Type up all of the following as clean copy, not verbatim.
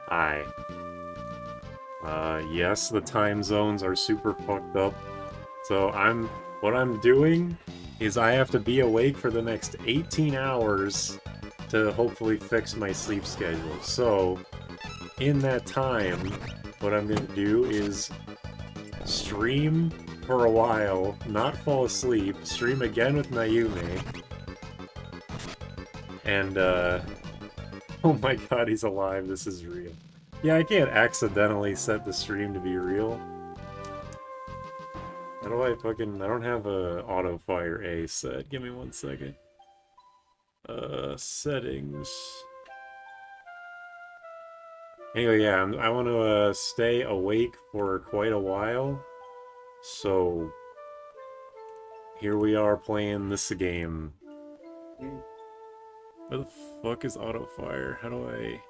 Hi. Yes, the time zones are super fucked up. So what I'm doing is I have to be awake for the next 18 hours to hopefully fix my sleep schedule. So, in that time, what I'm gonna do is stream for a while, not fall asleep, stream again with Nayume, and, oh my god, he's alive, this is real. Yeah, I can't accidentally set the stream to be real. How do I don't have a auto fire A set. Give me 1 second. Settings. Anyway, yeah, I want to stay awake for quite a while. So, here we are playing this game. Where the fuck is auto fire? How do I...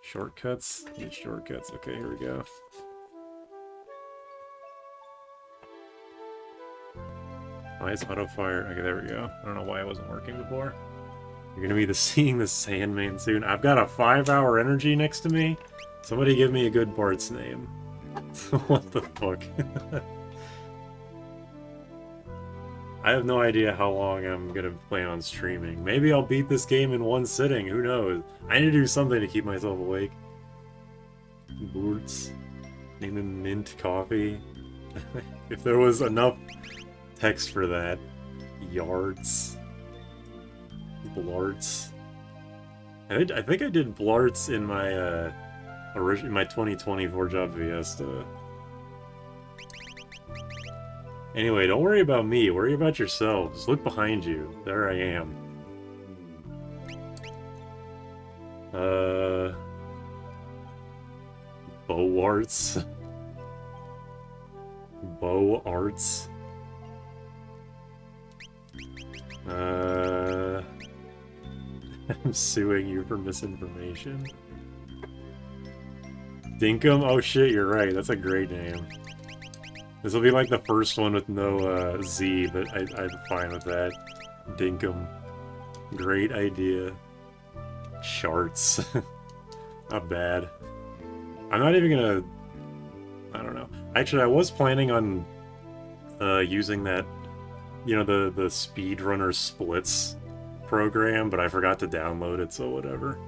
Shortcuts? Need shortcuts. Okay, here we go. Why is auto fire? Okay, there we go. I don't know why it wasn't working before. You're gonna be seeing the Sandman soon. I've got a 5-hour energy next to me. Somebody give me a good Bart's name. What the fuck? I have no idea how long I'm gonna plan on streaming. Maybe I'll beat this game in one sitting, who knows? I need to do something to keep myself awake. Boots. Name him Mint Coffee. If there was enough text for that. Yards. Blarts. I think I did Blarts in my my 2024 Job Fiesta. Anyway, don't worry about me. Worry about yourselves. Look behind you. There I am. Bow arts. Bow arts. I'm suing you for misinformation. Dinkum? Oh shit, you're right. That's a great name. This will be like the first one with no Z, but I'm fine with that. Dinkum. Great idea. Charts. Not bad. I'm not even gonna... I don't know. Actually, I was planning on using that, you know, the Speedrunner Splits program, but I forgot to download it, so whatever.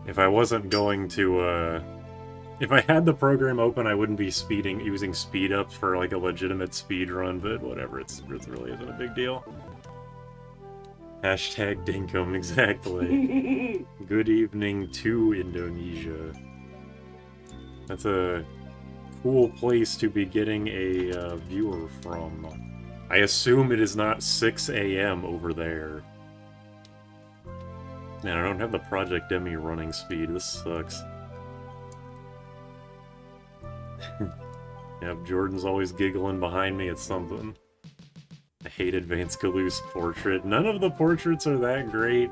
If I wasn't going to, if I had the program open, I wouldn't be using speed ups for like a legitimate speed run, but whatever, it really isn't a big deal. Hashtag Dinkum, exactly. Good evening to Indonesia. That's a cool place to be getting a viewer from. I assume it is not 6 a.m. over there. Man, I don't have the Project Demi running speed. This sucks. Yep, Jordan's always giggling behind me at something. I hate Advanced Galoose portrait. None of the portraits are that great.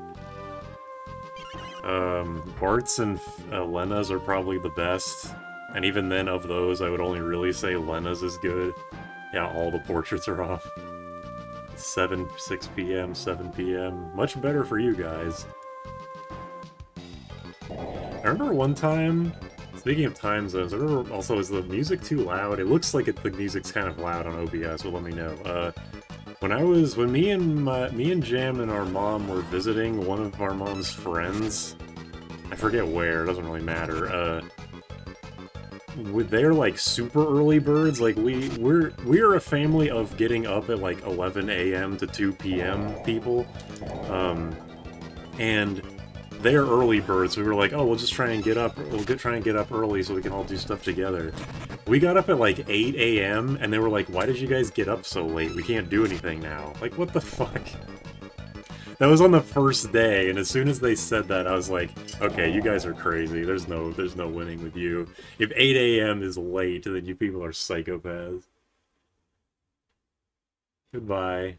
Bart's and Lena's are probably the best. And even then, of those, I would only really say Lena's is good. Yeah, all the portraits are off. 6 p.m., 7 p.m. Much better for you guys. I remember one time, speaking of time zones, I remember also, is the music too loud? It looks like the music's kind of loud on OBS, so let me know. When me and Jam and our mom were visiting one of our mom's friends, I forget where, it doesn't really matter, they're like super early birds, like we're a family of getting up at like 11 a.m. to 2 p.m. people, and they're early birds. We were like, oh, we'll try and get up early so we can all do stuff together. We got up at like 8 a.m. and they were like, why did you guys get up so late? We can't do anything now. Like, what the fuck? That was on the first day, and as soon as they said that, I was like, okay, you guys are crazy. There's no winning with you. If 8 a.m. is late, then you people are psychopaths. Goodbye. It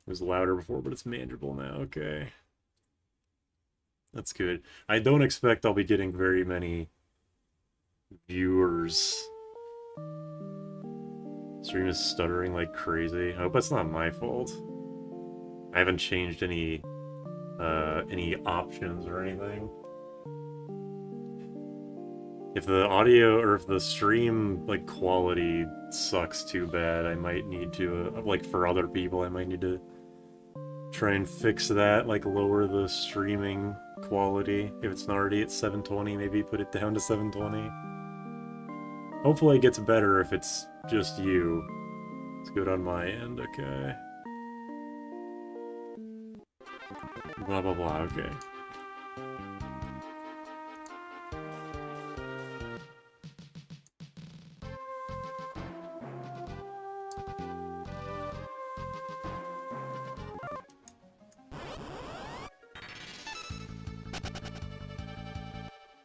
was louder before, but it's manageable now. Okay. That's good. I don't expect I'll be getting very many viewers. Stream is stuttering like crazy. I hope that's not my fault. I haven't changed any options or anything. If the audio or if the stream like quality sucks too bad, I might need to like for other people, I might need to try and fix that, like lower the streaming quality. If it's not already at 720, maybe put it down to 720. Hopefully it gets better if it's just you. It's good on my end, okay. Blah blah blah, okay.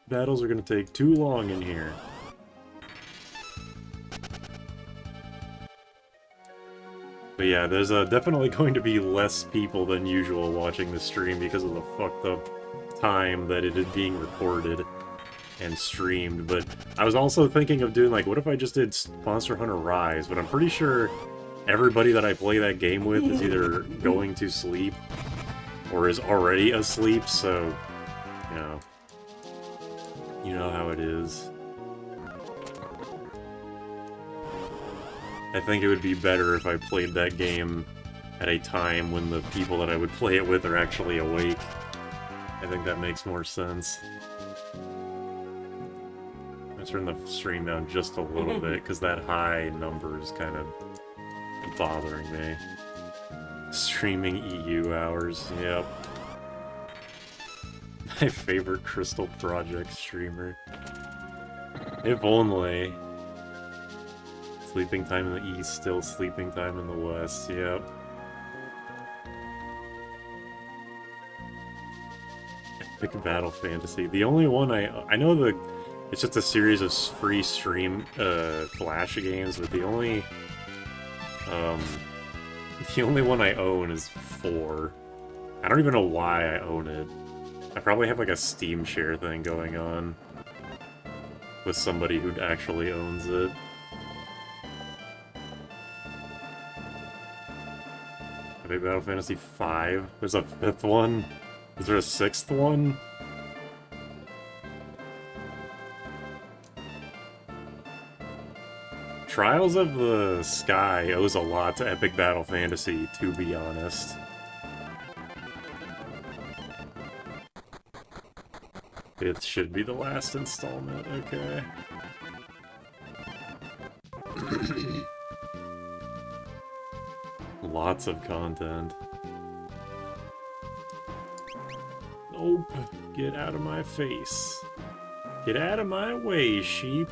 Battles are gonna take too long in here. But yeah, there's definitely going to be less people than usual watching the stream because of the fucked up time that it is being recorded and streamed. But I was also thinking of doing, like, what if I just did Monster Hunter Rise? But I'm pretty sure everybody that I play that game with is either going to sleep or is already asleep, so, you know how it is. I think it would be better if I played that game at a time when the people that I would play it with are actually awake. I think that makes more sense. I turn the stream down just a little bit, because that high number is kind of bothering me. Streaming EU hours, yep. My favorite Crystal Project streamer. If only. Sleeping time in the east, still sleeping time in the west, yep. Epic Battle Fantasy. The only one I know it's just a series of free stream Flash games, but the only one I own is 4. I don't even know why I own it. I probably have like a Steam share thing going on with somebody who actually owns it. Epic Battle Fantasy 5? There's a 5th one? Is there a 6th one? Trials of the Sky owes a lot to Epic Battle Fantasy, to be honest. It should be the last installment, okay. Lots of content. Nope. Get out of my face. Get out of my way, sheep.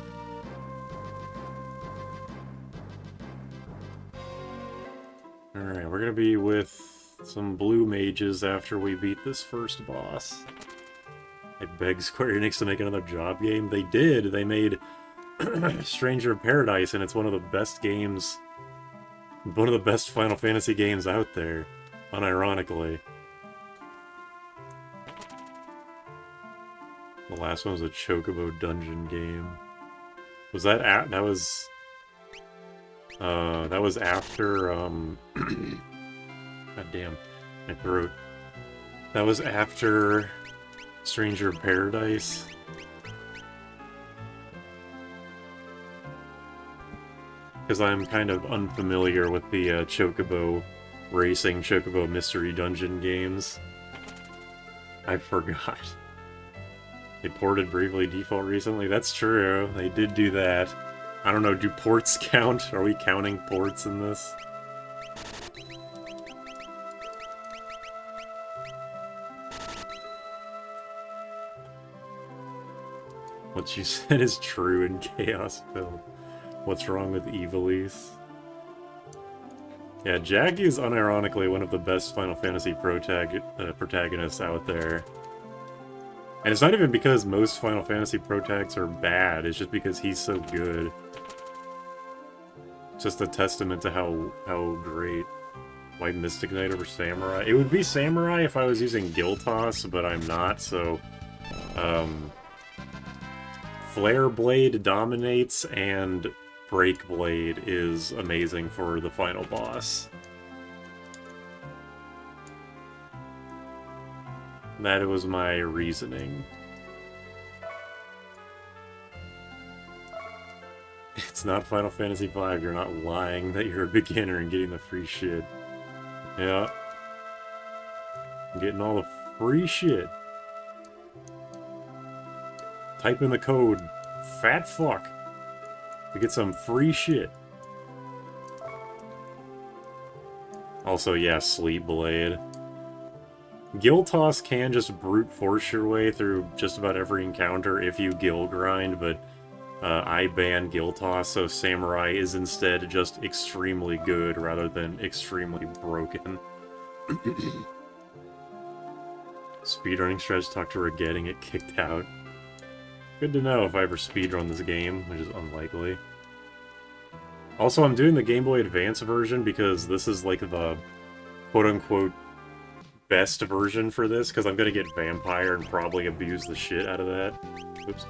Alright, we're gonna be with some blue mages after we beat this first boss. I beg Square Enix to make another job game. They did. They made Stranger of Paradise, and it's one of the best games... One of the best Final Fantasy games out there, unironically. The last one was a Chocobo dungeon game. Was that that was after, God damn, my throat. That was after Stranger of Paradise. Because I'm kind of unfamiliar with the Chocobo Racing, Chocobo Mystery Dungeon games. I forgot. They ported Bravely Default recently? That's true. They did do that. I don't know, do ports count? Are we counting ports in this? What you said is true in Chaos Bill. What's wrong with Evilise? Yeah, Jackie is unironically one of the best Final Fantasy protagonists out there. And it's not even because most Final Fantasy protags are bad, it's just because he's so good. It's just a testament to how great. Why Mystic Knight over Samurai? It would be Samurai if I was using Giltoss, but I'm not, so... Flare Blade dominates, and Break Blade is amazing for the final boss. That was my reasoning. It's not Final Fantasy V. You're not lying that you're a beginner and getting the free shit. Yeah. I'm getting all the free shit. Type in the code FATFUCK to get some free shit. Also, yeah, Sleep Blade. Gill Toss can just brute force your way through just about every encounter if you gill grind, but I ban Gill Toss, so Samurai is instead just extremely good rather than extremely broken. Speedrunning stretch, talk to Regret and get kicked out. Good to know if I ever speedrun this game, which is unlikely. Also, I'm doing the Game Boy Advance version because this is like the quote-unquote best version for this, because I'm going to get Vampire and probably abuse the shit out of that. Oops.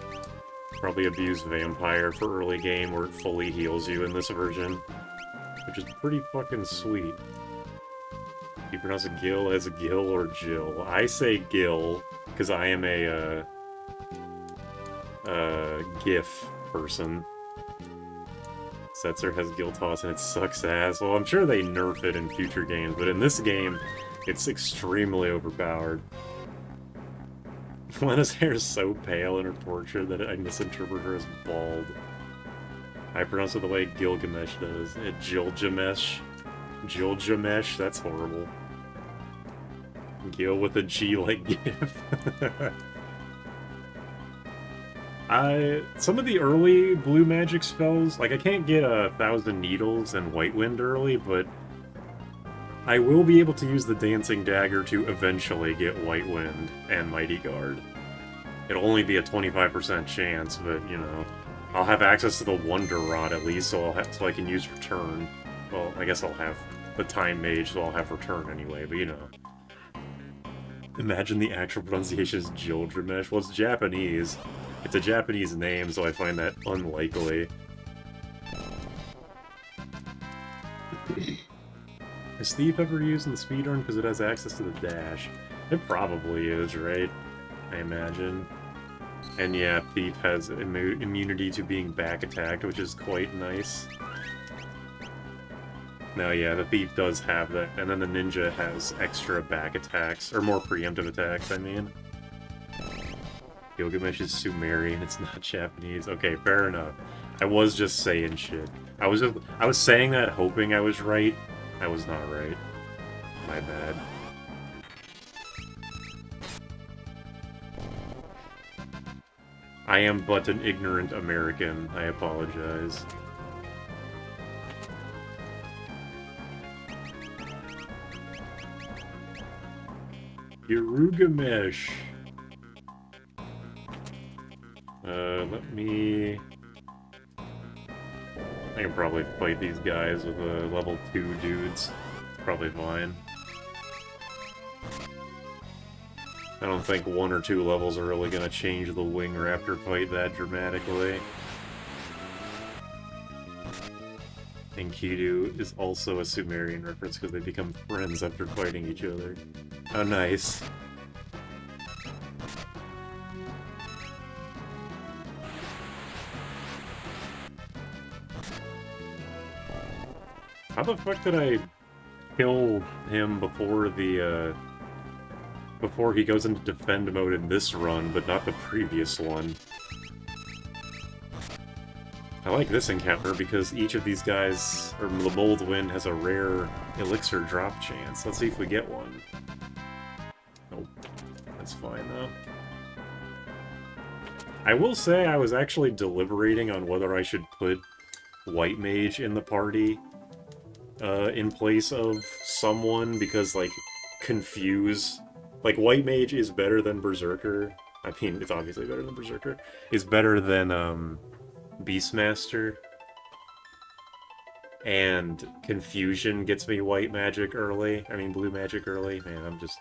Probably abuse Vampire for early game where it fully heals you in this version, which is pretty fucking sweet. You pronounce a Gil as a Gil or Jill? I say Gil, because I am a GIF person. Setzer has Gill Toss and it sucks ass. Well, I'm sure they nerf it in future games, but in this game, it's extremely overpowered. Lena's hair is so pale in her portrait that I misinterpret her as bald. I pronounce it the way Gilgamesh does. Gilgamesh. Gilgamesh? That's horrible. Gil with a G like GIF. Some of the early blue magic spells, like I can't get 1,000 Needles and White Wind early, but I will be able to use the Dancing Dagger to eventually get White Wind and Mighty Guard. It'll only be a 25% chance, but, you know, I'll have access to the Wonder Rod at least, so I can use Return. Well, I guess I'll have the Time Mage, so I'll have Return anyway, but you know. Imagine the actual pronunciation is Gilgamesh. Well, it's Japanese. It's a Japanese name, so I find that unlikely. Is Thief ever used in the speedrun because it has access to the dash? It probably is, right? I imagine. And yeah, Thief has immunity to being back attacked, which is quite nice. No, yeah, the Thief does have that, and then the Ninja has extra back attacks, or more preemptive attacks, I mean. Gilgamesh is Sumerian, it's not Japanese. Okay, fair enough. I was just saying shit. I was saying that hoping I was right. I was not right. My bad. I am but an ignorant American. I apologize. Gilgamesh. Let me... I can probably fight these guys with level 2 dudes. It's probably fine. I don't think 1 or 2 levels are really gonna change the Wing Raptor fight that dramatically. Enkidu is also a Sumerian reference because they become friends after fighting each other. Oh, nice. How the fuck did I kill him before the, before he goes into defend mode in this run, but not the previous one? I like this encounter because each of these guys, or the Mold Wind, has a rare elixir drop chance. Let's see if we get one. Nope. That's fine, though. I will say I was actually deliberating on whether I should put White Mage in the party in place of someone, because, like, Confuse... Like, White Mage is better than Berserker. I mean, it's obviously better than Berserker. Is better than, Beastmaster. And Confusion gets me White Magic early. I mean, Blue Magic early. Man, I'm just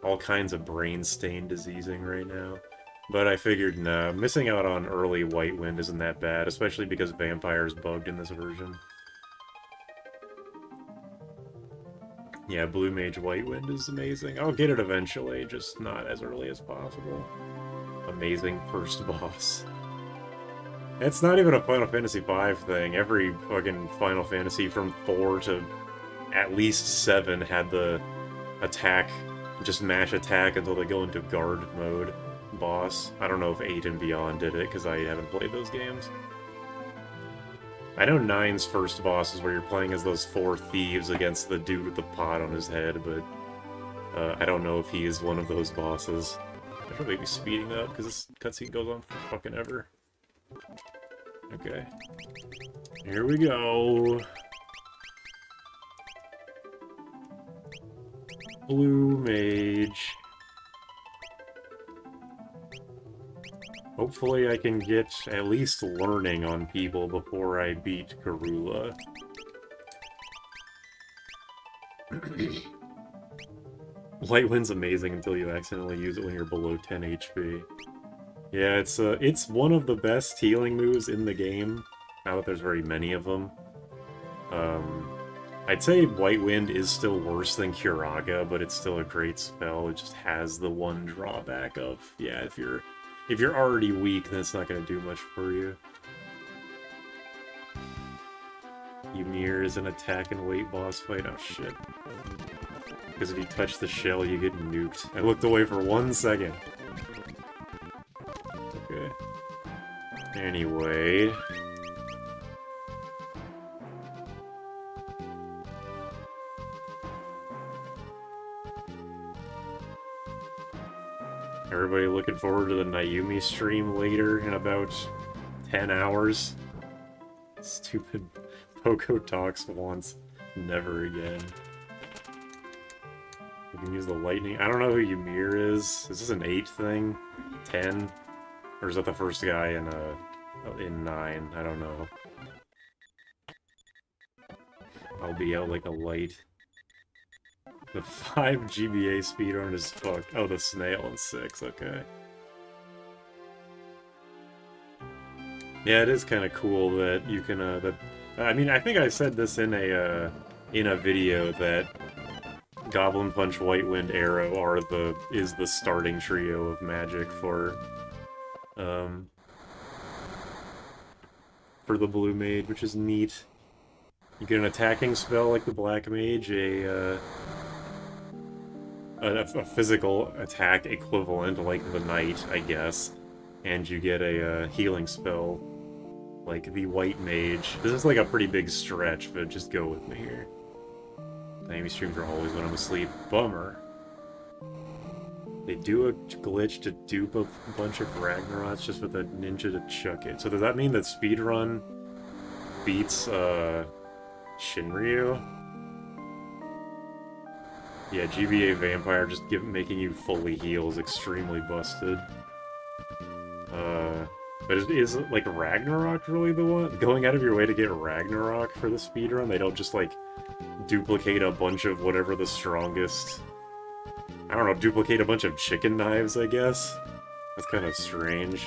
all kinds of brain-stained diseasing right now. But I figured, nah, missing out on early White Wind isn't that bad, especially because Vampire's bugged in this version. Yeah, Blue Mage White Wind is amazing. I'll get it eventually, just not as early as possible. Amazing first boss. It's not even a Final Fantasy V thing. Every fucking Final Fantasy from 4 to at least 7 had the attack, just mash attack until they go into guard mode boss. I don't know if 8 and beyond did it, because I haven't played those games. I know 9's first boss is where you're playing as those 4 thieves against the dude with the pot on his head, but I don't know if he is one of those bosses. I should maybe be speeding up, because this cutscene goes on for fucking ever. Okay. Here we go. Blue Mage. Hopefully I can get at least learning on people before I beat Garula. Light Wind's amazing until you accidentally use it when you're below 10 HP. Yeah, it's one of the best healing moves in the game. Not that there's very many of them. I'd say White Wind is still worse than Curaga, but it's still a great spell. It just has the one drawback of, yeah, if you're already weak, then it's not going to do much for you. Ymir is an attack and wait boss fight. Oh shit. Because if you touch the shell, you get nuked. I looked away for 1 second. Okay. Anyway. Everybody looking forward to the Naomi stream later in about 10 hours. Stupid Poco talks once, never again. You can use the lightning. I don't know who Ymir is. Is this an 8 thing? 10? Or is that the first guy in 9? I don't know. I'll be out like a light. The 5 GBA speedrun is fucked. Oh, the snail in 6, okay. Yeah, it is kind of cool that you can, I mean, I think I said this in a video that Goblin Punch, White Wind, Arrow is the starting trio of magic for the Blue Mage, which is neat. You get an attacking spell like the Black Mage, a physical attack equivalent like the Knight, I guess, and you get a healing spell like the White Mage. This is like a pretty big stretch, but just go with me here. Enemy streams are always when I'm asleep. Bummer. They do a glitch to dupe a bunch of Ragnaroks just with a ninja to chuck it. So does that mean that Speedrun beats Shinryu? Yeah, GBA Vampire just making you fully heal is extremely busted. But is like Ragnarok really the one? Going out of your way to get Ragnarok for the speedrun? They don't just like duplicate a bunch of whatever the strongest... I don't know, duplicate a bunch of chicken knives, I guess? That's kind of strange.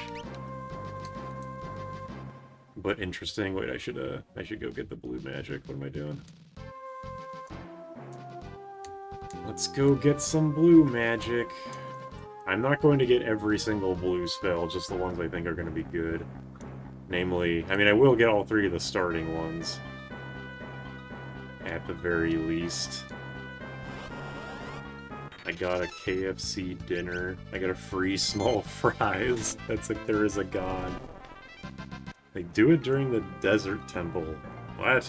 But interesting. Wait, I should go get the blue magic. What am I doing? Let's go get some blue magic. I'm not going to get every single blue spell, just the ones I think are going to be good. Namely, I mean, I will get all 3 of the starting ones. At the very least. I got a KFC dinner. I got a free small fries. That's like there is a god. They do it during the Desert Temple. What?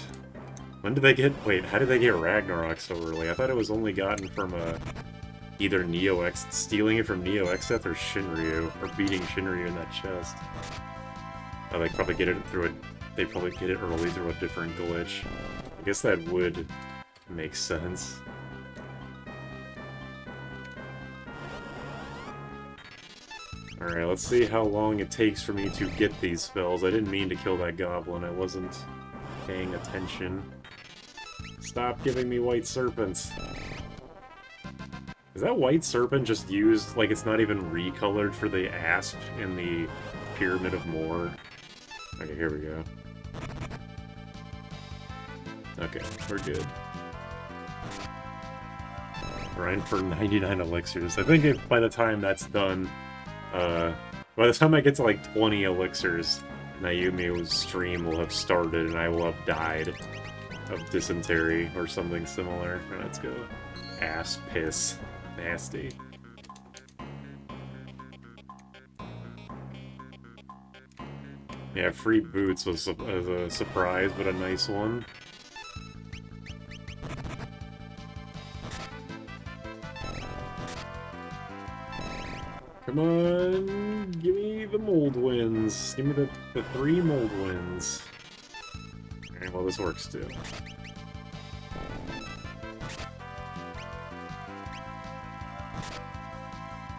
When did they get... Wait, how did they get Ragnarok so early? I thought it was only gotten from either stealing it from Neo Exeth or Shinryu, or beating Shinryu in that chest. Oh, they probably get it they probably get it early through a different glitch. I guess that would make sense. Alright, let's see how long it takes for me to get these spells. I didn't mean to kill that goblin, I wasn't paying attention. Stop giving me white serpents. Is that white serpent just used, like it's not even recolored for the asp in the Pyramid of Moor? Okay, here we go. Okay, we're good. Grind for 99 elixirs. I think by the time that's done, by the time I get to like 20 elixirs, Nayumi's stream will have started and I will have died of dysentery or something similar. Let's go. Ass piss. Nasty. Yeah, free boots was a surprise, but a nice one. Come on, give me the mold wins. Give me the 3 mold wins. Alright, well this works too.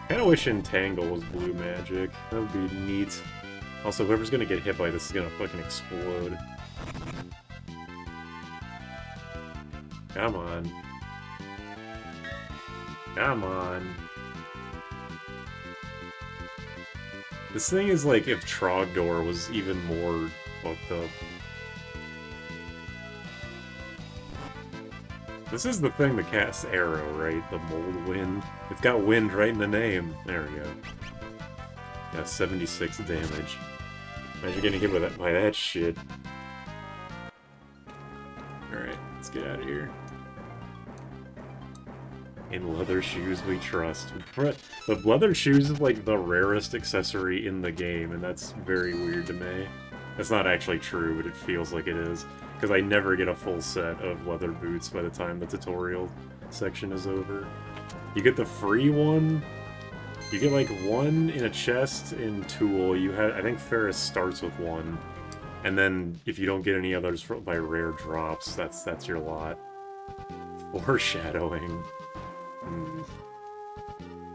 Kinda wish Entangle was blue magic. That would be neat. Also, whoever's gonna get hit by this is gonna fucking explode. Come on. Come on. This thing is like if Trogdor was even more fucked up. This is the thing that casts Arrow, right? The Mold Wind. It's got wind right in the name. There we go. Yeah, 76 damage. Imagine getting hit by that shit. Alright, let's get out of here. In leather shoes we trust. The leather shoes is like the rarest accessory in the game, and that's very weird to me. That's not actually true, but it feels like it is. Because I never get a full set of leather boots by the time the tutorial section is over. You get the free one. You get like one in a chest in Tool. You have, I think Ferris starts with one. And then if you don't get any others by rare drops, that's your lot. Foreshadowing.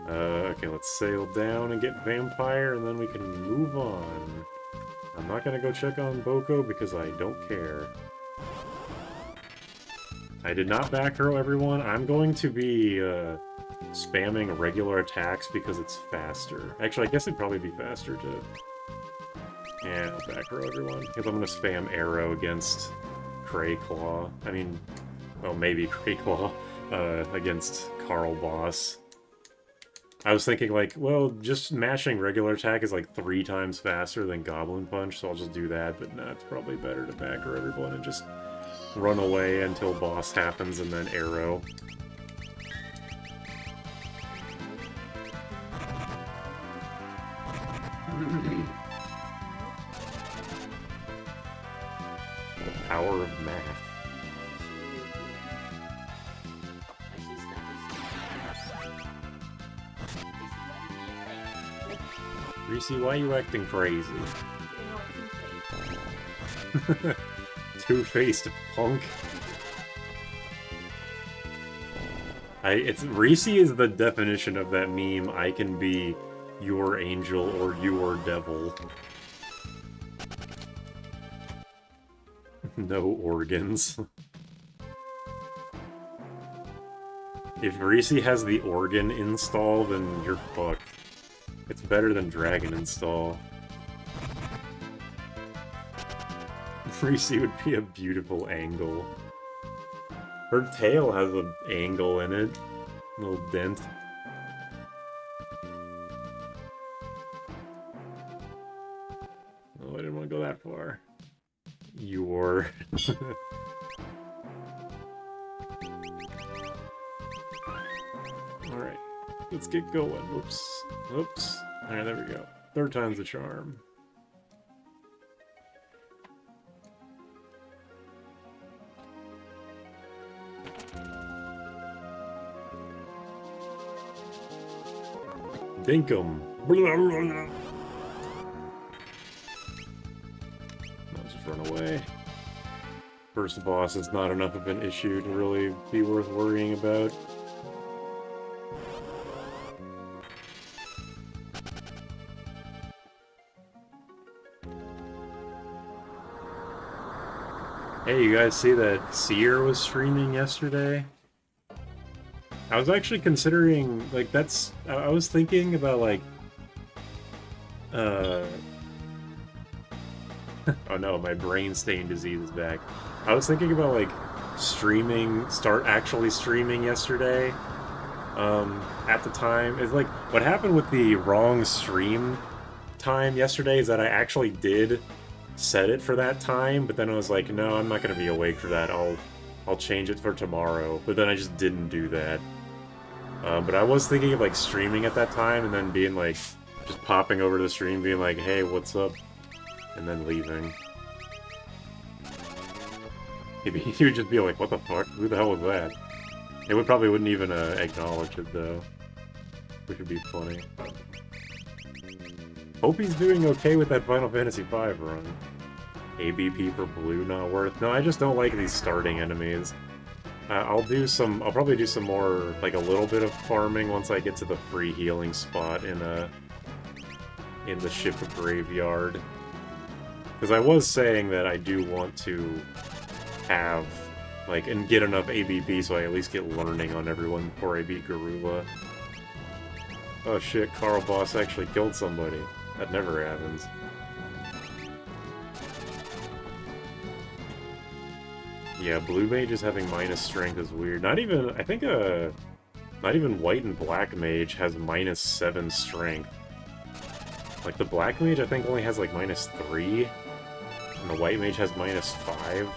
Okay, let's sail down and get Vampire, and then we can move on. I'm not gonna go check on Boko because I don't care. I did not back row everyone. I'm going to be spamming regular attacks because it's faster. Actually, I guess it'd probably be faster to... Yeah, I'll back row everyone. Because I'm going to spam Arrow against Crayclaw. I mean, well, maybe Crayclaw against Carl Boss. I was thinking, like, well, just mashing regular attack is like 3 times faster than Goblin Punch, so I'll just do that, but no, it's probably better to back row everyone and just run away until boss happens and then Arrow. The power of math. Reese, why are you acting crazy? Two-faced punk. Reese is the definition of that meme. I can be your angel or your devil. No organs. If Reese has the organ install, then you're fucked. It's better than Dragon install. Reese would be a beautiful angle. Her tail has an angle in it. A little dent. Oh, I didn't want to go that far. Alright, let's get going. Oops. Oops. Alright, there we go. 3rd time's the charm. Dinkum. I'll just run away. First boss is not enough of an issue to really be worth worrying about. Hey, you guys see that Seer was streaming yesterday? I was actually considering, like, I was thinking about, like, oh no, my brain stain disease is back. I was thinking about, like, actually streaming yesterday, at the time. It's like, what happened with the wrong stream time yesterday is that I actually did set it for that time, but then I was like, no, I'm not going to be awake for that. I'll change it for tomorrow. But then I just didn't do that. But I was thinking of like streaming at that time and then being like, just popping over to the stream, being like, hey, what's up? And then leaving. He would just be like, what the fuck? Who the hell was that? It probably wouldn't even acknowledge it though, which would be funny. Hope he's doing okay with that Final Fantasy V run. ABP for blue not worth. No, I just don't like these starting enemies. I'll probably do some more, like a little bit of farming once I get to the free healing spot in the ship graveyard. Because I was saying that I do want to have, like, and get enough ABP so I at least get learning on everyone before I beat Garula. Oh shit, Carl Boss actually killed somebody. That never happens. Yeah, Blue Mage having minus strength is weird. Not even, I think, not even White and Black Mage has minus 7 strength. Like, the Black Mage, I think, only has, like, minus 3, and the White Mage has minus 5.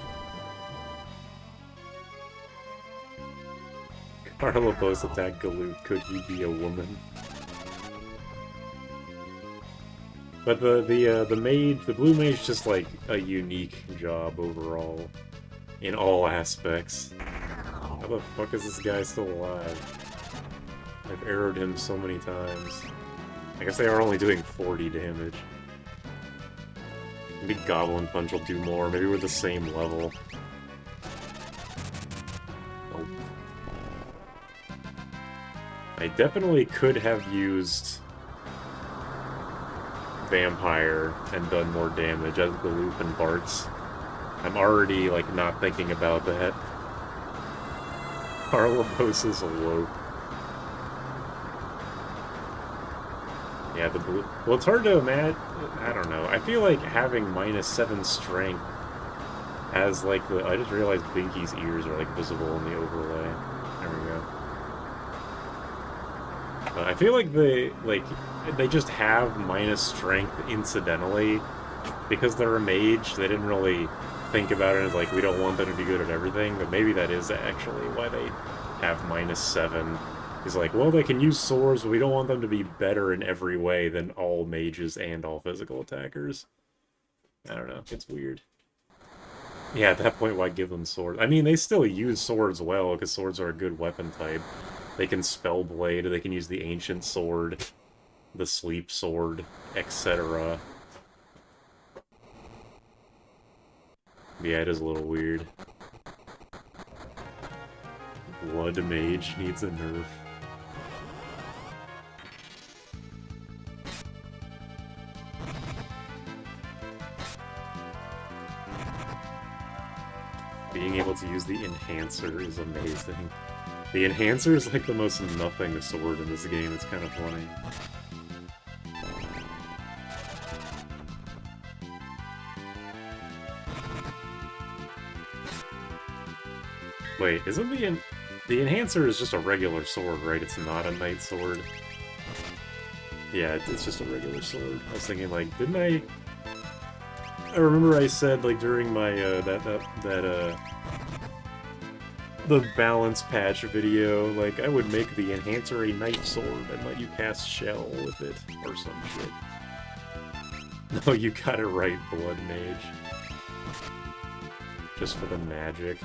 Carla Post attack Galoot, could he be a woman? But the Blue Mage just, like, a unique job overall. In all aspects. How the fuck is this guy still alive? I've arrowed him so many times. I guess they are only doing 40 damage. Maybe Goblin Punch will do more. Maybe we're the same level. Nope. I definitely could have used Vampire and done more damage as the Loop and Bartz. I'm already, like, not thinking about that. Carlos is awoke. Yeah, the blue... Well, it's hard to imagine... I don't know. I feel like having minus 7 strength has, like, the... I just realized Binky's ears are, like, visible in the overlay. There we go. I feel like they just have minus strength incidentally. Because they're a mage, they didn't really think about it as, like, we don't want them to be good at everything, but maybe that is actually why they have minus 7. Is like, well, they can use swords, but we don't want them to be better in every way than all mages and all physical attackers. I don't know, it's weird. Yeah, at that point, why give them swords? I mean, they still use swords well, because swords are a good weapon type. They can spell blade, they can use the ancient sword, the sleep sword, etc. Yeah, it is a little weird. Blood Mage needs a nerf. Being able to use the Enhancer is amazing. The Enhancer is like the most nothing sword in this game, it's kind of funny. Wait, isn't the Enhancer is just a regular sword, right? It's not a knight sword. Yeah, it's just a regular sword. I was thinking, like, didn't I remember I said, like, during my, the balance patch video, like, I would make the Enhancer a knight sword and let you cast Shell with it, or some shit. No, you got it right, Blood Mage. Just for the magic.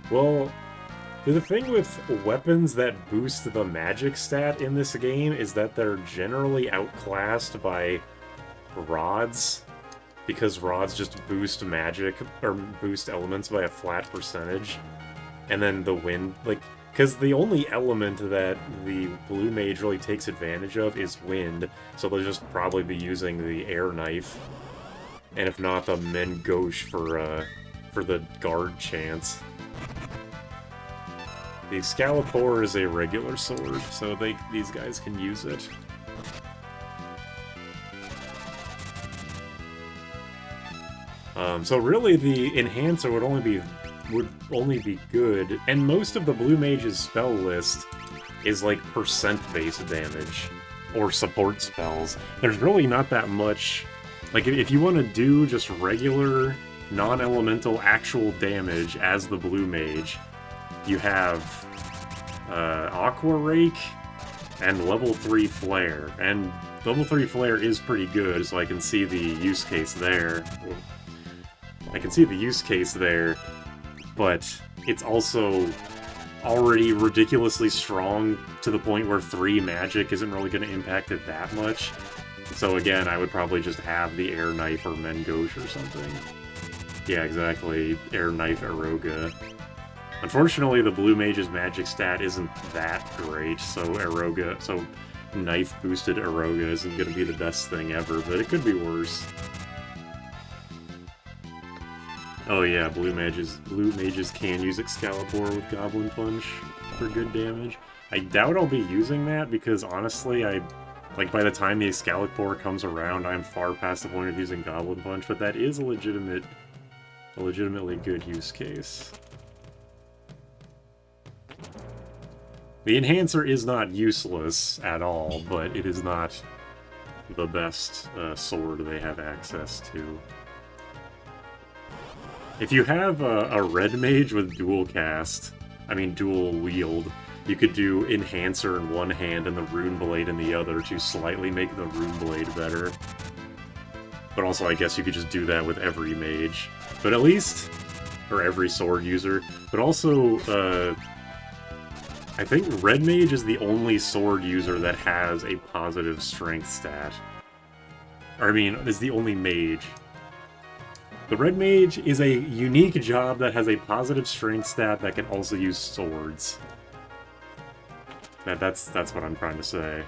Well, the thing with weapons that boost the magic stat in this game is that they're generally outclassed by rods, because rods just boost magic, or boost elements by a flat percentage. And then the wind, like, because the only element that the Blue Mage really takes advantage of is wind, so they'll just probably be using the air knife, and if not, the Men Gauche for the guard chance. The Excalibur is a regular sword, so these guys can use it. So really, the Enhancer would only be good, and most of the Blue Mage's spell list is like percent-based damage, or support spells. There's really not that much... Like, if you want to do just regular, non-elemental actual damage as the Blue Mage, you have Aqua Rake and level 3 Flare. And level 3 Flare is pretty good, so I can see the use case there. But it's also already ridiculously strong to the point where 3 magic isn't really going to impact it that much. So again, I would probably just have the Air Knife or Mengosh or something. Yeah, exactly. Air Knife Eroga. Unfortunately, the Blue Mage's magic stat isn't that great, so Knife-boosted Eroga isn't going to be the best thing ever, but it could be worse. Oh yeah, Blue Mages can use Excalibur with Goblin Punch for good damage. I doubt I'll be using that, because honestly, by the time the Excalibur comes around, I'm far past the point of using Goblin Punch, but that is a legitimately good use case. The Enhancer is not useless at all, but it is not the best sword they have access to. If you have a Red Mage with dual wield, you could do Enhancer in one hand and the Rune Blade in the other to slightly make the Rune Blade better. But also, I guess you could just do that with every mage. But at least... or every sword user. But also, I think Red Mage is the only sword user that has a positive strength stat. Or, I mean, is the only mage. The Red Mage is a unique job that has a positive strength stat that can also use swords. That's what I'm trying to say.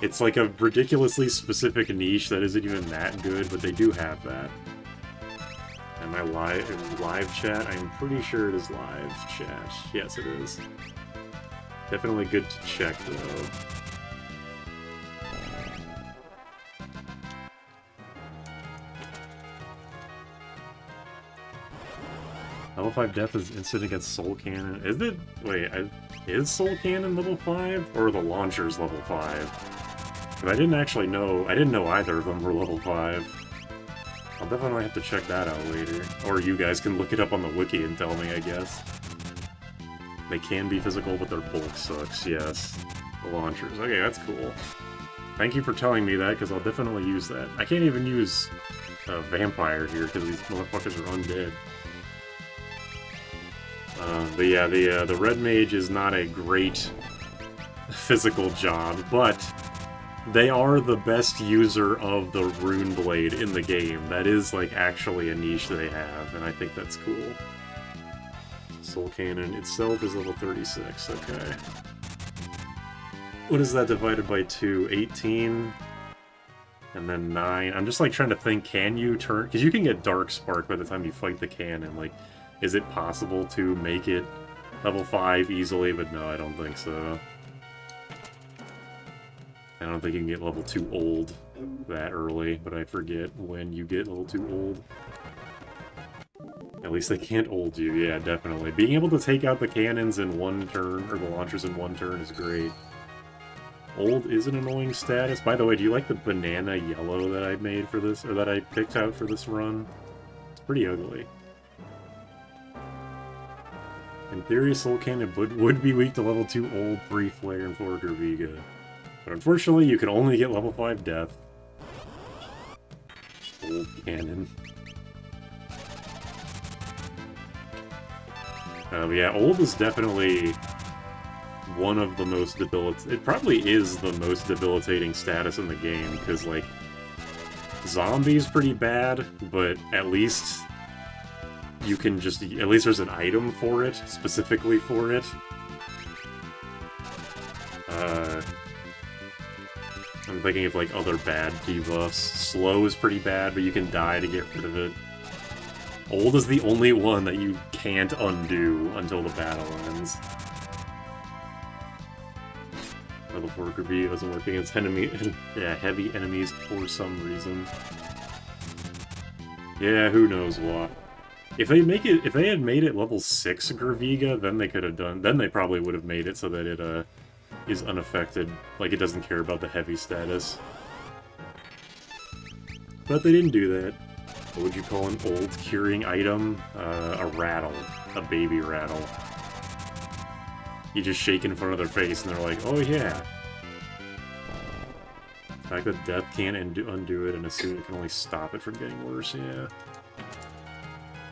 It's like a ridiculously specific niche that isn't even that good, but they do have that. And my live chat, I'm pretty sure it is live chat. Yes, it is. Definitely good to check, though. Level 5 death is instant against Soul Cannon. Is it? Wait, is Soul Cannon level 5? Or the launcher's level 5? Because I didn't actually know. I didn't know either of them were level 5. I'll definitely have to check that out later. Or you guys can look it up on the wiki and tell me, I guess. They can be physical, but their bulk sucks, yes. The launchers. Okay, that's cool. Thank you for telling me that, because I'll definitely use that. I can't even use Vampire here, because these motherfuckers are undead. But yeah, the Red Mage is not a great physical job, but they are the best user of the Rune Blade in the game. That is, like, actually a niche they have, and I think that's cool. Soul Cannon itself is level 36, okay. What is that divided by 2? 18? And then 9. I'm just, like, trying to think, can you turn... Because you can get Dark Spark by the time you fight the cannon, like... Is it possible to make it level 5 easily? But no, I don't think so. I don't think you can get level 2 old that early, but I forget when you get level 2 old. At least they can't old you, yeah, definitely. Being able to take out the cannons in one turn, or the launchers in one turn, is great. Old is an annoying status. By the way, do you like the banana yellow that I made for this, or that I picked out for this run? It's pretty ugly. In theory, Soul Cannon would be weak to level 2 old, 3 Flare, and 4 Gerviga. But unfortunately, you can only get level 5 Death. Old Cannon. Yeah, old is definitely one of the most debilitating... It probably is the most debilitating status in the game, because, like, zombie's pretty bad, but at least... You can just... At least there's an item for it, specifically for it. I'm thinking of, like, other bad debuffs. Slow is pretty bad, but you can die to get rid of it. Old is the only one that you can't undo until the battle ends. Level 4 Gerviga doesn't work against heavy enemies for some reason. Yeah, who knows why. If they had made it level 6 Graviga, then they could have done, then they probably would have made it so that it, is unaffected, like it doesn't care about the heavy status. But they didn't do that. What would you call an old curing item? A rattle. A baby rattle. You just shake in front of their face and they're like, oh yeah. The fact that death can't undo it and assume it can only stop it from getting worse, yeah.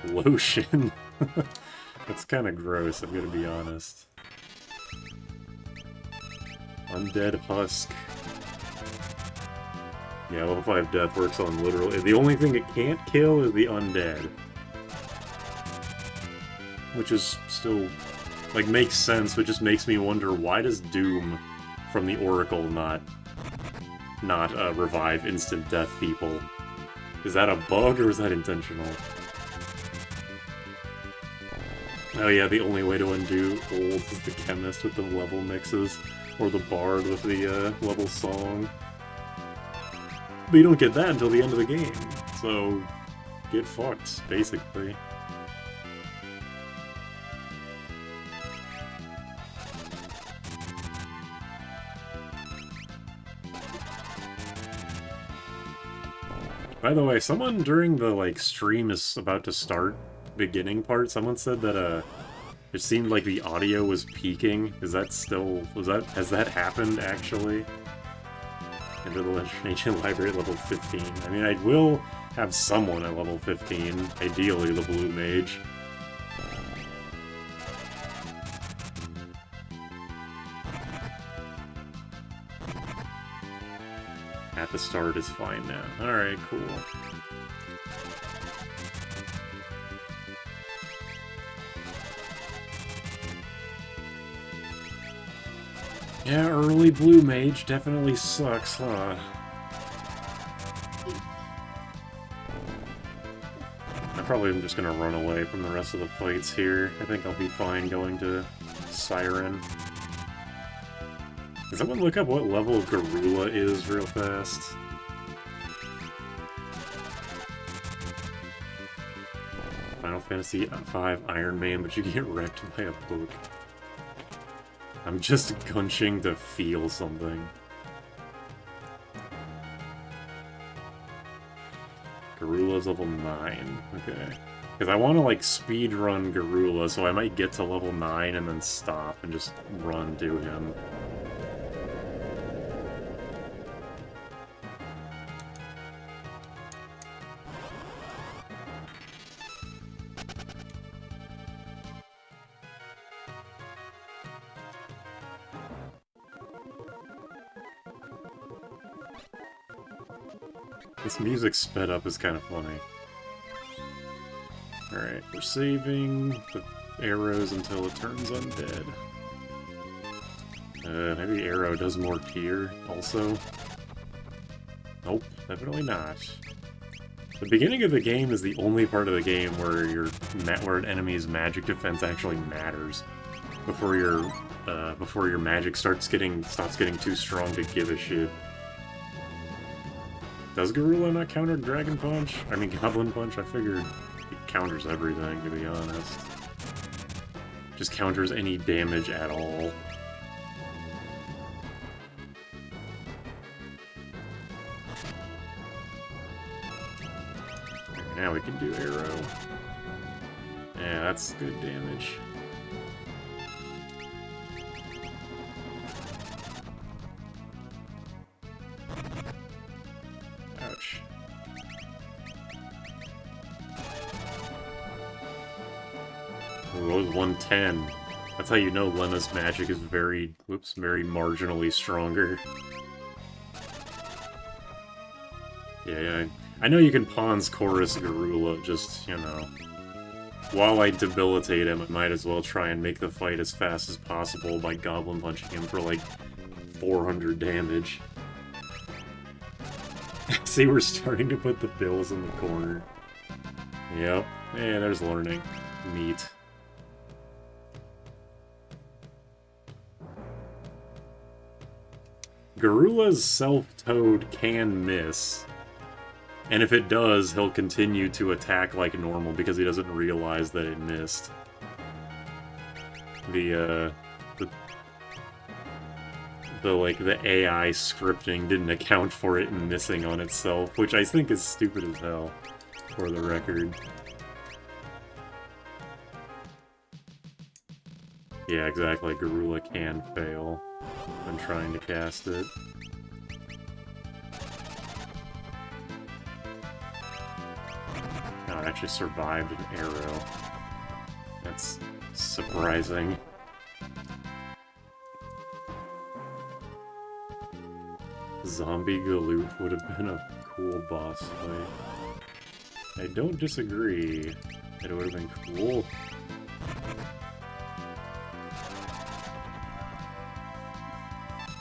Lotion. That's kind of gross, I'm gonna be honest. Undead Husk. Yeah, level 5 death works on literally... The only thing it can't kill is the undead. Which is still... like, makes sense, but just makes me wonder, why does Doom from the Oracle not revive instant death people? Is that a bug, or is that intentional? Oh yeah, the only way to undo olds is the chemist with the level mixes, or the bard with the level song. But you don't get that until the end of the game, so get fucked, basically. By the way, someone during the, like, stream is about to start beginning part, someone said that, it seemed like the audio was peaking. Is that still... has that happened, actually? Into the Ancient Library at level 15. I mean, I will have someone at level 15, ideally the Blue Mage. At the start is fine now. Alright, cool. Yeah, early Blue Mage definitely sucks, huh? I probably am just gonna run away from the rest of the fights here. I think I'll be fine going to Siren. Can someone look up what level Garula is real fast? Final Fantasy V Iron Man, but you get wrecked by a book. I'm just gunching to feel something. Garula's level 9. Okay. Because I want to, like, speedrun Garula, so I might get to level 9 and then stop and just run to him. This music sped up is kind of funny. Alright, we're saving the arrows until it turns undead. Maybe arrow does more tier, also? Nope, definitely not. The beginning of the game is the only part of the game where where an enemy's magic defense actually matters. Before your magic stops getting too strong to give a shit. Does Garula not counter Dragon Punch? I mean, Goblin Punch? I figured it counters everything, to be honest. Just counters any damage at all. Now we can do Arrow. Yeah, that's good damage. Ouch. Ooh, it was 110. That's how you know Lena's magic is very marginally stronger. Yeah, I know you can Pawns Chorus Garula, just, you know... While I debilitate him, I might as well try and make the fight as fast as possible by Goblin Punching him for, like, 400 damage. See, we're starting to put the bills in the corner. Yep. Yeah, there's learning. Neat. Garula's Self-Toad can miss. And if it does, he'll continue to attack like normal because he doesn't realize that it missed. The AI scripting didn't account for it missing on itself, which I think is stupid as hell, for the record. Yeah, exactly. Garula can fail when trying to cast it. Oh, it actually survived an arrow. That's surprising. Zombie Galoot would have been a cool boss fight. I don't disagree. It would have been cool.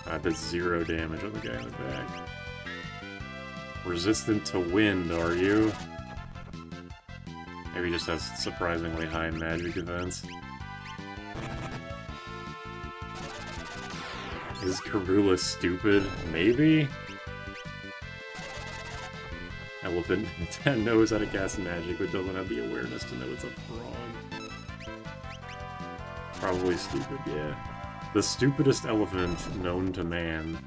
I did 0 damage on the guy in the back. Resistant to wind, are you? Maybe he just has surprisingly high magic defense. Is Karula stupid? Maybe? Elephant knows how to cast magic, but doesn't have the awareness to know it's a frog. Probably stupid, yeah. The stupidest elephant known to man.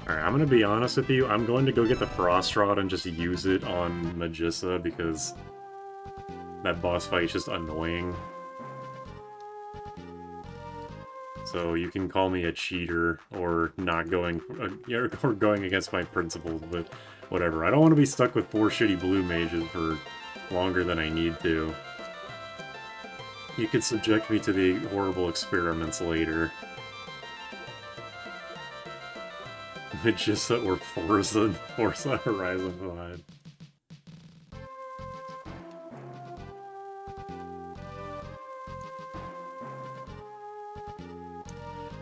Alright, I'm gonna be honest with you, I'm going to go get the Frost Rod and just use it on Magissa because that boss fight is just annoying. So you can call me a cheater or not going, or going against my principles, but whatever. I don't want to be stuck with 4 shitty blue mages for longer than I need to. You could subject me to the horrible experiments later. Magissa or Forza Horizon 5.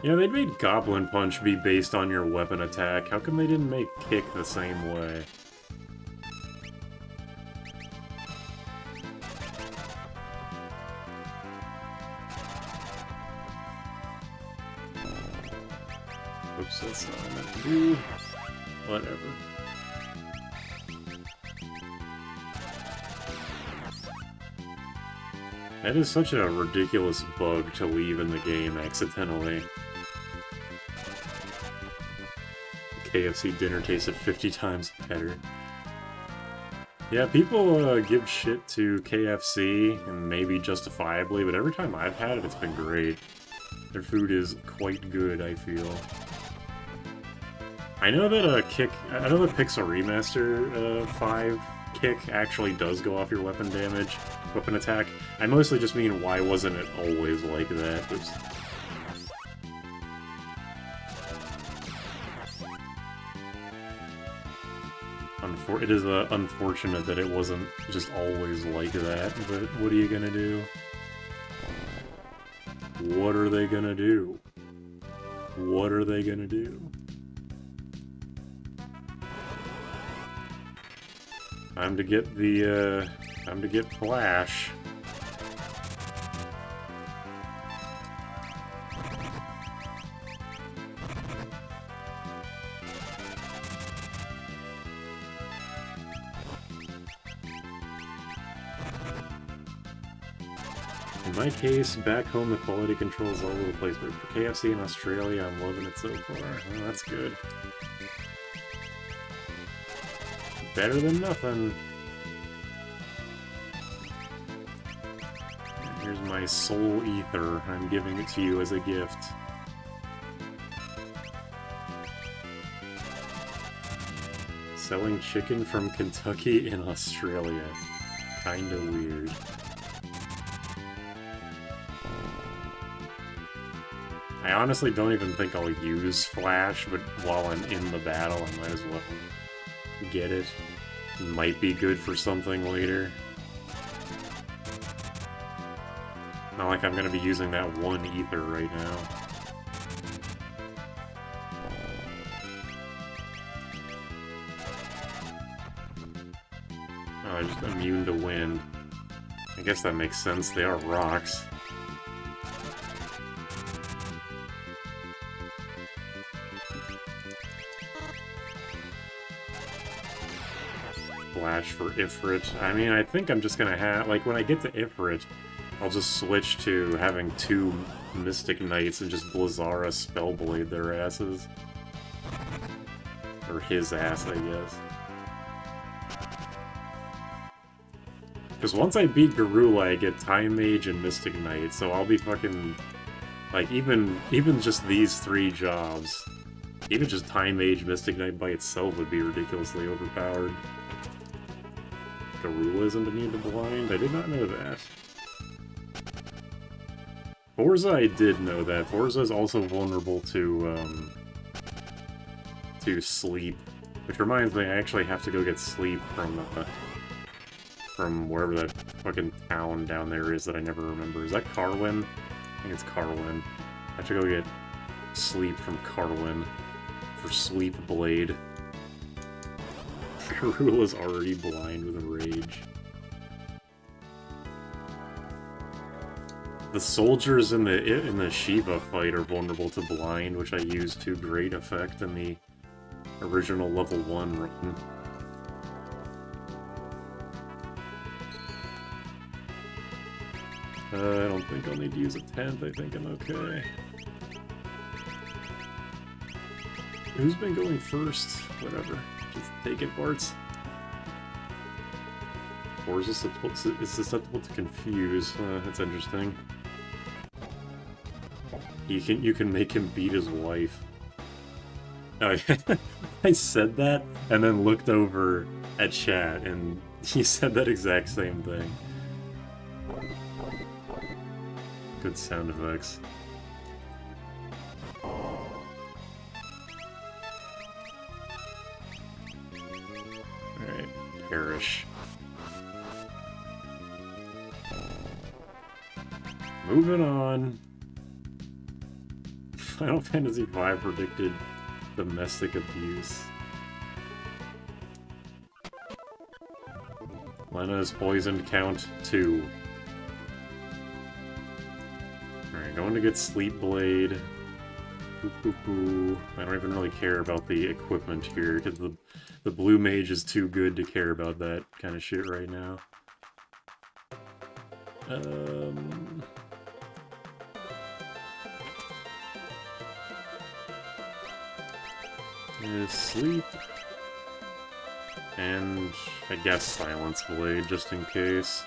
Yeah, they made Goblin Punch be based on your weapon attack. How come they didn't make Kick the same way? Oops, that's not what I meant to do. Whatever. That is such a ridiculous bug to leave in the game accidentally. KFC dinner tasted 50 times better. Yeah, people give shit to KFC, and maybe justifiably, but every time I've had it, it's been great. Their food is quite good, I feel. I know that Pixel Remaster 5 Kick actually does go off your weapon damage, weapon attack. I mostly just mean, why wasn't it always like that? It is unfortunate that it wasn't just always like that, but what are you gonna do? What are they gonna do? What are they gonna do? Time to get the, time to get Flash. In my case, back home the quality control is all over the place, but for KFC in Australia, I'm loving it so far. Oh, that's good. Better than nothing. And here's my soul ether. I'm giving it to you as a gift. Selling chicken from Kentucky in Australia. Kinda weird. I honestly don't even think I'll use Flash, but while I'm in the battle, I might as well get it. It might be good for something later. Not like I'm gonna be using that one ether right now. Oh, they're just immune to wind. I guess that makes sense, they are rocks. Flash for Ifrit. I mean, I think I'm just gonna have... Like, when I get to Ifrit, I'll just switch to having 2 Mystic Knights and just Blizzara Spellblade their asses. Or his ass, I guess. Because once I beat Garula, I get Time Mage and Mystic Knight, so I'll be fucking... Like, even just these 3 jobs, even just Time Mage Mystic Knight by itself would be ridiculously overpowered. Garula isn't immune to blind? I did not know that. Forza, I did know that. Forza is also vulnerable to sleep. Which reminds me, I actually have to go get sleep from wherever that fucking town down there is that I never remember. Is that Carwin? I think it's Carwin. I have to go get sleep from Carwin for Sleep Blade. Garula's already blind with rage. The soldiers in the Shiva fight are vulnerable to blind, which I used to great effect in the original level 1 run. I don't think I'll need to use a 10th, I think I'm okay. Who's been going first? Whatever. Just take it, Bartz. Or is susceptible to confuse? That's interesting. You can make him beat his wife. Oh, I said that and then looked over at chat and he said that exact same thing. Good sound effects. Alright, perish. Moving on. Final Fantasy V predicted domestic abuse. Lena's poisoned count 2. Alright, going to get Sleep Blade. I don't even really care about the equipment here, because the blue mage is too good to care about that kind of shit right now. Sleep. And I guess Silence Blade, just in case.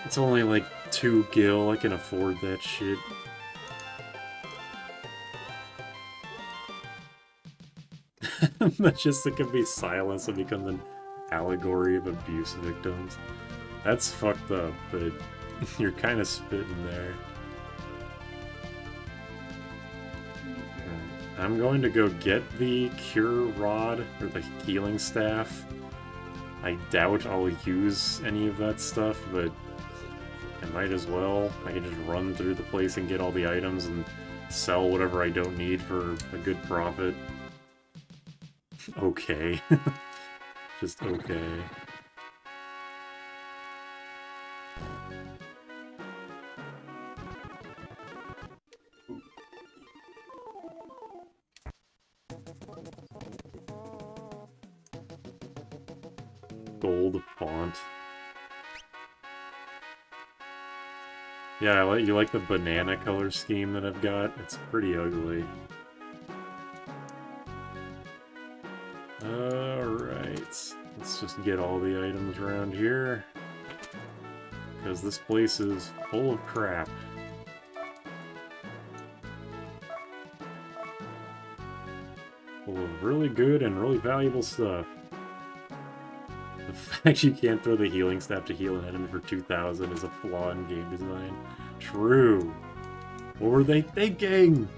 It's only like 2 gil, I can afford that shit. Magistic can be silenced and becomes an allegory of abuse victims. That's fucked up, but you're kind of spitting there. I'm going to go get the Cure Rod, or the Healing Staff. I doubt I'll use any of that stuff, but I might as well. I can just run through the place and get all the items and sell whatever I don't need for a good profit. Okay. Just okay. Gold font. Yeah, you like the banana color scheme that I've got? It's pretty ugly. Alright, let's just get all the items around here. Because this place is full of crap. Full of really good and really valuable stuff. The fact you can't throw the healing staff to heal an enemy for 2,000 is a flaw in game design. True. What were they thinking?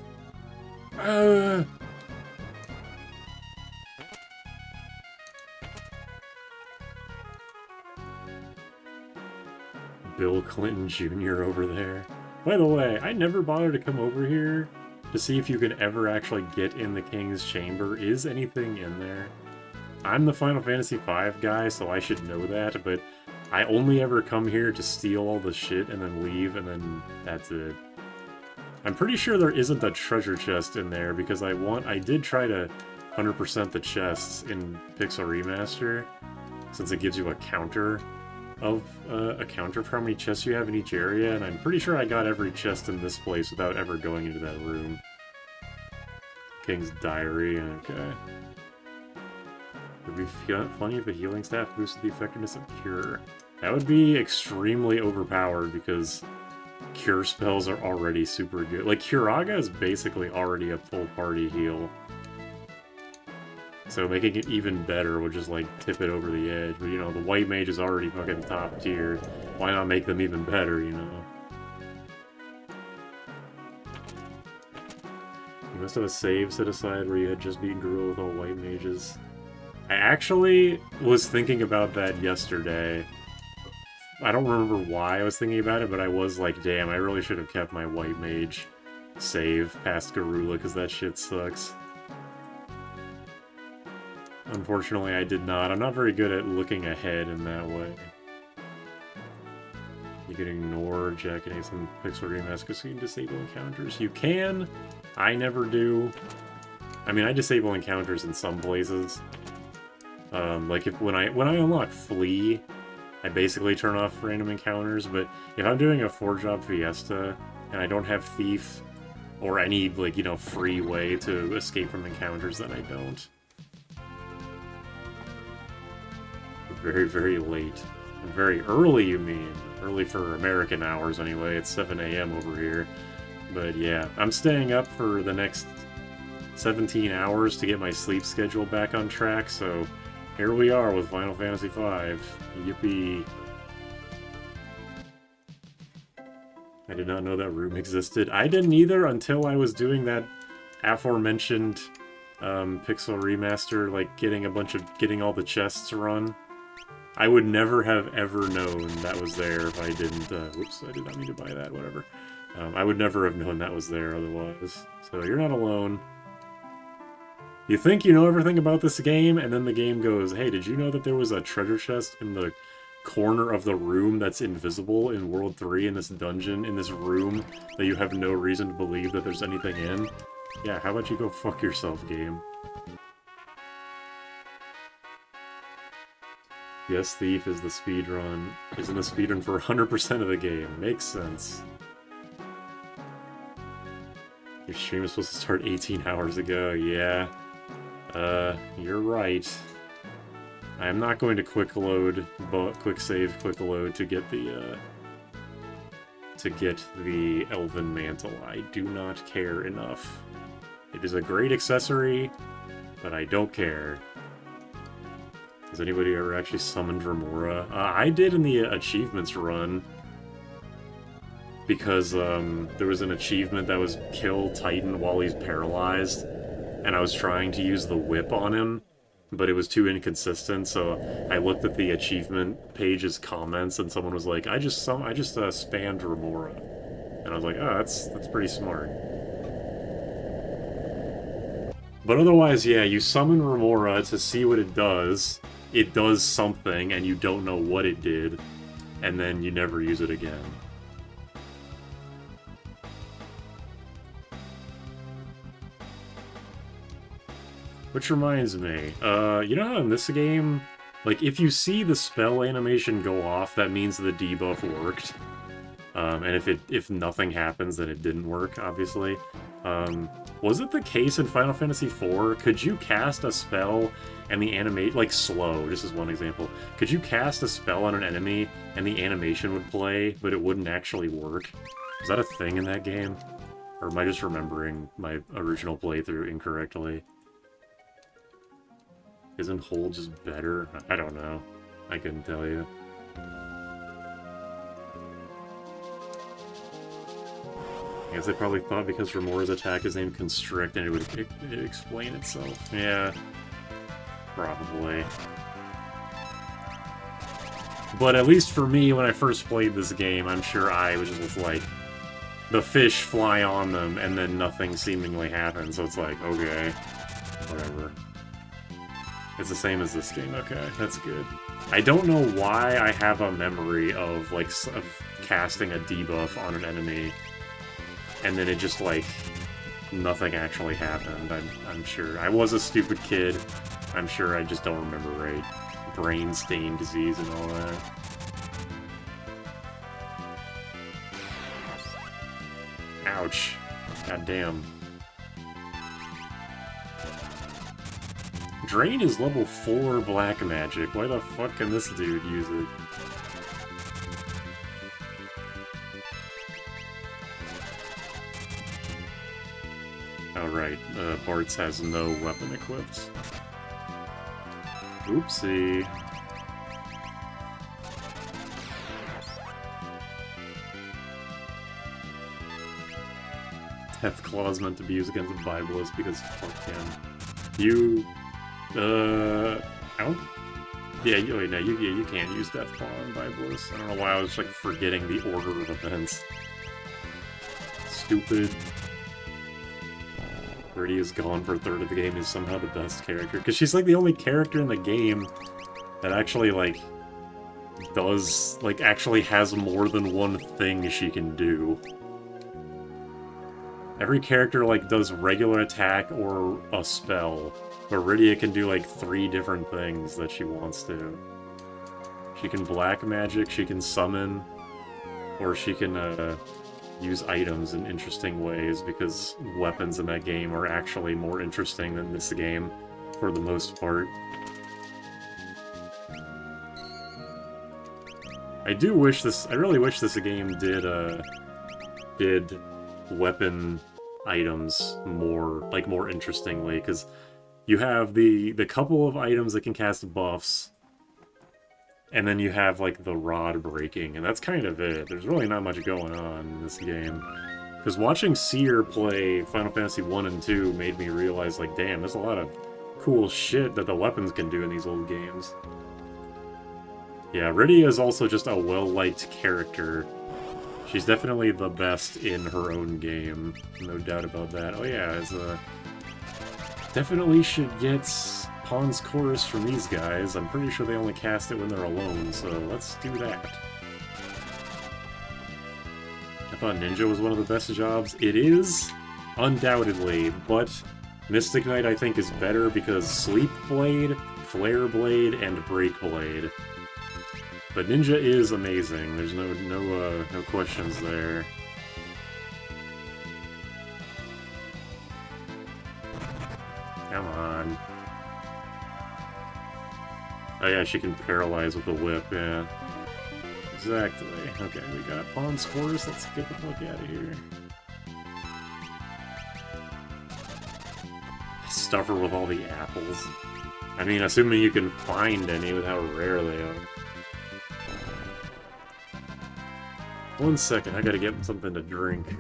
Bill Clinton Jr. over there. By the way, I never bothered to come over here to see if you can ever actually get in the King's Chamber. Is anything in there? I'm the Final Fantasy V guy, so I should know that, but I only ever come here to steal all the shit and then leave, and then that's it. I'm pretty sure there isn't a treasure chest in there, because I did try to 100% the chests in Pixel Remaster, since it gives you a counter of a counter for how many chests you have in each area, and I'm pretty sure I got every chest in this place without ever going into that room. King's Diary, okay. It would be funny if a healing staff boosted the effectiveness of Cure. That would be extremely overpowered because Cure spells are already super good. Like, Curaga is basically already a full party heal. So making it even better would just, like, tip it over the edge. But, you know, the White Mage is already fucking top tier. Why not make them even better, you know? You must have a save set aside where you had just beaten Gorilla with all White Mages. I actually was thinking about that yesterday. I don't remember why I was thinking about it, but I was like, damn, I really should have kept my White Mage save past Garula, because that shit sucks. Unfortunately, I did not. I'm not very good at looking ahead in that way. You can ignore jacketing some pixel remask because you can disable encounters. You can. I never do. I mean, I disable encounters in some places. Like when I unlock Flee, I basically turn off random encounters. But if I'm doing a 4-job Fiesta and I don't have Thief or any, like, you know, free way to escape from encounters, then I don't. Very, very late. Very early, you mean? Early for American hours, anyway. It's 7 a.m. over here. But yeah, I'm staying up for the next 17 hours to get my sleep schedule back on track, so here we are with Final Fantasy V. Yippee. I did not know that room existed. I didn't either until I was doing that aforementioned Pixel Remaster, like getting all the chests run. I would never have ever known that was there if I didn't, whoops, I did not mean to buy that, whatever. I would never have known that was there otherwise. So you're not alone. You think you know everything about this game, and then the game goes, hey, did you know that there was a treasure chest in the corner of the room that's invisible in World 3, in this dungeon, in this room, that you have no reason to believe that there's anything in? Yeah, how about you go fuck yourself, game? Yes, Thief is the speedrun. Isn't a speedrun for 100% of the game. Makes sense. Your stream is supposed to start 18 hours ago. Yeah. You're right. I am not going to quick load, but quick save, quick load to get the Elven Mantle. I do not care enough. It is a great accessory, but I don't care. Has anybody ever actually summoned Remora? I did in the achievements run. Because there was an achievement that was kill Titan while he's paralyzed. And I was trying to use the whip on him, but it was too inconsistent, so I looked at the achievement page's comments and someone was like, I just spammed Remora. And I was like, oh, that's pretty smart. But otherwise, yeah, you summon Remora to see what it does. It does something, and you don't know what it did, and then you never use it again. Which reminds me, you know how in this game, like, if you see the spell animation go off, that means the debuff worked. And if nothing happens, then it didn't work, obviously. Was it the case in Final Fantasy IV? Could you cast a spell and the animate, like slow, just as one example. Could you cast a spell on an enemy and the animation would play, but it wouldn't actually work? Is that a thing in that game? Or am I just remembering my original playthrough incorrectly? Isn't hold just better? I don't know. I couldn't tell you. I guess they probably thought because Remora's attack is named Constrict and it would explain itself. Yeah. Probably. But at least for me, when I first played this game, I'm sure I was just like, the fish fly on them and then nothing seemingly happens, so it's like, okay, whatever. It's the same as this game, okay, that's good. I don't know why I have a memory of, like, of casting a debuff on an enemy, and then it just, like, nothing actually happened. I'm sure. I was a stupid kid. I'm sure I just don't remember right. brain stain disease and all that. Ouch. God damn. Drain is level 4 black magic. Why the fuck can this dude use it? Oh right, Bartz has no weapon equipped. Oopsie. Death Claw's meant to be used against the Bibulus because fuck him. You... I don't... Yeah, wait, no, you can't use Death Claw on Bibulus. I don't know why I was, like, forgetting the order of events. Stupid. Birdie is gone for a third of the game is somehow the best character. Because she's, like, the only character in the game that actually, like, does... Like, actually has more than one thing she can do. Every character, like, does regular attack or a spell. But Rydia can do, like, 3 different things that she wants to. She can black magic, she can summon, or she can, use items in interesting ways, because weapons in that game are actually more interesting than this game, for the most part. I really wish this game did weapon items more interestingly, because you have the couple of items that can cast buffs, and then you have, like, the rod breaking, and that's kind of it. There's really not much going on in this game. Because watching Seer play Final Fantasy 1 and 2 made me realize, like, damn, there's a lot of cool shit that the weapons can do in these old games. Yeah, Rydia is also just a well-liked character. She's definitely the best in her own game, no doubt about that. Oh yeah, definitely should get Pawn's Chorus from these guys. I'm pretty sure they only cast it when they're alone, so let's do that. I thought Ninja was one of the best jobs. It is, undoubtedly, but Mystic Knight I think is better because Sleep Blade, Flare Blade, and Break Blade. But Ninja is amazing. There's no questions there. Come on. Oh yeah, she can paralyze with a whip, yeah. Exactly. Okay, we got Pawn's Chorus. Let's get the fuck out of here. Stuff her with all the apples. I mean, assuming you can find any with how rare they are. 1 second, I gotta get something to drink.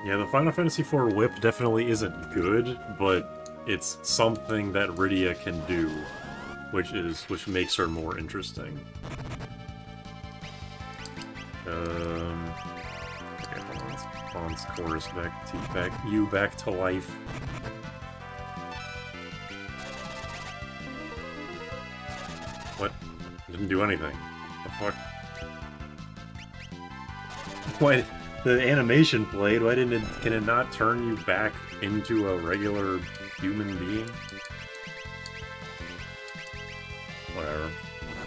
Yeah, the Final Fantasy IV whip definitely isn't good, but it's something that Rydia can do, which makes her more interesting. Okay, hold on, let's Pawn's Chorus back to life. didn't do anything. The fuck? Why? The animation played, why didn't it... Can it not turn you back into a regular human being? Whatever.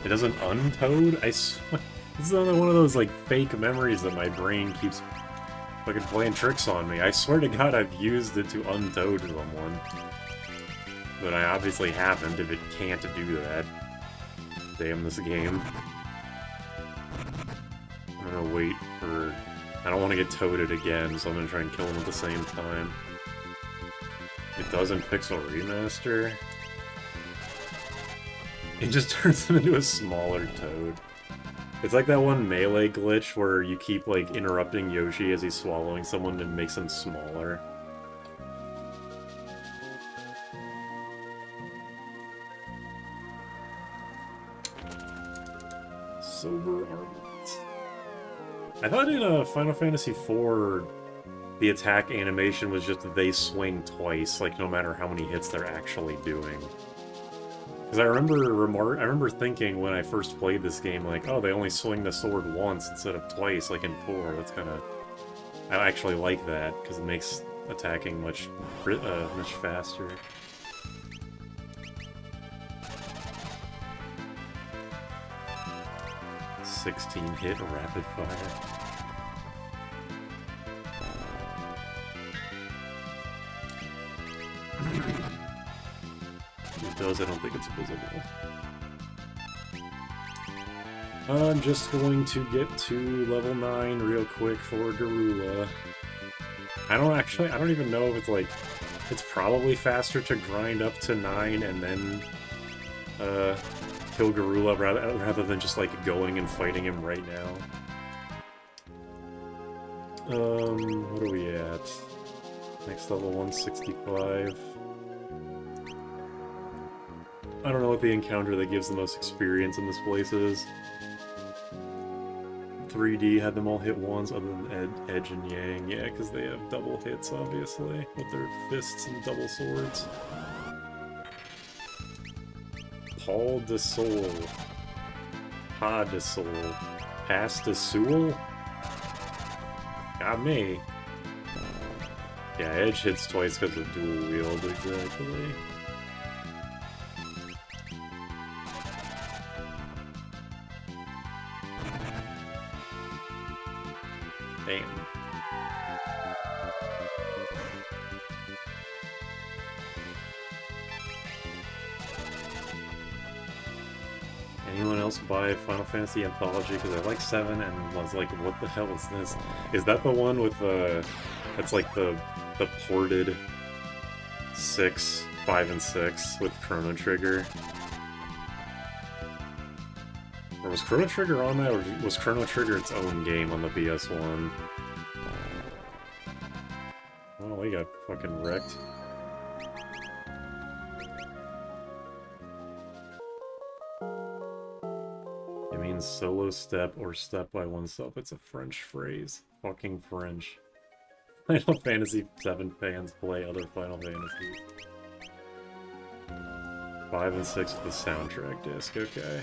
It doesn't untoad? I swear... This is another one of those, like, fake memories that my brain keeps fucking playing tricks on me. I swear to God I've used it to untoad someone. But I obviously haven't if it can't do that. Damn this game. I'm gonna wait for... I don't want to get toaded again, so I'm gonna try and kill him at the same time. It doesn't Pixel Remaster. It just turns him into a smaller toad. It's like that one melee glitch where you keep, like, interrupting Yoshi as he's swallowing someone and makes him smaller. Silver Armlet. I thought in Final Fantasy IV, the attack animation was just that they swing twice, like, no matter how many hits they're actually doing. Because I remember thinking when I first played this game, like, oh, they only swing the sword once instead of twice, like in 4. That's kind of... I actually like that, because it makes attacking much faster. "16-hit rapid fire." It does, I don't think it's visible. I'm just going to get to level 9 real quick for Garula. I don't even know if it's like... It's probably faster to grind up to 9 and then kill Garula rather than just like going and fighting him right now. What are we at? Next level 165. I don't know what the encounter that gives the most experience in this place is. 3D had them all hit once, other than Edge and Yang. Yeah, because they have double hits, obviously, with their fists and double swords. Paul de Sol. Pa de Sol. Pass de Soul? Got me. Yeah, Edge hits twice because of dual wield, exactly. Damn. Anyone else buy Final Fantasy Anthology? Because I like 7 and was like, what the hell is this? Is that the one with that's like the ported 6, 5, and 6 with Chrono Trigger? Or was Chrono Trigger on that, or was Chrono Trigger its own game on the PS1? Oh, we got fucking wrecked. It means solo step or step by oneself. It's a French phrase. Fucking French. Final Fantasy VII fans play other Final Fantasies. 5 and 6 with the soundtrack disc, okay.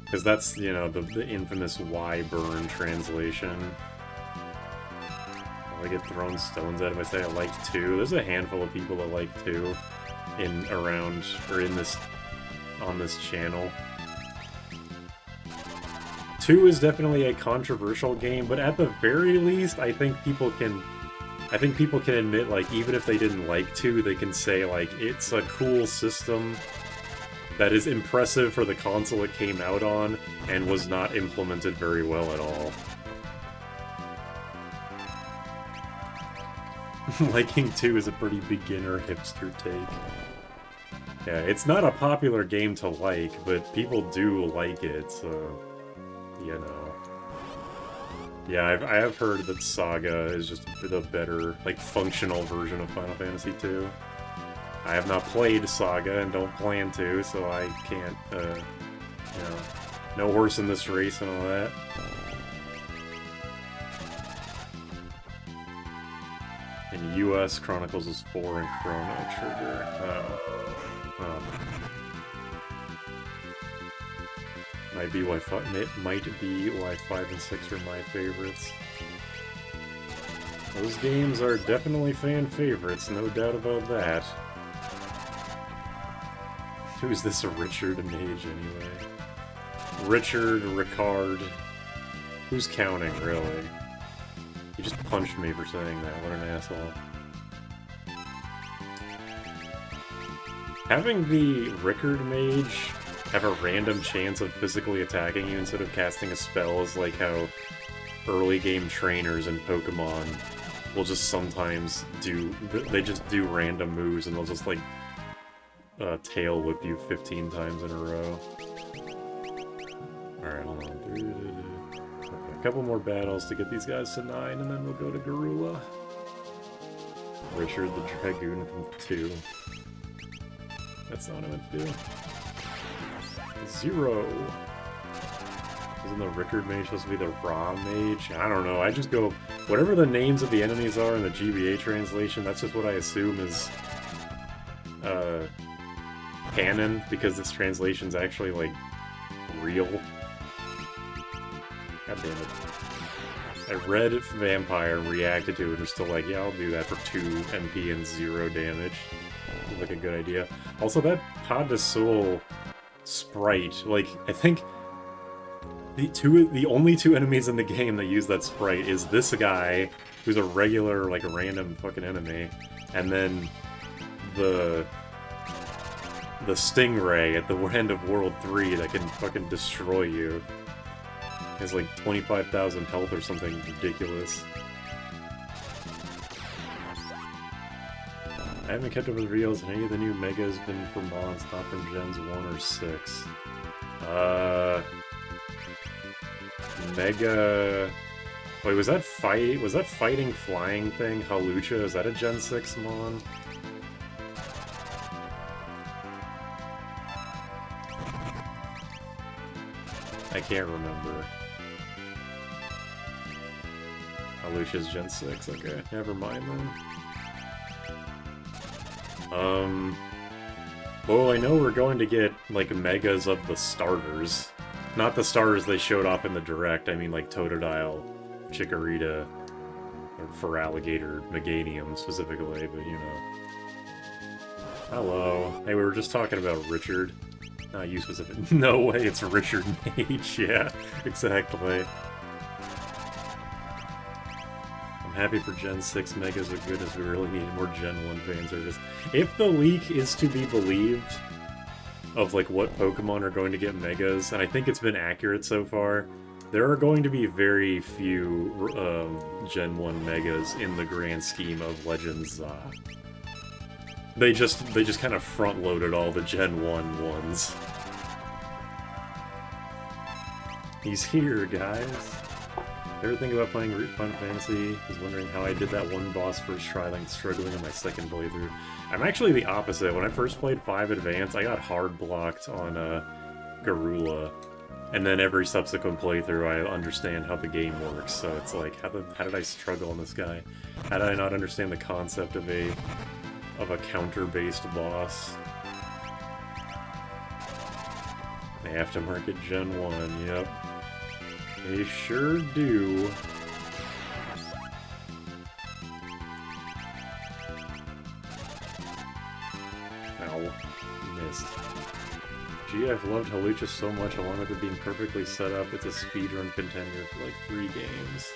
Because that's, you know, the infamous Wyburn translation. I get thrown stones at if I say I like 2. There's a handful of people that like 2 on this channel. 2 is definitely a controversial game, but at the very least, I think people can admit, like, even if they didn't like 2, they can say, like, it's a cool system that is impressive for the console it came out on, and was not implemented very well at all. Liking 2 is a pretty beginner hipster take. Yeah, it's not a popular game to like, but people do like it, so... you know. Yeah, I have heard that Saga is just the better, like, functional version of Final Fantasy II. I have not played Saga and don't plan to, so I can't, you know, no horse in this race and all that. In US, Chronicles is 4 and Chrono Trigger. Oh. Might be why 5 and 6 are my favorites. Those games are definitely fan favorites, no doubt about that. Who's this Richard Mage anyway? Richard, Ricard. Who's counting, really? He just punched me for saying that, what an asshole. Having the Rickard Mage have a random chance of physically attacking you instead of casting a spell is like how early game trainers in Pokemon will just sometimes do... They just do random moves and they'll just like tail whip you 15 times in a row. Alright, hold on. Okay, a couple more battles to get these guys to 9 and then we'll go to Garula. Richard the Dragoon from 2. That's not what I meant to do. 0. Isn't the Rickard Mage supposed to be the Ra Mage? I don't know. I just go... Whatever the names of the enemies are in the GBA translation, that's just what I assume is... canon, because this translation's actually, like, real. God damn it. I read Vampire and reacted to it and was still like, yeah, I'll do that for 2 MP and 0 damage. Seems like a good idea. Also, that Pas de Soul sprite, like, I think the only 2 enemies in the game that use that sprite is this guy, who's a regular, like, a random fucking enemy, and then the Stingray at the end of World 3 that can fucking destroy you. Has like 25,000 health or something ridiculous. I haven't kept up with videos, and any of the new megas been from mods, not from gens 1 or 6. Mega... Wait, was that fighting flying thing, Halucha? Is that a Gen 6 mod? I can't remember. Halucha's Gen 6, okay. Never mind then. Well, I know we're going to get, like, megas of the starters. Not the starters they showed off in the Direct, I mean, like, Totodile, Chikorita, or Feraligatr, Meganium specifically, but, you know. Hello. Hey, we were just talking about Richard. Not you specific. No way, it's Richard Mage. Yeah, exactly. I'm happy for Gen 6 megas are good as we really need more Gen 1 fan service. If the leak is to be believed, of like what Pokemon are going to get megas, and I think it's been accurate so far, there are going to be very few Gen 1 megas in the grand scheme of Legends. They just kind of front-loaded all the Gen 1 ones. He's here, guys. Ever think about playing Final Fantasy? I was wondering how I did that one boss first try, like struggling in my second playthrough. I'm actually the opposite. When I first played 5 Advance, I got hard blocked on Garula. And then every subsequent playthrough, I understand how the game works. So it's like, how did I struggle on this guy? How did I not understand the concept of a counter-based boss? They have to market Gen 1, yep. They sure do. Ow. Missed. Gee, I've loved Halucha so much, along with it being perfectly set up, it's a speedrun contender for like 3 games.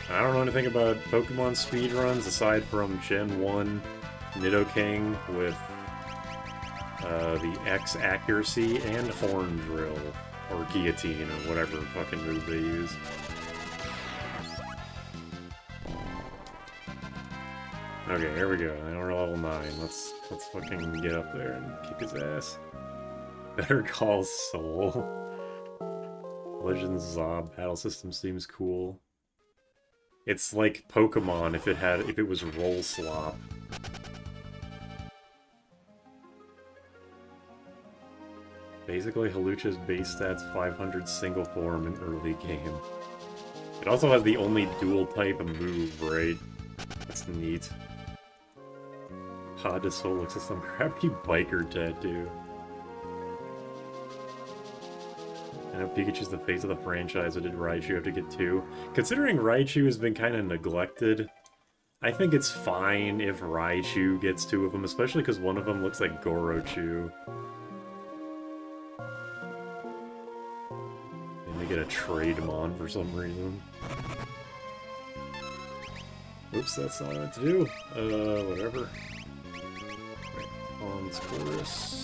I don't know anything about Pokemon speedruns aside from Gen 1 Nidoking with the X accuracy and Horn Drill, or Guillotine, or whatever fucking move they use. Okay, here we go. Now we're level 9. Let's fucking get up there and kick his ass. Better Call Saul. Legends Zob battle system seems cool. It's like Pokemon if it was Roll Slop. Basically, Halucha's base stats 500 single form in early game. It also has the only dual type move, right? That's neat. Pas de Soul looks like some crappy biker tattoo. I know Pikachu's the face of the franchise, but did Raichu have to get 2? Considering Raichu has been kind of neglected, I think it's fine if Raichu gets 2 of them, especially because one of them looks like Gorochu. And they get a Trademon for some reason. Oops, that's not what I meant to do. Whatever. On's Chorus.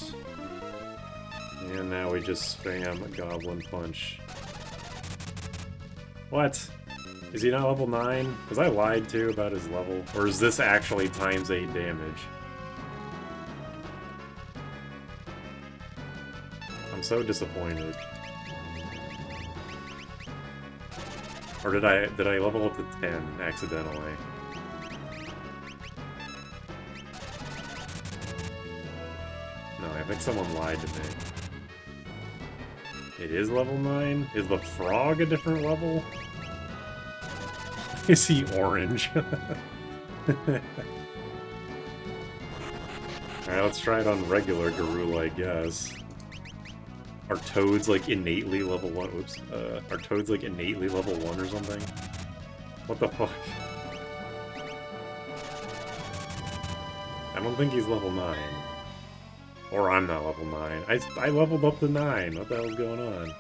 And now we just spam Goblin Punch. What? Is he not level 9? Was I lied to about his level? Or is this actually times 8 damage? I'm so disappointed. Or did I level up to 10 accidentally? No, I think someone lied to me. It is level 9? Is the frog a different level? Is he orange? Alright, let's try it on regular Garula, I guess. Are toads, like, innately level 1? Oops. Are toads, like, innately level 1 or something? What the fuck? I don't think he's level 9. Or I'm not level 9. I leveled up to 9. What the hell's going on?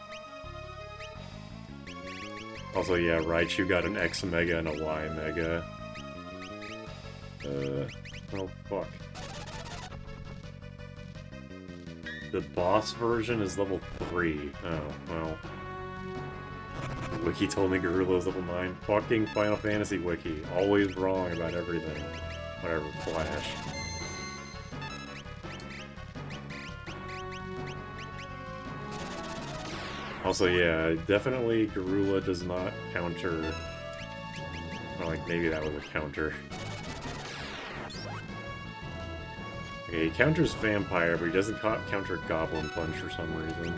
Also, yeah, Raichu got an X Mega and a Y Mega. Oh, fuck. The boss version is level 3. Oh, well. The wiki told me Garula is level 9. Fucking Final Fantasy wiki. Always wrong about everything. Whatever, Flash. Also, yeah, definitely Garula does not counter... Oh, like, maybe that was a counter. Okay, he counters Vampire, but he doesn't counter Goblin Punch for some reason.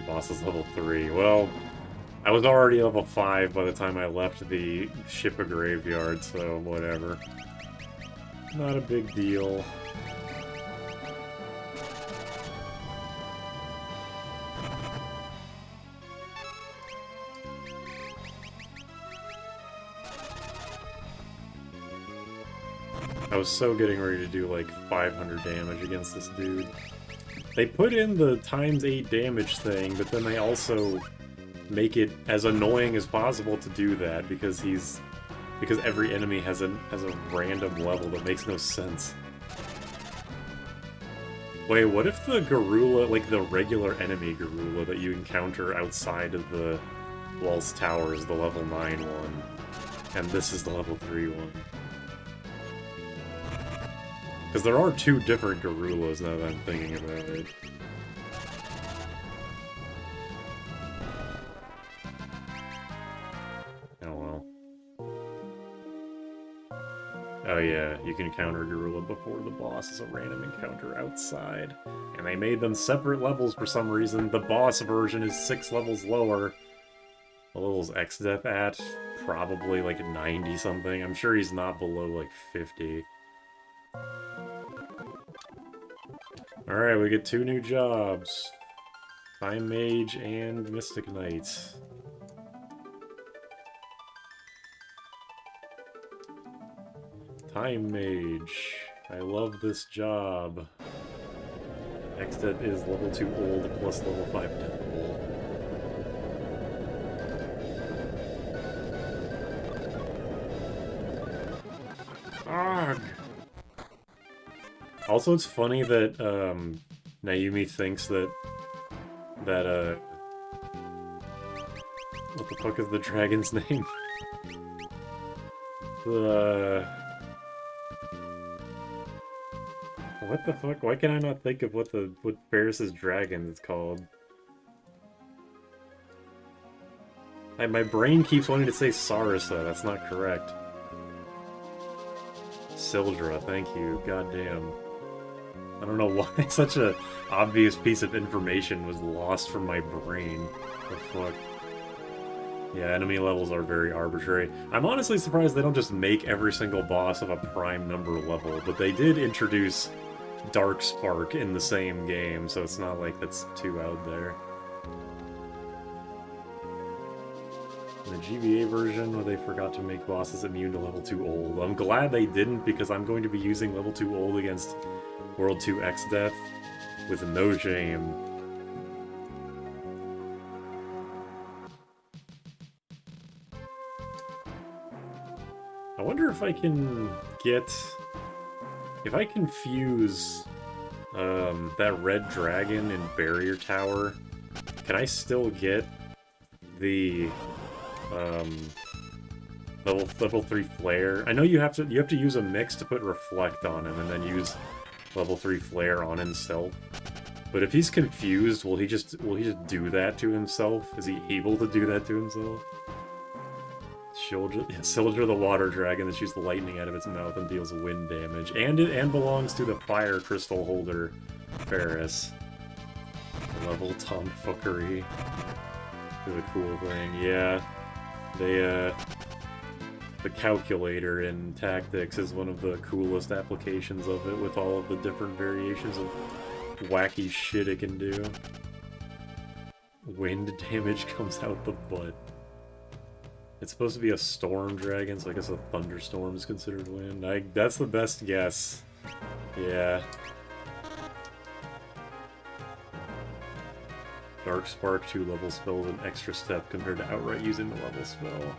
Boss is level 3. Well, I was already level 5 by the time I left the Shippa Graveyard, so whatever. Not a big deal. I was so getting ready to do like 500 damage against this dude. They put in the times 8 damage thing, but then they also make it as annoying as possible to do that because every enemy has a random level that makes no sense. Wait, what if the Garula, like the regular enemy Garula that you encounter outside of the Waltz Tower is the level 9 one, and this is the level 3 one? Because there are 2 different Garulas now that I'm thinking about it. Oh well. Oh yeah, you can counter Garula before the boss as a random encounter outside. And they made them separate levels for some reason. The boss version is 6 levels lower. What level's X-Death at? Probably like 90 something. I'm sure he's not below like 50. Alright, we get 2 new jobs. Time Mage and Mystic Knight. Time Mage. I love this job. X-Death is level 2 old plus level 5 temple. Argh! Also, it's funny that, Naomi thinks that, what the fuck is the dragon's name? What the fuck? Why can I not think of what Ferris's dragon is called? My brain keeps wanting to say Sarasa, that's not correct. Sildra, thank you, goddamn. I don't know why such a obvious piece of information was lost from my brain. The fuck? Yeah, enemy levels are very arbitrary. I'm honestly surprised they don't just make every single boss of a prime number level, but they did introduce Darkspark in the same game, so it's not like that's too out there. In the GBA version, where they forgot to make bosses immune to level 2 old. I'm glad they didn't, because I'm going to be using level 2 old against World 2 X-Death with no shame. I wonder if I can get... If I can fuse that red dragon in Barrier Tower, can I still get the level 3 flare? I know you have to use a mix to put reflect on him and then use level 3 flare on himself. But if he's confused, will he just do that to himself? Is he able to do that to himself? Soldier the water dragon that shoots the lightning out of its mouth and deals wind damage. And it belongs to the fire crystal holder, Ferris. Level tomfuckery is a cool thing. Yeah. The calculator in Tactics is one of the coolest applications of it, with all of the different variations of wacky shit it can do. Wind damage comes out the butt. It's supposed to be a storm dragon, so I guess a thunderstorm is considered wind. That's the best guess. Yeah. Darkspark 2 level spell is an extra step compared to outright using the level spell.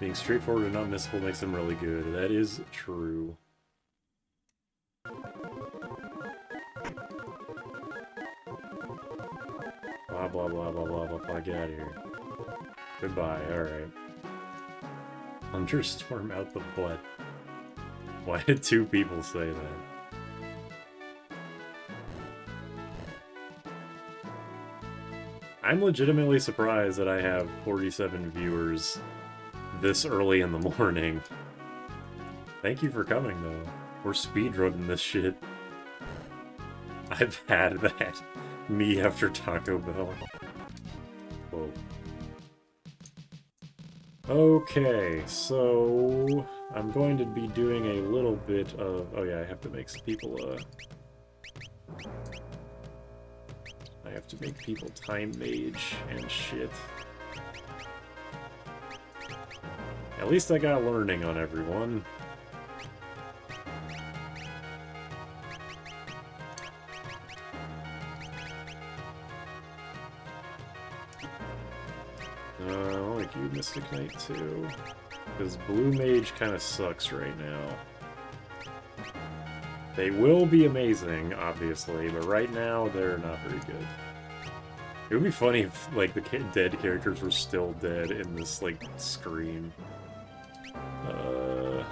Being straightforward and not missable makes them really good. That is true. Blah blah blah blah blah blah blah. Get out of here. Goodbye, alright. Thunderstorm out the butt. Why did 2 people say that? I'm legitimately surprised that I have 47 viewers this early in the morning. Thank you for coming, though. We're speedrunning this shit. I've had that. Me after Taco Bell. Whoa. Okay, so I'm going to be doing a little bit of... Oh yeah, I have to make some people, I have to make people time mage and shit. At least I got learning on everyone. I'll make you Mystic Knight too. Because Blue Mage kind of sucks right now. They will be amazing, obviously, but right now they're not very good. It would be funny if, like, the dead characters were still dead in this, like, screen. Yeah,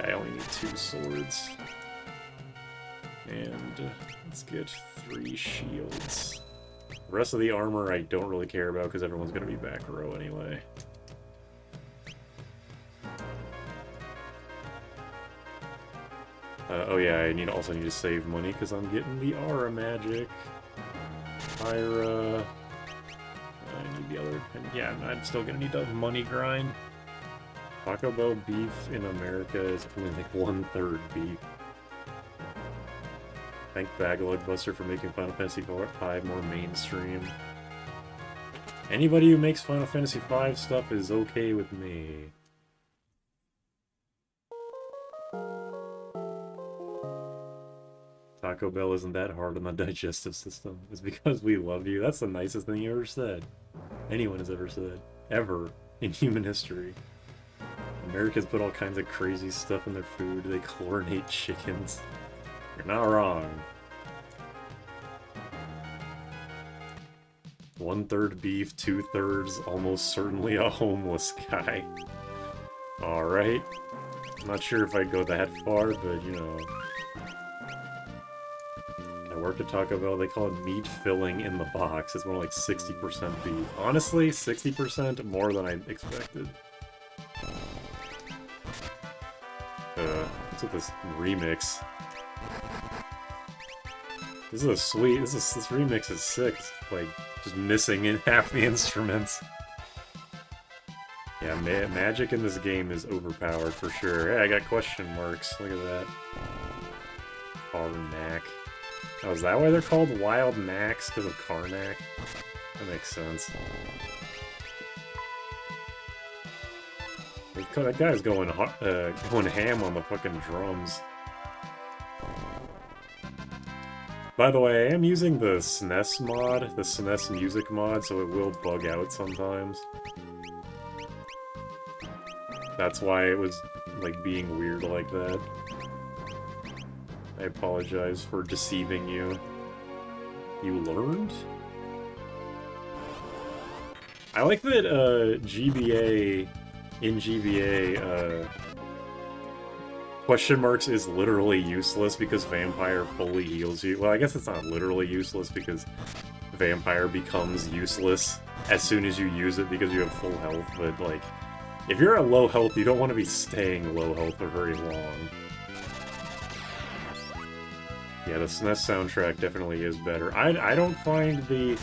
I only need 2 swords. And let's get 3 shields. The rest of the armor I don't really care about because everyone's going to be back row anyway. Oh yeah, I also need to save money because I'm getting the aura magic. Pyra... I need the other... Yeah, I'm still gonna need the money grind. Taco Bell beef in America is only like 1/3 beef. Thank Bagalug Buster for making Final Fantasy V more mainstream. Anybody who makes Final Fantasy V stuff is okay with me. Taco Bell isn't that hard on the digestive system. It's because we love you. That's the nicest thing you ever said. Anyone has ever said. Ever. In human history. Americans put all kinds of crazy stuff in their food. They chlorinate chickens. You're not wrong. 1/3 beef, 2/3 almost certainly a homeless guy. Alright. I'm not sure if I'd go that far, but you know... I worked at Taco Bell, they call it meat filling in the box. It's more like 60% beef. Honestly, 60% more than I expected. What's with this remix? This is a sweet, this remix is sick. It's like, just missing in half the instruments. Yeah, magic in this game is overpowered for sure. Hey, I got question marks, look at that. Karnak. Oh, is that why they're called Wild Knacks? Because of Karnak? That makes sense. That guy's going ham on the fucking drums. By the way, I am using the SNES mod, the SNES music mod, so it will bug out sometimes. That's why it was, like, being weird like that. I apologize for deceiving you. You learned? I like that, GBA... In GBA, question marks is literally useless because Vampire fully heals you. Well, I guess it's not literally useless because Vampire becomes useless as soon as you use it because you have full health, but, like, if you're at low health, you don't want to be staying low health for very long. Yeah, the SNES soundtrack definitely is better. I don't find the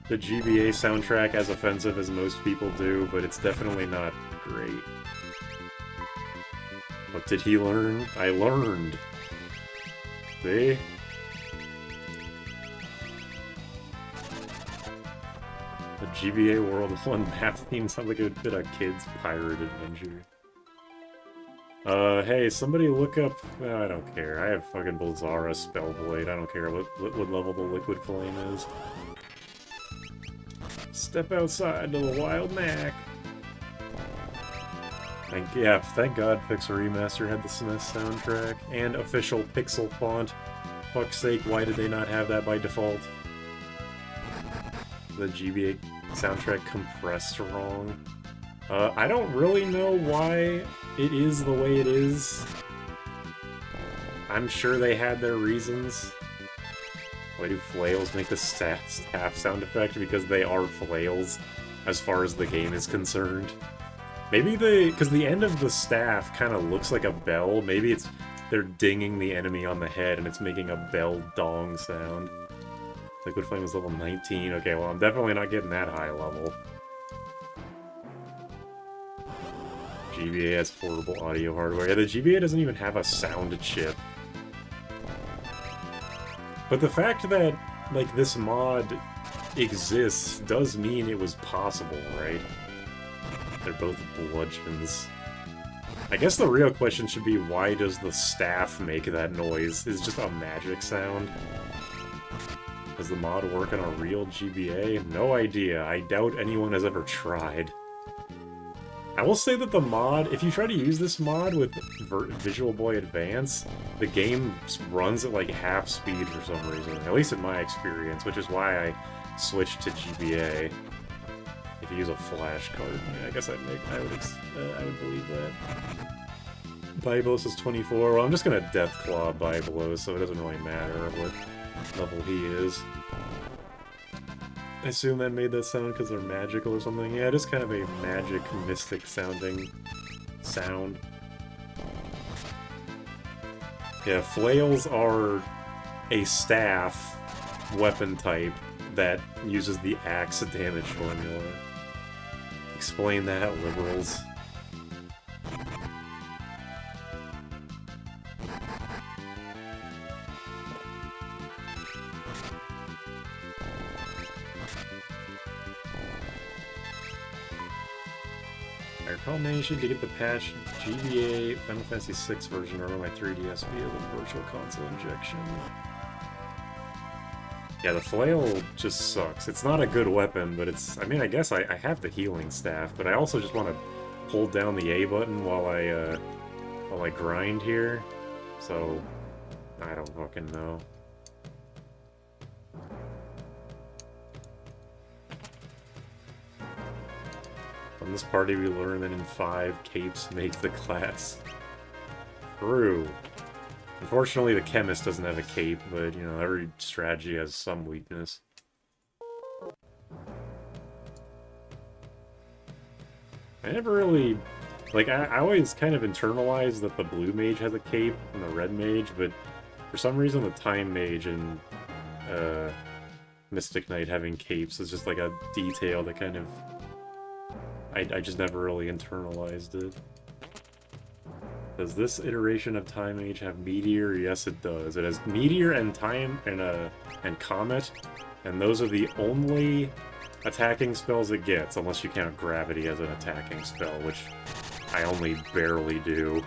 GBA soundtrack as offensive as most people do, but it's definitely not great. What did he learn? I learned. See? The GBA World 1 map theme sounds like a bit of kids' pirate adventure. Hey, somebody look up... I don't care. I have fucking Blazara Spellblade. I don't care what level the Liquid Flame is. Step outside to the Wild Knack. Thank God Pixel Remaster had the SNES soundtrack and official pixel font. Fuck's sake, why did they not have that by default? The GBA soundtrack compressed wrong. I don't really know why it is the way it is. I'm sure they had their reasons. Why do flails make the staff sound effect? Because they are flails, as far as the game is concerned. Maybe because the end of the staff kind of looks like a bell. Maybe they're dinging the enemy on the head and it's making a bell dong sound. Liquid Flame is level 19. Okay, well, I'm definitely not getting that high level. GBA has portable audio hardware. Yeah, the GBA doesn't even have a sound chip. But the fact that, like, this mod exists does mean it was possible, right? They're both bludgeons. I guess the real question should be, why does the staff make that noise? It's just a magic sound. Does the mod work on a real GBA? No idea. I doubt anyone has ever tried. I will say that the mod, if you try to use this mod with Visual Boy Advance, the game runs at like half speed for some reason, at least in my experience, which is why I switched to GBA. If you use a flash card, yeah, I guess I would believe that. Byblos is 24. Well, I'm just gonna Deathclaw Byblos, so it doesn't really matter what level he is. I assume that made that sound because they're magical or something. Yeah, it is kind of a magic, mystic sounding sound. Yeah, flails are a staff weapon type that uses the axe damage formula. Explain that, liberals. I recall managing to get the patch GBA Final Fantasy VI version over my 3DS via the Virtual Console injection. Yeah, the flail just sucks. It's not a good weapon, but it's... I mean, I guess I have the healing staff, but I also just want to hold down the A button while I grind here. So, I don't fucking know. From this party, we learn that in 5, capes make the class. True. Unfortunately, the chemist doesn't have a cape, but, you know, every strategy has some weakness. I never really... Like, I always kind of internalized that the blue mage has a cape and the red mage, but for some reason the time mage and Mystic Knight having capes is just like a detail that kind of... I just never really internalized it. Does this iteration of Time Mage have Meteor? Yes, it does. It has Meteor and Time and Comet, and those are the only attacking spells it gets, unless you count Gravity as an attacking spell, which I only barely do.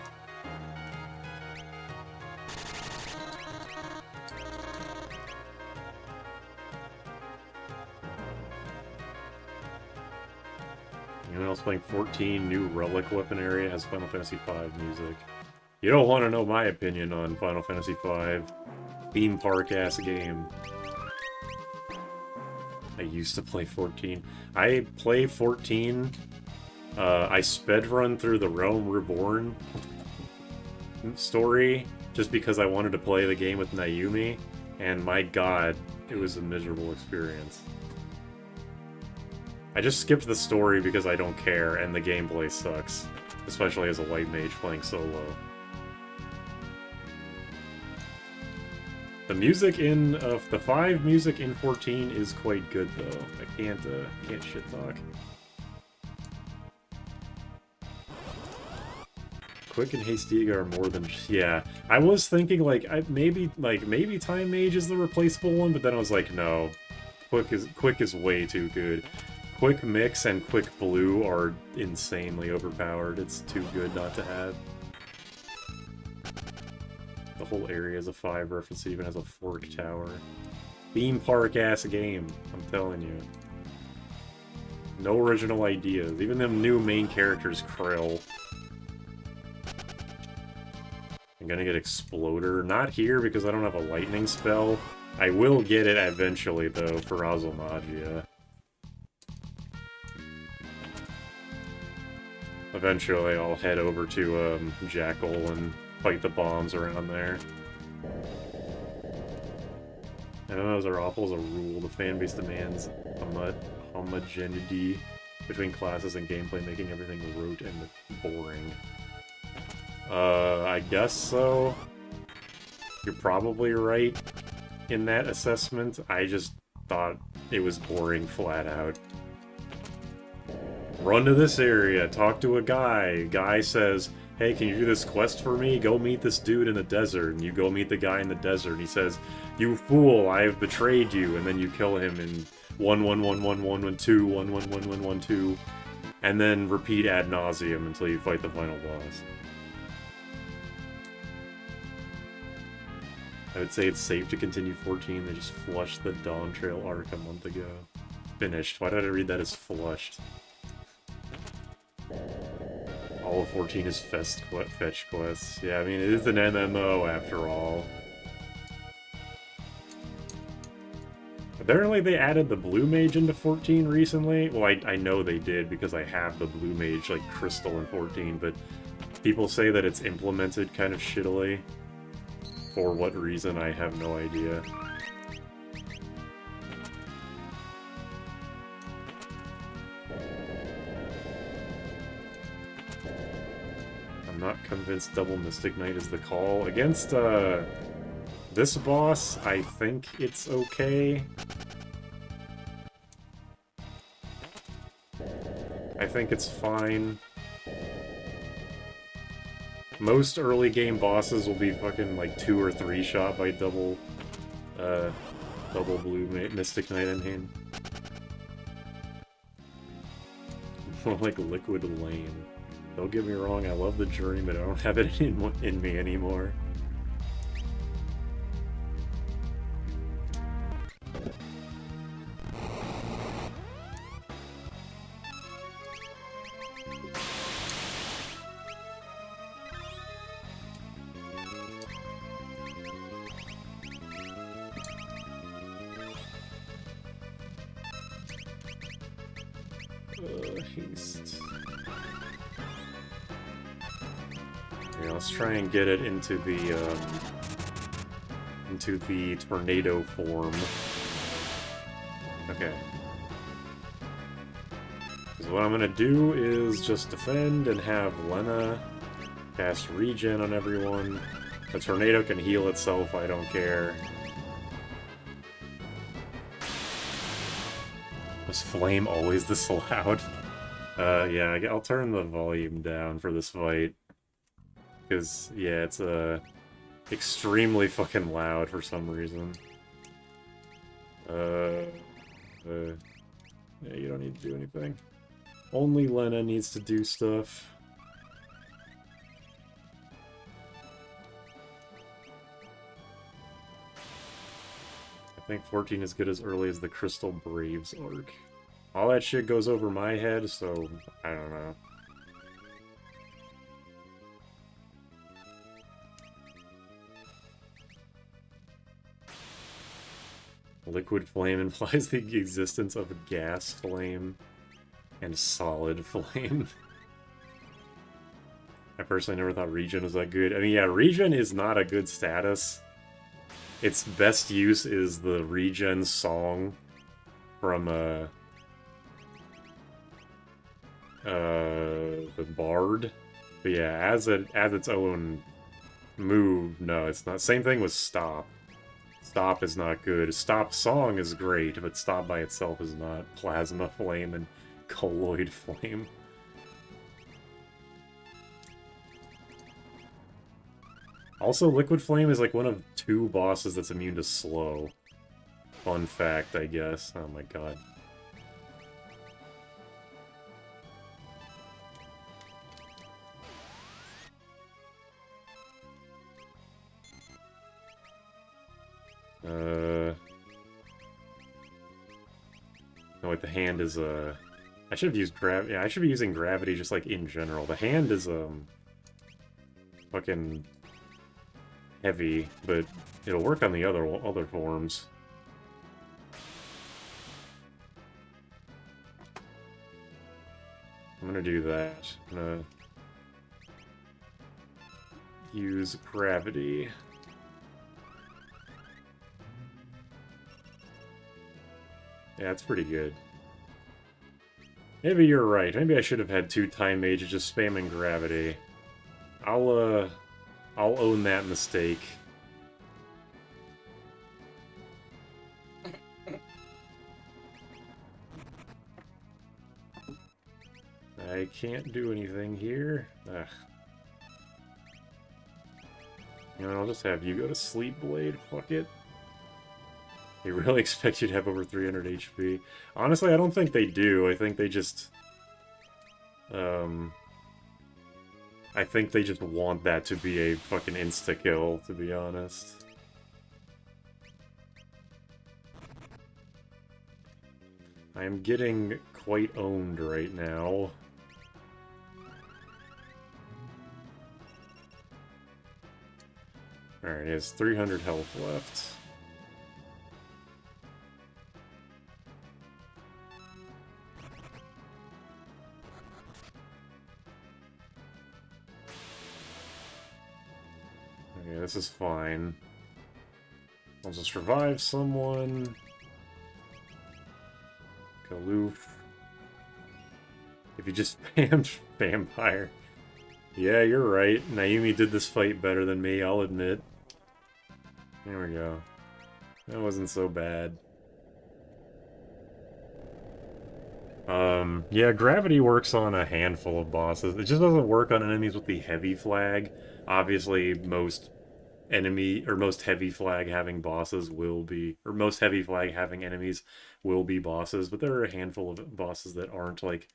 Anyone else playing 14? New Relic Weapon area has Final Fantasy V music. You don't want to know my opinion on Final Fantasy V. Theme park ass game. I used to play 14. I play 14. I sped run through the Realm Reborn story just because I wanted to play the game with Naomi, and my god, it was a miserable experience. I just skipped the story because I don't care, and the gameplay sucks, especially as a white mage playing solo. The music in the 5 music in 14 is quite good though. I can't shit talk. Quick and Hasty are more than yeah. I was thinking like maybe Time Mage is the replaceable one, but then I was like no, Quick is way too good. Quick Mix and Quick Blue are insanely overpowered. It's too good not to have. The whole area is a 5 reference. It even has a fork tower. Theme park ass game, I'm telling you. No original ideas. Even them new main characters, Krill. I'm gonna get Exploder. Not here because I don't have a lightning spell. I will get it eventually though for Azalmagia. Eventually I'll head over to Jackal and fight the bombs around there. MMOs are awful as a rule. The fanbase demands homogeneity between classes and gameplay, making everything rote and boring. I guess so. You're probably right in that assessment. I just thought it was boring flat out. Run to this area, talk to a guy. Guy says, hey, can you do this quest for me? Go meet this dude in the desert. And you go meet the guy in the desert. And he says, you fool, I have betrayed you. And then you kill him in 1-1-1-1-1-1-2, 1-1-1-1-1-2. And then repeat ad nauseum until you fight the final boss. I would say it's safe to continue 14. They just flushed the Dawn Trail arc a month ago. Finished. Why did I read that as flushed? All of 14 is fetch quests. Yeah, I mean, it is an MMO after all. Apparently they added the Blue Mage into 14 recently. Well, I know they did because I have the Blue Mage, like, crystal in 14, but people say that it's implemented kind of shittily. For what reason, I have no idea. I'm not convinced Double Mystic Knight is the call. Against, this boss, I think it's okay. I think it's fine. Most early game bosses will be fucking like 2 or 3 shot by double blue Mystic Knight in hand. More like Liquid Lane. Don't get me wrong, I love the journey, but I don't have it in me anymore. Haste. Yeah, let's try and get it into the tornado form. Okay. So what I'm gonna do is just defend and have Lena cast regen on everyone. The tornado can heal itself, I don't care. Was flame always this loud? Yeah, I'll turn the volume down for this fight. Because, yeah, it's extremely fucking loud for some reason. Yeah, you don't need to do anything. Only Lena needs to do stuff. I think 14 is good as early as the Crystal Braves arc. All that shit goes over my head, so I don't know. Liquid flame implies the existence of a gas flame and solid flame. I personally never thought regen was that good. I mean, yeah, regen is not a good status. Its best use is the regen song from the Bard. But yeah, as its own move, no, it's not. Same thing with Stop. Stop is not good. Stop song is great, but Stop by itself is not. Plasma Flame and Colloid Flame. Also, Liquid Flame is like one of 2 bosses that's immune to slow. Fun fact, I guess. Oh my god. No, wait, the hand is, I should have used gravity. Yeah, I should be using gravity just, like, in general. The hand is, fucking heavy, but it'll work on the other forms. I'm gonna do that. I'm gonna use gravity. Yeah, it's pretty good. Maybe you're right. Maybe I should have had 2 time mages just spamming gravity. I'll own that mistake. I can't do anything here. Ugh. You know, I'll just have you go to sleep, Blade. Fuck it. They really expect you to have over 300 HP. Honestly, I don't think they do. I think they just... I think they just want that to be a fucking insta-kill, to be honest. I am getting quite owned right now. Alright, he has 300 health left. Okay, this is fine. I'll just revive someone. Kaloof. If you just spammed Vampire. Yeah, you're right. Naomi did this fight better than me, I'll admit. There we go. That wasn't so bad. Yeah, gravity works on a handful of bosses. It just doesn't work on enemies with the heavy flag. Obviously, most heavy flag having bosses will be, or most heavy flag having enemies will be bosses, but there are a handful of bosses that aren't, like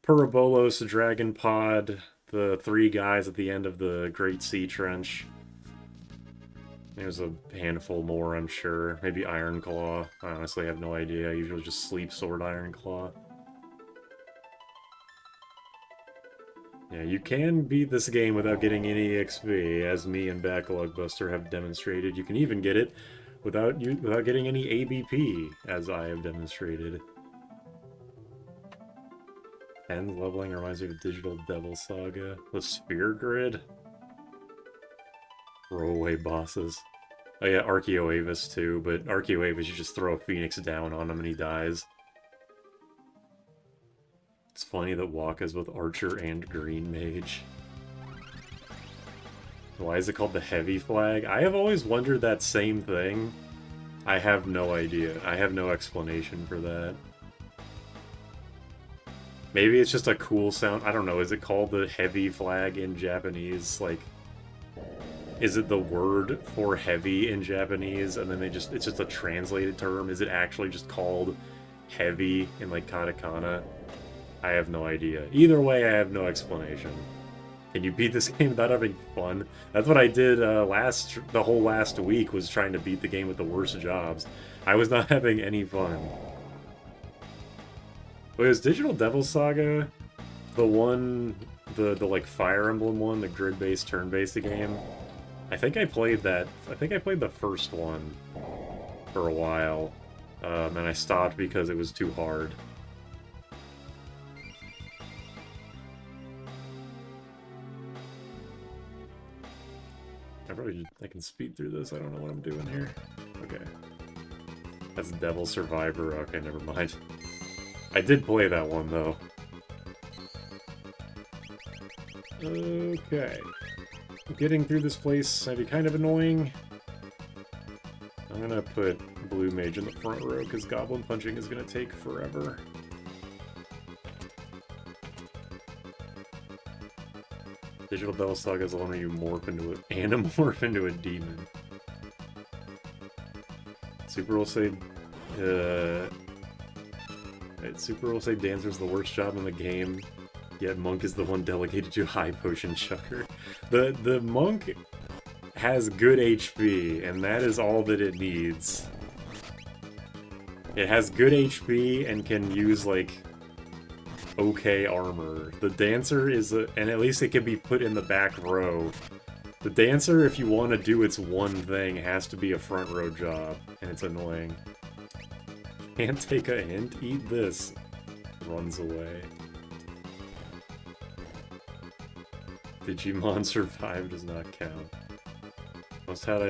Parabolos, Dragon Pod, the 3 guys at the end of the Great Sea Trench. There's a handful more, I'm sure. Maybe Iron Claw. I honestly have no idea. I usually just sleep sword Iron Claw. Yeah, you can beat this game without getting any XP, as me and Backlog Buster have demonstrated. You can even get it without getting any ABP, as I have demonstrated. And leveling reminds me of Digital Devil Saga. The Sphere Grid. Throwaway bosses. Oh yeah, Archeoavis too, but Archeoavis you just throw a Phoenix down on him and he dies. It's funny that Waka's with Archer and Green Mage. Why is it called the Heavy Flag? I have always wondered that same thing. I have no idea. I have no explanation for that. Maybe it's just a cool sound. I don't know. Is it called the Heavy Flag in Japanese? Like, is it the word for heavy in Japanese, and then it's just a translated term? Is it actually just called heavy in, like, katakana? I have no idea. Either way, I have no explanation. Can you beat this game without having fun? That's what I did the whole last week, was trying to beat the game with the worst jobs. I was not having any fun. Wait, was Digital Devil Saga the one, the like Fire Emblem one, the grid-based, turn-based game? I think I played that. I think I played the first one for a while, and I stopped because it was too hard. I can speed through this. I don't know what I'm doing here. Okay. That's Devil Survivor. Okay, never mind. I did play that one, though. Okay. Getting through this place might be kind of annoying. I'm gonna put Blue Mage in the front row, because Goblin Punching is gonna take forever. Digital Devil Saga is the one where you morph into an Animorph into a demon. Super will say Dancer's the worst job in the game, yet Monk is the one delegated to High Potion Chucker. The Monk has good HP, and that is all that it needs. It has good HP and can use, like, okay armor. The Dancer is and at least it can be put in the back row. The Dancer, if you want to do its one thing, has to be a front row job, and it's annoying. Can't take a hint? Eat this. Runs away. Digimon Survive does not count. Most fun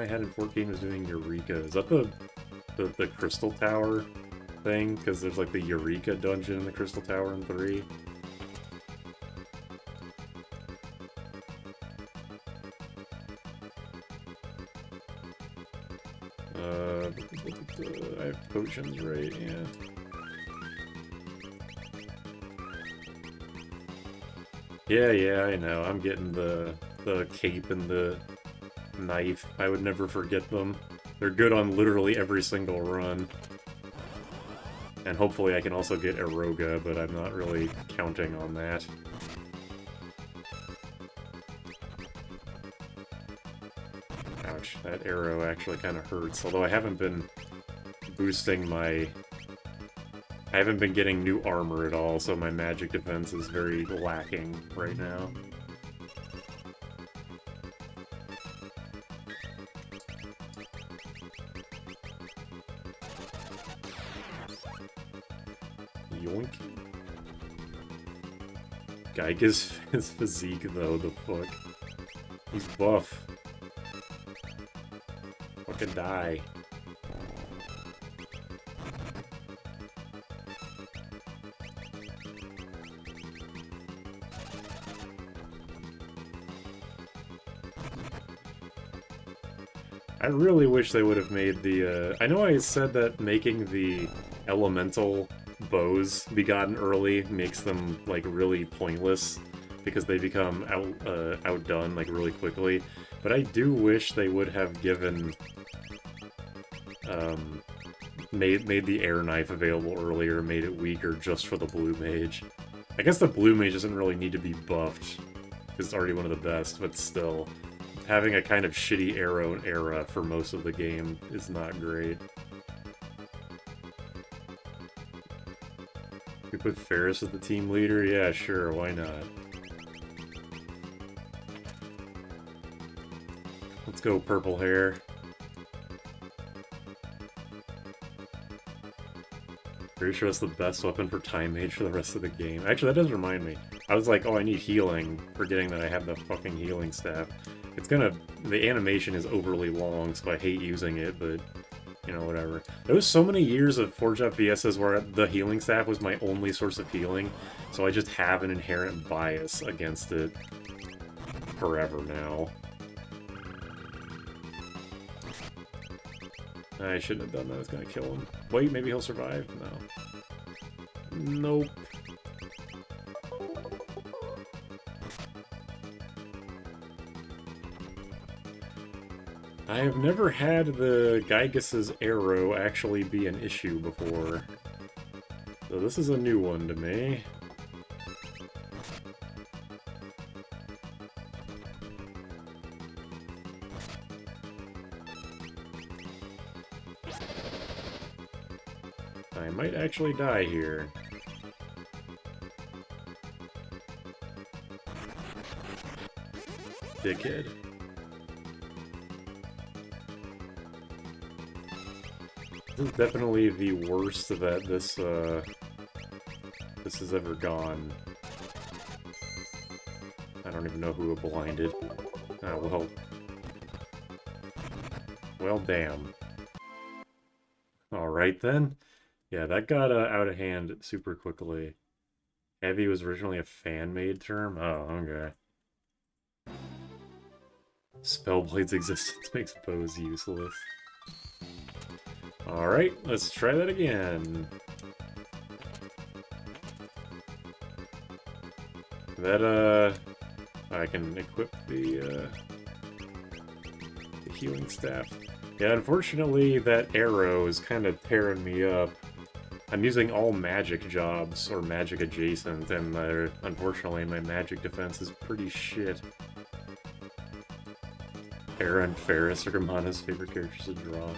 I had in 14 was doing Eureka. Is that the Crystal Tower thing? Because there's like the Eureka dungeon in the Crystal Tower in 3. I have potions, right? Yeah. Yeah, I know. I'm getting the cape and the knife. I would never forget them. They're good on literally every single run. And hopefully I can also get Eroga, but I'm not really counting on that. Ouch, that arrow actually kind of hurts. Although I haven't been boosting my... I haven't been getting new armor at all, so my magic defense is very lacking right now. Yoink. Geiga's his physique, though, the fuck. He's buff. Fucking die. I really wish they would have made the, I know I said that making the elemental bows begotten early makes them, like, really pointless, because they become outdone, like, really quickly, but I do wish they would have given, made the air knife available earlier, made it weaker just for the blue mage. I guess the blue mage doesn't really need to be buffed, because it's already one of the best, but still. Having a kind of shitty arrow era for most of the game is not great. We put Ferris as the team leader? Yeah, sure, why not? Let's go, purple hair. Pretty sure that's the best weapon for Time Mage for the rest of the game. Actually, that does remind me. I was like, oh, I need healing, forgetting that I have the fucking healing staff. It's gonna... the animation is overly long, so I hate using it, but... you know, whatever. There was so many years of Forge FPSs where the healing staff was my only source of healing, so I just have an inherent bias against it forever now. I shouldn't have done that, I was gonna kill him. Wait, maybe he'll survive? No. Nope. I have never had the Gygas's arrow actually be an issue before. So this is a new one to me. I might actually die here. Dickhead. This is definitely the worst that this has ever gone. I don't even know who it blinded. Ah, well. Well, damn. Alright then. Yeah, that got out of hand super quickly. Heavy was originally a fan-made term? Oh, okay. Spellblade's existence makes bows useless. Alright, let's try that again. That, I can equip the healing staff. Yeah, unfortunately, that arrow is kind of tearing me up. I'm using all magic jobs, or magic adjacent, and unfortunately my magic defense is pretty shit. Hera and Ferris are Romana's favorite characters to draw.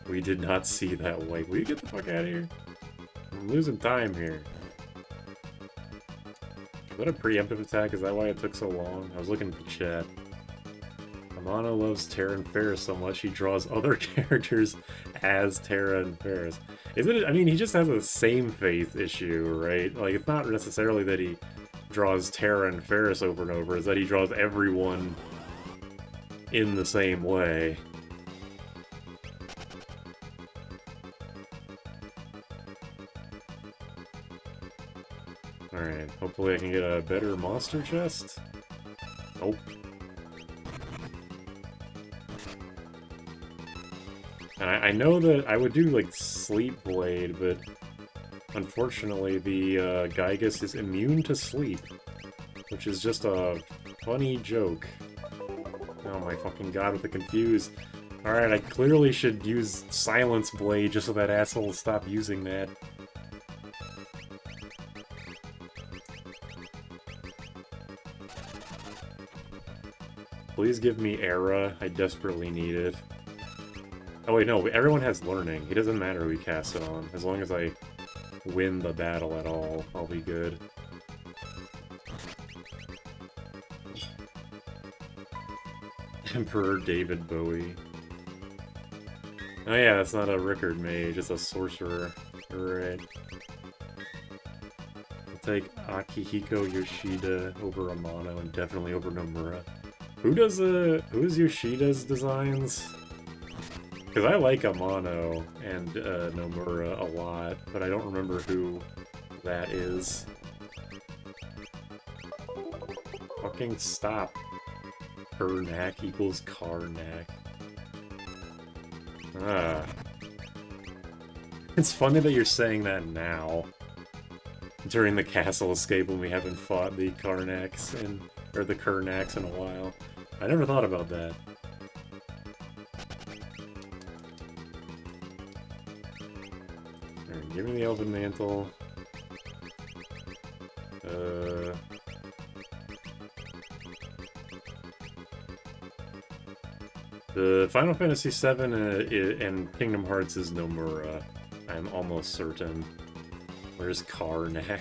We did not see that white. Will you get the fuck out of here? I'm losing time here. Is that a preemptive attack? Is that why it took so long? I was looking at the chat. Amano loves Terra and Ferris so much he draws other characters as Terra and Ferris. Isn't it? I mean, he just has a same faith issue, right? Like, it's not necessarily that he draws Terra and Ferris over and over, it's that he draws everyone in the same way. Alright, hopefully I can get a better monster chest. Nope. And I know that I would do, like, Sleep Blade, but unfortunately the Gygas is immune to sleep, which is just a funny joke. Oh my fucking god, with the confused. Alright, I clearly should use Silence Blade just so that asshole will stop using that. Please give me Era, I desperately need it. Oh wait, no, everyone has Learning. It doesn't matter who we cast it on. As long as I win the battle at all, I'll be good. Emperor David Bowie. Oh yeah, that's not a Rickard mage, it's a sorcerer. Right. I'll take Akihiko Yoshida over Amano and definitely over Nomura. Who is Yoshida's designs? Because I like Amano and Nomura a lot, but I don't remember who that is. Fucking stop. Karnak equals Karnak. Ah. It's funny that you're saying that now. During the castle escape when we haven't fought the Karnaks or the Kernaks in a while. I never thought about that. Alright, give me the Elven Mantle. The Final Fantasy VII and Kingdom Hearts is Nomura. I'm almost certain. Where's Karnak?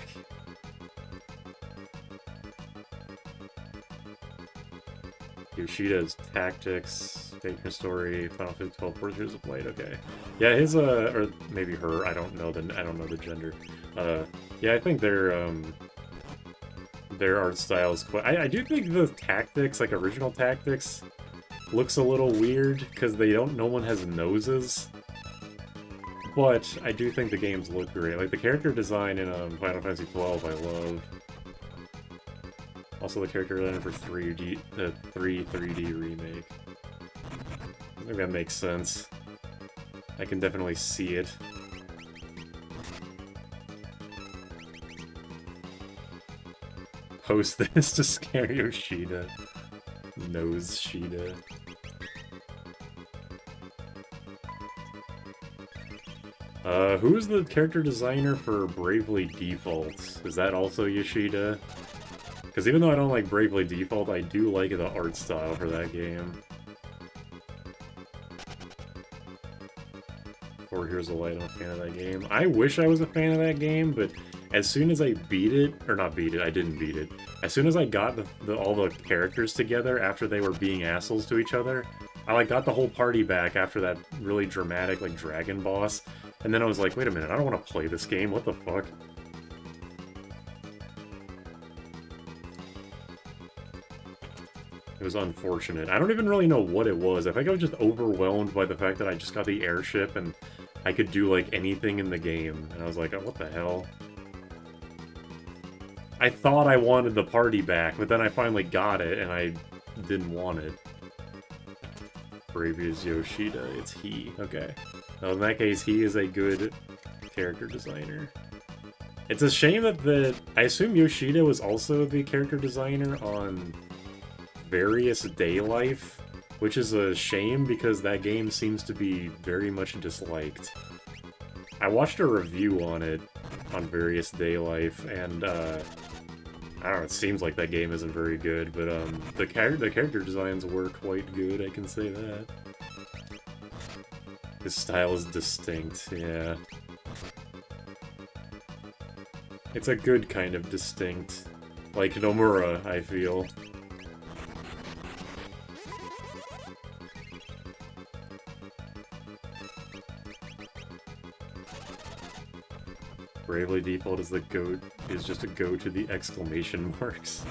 Yoshida's Tactics, Faker Story, Final Fantasy 12 Portraits of Blade. Okay, yeah, his or maybe her. I don't know the gender. Yeah, I think their art style is quite. I do think the Tactics, like original Tactics, looks a little weird because no one has noses. But I do think the games look great. Like the character design in Final Fantasy 12, I love. Also, the character design for 3D remake. I think that makes sense. I can definitely see it. post this to scare Yoshida. Nose Shida. Who's the character designer for Bravely Default? Is that also Yoshida? Because even though I don't like Bravely Default, I do like the art style for that game. Or Here's a Light, I'm a fan of that game. I wish I was a fan of that game, but as soon as I beat it, or not beat it, I didn't beat it. As soon as I got all the characters together after they were being assholes to each other, I like got the whole party back after that really dramatic like dragon boss, and then I was like, wait a minute, I don't want to play this game, what the fuck? It was unfortunate. I don't even really know what it was. I think I was just overwhelmed by the fact that I just got the airship and I could do, like, anything in the game. And I was like, oh, what the hell? I thought I wanted the party back, but then I finally got it and I didn't want it. Brave is Yoshida. It's he. Okay. Well, in that case, he is a good character designer. It's a shame that I assume Yoshida was also the character designer on Various Day Life, which is a shame because that game seems to be very much disliked. I watched a review on it on Various Day Life, and I don't know, it seems like that game isn't very good, but the character designs were quite good, I can say that. His style is distinct, yeah. It's a good kind of distinct, like Nomura, I feel. Bravely Default is just a go to the exclamation marks.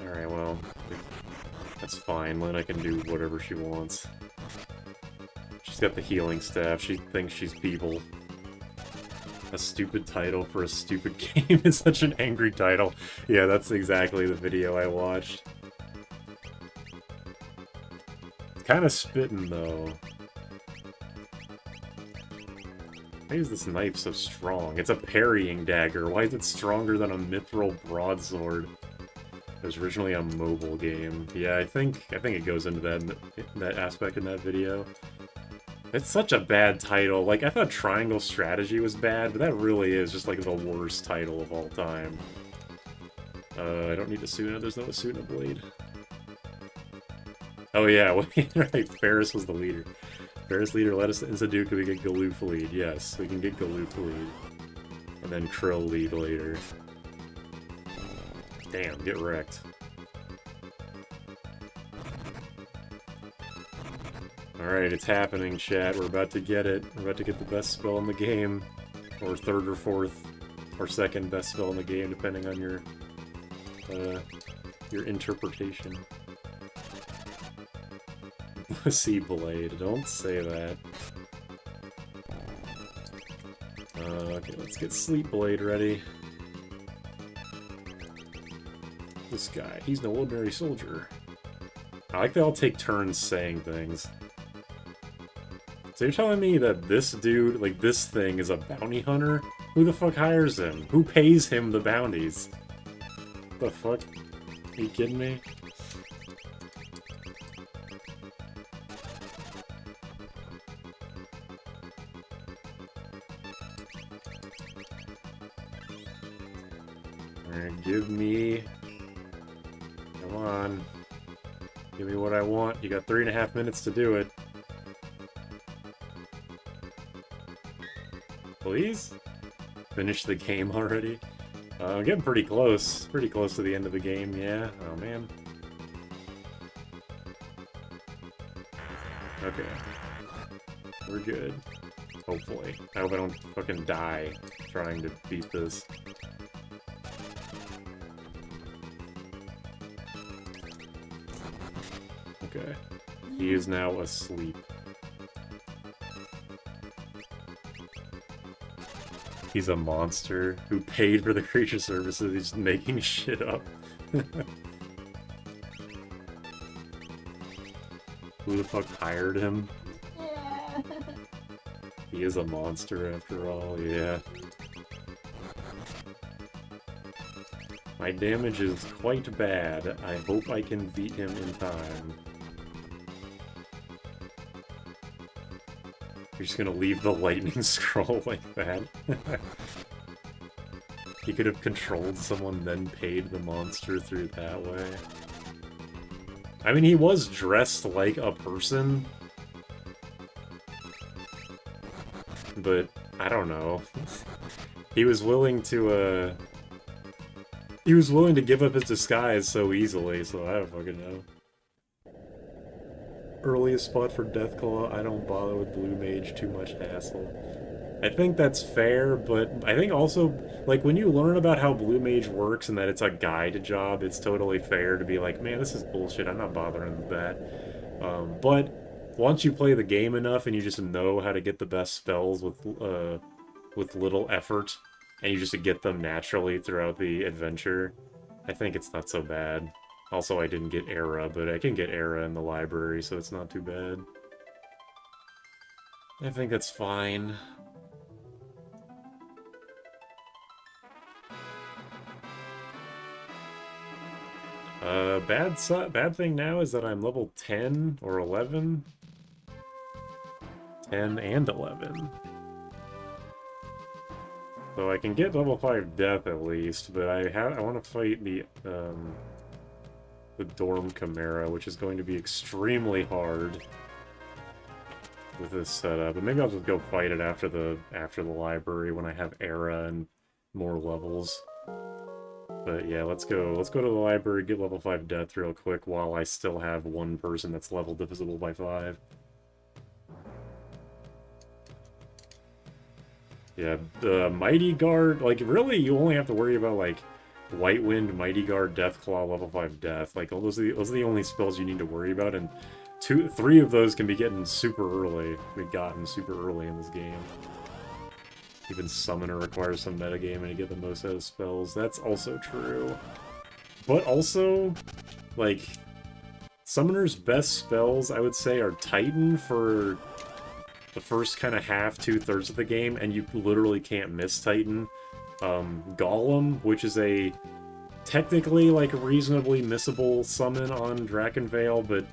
Alright, well, that's fine. Lena can do whatever she wants. She's got the healing staff. She thinks she's people. A stupid title for a stupid game is such an angry title. Yeah, that's exactly the video I watched. Kind of spitting, though. Why is this knife so strong? It's a parrying dagger. Why is it stronger than a mithril broadsword? It was originally a mobile game. Yeah, I think it goes into that aspect in that video. It's such a bad title. Like, I thought Triangle Strategy was bad, but that really is just, like, the worst title of all time. I don't need Asuna. There's no Asuna Blade. Oh yeah, right, Ferris was the leader. Ferris leader led us in Sudoku, we get Galoof lead. Yes, we can get Galoof lead. And then Krill lead later. Damn, get wrecked. Alright, it's happening, chat. We're about to get it. We're about to get the best spell in the game. Or third or fourth, or second best spell in the game, depending on your interpretation. Pussy Blade, don't say that. Okay, let's get Sleep Blade ready. This guy, he's no ordinary soldier. I like they all take turns saying things. So you're telling me that this dude, like this thing, is a bounty hunter? Who the fuck hires him? Who pays him the bounties? What the fuck? Are you kidding me? Alright, give me... Come on. Give me what I want. You got 3.5 minutes to do it. Please? Finish the game already? I'm getting pretty close. Pretty close to the end of the game, yeah. Oh, man. Okay. We're good. Hopefully. I hope I don't fucking die trying to beat this. Okay. He is now asleep. He's a monster who paid for the creature services. He's making shit up. Who the fuck hired him? He is a monster after all, yeah. My damage is quite bad. I hope I can beat him in time. You're just gonna leave the lightning scroll like that? He could have controlled someone, then paid the monster through that way. I mean, he was dressed like a person. But, I don't know. He was willing to, He was willing to give up his disguise so easily, so I don't fucking know. Earliest spot for Deathclaw, I don't bother with Blue Mage, too much hassle. I think that's fair, but I think also, like, when you learn about how Blue Mage works and that it's a guide job, it's totally fair to be like, man, this is bullshit, I'm not bothering with that. But once you play the game enough and you just know how to get the best spells with little effort, and you just get them naturally throughout the adventure, I think it's not so bad. Also, I didn't get Era, but I can get Era in the library, so it's not too bad. I think that's fine. Bad thing now is that I'm level 10 or 11. 10 and 11. So I can get level 5 death at least, but I want to fight the Dorm Chimera, which is going to be extremely hard with this setup. But maybe I'll just go fight it after the library when I have Era and more levels. But yeah, let's go to the library, get level 5 death real quick while I still have one person that's level divisible by 5. Yeah, the Mighty Guard, like, really, you only have to worry about, like, White Wind, Mighty Guard, Deathclaw, level 5 death. Like, those are the only spells you need to worry about, and 3 of those can be gotten super early in this game. Even Summoner requires some metagaming to get the most out of spells. That's also true. But also, like, Summoner's best spells, I would say, are Titan for the first kind of half, 2/3 of the game, and you literally can't miss Titan. Golem, which is a technically, like, reasonably missable summon on Drakenvale, but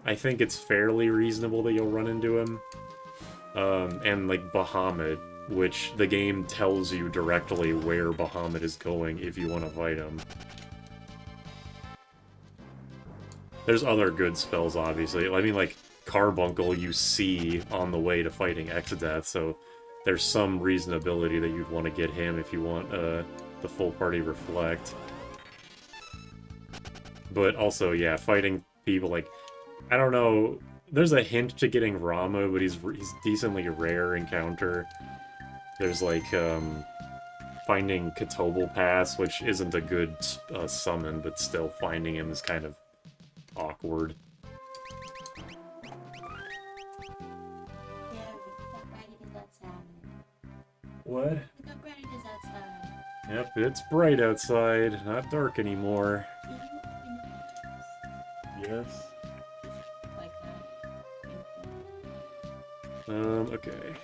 I think it's fairly reasonable that you'll run into him. And, like, Bahamut, which the game tells you directly where Bahamut is going if you want to fight him. There's other good spells, obviously. I mean, like, Carbuncle you see on the way to fighting Exdeath, so there's some reasonability that you'd want to get him if you want the full party Reflect. But also, yeah, fighting people, like, I don't know, there's a hint to getting Rama, but he's decently rare encounter. There's, like, finding Ketobel Pass, which isn't a good summon, but still finding him is kind of awkward. What? Look how bright it is outside. Yep, it's bright outside, not dark anymore. Yes. Like that. Okay.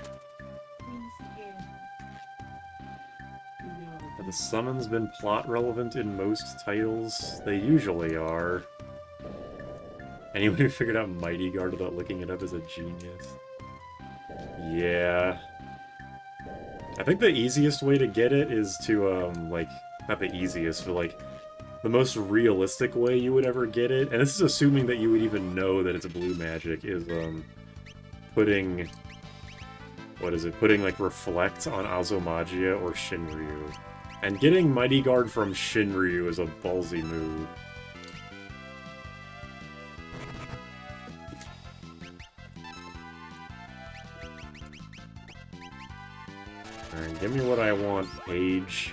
Have the summons been plot relevant in most titles? They usually are. Anyone who figured out Mighty Guard without looking it up is a genius. Yeah. I think the easiest way to get it is to, like, not the easiest, but, like, the most realistic way you would ever get it, and this is assuming that you would even know that it's a blue magic, is, putting... What is it? Putting, like, Reflect on Azomagia or Shinryu. And getting Mighty Guard from Shinryu is a ballsy move. Alright, give me what I want, Paige.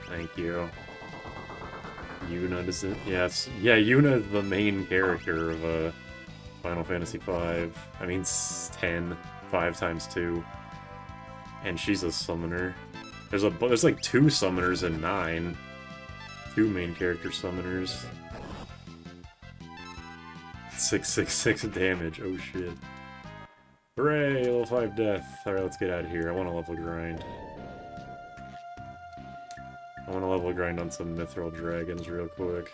Thank you. Yuna doesn't... Yes. Yeah, Yuna is the main character of Final Fantasy V. I mean, 10. 5 times 2. And she's a summoner. There's like 2 summoners in 9. 2 main character summoners. 666 damage. Oh shit. Hooray! Level 5 death. Alright, let's get out of here. I want to level grind. I want to level grind on some Mithril Dragons real quick.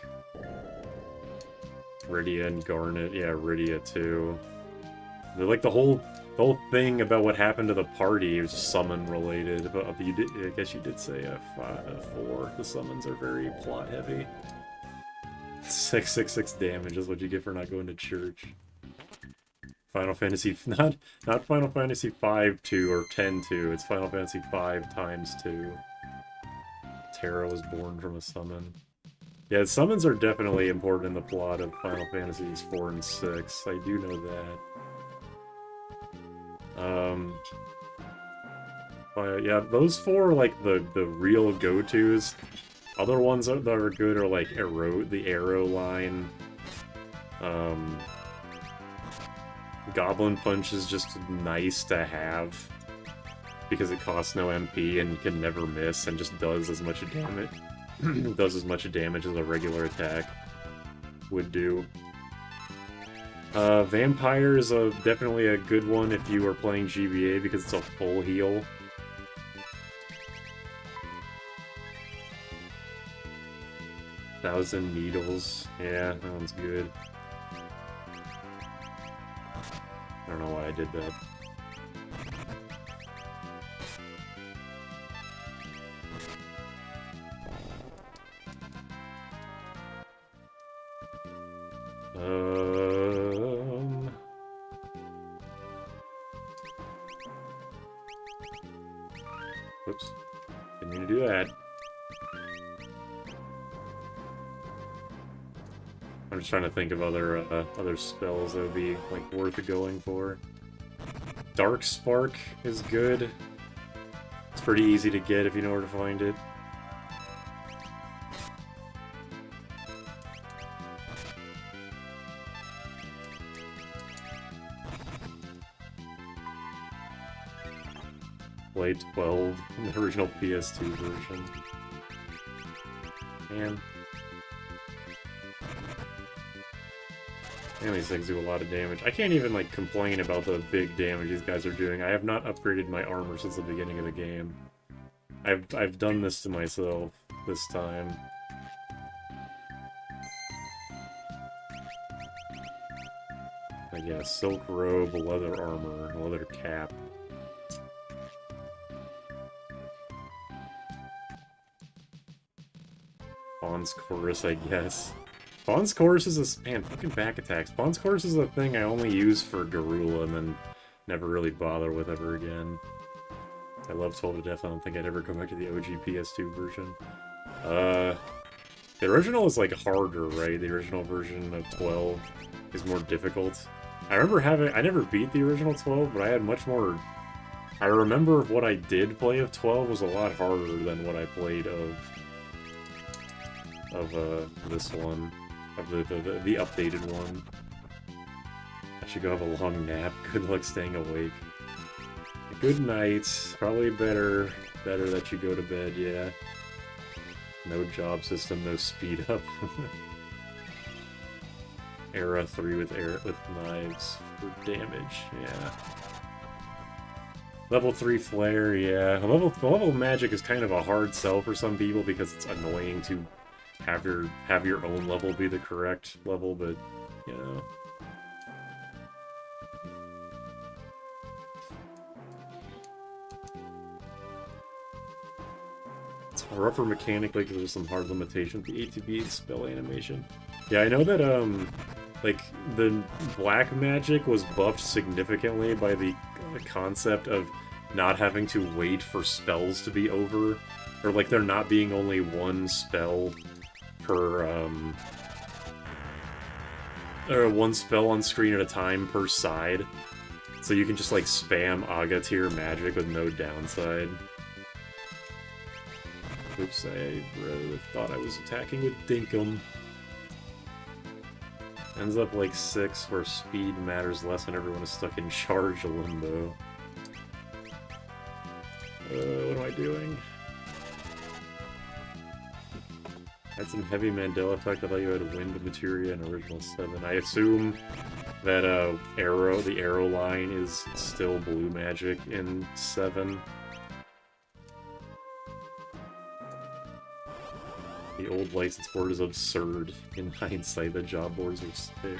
Rydia and Garnet. Yeah, Rydia too. They're like the whole thing about what happened to the party was summon related. But I guess you did say 4. The summons are very plot heavy. 666 damage is what you get for not going to church. Final Fantasy, not Final Fantasy 5-2 or 10-2, it's Final Fantasy 5 times 2. Terra was born from a summon. Yeah, summons are definitely important in the plot of Final Fantasies 4 and 6. I do know that. But yeah, those 4 are like the real go-tos. Other ones that are good are like the Arrow line. Goblin Punch is just nice to have because it costs no MP and can never miss and just does as much damage as a regular attack would do. Vampire is definitely a good one if you are playing GBA because it's a full heal. Thousand Needles. Yeah, that one's good. I don't know why I did that. Oops. Didn't mean to do that. I'm just trying to think of other spells that would be like worth going for. Dark Spark is good. It's pretty easy to get if you know where to find it. Blade 12, the original PS2 version. Man. And these things do a lot of damage. I can't even, like, complain about the big damage these guys are doing. I have not upgraded my armor since the beginning of the game. I've done this to myself this time. I guess. Silk robe, leather armor, leather cap. Fawn's Chorus, I guess. Fawn's Chorus is a... Man, fucking back attacks. Fawn's Chorus is a thing I only use for Garula and then never really bother with ever again. I love 12 to death. I don't think I'd ever go back to the OG PS2 version. The original is, like, harder, right? The original version of 12 is more difficult. I remember having... I never beat the original 12, but I had much more... I remember what I did play of 12 was a lot harder than what I played of this one. Of the updated one. I should go have a long nap. Good luck staying awake. Good night. Probably better that you go to bed, yeah. No job system, no speed up. Era 3 with knives for damage, yeah. Level 3 flare, yeah. The level of magic is kind of a hard sell for some people because it's annoying to have your own level be the correct level, but you know. It's rougher mechanically because there's some hard limitations. The ATB spell animation. Yeah, I know that like the black magic was buffed significantly by the concept of not having to wait for spells to be over, or like there not being only one spell per, or one spell on screen at a time per side. So you can just, like, spam Aga tier magic with no downside. Oops, I thought I was attacking with Dinkum. Ends up, like, 6, where speed matters less and everyone is stuck in charge limbo. What am I doing? Had some heavy Mandela effect. I thought you had wind materia in original 7. I assume that the arrow line is still blue magic in 7. The old license board is absurd. In hindsight, the job boards are sick.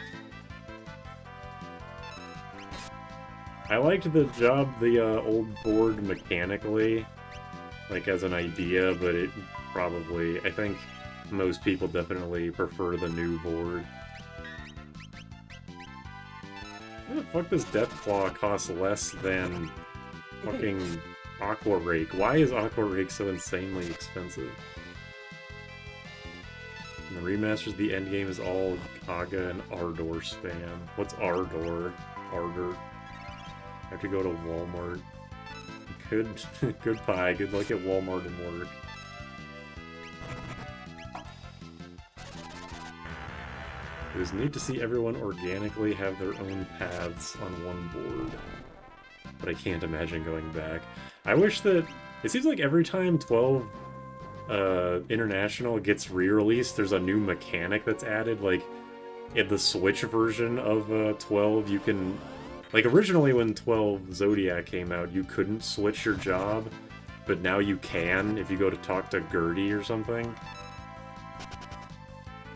I liked the old board mechanically, like as an idea, but it probably, I think most people definitely prefer the new board. Why the fuck does Deathclaw cost less than fucking Aqua Rake? Why is Aqua Rake so insanely expensive? In the remasters, the endgame is all Kaga and Ardor spam. What's Ardor? Ardor. I have to go to Walmart. Goodbye. Good luck at Walmart and work. It was neat to see everyone organically have their own paths on one board. But I can't imagine going back. I wish that... It seems like every time 12 International gets re-released, there's a new mechanic that's added. Like, in the Switch version of 12, you can... Like, originally when 12 Zodiac came out, you couldn't switch your job, but now you can if you go to talk to Gertie or something.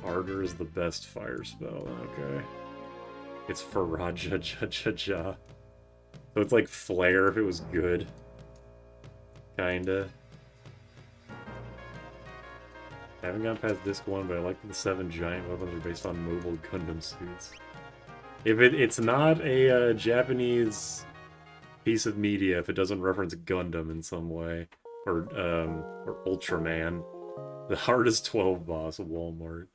Ardor is the best fire spell, okay. It's Faraja Ja. So it's like Flare if it was good. Kinda. I haven't gone past Disc 1, but I like that the 7 giant weapons are based on mobile Gundam suits. If it's not a Japanese piece of media, if it doesn't reference Gundam in some way, or Ultraman, the hardest 12 boss of Walmart.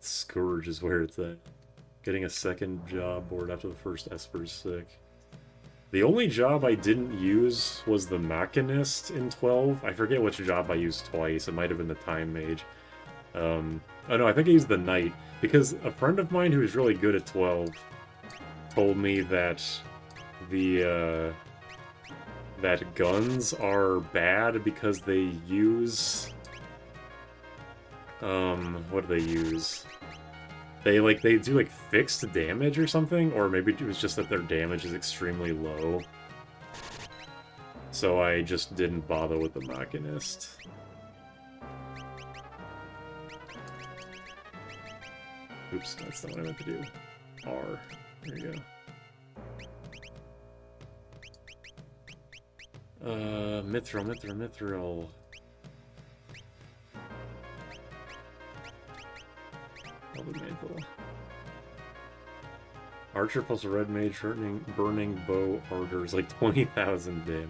Scourge is where it's at. Getting a second job board after the first Esper's sick. The only job I didn't use was the Machinist in 12. I forget which job I used twice. It might have been the Time Mage. Oh no, I think I used the Knight. Because a friend of mine who was really good at 12 told me that that guns are bad because they use... what do they use? They do like fixed damage or something, or maybe it was just that their damage is extremely low. So I just didn't bother with the Machinist. Oops, that's not what I meant to do. R. There you go. Mithril. Mantle. Archer plus a red mage, burning bow ardor is like 20,000 damage.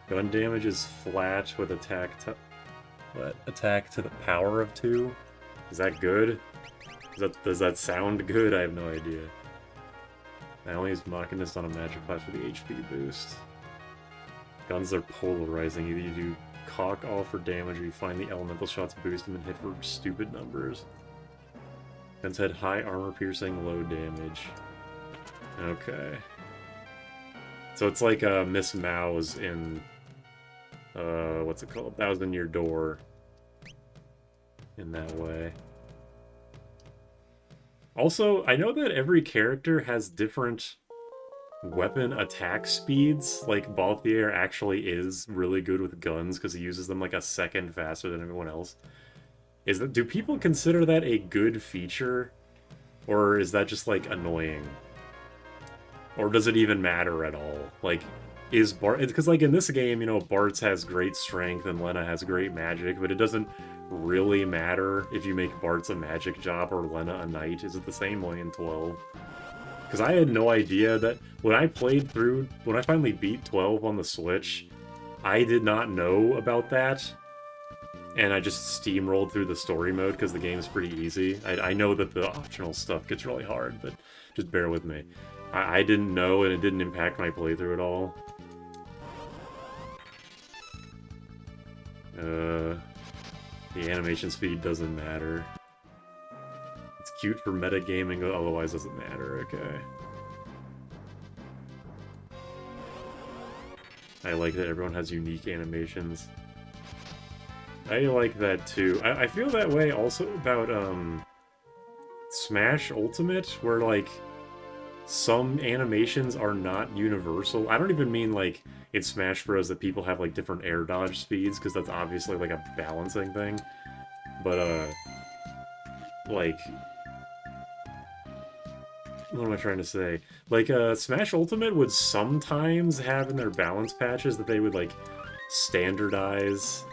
Gun damage is flat with attack to the power of 2. Is that good? Does that sound good? I have no idea. I only use Machinist on a magic class for the HP boost. Guns are polarizing. Either you do cock all for damage or you find the elemental shots boost them and hit for stupid numbers. Guns had high armor piercing, low damage. Okay. So it's like Miss Mao's in what's it called? 1,000 Year Door. In that way. Also, I know that every character has different weapon attack speeds. Like, Balthier actually is really good with guns because he uses them like a second faster than everyone else. Do people consider that a good feature? Or is that just, like, annoying? Or does it even matter at all? Like, is Bart... Because, like, in this game, you know, Bartz has great strength and Lena has great magic, but it doesn't really matter if you make Bartz a magic job or Lena a knight. Is it the same way in 12? Because I had no idea that... When I finally beat 12 on the Switch, I did not know about that. And I just steamrolled through the story mode because the game is pretty easy. I know that the optional stuff gets really hard, but just bear with me. I didn't know, and it didn't impact my playthrough at all. The animation speed doesn't matter. It's cute for metagaming, otherwise doesn't matter, okay. I like that everyone has unique animations. I like that too. I feel that way also about Smash Ultimate, where like some animations are not universal. I don't even mean like in Smash Bros that people have like different air dodge speeds, because that's obviously like a balancing thing. But like, what am I trying to say? Like, Smash Ultimate would sometimes have in their balance patches that they would like standardize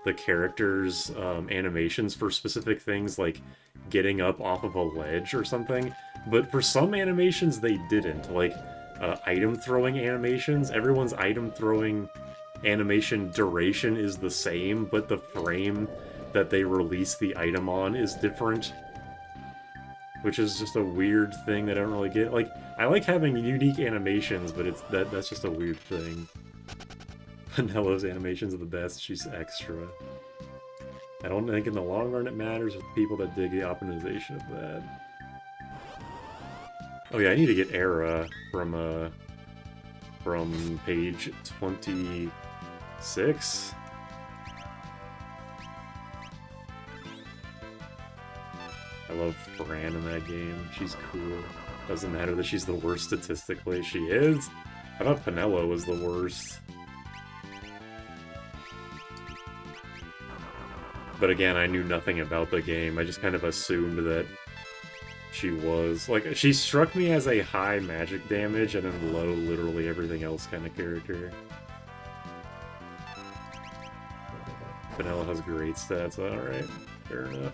the characters' animations for specific things, like getting up off of a ledge or something. But for some animations, they didn't. Like, item throwing animations, everyone's item throwing animation duration is the same, but the frame that they release the item on is different. Which is just a weird thing that I don't really get. Like, I like having unique animations, but that's just a weird thing. Vanello's animations are the best, she's extra. I don't think in the long run it matters with people that dig the optimization of that. Oh yeah, I need to get Era from page 26. I love Fran in that game. She's cool. Doesn't matter that she's the worst statistically. She is. I thought Penelo was the worst. But again, I knew nothing about the game. I just kind of assumed that she was. Like, she struck me as a high magic damage and then low literally everything else kind of character. Penelo has great stats. Alright, fair enough.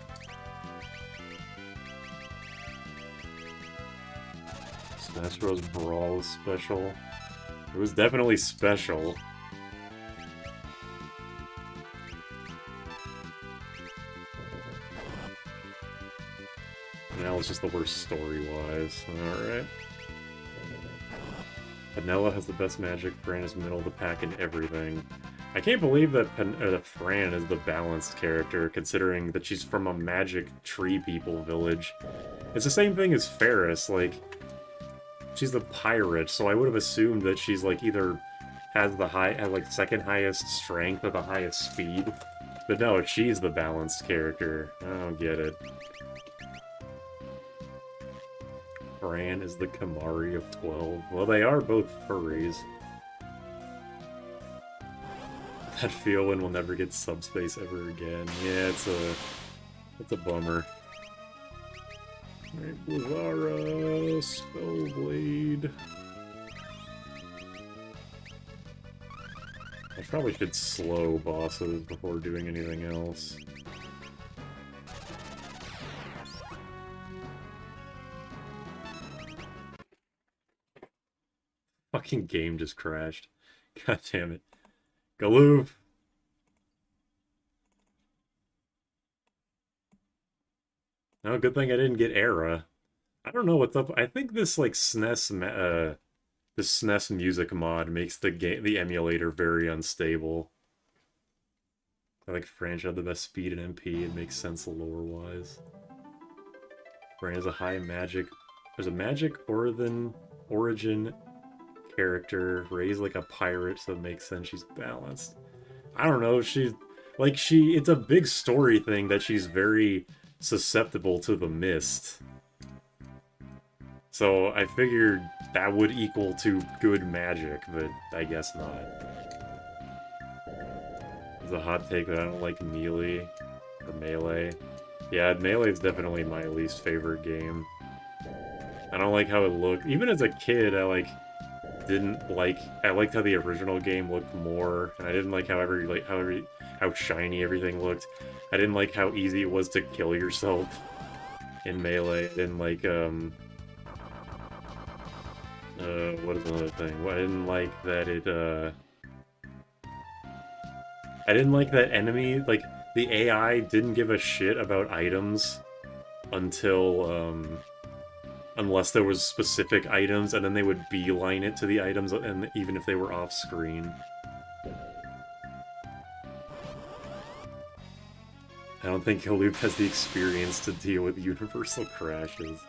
Smash Bros. Brawl was special. It was definitely special. Now it's just the worst story-wise. Alright. Penelo has the best magic, Fran is middle of the pack in everything. I can't believe that Fran is the balanced character, considering that she's from a magic tree people village. It's the same thing as Ferris, like... She's the pirate, so I would have assumed that she's like either has like second highest strength or the highest speed. But no, she's the balanced character. I don't get it. Fran is the Kamari of 12. Well, they are both furries. That Feelin will never get subspace ever again. Yeah, it's a bummer. Alright, Blazara, Spellblade. I probably should slow bosses before doing anything else. Fucking game just crashed. God damn it. Galoob! Oh, good thing I didn't get Era. I don't know what's up. I think this like this SNES music mod makes the emulator very unstable. I like Fran had the best speed and MP. It makes sense lore-wise. Fran has a high magic. There's a magic origin character raised like a pirate, so it makes sense she's balanced. I don't know. It's a big story thing that she's very susceptible to the mist. So I figured that would equal to good magic, but I guess not. It's a hot take that I don't like Melee or Melee. Yeah, Melee is definitely my least favorite game. I don't like how it looked. Even as a kid, I liked how the original game looked more, and I didn't like how shiny everything looked. I didn't like how easy it was to kill yourself in Melee. I didn't like what is another thing? Well, I didn't like that I didn't like that enemy, like, the AI didn't give a shit about items until, unless there was specific items, and then they would beeline it to the items, and even if they were off-screen. I don't think Galoob has the experience to deal with universal crashes.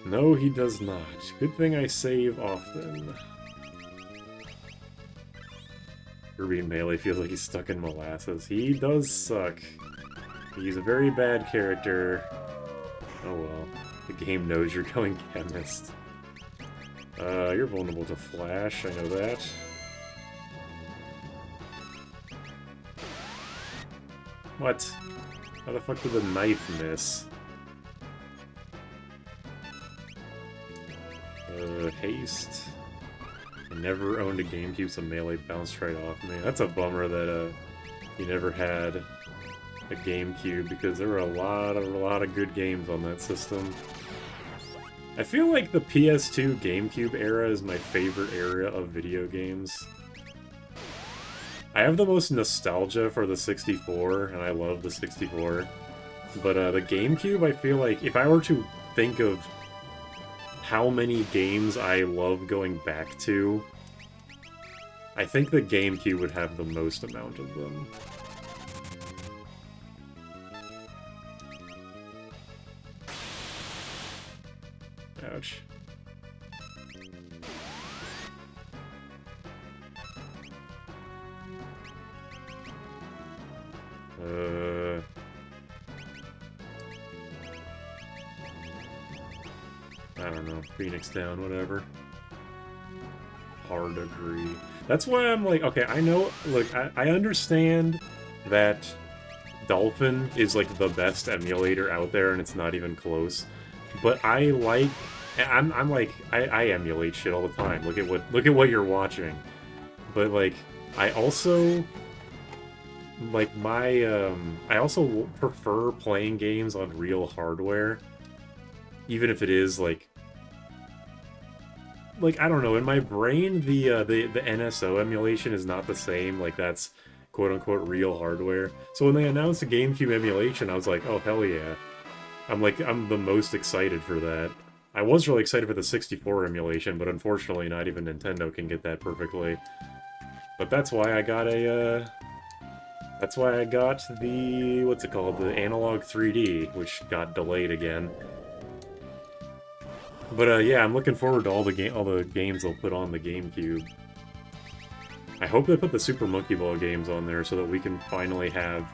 No, he does not. Good thing I save often. Kirby in Melee feels like he's stuck in molasses. He does suck. He's a very bad character. Oh well. The game knows you're going chemist. You're vulnerable to flash, I know that. What? How the fuck did the knife miss? Haste. I never owned a GameCube, so Melee bounced right off me. That's a bummer that, you never had a GameCube, because there were a lot of good games on that system. I feel like the PS2 GameCube era is my favorite era of video games. I have the most nostalgia for the 64, and I love the 64. But the GameCube, I feel like, if I were to think of how many games I love going back to, I think the GameCube would have the most amount of them. Ouch. I don't know. Phoenix down, whatever. Hard agree. That's why I'm like, okay, I know, look, I understand that Dolphin is like the best emulator out there and it's not even close. But I like, I'm like, I emulate shit all the time. Look at what you're watching. But like, I also, like I also prefer playing games on real hardware. Even if it is like I don't know, in my brain the NSO emulation is not the same, like that's quote-unquote real hardware. So when they announced the GameCube emulation, I was like, oh hell yeah. I'm the most excited for that. I was really excited for the 64 emulation, but unfortunately not even Nintendo can get that perfectly. But that's why I got a that's why I got the, what's it called, the Analog 3D, which got delayed again. But yeah, I'm looking forward to all the games they'll put on the GameCube. I hope they put the Super Monkey Ball games on there so that we can finally have,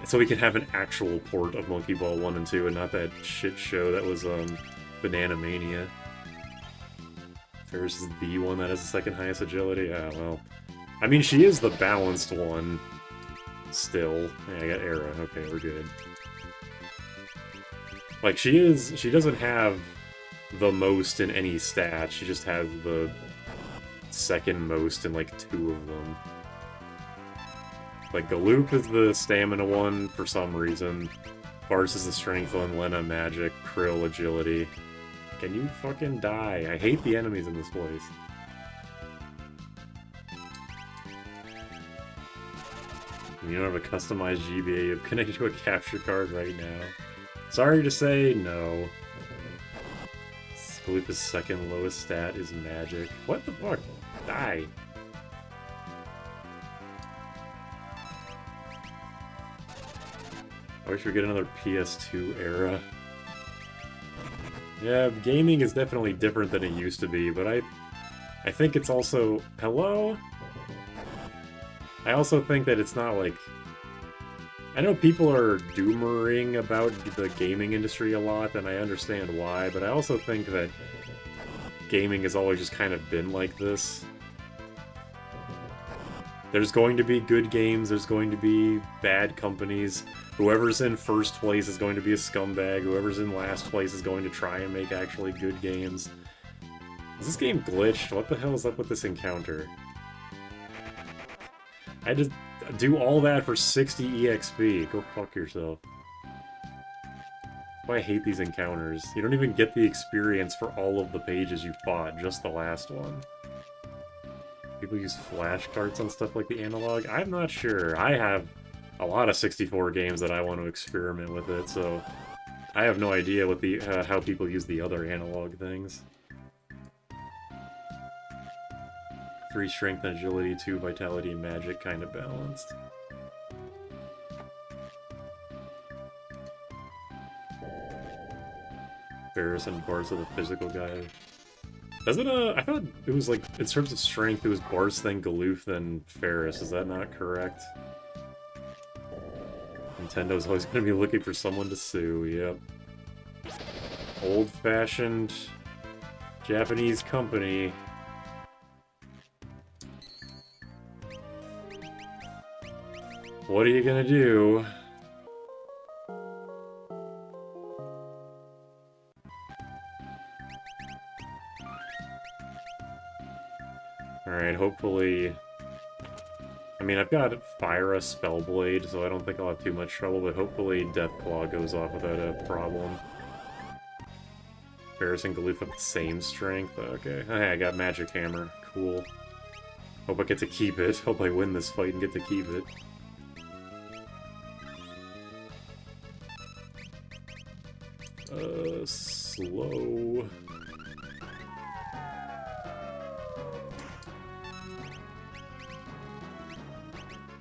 so we can have an actual port of Monkey Ball 1 and 2 and not that shit show that was Banana Mania. Versus the one that has the second highest agility. Ah, well, I mean she is the balanced one. Still, yeah, I got Era. Okay, we're good. Like she doesn't have the most in any stat, she just has the second most in like 2 of them. Like Galoop is the stamina one for some reason, Farce is the strength one, Lena magic, Krill agility. Can you fucking die? I hate the enemies in this place. You don't have a customized GBA, you've connected to a capture card right now. Sorry to say, no. Galoop's second lowest stat is magic. What the fuck? Die! I wish we get another PS2 era. Yeah, gaming is definitely different than it used to be, but I think it's also... Hello? I also think that it's not like... I know people are doomering about the gaming industry a lot, and I understand why, but I also think that gaming has always just kind of been like this. There's going to be good games, there's going to be bad companies. Whoever's in first place is going to be a scumbag, whoever's in last place is going to try and make actually good games. Is this game glitched? What the hell is up with this encounter? I just do all that for 60 EXP. Go fuck yourself. That's why I hate these encounters. You don't even get the experience for all of the pages you fought, just the last one. People use flashcards on stuff like the analog? I'm not sure. I have a lot of 64 games that I want to experiment with it, so I have no idea what the how people use the other analog things. 3 strength and agility, 2 vitality and magic, kind of balanced. Comparison parts of the physical guy. Doesn't, I thought it was like, in terms of strength, it was Bartz, then Galoof, then Ferris. Is that not correct? Nintendo's always going to be looking for someone to sue, yep. Old-fashioned Japanese company. What are you gonna do? Alright, hopefully... I mean, I've got Fyra Spellblade, so I don't think I'll have too much trouble, but hopefully Deathclaw goes off without a problem. Ferris and Galoof have the same strength. Okay. Hey, I got Magic Hammer. Cool. Hope I get to keep it. Hope I win this fight and get to keep it. Slow.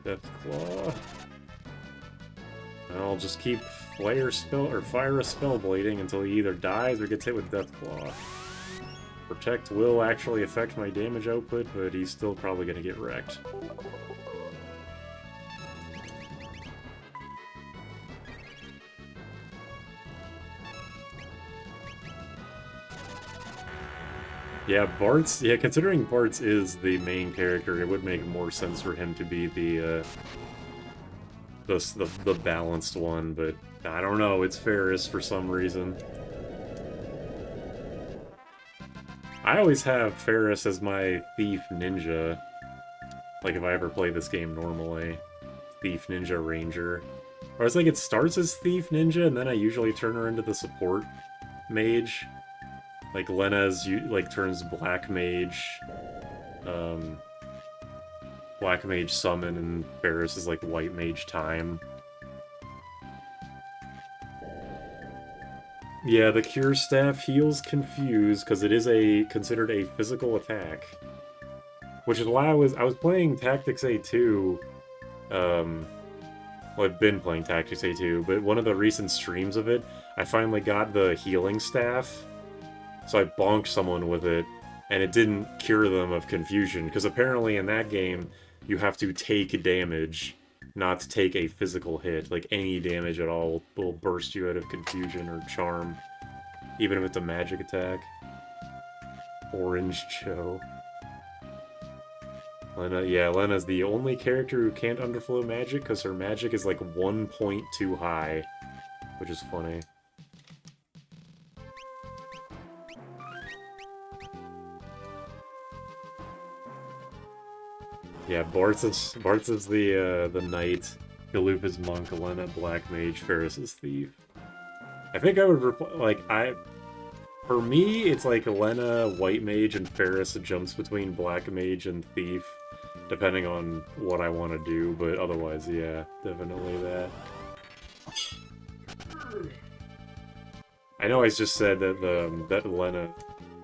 Deathclaw. I'll just keep Fire a Spellblading until he either dies or gets hit with Deathclaw. Protect will actually affect my damage output, but he's still probably gonna get wrecked. Yeah, considering Bartz is the main character, it would make more sense for him to be the balanced one, but I don't know, it's Ferris for some reason. I always have Ferris as my Thief Ninja, like if I ever play this game normally. Thief Ninja Ranger. Or it's like it starts as Thief Ninja, and then I usually turn her into the support mage. Like Lena's turns Black Mage, Black Mage Summon, and Ferris is like White Mage Time. Yeah, the Cure Staff heals Confuse because it is considered a physical attack, which is why I was playing Tactics A2. Well, I've been playing Tactics A2, but one of the recent streams of it, I finally got the healing staff. So I bonked someone with it, and it didn't cure them of confusion, because apparently in that game, you have to take damage, not to take a physical hit. Like, any damage at all will burst you out of confusion or charm, even if it's a magic attack. Orange Joe. Lena's the only character who can't underflow magic, because her magic is like 1 point too high, which is funny. Yeah, Bartz is the knight, Galoof is monk, Lena Black Mage, Ferris is thief. I think I would for me it's like Lena White Mage and Ferris jumps between Black Mage and thief, depending on what I want to do. But otherwise, yeah, definitely that. I know I just said that that Lena.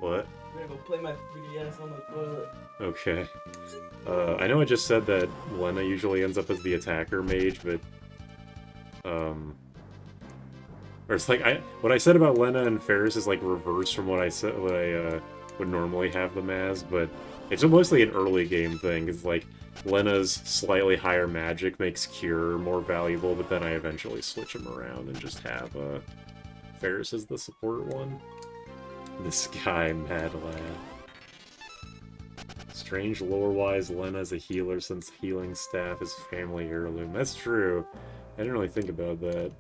What? I'm gonna go play my 3DS on the toilet. Okay. I know I just said that Lena usually ends up as the attacker mage, but or it's like what I said about Lena and Ferris is like reverse from what I would normally have them as, but it's mostly an early game thing. It's like Lena's slightly higher magic makes Cure more valuable, but then I eventually switch them around and just have Ferris as the support one. This guy, Mad Lad. Strange lore-wise, Lena's a healer since healing staff is family heirloom. That's true. I didn't really think about that.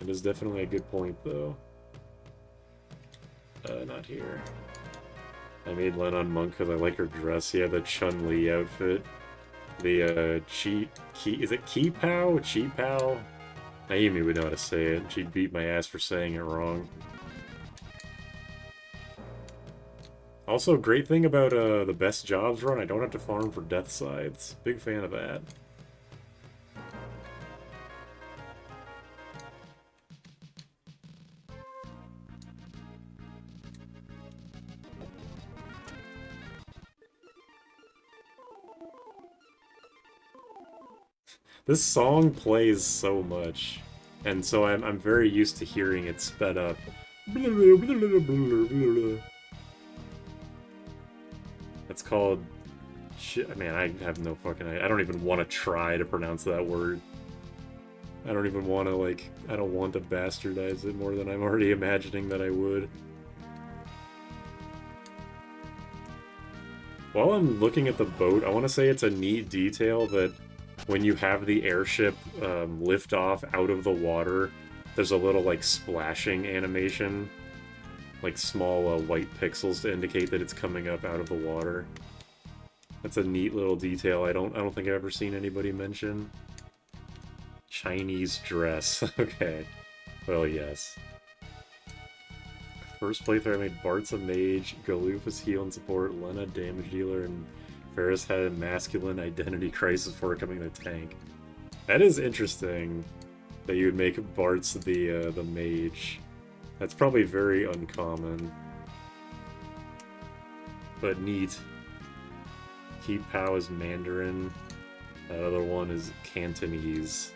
It is definitely a good point, though. Not here. I made Lena on monk because I like her dress. Yeah, the Chun-Li outfit. The, is it Chi-Pao? Chi-Pao? Naomi would know how to say it. She'd beat my ass for saying it wrong. Also, great thing about the Best Jobs run, I don't have to farm for death sides. Big fan of that. This song plays so much, and so I'm very used to hearing it sped up. It's called... Shit, man, I have no fucking idea. I don't even want to try to pronounce that word. I don't even want to, like... I don't want to bastardize it more than I'm already imagining that I would. While I'm looking at the boat, I want to say it's a neat detail that when you have the airship lift off out of the water, there's a little, like, splashing animation. Like, small white pixels to indicate that it's coming up out of the water. That's a neat little detail I don't think I've ever seen anybody mention. Chinese dress. Okay. Well, yes. First playthrough I made Bart's a mage, Galoof was heal and support, Lena damage dealer, and Ferris had a masculine identity crisis before becoming the tank. That is interesting that you would make Bart's the mage. That's probably very uncommon. But neat. Ki Pao is Mandarin. That other one is Cantonese.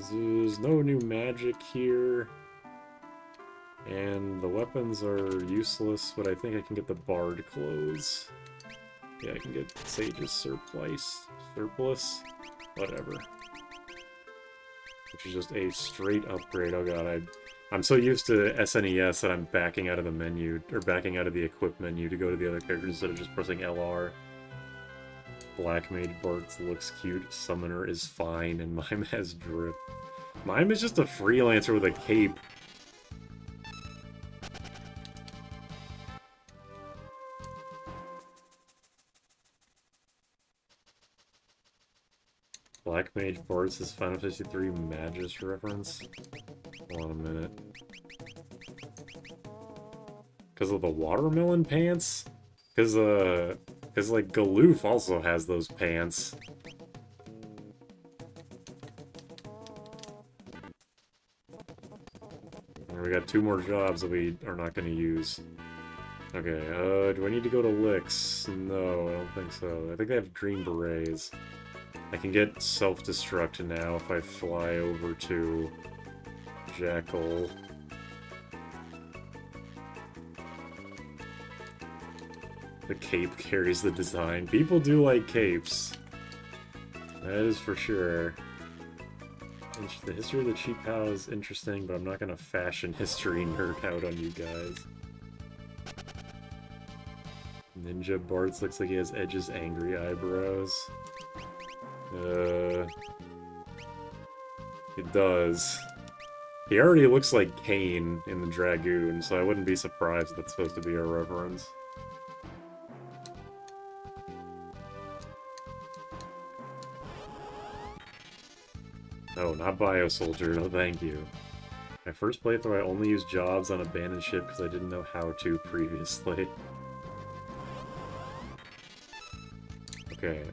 There's no new magic here. And the weapons are useless, but I think I can get the Bard clothes. Yeah, I can get Sage's Surplus. Whatever. Which is just a straight upgrade. Oh god, I'm so used to SNES that I'm backing out of the menu, or backing out of the equip menu to go to the other characters instead of just pressing LR. Black Mage Bart looks cute, Summoner is fine, and Mime has drip. Mime is just a freelancer with a cape. Black Mage Bart is Final Fantasy III Magus reference. Hold on a minute. Because of the watermelon pants? Because like, Galoof also has those pants. And we got 2 more jobs that we are not going to use. Okay, do I need to go to Licks? No, I don't think so. I think they have green berets. I can get self-destruct now if I fly over to Jackal. The cape carries the design. People do like capes. That is for sure. The history of the Chi Pao is interesting, but I'm not gonna fashion history nerd out on you guys. Ninja Bart looks like he has Edge's angry eyebrows. It does. He already looks like Kane in the Dragoon, so I wouldn't be surprised if that's supposed to be a reference. Oh, not Bio Soldier, no thank you. My first playthrough I only used jobs on abandoned ship because I didn't know how to previously. Okay,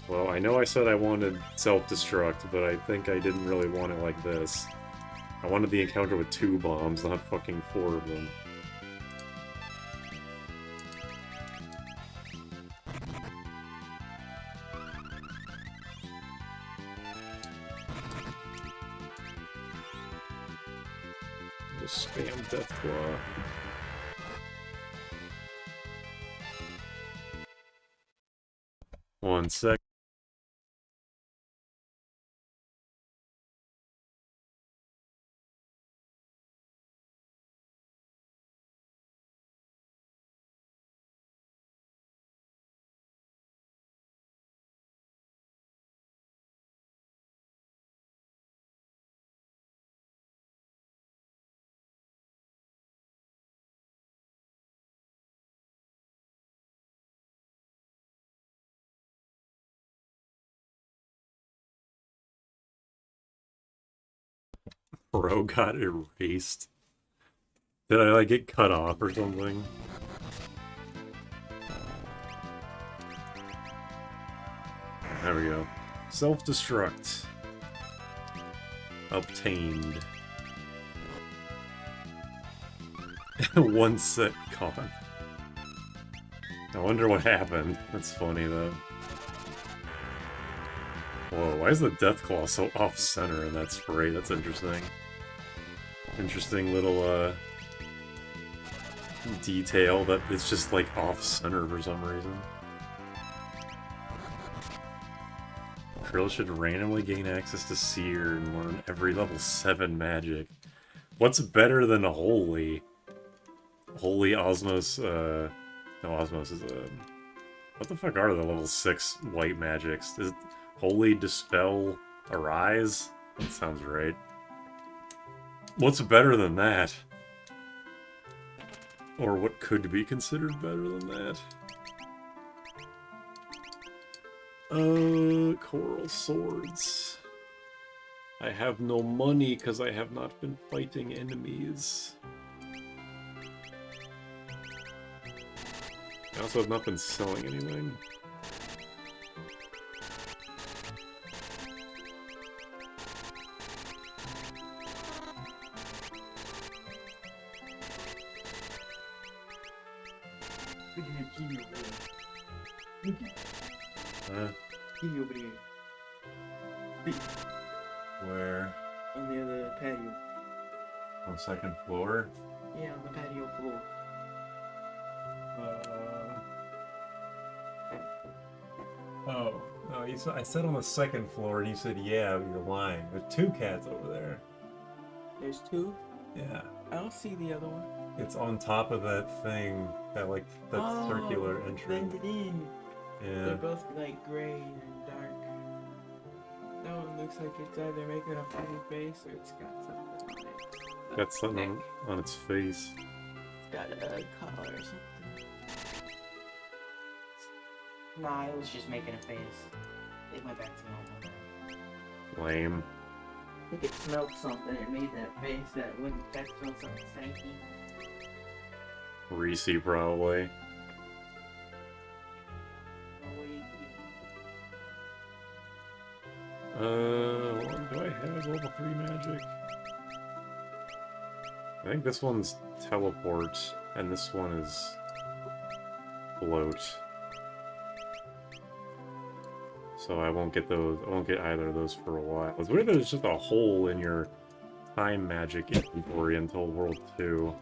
well, I know I said I wanted self-destruct, but I think I didn't really want it like this. I wanted the encounter with 2 bombs, not fucking 4 of them. Just spam Deathclaw. One sec. Bro got erased. Did I, like, get cut off or something? There we go. Self-destruct. Obtained. One set gone. I wonder what happened. That's funny, though. Whoa, why is the Deathclaw so off-center in that spray? That's interesting. Interesting little, detail that it's just, like, off-center for some reason. Krill should randomly gain access to Seer and learn every level 7 magic. What's better than Holy? Holy, Osmos, no, Osmos is, what the fuck are the level 6 white magics? Is it Holy, Dispel, Arise? That sounds right. What's better than that? Or what could be considered better than that? Coral Swords. I have no money because I have not been fighting enemies. I also have not been selling anything. We can have Kiwi over there. Huh? Kiwi over there. See, Where? on the other patio. On the second floor? Yeah, on the patio floor. Oh, no, I said on the second floor, and you said, yeah, you're lying. There's 2 cats over there. There's 2? Yeah. I don't see the other one. It's on top of that thing, that circular entrance. Blended in. Yeah. They're both like gray and dark. That one looks like it's either making a funny face or it's got something on it. Got something on its face. It's got a collar or something. Nah, it was just making a face. It went back to normal. Lame. I think it smelled something and made that face that wouldn't that smell something stanky. Reese, probably. Do I have level 3 magic? I think this one's teleport, and this one is float. So I won't get those. I won't get either of those for a while. It's weird that there's just a hole in your time magic inventory until World 2.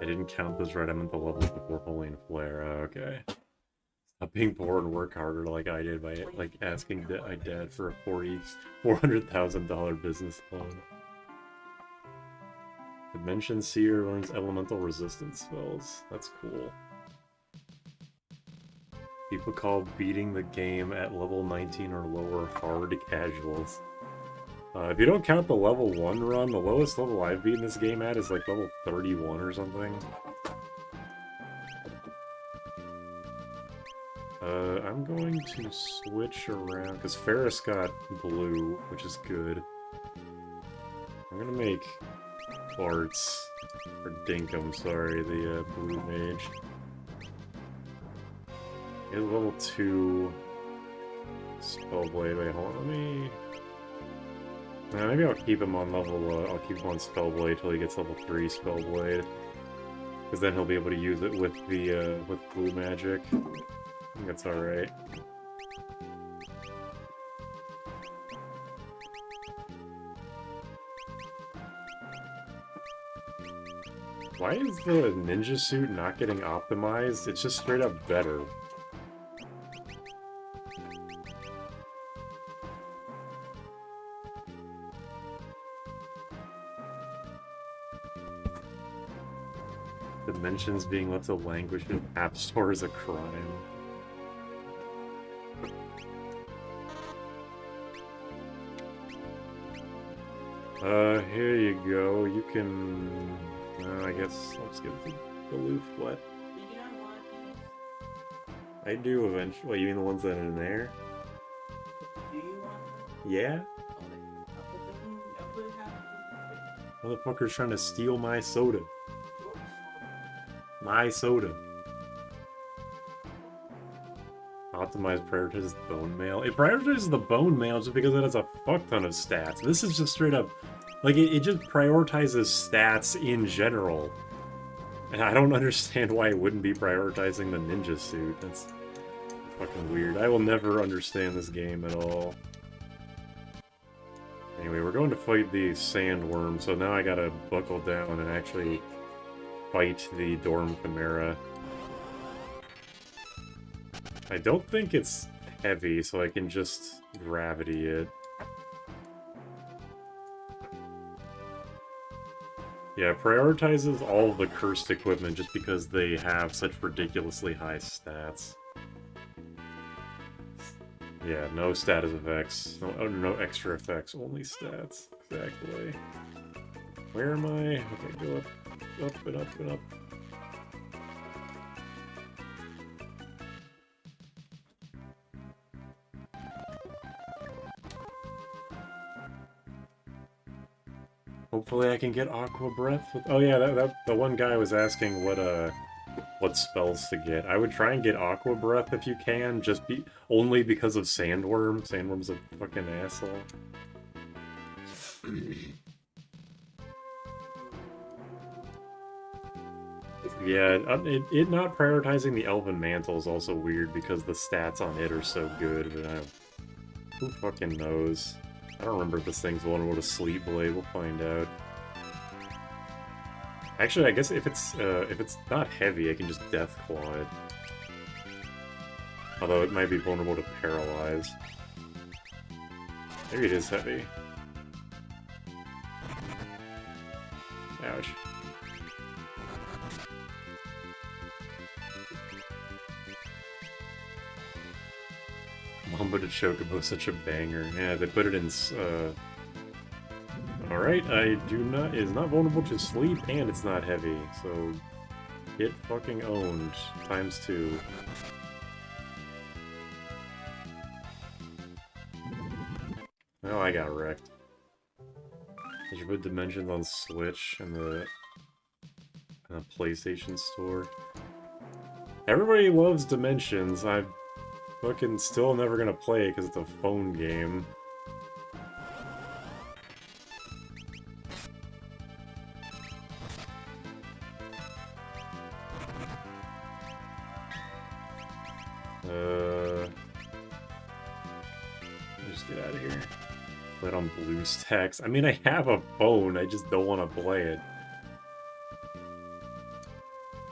I didn't count those right. I meant the levels before Holy and Flare. Oh, okay. Stop being poor and work harder like I did by asking my dad for a $400,000 business loan. Dimension Seer learns elemental resistance spells. That's cool. People call beating the game at level 19 or lower hard casuals. If you don't count the level 1 run, the lowest level I've beaten this game at is like level 31 or something. I'm going to switch around, because Ferris got blue, which is good. I'm gonna make Arts, or Dinkum, sorry, the blue mage. He has level 2 Spellblade. Wait, hold on, let me... maybe I'll keep him on level, I'll keep him on Spellblade till he gets level 3 Spellblade. Because then he'll be able to use it with the, with blue magic. I think that's alright. Why is the ninja suit not getting optimized? It's just straight up better. Dimensions being left to languish in App Store is a crime. Here you go. You can... I guess I'll just give it to Aloof. What? Did you not want these? I do eventually. What, you mean the ones that are in there? Do you want them? Yeah? I'll put them in. I'll put half of them. Motherfucker's trying to steal my soda. My soda. Optimize prioritizes the bone mail. It prioritizes the bone mail just because it has a fuck ton of stats. This is just straight up... Like, it just prioritizes stats in general. And I don't understand why it wouldn't be prioritizing the ninja suit. That's fucking weird. I will never understand this game at all. Anyway, we're going to fight the sandworm, so now I gotta buckle down and actually fight the Dorm Chimera. I don't think it's heavy, so I can just gravity it. Yeah, it prioritizes all the cursed equipment just because they have such ridiculously high stats. Yeah, no status effects. No extra effects, only stats. Exactly. Where am I? Okay, go up and up and up. Hopefully I can get Aqua Breath with... Oh yeah, the one guy was asking what spells to get. I would try and get Aqua Breath if you can, only because of Sandworm. Sandworm's a fucking asshole. Yeah, it not prioritizing the Elven Mantle is also weird because the stats on it are so good, but who fucking knows? I don't remember if this thing's vulnerable to Sleep Blade, we'll find out. Actually, I guess if it's not heavy, I can just Death Claw it. Although it might be vulnerable to Paralyze. Maybe it is heavy. Ouch. Mamba to Chocobo, such a banger. Yeah, they put it in, Alright, it is not vulnerable to sleep, and it's not heavy, so... Get fucking owned. ×2. Oh, I got wrecked. Did you put Dimensions on Switch and the PlayStation Store? Everybody loves Dimensions. I'm fucking still never gonna play it because it's a phone game. Just get out of here. Play it on BlueStacks. I mean, I have a phone, I just don't want to play it.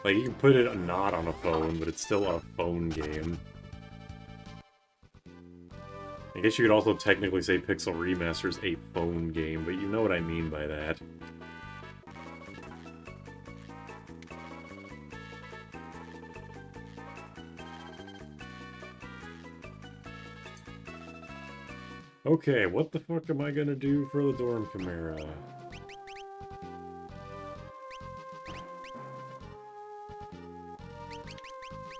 Like, you can put it not on a phone, but it's still a phone game. I guess you could also technically say Pixel Remaster is a phone game, but you know what I mean by that. Okay, what the fuck am I gonna do for the Dorm Chimera?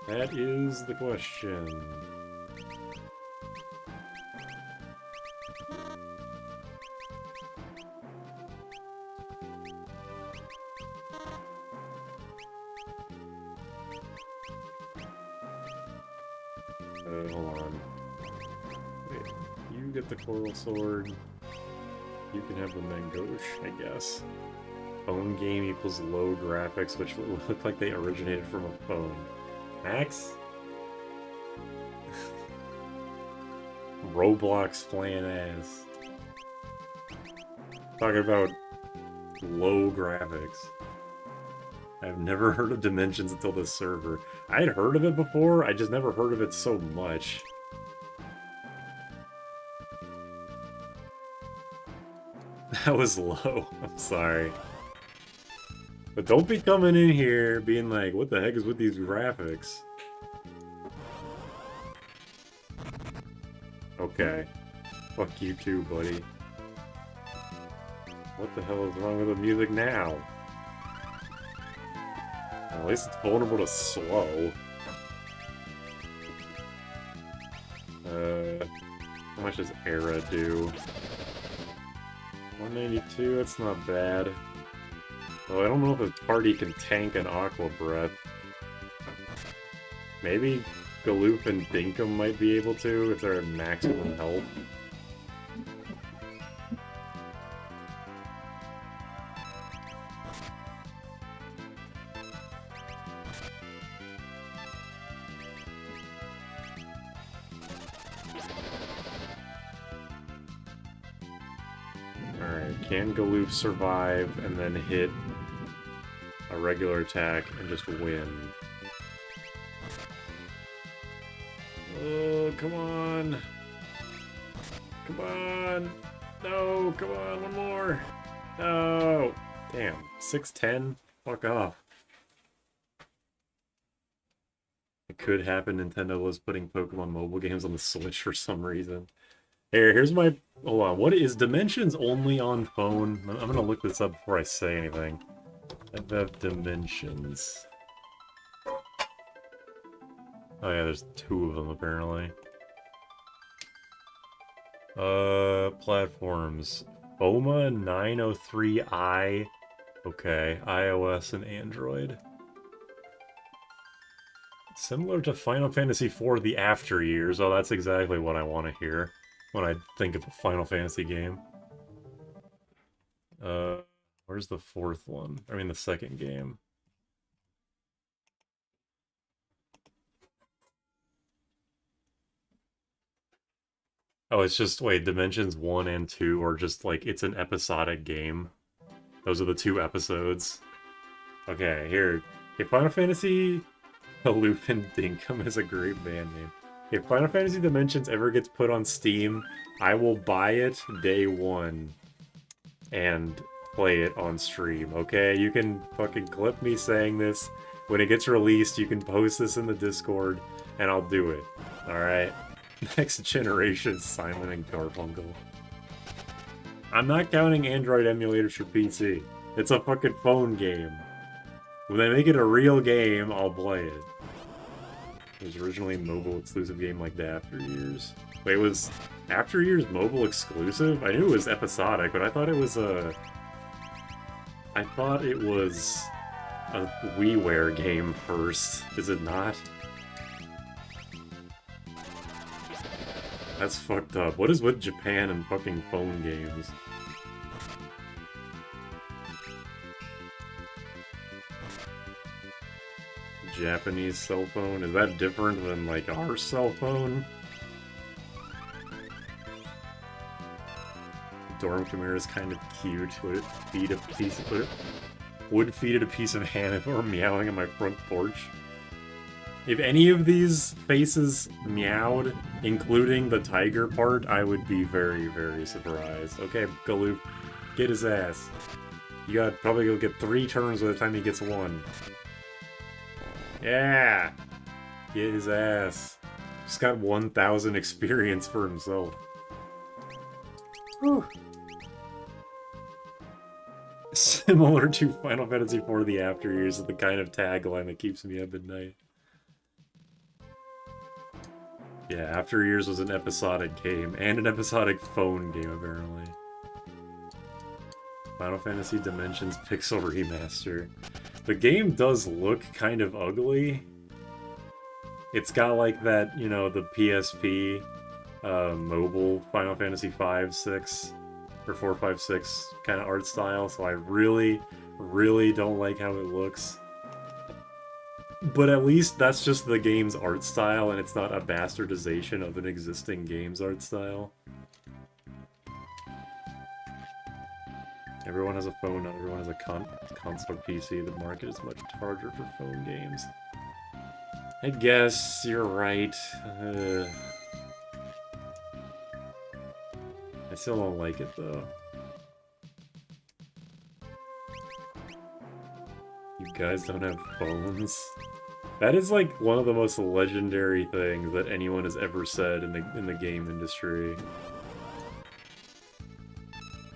That is the question. Hold on. Wait, you get the Coral Sword. You can have the Mangosh, I guess. Phone game equals low graphics, which look like they originated from a phone. Max? Roblox playing ass. Talking about low graphics. I've never heard of Dimensions until this server. I had heard of it before, I just never heard of it so much. That was low. I'm sorry. But don't be coming in here being like, what the heck is with these graphics? Okay. Fuck you too, buddy. What the hell is wrong with the music now? Well, at least it's vulnerable to slow. How much does Era do? 192, that's not bad. Well, I don't know if his party can tank an Aqua Breath. Maybe Galoof and Dinkum might be able to if they're at maximum health. Can Galoof survive and then hit a regular attack and just win? Oh, come on. Come on. No, come on, one more. No. Damn, 610? Fuck off. It could happen. Nintendo was putting Pokemon mobile games on the Switch for some reason. Here's my... Hold on, what is Dimensions only on phone? I'm gonna look this up before I say anything. FF Dimensions. Oh yeah, there's 2 of them apparently. Platforms. OMA 903i. Okay, iOS and Android. Similar to Final Fantasy IV, the After Years. Oh, that's exactly what I want to hear when I think of a Final Fantasy game. Where's the 4th one? I mean, the 2nd game. Oh, it's just, wait, Dimensions 1 and 2 are just, like, it's an episodic game. Those are the 2 episodes. Okay, here. If Final Fantasy Lupin Dinkum is a great band name. If Final Fantasy Dimensions ever gets put on Steam, I will buy it day 1 and play it on stream, okay? You can fucking clip me saying this. When it gets released, you can post this in the Discord, and I'll do it. Alright? Next generation Simon and Garfunkel. I'm not counting Android emulators for PC. It's a fucking phone game. When they make it a real game, I'll play it. It was originally a mobile exclusive game like the After Years. Wait, was After Years mobile exclusive? I knew it was episodic, but I thought it was a... I thought it was a WiiWare game first. Is it not? That's fucked up. What is with Japan and fucking phone games? Japanese cell phone? Is that different than, like, our cell phone? Dorm Chimera is kind of cute. Would it feed a piece of... Would feed it a piece of ham if it were meowing on my front porch? If any of these faces meowed, including the tiger part, I would be very, very surprised. Okay, Galoof, get his ass. You got probably go get 3 turns by the time he gets 1. Yeah! Get his ass. Just got 1,000 experience for himself. Whew. Similar to Final Fantasy IV The After Years is the kind of tagline that keeps me up at night. Yeah, After Years was an episodic game, and an episodic phone game, apparently. Final Fantasy Dimensions Pixel Remaster. The game does look kind of ugly. It's got like that, you know, the PSP mobile Final Fantasy 5, 6, or 4, 5, 6 kind of art style, so I really, really don't like how it looks. But at least that's just the game's art style, and it's not a bastardization of an existing game's art style. Everyone has a phone, not everyone has a console PC. The market is much larger for phone games. I guess you're right. I still don't like it, though. You guys don't have phones? That is like one of the most legendary things that anyone has ever said in the game industry.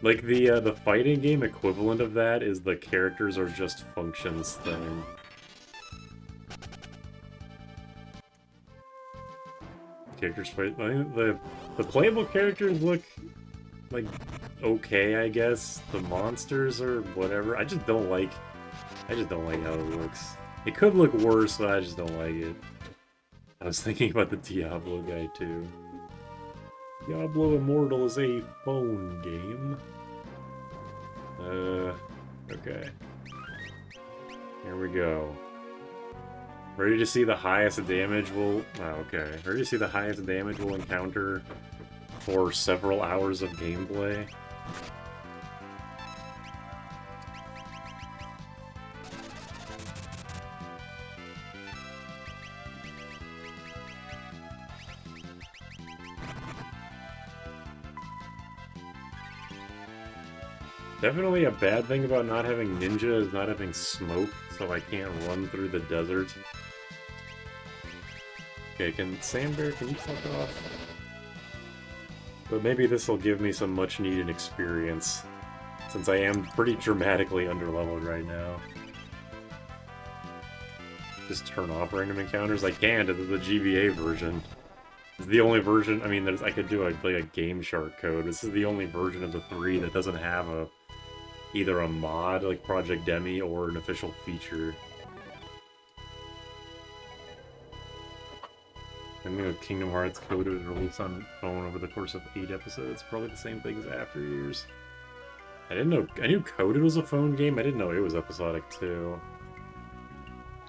Like the fighting game equivalent of that is the characters are just functions thing. Characters fight. I mean, the playable characters look like okay, I guess. The monsters or whatever. I just don't like how it looks. It could look worse, but I just don't like it. I was thinking about the Diablo guy too. Diablo Immortal is a phone game. Okay. Here we go. Ready to see the highest damage we'll... Oh, okay. Ready to see the highest damage we'll encounter for several hours of gameplay? Definitely a bad thing about not having ninja is not having smoke, so I can't run through the desert. Okay, Sandbear, can you fuck off? But maybe this will give me some much-needed experience, since I am pretty dramatically underleveled right now. Just turn off random encounters? I can, this is the GBA version. This is the only version, I mean, I could do like a Game Shark code. This is the only version of the 3 that doesn't have either a mod, like Project Demi, or an official feature. And you know, Kingdom Hearts code was released on phone over the course of 8 episodes. Probably the same thing as After Years. I knew Coded was a phone game, I didn't know it was episodic too.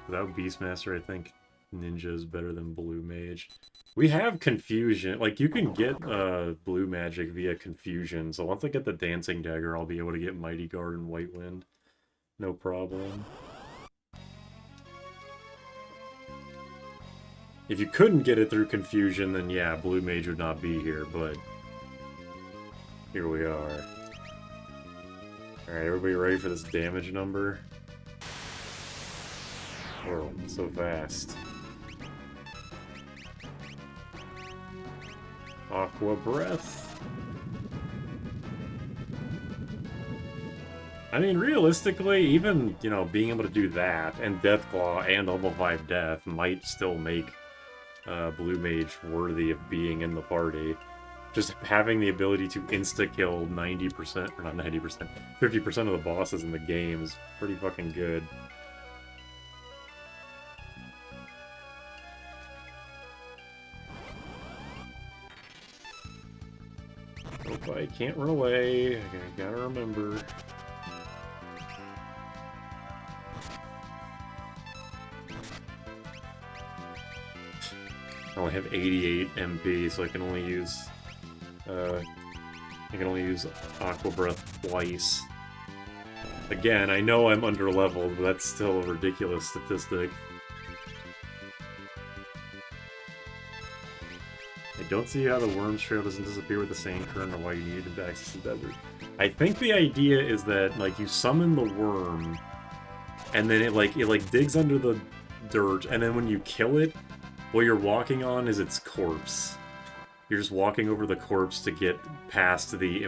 Without Beastmaster, I think Ninja is better than Blue Mage. We have Confusion, like you can get Blue Magic via Confusion, so once I get the Dancing Dagger, I'll be able to get Mighty Guard and White Wind. No problem. If you couldn't get it through Confusion, then yeah, Blue Mage would not be here, but here we are. Alright, everybody ready for this damage number? Whoa, so fast. Aqua Breath. I mean, realistically, even, you know, being able to do that, and Deathclaw and level 5 Death might still make Blue Mage worthy of being in the party. Just having the ability to insta-kill 90%, or not 90%, 50% of the bosses in the game is pretty fucking good. Hope I can't run away. I gotta remember. I only have 88 MP, so I can only use Aqua Breath twice. Again, I know I'm underleveled, but that's still a ridiculous statistic. I don't see how the Worm's Trail doesn't disappear with the sand current or why you needed to access the desert. I think the idea is that, like, you summon the worm, and then it digs under the dirt, and then when you kill it, what you're walking on is its corpse. You're just walking over the corpse to get past the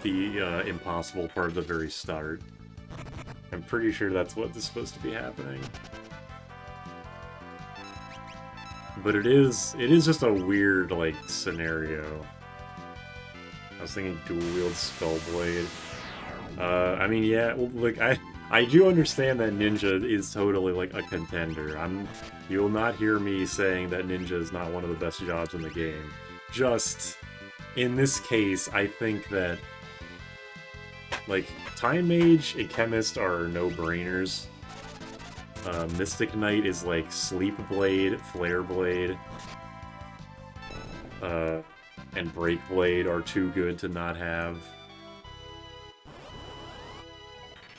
impossible part at the very start. I'm pretty sure that's what is supposed to be happening. But it is just a weird, like, scenario. I was thinking dual-wield Spellblade. I mean, yeah, well, like, I do understand that Ninja is totally, like, a contender. You will not hear me saying that Ninja is not one of the best jobs in the game. Just, in this case, I think that, like, Time Mage and Chemist are no-brainers. Mystic Knight is like Sleep Blade, Flare Blade, and Break Blade are too good to not have.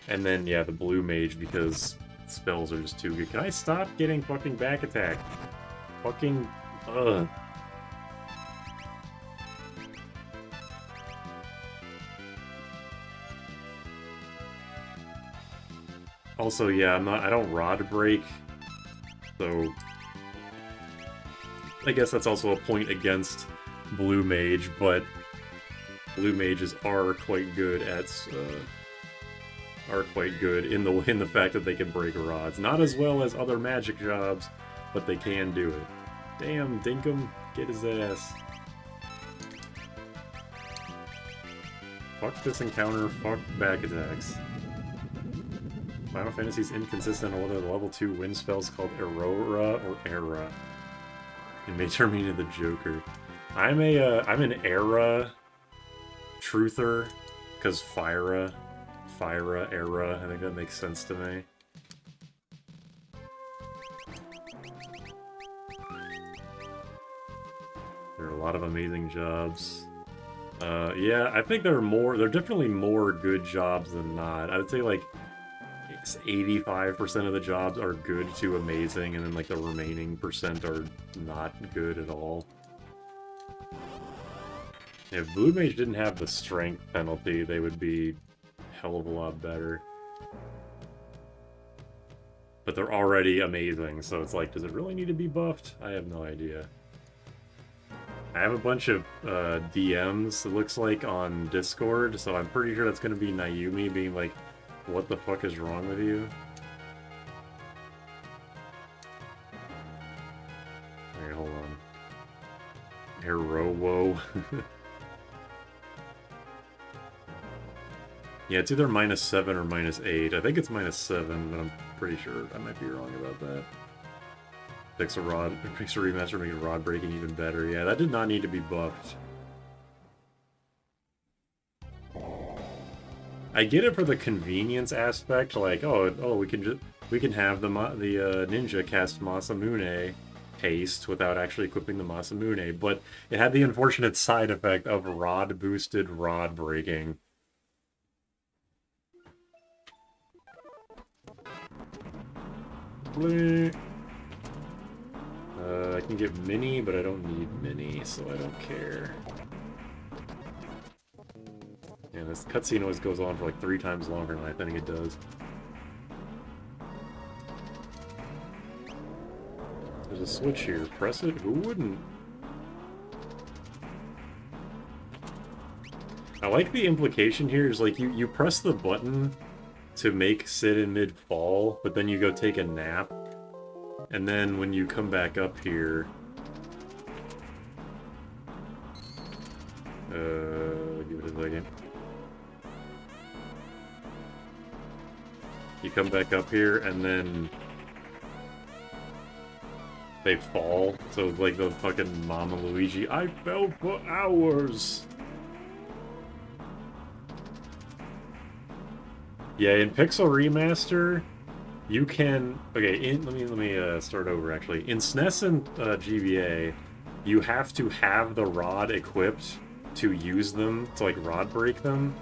And then, yeah, the Blue Mage, because spells are just too good. Can I stop getting fucking back attack? Fucking, ugh. Also, yeah, I don't Rod Break, so I guess that's also a point against Blue Mage, but Blue Mages are quite good in the fact that they can break rods. Not as well as other magic jobs, but they can do it. Damn, Dinkum, get his ass. Fuck this encounter, fuck back attacks. Final Fantasy's inconsistent on whether the level 2 wind spells called Aurora or Era. It may turn me into the Joker. I'm an Era truther, because Fyra, Era, I think that makes sense to me. There are a lot of amazing jobs. Yeah, I think there are definitely more good jobs than not. I would say, like, 85% of the jobs are good to amazing, and then, like, the remaining percent are not good at all. If Blue Mage didn't have the strength penalty, they would be hell of a lot better. But they're already amazing, so it's like, does it really need to be buffed? I have no idea. I have a bunch of DMs, it looks like, on Discord, so I'm pretty sure that's going to be Naomi being like, what the fuck is wrong with you? Alright, hold on. Herowo. Yeah, it's either -7 or -8. I think it's -7, but I'm pretty sure I might be wrong about that. Pixel Remaster making rod breaking even better. Yeah, that did not need to be buffed. I get it for the convenience aspect, like, oh, we can have the ninja cast Masamune haste without actually equipping the Masamune, but it had the unfortunate side effect of rod boosted rod breaking. I can get mini, but I don't need mini, so I don't care. Yeah, this cutscene always goes on for like 3 times longer than I think it does. There's a switch here. Press it? Who wouldn't? I like the implication here is like you press the button to make Sid in mid-fall, but then you go take a nap. And then when you come back up here... give it a second. You come back up here, and then... they fall. So it's like the fucking Mama Luigi, I fell for hours! Yeah, in Pixel Remaster... you can... okay, let me start over, actually. In SNES and GBA, you have to have the rod equipped to use them, to, like, rod break them.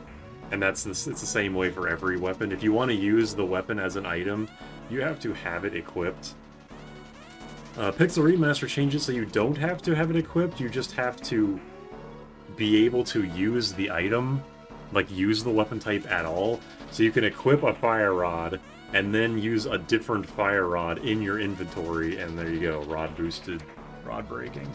And it's the same way for every weapon. If you want to use the weapon as an item, you have to have it equipped. Pixel Remaster changes so you don't have to have it equipped, you just have to be able to use the item, like, use the weapon type at all. So you can equip a fire rod, and then use a different fire rod in your inventory, and there you go, rod boosted, rod breaking.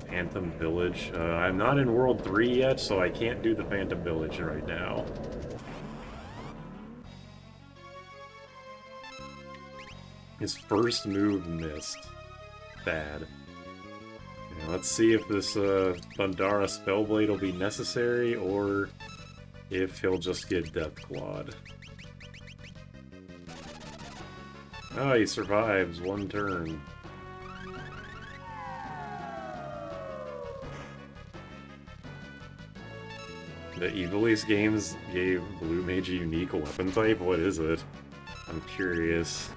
Phantom Village. I'm not in World 3 yet, so I can't do the Phantom Village right now. His first move missed. Bad. Yeah, let's see if this Thundara Spellblade will be necessary, or if he'll just get Deathclawed. Oh, he survives 1 turn. The Evilise games gave Blue Mage a unique weapon type? What is it? I'm curious.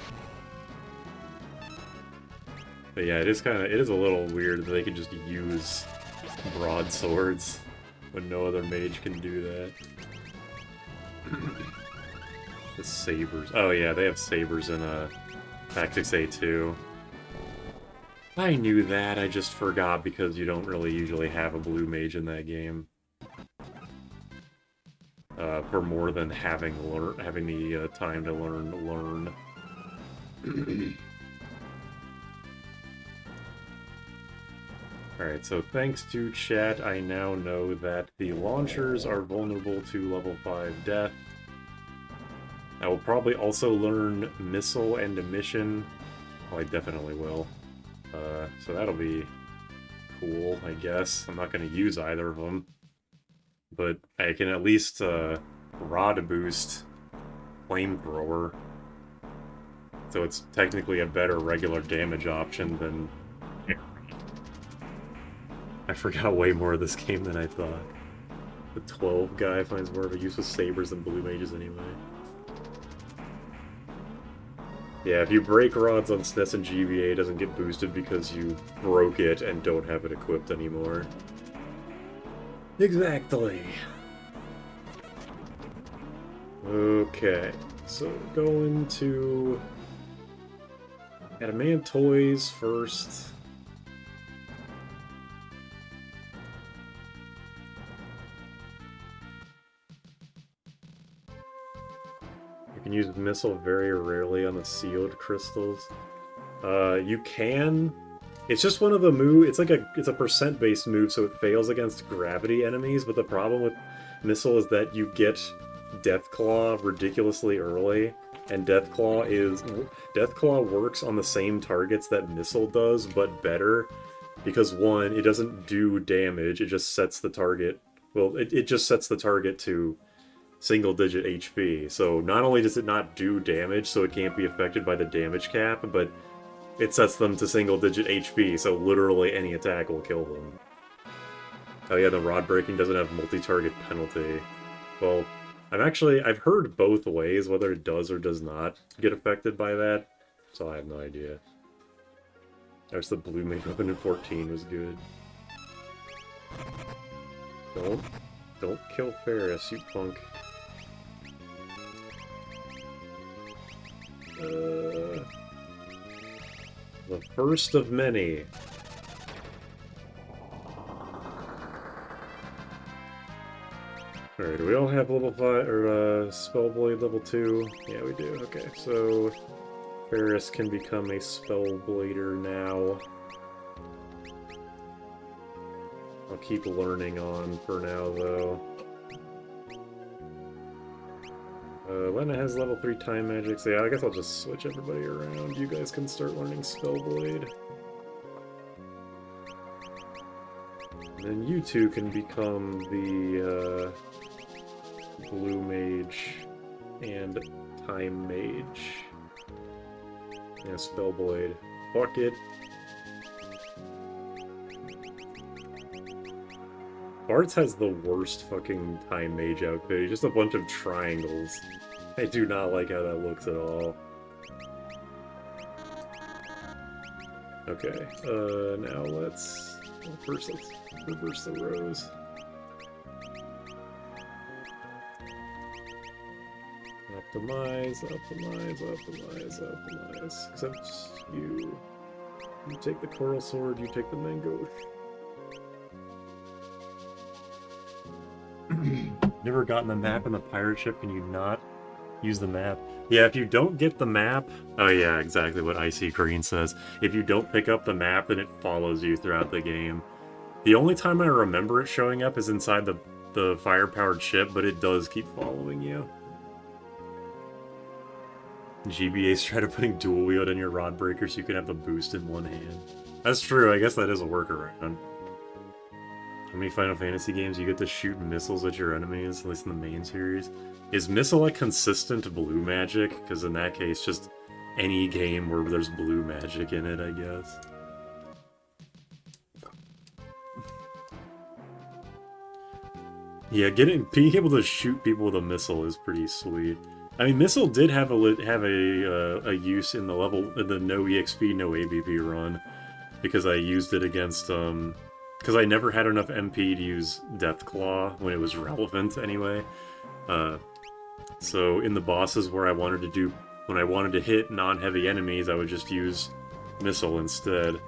But yeah, it is a little weird that they can just use broadswords when no other mage can do that. The sabers. Oh yeah, they have sabers in Tactics A2. I knew that, I just forgot because you don't really usually have a blue mage in that game. For more than having the time to learn. Alright, so thanks to chat, I now know that the launchers are vulnerable to level 5 death. I will probably also learn missile and emission. Well, I definitely will. So that'll be cool, I guess. I'm not going to use either of them. But I can at least rod boost flamethrower. So it's technically a better regular damage option than... I forgot way more of this game than I thought. The 12 guy finds more of a use with sabers than blue mages anyway. Yeah, if you break rods on SNES and GBA, it doesn't get boosted because you broke it and don't have it equipped anymore. Exactly. Okay, so going to Adamant Toys first. use missile very rarely on the sealed crystals. You can. It's just one of the moves. It's a percent-based move, so it fails against gravity enemies. But the problem with missile is that you get Deathclaw ridiculously early, and Deathclaw works on the same targets that missile does, but better. Because one, it doesn't do damage. It just sets the target. Well, it just sets the target to single-digit HP. So not only does it not do damage, so it can't be affected by the damage cap, but it sets them to single-digit HP, so literally any attack will kill them. Oh yeah, the rod breaking doesn't have multi-target penalty. Well, I've heard both ways, whether it does or does not get affected by that, so I have no idea. There's the blue main weapon in 14 was good. Don't kill Ferris, you punk. The first of many. Alright, do we all have level 5, or Spellblade level 2? Yeah, we do. Okay, so Ferris can become a Spellblader now. I'll keep learning on for now, though. Lena has level 3 time magic, so yeah, I guess I'll just switch everybody around. You guys can start learning Spellblade. And then you two can become the Blue Mage and Time Mage. Yeah, Spellblade. Fuck it. Bart's has the worst fucking Time Mage outfit. Just a bunch of triangles. I do not like how that looks at all. Okay, now let's... Well, first let's reverse the rows. Optimize, optimize, optimize, optimize. Except you. You take the Coral Sword, you take the Mango. Never gotten the map in the pirate ship, can you not use the map? Yeah, if you don't get the map... Oh yeah, exactly what Icy Green says. If you don't pick up the map, then it follows you throughout the game. The only time I remember it showing up is inside the fire-powered ship, but it does keep following you. GBA's try to putting dual wield in your rod breaker so you can have the boost in one hand. That's true, I guess that is a workaround. How many Final Fantasy games you get to shoot missiles at your enemies, at least in the main series? Is missile a consistent blue magic? Because in that case, just any game where there's blue magic in it, I guess. Yeah, being able to shoot people with a missile is pretty sweet. I mean, missile did have a use in the no EXP, no ABP run, because I used it against because I never had enough MP to use Deathclaw when it was relevant anyway. So in the bosses where when I wanted to hit non-heavy enemies, I would just use missile instead,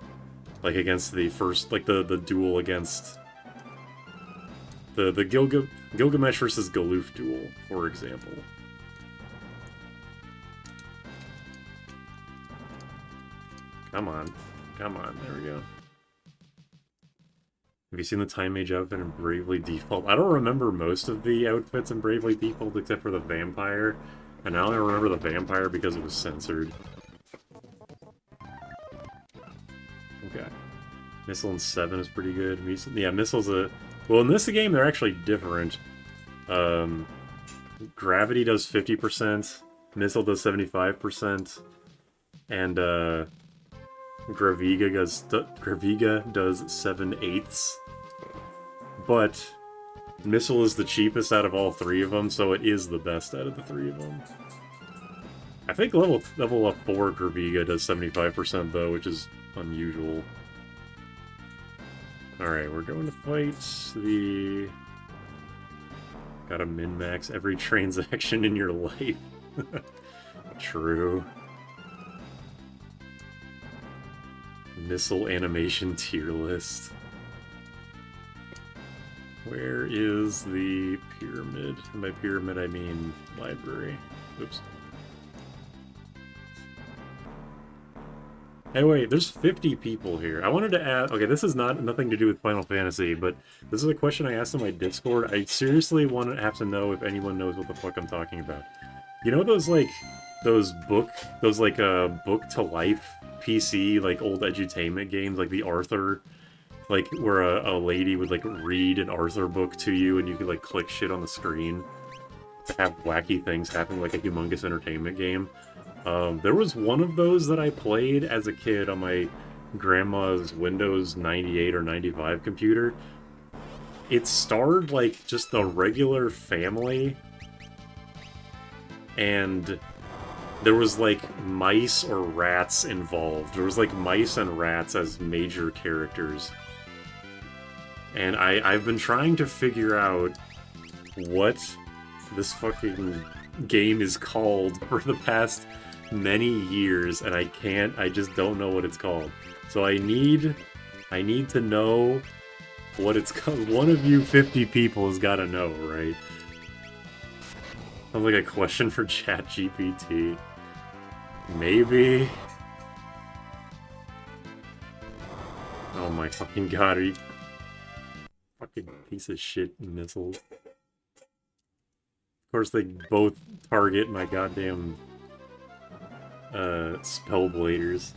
like against the first, like the duel against the Gilgamesh versus Galoof duel, for example. Come on. Come on. There we go. Have you seen the Time Mage outfit in Bravely Default? I don't remember most of the outfits in Bravely Default except for the Vampire. And I only remember the Vampire because it was censored. Okay. Missile in 7 is pretty good. Yeah, Missile's a... Well, in this game, they're actually different. Gravity does 50%. Missile does 75%. And, Graviga does 7/8. But Missile is the cheapest out of all three of them, so it is the best out of the three of them. I think level up 4 Graviga does 75% though, which is unusual. Alright, we're going to fight the... Gotta min-max every transaction in your life. True. Missile animation tier list. Where is the pyramid? And by pyramid I mean library. Oops. Hey, wait, there's 50 people here. I wanted to ask... Okay, this is nothing to do with Final Fantasy, but this is a question I asked in my Discord. I seriously want to have to know if anyone knows what the fuck I'm talking about. You know those, like, book to life PC, like, old edutainment games, like the Arthur, like, where a lady would, like, read an Arthur book to you and you could, like, click shit on the screen to have wacky things happen, like a humongous entertainment game? There was one of those that I played as a kid on my grandma's Windows 98 or 95 computer. It starred, like, just the regular family, and there was, like, mice or rats involved. There was, like, mice and rats as major characters. And I've been trying to figure out what this fucking game is called for the past many years, and I just don't know what it's called. So I need to know what it's called. One of you 50 people has got to know, right? Sounds like a question for ChatGPT. Maybe. Oh my fucking god, are you... Fucking piece of shit missiles. Of course they both target my goddamn Spellbladers.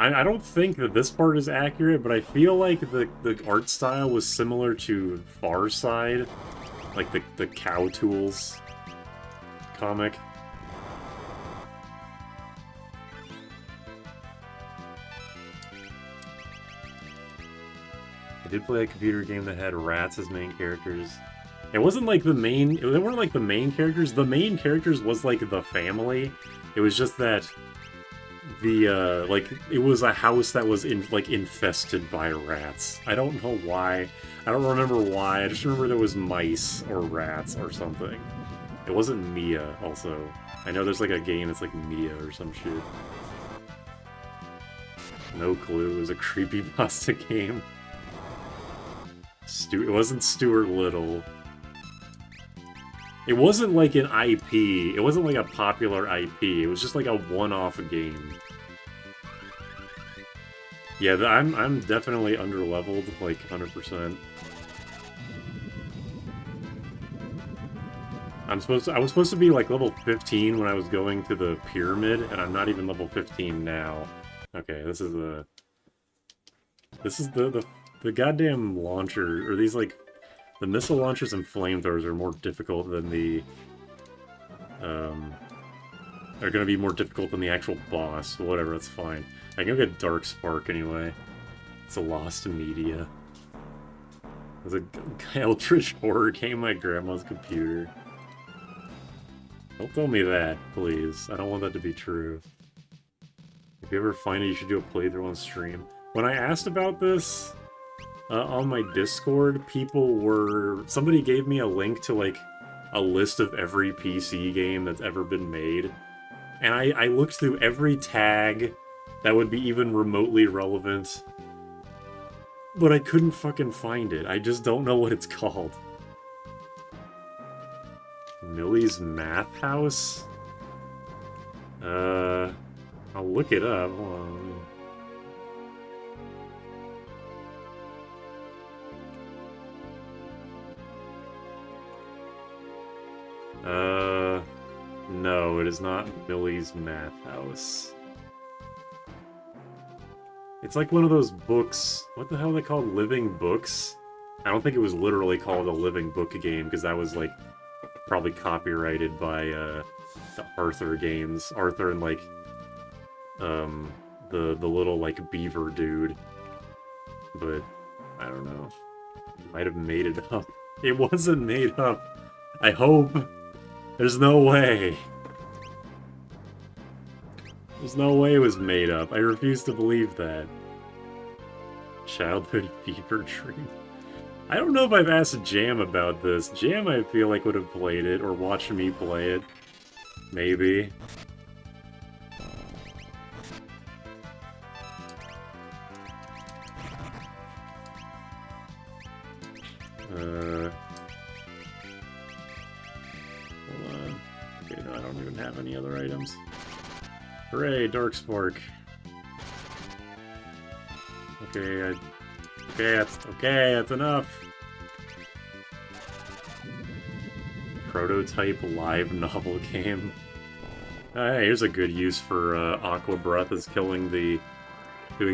I don't think that this part is accurate, but I feel like the art style was similar to Far Side, like the Cow Tools comic. I did play a computer game that had rats as main characters. It wasn't like the main... They weren't like the main characters. The main characters was like the family. It was just that the, like, it was a house that was, infested by rats. I don't know why. I don't remember why. I just remember there was mice or rats or something. It wasn't Mia, also. I know there's like a game that's like Mia or some shit. No clue. It was a creepypasta game. It wasn't Stuart Little. It wasn't like an IP. It wasn't like a popular IP. It was just like a one-off game. Yeah, I'm definitely underleveled, like 100%. I was supposed to be like level 15 when I was going to the pyramid, and I'm not even level 15 now. Okay, this is the goddamn launcher, or these, like, the missile launchers and flamethrowers are more difficult than the, are gonna be more difficult than the actual boss. Whatever, that's fine. I can go get Dark Spark anyway. It's a lost media. It's a Eldritch horror game on my grandma's computer. Don't tell me that, please. I don't want that to be true. If you ever find it, you should do a playthrough on stream. When I asked about this on my Discord, somebody gave me a link to, like, a list of every PC game that's ever been made. And I looked through every tag that would be even remotely relevant, but I couldn't fucking find it. I just don't know what it's called. Millie's Math House? I'll look it up. Hold on. No, it is not Millie's Math House. It's like one of those books. What the hell are they called? Living books? I don't think it was literally called a living book game, because that was, like, probably copyrighted by, the Arthur games. Arthur and, like, the little, like, beaver dude. But, I don't know. Might have made it up. It wasn't made up. I hope. There's no way. There's no way it was made up. I refuse to believe that. Childhood fever dream. I don't know if I've asked Jam about this. Jam, I feel like, would have played it, or watched me play it. Maybe. Hold on. Okay, no, I don't even have any other items. Hooray, Darkspark. Okay, that's enough. Prototype live novel game. Hey, here's a good use for Aqua Breath, is doing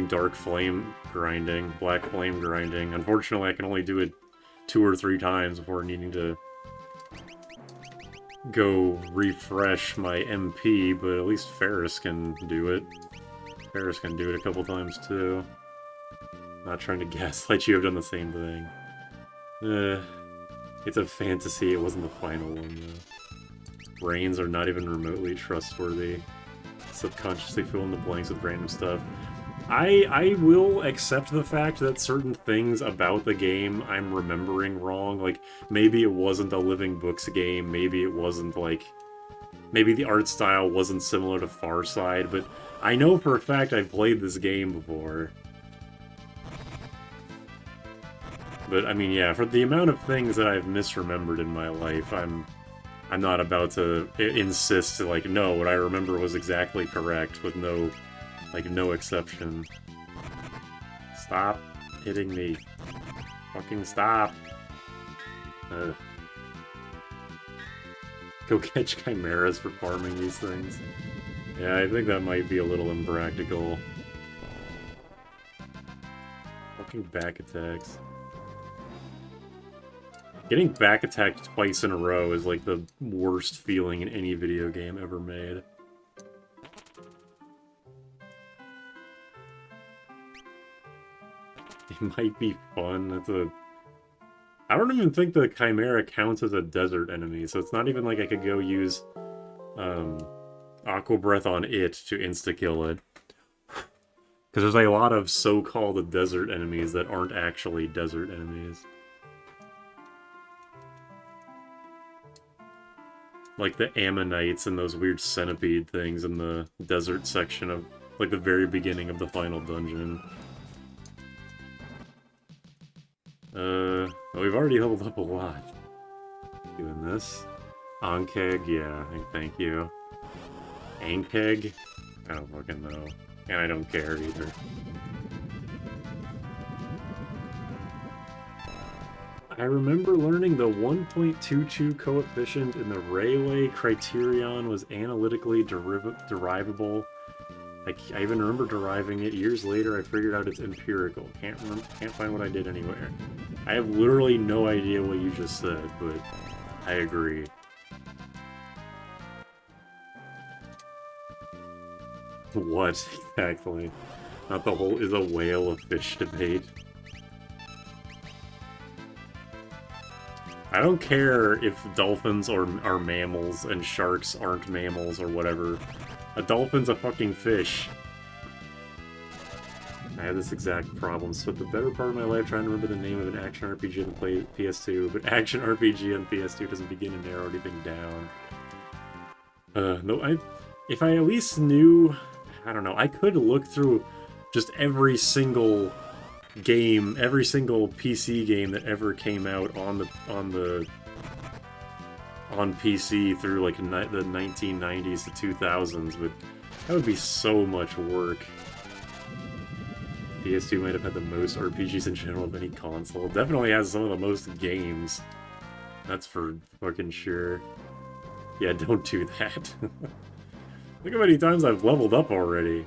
dark flame grinding, black flame grinding. Unfortunately, I can only do it 2 or 3 times before needing to go refresh my MP, but at least Ferris can do it. Ferris can do it a couple times too. Not trying to gaslight you, I've done the same thing. It's a fantasy, it wasn't the final one though. Brains are not even remotely trustworthy. Subconsciously fill in the blanks with random stuff. I will accept the fact that certain things about the game I'm remembering wrong. Like, maybe it wasn't a Living Books game, maybe it wasn't, like... Maybe the art style wasn't similar to Far Side, but I know for a fact I've played this game before. But, I mean, yeah, for the amount of things that I've misremembered in my life, I'm not about to insist, like, no, what I remember was exactly correct, with no... Like, no exception. Stop hitting me. Fucking stop. Go catch chimeras for farming these things. Yeah, I think that might be a little impractical. Fucking back attacks. Getting back attacked twice in a row is like the worst feeling in any video game ever made. It might be fun. I don't even think the Chimera counts as a desert enemy, so it's not even like I could go use Aqua Breath on it to insta-kill it. Because there's a lot of so-called desert enemies that aren't actually desert enemies. Like the Ammonites and those weird centipede things in the desert section of, like, the very beginning of the final dungeon. We've already leveled up a lot. Doing this. Ankeg, yeah, thank you. Ankeg? I don't fucking know. And I don't care either. I remember learning the 1.22 coefficient in the Rayleigh criterion was analytically derivable. I even remember deriving it. Years later, I figured out it's empirical. Can't find what I did anywhere. I have literally no idea what you just said, but I agree. What exactly? Not the whole is a whale a fish debate. I don't care if dolphins are mammals and sharks aren't mammals or whatever. A dolphin's a fucking fish. I had this exact problem. Spent the better part of my life trying to remember the name of an action RPG on the PS2, but action RPG on PS2 doesn't begin to narrow anything down. No, if I at least knew... I don't know, I could look through just every single game, every single PC game that ever came out on PC through like the 1990s to 2000s, but that would be so much work. PS2 might have had the most RPGs in general of any console. It definitely has some of the most games. That's for fucking sure. Yeah, don't do that. Look how many times I've leveled up already.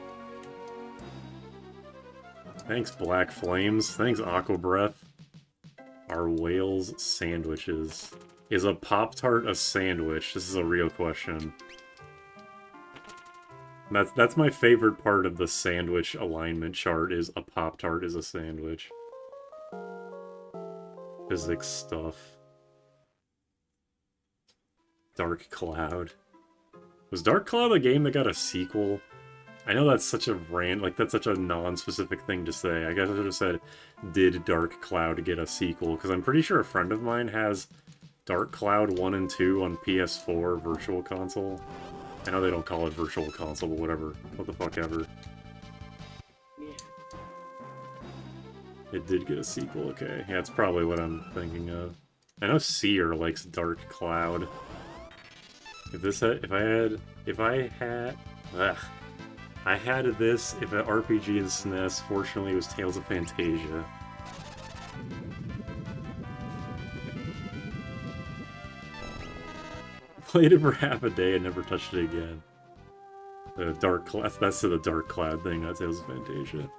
Thanks, Black Flames. Thanks, Aqua Breath. Are whales sandwiches? Is a Pop-Tart a sandwich? This is a real question. That's my favorite part of the sandwich alignment chart, is a Pop-Tart is a sandwich. Physics stuff. Dark Cloud. Was Dark Cloud a game that got a sequel? I know that's such a that's such a non-specific thing to say. I guess I should have said, did Dark Cloud get a sequel? Because I'm pretty sure a friend of mine has Dark Cloud 1 and 2 on PS4 Virtual Console. I know they don't call it Virtual Console, but whatever. What the fuck ever. Yeah. It did get a sequel, okay. Yeah, that's probably what I'm thinking of. I know Seer likes Dark Cloud. If I had... Ugh. I had this if an RPG in SNES. Fortunately, it was Tales of Fantasia. Played it for half a day and never touched it again. The Dark Cloud. That's to the Dark Cloud thing, not Tales of Fantasia.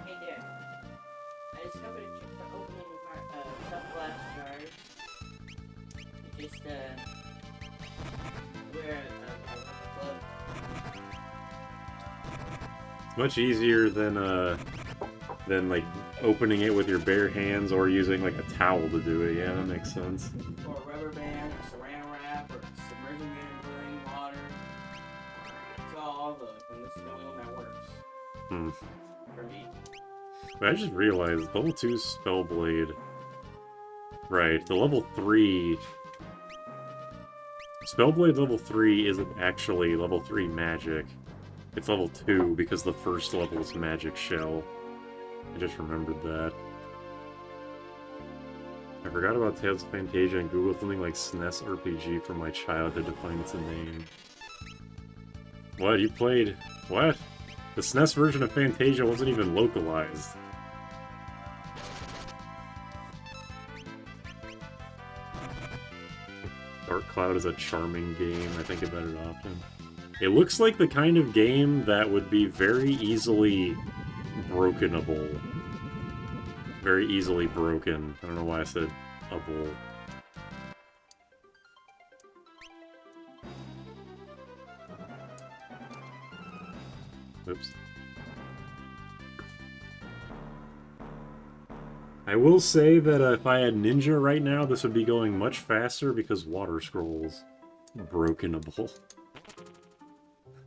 Hey there. I discovered a trick for opening tough glass jars. You just wear a rubber glove. It's much easier than like opening it with your bare hands or using like a towel to do it. Yeah, that makes sense. Or a rubber band, or saran wrap, or submerging it in boiling water. It's all the, and this is the only one that works. Hmm. For me. I just realized level 2 Spellblade. Right, the level 3... Spellblade level 3 isn't actually level 3 magic. It's level 2 because the first level is Magic Shell. I just remembered that. I forgot about Tales of Fantasia and Googled something like SNES RPG from my childhood to find its name. What? You played... What? The SNES version of Fantasia wasn't even localized. Dark Cloud is a charming game. I think about it often. It looks like the kind of game that would be very easily brokenable. Very easily broken. I don't know why I said able. Oops. I will say that if I had Ninja right now, this would be going much faster because water scrolls. Brokenable.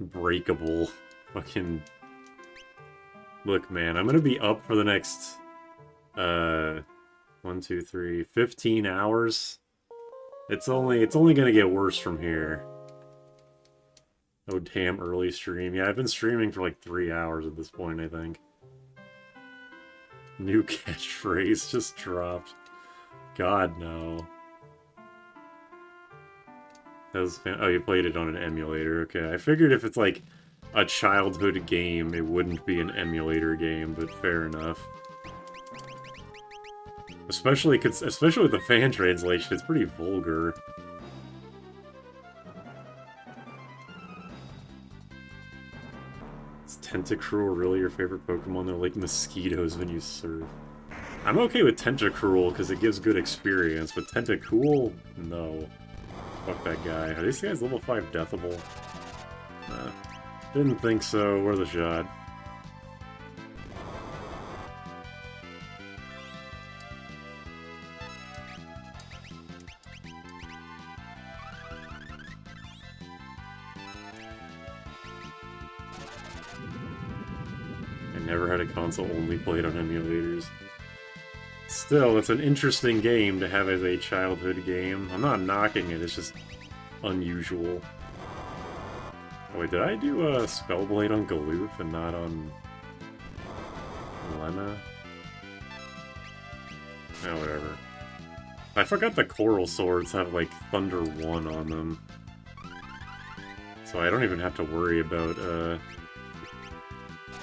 Breakable. Fucking... Look, man, I'm gonna be up for the next... 1, 2, 3, 15 hours. It's only gonna get worse from here. Oh, damn, early stream. Yeah, I've been streaming for like 3 hours at this point, I think. New catchphrase just dropped. God, no. Oh, you played it on an emulator. Okay, I figured if it's like a childhood game, it wouldn't be an emulator game, but fair enough. Especially with the fan translation, it's pretty vulgar. Is Tentacruel really your favorite Pokemon? They're like mosquitoes when you surf. I'm okay with Tentacruel because it gives good experience, but Tentacool? No. Fuck that guy. Are these guys level 5 Deathable? Nah. Didn't think so. Worth a shot. I never had a console only played on emulators. Still, it's an interesting game to have as a childhood game. I'm not knocking it, it's just unusual. Oh wait, did I do a Spellblade on Galoof and not on Lena? Oh, whatever. I forgot the Coral Swords have, like, Thunder 1 on them. So I don't even have to worry about, I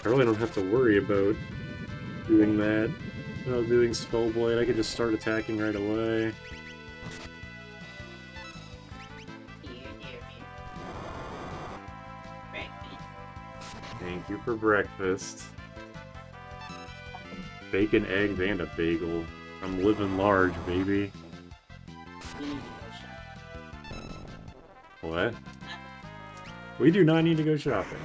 really don't have to worry about doing that. Doing Spellblade, I could just start attacking right away. Thank you for breakfast. Bacon, eggs, and a bagel. I'm living large, baby. What? We do not need to go shopping.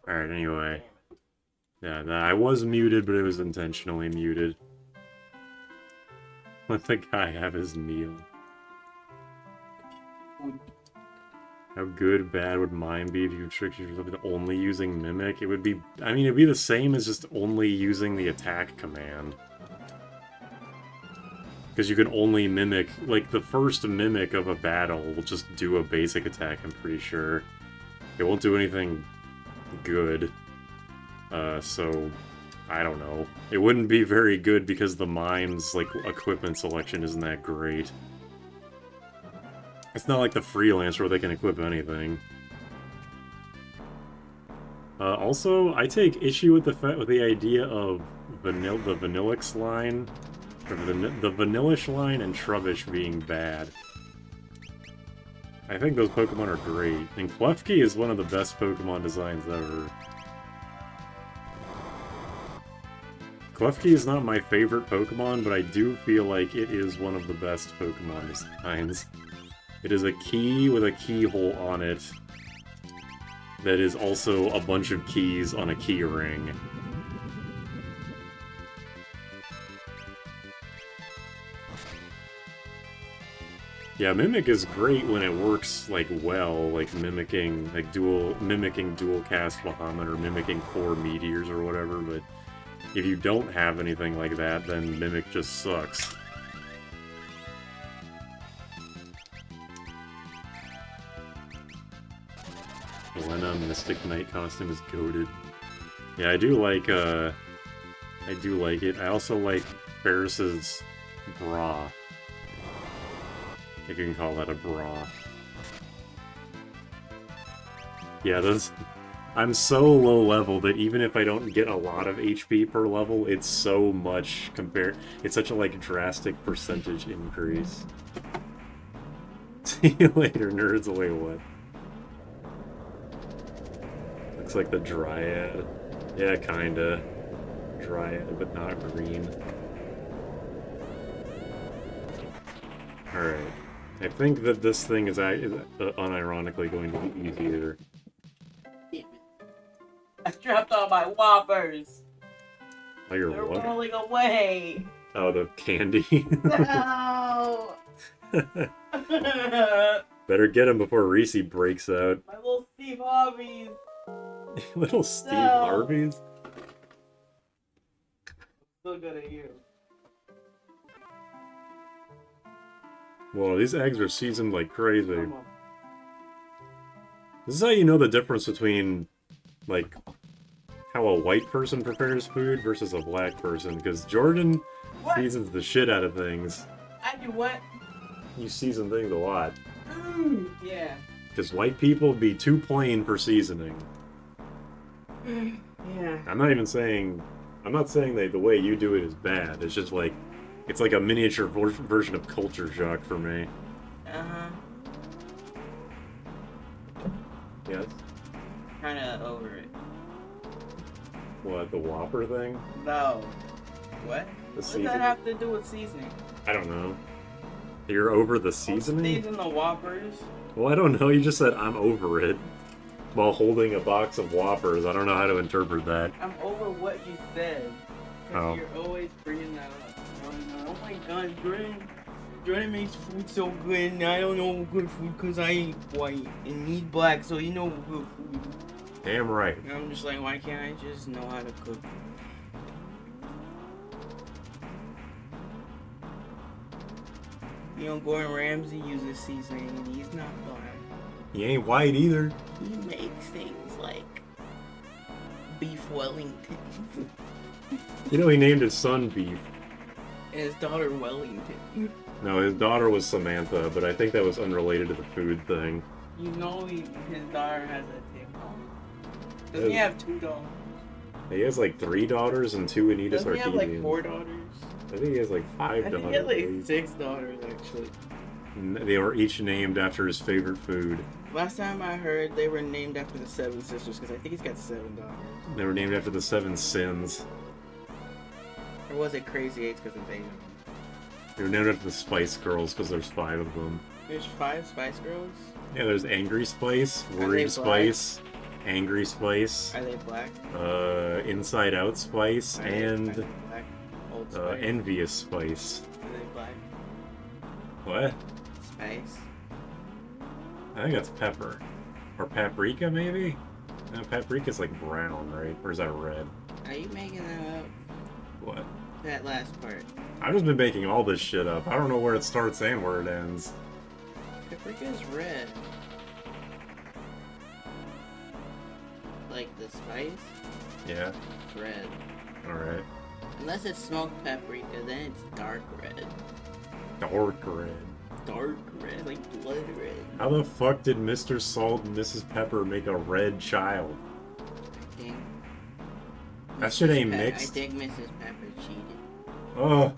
Alright, anyway. Yeah, I was muted, but it was intentionally muted. Let the guy have his meal. How good, bad would mine be if you restricted yourself to only using Mimic? It would be... I mean, it'd be the same as just only using the attack command. Because you can only Mimic... Like, the first Mimic of a battle will just do a basic attack, I'm pretty sure. It won't do anything good. So... I don't know. It wouldn't be very good because the mime's, like, equipment selection isn't that great. It's not like the freelance where they can equip anything. Also, I take issue with the idea of the Vanillix line, or the Vanillish line and Trubbish being bad. I think those Pokemon are great, and Klefki is one of the best Pokemon designs ever. Klefki is not my favorite Pokemon, but I do feel like it is one of the best Pokemon designs. It is a key with a keyhole on it that is also a bunch of keys on a key ring. Yeah, Mimic is great when it works, like, well, like mimicking dual cast Bahamut or mimicking 4 meteors or whatever, but if you don't have anything like that, then Mimic just sucks. Elena Mystic Knight costume is goated. Yeah, I do like it. I also like Ferris's bra. If you can call that a bra. Yeah, I'm so low level that even if I don't get a lot of HP per level, it's so much compared... It's such a, like, drastic percentage increase. See you later, nerds. Wait, what? Looks like the Dryad. Yeah, kinda. Dryad, but not green. Alright. I think that this thing is unironically going to be easier. I dropped all my Whoppers. Oh, you're They're what? rolling away. Oh, the candy? No. Better get him before Reese breaks out. My little Steve Harveys. Little Steve No. Harveys? So good at you. Whoa, these eggs are seasoned like crazy. Come on. This is how you know the difference between, like, how a white person prepares food versus a black person, because Jordan What? seasons the shit out of things. I do what? You season things a lot. Yeah. Because white people be too plain for seasoning. Yeah. I'm not saying that the way you do it is bad. It's just like, it's like a miniature version of culture shock for me. Uh-huh. Yes? Kinda over it. What, the Whopper thing? No. What? The What does seasoning? that have to do with seasoning? I don't know. You're over the Don't seasoning? season the Whoppers. Well, I don't know. You just said I'm over it while holding a box of Whoppers. I don't know how to interpret that. I'm over what you said. Oh. Because you're always bringing that up. Oh my god, Jordan makes food so good, and I don't know good food because I eat white and eat black, so you know good food. Damn right. And I'm just like, why can't I just know how to cook? You know, Gordon Ramsay uses seasoning, and he's not black. He ain't white either. He makes things like beef Wellington You know, he named his son Beef. and his daughter Wellington. No, his daughter was Samantha, but I think that was unrelated to the food thing. You know, his daughter has a TikTok. Doesn't he have 2 daughters? He has like 3 daughters and 2 Anita Doesn't he have like Sarkeesian. 4 daughters? I think he has like 5 I daughters. think he has like maybe. 6 daughters actually. And they were each named after his favorite food. Last time I heard, they were named after the 7 sisters because I think he's got 7 daughters. They were named after the 7 sins. Or was it Crazy 8 because it's 8 of them? They were named after the Spice Girls because there's 5 of them. There's 5 Spice Girls? Yeah, there's Angry Spice, they Worried black? Spice, Angry Spice, Are they black? Inside Out Spice, Are and they black? Old Spice? Envious Spice. Are they black? What? Spice? I think that's pepper. Or paprika, maybe? No, paprika's like brown, right? Or is that red? Are you making that up? What? That last part. I've just been making all this shit up. I don't know where it starts and where it ends. Paprika is red. Like the spice? Yeah? It's red. Alright. Unless it's smoked paprika, then it's dark red. Dark red. Dark red, like blood red. How the fuck did Mr. Salt and Mrs. Pepper make a red child? I think. That shit ain't I mixed. think Mrs. Pepper cheated. Oh,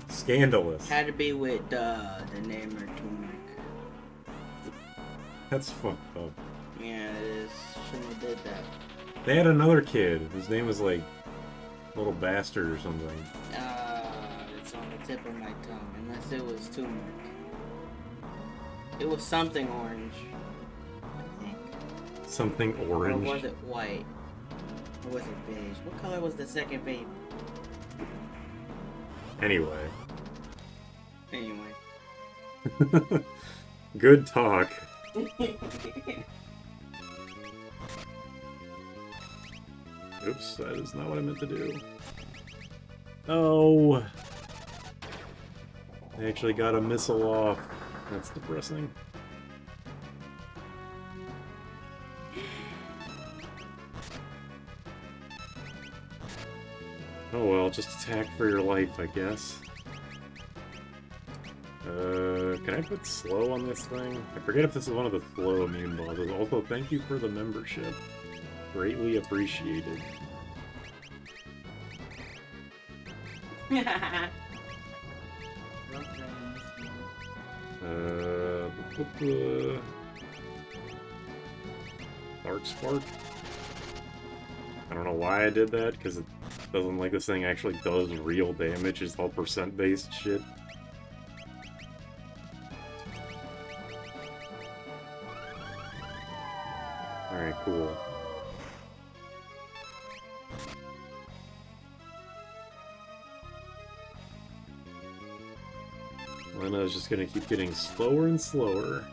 scandalous. Had to be with the name or turmeric. That's fucked up. Yeah, it is. Shouldn't have did that. They had another kid. His name was like Little Bastard or something. It's on the tip of my tongue. Unless it was turmeric. It was something orange. I think. Something orange. Or was it white? Or was it beige? What color was the second baby? Anyway. Anyway. Good talk. Oops, that is not what I meant to do. Oh! I actually got a missile off. That's depressing. Oh well, just attack for your life, I guess. Can I put slow on this thing? I forget if this is one of the slow immune bosses. Also, thank you for the membership. Greatly appreciated. Dark Spark? I don't know why I did that, because it doesn't like this thing actually does real damage. It's all percent-based shit. Alright, cool. Lena's just gonna keep getting slower and slower.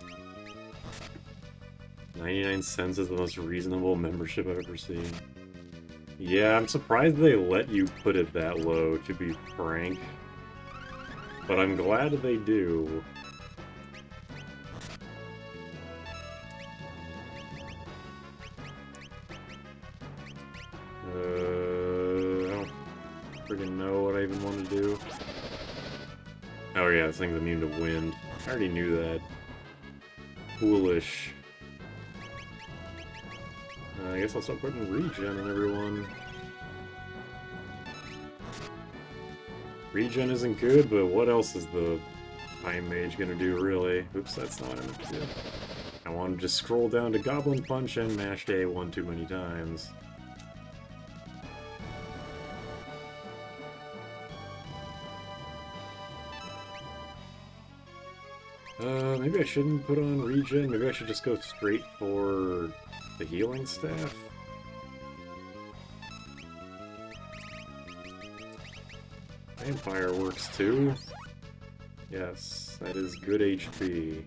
99 cents is the most reasonable membership I've ever seen. Yeah, I'm surprised they let you put it that low, to be frank. But I'm glad they do. I don't freaking know what I even want to do. Oh yeah, this thing's immune to wind. I already knew that. Foolish. I guess I'll start putting regen on everyone. Regen isn't good, but what else is the Time Mage gonna do, really? Oops, that's not what I meant to do. I want to just scroll down to Goblin Punch and mashed A one too many times. Maybe I shouldn't put on regen. Maybe I should just go straight for the healing staff. Vampire works too. Yes, that is good HP.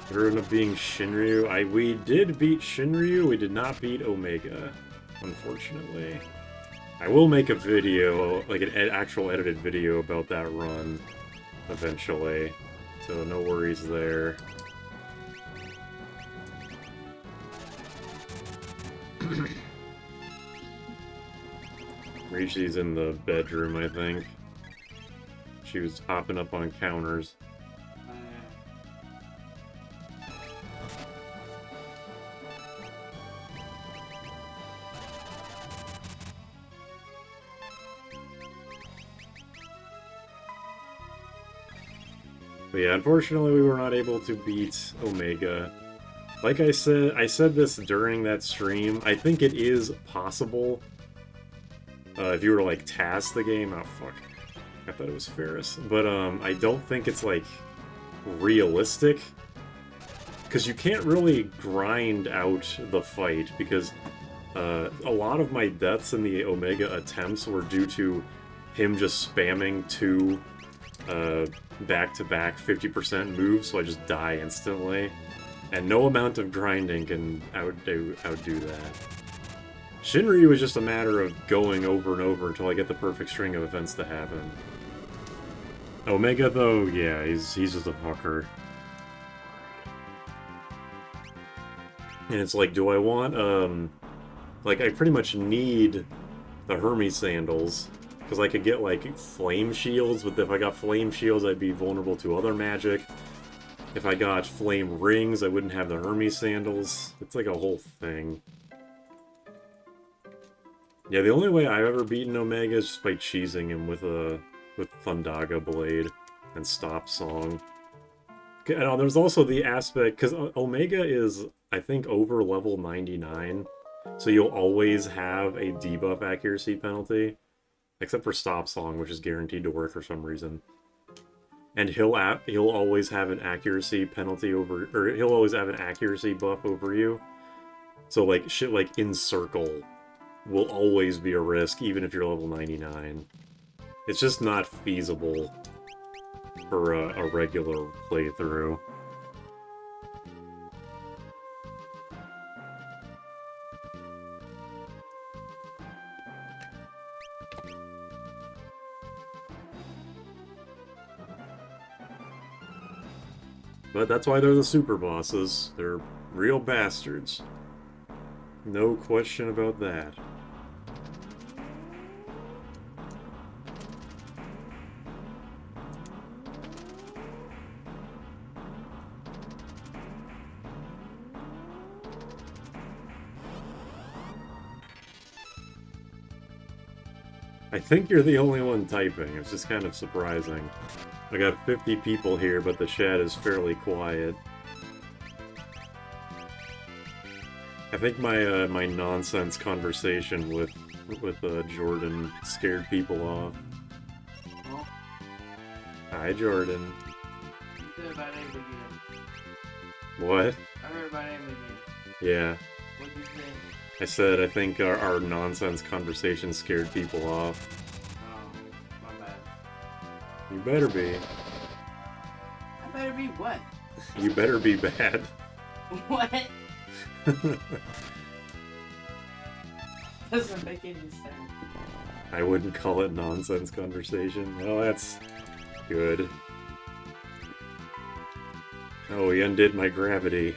There ended up being Shinryu. We did beat Shinryu, we did not beat Omega, unfortunately. I will make a video, like an actual edited video about that run, eventually. So no worries there. Richi's in the bedroom, I think. She was hopping up on counters. But yeah, unfortunately we were not able to beat Omega. Like I said this during that stream, I think it is possible. If you were to, like, task the game, oh fuck, I thought it was Ferris. But I don't think it's, like, realistic. Because you can't really grind out the fight, because a lot of my deaths in the Omega attempts were due to him just spamming two back-to-back 50% moves, so I just die instantly. And no amount of grinding can outdo that. Shinryu is just a matter of going over and over until I get the perfect string of events to happen. Omega, though, yeah, he's just a fucker. And it's like, do I want, like, I pretty much need the Hermes sandals, because I could get, like, flame shields, but if I got flame shields, I'd be vulnerable to other magic. If I got flame rings, I wouldn't have the Hermes sandals. It's like a whole thing. Yeah, the only way I've ever beaten Omega is just by cheesing him with Thundaga Blade and Stop Song. And there's also the aspect, because Omega is, I think, over level 99, so you'll always have a debuff accuracy penalty, except for Stop Song, which is guaranteed to work for some reason. And he'll always have an accuracy penalty over, or he'll always have an accuracy buff over you. So, like, shit like Encircle will always be a risk, even if you're level 99. It's just not feasible for a regular playthrough. But that's why they're the super bosses. They're real bastards. No question about that. I think you're the only one typing. It's just kind of surprising. I got 50 people here, but the chat is fairly quiet. I think my my nonsense conversation with Jordan scared people off. Oh. Hi, Jordan. You said about name again. What? I heard about name again. Yeah. What did you say? I said I think our nonsense conversation scared people off. Oh, my bad. You better be. I better be what? You better be bad. What? Doesn't make any sense. I wouldn't call it nonsense conversation. Well, that's good. Oh, he undid my gravity.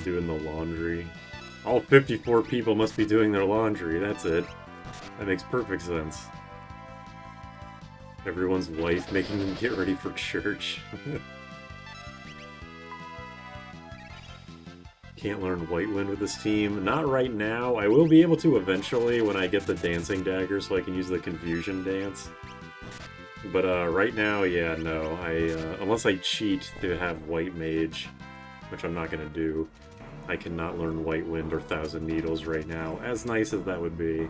doing the laundry. All 54 people must be doing their laundry, that's it. That makes perfect sense. Everyone's wife making them get ready for church. Can't learn White Wind with this team. Not right now. I will be able to eventually when I get the dancing dagger so I can use the confusion dance. But right now, yeah, no. Unless I cheat to have White Mage, which I'm not gonna do, I cannot learn White Wind or Thousand Needles right now, as nice as that would be.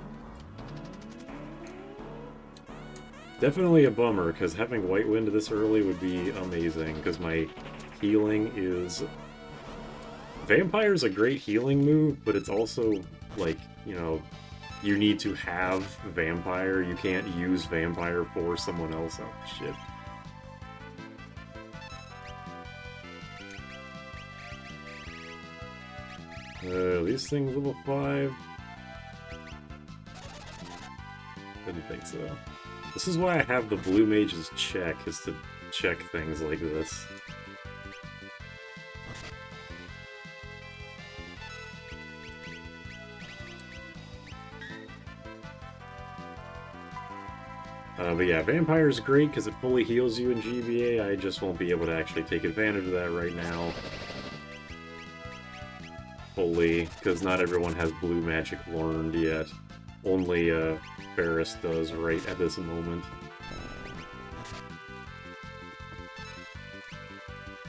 Definitely a bummer, because having White Wind this early would be amazing, because my healing is... Vampire's a great healing move, but it's also, like, you know, you need to have Vampire. You can't use Vampire for someone else. Oh, shit. These things level 5? Didn't think so. This is why I have the Blue Mage's check, is to check things like this. But yeah, Vampire is great because it fully heals you in GBA. I just won't be able to actually take advantage of that right now. Fully, because not everyone has Blue Magic learned yet. Only Ferris does right at this moment.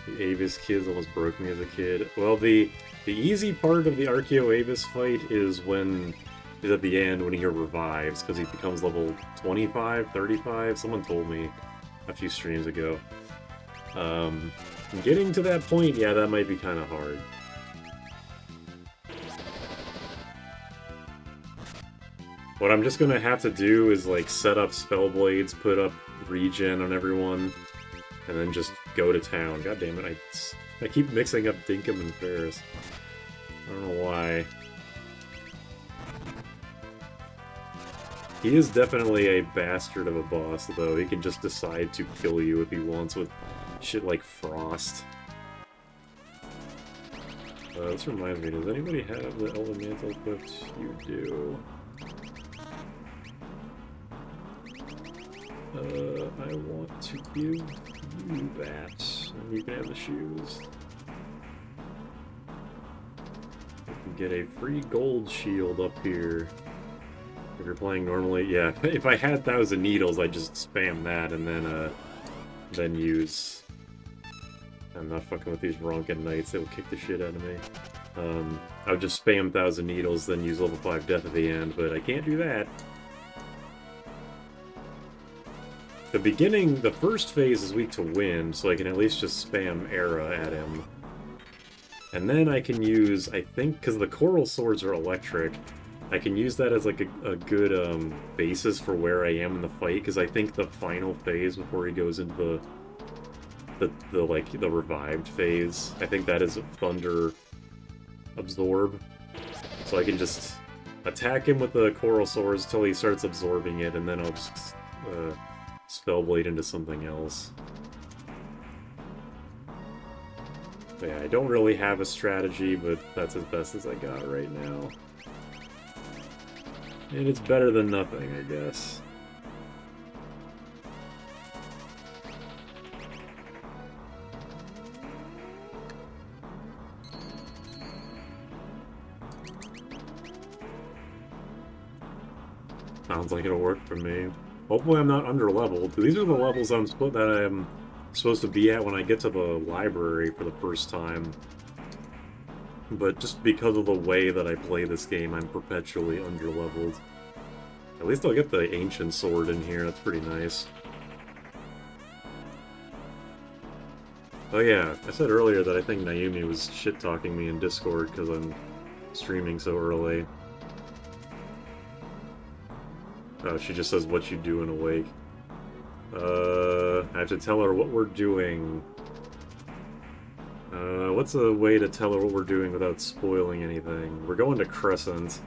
The Avis kids almost broke me as a kid. Well, the easy part of the Archeo Avis fight is at the end when he revives, because he becomes level 25, 35, someone told me a few streams ago. Getting to that point, yeah, that might be kind of hard. What I'm just gonna have to do is, like, set up Spellblades, put up regen on everyone, and then just go to town. God damn it, I keep mixing up Dinkum and Ferris. I don't know why. He is definitely a bastard of a boss, though. He can just decide to kill you if he wants with shit like Frost. This reminds me, does anybody have the Elven Mantle equipped? You do. I want to give you that, and you can have the shoes. You can get a free gold shield up here. If you're playing normally, yeah. If I had 1,000 Needles, I'd just spam that and then use... I'm not fucking with these Ronkin Knights, they will kick the shit out of me. I would just spam 1,000 Needles, then use level 5 Death at the end, but I can't do that. The beginning, the first phase is weak to wind, so I can at least just spam Era at him. And then I can use, I think, because the Coral Swords are electric, I can use that as like a good basis for where I am in the fight, because I think the final phase before he goes into the revived phase, I think that is Thunder Absorb. So I can just attack him with the Coral Swords till he starts absorbing it, and then I'll just Spellblade into something else. But yeah, I don't really have a strategy, but that's as best as I got right now. And it's better than nothing, I guess. Sounds like it'll work for me. Hopefully I'm not under-leveled. These are the levels that I'm supposed to be at when I get to the library for the first time. But just because of the way that I play this game, I'm perpetually under-leveled. At least I'll get the Ancient Sword in here, that's pretty nice. Oh yeah, I said earlier that I think Naomi was shit-talking me in Discord because I'm streaming so early. Oh, she just says what you do in Awake. I have to tell her what we're doing. What's a way to tell her what we're doing without spoiling anything? We're going to Crescent.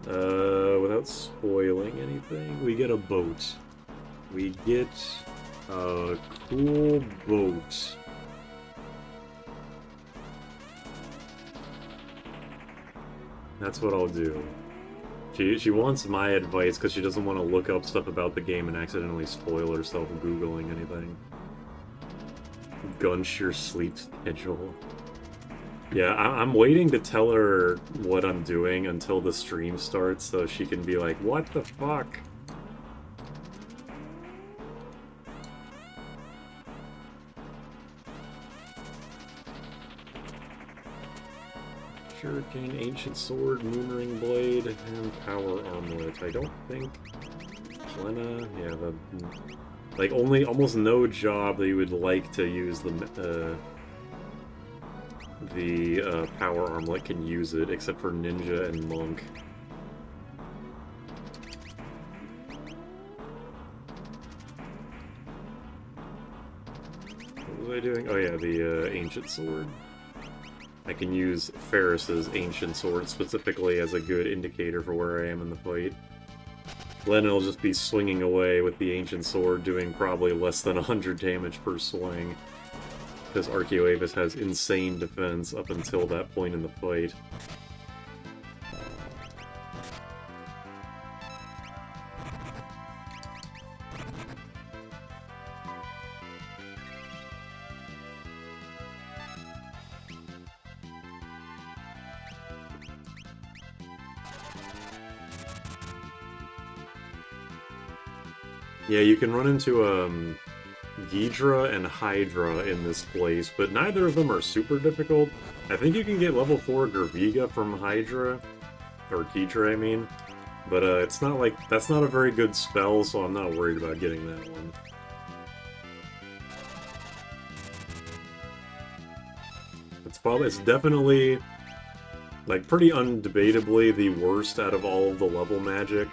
Without spoiling anything, we get a boat. We get a cool boat. That's what I'll do. She wants my advice because she doesn't want to look up stuff about the game and accidentally spoil herself Googling anything. Gunch your sleep schedule. Yeah, I'm waiting to tell her what I'm doing until the stream starts so she can be like, what the fuck? Shuriken, Ancient Sword, Moonring Blade, and Power Armlet. I don't think... Lena, yeah, like, only almost no job that you would like to use the Power Armlet can use it, except for Ninja and Monk. What was I doing? Oh yeah, the Ancient Sword. I can use Ferris's Ancient Sword specifically as a good indicator for where I am in the fight. Lena will just be swinging away with the Ancient Sword, doing probably less than 100 damage per swing. Because Archaeoavis has insane defense up until that point in the fight. Yeah, you can run into Ghidra and Hydra in this place, but neither of them are super difficult. I think you can get level 4 Gerviga from Hydra, or Ghidra, I mean, but it's not like, that's not a very good spell, so I'm not worried about getting that one. It's definitely, like, pretty undebatably the worst out of all of the level magic.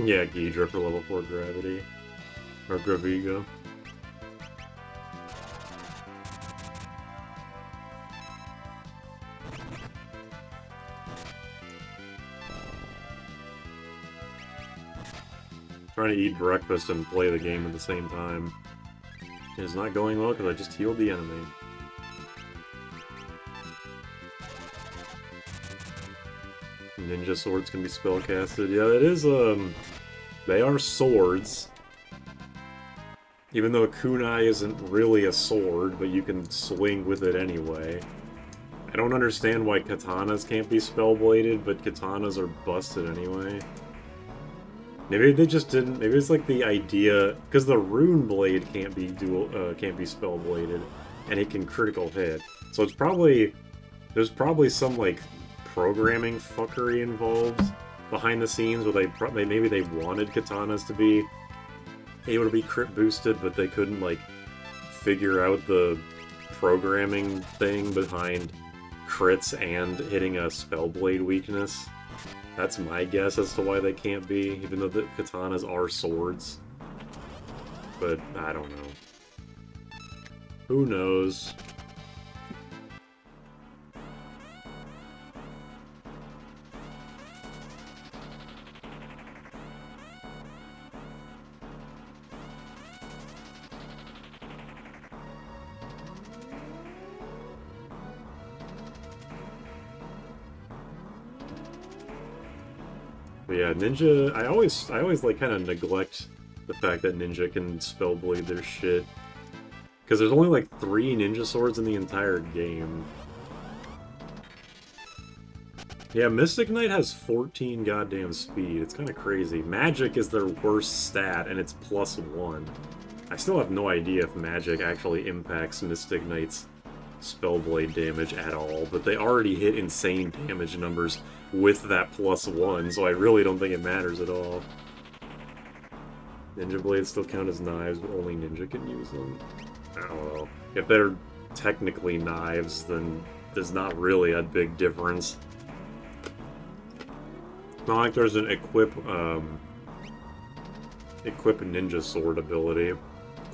Yeah, Ghidra for level 4 Gravity. Or Gravigo. Trying to eat breakfast and play the game at the same time. It's not going well because I just healed the enemy. Ninja swords can be spellcasted. Yeah, it is, they are swords. Even though a kunai isn't really a sword, but you can swing with it anyway. I don't understand why katanas can't be spellbladed, but katanas are busted anyway. Maybe they just didn't. Maybe it's like the idea because the rune blade can't be spellbladed, and it can critical hit. So it's probably there's probably some like programming fuckery involved behind the scenes where maybe they wanted katanas to be able to be crit boosted, but they couldn't like figure out the programming thing behind crits and hitting a spellblade weakness. That's my guess as to why they can't be, even though the katanas are swords. But I don't know. Who knows? But yeah, Ninja, I always like kind of neglect the fact that Ninja can spellblade their shit. Because there's only like 3 Ninja swords in the entire game. Yeah, Mystic Knight has 14 goddamn speed. It's kind of crazy. Magic is their worst stat, and it's +1. I still have no idea if magic actually impacts Mystic Knight's spellblade damage at all, but they already hit insane damage numbers with that +1, so I really don't think it matters at all. Ninja blades still count as knives, but only Ninja can use them. I don't know. If they're technically knives, then there's not really a big difference. Not like there's an equip ninja sword ability.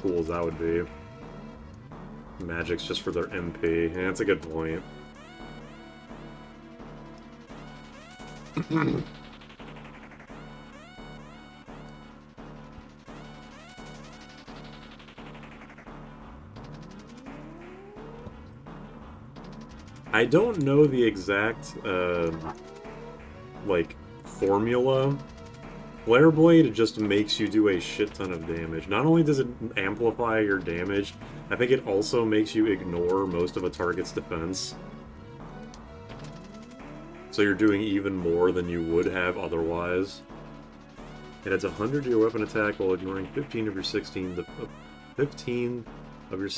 Cool as that would be. Magic's just for their MP. Yeah, that's a good point. I don't know the exact, like, formula. Flare Blade just makes you do a shit ton of damage. Not only does it amplify your damage, I think it also makes you ignore most of a target's defense. So you're doing even more than you would have otherwise. It adds 100 to your weapon attack while ignoring 15 of your 15 of your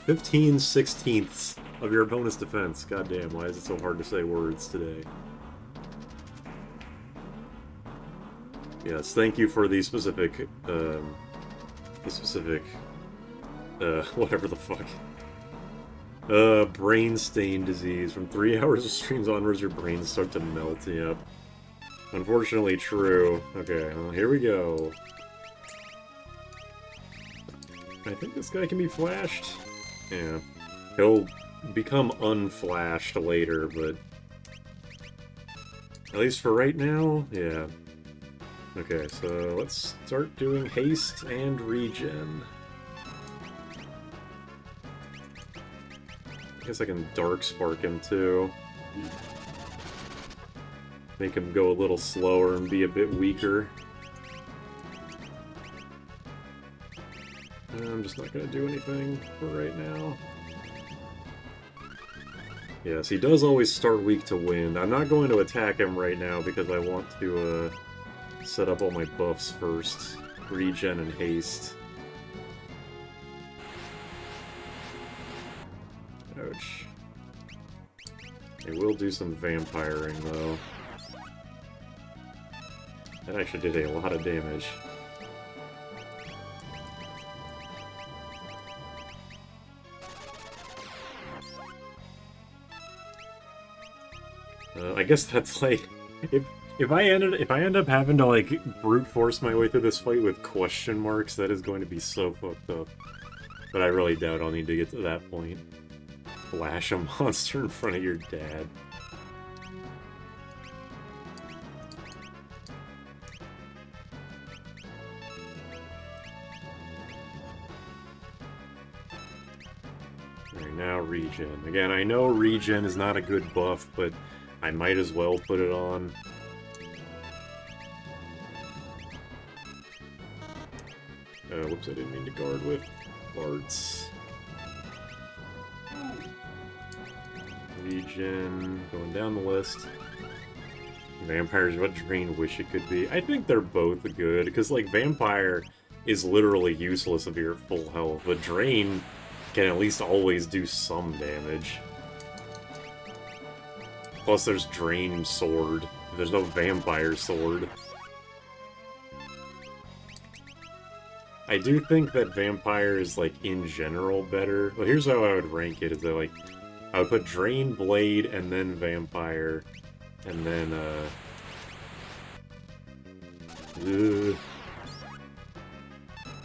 15 sixteenths of your opponent's defense. God damn, why is it so hard to say words today? Yes, thank you for the specific, whatever the fuck. Brain stain disease. From 3 hours of streams onwards, your brains start to melt, yep. Unfortunately true. Okay, well, here we go. I think this guy can be flashed. Yeah. He'll become unflashed later, but... at least for right now, yeah. Okay, so let's start doing haste and regen. I guess I can Dark Spark him too. Make him go a little slower and be a bit weaker. I'm just not going to do anything for right now. Yes, he does always start weak to wind. I'm not going to attack him right now because I want to set up all my buffs first. Regen and haste. Ouch. I will do some vampiring, though. That actually did a lot of damage. I guess that's like... If I end up having to, like, brute force my way through this fight with question marks, that is going to be so fucked up. But I really doubt I'll need to get to that point. Flash a monster in front of your dad. Alright, now regen. Again, I know regen is not a good buff, but I might as well put it on. Whoops, I didn't mean to guard with arts. Regen, going down the list. Vampires, what Drain wish it could be. I think they're both good, because, like, Vampire is literally useless if you're at full health, but Drain can at least always do some damage. Plus there's Drain Sword. There's no Vampire Sword. I do think that Vampire is, like, in general better. Well, here's how I would rank it, is that, like, I would put Drain, Blade, and then Vampire, and then,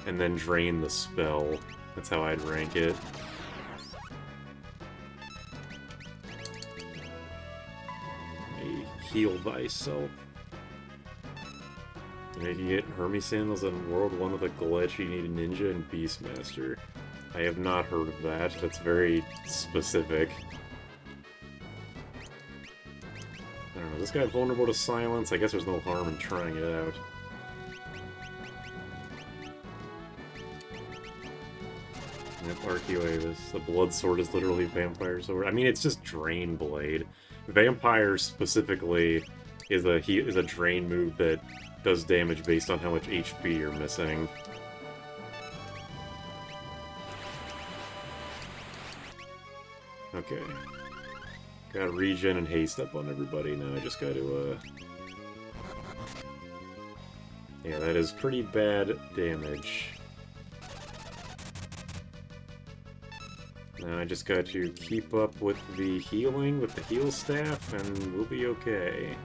and then Drain the spell. That's how I'd rank it. Heal thyself. You know, you can get Hermes Sandals in World 1 with a glitch, you need a Ninja and Beastmaster. I have not heard of that. That's very specific. I don't know, is this guy vulnerable to silence? I guess there's no harm in trying it out. Yep, Arcuavis. The Blood Sword is literally Vampire Sword. I mean, it's just Drain Blade. Vampire, specifically, is a Drain move that does damage based on how much HP you're missing. Okay. Got regen and haste up on everybody. Now I just gotta, yeah, that is pretty bad damage. Now I just got to keep up with the healing, with the heal staff, and we'll be okay.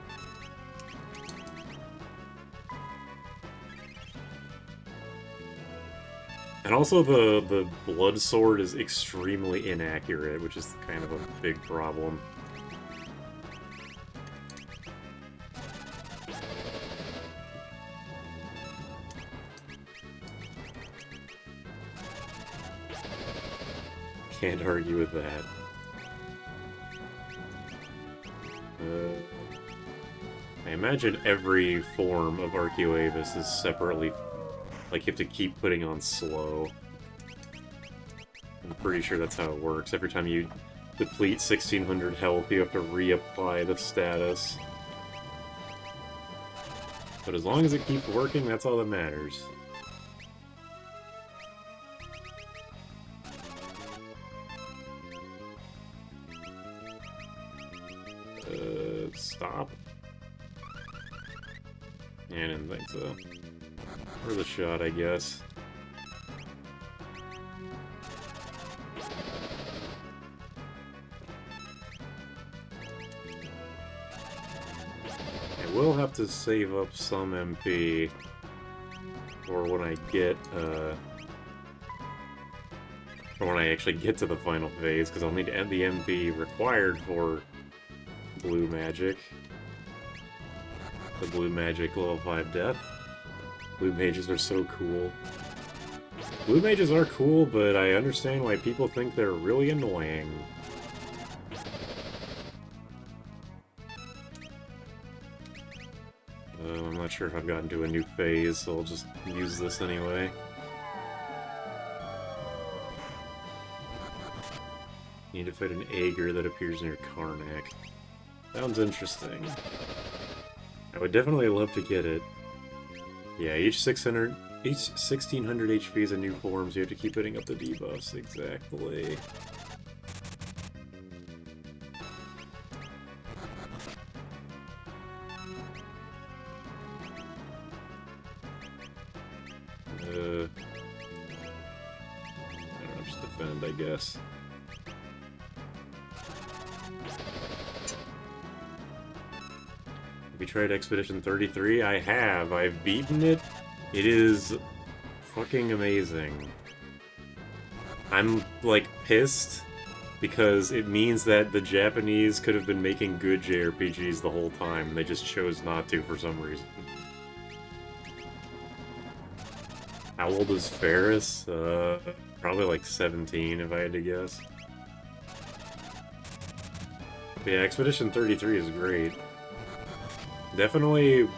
And also the blood sword is extremely inaccurate, which is kind of a big problem. Can't argue with that. I imagine every form of Arcuavis is separately... Like, you have to keep putting on slow. I'm pretty sure that's how it works. Every time you deplete 1600 health, you have to reapply the status. But as long as it keeps working, that's all that matters. Stop. Yeah, I didn't think so. Worth a shot, I guess. I will have to save up some MP for when I get, or when I actually get to the final phase, because I'll need to end the MP required for Blue Magic. The Blue Magic level 5 death. Blue Mages are so cool. Blue Mages are cool, but I understand why people think they're really annoying. I'm not sure if I've gotten to a new phase, so I'll just use this anyway. Need to fit an Aegir that appears near Karnak. Sounds interesting. I would definitely love to get it. Yeah, each 1600 HP is a new form, so you have to keep hitting up the debuffs. Exactly. I don't know, just defend, I guess. Have you tried Expedition 33? I have. I've beaten it. It is fucking amazing. I'm, like, pissed because it means that the Japanese could have been making good JRPGs the whole time, and they just chose not to for some reason. How old is Ferris? Probably like 17, if I had to guess. But yeah, Expedition 33 is great. Definitely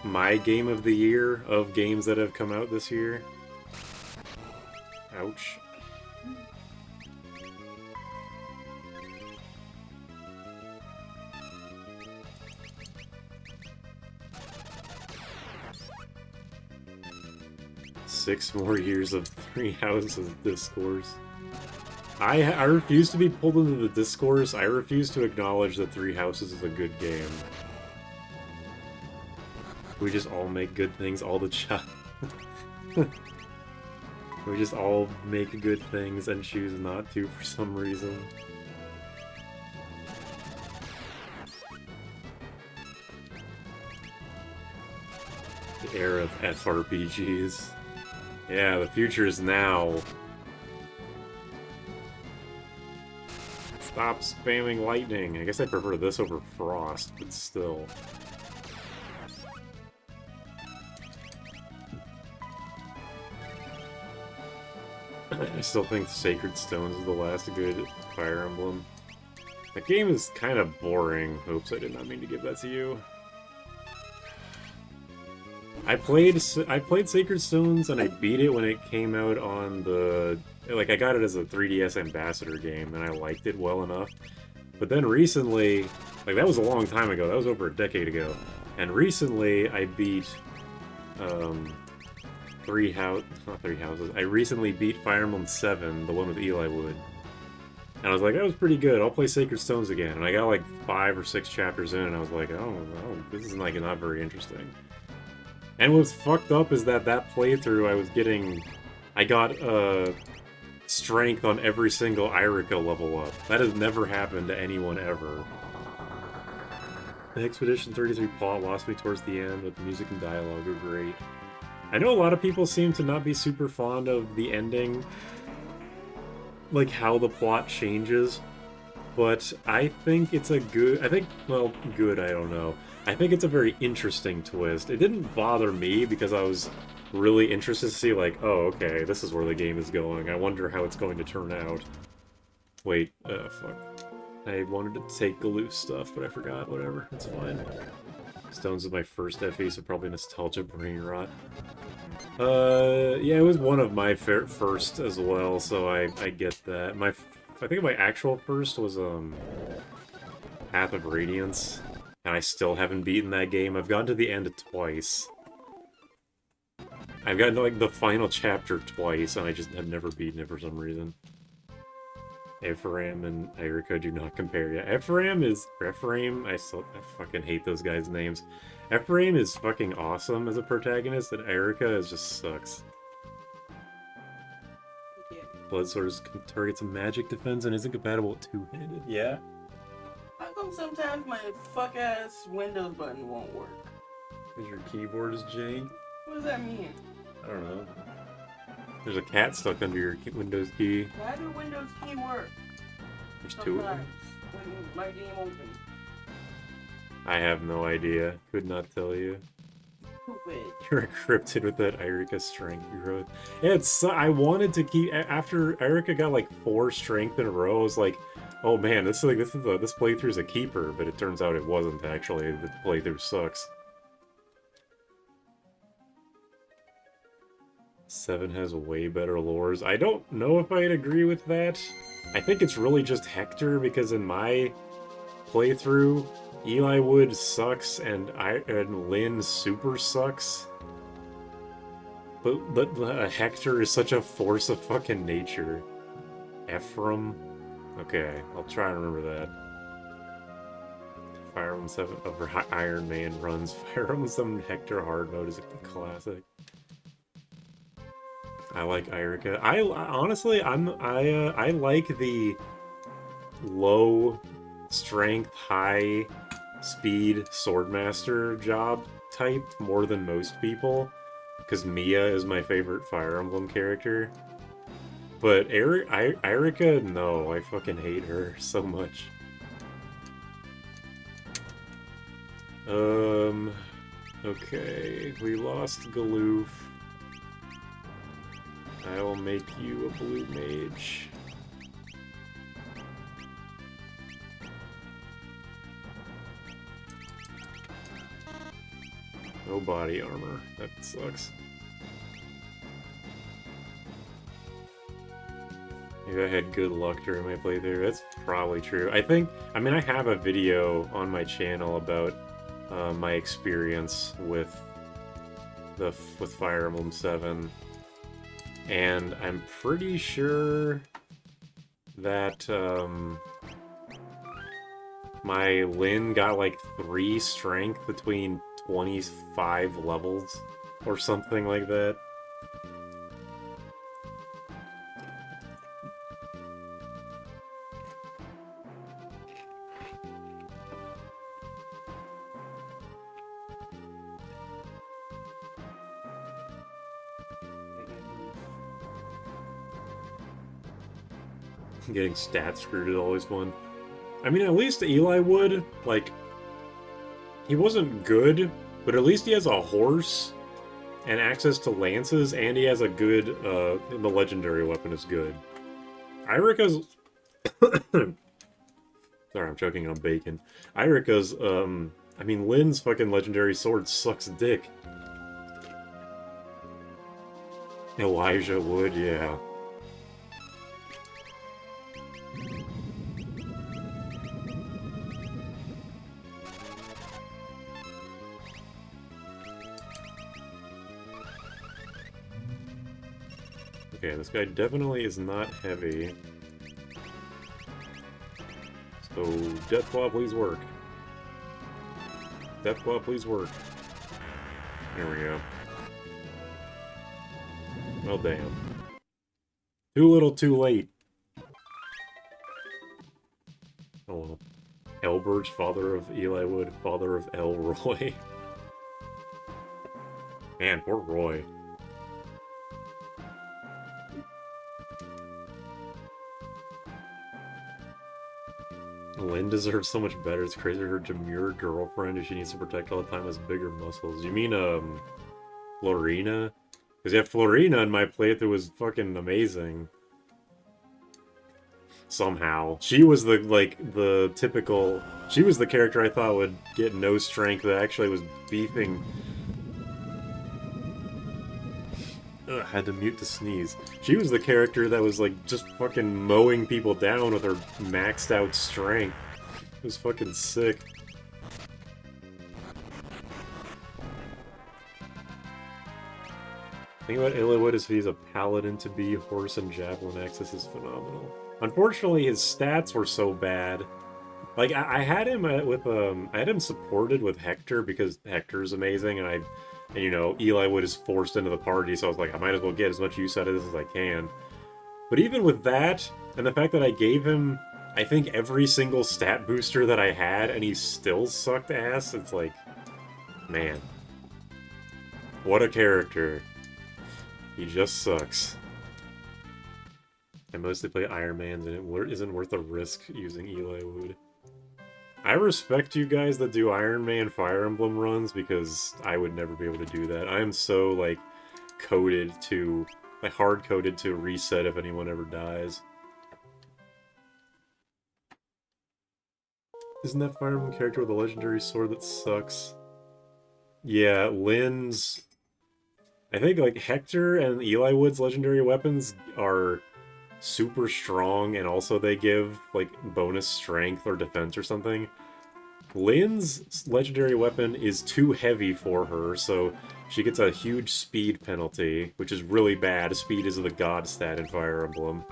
my game of the year of games that have come out this year. Ouch. Six more years of Three Houses discourse. I refuse to be pulled into the discourse. I refuse to acknowledge that Three Houses is a good game. We just all make good things all the time. We just all make good things and choose not to for some reason. The era of FRPGs. Yeah, the future is now. Stop spamming lightning. I guess I prefer this over Frost, but still. I still think Sacred Stones is the last good Fire Emblem. The game is kind of boring. Oops, I did not mean to give that to you. I played Sacred Stones and I beat it when it came out on the... Like, I got it as a 3DS Ambassador game and I liked it well enough. But then recently... Like, that was a long time ago. That was over a decade ago. And recently, I beat... not Three Houses. I recently beat Fire Emblem 7, the one with Eli Wood. And I was like, that was pretty good. I'll play Sacred Stones again. And I got like 5 or 6 chapters in and I was like, oh this is like not very interesting. And what's fucked up is that playthrough I got strength on every single Irika level up. That has never happened to anyone ever. The Expedition 33 plot lost me towards the end, but the music and dialogue are great. I know a lot of people seem to not be super fond of the ending, like how the plot changes, but I think it's a good, I don't know. I think it's a very interesting twist. It didn't bother me because I was really interested to see like, oh, okay, this is where the game is going. I wonder how it's going to turn out. Wait, fuck. I wanted to take Galoof stuff, but I forgot. Whatever, it's fine. Stones is my first FE, so probably nostalgia brain rot. Yeah, it was one of my first as well, so I get that. I think my actual first was Path of Radiance, and I still haven't beaten that game. I've gotten to the end twice. I've gotten to, like, the final chapter twice, and I just have never beaten it for some reason. Ephraim and Erica do not compare. Yeah, Ephraim, I fucking hate those guys' names. Ephraim is fucking awesome as a protagonist, and Erica just sucks. Yeah. Bloodsword targets a magic defense and isn't compatible with two-handed. Yeah? How come sometimes my fuck ass Windows button won't work? Because your keyboard is jank? What does that mean? I don't know. There's a cat stuck under your Windows key. Why do Windows key work? There's two of them. Sometimes when my game opens. I have no idea. Could not tell you. Stupid. You're encrypted with that Erica strength growth. Yeah, I wanted to keep after Erica got like 4 strength in a row. I was like, oh man, this playthrough's a keeper, but it turns out it wasn't actually. The playthrough sucks. 7 has way better lores. I don't know if I'd agree with that. I think it's really just Hector, because in my playthrough, Eli Wood sucks and Lynn super sucks. But Hector is such a force of fucking nature. Ephraim? Okay, I'll try and remember that. Fire Emblem 7 over Iron Man runs. Fire Emblem 7 Hector hard mode is a classic. I like Erica. Honestly, I like the low strength, high speed swordmaster job type more than most people, because Mia is my favorite Fire Emblem character. But Erica, no, I fucking hate her so much. Okay, we lost Galoof. I will make you a blue mage. No body armor. That sucks. Maybe I had good luck during my playthrough. That's probably true. I mean, I have a video on my channel about my experience with Fire Emblem 7. And I'm pretty sure that my Lyn got like 3 strength between 25 levels or something like that. Getting stat screwed is always fun. I mean, at least Eli Wood, like, he wasn't good, but at least he has a horse and access to lances, and he has a good, the legendary weapon is good. Irika's... Sorry, I'm choking on bacon. Irika's, I mean, Lyn's fucking legendary sword sucks dick. Elijah Wood, yeah. Okay, this guy definitely is not heavy. So, Deathclaw, please work. Deathclaw, please work. There we go. Well, damn. Too little, too late. Oh well. Elbert, father of Eli Wood, father of Elroy. Man, poor Roy. Lyn deserves so much better. It's crazy her demure girlfriend who she needs to protect all the time has bigger muscles. You mean, Florina? Because yeah, Florina in my playthrough was fucking amazing. somehow. She was the, like, the typical... She was the character I thought would get no strength that actually was beefing... Ugh, had to mute to sneeze. She was the character that was, like, just fucking mowing people down with her maxed out strength. It was fucking sick. The thing about Illiwood is he's a paladin to be, horse and javelin access is phenomenal. Unfortunately, his stats were so bad. Like, I had him with, I had him supported with Hector because Hector's amazing, and you know, Eli Wood is forced into the party, so I was like, I might as well get as much use out of this as I can. But even with that, and the fact that I gave him, I think, every single stat booster that I had, and he still sucked ass, it's like, man. What a character. He just sucks. I mostly play Iron Mans, and it isn't worth the risk using Eli Wood. I respect you guys that do Iron Man Fire Emblem runs, because I would never be able to do that. I am so, like, coded to... like, hard-coded to reset if anyone ever dies. Isn't that Fire Emblem character with a legendary sword that sucks? Yeah, Lynn's... I think, like, Hector and Eli Wood's legendary weapons are super strong, and also they give, like, bonus strength or defense or something. Lynn's legendary weapon is too heavy for her, so she gets a huge speed penalty, which is really bad. Speed is the god stat in Fire Emblem.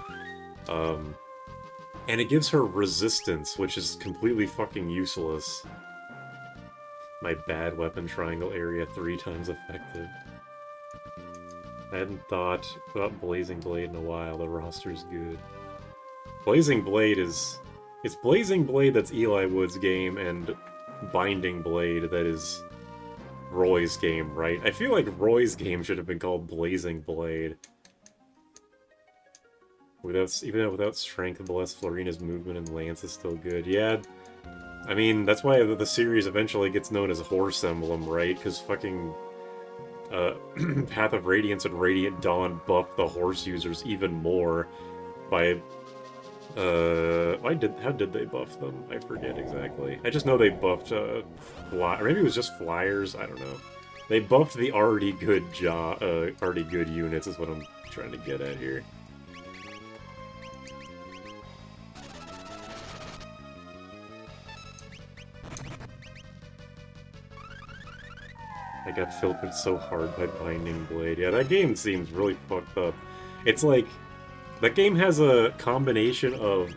And it gives her resistance, which is completely fucking useless. My bad weapon triangle area 3 times effective. I hadn't thought about Blazing Blade in a while. The roster's good. Blazing Blade is... It's Blazing Blade that's Eli Wood's game, and Binding Blade that is Roy's game, right? I feel like Roy's game should have been called Blazing Blade. Even without strength, Bless Florina's movement and lance is still good. Yeah, I mean, that's why the series eventually gets known as Horse Emblem, right? Because fucking... Path of Radiance and Radiant Dawn buffed the horse users even more by... how did they buff them? I forget exactly. I just know they buffed, or maybe it was just flyers, I don't know. They buffed the already good units is what I'm trying to get at here. I got filtered so hard by Binding Blade. Yeah, that game seems really fucked up. It's like... That game has a combination of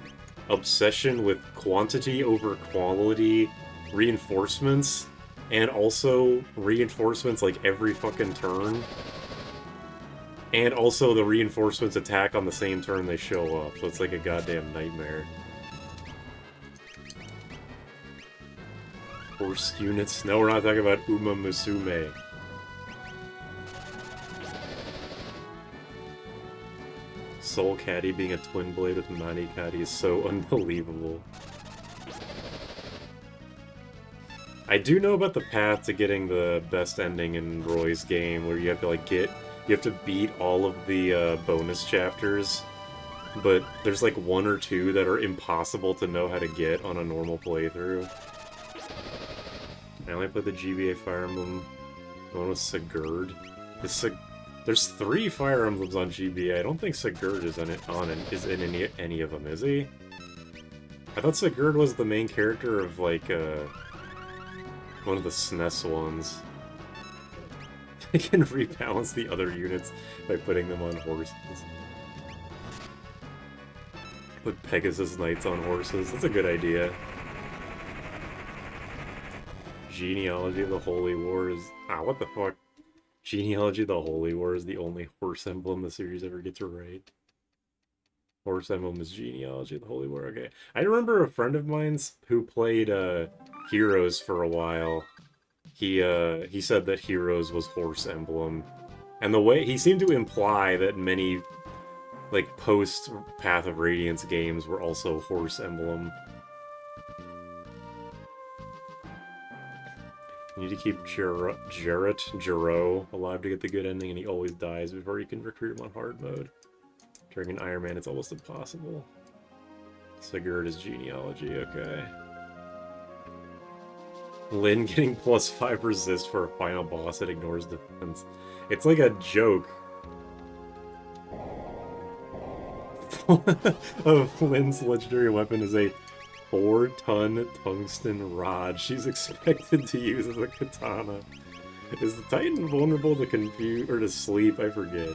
obsession with quantity over quality reinforcements, and also reinforcements like every fucking turn. And also the reinforcements attack on the same turn they show up, so it's like a goddamn nightmare. Horse units? No, we're not talking about Uma Musume. Soul Caddy being a twin blade with Mani Caddy is so unbelievable. I do know about the path to getting the best ending in Roy's game, where you have to you have to beat all of the bonus chapters, but there's like 1 or 2 that are impossible to know how to get on a normal playthrough. I only played the GBA Fire Emblem. One was Sigurd. There's 3 Fire Emblems on GBA. I don't think Sigurd is in any of them, is he? I thought Sigurd was the main character of, like, one of the SNES ones. I can rebalance the other units by putting them on horses. Put Pegasus Knights on horses. That's a good idea. Genealogy of the Holy War is... Ah, what the fuck? Genealogy of the Holy War is the only horse emblem the series ever gets right. Horse emblem is Genealogy of the Holy War. Okay. I remember a friend of mine's who played Heroes for a while. He said that Heroes was horse emblem. And the way he seemed to imply that many like post Path of Radiance games were also horse emblem. You need to keep Jarrett alive to get the good ending, and he always dies before you can recruit him on hard mode. During an Iron Man, it's almost impossible. Sigurd genealogy, okay. Lyn getting +5 resist for a final boss that ignores defense. It's like a joke. Of Lyn's legendary weapon is a 4-ton tungsten rod she's expected to use as a katana. Is the Titan vulnerable to confuse or to sleep? I forget.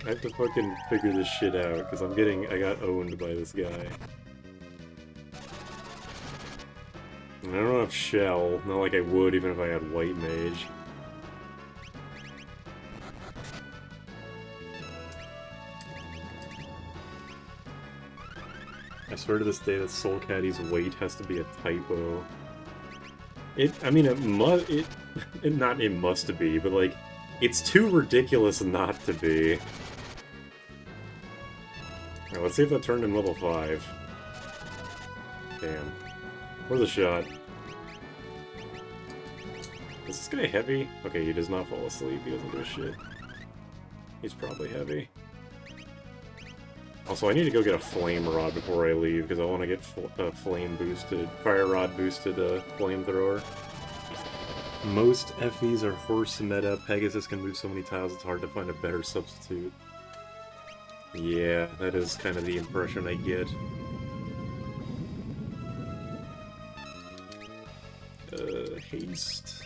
I have to fucking figure this shit out, because I got owned by this guy. And I don't have Shell, not like I would even if I had White Mage. I swear to this day that Soul Caddy's weight has to be a typo. I mean, it must be, but like, it's too ridiculous not to be. Alright, let's see if that turned in level 5. Damn. Where's the shot? Is this guy heavy? Okay, he does not fall asleep, he doesn't do shit. He's probably heavy. Also, I need to go get a flame rod before I leave, because I want to get a fire rod boosted flamethrower. Most FEs are horse meta. Pegasus can move so many tiles, it's hard to find a better substitute. Yeah, that is kind of the impression I get. Haste.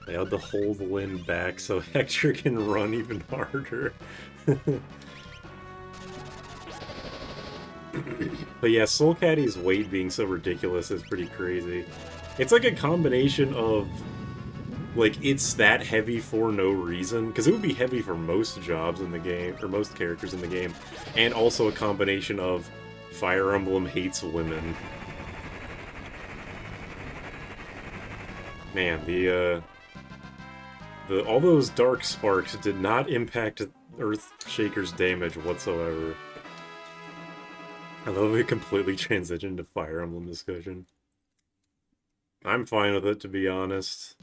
I had to hold Lyn back so Hector can run even harder. But yeah, Soul Caddy's weight being so ridiculous is pretty crazy. It's like a combination of, like, it's that heavy for no reason, because it would be heavy for most jobs in the game, or most characters in the game, and also a combination of Fire Emblem hates women. Man, all those dark sparks did not impact Earthshaker's damage whatsoever. I love it completely transitioned to Fire Emblem discussion. I'm fine with it, to be honest.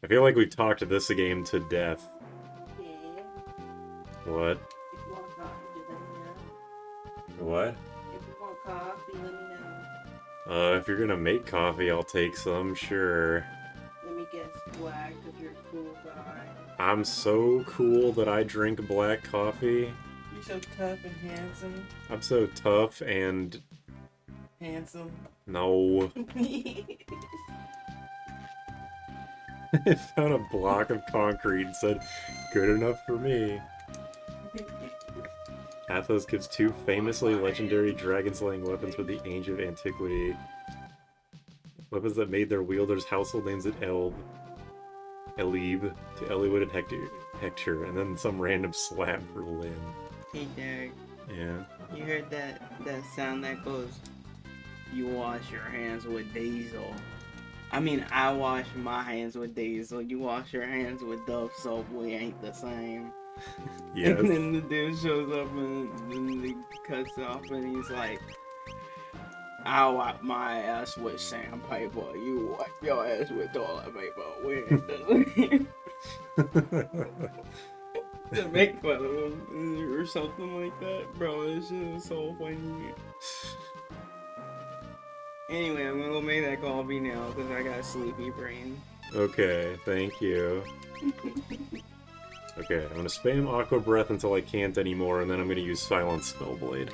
I feel like we talked this game to death. Yeah. What? If you want coffee, just let me know. What? If you want coffee, let me know. If you're gonna make coffee, I'll take some, sure. Let me guess, black, because you're a cool guy. I'm so cool that I drink black coffee. You're so tough and handsome. I'm so tough and... Handsome. No. I found a block of concrete and said, good enough for me. Athos gives 2 famously legendary dragon-slaying weapons for the Age of Antiquity. Weapons that made their wielders household names at Elib, to Eliwood and Hector, and then some random slap for Lyn. Hey, Derek. Yeah. You heard that sound that goes, you wash your hands with diesel. I mean, I wash my hands with diesel. You wash your hands with Dove soap. We ain't the same. Yes. And then the dude shows up and then he cuts off and he's like, I wipe my ass with sandpaper. You wipe your ass with toilet paper. We ain't the same. To make fun of him or something like that. Bro, this shit is so funny. Anyway, I'm gonna go make that coffee now because I got a sleepy brain. Okay, thank you. Okay, I'm gonna spam Aqua Breath until I can't anymore, and then I'm gonna use Silent Spellblade.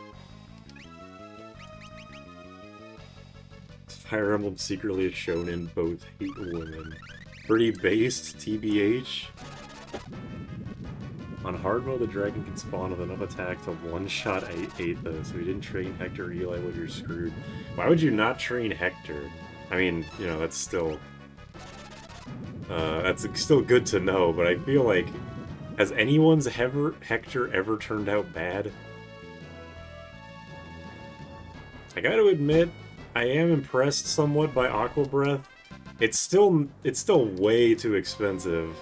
Fire Emblem secretly a shonen, both hate women. Pretty based, TBH. On hard mode, the dragon can spawn with enough attack to one-shot Aethos, so he didn't train Hector or Eli, well, you're screwed. Why would you not train Hector? I mean, you know, that's still good to know, but I feel like, has anyone's Hector ever turned out bad? I gotta admit, I am impressed somewhat by Aqua Breath. It's still way too expensive.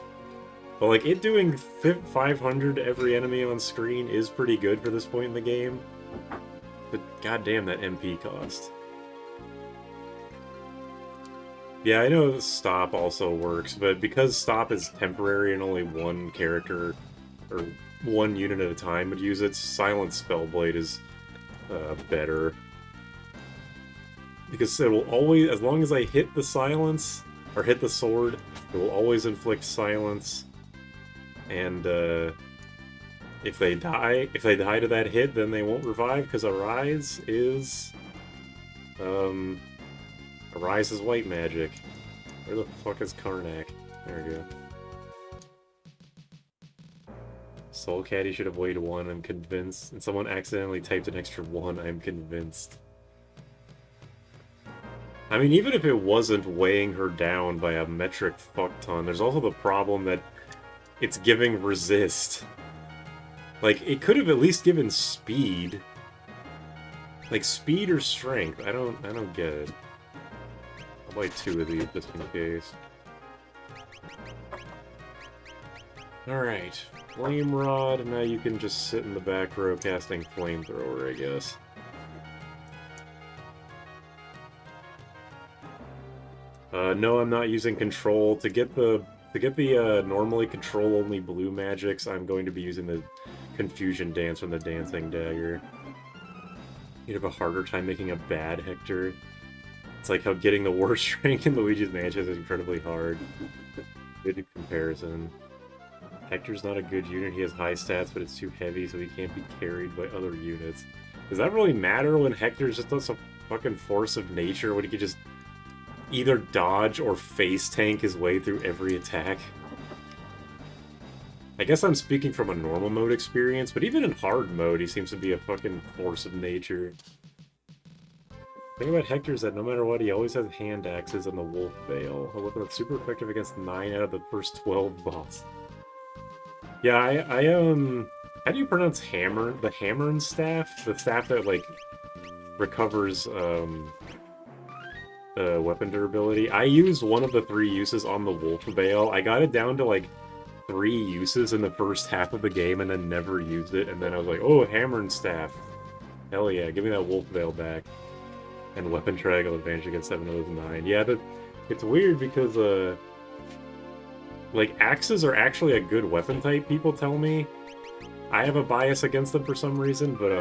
But, like, it doing 500 to every enemy on screen is pretty good for this point in the game. But goddamn, that MP cost. Yeah, I know Stop also works, but because Stop is temporary and only one character, or one unit at a time would use it, Silent Spellblade is better. Because it will always, as long as I hit the silence, or hit the sword, it will always inflict silence. And if they die to that hit, then they won't revive, because Arise is white magic. Where the fuck is Karnak? There we go. Soul Caddy should have weighed 1, I'm convinced. And someone accidentally typed an extra 1, I'm convinced. I mean, even if it wasn't weighing her down by a metric fuckton, there's also the problem that it's giving resist. Like, it could have at least given speed. Like, speed or strength. I don't get it. I'll buy 2 of these just in case. Alright. Flame Rod, and now you can just sit in the back row casting Flamethrower, I guess. No, I'm not using control. To get the normally control-only blue magics, I'm going to be using the Confusion Dance from the Dancing Dagger. You'd have a harder time making a bad Hector. It's like how getting the worst rank in Luigi's Mansion is incredibly hard. Good comparison. Hector's not a good unit. He has high stats, but it's too heavy, so he can't be carried by other units. Does that really matter when Hector's just a fucking force of nature, when he could just either dodge or face tank his way through every attack? I guess I'm speaking from a normal mode experience, but even in hard mode, he seems to be a fucking force of nature. The thing about Hector is that no matter what, he always has hand axes and the Wolf Veil, a weapon that's super effective against 9 out of the first 12 boss. Yeah, how do you pronounce hammer? The Hammern Staff? The staff that, like, recovers, weapon durability. I used one of the 3 uses on the Wolf Veil. I got it down to, like, 3 uses in the first half of the game and then never used it, and then I was like, oh, Hammern Staff. Hell yeah, give me that Wolf Veil back. And Weapon Triangle Advantage against 7 of those 9. Yeah, it's weird because, like, axes are actually a good weapon type, people tell me. I have a bias against them for some reason, but,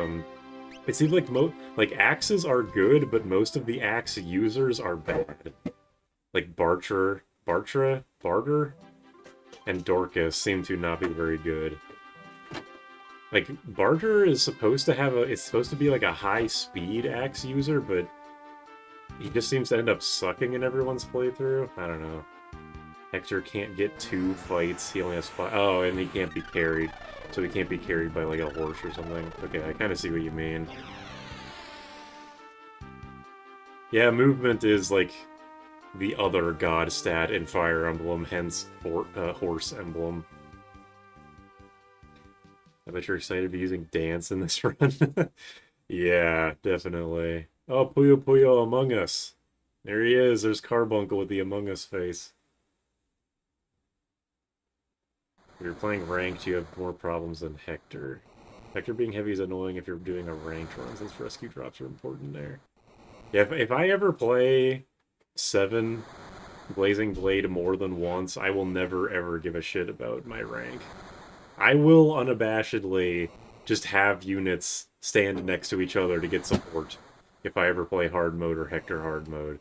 it seems like axes are good, but most of the axe users are bad. Like Barter, and Dorcas seem to not be very good. Like, Barter is supposed to have it's supposed to be like a high-speed axe user, but he just seems to end up sucking in everyone's playthrough. I don't know. Hector can't get 2 fights, he only has 5. Oh, and he can't be carried. So he can't be carried by, like, a horse or something. Okay, I kind of see what you mean. Yeah, movement is, like, the other god stat in Fire Emblem, hence horse emblem. I bet you're excited to be using dance in this run. Yeah, definitely. Oh, Puyo Puyo Among Us. There he is, there's Carbuncle with the Among Us face. If you're playing ranked, you have more problems than Hector. Hector being heavy is annoying if you're doing a ranked run, since rescue drops are important there. Yeah, if I ever play 7 Blazing Blade more than once, I will never ever give a shit about my rank. I will unabashedly just have units stand next to each other to get support if I ever play hard mode or Hector hard mode.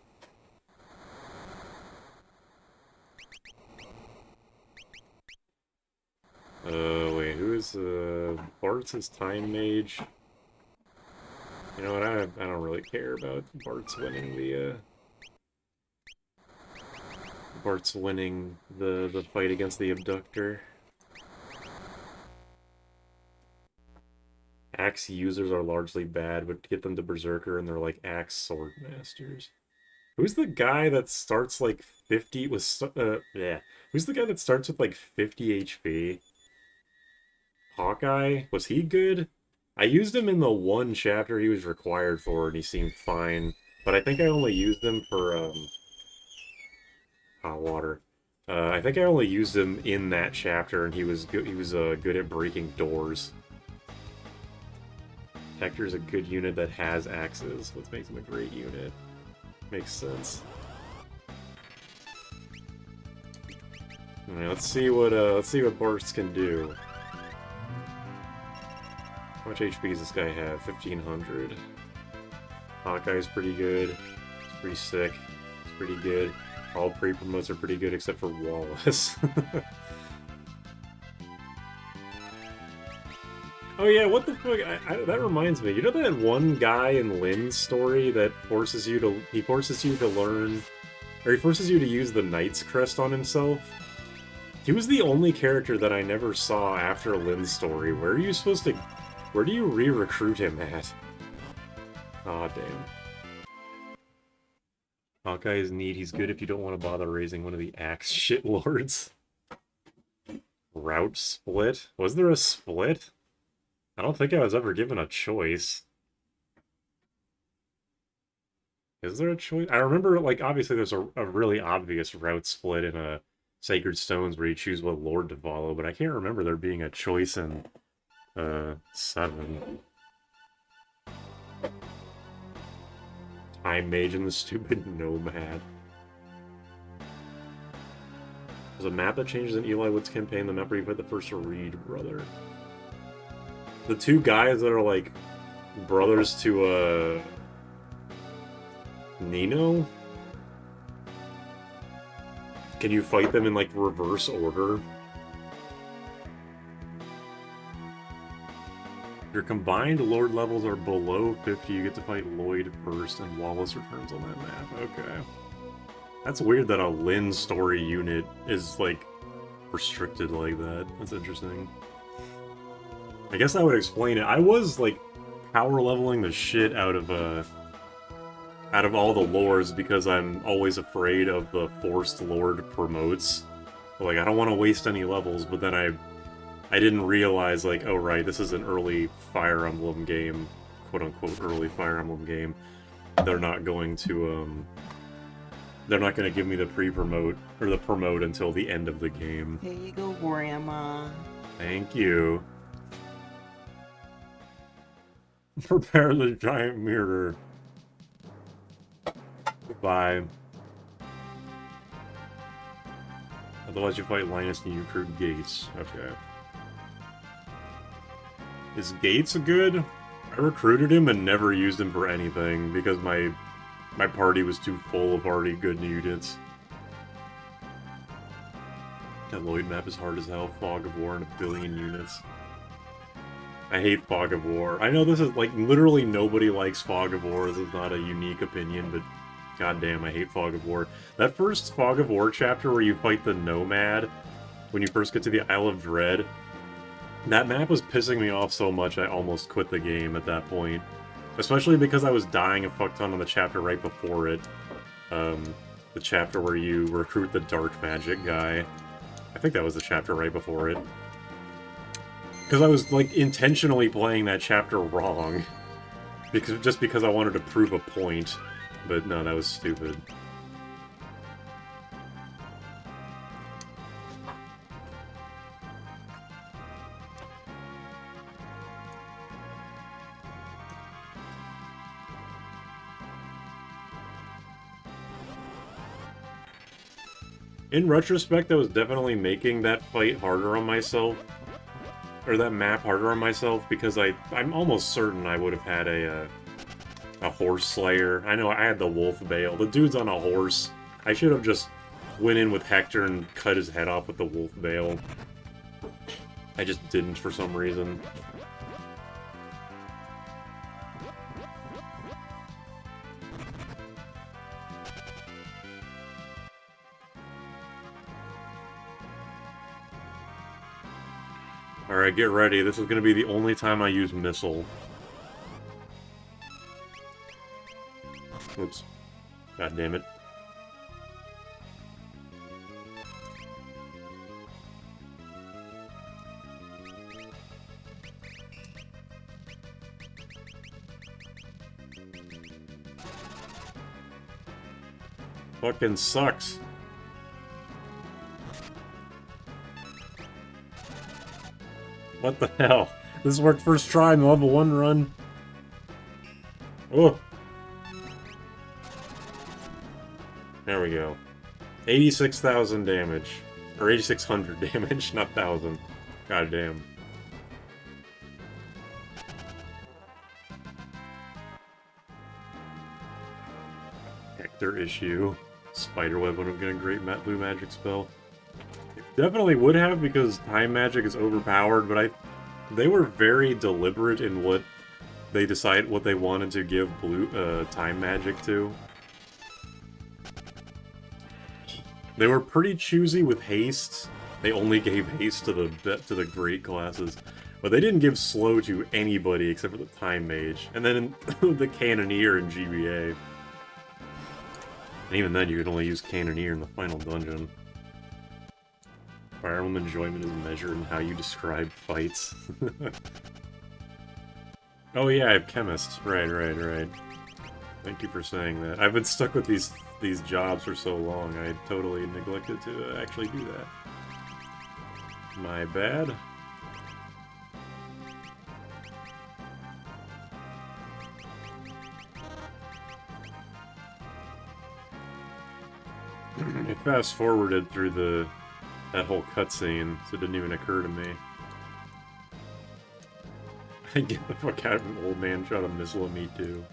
Wait, who is, Bart's his Time Mage? You know what, I don't really care about Bart's winning the fight against the Abductor. Axe users are largely bad, but get them to Berserker and they're like Axe Sword Masters. Who's the guy that starts like 50 with, yeah. Who's the guy that starts with like 50 HP? Hawkeye? Was he good? I used him in the 1 chapter he was required for, and he seemed fine. But I think I only used him for, hot water. I think I only used him in that chapter, and he was good at breaking doors. Hector's a good unit that has axes, which makes him a great unit. Makes sense. Alright, let's see what Bart's can do. much HP does this guy have? 1500. Hawkeye's pretty good. It's pretty sick. It's pretty good. All pre-promotes are pretty good except for Wallace. Oh yeah, what the fuck? That reminds me. You know that one guy in Lynn's story that forces you to... He forces you to learn... Or he forces you to use the Knight's Crest on himself? He was the only character that I never saw after Lynn's story. Where are you supposed to... Where do you re-recruit him at? Aw, damn. Hawkeye is neat. He's good if you don't want to bother raising one of the axe shitlords. Route split? Was there a split? I don't think I was ever given a choice. Is there a choice? I remember, like, obviously there's a really obvious route split in a Sacred Stones where you choose what lord to follow, but I can't remember there being a choice in 7. Time Mage and the stupid Nomad. There's a map that changes in Eli Wood's campaign, the map where you put the first Reed brother. The two guys that are like brothers to Nino? Can you fight them in like reverse order? Your combined lord levels are below 50, you get to fight Lloyd first, and Wallace returns on that map. Okay. That's weird that a Lynn story unit is, like, restricted like that. That's interesting. I guess that would explain it. I was, like, power leveling the shit out of all the lords because I'm always afraid of the forced lord promotes. Like, I don't want to waste any levels, but then I didn't realize, like, oh right, this is an early Fire Emblem game, quote-unquote early Fire Emblem game. They're not going to give me the pre-promote, or the promote until the end of the game. Here you go, Grandma. Thank you. Prepare the giant mirror. Goodbye. Otherwise you fight Linus and you recruit Gates. Okay. Is Gates good? I recruited him and never used him for anything because my party was too full of already good units. That Lloyd map is hard as hell. Fog of War and a billion units. I hate Fog of War. I know this is, like, literally nobody likes Fog of War. This is not a unique opinion, but goddamn, I hate Fog of War. That first Fog of War chapter where you fight the Nomad, when you first get to the Isle of Dread, that map was pissing me off so much I almost quit the game at that point. Especially because I was dying a fuck ton on the chapter right before it. The chapter where you recruit the dark magic guy. I think that was the chapter right before it. Because I was, like, intentionally playing that chapter wrong. Just because I wanted to prove a point. But no, that was stupid. In retrospect, I was definitely making that fight harder on myself. Or that map harder on myself, because I'm almost certain I would have had a horse slayer. I know I had the wolf bale. The dude's on a horse. I should have just went in with Hector and cut his head off with the wolf bale. I just didn't for some reason. Alright, get ready. This is going to be the only time I use missile. Oops. God damn it. Fucking sucks. What the hell? This worked first try in the level 1 run. Oh. There we go. 86,000 damage. Or 8,600 damage, not 1,000. God damn. Hector issue. Spiderweb would have been a great blue magic spell. It definitely would have, because time magic is overpowered, but they were very deliberate in what they decided what they wanted to give blue time magic to. They were pretty choosy with haste. They only gave haste to the great classes, but they didn't give slow to anybody except for the time mage, and then the cannoneer in GBA. And even then, you could only use cannoneer in the final dungeon. Fire Emblem enjoyment is measured in how you describe fights. Oh yeah, I have chemist. Right. Thank you for saying that. I've been stuck with these jobs for so long, I totally neglected to actually do that. My bad. It fast-forwarded through that whole cutscene, so it didn't even occur to me. Get the fuck out of an old man shot a missile at me too.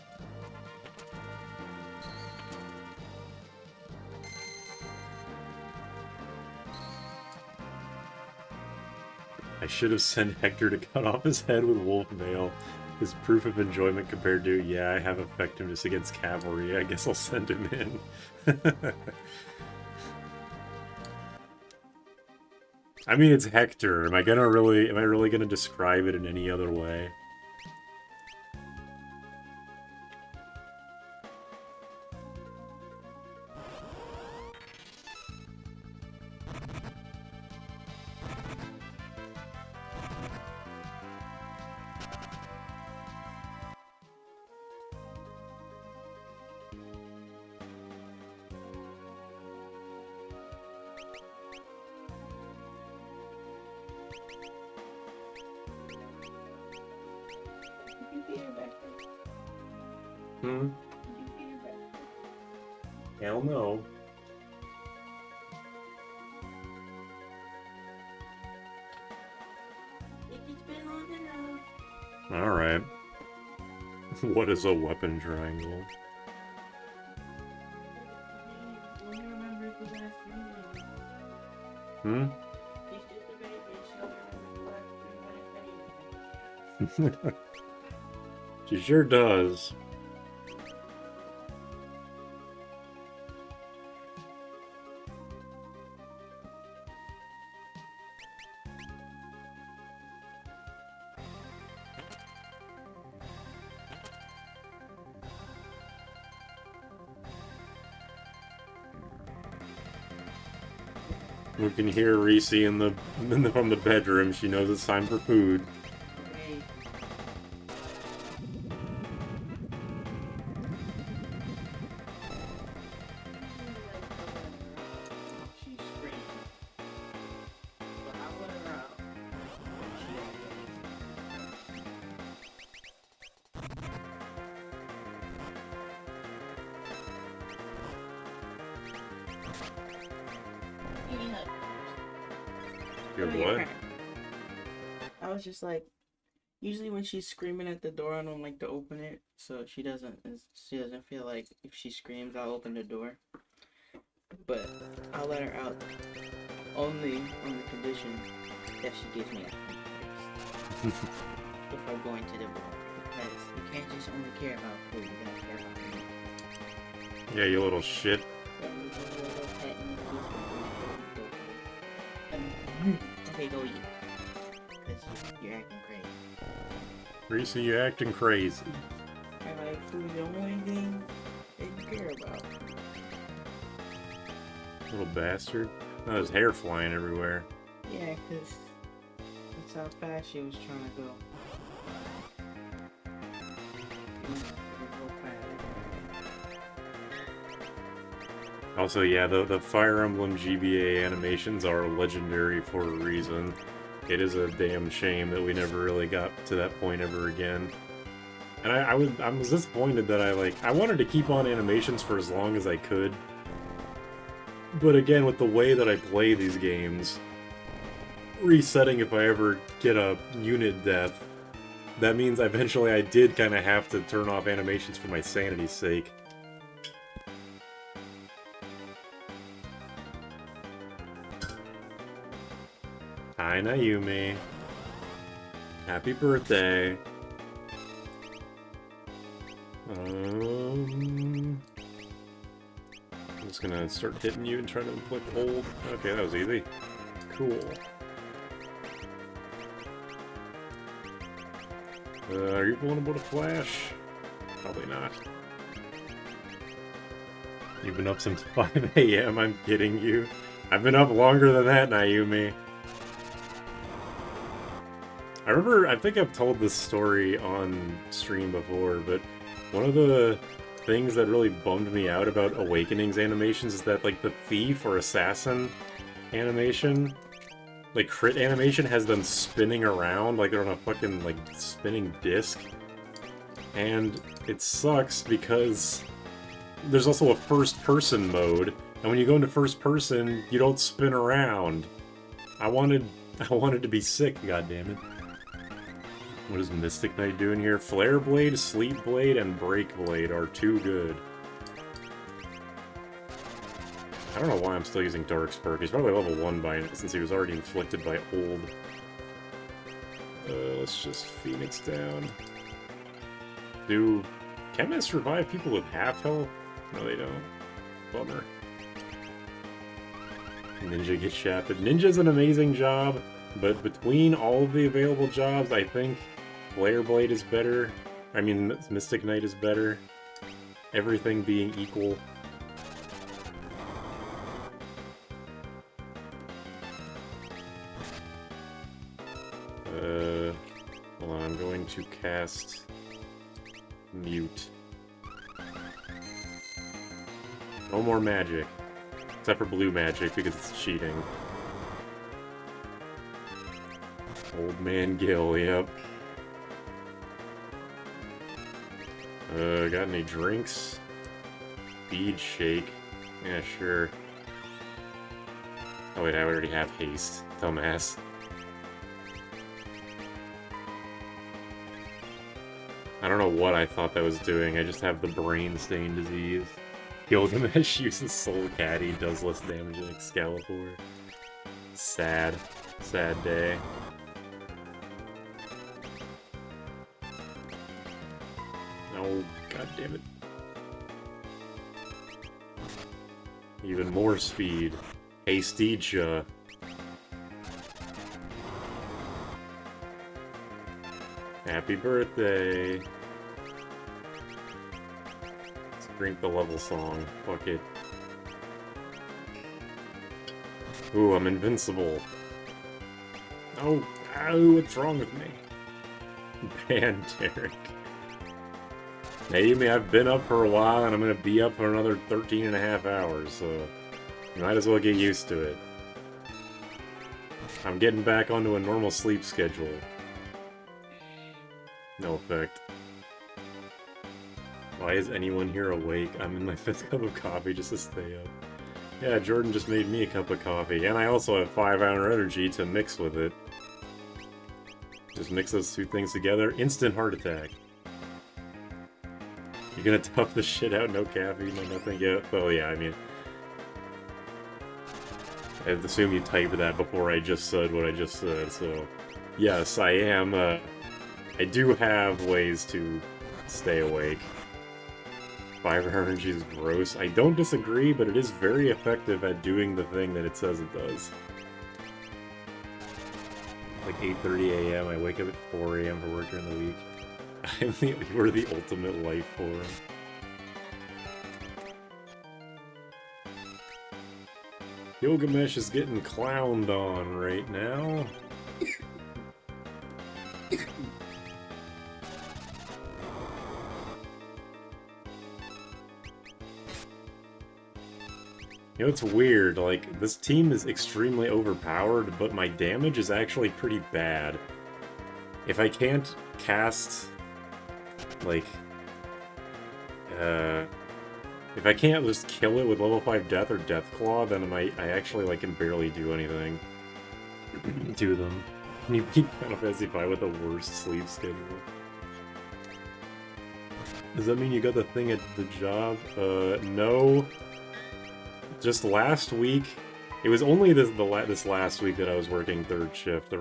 I should have sent Hector to cut off his head with wolf mail. His proof of enjoyment compared to, yeah, I have effectiveness against cavalry. I guess I'll send him in. I mean, it's Hector. Am I really gonna describe it in any other way? Hmm? Hell no. Alright. What is a weapon triangle? Hmm? She sure does. We can hear Reese from the bedroom. She knows it's time for food. What? I was just like, usually when she's screaming at the door, I don't like to open it, so she doesn't feel like if she screams, I'll open the door. But I'll let her out only on the condition that she gives me a feast before going to the bar, because you can't just only care about food, you gotta care about me. Yeah, you little shit. Okay, go eat. Because you're acting crazy. Reese, you're acting crazy. I like food, the only thing that you care about. Little bastard. Oh, his hair flying everywhere. Yeah, because that's how fast she was trying to go. Also, yeah, the Fire Emblem GBA animations are legendary for a reason. It is a damn shame that we never really got to that point ever again. And I was disappointed that I wanted to keep on animations for as long as I could. But again, with the way that I play these games, resetting if I ever get a unit death, that means eventually I did kind of have to turn off animations for my sanity's sake. Hi, Naomi. Happy birthday. I'm just gonna start hitting you and try to inflict hold. Okay, that was easy. Cool. Are you vulnerable to flash? Probably not. You've been up since 5 a.m. I'm kidding you. I've been up longer than that, Naomi. I think I've told this story on stream before, but one of the things that really bummed me out about Awakening's animations is that, like, the thief or assassin animation, like, crit animation has them spinning around like they're on a fucking, like, spinning disc. And it sucks because there's also a first-person mode, and when you go into first-person, you don't spin around. I wanted to be sick, goddammit. What is Mystic Knight doing here? Flare Blade, Sleep Blade, and Break Blade are too good. I don't know why I'm still using Dark's perk. He's probably level 1 by now, since he was already inflicted by Old. Let's just Phoenix down. Do chemists revive people with half health? No, they don't. Bummer. Ninja gets shafted. Ninja's an amazing job, but between all of the available jobs, I think Flare Blade is better. I mean, Mystic Knight is better. Everything being equal. Hold on, I'm going to cast Mute. No more magic. Except for blue magic, because it's cheating. Old Man Gil, yep. Got any drinks? Bead shake. Yeah, sure. Oh wait, I already have haste. Dumbass. I don't know what I thought that was doing, I just have the brain stain disease. Gilgamesh uses Soul Caddy, does less damage than Excalibur. Sad. Sad day. Oh, god damn it. Even more speed. Hasticha. Happy birthday. Let's drink the level song. Fuck it. Ooh, I'm invincible. Oh, ow, what's wrong with me? Ban Derek. Naomi, I've been up for a while, and I'm gonna be up for another 13 and a half hours, so you might as well get used to it. I'm getting back onto a normal sleep schedule. No effect. Why is anyone here awake? I'm in my 5th cup of coffee just to stay up. Yeah, Jordan just made me a cup of coffee, and I also have 5-hour energy to mix with it. Just mix those two things together, instant heart attack. You're gonna tough the shit out, no caffeine, no nothing yet? Oh yeah, I mean... I assume you typed that before I just said what I just said, so... Yes, I am, I do have ways to stay awake. 5-hour energy is gross. I don't disagree, but it is very effective at doing the thing that it says it does. Like 8:30 a.m., I wake up at 4 a.m. for work during the week. We're the ultimate life form. Gilgamesh is getting clowned on right now. You know, it's weird, like, this team is extremely overpowered, but my damage is actually pretty bad. If I can't cast, like, if I can't just kill it with level 5 Death or Deathclaw, then I actually, like, can barely do anything to them. You beat Final Fantasy V with the worst sleep schedule. Does that mean you got the thing at the job? No. Just last week, It was only this last week that I was working third shift.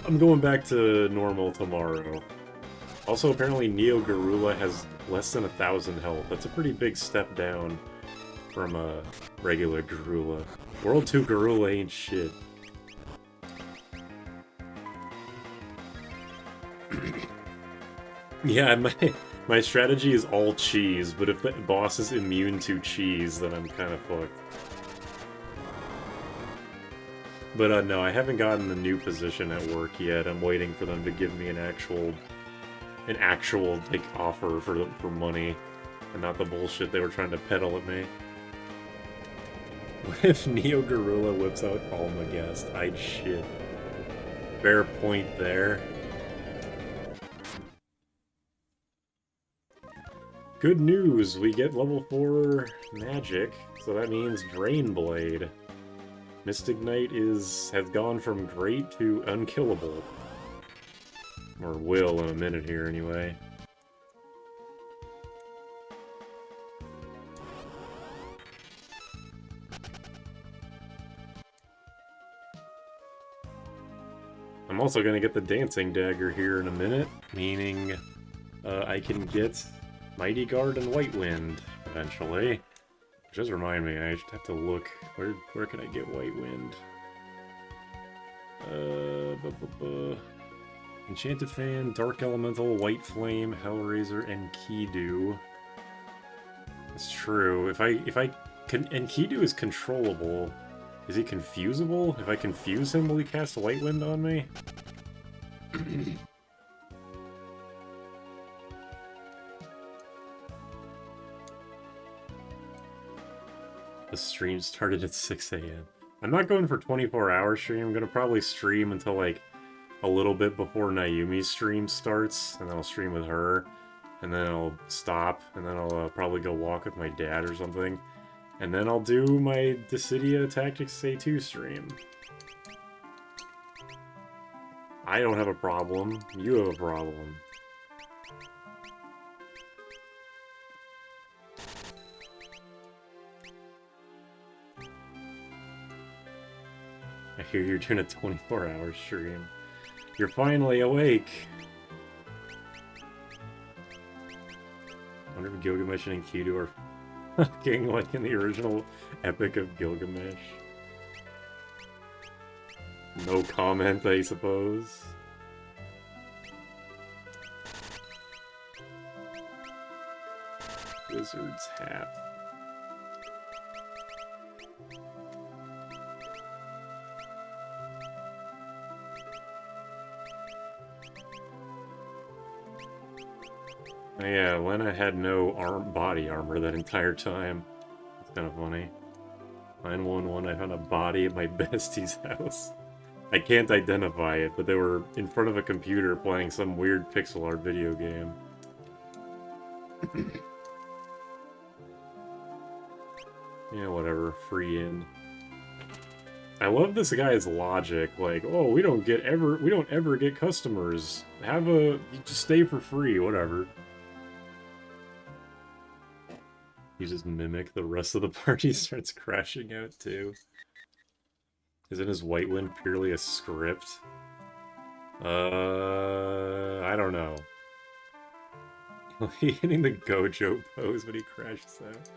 I'm going back to normal tomorrow. Also, apparently Neo Garula has less than 1,000 health. That's a pretty big step down from a regular Garula. World 2 Garula ain't shit. Yeah, my strategy is all cheese, but if the boss is immune to cheese, then I'm kind of fucked. But no, I haven't gotten the new position at work yet. I'm waiting for them to give me an actual like offer for money, and not the bullshit they were trying to peddle at me. What if Neo Gorilla whips out Almagest? I'd shit. Fair point there. Good news, we get level 4 magic, so that means Drain Blade. Mystic Knight has gone from great to unkillable. Or will in a minute here, anyway. I'm also gonna get the Dancing Dagger here in a minute, meaning I can get Mighty Guard and White Wind eventually. Which does remind me, I just have to look. Where can I get White Wind? Enchanted Fan, Dark Elemental, White Flame, Hellraiser, and Kidu. That's true. If I can, and Kidu is controllable. Is he confusable? If I confuse him, will he cast White Wind on me? The stream started at 6 a.m. I'm not going for 24-hour stream. I'm gonna probably stream until like a little bit before Nayumi's stream starts, and then I'll stream with her, and then I'll stop, and then I'll probably go walk with my dad or something, and then I'll do my Dissidia Tactics A2 stream. I don't have a problem. You have a problem. I hear you're doing a 24-hour stream. You're finally awake! I wonder if Gilgamesh and Enkidu are fucking like in the original Epic of Gilgamesh. No comment, I suppose. Wizard's hat. Oh yeah, Lena had no body armor that entire time. It's kind of funny. 911, I found a body at my bestie's house. I can't identify it, but they were in front of a computer playing some weird pixel art video game. Yeah, whatever. Free in. I love this guy's logic, like, oh, we don't ever get customers. You just stay for free, whatever. You just mimic the rest of the party starts crashing out too. Isn't his White Wind purely a script? I don't know. He hitting the Gojo pose when he crashes out.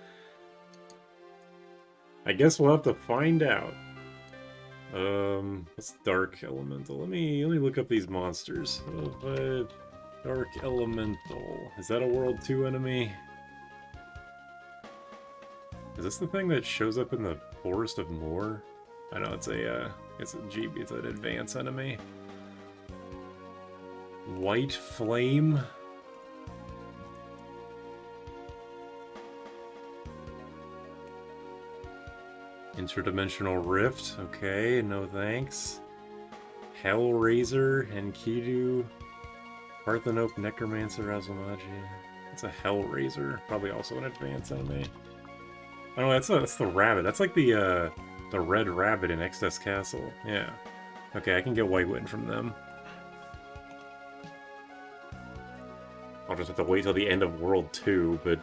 I guess we'll have to find out. What's Dark Elemental? Let me look up these monsters. Dark Elemental. Is that a World 2 enemy? Is this the thing that shows up in the Forest of Moor? I know it's an advanced enemy. White Flame. Interdimensional Rift. Okay, no thanks. Hellraiser, Enkidu, Parthenope, Necromancer, Razumaji. It's a Hellraiser. Probably also an advanced enemy. Oh, that's the rabbit. That's like the red rabbit in Excess Castle. Yeah. Okay, I can get White Wind from them. I'll just have to wait till the end of World 2, but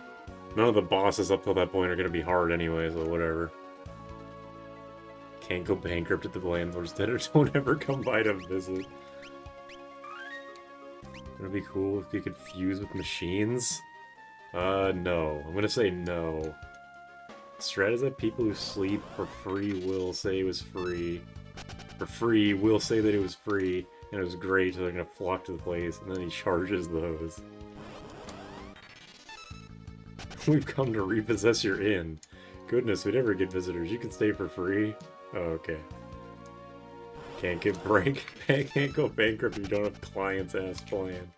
None of the bosses up till that point are gonna be hard anyway, so whatever. Can't go bankrupt at the landlord's dinner. Don't ever come by to visit. Would it be cool if you could fuse with machines? No. I'm gonna say no. Strat is that people who sleep for free will say it was free. For free will say that it was free, and it was great, so they're gonna flock to the place, and then he charges those. We've come to repossess your inn. Goodness, we never get visitors. You can stay for free? Oh, okay. Can't go bankrupt if you don't have clients ass plan.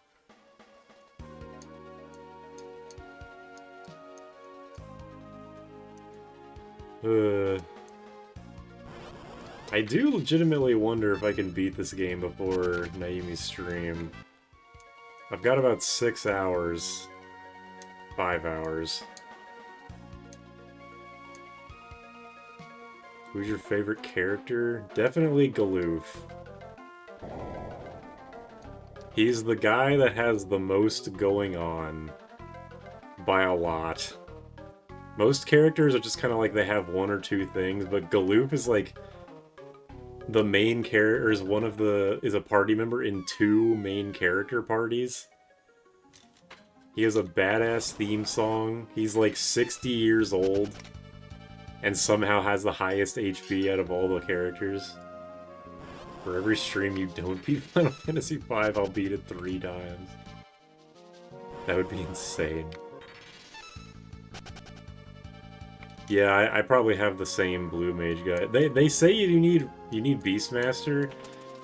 I do legitimately wonder if I can beat this game before Naimi's stream. I've got about 6 hours. 5 hours. Who's your favorite character? Definitely Galoof. He's the guy that has the most going on. By a lot. Most characters are just kind of like they have one or two things, but Galoof is like the main character, is a party member in 2 main character parties. He has a badass theme song. He's like 60 years old. And somehow has the highest HP out of all the characters. For every stream you don't beat Final Fantasy V, I'll beat it 3 times. That would be insane. Yeah, I probably have the same Blue Mage guy. They say you need Beastmaster.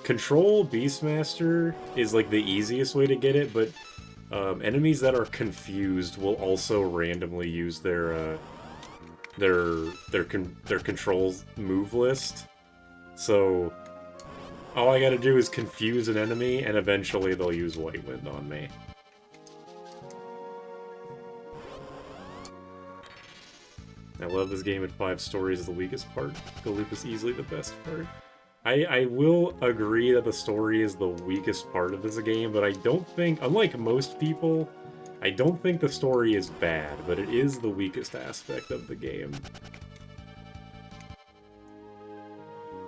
Control Beastmaster is like the easiest way to get it, but enemies that are confused will also randomly use their controls move list. So all I gotta do is confuse an enemy, and eventually they'll use White Wind on me. I love this game at 5 stories is the weakest part. The loop is easily the best part. I will agree that the story is the weakest part of this game, but I don't think, unlike most people, I don't think the story is bad, but it is the weakest aspect of the game.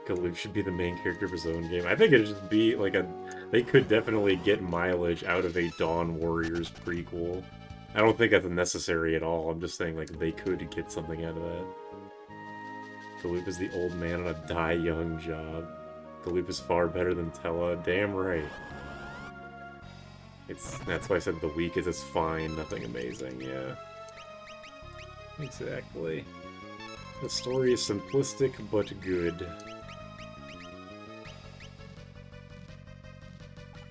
Galoof should be the main character of his own game. I think it'd just be like they could definitely get mileage out of a Dawn Warriors prequel. I don't think that's necessary at all. I'm just saying, like, they could get something out of that. Galoof is the old man on a die young job. Galoof is far better than Tella. Damn right. That's why I said the weakest is fine, nothing amazing, yeah. Exactly. The story is simplistic, but good.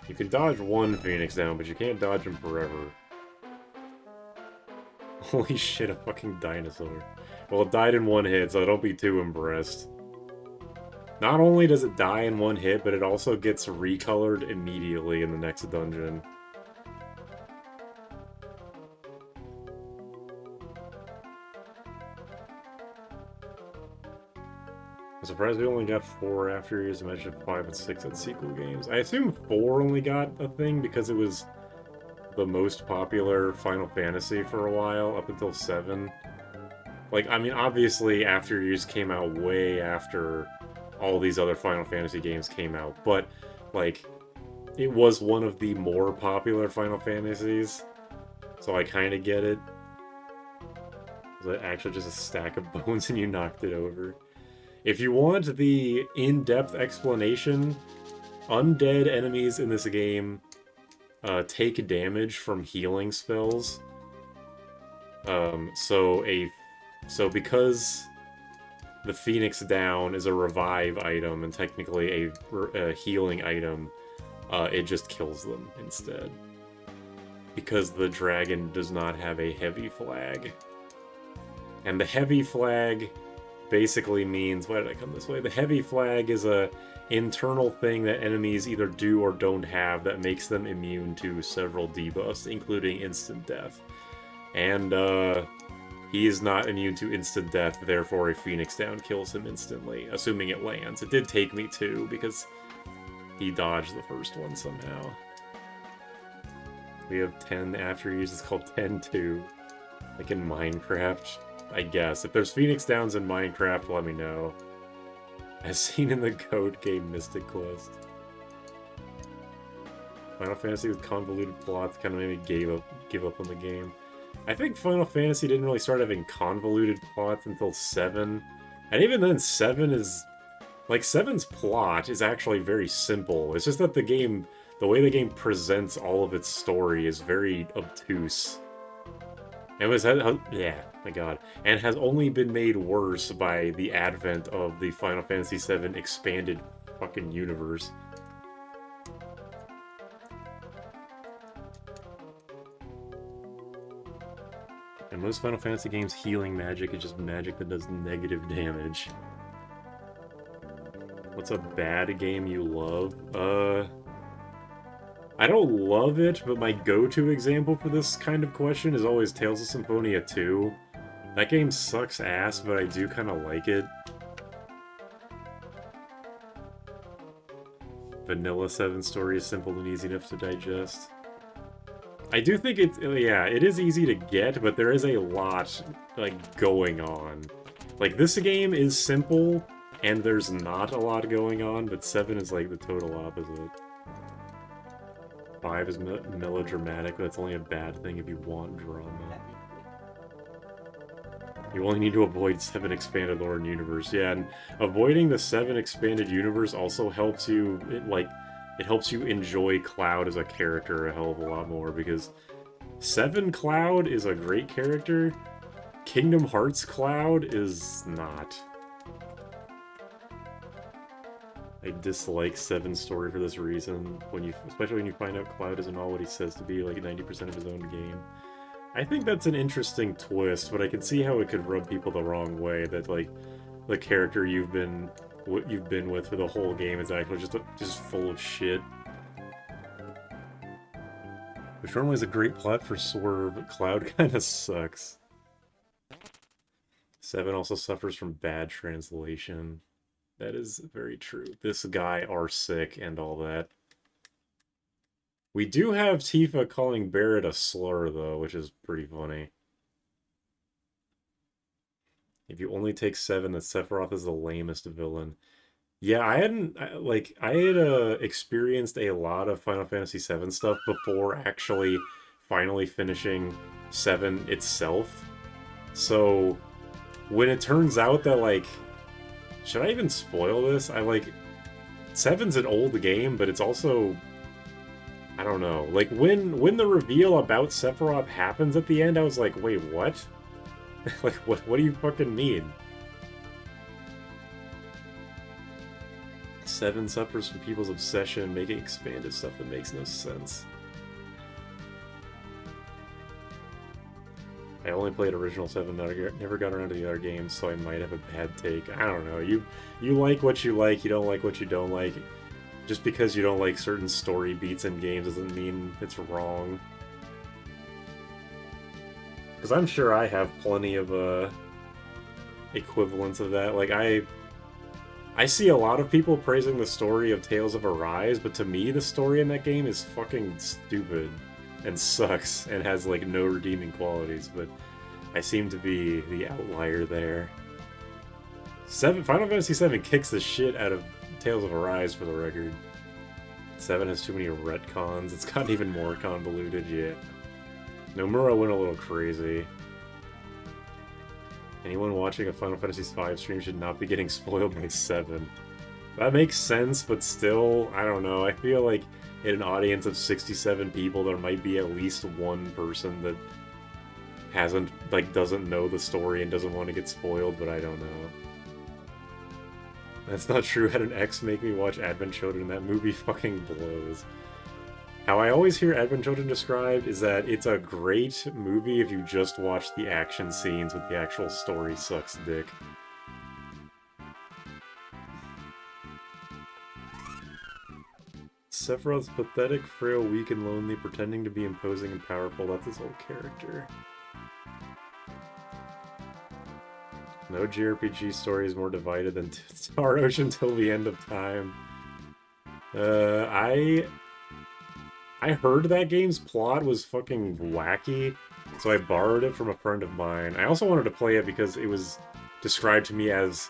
You can dodge one Phoenix down, but you can't dodge him forever. Holy shit, a fucking dinosaur. Well, it died in 1 hit, so don't be too impressed. Not only does it die in 1 hit, but it also gets recolored immediately in the next dungeon. I'm surprised we only got 4 after years. Imagine 5 and 6 at sequel games. I assume 4 only got a thing because it was the most popular Final Fantasy for a while, up until 7. Like, I mean, obviously After Years came out way after all these other Final Fantasy games came out, but, like, it was one of the more popular Final Fantasies, so I kind of get it. Was it actually just a stack of bones and you knocked it over? If you want the in-depth explanation, undead enemies in this game take damage from healing spells. So because the Phoenix Down is a revive item and technically a healing item, it just kills them instead. Because the dragon does not have a heavy flag. And the heavy flag basically means, why did I come this way? The heavy flag is a internal thing that enemies either do or don't have that makes them immune to several debuffs, including instant death. And he is not immune to instant death, therefore a Phoenix Down kills him instantly, assuming it lands. It did take me 2, because he dodged the first one somehow. We have 10 after use, it's called 10-2. Like in Minecraft, I guess. If there's Phoenix Downs in Minecraft, let me know. As seen in the code game Mystic Quest. Final Fantasy with convoluted plots kind of made me give up on the game. I think Final Fantasy didn't really start having convoluted plots until 7. And even then, 7 is... Like, 7's plot is actually very simple. It's just that the way the game presents all of its story is very obtuse. And yeah, my god. And has only been made worse by the advent of the Final Fantasy VII expanded fucking universe. In most Final Fantasy games, healing magic is just magic that does negative damage. What's a bad game you love? I don't love it, but my go-to example for this kind of question is always Tales of Symphonia 2. That game sucks ass, but I do kind of like it. Vanilla 7 story is simple and easy enough to digest. I do think yeah, it is easy to get, but there is a lot, like, going on. Like, this game is simple, and there's not a lot going on, but 7 is, like, the total opposite. 5 is melodramatic, but that's only a bad thing if you want drama. You only need to avoid 7 expanded lore and universe. Yeah, and avoiding the 7 expanded universe also helps you, it helps you enjoy Cloud as a character a hell of a lot more, because 7 Cloud is a great character, Kingdom Hearts Cloud is not. I dislike 7's story for this reason, especially when you find out Cloud isn't all what he says to be, like 90% of his own game. I think that's an interesting twist, but I can see how it could rub people the wrong way, that, like, the character you've been with for the whole game is actually just full of shit. Which normally is a great plot for Swerve, but Cloud kinda sucks. 7 also suffers from bad translation. That is very true. This guy are sick and all that. We do have Tifa calling Barret a slur, though, which is pretty funny. If you only take 7, then Sephiroth is the lamest villain. Yeah, I had experienced a lot of Final Fantasy VII stuff before actually finally finishing 7 itself. So, when it turns out that, like... Should I even spoil this? 7's an old game, but it's also... I don't know. Like, when the reveal about Sephiroth happens at the end, I was like, wait, what? Like, what do you fucking mean? 7 suffers from people's obsession, making expanded stuff that makes no sense. I only played original 7, never got around to the other games, so I might have a bad take. I don't know. You like what you like, you don't like what you don't like. Just because you don't like certain story beats in games doesn't mean it's wrong. Because I'm sure I have plenty of equivalents of that. Like, I see a lot of people praising the story of Tales of Arise, but to me the story in that game is fucking stupid and sucks and has, like, no redeeming qualities, but I seem to be the outlier there. Final Fantasy VII kicks the shit out of Tales of Arise, for the record. 7 has too many retcons. It's gotten even more convoluted, yeah. Nomura went a little crazy. Anyone watching a Final Fantasy V stream should not be getting spoiled by 7. That makes sense, but still, I don't know. I feel like in an audience of 67 people, there might be at least one person that doesn't know the story and doesn't want to get spoiled, but I don't know. That's not true. Had an ex make me watch Advent Children. That movie fucking blows. How I always hear Advent Children described is that it's a great movie if you just watch the action scenes, but the actual story sucks dick. Sephiroth's pathetic, frail, weak, and lonely, pretending to be imposing and powerful. That's his whole character. No JRPG story is more divided than Star Ocean till the end of time. I heard that game's plot was fucking wacky, So I borrowed it from a friend of mine. I also wanted to play it because it was described to me as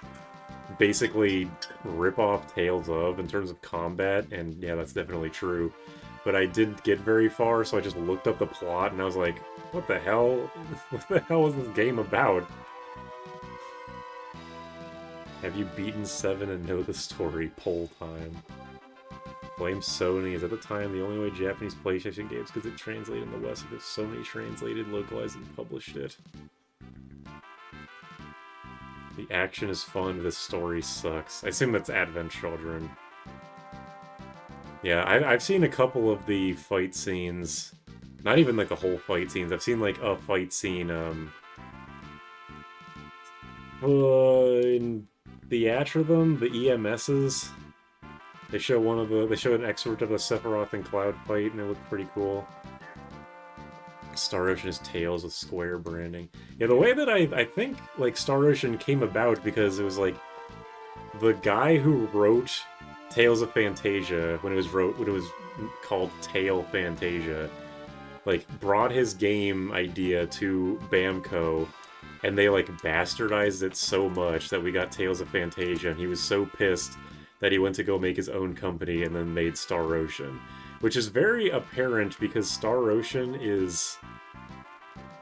basically rip-off Tales of in terms of combat, and yeah, that's definitely true. But I didn't get very far, so I just looked up the plot, and I was like, what the hell? What the hell is this game about? Have you beaten 7 and know the story? Poll time. Blame Sony, as at the time the only way Japanese PlayStation games could get translated in the West because Sony translated, localized, and published it. The action is fun, the story sucks. I assume that's Advent Children. Yeah, I've seen a couple of the fight scenes. Not even like the whole fight scenes. I've seen like a fight scene, in the Atrotham, the EMSs. They show an excerpt of the Sephiroth and Cloud fight, and it looked pretty cool. Star Ocean is Tales with Square branding. Yeah, the way that I think, like, Star Ocean came about because it was, like, the guy who wrote Tales of Fantasia, when it was called Tale Fantasia, like, brought his game idea to Bamco, and they, like, bastardized it so much that we got Tales of Fantasia, and he was so pissed that he went to go make his own company and then made Star Ocean. Which is very apparent because Star Ocean is...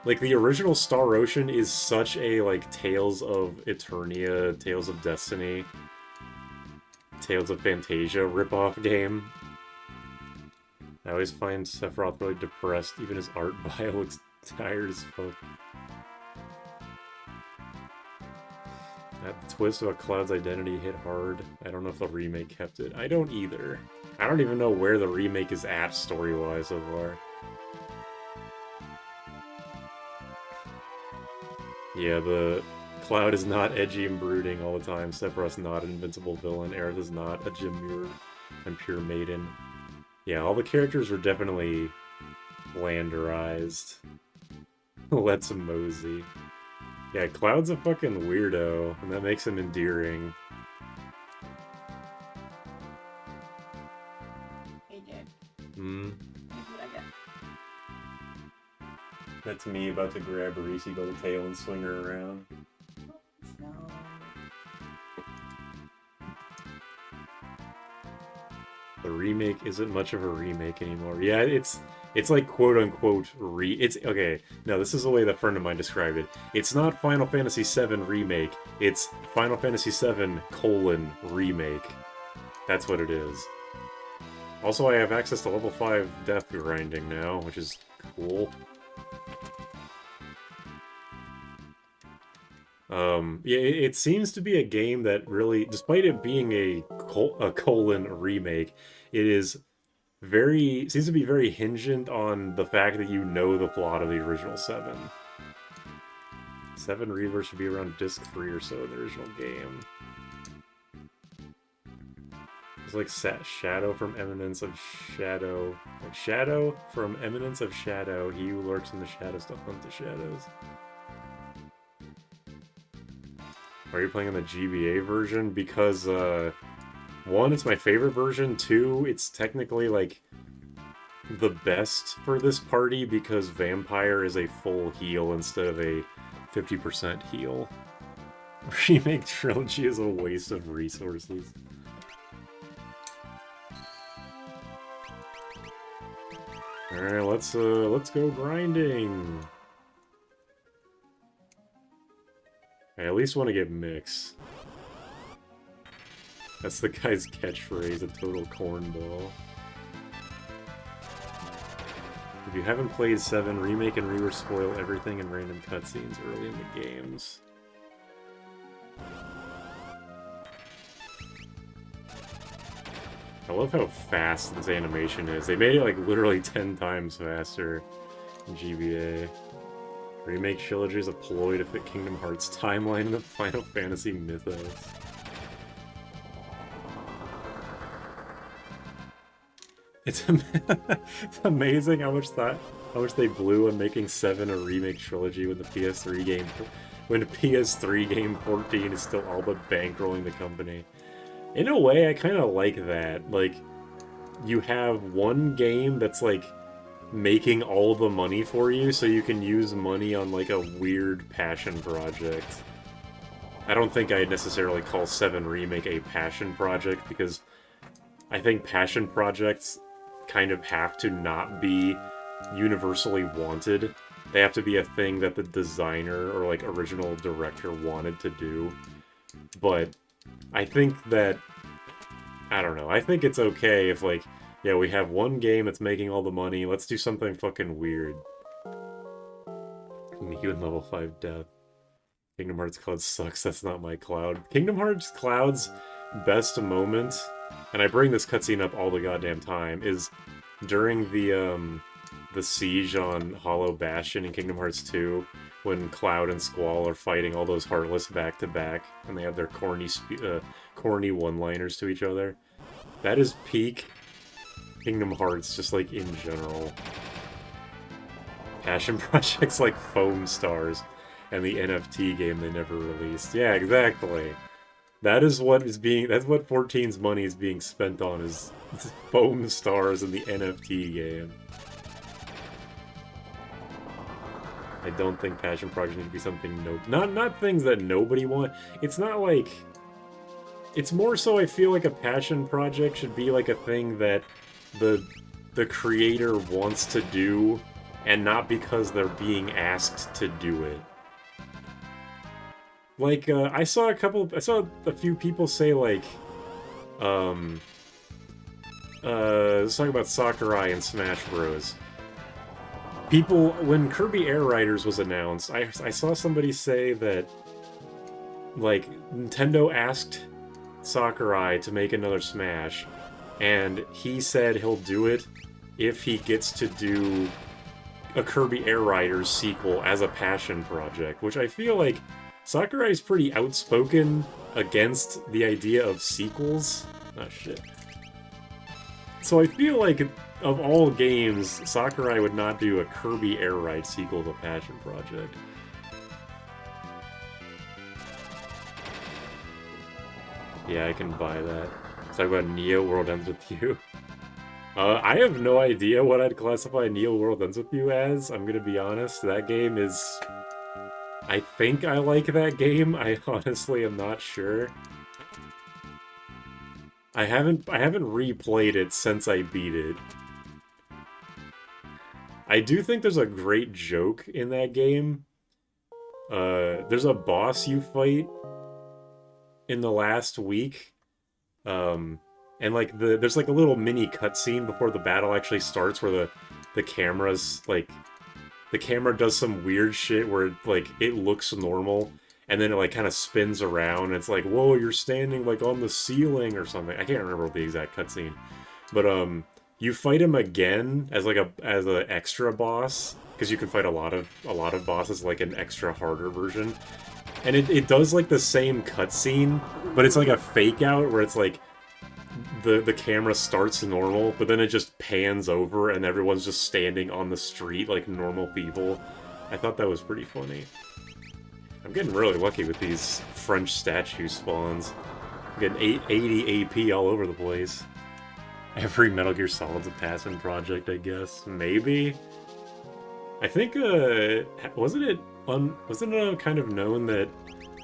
like, the original Star Ocean is such a, like, Tales of Eternia, Tales of Destiny, Tales of Fantasia ripoff game. I always find Sephiroth really depressed, even his art bio looks tired as fuck. That twist about Cloud's identity hit hard. I don't know if the remake kept it. I don't either. I don't even know where the remake is at story-wise so far. Yeah, the Cloud is not edgy and brooding all the time. Sephiroth's not an invincible villain. Aerith is not a demure and pure maiden. Yeah, all the characters were definitely blanderized. Let's mosey. Yeah, Cloud's a fucking weirdo, and that makes him endearing. Hey, Dad. Hmm? Here's what I got. That's me about to grab Reese by the tail and swing her around. No. The remake isn't much of a remake anymore. Yeah, it's like quote-unquote it's okay, no, this is the way that a friend of mine described it. It's not Final Fantasy VII Remake, it's Final Fantasy VII remake. That's what it is. Also, I have access to level 5 death grinding now, which is cool. Yeah, it seems to be a game that really, despite it being a colon remake, it is seems to be very hinged on the fact that you know the plot of the original 7. 7 Reavers should be around disc 3 or so in the original game. It's like Shadow from Eminence of Shadow. Like Shadow from Eminence of Shadow. He who lurks in the shadows to hunt the shadows. Are you playing on the GBA version? Because, 1, it's my favorite version. 2, it's technically, like, the best for this party because Vampire is a full heal instead of a 50% heal. Remake Trilogy is a waste of resources. Alright, let's go grinding. I at least want to get Mix. That's the guy's catchphrase, a total cornball. If you haven't played 7, Remake and Reaver spoil everything in random cutscenes early in the games. I love how fast this animation is. They made it like literally 10 times faster in GBA. Remake Trilogy is a ploy to fit Kingdom Hearts timeline in the Final Fantasy mythos. It's amazing how much they blew on making 7 a remake trilogy when the PS3 game 14 is still all but bankrolling the company. In a way, I kind of like that. Like, you have one game that's like making all the money for you so you can use money on, like, a weird passion project. I don't think I'd necessarily call 7 Remake a passion project, because I think passion projects kind of have to not be universally wanted. They have to be a thing that the designer or, like, original director wanted to do. But I think that... I don't know. I think it's okay if, like, yeah, we have one game that's making all the money, let's do something fucking weird. You and level 5 death. Kingdom Hearts Cloud sucks, that's not my Cloud. Kingdom Hearts Cloud's best moment, and I bring this cutscene up all the goddamn time, is during the siege on Hollow Bastion in Kingdom Hearts 2, when Cloud and Squall are fighting all those Heartless back-to-back, and they have their corny one-liners to each other. That is peak Kingdom Hearts, just like in general. Passion projects like Foam Stars and the NFT game they never released. Yeah, exactly. That is what is being... That's what 14's money is being spent on, is Foam Stars and the NFT game. I don't think passion projects need to be something not things that nobody wants. It's not like... It's more so I feel like a passion project should be like a thing that the creator wants to do, and not because they're being asked to do it. Like, I saw a few people say, like, let's talk about Sakurai and Smash Bros. People, when Kirby Air Riders was announced, I saw somebody say that, like, Nintendo asked Sakurai to make another Smash, and he said he'll do it if he gets to do a Kirby Air Riders sequel as a passion project, which I feel like Sakurai's pretty outspoken against the idea of sequels. Oh shit. So I feel like, of all games, Sakurai would not do a Kirby Air Ride sequel to a passion project. Yeah, I can buy that. Let's talk about Neo World Ends With You. I have no idea what I'd classify Neo World Ends With You as, I'm gonna be honest. That game is... I think I like that game, I honestly am not sure. I haven't replayed it since I beat it. I do think there's a great joke in that game. There's a boss you fight in the last week. And like there's like a little mini cutscene before the battle actually starts where the camera's like... The camera does some weird shit where like it looks normal, and then it like kind of spins around, and it's like, whoa, you're standing like on the ceiling or something. I can't remember the exact cutscene. But you fight him again as like as an extra boss, because you can fight a lot of bosses like an extra harder version. And it does like the same cutscene, but it's like a fake out where it's like the camera starts normal, but then it just pans over and everyone's just standing on the street like normal people. I thought that was pretty funny. I'm getting really lucky with these French statue spawns. I'm getting 80 AP all over the place. Every Metal Gear Solid's a passion project, I guess. Maybe? I think, wasn't it kind of known that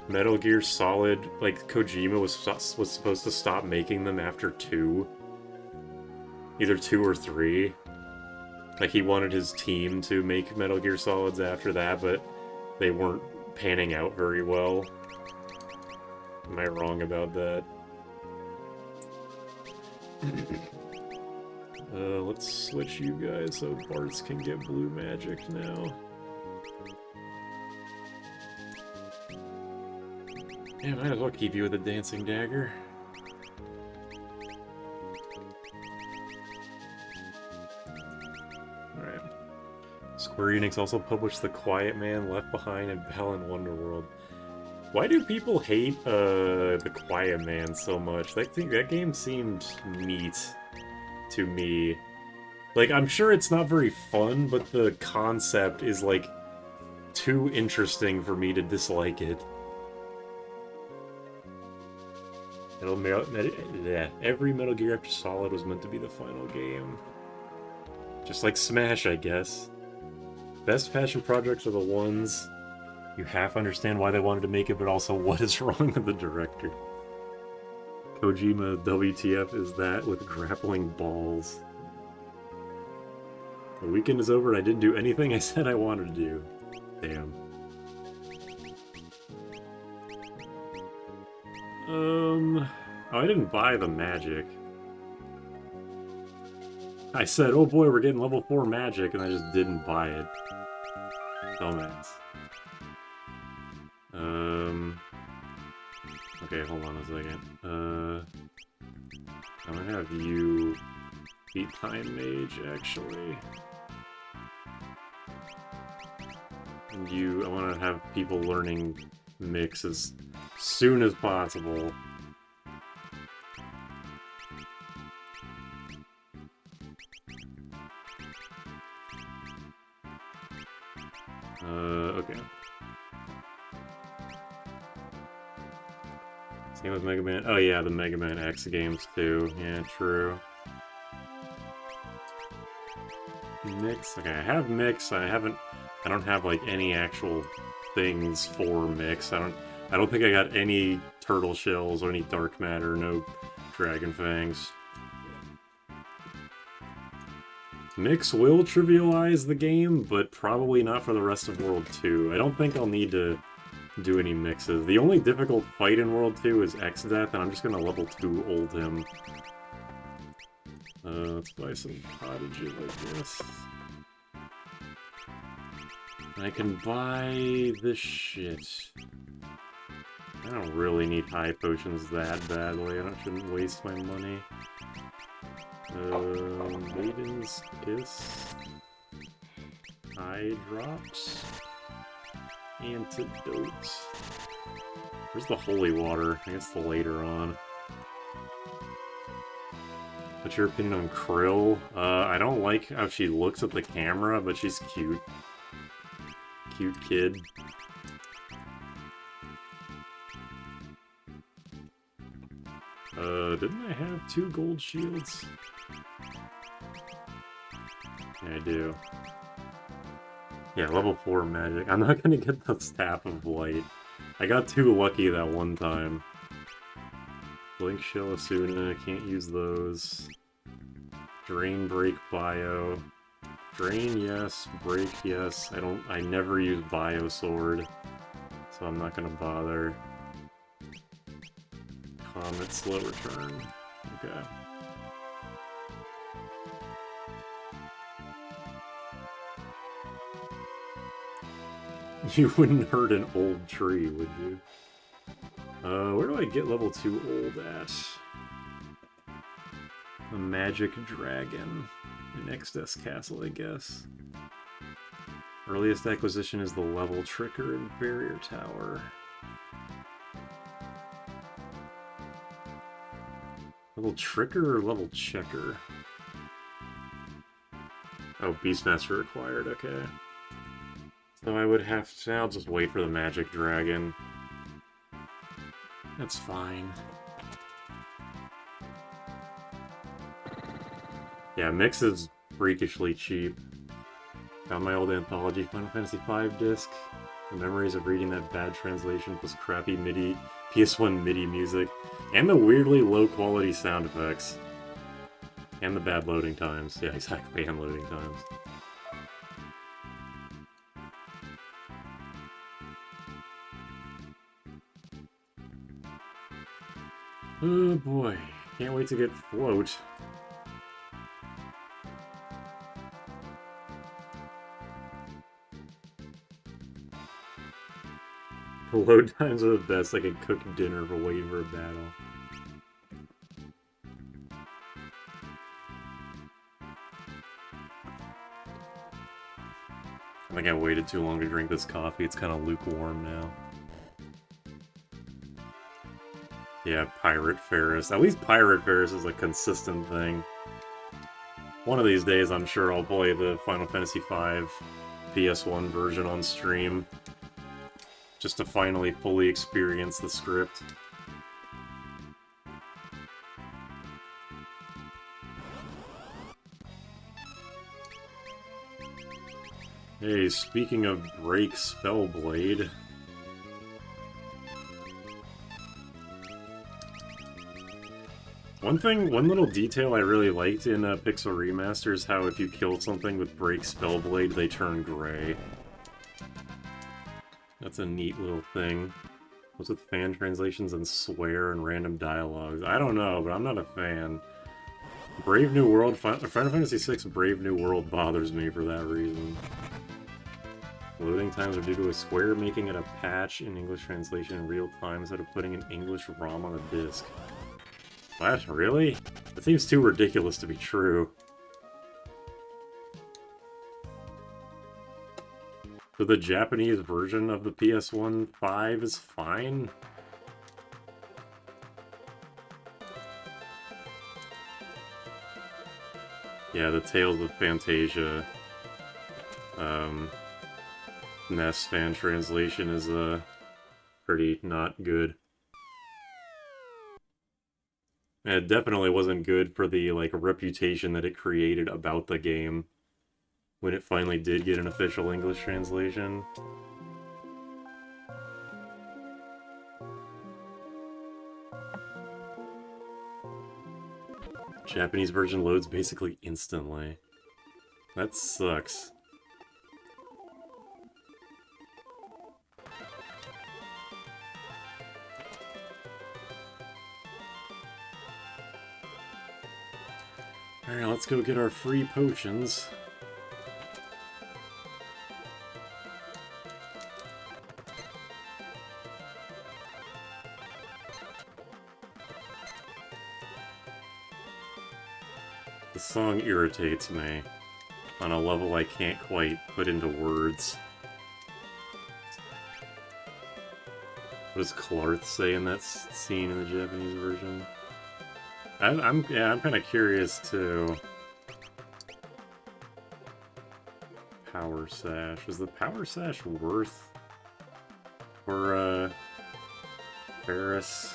Metal Gear Solid, like, Kojima was supposed to stop making them after 2? Either 2 or 3. Like, he wanted his team to make Metal Gear Solids after that, but they weren't panning out very well. Am I wrong about that? Let's switch you guys so Bart's can get blue magic now. Yeah, might as well keep you with a dancing dagger. Alright. Square Enix also published The Quiet Man, Left Behind, and Balan Wonderworld. Why do people hate The Quiet Man so much? I think that game seemed neat to me. Like, I'm sure it's not very fun, but the concept is, like, too interesting for me to dislike it. Every Metal Gear after Solid was meant to be the final game. Just like Smash, I guess. Best passion projects are the ones you half understand why they wanted to make it, but also what is wrong with the director. Kojima WTF is that with grappling balls. The weekend is over and I didn't do anything I said I wanted to do. Damn. Oh, I didn't buy the magic. I said, oh boy, we're getting level 4 magic, and I just didn't buy it. Dumbass. Okay, hold on a second. I'm gonna have you beat Time Mage, actually. And I want to have people learning Mix as soon as possible. Okay. Same with Mega Man. Oh yeah, the Mega Man X games too. Yeah, true. Mix. Okay, I have Mix. I don't have like any actual things for Mix. I don't think I got any turtle shells or any dark matter, no dragon fangs. Mix will trivialize the game, but probably not for the rest of World 2. I don't think I'll need to do any mixes. The only difficult fight in World 2 is X-Death, and I'm just gonna level 2 ult him. Let's buy some cottages, I guess. I can buy this shit. I don't really need high potions that badly. I shouldn't waste my money. Maiden's Kiss. Eye drops. Antidotes. Where's the holy water? I guess the later on. What's your opinion on Krill? I don't like how she looks at the camera, but she's cute. Cute kid. Didn't I have 2 gold shields? Yeah, I do. Yeah, level 4 magic. I'm not gonna get the Staff of Light. I got too lucky that one time. Blink Shell Asuna, can't use those. Drain, Break, Bio. Drain, yes. Break, yes. I never use Bio Sword, so I'm not gonna bother. Comet, Slow Return. Okay. You wouldn't hurt an old tree, would you? Where do I get level 2 old at? The Magic Dragon. The next S Castle, I guess. Earliest acquisition is the level Tricker and Barrier Tower. Level Tricker or level Checker? Oh, Beastmaster required, okay. So I would have to... I'll just wait for the Magic Dragon. That's fine. Yeah, Mix is freakishly cheap. Found my old anthology Final Fantasy V disc. The memories of reading that bad translation plus crappy MIDI, PS1 MIDI music, and the weirdly low quality sound effects. And the bad loading times. Yeah, exactly, and loading times. Oh boy, can't wait to get Float. The load times are the best. I can cook dinner for waiting for a battle. I think I waited too long to drink this coffee. It's kind of lukewarm now. Yeah, Pirate Ferris. At least Pirate Ferris is a consistent thing. One of these days, I'm sure I'll play the Final Fantasy V PS1 version on stream. Just to finally fully experience the script. Hey, speaking of break Spellblade... One little detail I really liked in Pixel Remaster is how if you kill something with break Spellblade, they turn gray. That's a neat little thing. What's with fan translations and swear and random dialogues? I don't know, but I'm not a fan. Brave New World, Final Fantasy VI Brave New World bothers me for that reason. Loading times are due to a Square making it a patch in English translation in real time instead of putting an English ROM on a disc. What? Really? That seems too ridiculous to be true. So the Japanese version of the PS1 5 is fine? Yeah, the Tales of Fantasia NES fan translation is pretty not good. And it definitely wasn't good for the like reputation that it created about the game when it finally did get an official English translation. Japanese version loads basically instantly. That sucks. Alright, let's go get our free potions. The song irritates me on a level I can't quite put into words. What does Clarth say in that scene in the Japanese version? I'm kind of curious too. Power Sash. Was the Power Sash worth for Paris?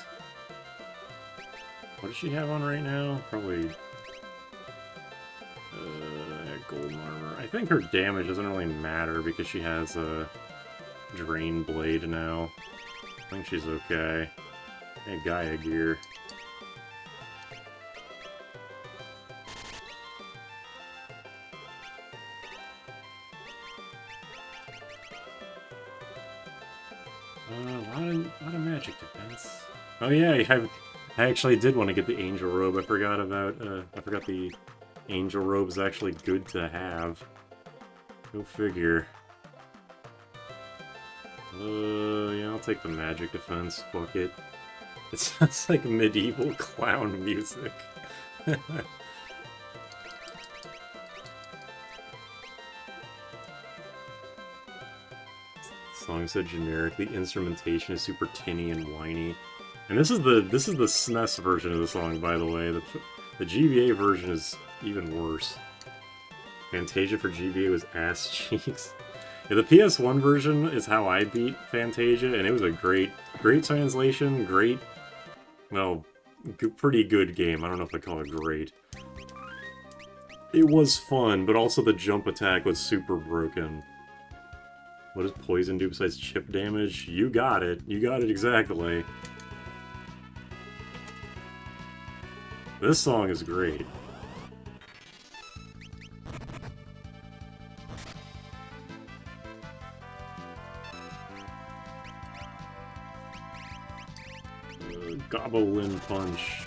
What does she have on right now? Probably gold armor. I think her damage doesn't really matter because she has a Drain Blade now. I think she's okay. Hey, Gaia gear. A lot of magic defense. Oh yeah, I actually did want to get the Angel Robe. I forgot the Angel Robe's actually good to have. Go figure. Yeah, I'll take the magic defense. Fuck it. It sounds like medieval clown music. Song said generic. The instrumentation is super tinny and whiny. And this is the SNES version of the song, by the way. The GBA version is even worse. Fantasia for GBA was ass cheeks. Yeah, the PS1 version is how I beat Fantasia, and it was a great translation, well, pretty good game. I don't know if I call it great. It was fun, but also the jump attack was super broken. What does poison do besides chip damage? You got it. You got it exactly. This song is great. Goblin Punch.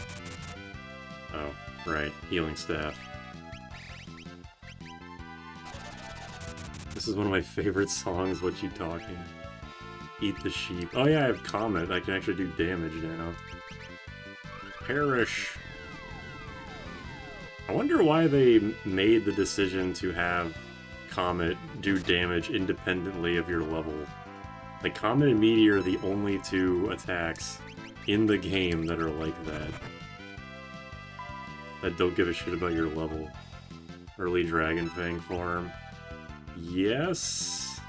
Oh, right. Healing Staff. This is one of my favorite songs, What You Talking? Eat the Sheep. Oh yeah, I have Comet. I can actually do damage now. Perish. I wonder why they made the decision to have Comet do damage independently of your level. Like, Comet and Meteor are the only two attacks in the game that are like that. That don't give a shit about your level. Early Dragon Fang farm. Yes.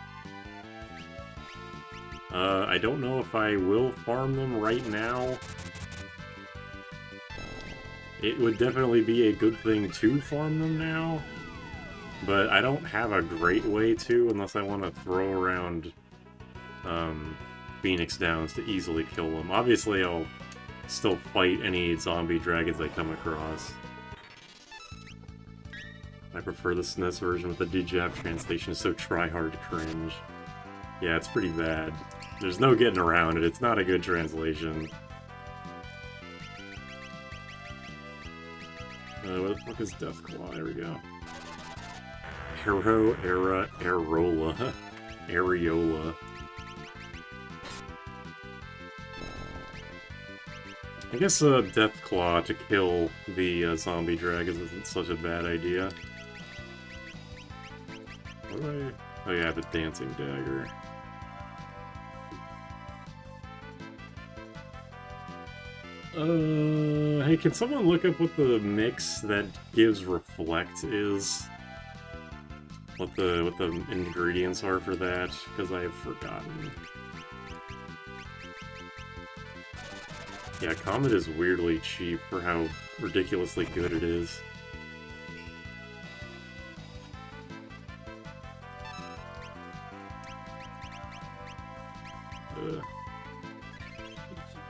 I don't know if I will farm them right now. It would definitely be a good thing to farm them now. but I don't have a great way to unless I want to throw around Phoenix Downs to easily kill them. Obviously, I'll still fight any zombie dragons I come across. I prefer the SNES version with the DJAP translation, so try-hard cringe. Yeah, it's pretty bad. There's no getting around it, it's not a good translation. What the fuck is Deathclaw? There we go. Areola. Areola. I guess Deathclaw to kill the zombie dragons isn't such a bad idea. What do I... Oh yeah, the dancing dagger. Hey, can someone look up what the mix that gives Reflect is? What the ingredients are for that? Because I have forgotten. Yeah, Comet is weirdly cheap for how ridiculously good it is.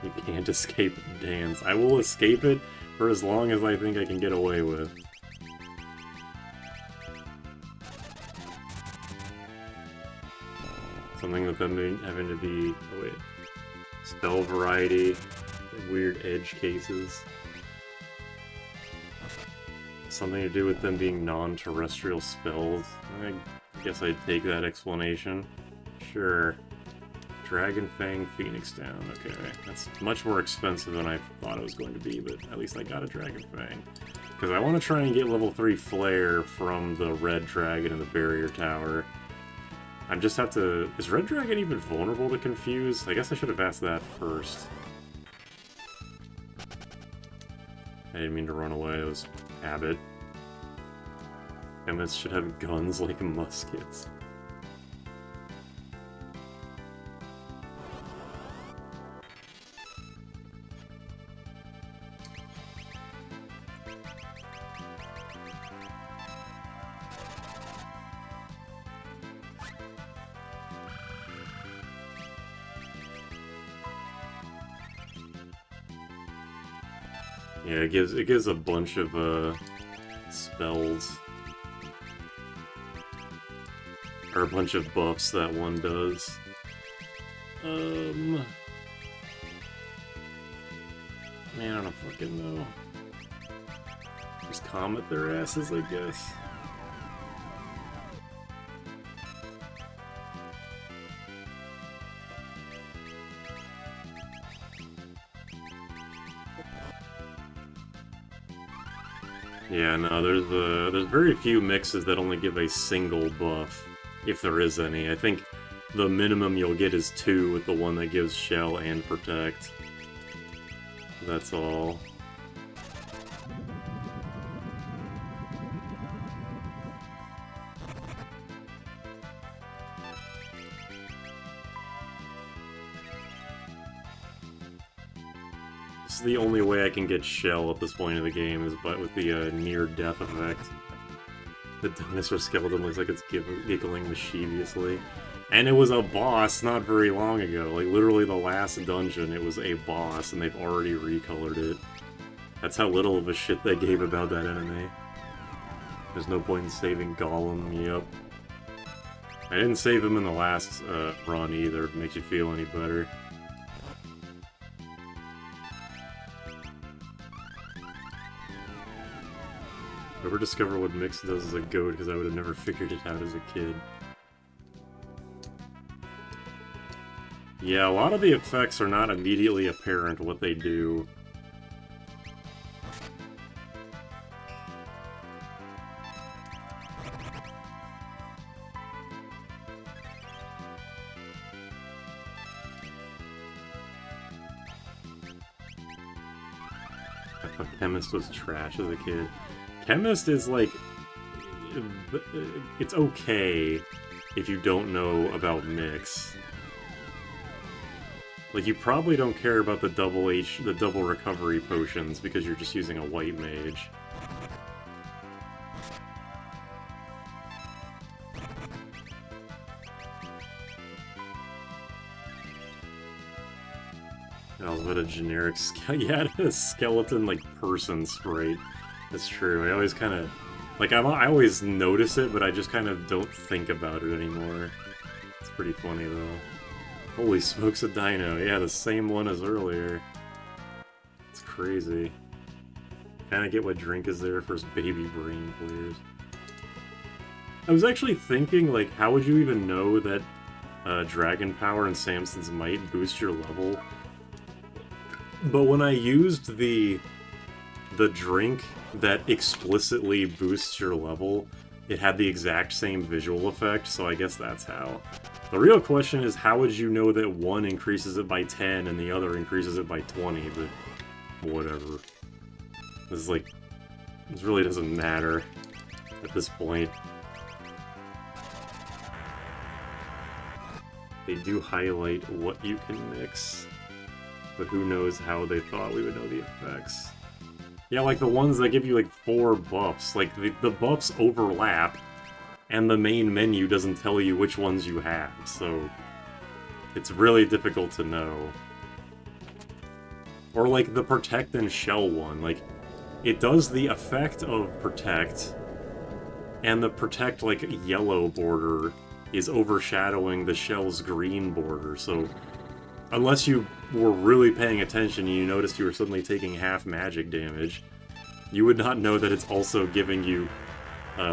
You can't escape the dance. I will escape it for as long as I think I can get away with. Something with them having to be... Oh wait. Spell variety. Weird edge cases. Something to do with them being non-terrestrial spells. I guess I'd take that explanation. Sure. Dragon Fang Phoenix Down. Okay, that's much more expensive than I thought it was going to be, but at least I got a Dragon Fang. Because I want to try and get level 3 Flare from the Red Dragon in the Barrier Tower. I just have to... Is Red Dragon even vulnerable to Confuse? I guess I should have asked that first. I didn't mean to run away, it was habit. Chemists should have guns like muskets. Yeah, it gives a bunch of spells. Or a bunch of buffs that one does. Man, I don't fucking know. Just comet their asses, I guess. Yeah, no, there's very few mixes that only give a single buff, if there is any. I think the minimum you'll get is 2 with the one that gives Shell and Protect. That's all. This is the only way I can get Shell at this point of the game, is with the near-death effect. The dinosaur skeleton looks like it's giggling mischievously. And it was a boss not very long ago. Like, literally the last dungeon, it was a boss, and they've already recolored it. That's how little of a shit they gave about that enemy. There's no point in saving Gollum, yep. I didn't save him in the last run either, if it makes you feel any better. Never discover what Mix does as a goat, because I would have never figured it out as a kid. Yeah, a lot of the effects are not immediately apparent what they do. I thought Chemist was trash as a kid. Chemist is like... It's okay if you don't know about Mix. Like, you probably don't care about the double recovery potions because you're just using a white mage. Oh, what a generic yeah, a skeleton, like, person sprite. That's true. I always kind of... Like, I always notice it, but I just kind of don't think about it anymore. It's pretty funny, though. Holy smokes, a dino. Yeah, the same one as earlier. It's crazy. Kinda get what drink is there for baby brain players. I was actually thinking, like, how would you even know that Dragon Power and Samson's Might boost your level? But when I used the drink that explicitly boosts your level, it had the exact same visual effect, so I guess that's how. The real question is, how would you know that one increases it by 10 and the other increases it by 20, but whatever. This is like... This really doesn't matter at this point. They do highlight what you can mix, but who knows how they thought we would know the effects. Yeah, like the ones that give you like 4 buffs. Like, the buffs overlap, and the main menu doesn't tell you which ones you have, so it's really difficult to know. Or like the Protect and Shell one, like, it does the effect of Protect, and the Protect, like, yellow border is overshadowing the Shell's green border, so unless you were really paying attention and you noticed you were suddenly taking half magic damage, you would not know that it's also giving you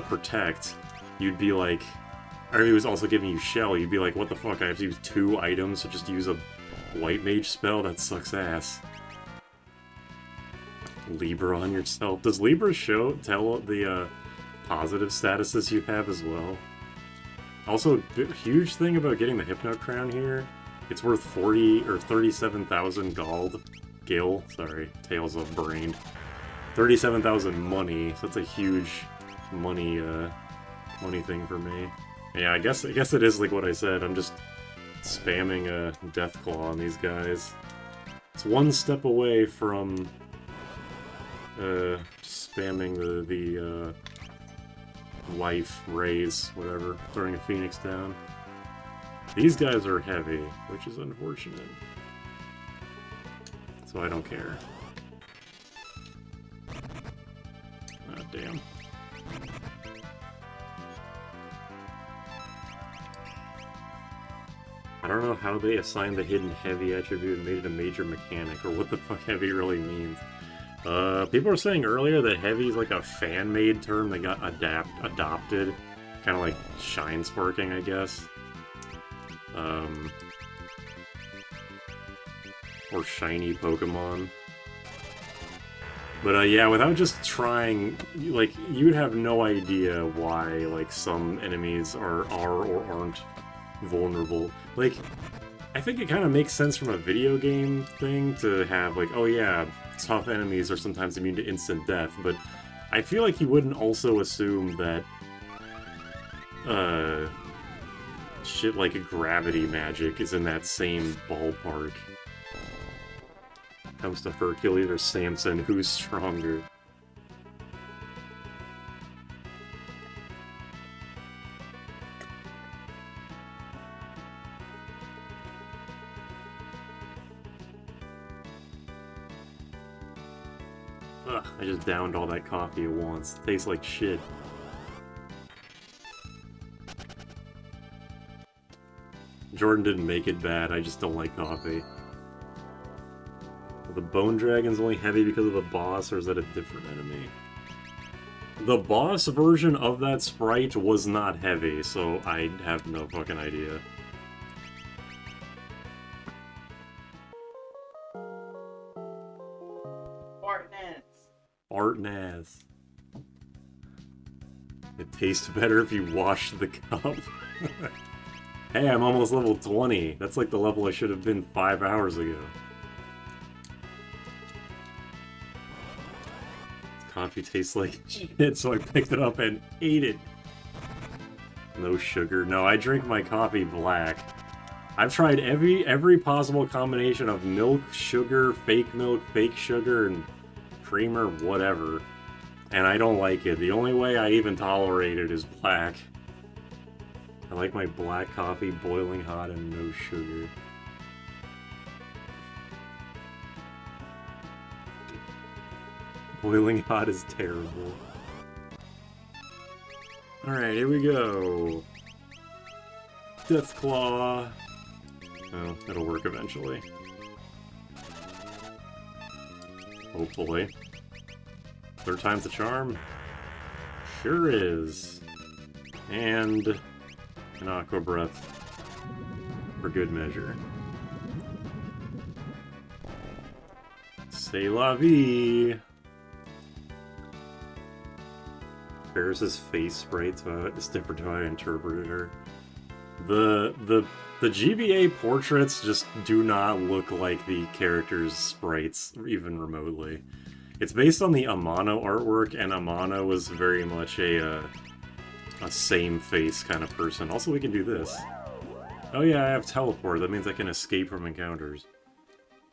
Protect. You'd be like... Or it was also giving you Shell, you'd be like, what the fuck, I have to use 2 items to just use a White Mage spell? That sucks ass. Libra on yourself. Does Libra tell the positive statuses you have as well? Also, huge thing about getting the Hypno Crown here, it's worth 40 or 37,000 gil, sorry, Tales of Brain. 37,000 money, so that's a huge money thing for me. Yeah, I guess it is like what I said, I'm just spamming a Deathclaw on these guys. It's one step away from spamming the life, raise, whatever, throwing a Phoenix down. These guys are heavy, which is unfortunate. So I don't care. Ah, damn. I don't know how they assigned the hidden heavy attribute and made it a major mechanic, or what the fuck heavy really means. People were saying earlier that heavy is like a fan-made term that got adopted. Kind of like shine sparking, I guess. Or shiny Pokemon. But yeah, without just trying, like, you'd have no idea why, like, some enemies are or aren't vulnerable. Like, I think it kind of makes sense from a video game thing to have, like, oh yeah, tough enemies are sometimes immune to instant death, but I feel like you wouldn't also assume that, shit like gravity magic is in that same ballpark. Comes to Hercules or Samson, who's stronger? Ugh, I just downed all that coffee at once. Tastes like shit. Jordan didn't make it bad, I just don't like coffee. Are the Bone Dragon's only heavy because of the boss, or is that a different enemy? The boss version of that sprite was not heavy, so I have no fucking idea. Artnaz. It tastes better if you wash the cup. Hey, I'm almost level 20. That's like the level I should have been 5 hours ago. This coffee tastes like shit, so I picked it up and ate it. No sugar. No, I drink my coffee black. I've tried every possible combination of milk, sugar, fake sugar, and creamer, whatever. And I don't like it. The only way I even tolerate it is black. I like my black coffee boiling hot and no sugar. Boiling hot is terrible. Alright, here we go. Deathclaw. Oh, it'll work eventually. Hopefully. Third time's the charm? Sure is. And an Aqua Breath for good measure. C'est la vie! Ferris's face sprite, so it's different how I interpreted her. The GBA portraits just do not look like the character's sprites, even remotely. It's based on the Amano artwork, and Amano was very much a same face kind of person. Also, we can do this. Oh yeah, I have teleport. That means I can escape from encounters.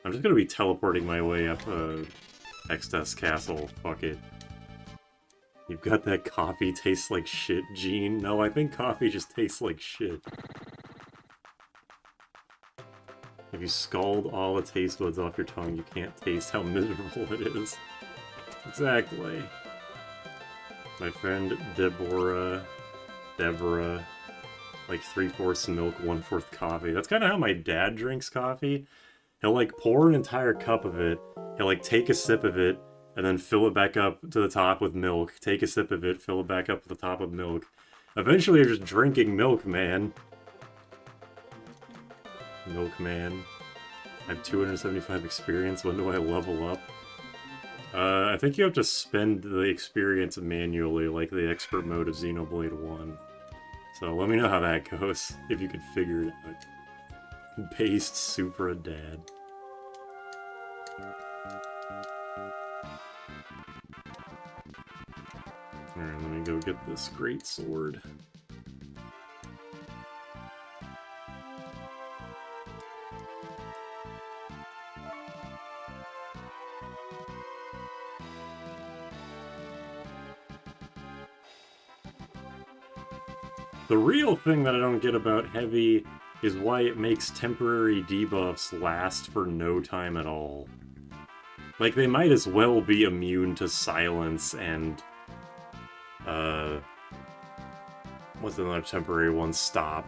I'm just gonna be teleporting my way up Extus Castle. Fuck it. You've got that coffee tastes like shit, Gene. No, I think coffee just tastes like shit. If you scald all the taste buds off your tongue, you can't taste how miserable it is. Exactly. My friend Deborah, like 3/4 milk, 1/4 coffee. That's kind of how my dad drinks coffee. He'll like pour an entire cup of it, he'll like take a sip of it, and then fill it back up to the top with milk. Take a sip of it, fill it back up to the top with milk. Eventually you're just drinking milk, man. Milkman. I have 275 experience. When do I level up? I think you have to spend the experience manually, like the expert mode of Xenoblade 1. So let me know how that goes, if you can figure it out. Based Supra Dad. Alright, let me go get this great sword. The real thing that I don't get about Heavy is why it makes temporary debuffs last for no time at all. Like, they might as well be immune to silence and, what's another temporary one? Stop.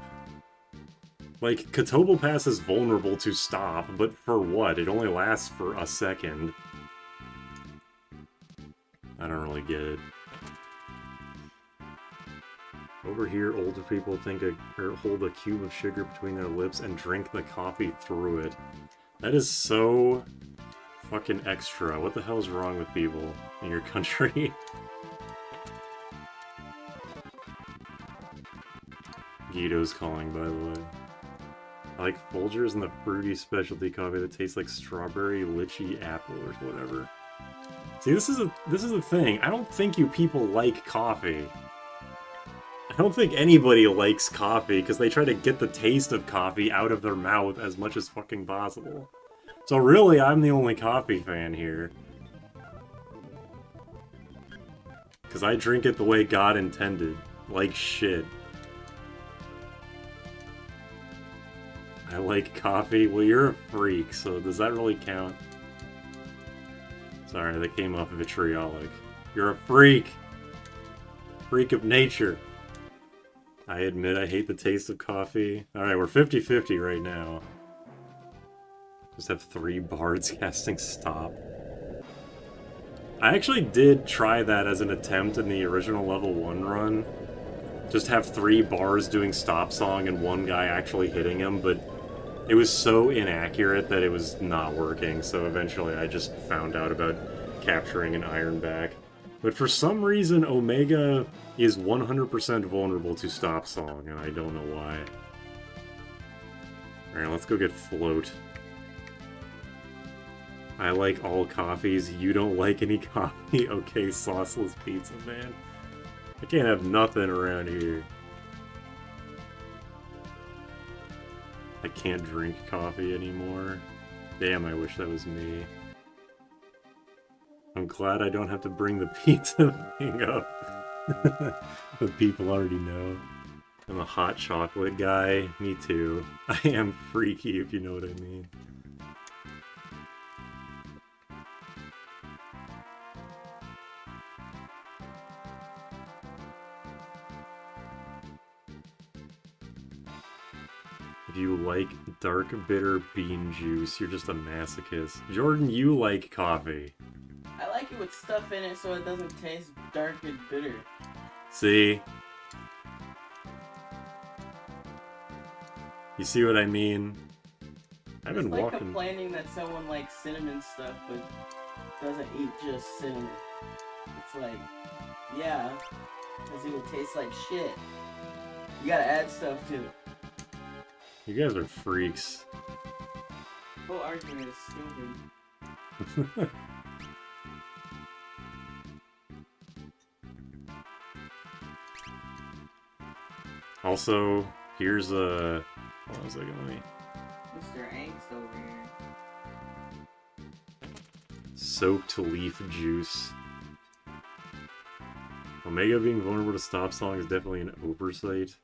Like, Kotobu Pass is vulnerable to stop, but for what? It only lasts for a second. I don't really get it. Over here, older people think or hold a cube of sugar between their lips and drink the coffee through it. That is so fucking extra. What the hell is wrong with people in your country? Guido's calling, by the way. I like Folgers and the fruity specialty coffee that tastes like strawberry, lychee, apple, or whatever. See, this is the thing. I don't think you people like coffee. I don't think anybody likes coffee because they try to get the taste of coffee out of their mouth as much as fucking possible. So really, I'm the only coffee fan here. Because I drink it the way God intended. Like shit. I like coffee. Well, you're a freak, so does that really count? Sorry, that came off vitriolic. You're a freak! Freak of nature. I admit I hate the taste of coffee. Alright, we're 50-50 right now. Just have 3 bards casting stop. I actually did try that as an attempt in the original level 1 run. Just have 3 bars doing stop song and 1 guy actually hitting him, but it was so inaccurate that it was not working, so eventually I just found out about capturing an Ironback. But for some reason, Omega is 100% vulnerable to stop song, and I don't know why. Alright, let's go get Float. I like all coffees, you don't like any coffee? Okay, sauceless pizza, man. I can't have nothing around here. I can't drink coffee anymore. Damn, I wish that was me. I'm glad I don't have to bring the pizza thing up. But people already know. I'm a hot chocolate guy. Me too. I am freaky, if you know what I mean. you like dark bitter bean juice. You're just a masochist. Jordan, you like coffee. I like it with stuff in it so it doesn't taste dark and bitter. See? You see what I mean? I've been it's like walking. complaining that someone likes cinnamon stuff but doesn't eat just cinnamon. It's like, yeah, because it would taste like shit. You gotta add stuff to it. You guys are freaks. The whole argument is stupid. Also, here's a... Hold on a second, let me... Mr. Angst over here. Soaked leaf juice. Omega being vulnerable to stop song is definitely an oversight.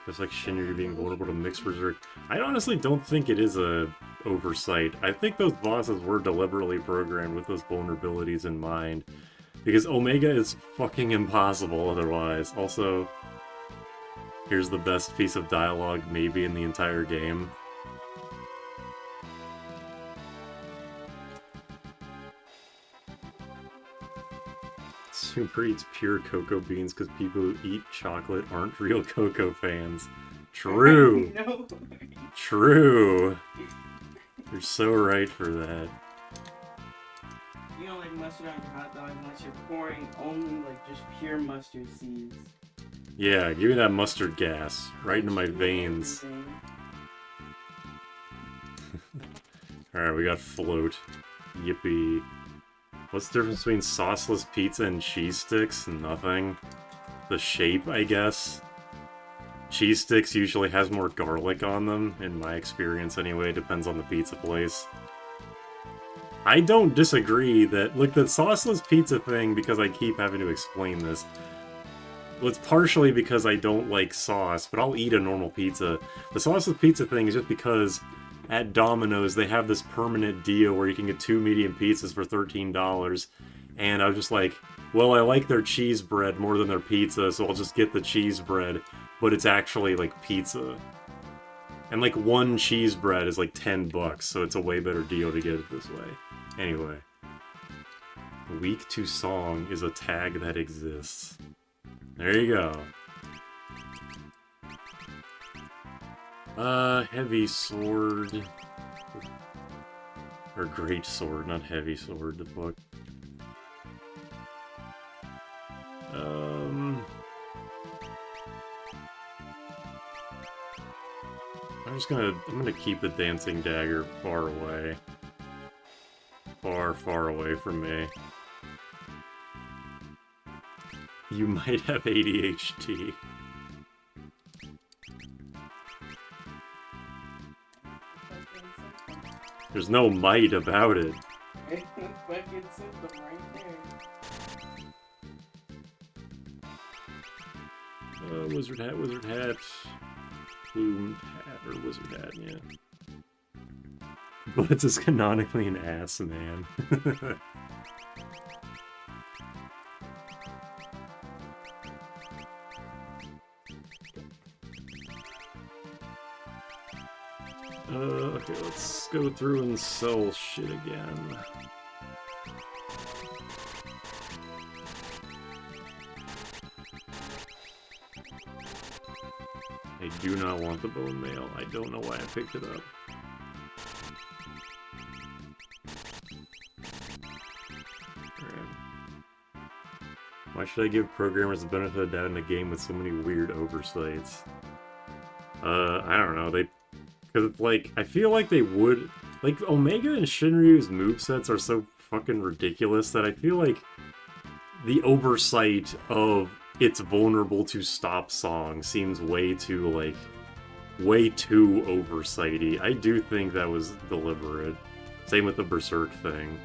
Just like Shinryu being vulnerable to mixed berserk. I honestly don't think it is a oversight. I think those bosses were deliberately programmed with those vulnerabilities in mind. Because Omega is fucking impossible otherwise. Also, here's the best piece of dialogue maybe in the entire game. Super eats pure cocoa beans because people who eat chocolate aren't real cocoa fans. True! No. True! You're so right for that. You don't like mustard on your hot dog unless you're pouring only like just pure mustard seeds. Yeah, give me that mustard gas right into my veins. Alright, we got float. Yippee. What's the difference between sauceless pizza and cheese sticks? Nothing. The shape, I guess. Cheese sticks usually has more garlic on them, in my experience anyway, depends on the pizza place. I don't disagree that, look, the sauceless pizza thing, because I keep having to explain this, well, it's partially because I don't like sauce, but I'll eat a normal pizza. The sauceless pizza thing is just because at Domino's they have this permanent deal where you can get 2 medium pizzas for $13, and I was just like, well, I like their cheese bread more than their pizza, so I'll just get the cheese bread, but it's actually like pizza. And like one cheese bread is like $10, so it's a way better deal to get it this way. Anyway. Weak to song is a tag that exists. There you go. Heavy sword. Or great sword, not heavy sword, the fuck. I'm gonna keep the dancing dagger far away. Far, far away from me. You might have ADHD. There's no might about it. It's fucking simple right there. Wizard hat. Plumed hat, or wizard hat, yeah. Blitz is canonically an ass man. Okay, let's go through and sell shit again. I do not want the bone mail. I don't know why I picked it up. Alright. Why should I give programmers the benefit of the doubt in a game with so many weird oversights? I don't know. Because it's like, I feel like they would... Like, Omega and Shinryu's movesets are so fucking ridiculous that I feel like the oversight of it's vulnerable to stop song seems way too, like, way too oversighty. I do think that was deliberate. Same with the Berserk thing.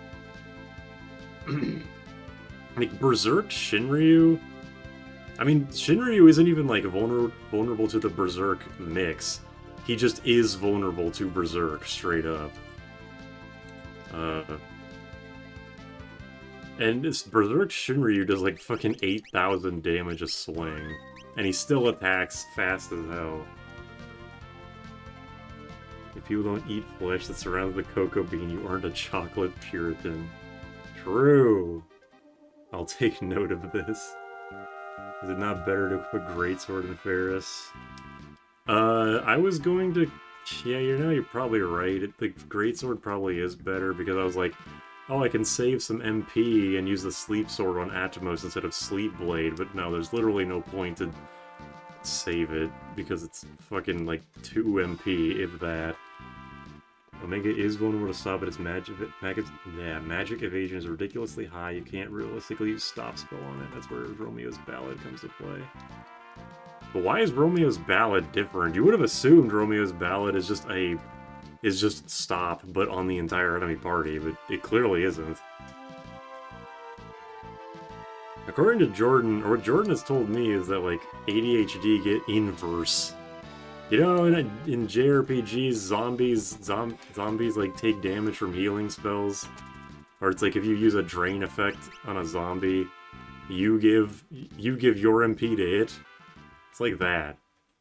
Like, Berserk Shinryu... I mean, Shinryu isn't even, like, vulnerable to the Berserk mix. He just is vulnerable to Berserk, straight up. And this Berserk Shinryu does like fucking 8,000 damage a swing. And he still attacks fast as hell. If people don't eat flesh that surrounds the cocoa bean, you aren't a chocolate Puritan. True. I'll take note of this. Is it not better to equip a greatsword in Ferris? I was going to... Yeah, you're probably right. The greatsword probably is better because I was like, oh, I can save some MP and use the sleep sword on Atomos instead of Sleep Blade, but no, there's literally no point to save it because it's fucking like 2 MP, if that. Omega is vulnerable to stop, but its magic evasion is ridiculously high. You can't realistically use stop spell on it. That's where Romeo's Ballad comes to play. But why is Romeo's Ballad different? You would have assumed Romeo's Ballad is just stop, but on the entire enemy party, but it clearly isn't. According to Jordan, or what Jordan has told me is that, like, ADHD get inverse. You know, in JRPGs, zombies like take damage from healing spells. Or it's like if you use a drain effect on a zombie, you give your MP to it. It's like that.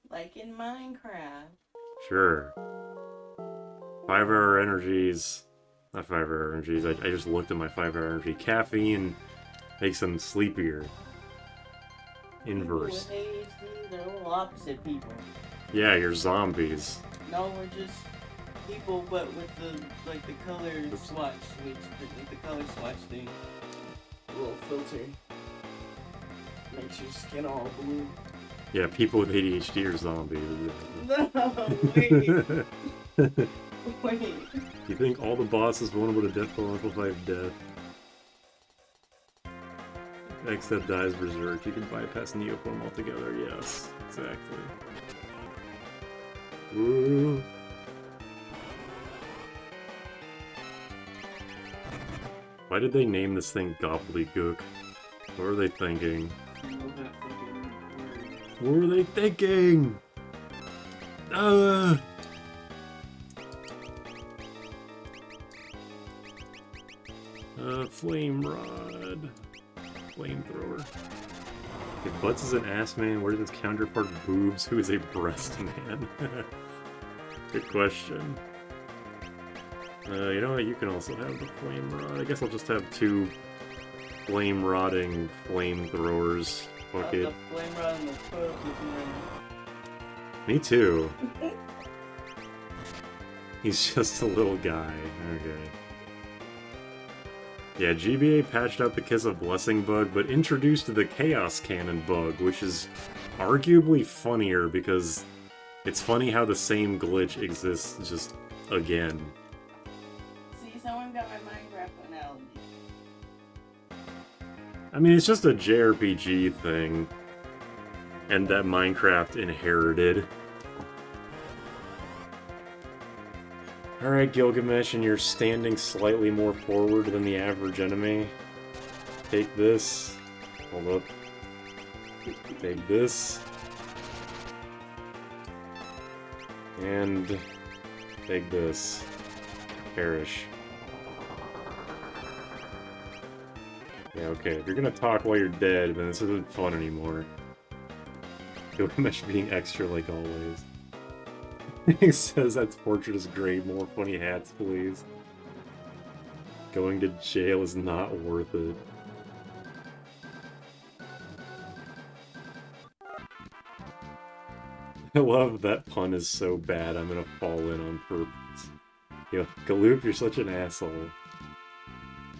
Like in Minecraft. Sure. 5-hour energies. Not 5-hour energies, I just looked at my 5-hour energy. Caffeine makes them sleepier. Inverse. People with ADHD, they're all opposite people. Yeah, you're zombies. No, we're just people, but with the color swatch switch, the color swatch thing. A little filter. Makes your skin all blue. Yeah, people with ADHD are zombies. No, wait. Wait. You think all the bosses vulnerable to death will amplify death? Except dies berserk, you can bypass Neoform altogether. Yes, exactly. Woo. Why did they name this thing Gobbledygook? What were they thinking? What were they thinking? Flame rod. Flamethrower. If Butts is an ass man, where does its counterpart Boobs, who is a breast man? Good question. You know what? You can also have the flame rod. I guess I'll just have 2 flame rotting flamethrowers. Fuck it. The flame rod and the foot Me too. He's just a little guy. Okay. Yeah, GBA patched out the Kiss of Blessing bug, but introduced the Chaos Cannon bug, which is arguably funnier because it's funny how the same glitch exists just again. See, someone got my Minecraft analogy. I mean, it's just a JRPG thing, and that Minecraft inherited. Alright, Gilgamesh, and you're standing slightly more forward than the average enemy. Take this. Hold up. Take this. And take this. Perish. Yeah, okay, if you're gonna talk while you're dead, then this isn't fun anymore. Gilgamesh being extra like always. He says that portrait is great, more funny hats, please. Going to jail is not worth it. I love that pun is so bad, I'm gonna fall in on purpose. Yo, Galoop, you're such an asshole.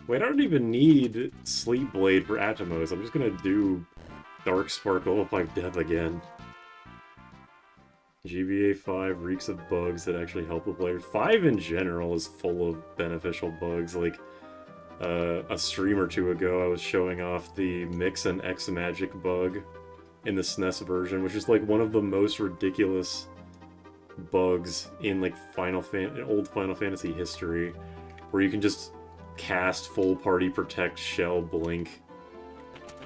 Wait, I don't even need Sleep Blade for Atomos, I'm just gonna do Dark Sparkle if I'm death again. GBA 5 reeks of bugs that actually help the players. 5 in general is full of beneficial bugs. Like, a stream or 2 ago, I was showing off the Mix and X Magic bug in the SNES version, which is like one of the most ridiculous bugs in like old Final Fantasy history, where you can just cast full party protect shell blink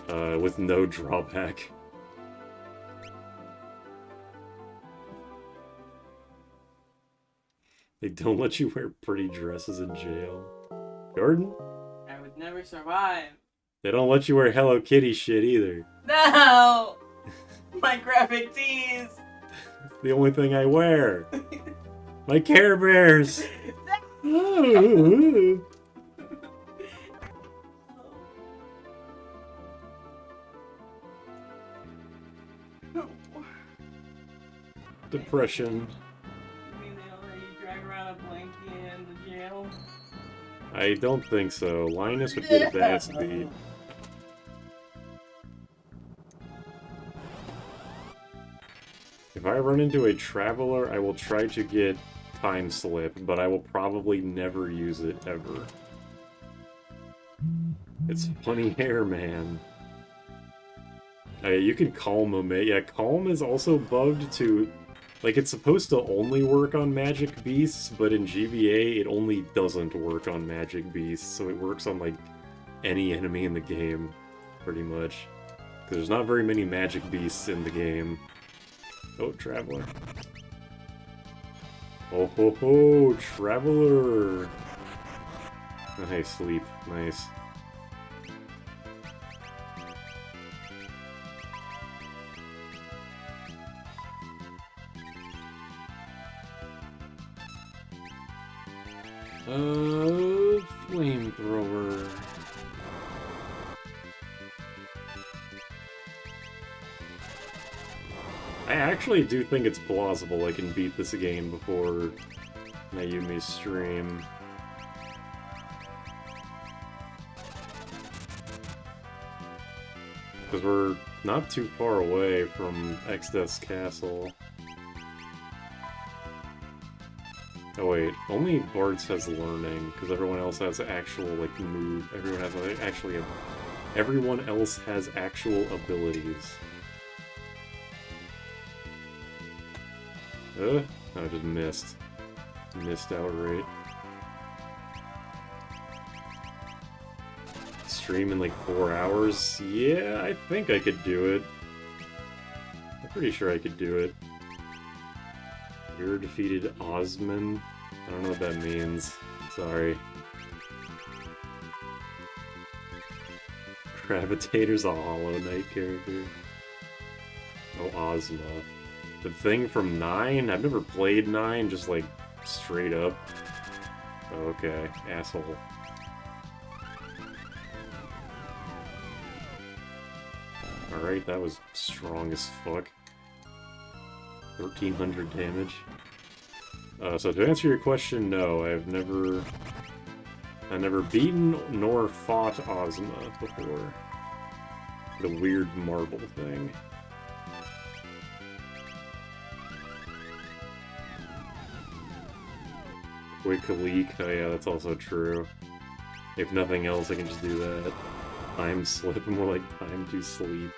with no drawback. They don't let you wear pretty dresses in jail. Jordan? I would never survive. They don't let you wear Hello Kitty shit either. No! My graphic tees! It's the only thing I wear. My Care Bears! Depression. You mean they'll let you drag around a blankie in the jail? I don't think so. Linus would get his ass beat. If I run into a traveler, I will try to get time slip, but I will probably never use it ever. It's funny hair, man. You can calm him. Yeah, calm is also bugged to... Like, it's supposed to only work on magic beasts, but in GBA, it only doesn't work on magic beasts, so it works on, like, any enemy in the game, pretty much. Because there's not very many magic beasts in the game. Oh, Traveler. Oh ho ho, Traveler! Oh, hey, sleep. Nice. Flamethrower. I actually do think it's plausible I can beat this game before Mayumi's stream. Because we're not too far away from Exodus Castle. Oh wait, only Bartz has learning, because everyone else has actual, like, move. Everyone else has actual abilities. No, I just missed. Missed outright. Stream in like 4 hours? Yeah, I think I could do it. I'm pretty sure I could do it. You're defeated Osman. I don't know what that means. Sorry. Gravitator's a Hollow Knight character. Oh, Ozma. The thing from 9? I've never played 9, just like straight up. Oh, okay, asshole. Alright, that was strong as fuck. 1300 damage. So to answer your question, no, I've never beaten nor fought Ozma before. The weird marble thing. Quick leak, oh yeah, that's also true. If nothing else, I can just do that. Time slip, more like time to sleep.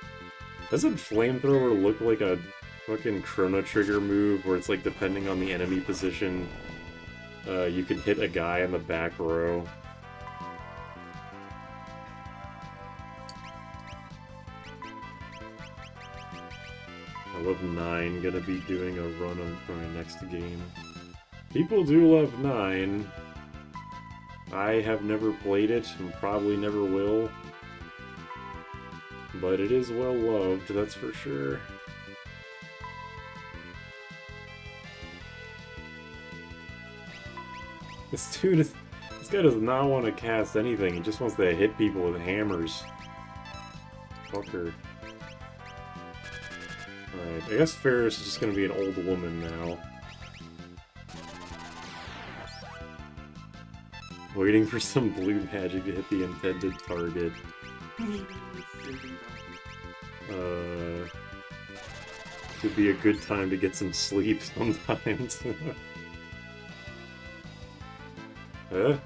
Doesn't Flamethrower look like a fucking Chrono Trigger move where it's like depending on the enemy position, you can hit a guy in the back row? I love 9, gonna be doing a run on my next game. People do love 9. I have never played it, and probably never will. But it is well loved, that's for sure. This guy does not want to cast anything, he just wants to hit people with hammers. Fucker. Alright, I guess Ferris is just gonna be an old woman now. Waiting for some blue magic to hit the intended target. Could be a good time to get some sleep sometimes. Huh?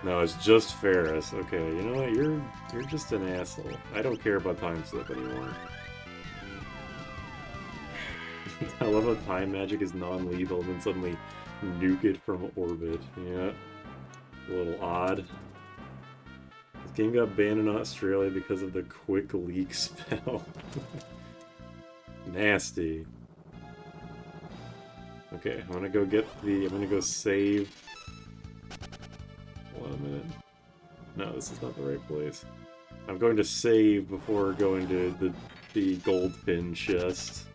No, it's just Ferris. Okay, you know what? You're just an asshole. I don't care about time slip anymore. I love how time magic is non-lethal and then suddenly nuke it from orbit. Yeah. A little odd. This game got banned in Australia because of the quick leak spell. Nasty. Okay, I'm gonna go save. Hold on a minute. No, this is not the right place. I'm going to save before going to the gold pin chest.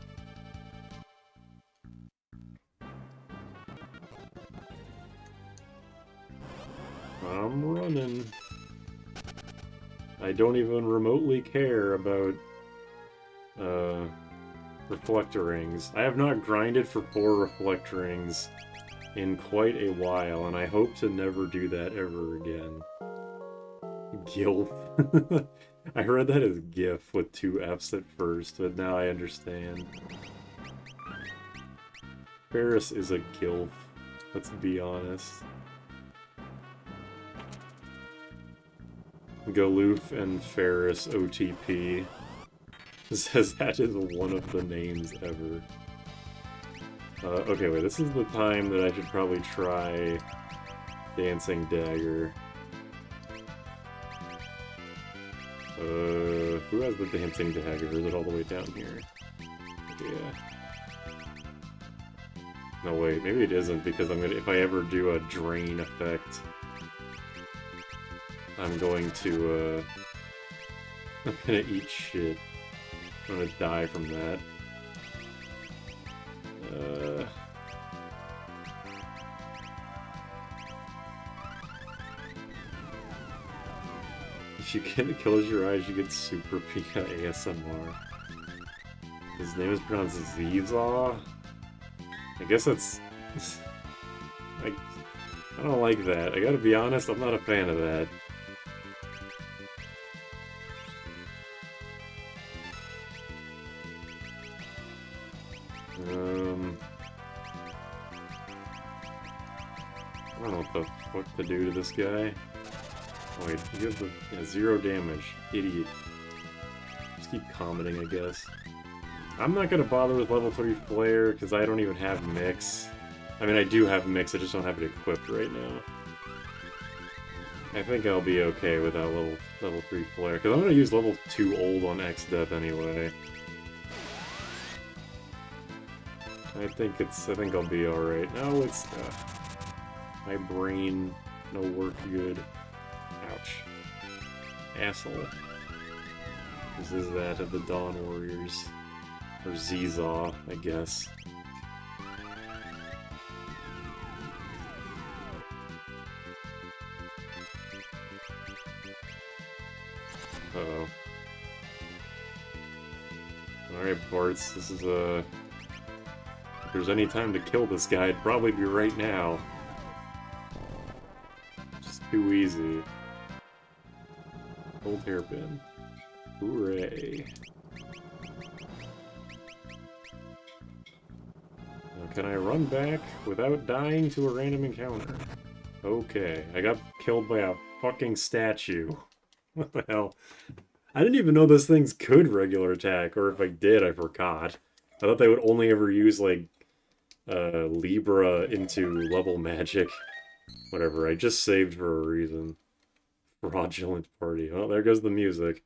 I'm running. I don't even remotely care about reflector rings. I have not grinded for 4 reflector rings in quite a while, and I hope to never do that ever again. Gilf. I read that as GIF with 2 F's at first, but now I understand. Ferris is a gilf, let's be honest. Galoof and Ferris OTP says that is one of the names ever. Okay, wait, this is the time that I should probably try Dancing Dagger. Who has the Dancing Dagger? Is it all the way down here? Yeah. No, wait, maybe it isn't, because I'm gonna, if I ever do a drain effect, I'm going to, I'm gonna eat shit. I'm gonna die from that. If you get close your eyes, you get Super Pika ASMR. His name is pronounced Zizaw? I guess that's... I don't like that. I gotta be honest, I'm not a fan of that. I don't know what the fuck to do to this guy. Oh, wait, you have the 0 damage. Idiot. Just keep commenting, I guess. I'm not gonna bother with level 3 Flare, because I don't even have Mix. I mean, I do have Mix, I just don't have it equipped right now. I think I'll be okay without level 3 Flare, because I'm gonna use level 2 Old on X-Death anyway. I think I'll be alright. No, it's, my brain, no work good. Ouch. Asshole. This is that of the Dawn Warriors. Or Zizaw, I guess. Uh-oh. Alright, Bartz, this is if there's any time to kill this guy, it'd probably be right now. Just too easy. Old hairpin. Hooray. Now, can I run back without dying to a random encounter? Okay, I got killed by a fucking statue. What the hell? I didn't even know those things could regular attack, or if I did, I forgot. I thought they would only ever use, like, Libra into level magic. Whatever, I just saved for a reason. Fraudulent party. Oh, there goes the music.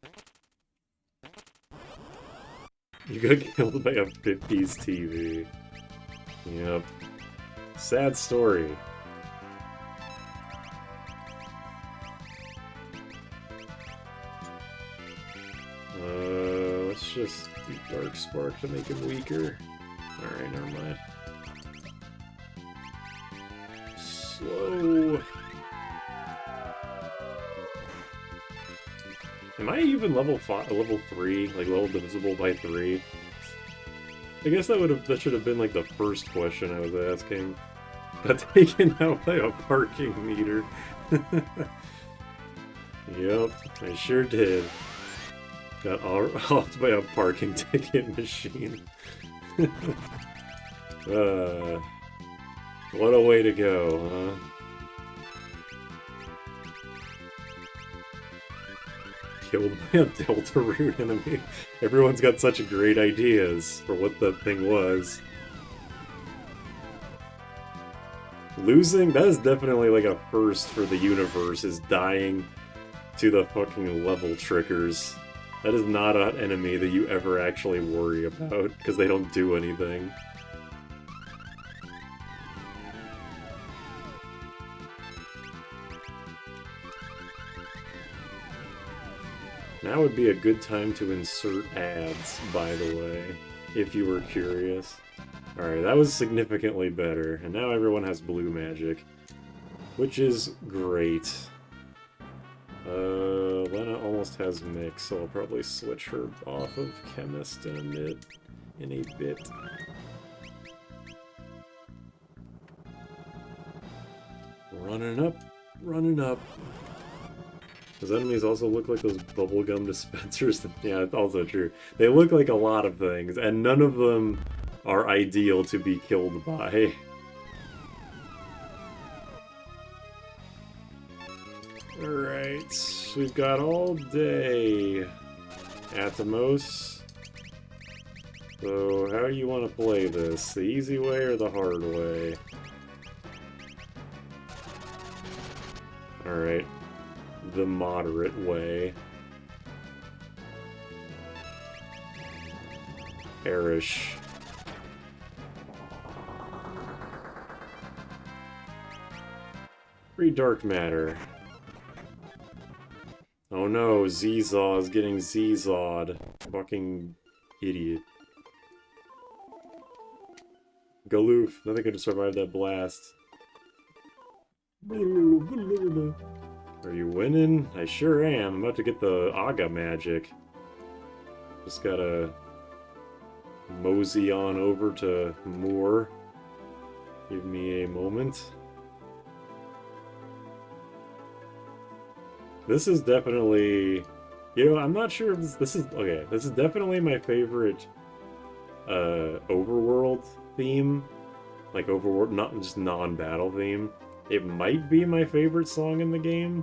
You got killed by a 50s TV. Yep. Sad story. Let's just do Dark Spark to make him weaker. Alright, never mind. Slow. Am I even level 3? Like level divisible by 3? I guess that should have been like the first question I was asking. Got taken out by a parking meter. Yep, I sure did. Got off by a parking ticket machine. What a way to go, huh? Killed by a Deltarune enemy. Everyone's got such great ideas for what that thing was. Losing? That is definitely like a first for the universe, is dying to the fucking level trickers. That is not an enemy that you ever actually worry about, because they don't do anything. Now would be a good time to insert ads, by the way, if you were curious. Alright, that was significantly better, and now everyone has blue magic. which is great. Lena almost has mix, so I'll probably switch her off of chemist in a bit. Running up, running up. Those enemies also look like those bubblegum dispensers. Yeah, it's also true. They look like a lot of things, and none of them are ideal to be killed by. Alright, we've got all day, Atomos. So, how do you want to play this? The easy way or the hard way? Alright, the moderate way. Perish. Free dark matter. Oh no, Zzaw is getting Zzawed. Fucking idiot. Galoof, nothing could have survived that blast. Are you winning? I sure am. I'm about to get the Aga magic. Just gotta mosey on over to Moore. Give me a moment. This is definitely, you know, I'm not sure if this is, okay, this is definitely my favorite overworld theme. Like overworld, not just non-battle theme. It might be my favorite song in the game.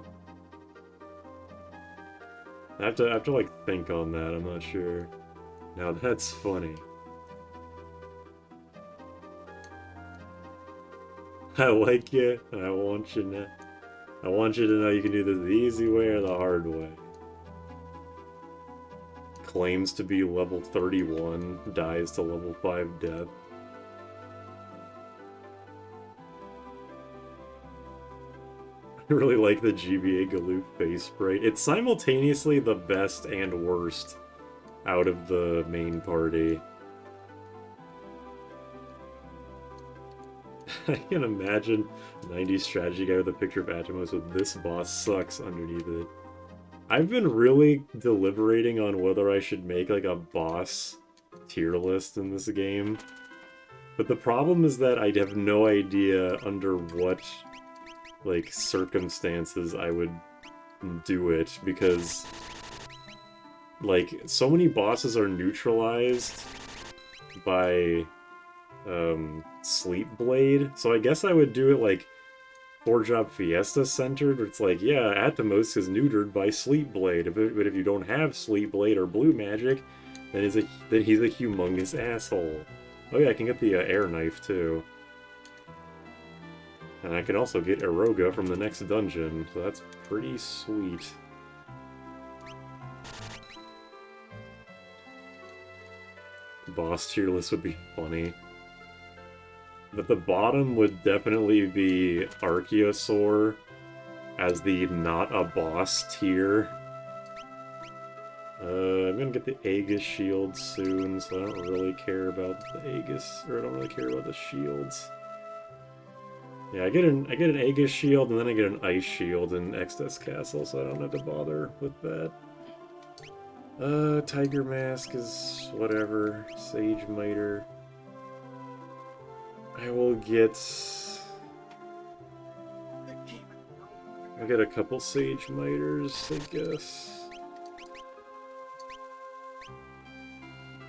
I have to like think on that, I'm not sure. Now that's funny. I like you, and I want you now. I want you to know you can do this the easy way or the hard way. Claims to be level 31, dies to level 5 death. I really like the GBA Galoof face sprite. It's simultaneously the best and worst out of the main party. I can imagine 90s strategy guy with a picture of Atomos with "this boss sucks" underneath it. I've been really deliberating on whether I should make like a boss tier list in this game. But the problem is that I have no idea under what like circumstances I would do it, because like so many bosses are neutralized by Sleep Blade, so I guess I would do it like 4-Job Fiesta centered, where it's like, yeah, Atomos is neutered by Sleep Blade, but if you don't have Sleep Blade or blue magic, then he's a humongous asshole. Oh yeah, I can get the air knife too. And I can also get Eroga from the next dungeon, so that's pretty sweet. Boss tier list would be funny. But the bottom would definitely be Archaeosaur as the not a boss tier. I'm gonna get the Aegis shield soon, so I don't really care about the Aegis, or I don't really care about the shields. Yeah, I get an Aegis shield and then I get an ice shield in Exodus Castle, so I don't have to bother with that. Tiger Mask is whatever. Sage Miter. I will get... I'll get a couple Sage Miters, I guess.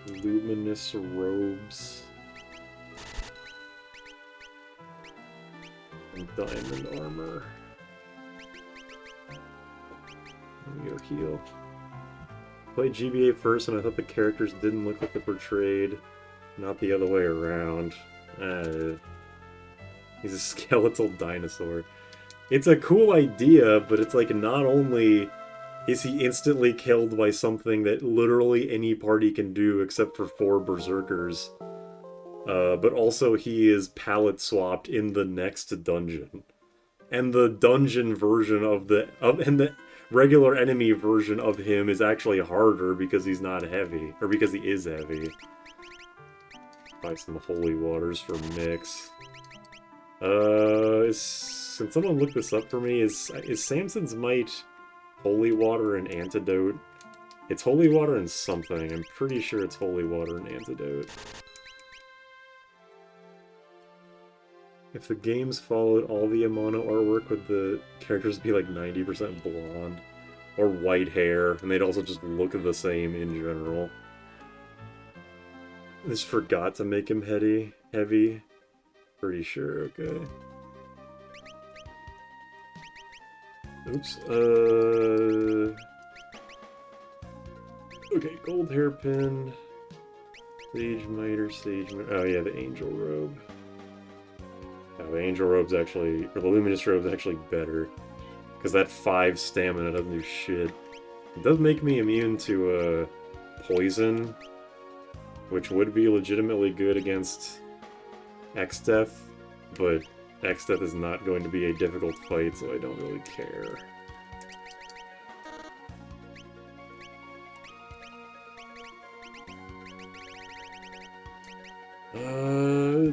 Luminous Robes. And Diamond Armor. Let me go heal. Played GBA first and I thought the characters didn't look like the portrayed, not the other way around. He's a skeletal dinosaur. It's a cool idea, but it's like not only is he instantly killed by something that literally any party can do except for 4 berserkers, but also he is palette swapped in the next dungeon. And the dungeon version of the regular enemy version of him is actually harder because he's not heavy, or because he is heavy. Buy some holy waters for mix. Is Can someone look this up for me? Is Samson's Might holy water and antidote? It's holy water and something. I'm pretty sure it's holy water and antidote. If the games followed all the Amano artwork, would the characters be like 90% blonde? Or white hair, and they'd also just look the same in general. I just forgot to make him heavy. Pretty sure, okay. Oops, okay, gold hairpin. Sage miter, oh yeah, the angel robe. Oh, the angel robe's actually, or the luminous robe's actually better. Because that 5 stamina doesn't do shit. It does make me immune to, poison. Which would be legitimately good against X-Death. But X-Death is not going to be a difficult fight, so I don't really care.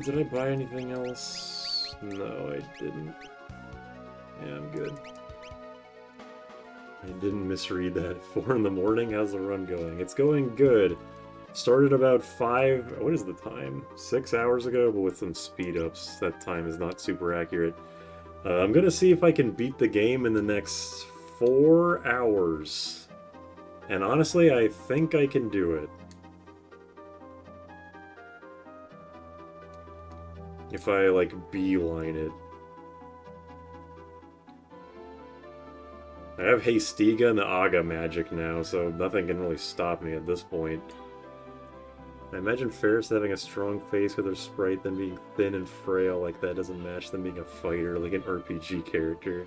Did I buy anything else? No, I didn't. Yeah, I'm good. I didn't misread that. 4 in the morning? How's the run going? It's going good. Started about 5... What is the time? 6 hours ago, but with some speed-ups. That time is not super accurate. I'm gonna see if I can beat the game in the next 4 hours. And honestly, I think I can do it. If I, like, beeline it. I have Hastiga and the Aga magic now, so nothing can really stop me at this point. I imagine Ferris having a strong face with her sprite, then being thin and frail like that doesn't match them being a fighter, like an RPG character.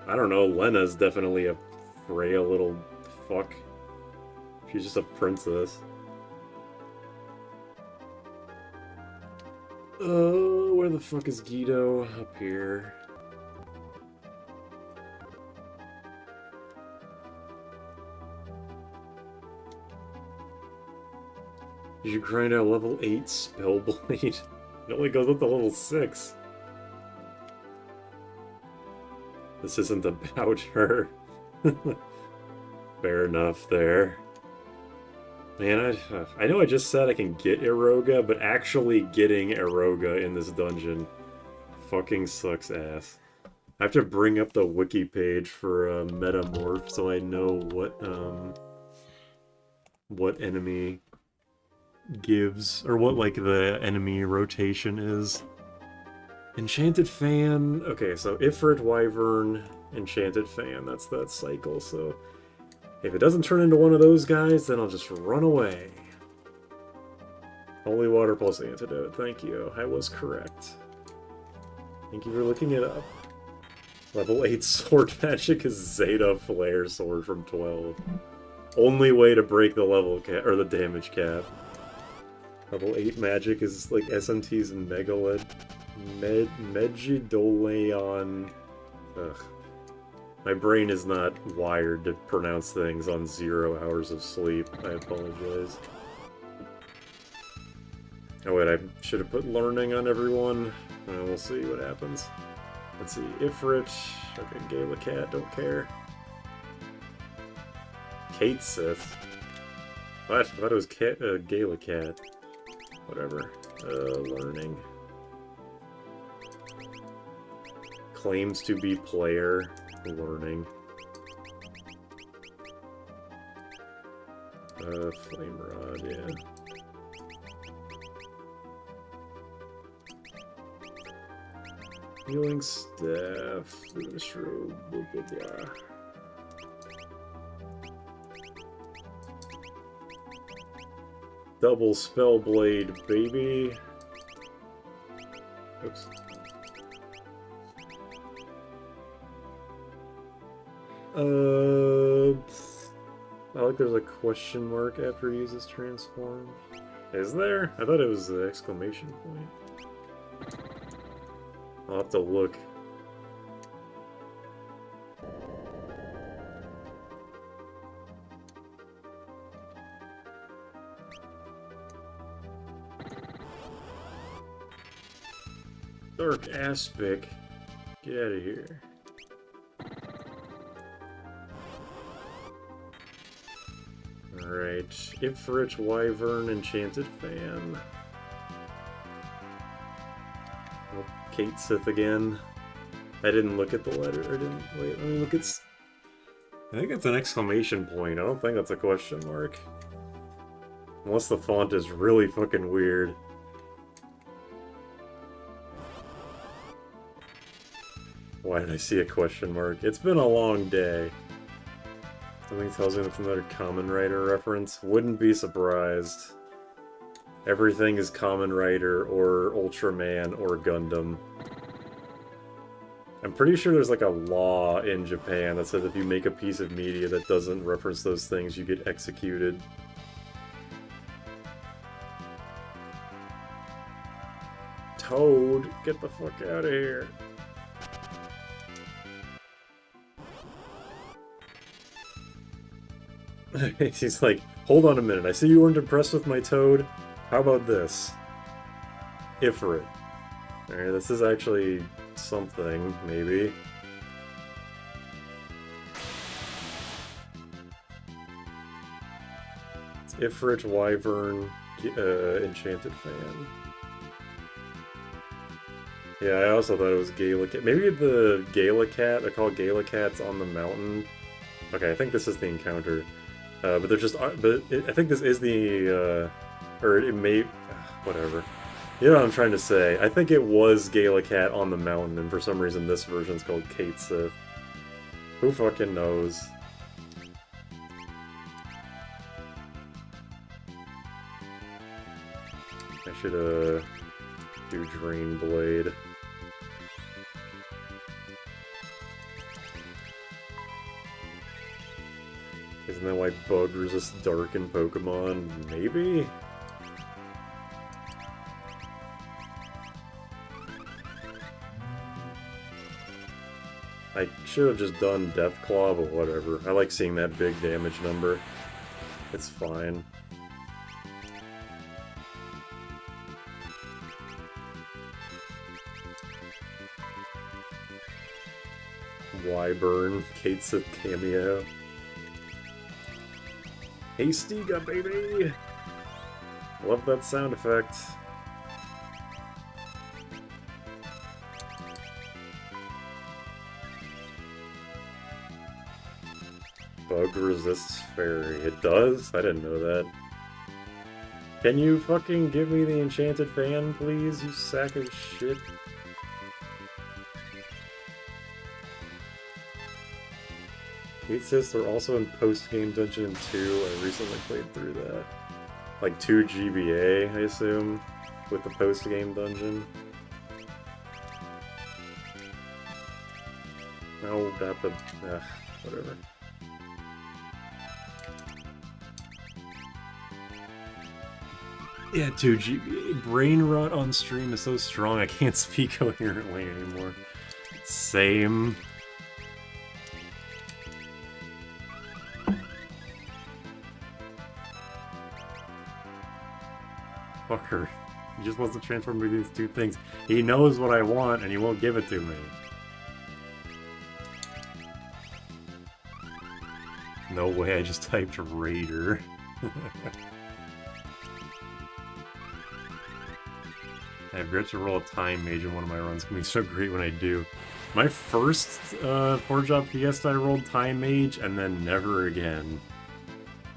I don't know, Lena's definitely a frail little fuck. She's just a princess. Oh, where the fuck is Guido? Up here. Did you grind out level 8 Spellblade? It only goes up to level 6. This isn't about her. Fair enough there. Man, I know I just said I can get Eroga, but actually getting Eroga in this dungeon fucking sucks ass. I have to bring up the wiki page for Metamorph so I know what enemy gives, or what, like, the enemy rotation is. Enchanted Fan, okay, so Ifrit, Wyvern, Enchanted Fan, that's that cycle, so if it doesn't turn into one of those guys, then I'll just run away. Holy Water plus Antidote, thank you, I was correct. Thank you for looking it up. Level 8 Sword Magic is Zeta Flare Sword from 12. Only way to break the level cap, or the damage cap. Level 8 magic is like SMT's Megidoleon. Ugh. My brain is not wired to pronounce things on 0 hours of sleep. I apologize. Oh wait, I should have put learning on everyone. We'll see what happens. Let's see, Ifrit. Okay, Gala Cat, don't care. Kate Sith. What? I thought it was Gala Cat. Whatever. Learning. Claims to be player. Learning. Flame Rod, yeah. Healing Staff. Shroom, blah blah blah. Double Spellblade, baby. Oops. I like there's a question mark after he uses transform. Is there? I thought it was the exclamation point. I'll have to look. Dark Aspic. Get out of here. Alright. Ifrit, Wyvern, Enchanted Fan. Oh, Kate Sith again. I didn't look at the letter. I didn't. Wait, let me look at. I think it's an exclamation point. I don't think that's a question mark. Unless the font is really fucking weird. Why did I see a question mark? It's been a long day. Something tells me that's another Kamen Rider reference. Wouldn't be surprised. Everything is Kamen Rider or Ultraman or Gundam. I'm pretty sure there's like a law in Japan that says if you make a piece of media that doesn't reference those things, you get executed. Toad, get the fuck out of here. He's like, hold on a minute, I see you weren't impressed with my Toad. How about this? Ifrit. Alright, this is actually something, maybe. It's Ifrit, Wyvern, Enchanted Fan. Yeah, I also thought it was Galacat. Maybe the Galacat, I call Galacats on the mountain. Okay, I think this is the encounter. But they're just, I think this is the, or it may, whatever. You know what I'm trying to say. I think it was Galacat on the mountain, and for some reason this version's called Kate Sith. Who fucking knows? I should, do Drain Blade. Isn't that why Bug resists Dark in Pokemon? Maybe? I should have just done Deathclaw, but whatever. I like seeing that big damage number. It's fine. Wyvern, Kate Sith cameo. Hey Stiga, baby! Love that sound effect. Bug resists fairy. It does? I didn't know that. Can you fucking give me the enchanted fan, please, you sack of shit? Kate says they're also in post-game dungeon 2. I recently played through that. Like 2 GBA, I assume, with the post-game dungeon. No, that the... whatever. Yeah, 2 GBA. Brain rot on stream is so strong I can't speak coherently anymore. Same. Fucker. He just wants to transform me these two things. He knows what I want and he won't give it to me. No way, I just typed Raider. I have yet to roll a time mage in one of my runs. It's gonna be so great when I do. My first 4-job Fiesta I rolled time mage and then never again.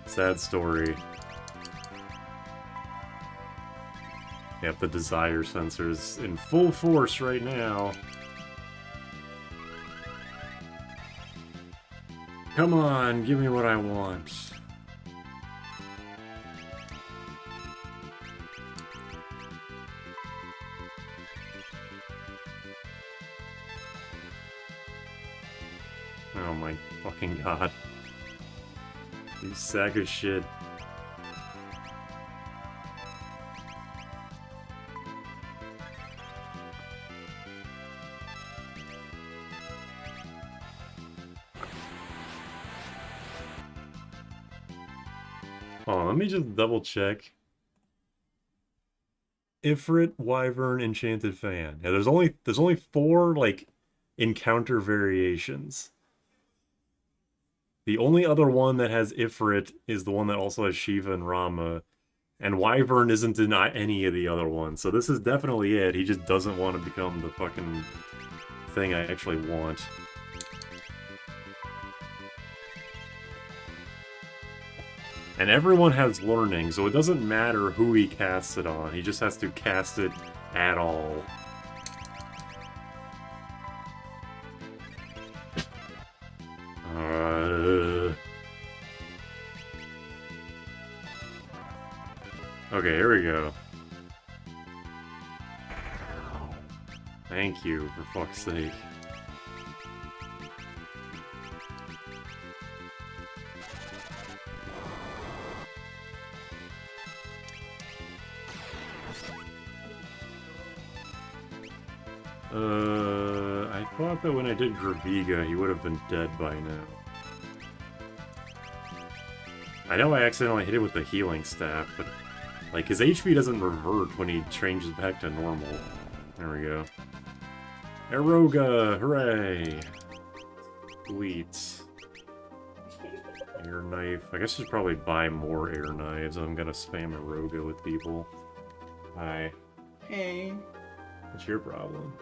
Sad story. Yep, the desire sensor's in full force right now. Come on, give me what I want. Oh my fucking god. You sack of shit. Oh, let me just double check. Ifrit, Wyvern, Enchanted Fan. Yeah, there's only 4 like encounter variations. The only other one that has Ifrit is the one that also has Shiva and Rama, and Wyvern isn't in any of the other ones, so this is definitely it. He just doesn't want to become the fucking thing I actually want. And everyone has learning, so it doesn't matter who he casts it on. He just has to cast it at all. Okay, here we go. Thank you, for fuck's sake. I thought that when I did Graviga, he would have been dead by now. I know I accidentally hit it with the healing staff, but like his HP doesn't revert when he changes back to normal. There we go. Eroga, hooray! Sweet. Air knife. I guess I should probably buy more air knives. I'm gonna spam Eroga with people. Hi. Hey. What's your problem?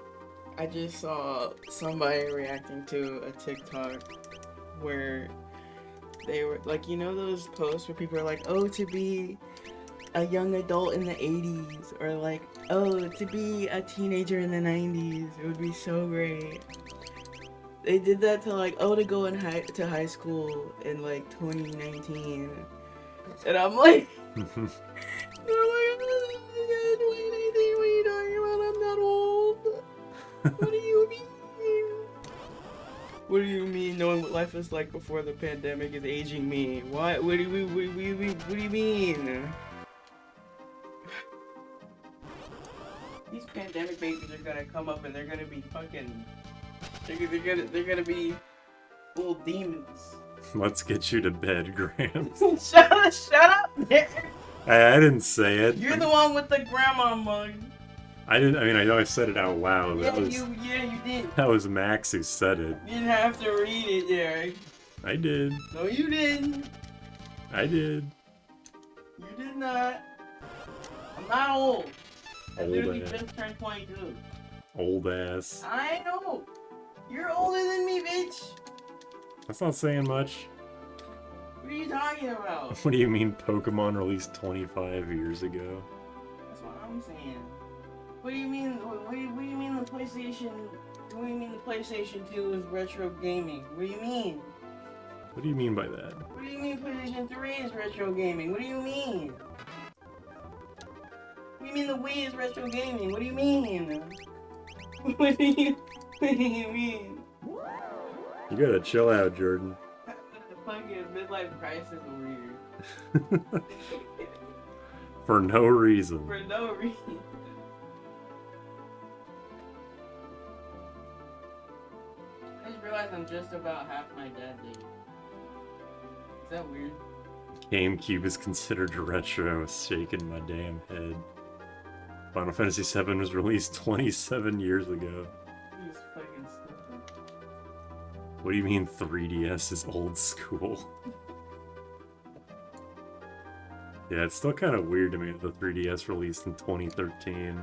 I just saw somebody reacting to a TikTok where they were like, you know those posts where people are like, oh, to be a young adult in the 80s, or like, oh, to be a teenager in the 90s, it would be so great. They did that to like, oh, to go in to high school in like 2019, and I'm like, they're like, oh, 2019, what are you talking about? I'm not old. What do you mean? What do you mean knowing what life was like before the pandemic is aging me? What? What do you mean? These pandemic babies are gonna come up and they're gonna be fucking... They're gonna be little demons. Let's get you to bed, Gramps. Shut up, man. I didn't say it. You're the one with the grandma mug. I didn't. I mean, I know I said it out loud. Yeah, That was, you did. that was Max who said it. You didn't have to read it, Derek. I did. No, you didn't. I did. You did not. I'm not old. I Old literally ass. just turned 22. Old ass. I know. You're older than me, bitch. That's not saying much. What are you talking about? What do you mean Pokemon released 25 years ago? That's what I'm saying. What do you mean? What do you mean the PlayStation? What do you mean the PlayStation 2 is retro gaming? What do you mean? What do you mean by that? What do you mean PlayStation 3 is retro gaming? What do you mean? What do you mean the Wii is retro gaming? What do you mean? What do you mean? You gotta chill out, Jordan. The fucking midlife crisis over here. For no reason. For no reason. I just realized I'm just about half my dad's age. Is that weird? GameCube is considered retro. I was shaking my damn head. Final Fantasy VII was released 27 years ago. He's fucking stupid. What do you mean 3DS is old school? Yeah, it's still kind of weird to me that the 3DS released in 2013.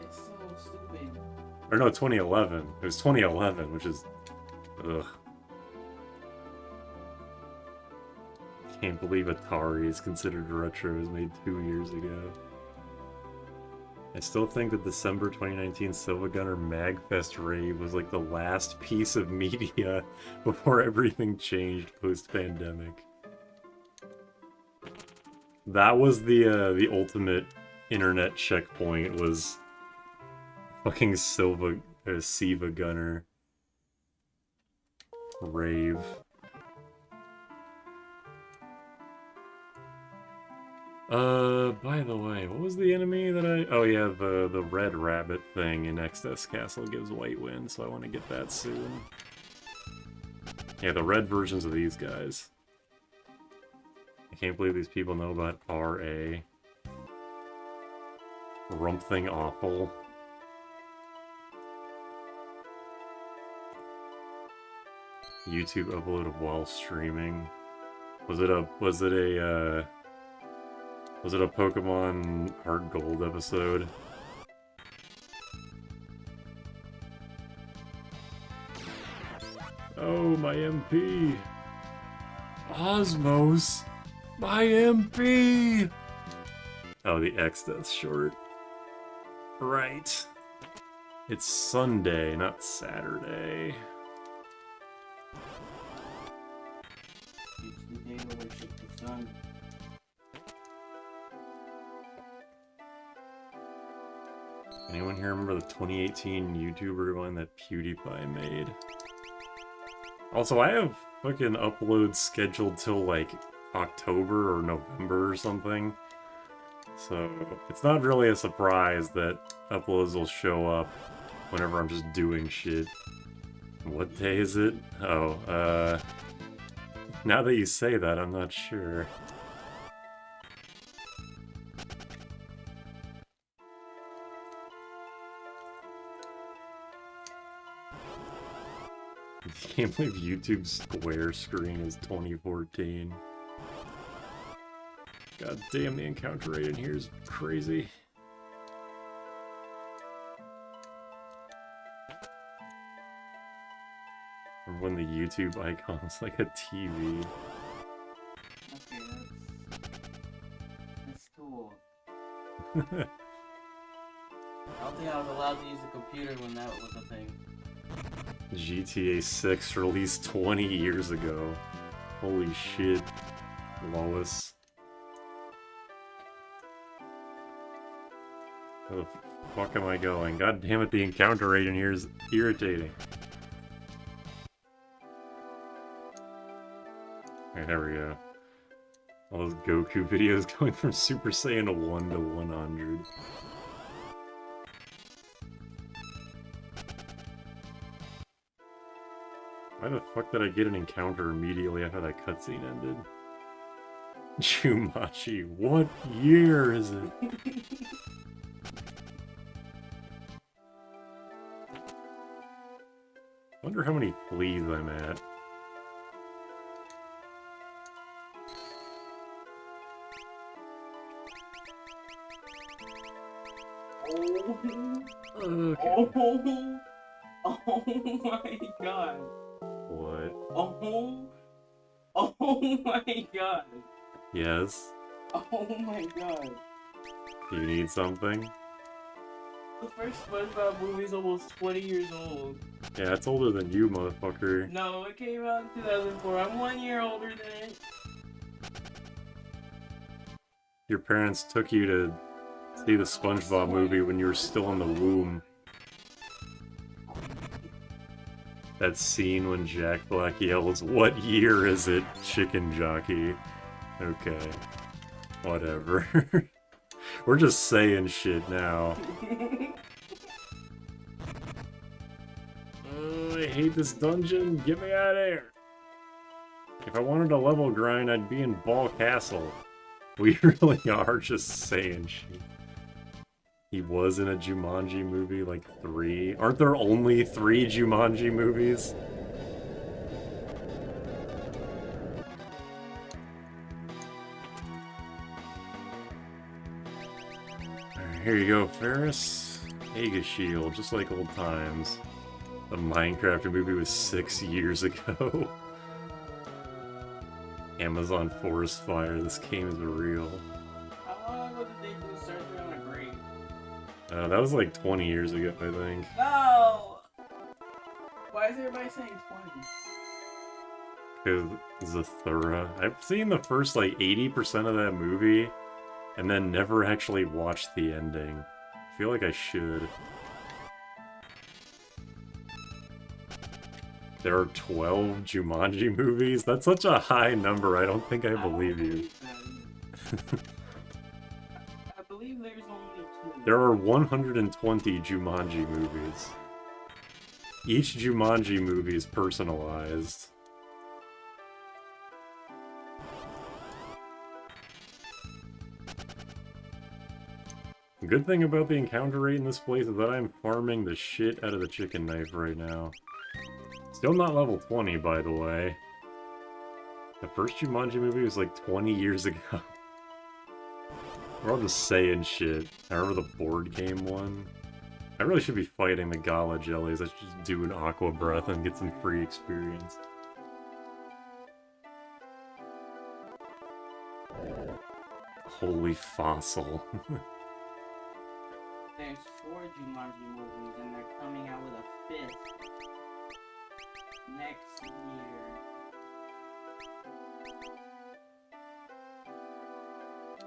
It's so stupid. Or no, 2011. It was 2011, which is... Ugh. Can't believe Atari is considered retro. It was made 2 years ago. I still think the December 2019 Silva Gunner Magfest rave was like the last piece of media before everything changed post-pandemic. That was the ultimate internet checkpoint, was fucking Siva Gunner rave. By the way, what was the enemy that I... Oh yeah, the red rabbit thing in XS Castle gives white wind, so I want to get that soon. Yeah, the red versions of these guys. I can't believe these people know about RA. Rump thing awful. YouTube uploaded while streaming. Was it a Pokemon Heart Gold episode? Oh, my MP! Osmos! My MP! Oh, the X that's short. Right. It's Sunday, not Saturday. It's the day to worship the sun. Anyone here remember the 2018 YouTuber one that PewDiePie made? Also, I have fucking uploads scheduled till like October or November or something. So it's not really a surprise that uploads will show up whenever I'm just doing shit. What day is it? Oh, now that you say that, I'm not sure. I can't believe YouTube's square screen is 2014. God damn, the encounter rate in here is crazy. Or when the YouTube icon is like a TV. Okay, that's cool. I don't think I was allowed to use a computer when that was a thing. GTA 6 released 20 years ago. Holy shit. Lois. Where the fuck am I going? God damn it, the encounter rate in here is irritating. Alright, there we go. All those Goku videos going from Super Saiyan 1 to 100. Why the fuck did I get an encounter immediately after that cutscene ended? Jumanji, what year is it? Wonder how many fleas I'm at. Okay. Oh my god. What? Oh my god. Yes? Oh my god. Do you need something? The first SpongeBob movie's almost 20 years old. Yeah, it's older than you, motherfucker. No, it came out in 2004. I'm 1 year older than it. Your parents took you to see the SpongeBob movie when you were still in the womb. That scene when Jack Black yells, "What year is it, chicken jockey?" Okay. Whatever. We're just saying shit now. I hate this dungeon. Get me out of here. If I wanted a level grind, I'd be in Ball Castle. We really are just saying shit. He was in a Jumanji movie, like 3. Aren't there only 3 Jumanji movies? Alright, here you go, Ferris. Ega Shield, just like old times. The Minecraft movie was 6 years ago. Amazon Forest Fire, this game is real. How long ago did they do Surgery on a Grave? That was like 20 years ago, I think. No! Why is everybody saying 20? Because Zathura. I've seen the first like 80% of that movie, and then never actually watched the ending. I feel like I should. There are 12 Jumanji movies? That's such a high number, I don't think I believe you. I believe there's only 2. There are 120 Jumanji movies. Each Jumanji movie is personalized. The good thing about the encounter rate in this place is that I'm farming the shit out of the chicken knife right now. Still not level 20, by the way. The first Jumanji movie was like 20 years ago. We're all just saying shit. I remember the board game one. I really should be fighting the Gala Jellies. I should just do an Aqua Breath and get some free experience. Holy fossil. There's 4 Jumanji movies, and they're coming out with a 5th next year.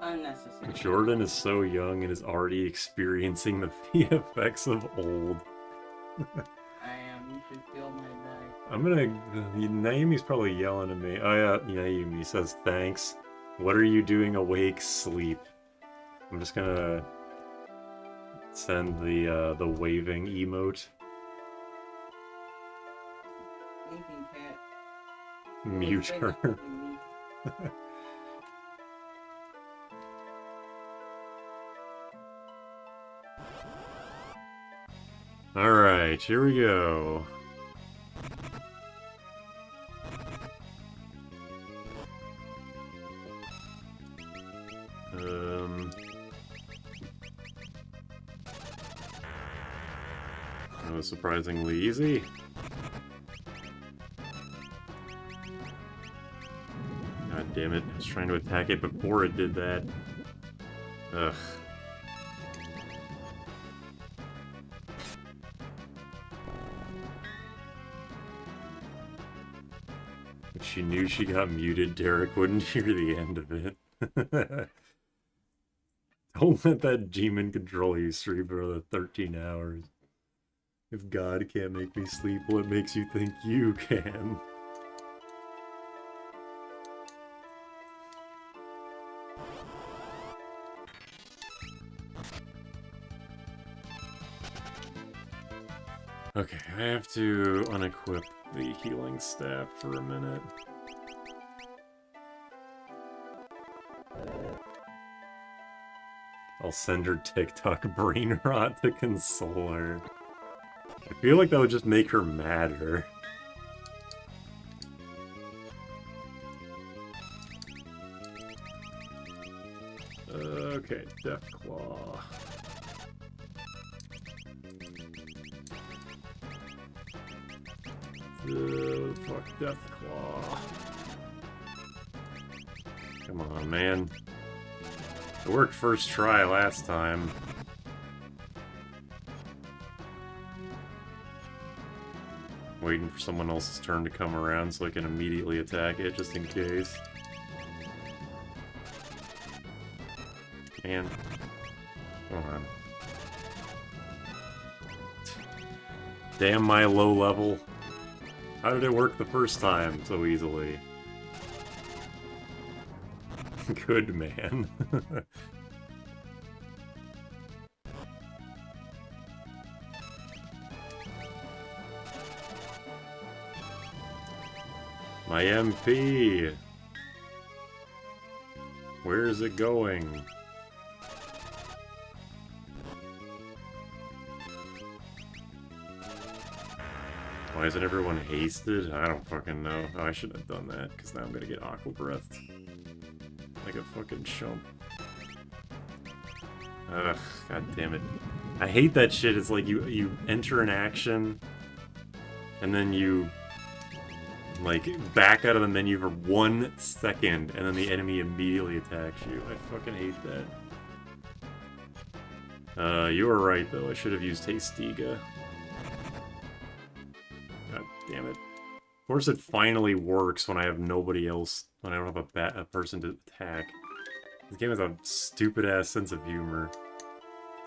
Unnecessary. Jordan is so young and is already experiencing the VFX of old. I am. You should feel my vibe. I'm gonna... Naomi's probably yelling at me. Oh yeah, Naomi says thanks. What are you doing awake? Sleep. I'm just gonna send the waving emote. Thinking cat. Mute her. Alright, here we go. That was surprisingly easy. God damn it, I was trying to attack it before it did that. Ugh. If she knew she got muted, Derek wouldn't hear the end of it. Don't let that demon control you, stream for the 13 hours. If God can't make me sleep, what makes you think you can? Okay, I have to unequip the healing staff for a minute. I'll send her TikTok brain rot to console her. I feel like that would just make her madder. Okay, Deathclaw. What the fuck, Deathclaw. Come on, man. It worked first try last time. Waiting for someone else's turn to come around so I can immediately attack it, just in case. Man. Come on. Damn my low level. How did it work the first time so easily? Good man. My MP! Where is it going? Why isn't everyone hasted? I don't fucking know. Oh, I shouldn't have done that, because now I'm gonna get Aqua Breathed. Like a fucking chump. Ugh, god damn it. I hate that shit. It's like you enter an action, and then you like back out of the menu for 1 second, and then the enemy immediately attacks you. I fucking hate that. You were right though. I should have used Tastiga. God damn it. Of course it finally works when I have nobody else, when I don't have a person to attack. This game has a stupid-ass sense of humor.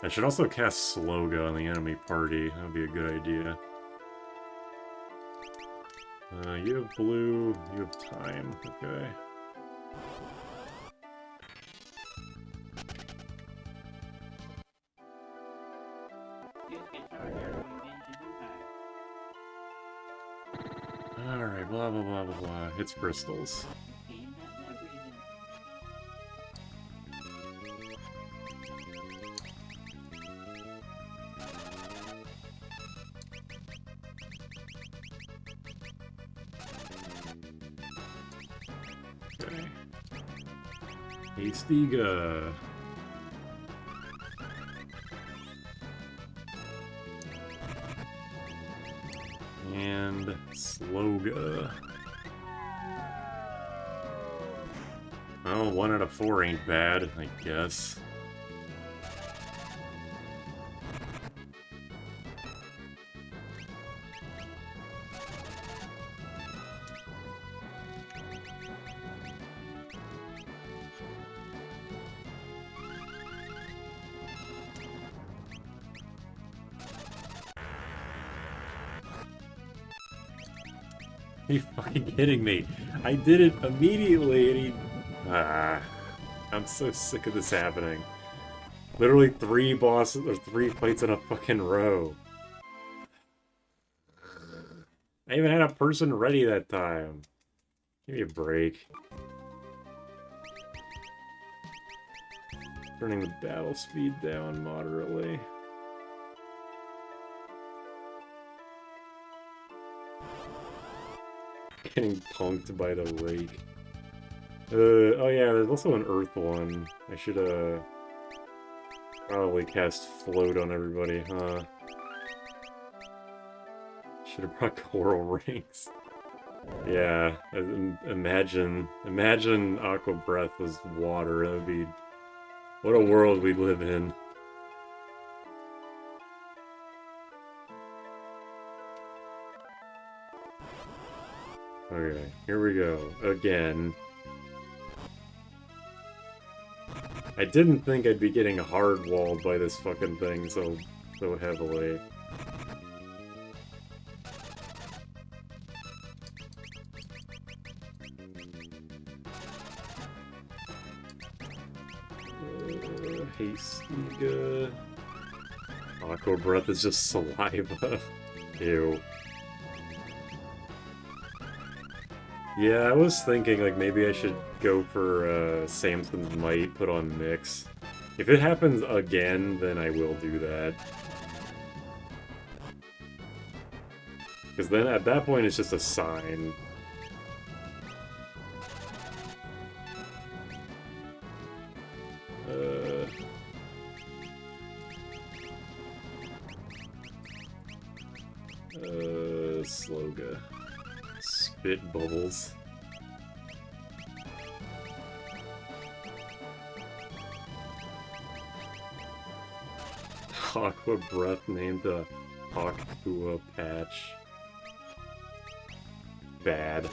I should also cast Sloga on the enemy party. That would be a good idea. You have blue, you have time, okay. Alright, blah blah blah blah blah. It's crystals. Hastiga. And Sloga. Well, 1 out of 4 ain't bad, I guess. Are you fucking kidding me? I did it immediately and he... I'm so sick of this happening. Literally 3 bosses, or 3 fights in a fucking row. I even had a person ready that time. Give me a break. Turning the battle speed down moderately. Getting punked by the rake. Oh yeah, there's also an earth one. I should, probably cast float on everybody, huh? Should have brought coral rings. Yeah, imagine Aqua Breath was water. That would be... What a world we live in. Okay, here we go. Again. I didn't think I'd be getting hard-walled by this fucking thing so heavily. Hastiga. Aqua Breath is just saliva. Ew. Yeah, I was thinking, like, maybe I should go for, Samson's Might, put on Mix. If it happens again, then I will do that. Because then, at that point, it's just a sign. Sloga. Spit bubbles. Aqua Breath named a Hawkua patch. Bad.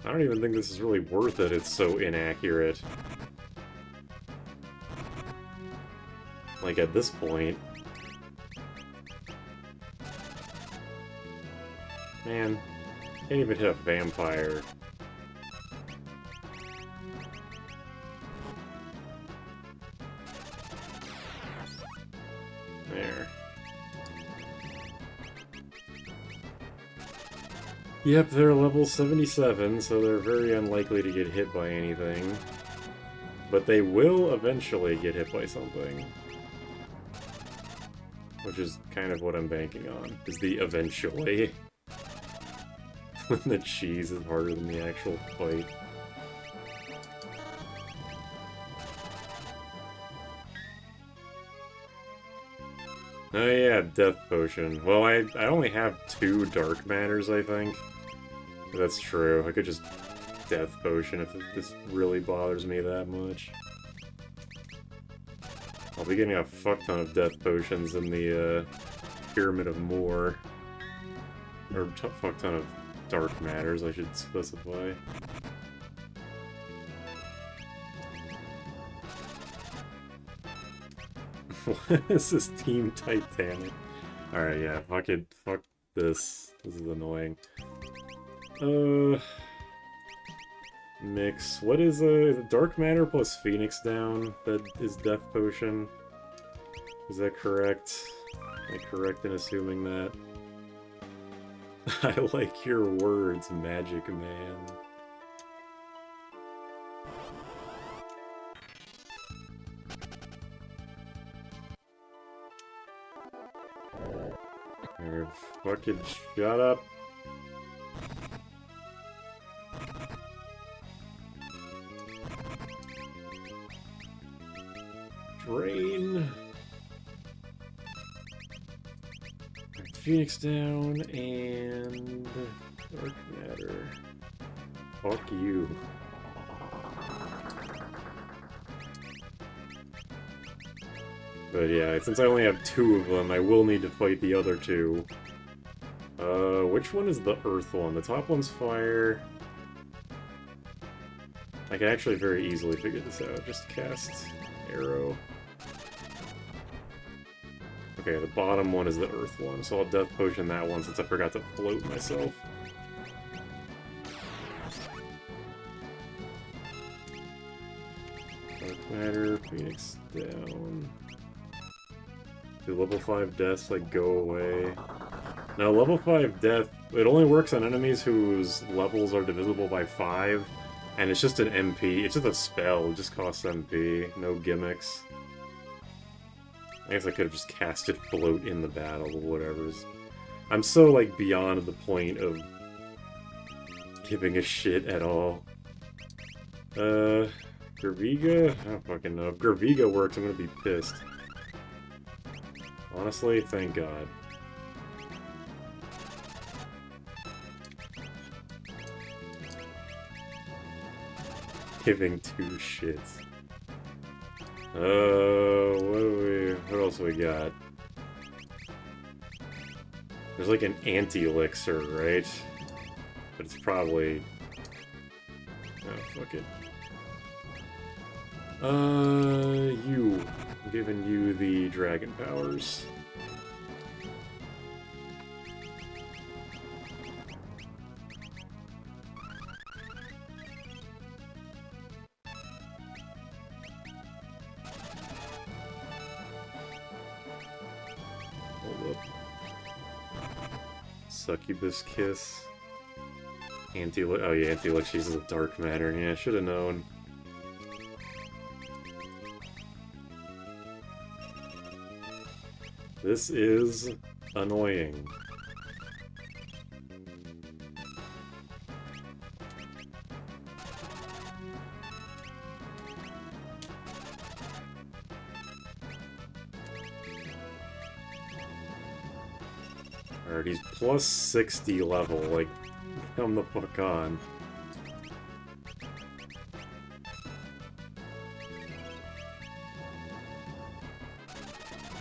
I don't even think this is really worth it, it's so inaccurate. Like, at this point... Man, can't even hit a vampire. There. Yep, they're level 77, so they're very unlikely to get hit by anything. But they will eventually get hit by something. Which is kind of what I'm banking on, is the eventually. When the cheese is harder than the actual fight. Oh yeah, Death Potion. Well, I only have 2 Dark Matters, I think. That's true. I could just Death Potion if this really bothers me that much. I'll be getting a fuck ton of Death Potions in the, Pyramid of Moor. Or fuck ton of Dark Matters, I should specify. What is this Team Titanic? Alright, yeah, fuck it. Fuck this. This is annoying. Mix. What is it Dark Matter plus Phoenix Down that is Death Potion? Is that correct? Am I correct in assuming that? I like your words, Magic Man. Fucking shut up. Drain. Phoenix down and dark matter. Fuck you. But yeah, since I only have 2 of them, I will need to fight the other 2. Which one is the earth one? The top one's fire. I can actually very easily figure this out. Just cast arrow. Okay, the bottom one is the earth one, so I'll death potion that one since I forgot to float myself. Dark matter, Phoenix down. Do level 5 deaths, like, go away? Now, level 5 death, it only works on enemies whose levels are divisible by 5, and it's just an MP. It's just a spell, it just costs MP, no gimmicks. I guess I could have just casted float in the battle, or whatever. I'm so, like, beyond the point of giving a shit at all. Gerviga? I don't fucking know. If Gerviga works, I'm gonna be pissed. Honestly, thank God. Giving 2 shits. What else we got? There's like an anti-elixir, right? But it's probably... Oh, fuck it. You. I'm giving you the dragon powers. Hold up. Succubus kiss. Oh yeah, anti-elixir is a dark matter. Yeah, I should have known. This is annoying. Alright, he's plus 60 level, like, come the fuck on.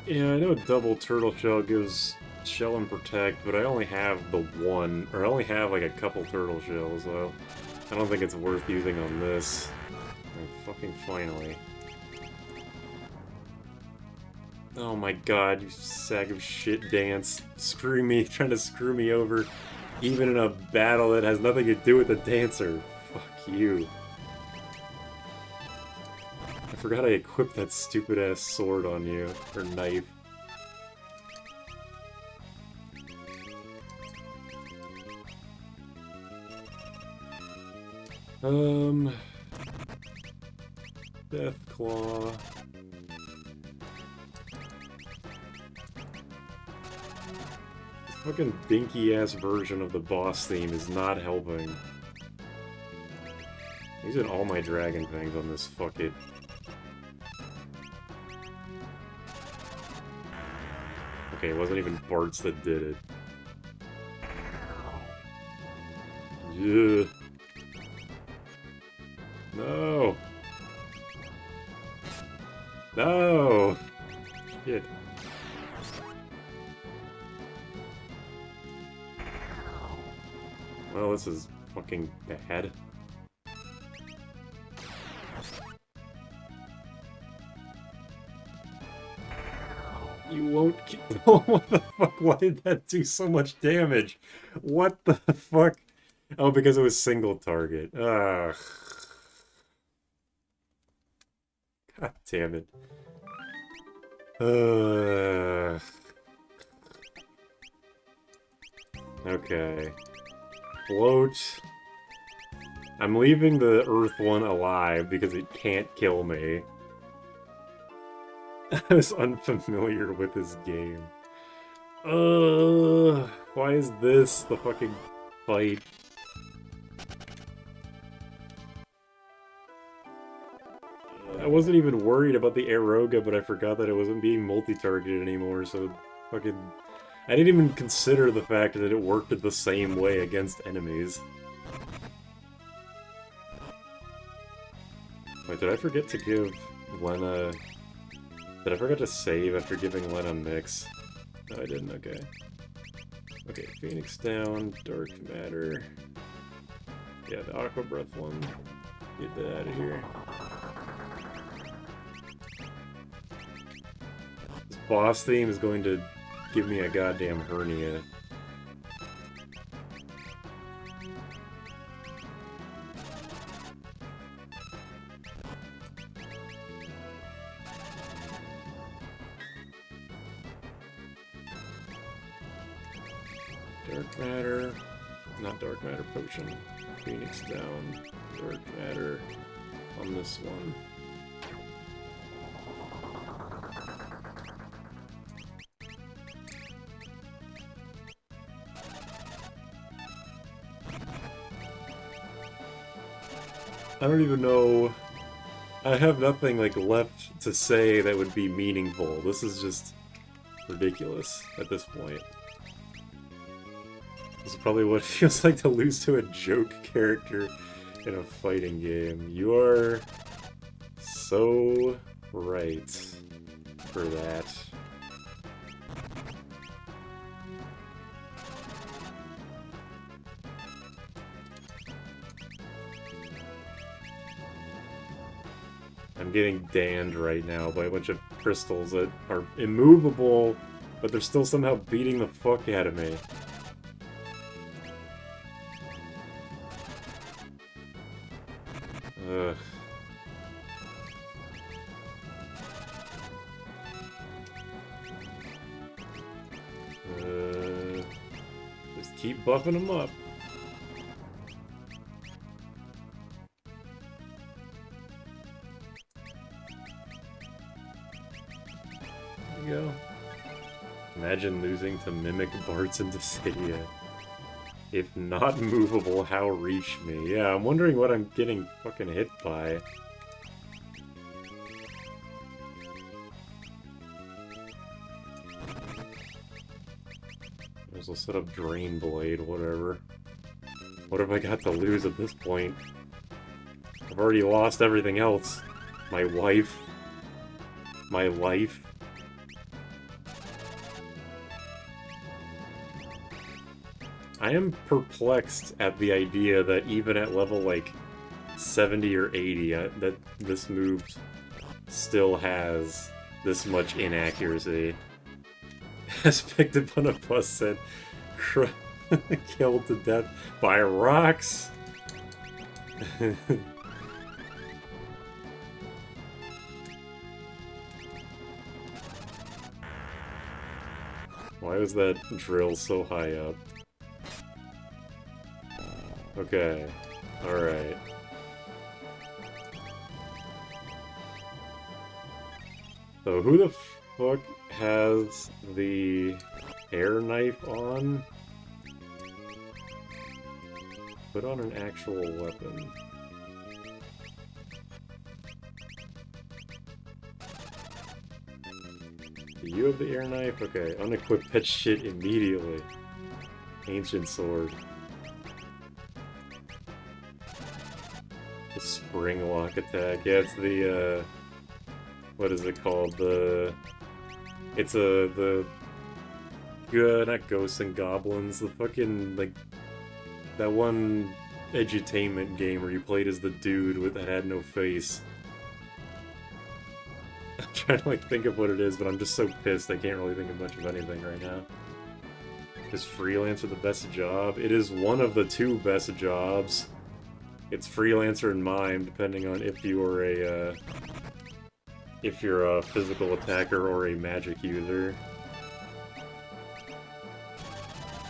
Yeah, I know double turtle shell gives shell and protect, but I only have the one, or I only have like a couple turtle shells, so I don't think it's worth using on this. Oh, fucking finally. Oh my god, you sack of shit dance. Screw me, trying to screw me over, even in a battle that has nothing to do with the dancer. Fuck you. I forgot I equipped that stupid-ass sword on you, or knife. Deathclaw. This fucking dinky-ass version of the boss theme is not helping. I'm using all my dragon fangs on this, fuck it. Okay, it wasn't even Bart's that did it. Yeah. No! No! Shit. Well, this is fucking bad. You won't kill. What the fuck? Why did that do so much damage? What the fuck? Oh, because it was single target. Ugh. God damn it. Okay. Float. I'm leaving the Earth one alive because it can't kill me. I was unfamiliar with this game. Why is this the fucking fight? I wasn't even worried about the Aeroga, but I forgot that it wasn't being multi-targeted anymore, so fucking... I didn't even consider the fact that it worked the same way against enemies. Wait, did I forget to give Lena... Did I forget to save after giving Lena Mix? No, I didn't, okay. Okay, Phoenix down, Dark Matter. Yeah, the Aqua Breath one. Get that out of here. This boss theme is going to give me a goddamn hernia. Dark Matter, not Dark Matter Potion. Phoenix down, Dark Matter on this one. I don't even know. I have nothing like left to say that would be meaningful. This is just ridiculous at this point. This is probably what it feels like to lose to a joke character in a fighting game. You are so right for that. I'm getting damned right now by a bunch of crystals that are immovable, but they're still somehow beating the fuck out of me. Ugh. Just keep buffing them up. There you go. Imagine losing to Mimic, Bartz, and Dissidia. If not movable, how reach me? Yeah, I'm wondering what I'm getting fucking hit by. Might as well set up Drain Blade, whatever. What have I got to lose at this point? I've already lost everything else. My wife. My life. I am perplexed at the idea that even at level like 70 or 80, that this move still has this much inaccuracy. As picked up on a bus said, killed to death by rocks. Why was that drill so high up? Okay, alright. So who the fuck has the air knife on? Put on an actual weapon. Do you have the air knife? Okay, unequip that shit immediately. Ancient sword. The spring lock attack. Yeah, it's the, what is it called? It's not Ghosts and Goblins, the fucking, like, that one edutainment game where you played as the dude that had no face. I'm trying to, like, think of what it is, but I'm just so pissed I can't really think of much of anything right now. Is Freelancer the best job? It is one of the two best jobs. It's Freelancer and Mime, depending on if you're a physical attacker or a magic user.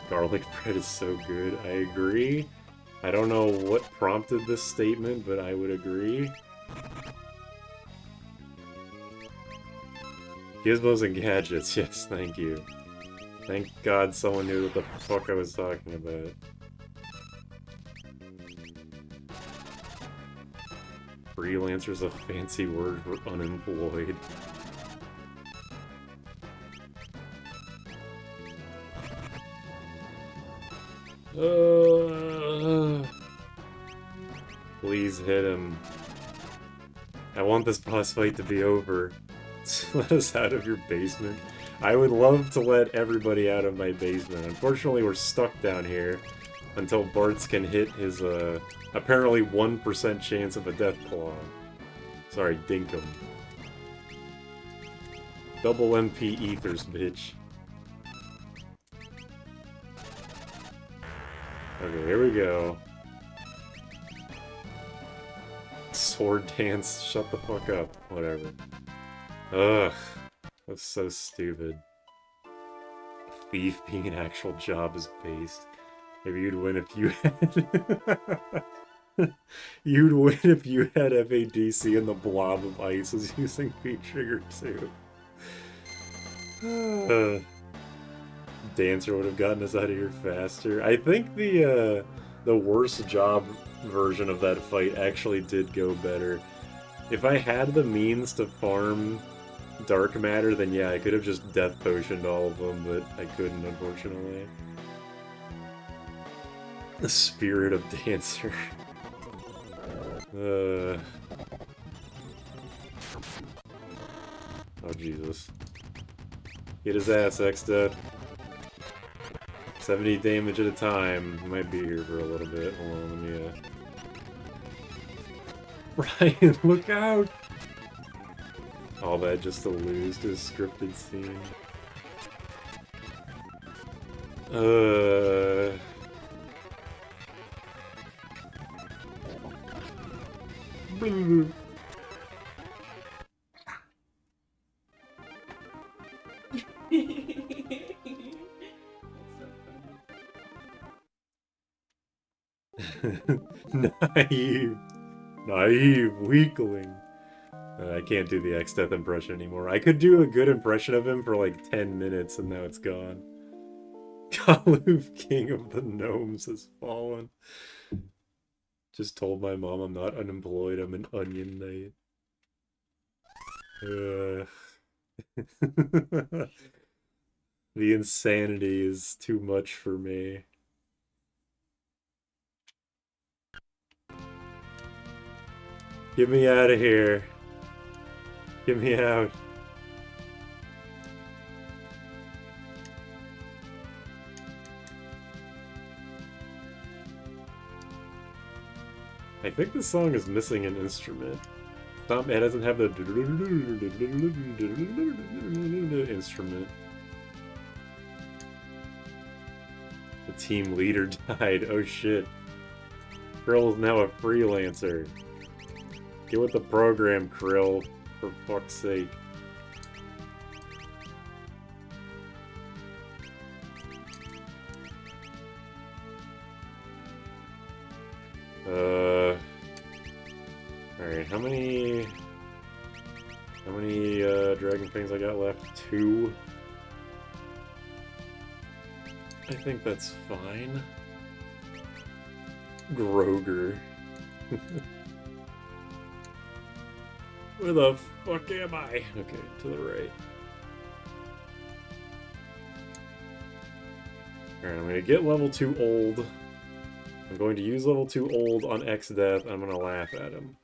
Garlic bread is so good. I agree. I don't know what prompted this statement, but I would agree. Gizmos and gadgets, yes, thank you. Thank God someone knew what the fuck I was talking about. Freelancer's a fancy word for unemployed. Please hit him. I want this boss fight to be over. Let us out of your basement. I would love to let everybody out of my basement. Unfortunately, we're stuck down here until Bartz can hit his, apparently 1% chance of a death claw. Sorry, Dinkum. Double MP ethers, bitch. Okay, here we go. Sword dance, shut the fuck up. Whatever. Ugh. That's so stupid. Thief being an actual job is based. Maybe you'd win if you had... You'd win if you had FADC and the blob of ice was using V-Trigger too. Dancer would have gotten us out of here faster. I think the worst job version of that fight actually did go better. If I had the means to farm dark matter, then yeah, I could have just death potioned all of them, but I couldn't, unfortunately. The spirit of Dancer. Oh, Jesus. Get his ass, X-Death. 70 damage at a time. Might be here for a little bit. Hold on, let me, Ryan, look out! All that just to lose to a scripted scene. Naive. Naive weakling. I can't do the X-Death impression anymore. I could do a good impression of him for like 10 minutes and now it's gone. Kaluf, king of the gnomes, has fallen. Just told my mom I'm not unemployed, I'm an onion knight. The insanity is too much for me. Get me out of here. Get me out. I think this song is missing an instrument. It doesn't have the instrument. The team leader died. Oh shit. Krill is now a freelancer. Get with the program, Krill. For fuck's sake. Alright, how many dragon things I got left? 2. I think that's fine. Groger. Where the fuck am I? Okay, to the right. Alright, I'm gonna get level 2 old. I'm going to use level 2 old on X-Death, and I'm gonna laugh at him.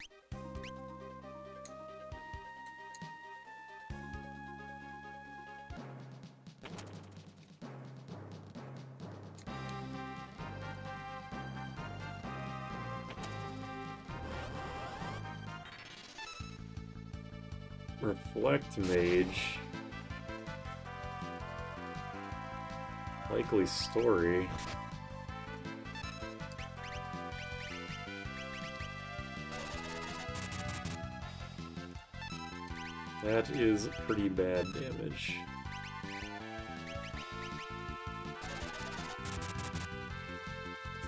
Reflect Mage. Likely story. That is pretty bad damage.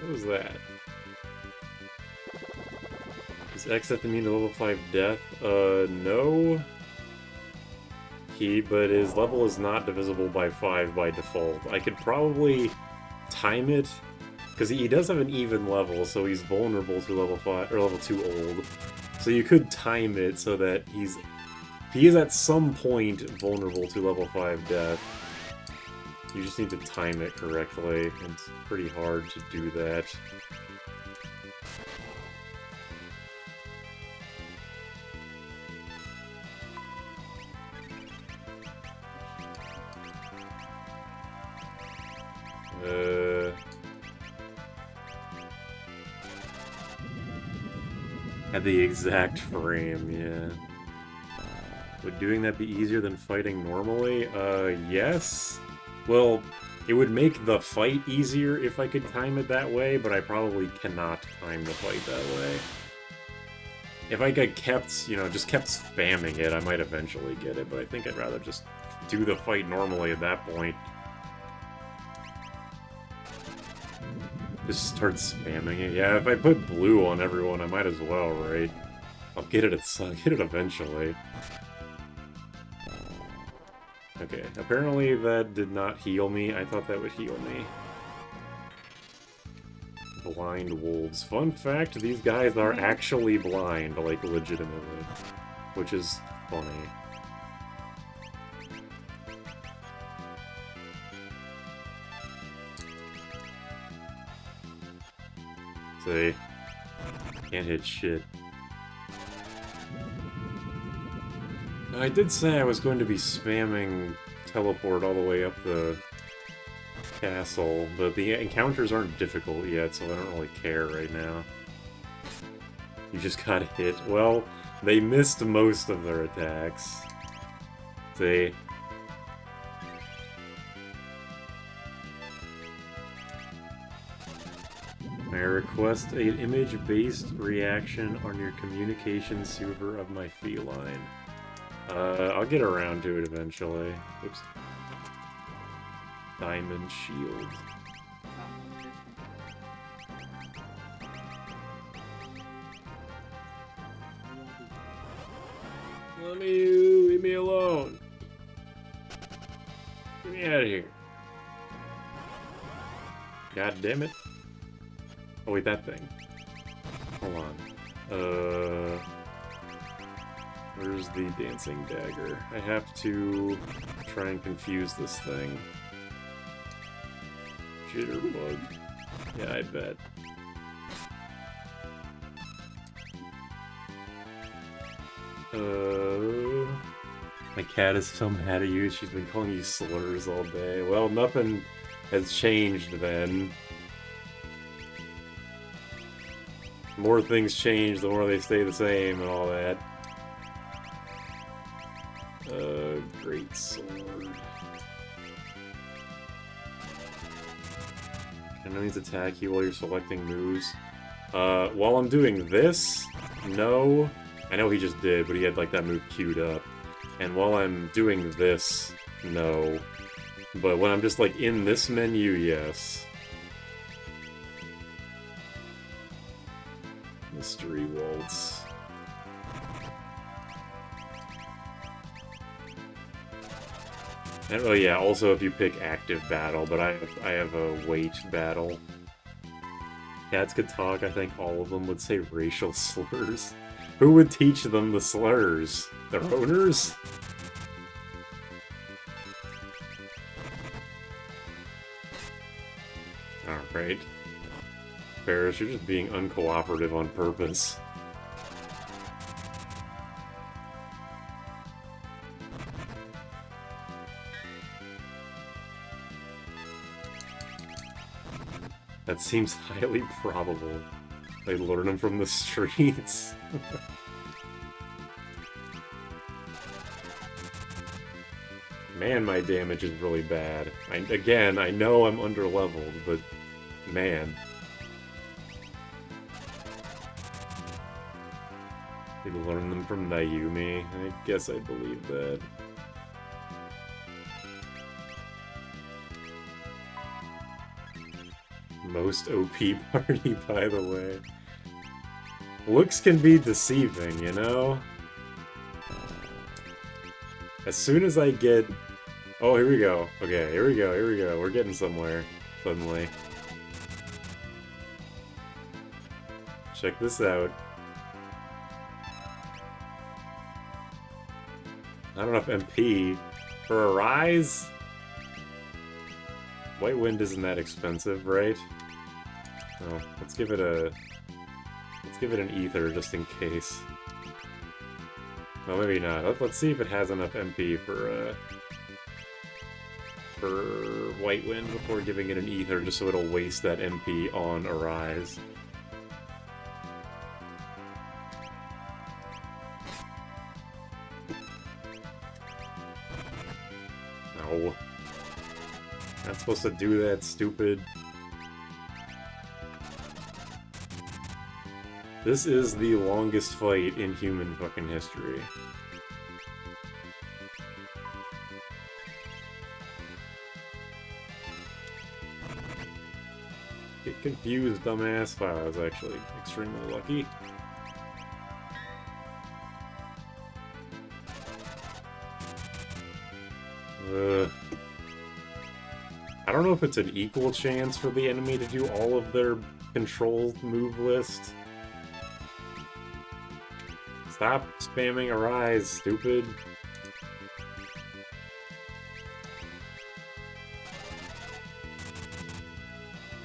What was that? Is X at the mean to level 5 death? No. but his level is not divisible by 5 by default. I could probably time it, because he does have an even level, so he's vulnerable to level 5 or level 2 old. So you could time it so that he is at some point vulnerable to level 5 death. You just need to time it correctly. It's pretty hard to do that. At the exact frame, yeah. Would doing that be easier than fighting normally? Yes. Well, it would make the fight easier if I could time it that way, but I probably cannot time the fight that way. If I kept, you know, just kept spamming it, I might eventually get it, but I think I'd rather just do the fight normally at that point. Just start spamming it. Yeah, if I put blue on everyone, I might as well, right? I'll get it eventually. Okay, apparently that did not heal me. I thought that would heal me. Blind wolves. Fun fact, these guys are actually blind, like, legitimately. Which is funny. See? Can't hit shit. I did say I was going to be spamming teleport all the way up the castle, but the encounters aren't difficult yet, so I don't really care right now. You just got hit. Well, they missed most of their attacks. See? I request an image-based reaction on your communication server of my feline. I'll get around to it eventually. Oops. Diamond shield. Leave me alone. Get me out of here. God damn it. Oh wait, that thing. Hold on. Where's the dancing dagger? I have to try and confuse this thing. Jitterbug. Yeah, I bet. My cat is so mad at you. She's been calling you slurs all day. Well, nothing has changed then. The more things change, the more they stay the same and all that. Great sword. Can enemies attack you while you're selecting moves? While I'm doing this, no. I know he just did, but he had like that move queued up. And while I'm doing this, no. But when I'm just like in this menu, yes. Mystery Waltz. And, oh yeah, also if you pick active battle, but I have a wait battle. Cats could talk, I think all of them would say racial slurs. Who would teach them the slurs? Their owners? Alright. Ferris, you're just being uncooperative on purpose. That seems highly probable. They learn them from the streets. Man, my damage is really bad. Again, I know I'm underleveled, but man. They learn them from Naomi. I guess I believe that. Most OP party, by the way. Looks can be deceiving, you know? As soon as I get... Oh, here we go. Okay, here we go, here we go. We're getting somewhere, suddenly. Check this out. Not enough MP for a rise? White Wind isn't that expensive, right? Oh, let's give it a... Let's give it an ether just in case. Well, maybe not. Let's see if it has enough MP for White Wind before giving it an ether, just so it'll waste that MP on Arise. No. Not supposed to do that, stupid. This is the longest fight in human fucking history. Get confused, dumbass. Wow, I was actually extremely lucky. I don't know if it's an equal chance for the enemy to do all of their control move list. Stop spamming Arise, stupid.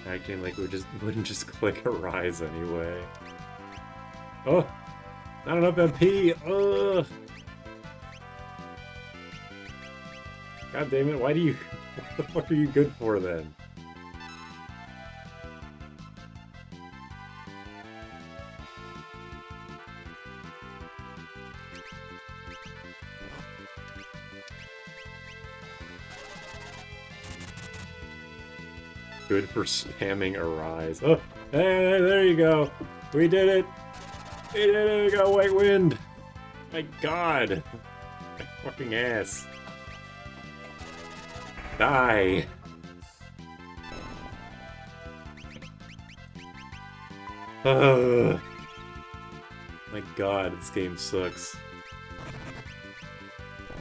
Acting like we wouldn't just click Arise anyway. Oh! Not enough MP! Ugh! God damn it, why do you... What the fuck are you good for then? Good for spamming Arise. Oh, hey, there you go. We did it. We did it. We got White Wind. My God. My fucking ass. Die. My God, this game sucks.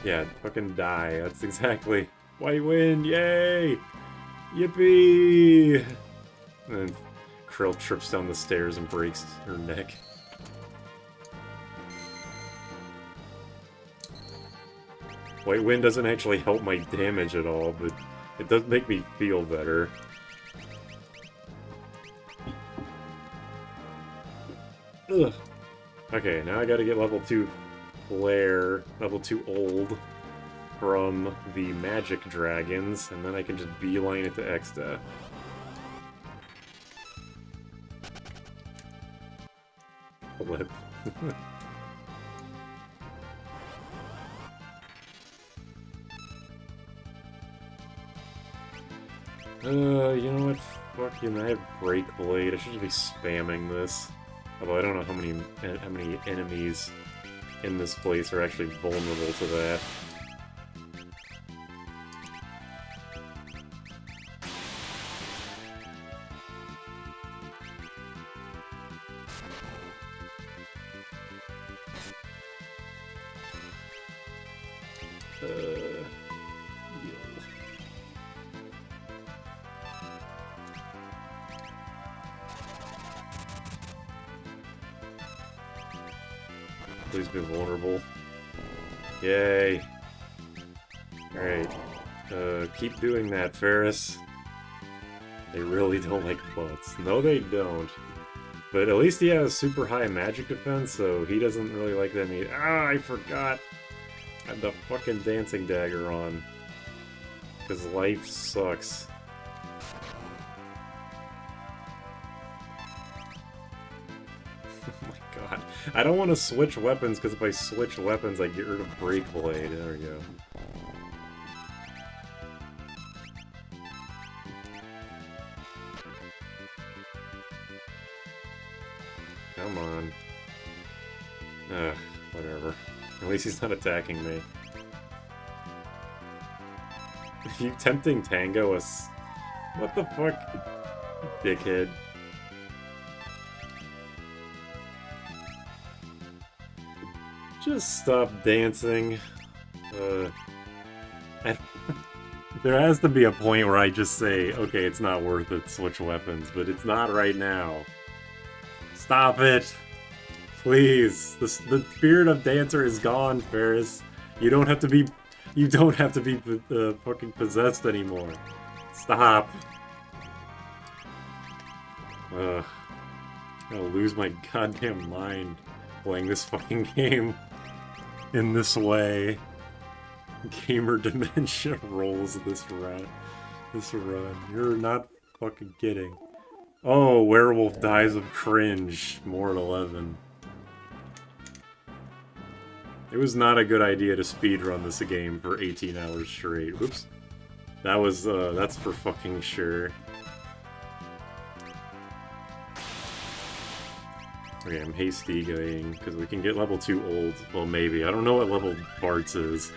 Yeah, fucking die. That's exactly. White Wind, yay! Yippee! And then Krill trips down the stairs and breaks her neck. White Wind doesn't actually help my damage at all, but it does make me feel better. Ugh. Okay, now I gotta get level 2 Flare, level 2 Old, from the magic dragons, and then I can just beeline it to Exta. Flip. You know what? Fuck you, I have Break Blade. I should just be spamming this. Although I don't know how many enemies in this place are actually vulnerable to that. Please be vulnerable. Yay. Alright. Keep doing that, Ferris. They really don't like butts. No, they don't. But at least he has super high magic defense, so he doesn't really like them either. Ah, I forgot! I had the fucking dancing dagger on. Because life sucks. God. I don't want to switch weapons, because if I switch weapons, I get rid of Break Blade. There we go. Come on. Ugh, whatever. At least he's not attacking me. You tempting Tango us? What the fuck? Dickhead. Just stop dancing. I- there has to be a point where I just say, okay, it's not worth it, switch weapons, but it's not right now. Stop it! Please! The spirit of Dancer is gone, Ferris. You don't have to be fucking possessed anymore. Stop! Ugh. I'm gonna lose my goddamn mind playing this fucking game in this way. Gamer dementia rolls this run. You're not fucking kidding. Oh, Werewolf dies of cringe. More at 11. It was not a good idea to speedrun this game for 18 hours straight. Whoops. That was, that's for fucking sure. Okay, I'm hasty going, because we can get level 2 old. Well, maybe. I don't know what level Bart's is.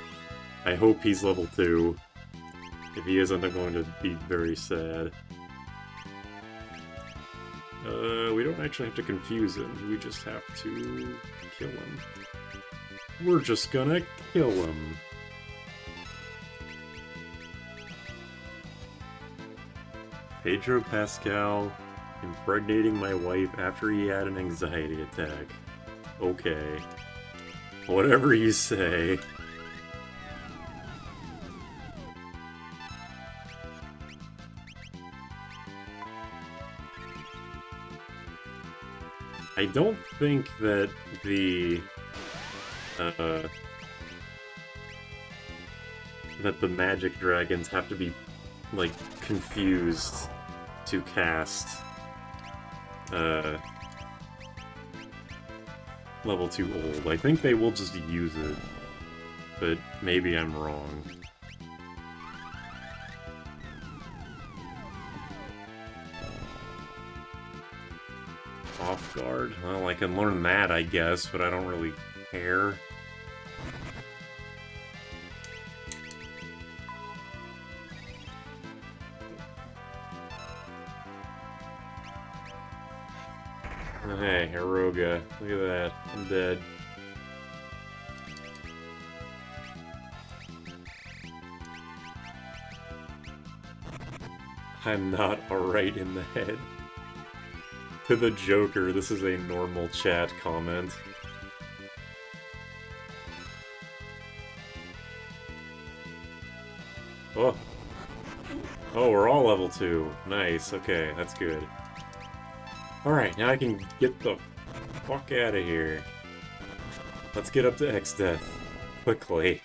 I hope he's level 2. If he isn't, I'm going to be very sad. We don't actually have to confuse him. We just have to kill him. We're just gonna kill him. Pedro Pascal impregnating my wife after he had an anxiety attack. Okay. Whatever you say. I don't think that the magic dragons have to be, like, confused to cast level 2 old. I think they will just use it, but maybe I'm wrong. Off guard? Well, I can learn that, I guess, but I don't really care. Hey, Hiroga. Look at that. I'm dead. I'm not alright in the head. To the Joker, this is a normal chat comment. Oh. Oh, we're all level 2. Nice, okay, that's good. Alright, now I can get the fuck out of here. Let's get up to X-Death. Quickly.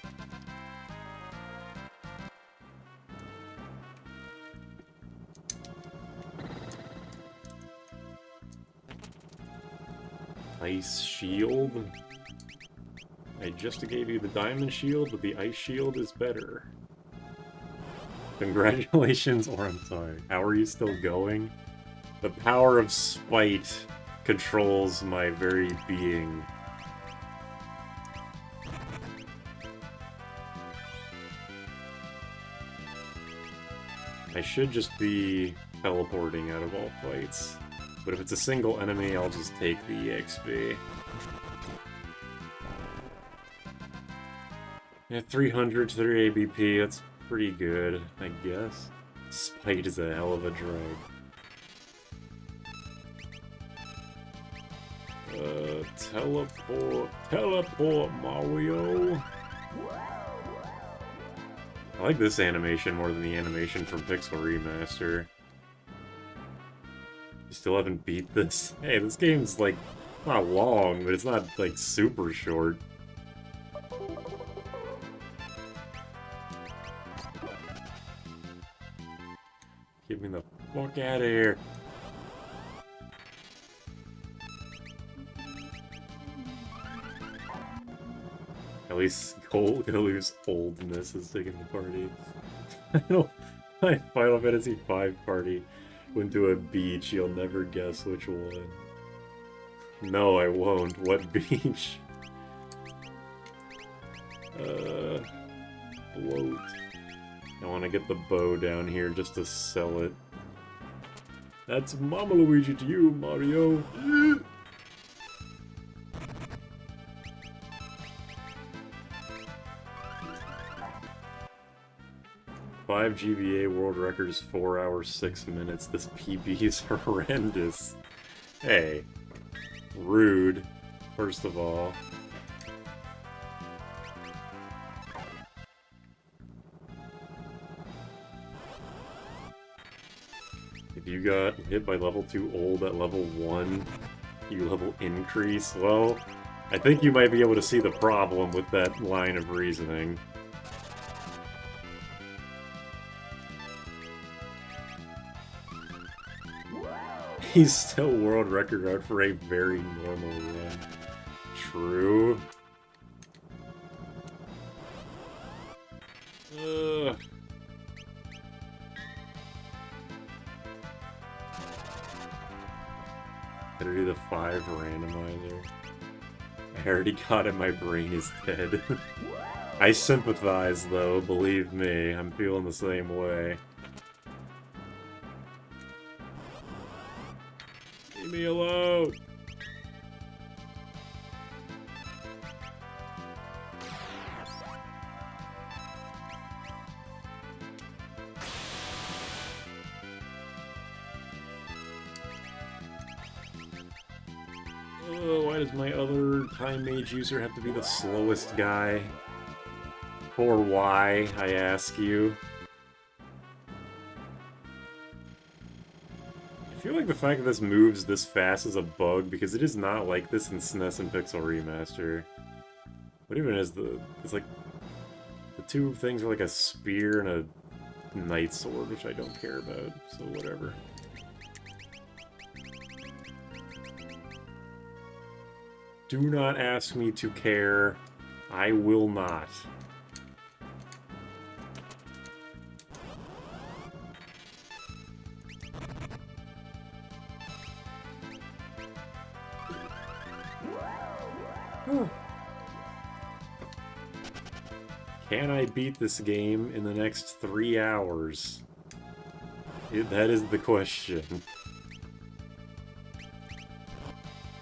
Ice shield? I just gave you the diamond shield, but the ice shield is better. Congratulations, or I'm sorry. How are you still going? The power of spite controls my very being. I should just be teleporting out of all fights. But if it's a single enemy, I'll just take the EXP. Yeah, 300 to 3 ABP, that's pretty good, I guess. Spite is a hell of a drug. Teleport, Mario! I like this animation more than the animation from Pixel Remaster. You still haven't beat this? Hey, this game's, like, not long, but it's not, like, super short. Get me the fuck out of here. At least Golu's oldness is taking the party. I don't... My Final Fantasy V party went to a beach, you'll never guess which one. No, I won't. What beach? Float. I want to get the bow down here just to sell it. That's Mama Luigi to you, Mario! 5 GBA world record is 4 hours 6 minutes. This PB is horrendous. Hey, rude, first of all. If you got hit by level 2 old at level 1, you level increase. Well, I think you might be able to see the problem with that line of reasoning. He's still world record out for a very normal run. True. Gotta do the 5 randomizer. I already got it, my brain is dead. I sympathize though, believe me, I'm feeling the same way. Leave me alone! Oh, why does my other Time Mage user have to be the slowest guy? For why, I ask you? I feel like the fact that this moves this fast is a bug, because it is not like this in SNES and Pixel Remaster. What even is the... It's like... The two things are like a spear and a knight sword, which I don't care about, so whatever. Do not ask me to care. I will not. Can I beat this game in the next 3 hours? That is the question.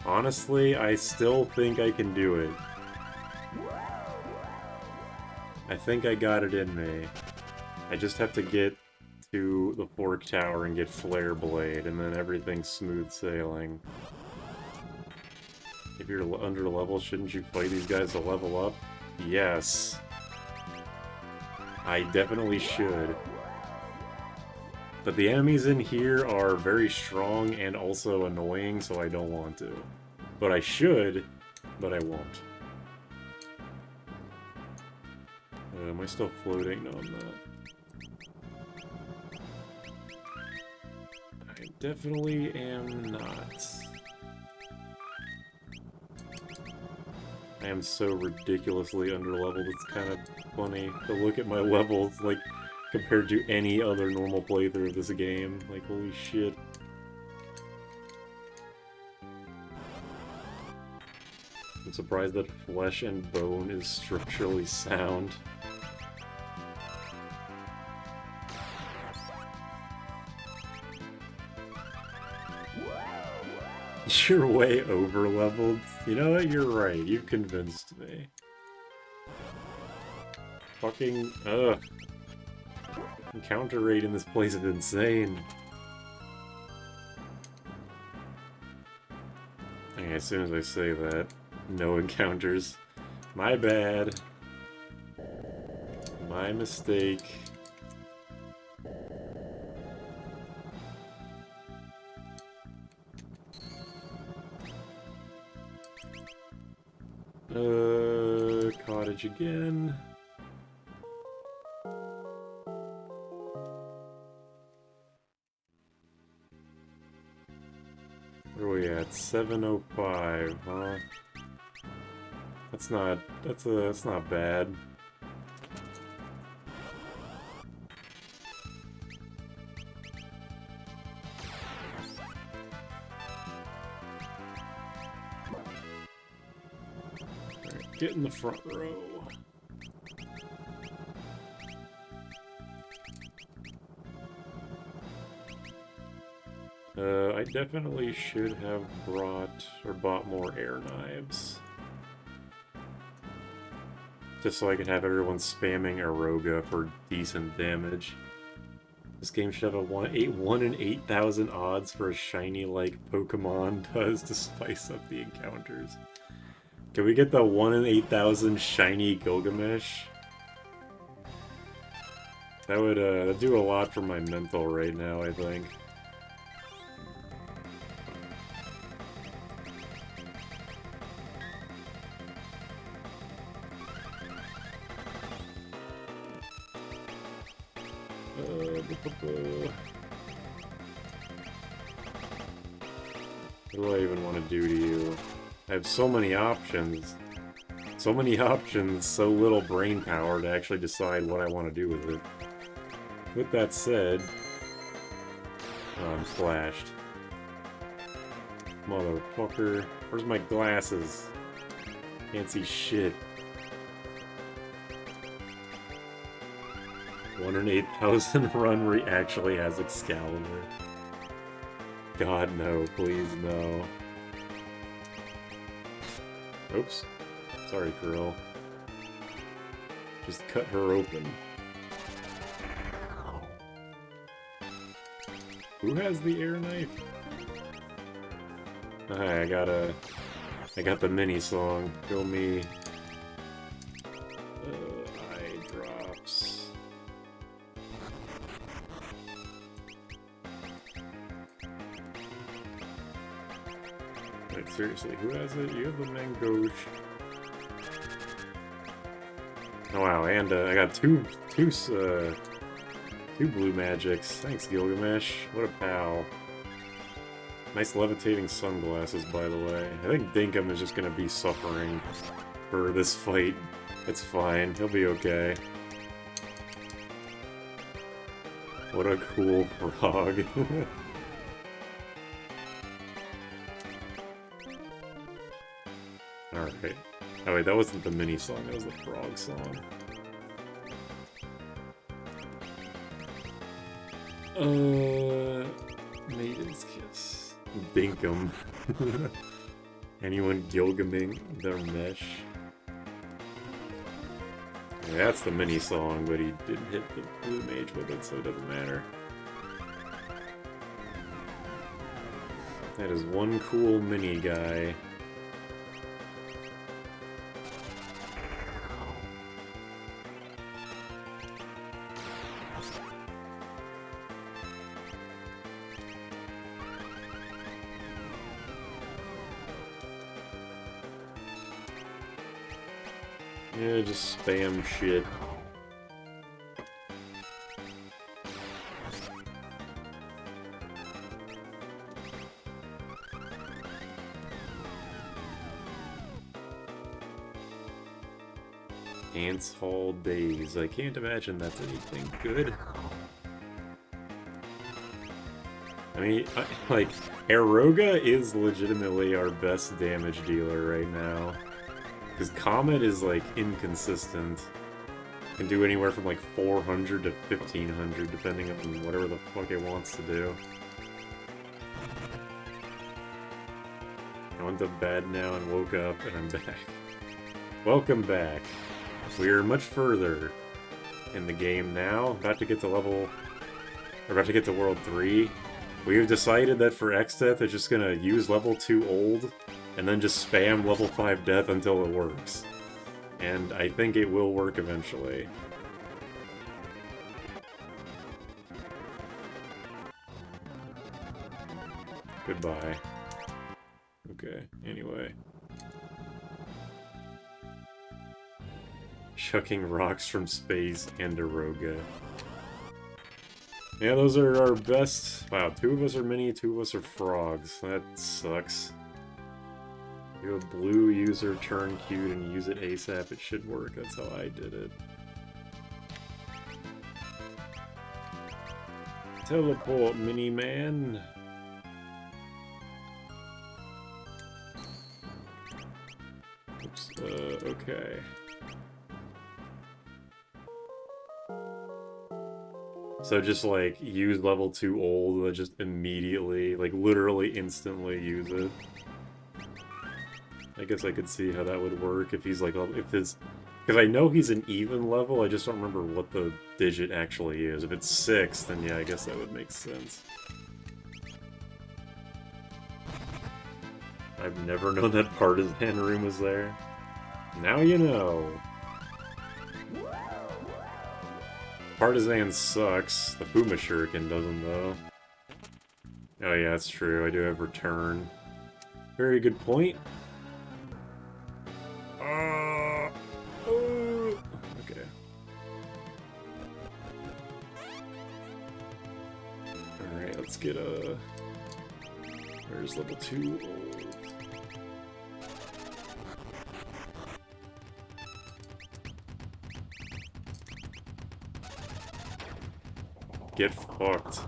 Honestly, I still think I can do it. I think I got it in me. I just have to get to the Fork Tower and get Flare Blade, and then everything's smooth sailing. If you're under level, shouldn't you fight these guys to level up? Yes. I definitely should. But the enemies in here are very strong and also annoying, so I don't want to. But I should, but I won't. Am I still floating? No, I'm not. I definitely am not. I am so ridiculously underleveled, it's kind of funny to look at my levels, like, compared to any other normal playthrough of this game. Like, holy shit. I'm surprised that Flesh and Bone is structurally sound. You're way over-leveled. You know what? You're right. You've convinced me. Fucking... ugh. Encounter rate in this place is insane. Okay, as soon as I say that, no encounters. My bad. My mistake. Cottage again. Where are we at? 705, huh? That's not bad. Alright, get in the front row. I definitely should have brought or bought more air knives. Just so I can have everyone spamming Aroga for decent damage. This game should have a 1 in 8,000 odds for a shiny like Pokemon does to spice up the encounters. Can we get the 1 in 8,000 shiny Gilgamesh? That would that'd do a lot for my mental right now, I think. What do I even want to do to you? I have so many options. So many options, so little brain power to actually decide what I want to do with it. With that said... Oh, I'm flashed. Motherfucker. Where's my glasses? Can't see shit. 1 in 8,000 run where he actually has Excalibur. God, no. Please, no. Oops. Sorry, girl. Just cut her open. Who has the air knife? Hi, I got the mini song. Go me. Eye drops. Wait, seriously, who has it? You have the Mangoche. Oh wow, and I got two blue magics. Thanks, Gilgamesh. What a pal. Nice levitating sunglasses, by the way. I think Dinkum is just gonna be suffering for this fight. It's fine. He'll be okay. What a cool frog. Alright. Oh wait, that wasn't the mini song, that was the frog song. Maiden's Kiss. Dinkum. Anyone Gilgaming their mesh? Yeah, that's the mini song, but he didn't hit the blue mage with it, so it doesn't matter. That is one cool mini guy. Yeah, just spam shit. Ants Hall Days. I can't imagine that's anything good. I mean, like, Aeroga is legitimately our best damage dealer right now. Because Comet is, like, inconsistent. Can do anywhere from, like, 400 to 1500, depending on whatever the fuck it wants to do. I went to bed now and woke up, and I'm back. Welcome back. We're much further in the game now. About to get to level... We're about to get to World 3. We've decided that for X-Death, it's just gonna use level 2 old, and then just spam level 5 death until it works. And I think it will work eventually. Goodbye. Okay, anyway. Chucking rocks from space and Aroga. Yeah, those are our best... Wow, 2 of us are mini, 2 of us are frogs. That sucks. You have blue user turn queued and use it ASAP, it should work. That's how I did it. Teleport, mini-man! Oops, okay. So just, like, use level 2 old, and just immediately, like, literally instantly use it. I guess I could see how that would work if he's, like, if Because I know he's an even level, I just don't remember what the digit actually is. If it's 6, then yeah, I guess that would make sense. I've never known that partisan room was there. Now you know. Partisan sucks. The Puma Shuriken doesn't, though. Oh yeah, that's true. I do have return. Very good point. Okay. Alright, let's get a... Where's level 2? Get fucked.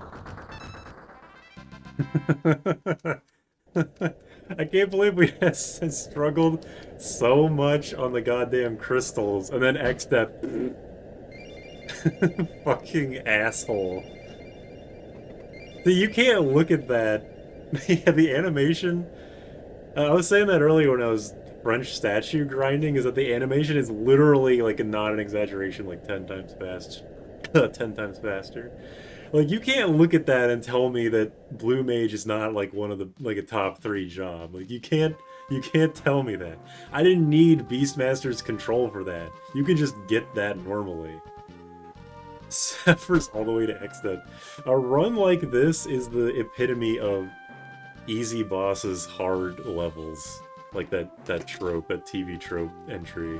I can't believe we had struggled so much on the goddamn crystals, and then X-Step. Fucking asshole. See, you can't look at that. Yeah, the animation. I was saying that earlier when I was French statue grinding, is that the animation is literally, like, not an exaggeration, like 10 times fast. 10 times faster. Like, you can't look at that and tell me that Blue Mage is not, like, one of the, like, a top 3 job. Like, you can't tell me that. I didn't need Beastmaster's control for that. You can just get that normally. Suffers all the way to X-Step. A run like this is the epitome of easy bosses, hard levels. Like that trope, that TV trope entry.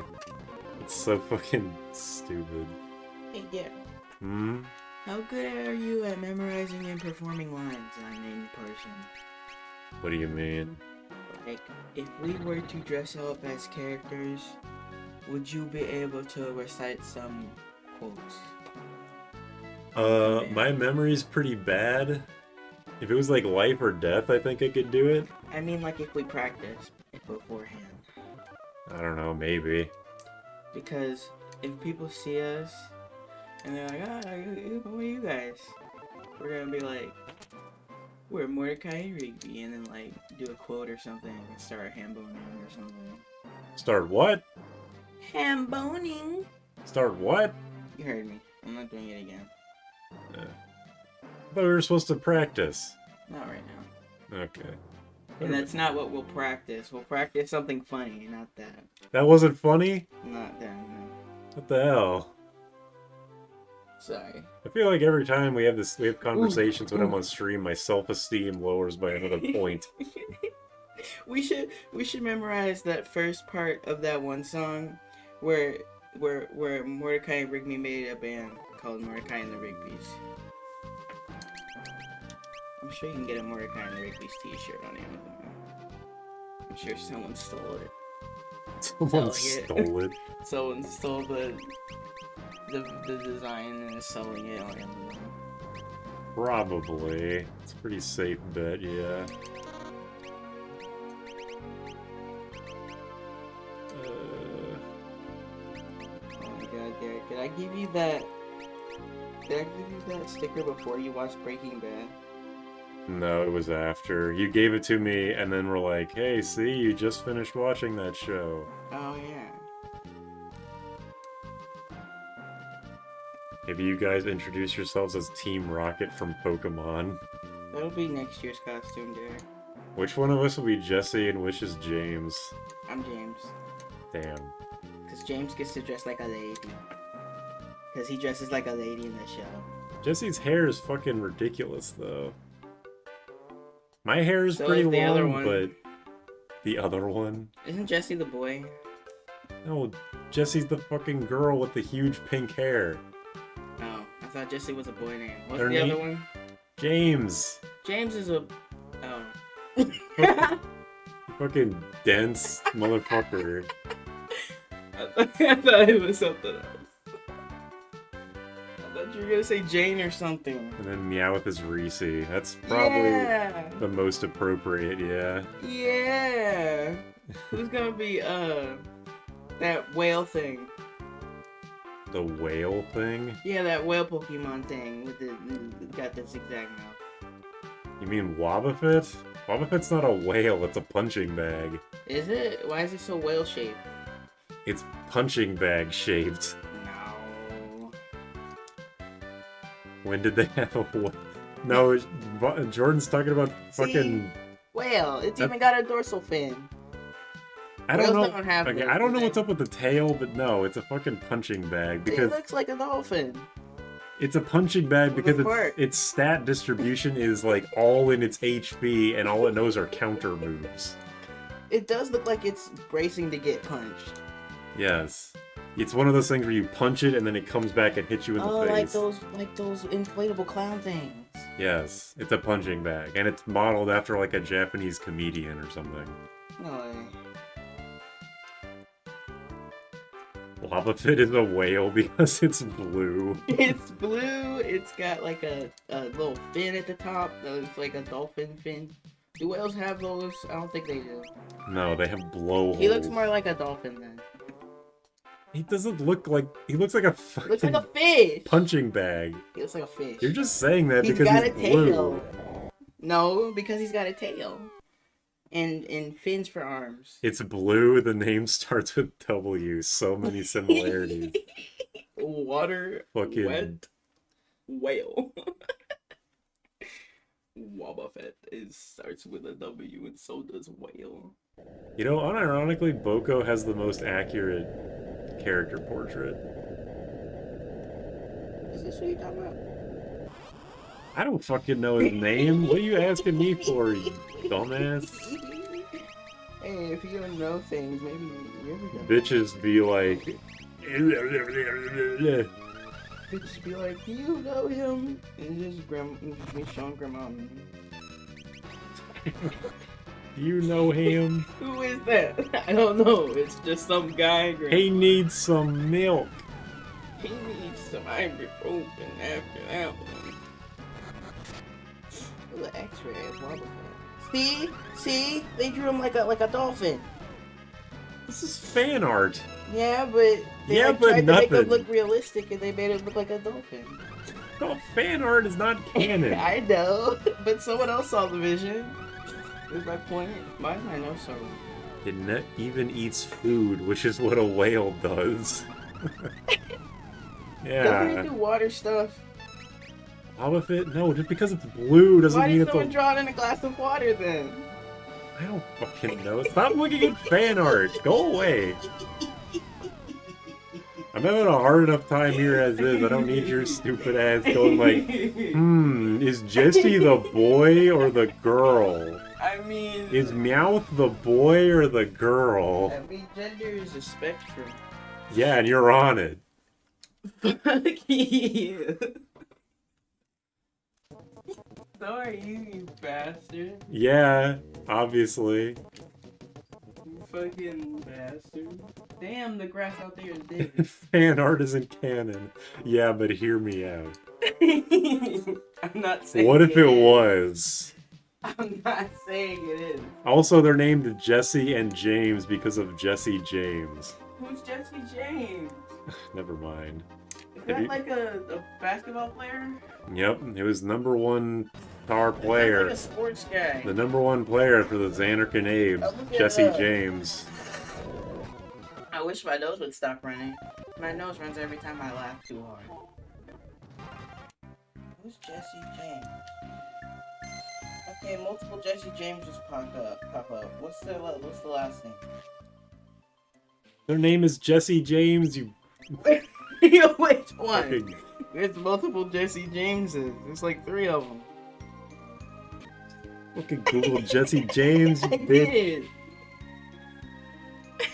It's so fucking stupid. Hey, yeah. Hmm? How good are you at memorizing and performing lines on any person? What do you mean? Like, if we were to dress up as characters, would you be able to recite some quotes? My memory's pretty bad. If it was like life or death, I think I could do it. I mean, like, if we practice beforehand. I don't know, maybe. Because if people see us, and they're like, who are you guys? We're gonna be like, we're Mordecai and Rigby, and then, like, do a quote or something, and start ham-boning or something. Start what? Ham-boning! Start what? You heard me. I'm not doing it again. I thought we were supposed to practice. Not right now. Okay. And that's not what we'll practice. We'll practice something funny, not that. That wasn't funny? Not that, no. What the hell? Sorry. I feel like every time we have conversations when I'm on stream, my self-esteem lowers by another point. We should memorize that first part of that one song where Mordecai and Rigby made a band called Mordecai and the Rigby's. I'm sure you can get a Mordecai and the Rigby's t-shirt on Amazon. I'm sure someone stole it. Someone stole it. Someone stole the design and is selling it on Amazon. Probably. It's a pretty safe bet, yeah. Oh my god, Derek, did I give you that sticker before you watched Breaking Bad? No, it was after. You gave it to me, and then we're like, hey, see, you just finished watching that show. Oh yeah. Maybe you guys introduce yourselves as Team Rocket from Pokemon. That'll be next year's costume, Derek. Which one of us will be Jesse and which is James? I'm James. Damn. Because James gets to dress like a lady. Because he dresses like a lady in the show. Jesse's hair is fucking ridiculous, though. My hair is So pretty is the other long, one. but the other one? Isn't Jesse the boy? No, Jesse's the fucking girl with the huge pink hair. Oh, I thought Jesse was a boy name. What's Their the name- other one? James! James is a... Oh. Fucking dense motherfucker. I thought it was something else. I thought you were gonna say Jane or something. And then Meowth is Reese. That's probably Yeah! the most appropriate, yeah. Yeah! Who's gonna be, that whale thing? The whale thing? Yeah, that whale Pokemon thing with the got the zigzag mouth. You mean Wobbuffet? Wobbuffet's not a whale, it's a punching bag. Is it? Why is it so whale shaped? It's punching bag shaped. No. When did they have a whale? No, Jordan's talking about fucking... Whale. It's That- even got a dorsal fin. I don't Whales know. don't have Okay, those, I don't know do what's they? up with the tail, but no, it's a fucking punching bag It because looks like a dolphin. it's a punching bag With a because quirk. its stat distribution is like all in its HP and all it knows are counter moves. It does look like it's bracing to get punched. Yes. It's one of those things where you punch it and then it comes back and hits you in the Oh, face. like those inflatable clown things. Yes, it's a punching bag, and it's modeled after like a Japanese comedian or something. No way. Lava Fit is a whale because it's blue. It's blue. It's got like a little fin at the top that looks like a dolphin fin. Do whales have those? I don't think they do. No, they have blowholes. He looks more like a dolphin then. He doesn't look like... He looks like a He looks like fucking a fish. punching bag. He looks like a fish. You're just saying that He's because got he's a tail. blue. No, because he's got a tail. And fins for arms. It's blue, the name starts with W. So many similarities. Water Fucking- wet whale. Wobbuffet starts with a W and so does whale. You know, unironically, Boko has the most accurate character portrait. Is this what you're talking about? I don't fucking know his name. What are you asking me for, you dumbass? Hey, if you don't know things, maybe you're the Bitches be like... Bitches be like, do you know him? And just me showing grandma. You know him? Who is that? I don't know. It's just some guy. Grandma. He needs some milk. He needs some ibuprofen after that one. The X-ray of Wobbuffet. See, they drew him like a dolphin. This is fan art. Yeah, but they Yeah, like, but tried to make him nothing. look realistic, and they made him look like a dolphin. No, fan art is not canon. I know, but someone else saw the vision. Is my point? Why did I know so? It not even eats food, which is what a whale does. Doesn't Yeah. it do water stuff? Wobbuffet? No, just because it's blue doesn't Why mean did it's someone a... draw it in a glass of water then? I don't fucking know. Stop looking at fan art. Go away. I'm having a hard enough time here as is. I don't need your stupid ass going like, is Jesse the boy or the girl? I mean, Is Meowth the boy or the girl? I mean, gender is a spectrum. Yeah, and you're on it. Fuck you. So are you bastard. Yeah, obviously. You fucking bastard. Damn, the grass out there is dead. Fan art isn't canon. Yeah, but hear me out. I'm not saying What if it is. was? I'm not saying it is. Also, they're named Jesse and James because of Jesse James. Who's Jesse James? Never mind. Is Have that you- like a basketball player? Yep, it was #1 star That's player. like a sports guy. The #1 player for the Xanarkin Abe, Oh, look at Jesse that. James. I wish my nose would stop running. My nose runs every time I laugh too hard. Who's Jesse James? Okay, multiple Jesse Jameses pop up. What's the last name? Their name is Jesse James, you Which one? fucking... There's multiple Jesse Jameses. There's like 3 of them. Fucking Google Jesse James, you I bitch. did.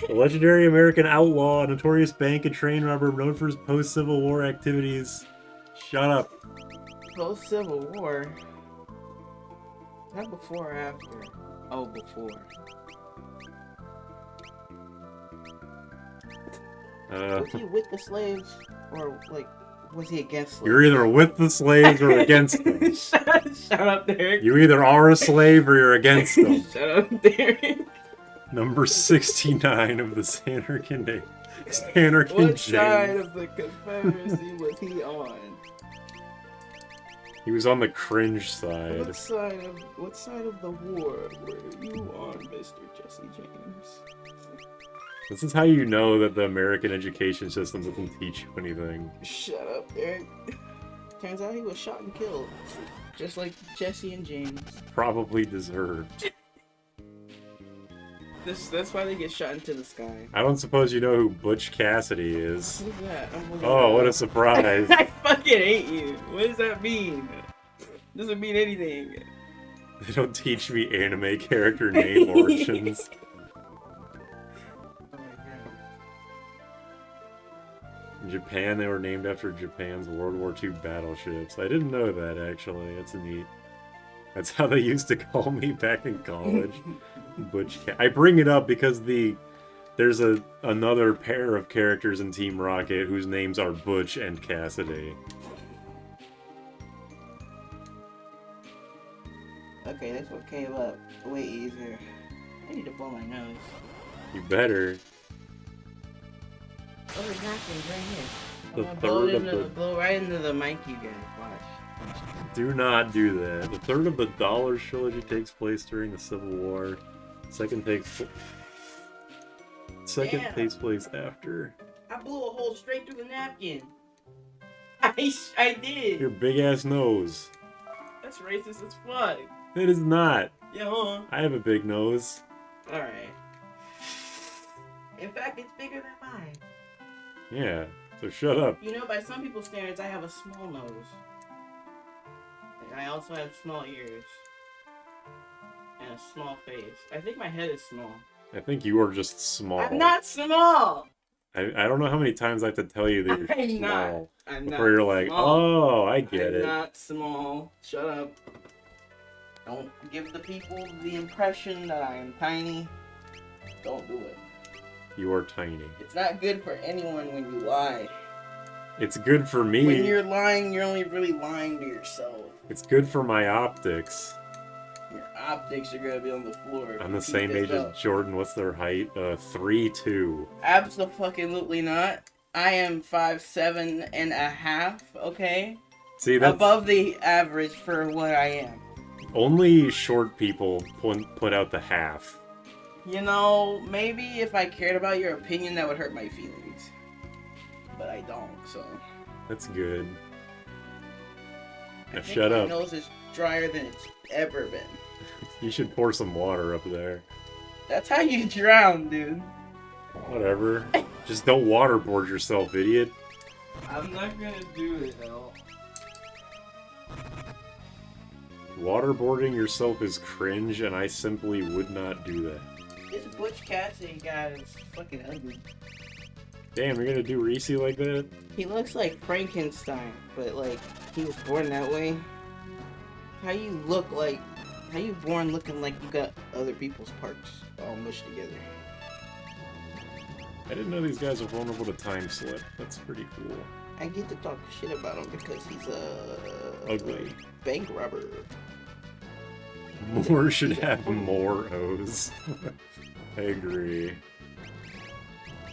A legendary American outlaw, a notorious bank and train robber known for his post-Civil War activities. Shut up. Post Civil War. Not before or after. Oh, before. Was he with the slaves, or like, was he against slaves? You're either with the slaves or against them. Shut up, Derek. You either are a slave or you're against them. Shut up, Derek. Number 69 of the Xanarkin Xanarkin What side James. of the Confederacy was he on? He was on the cringe side. What side of the war were you on, Mr. Jesse James? This is how you know that the American education system doesn't teach you anything. Shut up, Eric. Turns out he was shot and killed. Just like Jesse and James. Probably deserved. That's why they get shot into the sky. I don't suppose you know who Butch Cassidy is. Who's that? Oh, what a surprise. I fucking hate you. What does that mean? Doesn't mean anything. They don't teach me anime character name origins. In Japan, they were named after Japan's World War II battleships. I didn't know that, actually. That's neat. That's how they used to call me back in college. I bring it up because there's another pair of characters in Team Rocket whose names are Butch and Cassidy. Okay, this one came up way easier. I need to blow my nose. You better. Oh, there's napkins right here. The I'm third of gonna the... blow right into the mic, you guys. Watch. Do not do that. The third of the Dollars trilogy takes place during the Civil War. Second takes place after. I blew a hole straight through the napkin. I did. Your big ass nose. That's racist as fuck. It is not. Yeah, hold on. I have a big nose. Alright. In fact, it's bigger than mine. Yeah, so shut up. You know, by some people's standards, I have a small nose. And I also have small ears. And a small face. I think my head is small. I think you are just small. I'm not small! I don't know how many times I have to tell you that you're I'm small. I'm before you're like, small. oh, I get I'm it. not small. Shut up. Don't give the people the impression that I am tiny. Don't do it. You are tiny. It's not good for anyone when you lie. It's good for me. When you're lying, you're only really lying to yourself. It's good for my optics. Your optics are gonna be on the floor. I'm the same age as Jordan. What's their height? 3'2". Absolutely not. I am 5'7.5", okay? See, that's... Above the average for what I am. Only short people put out the half. You know, maybe if I cared about your opinion, that would hurt my feelings. But I don't, so... That's good. I Now think shut my up. nose is drier than it's ever been. You should pour some water up there. That's how you drown, dude. Whatever. Just don't waterboard yourself, idiot. I'm not gonna do it though. Waterboarding yourself is cringe, and I simply would not do that. This Butch Cassidy guy is fucking ugly. Damn, you're gonna do Reese like that? He looks like Frankenstein, but like, he was born that way. How you born looking like you got other people's parts all mushed together? I didn't know these guys are vulnerable to time slip. That's pretty cool. I get to talk shit about him because he's Ugly. bank robber. More should have more O's. I agree.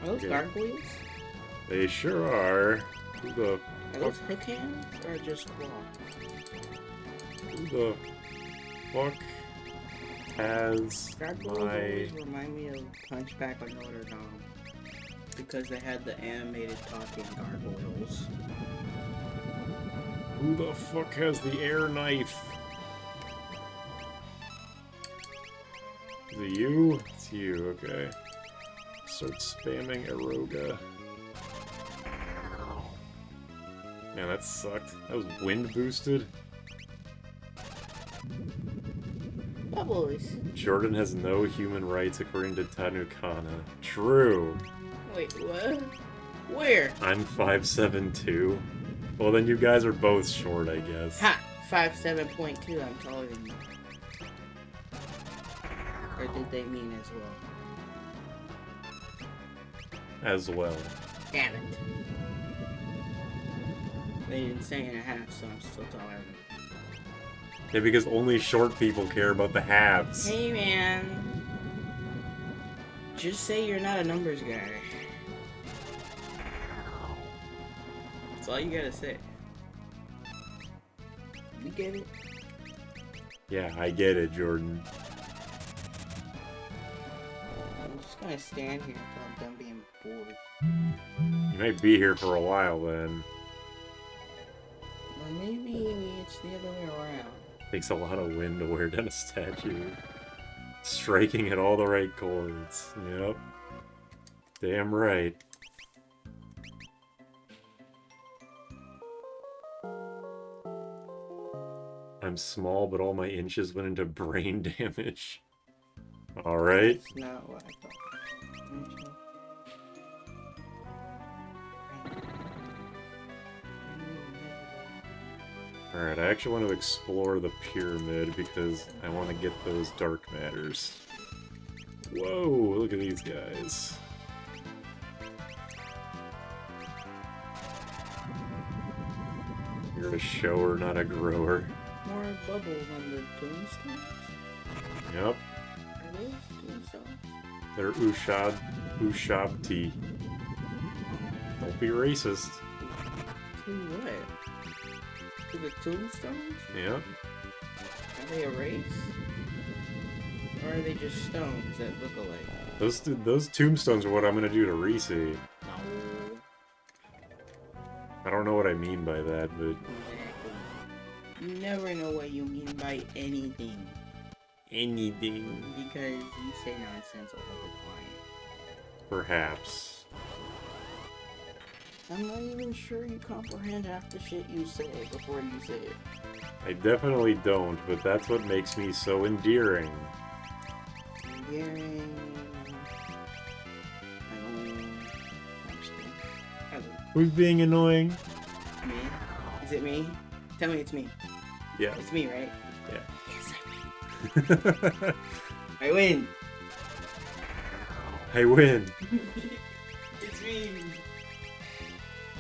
Are those Okay. gargoyles? They sure are. Who the Are those hook hands or just claws? fuck has Gargoyles my... always remind me of Hunchback of Notre Dame because they had the animated talking gargoyles. Who the fuck has the air knife? Is it you? It's you, okay. Start spamming Eroga. Man, that sucked. That was wind boosted. Bubbles. Jordan has no human rights according to Tanukana. True. Wait, what? Where? I'm 5'7" too. Well, then you guys are both short, I guess. Ha! 5'7.2, I'm taller than you. Or did they mean as well? As well. Damn it. They didn't say and a half, so I'm still taller than you. Yeah, because only short people care about the halves. Hey, man. Just say you're not a numbers guy. That's all you gotta say. You get it? Yeah, I get it, Jordan. I'm just just gonna stand here until I'm done being bored. You might be here for a while then. Or maybe it's the other way around. Takes a lot of wind to wear down a statue. Striking at all the right chords. Yep. Damn right. I'm small, but all my inches went into brain damage. Alright. That's not what I thought. Alright, I actually want to explore the pyramid because I want to get those dark matters. Whoa, look at these guys. You're a shower, not a grower. More bubbles on the tombstones? Yep, Are those tombstones? they're Ushabti. Don't be racist. To what? To the tombstones? Yep. Are they a race? Or are they just stones that look alike? Those tombstones are what I'm gonna do to Reese. No. I don't know what I mean by that, but... Exactly. You never know what you mean by anything. Anything. Because you say nonsense all the time. Perhaps. I'm not even sure you comprehend half the shit you say before you say it. I definitely don't, but that's what makes me so endearing. Endearing. I don't understand. Who's being annoying? Me? Is it me? Tell me it's me. Yeah. It's me, right? Yeah. Yes, I win. I win. It's me.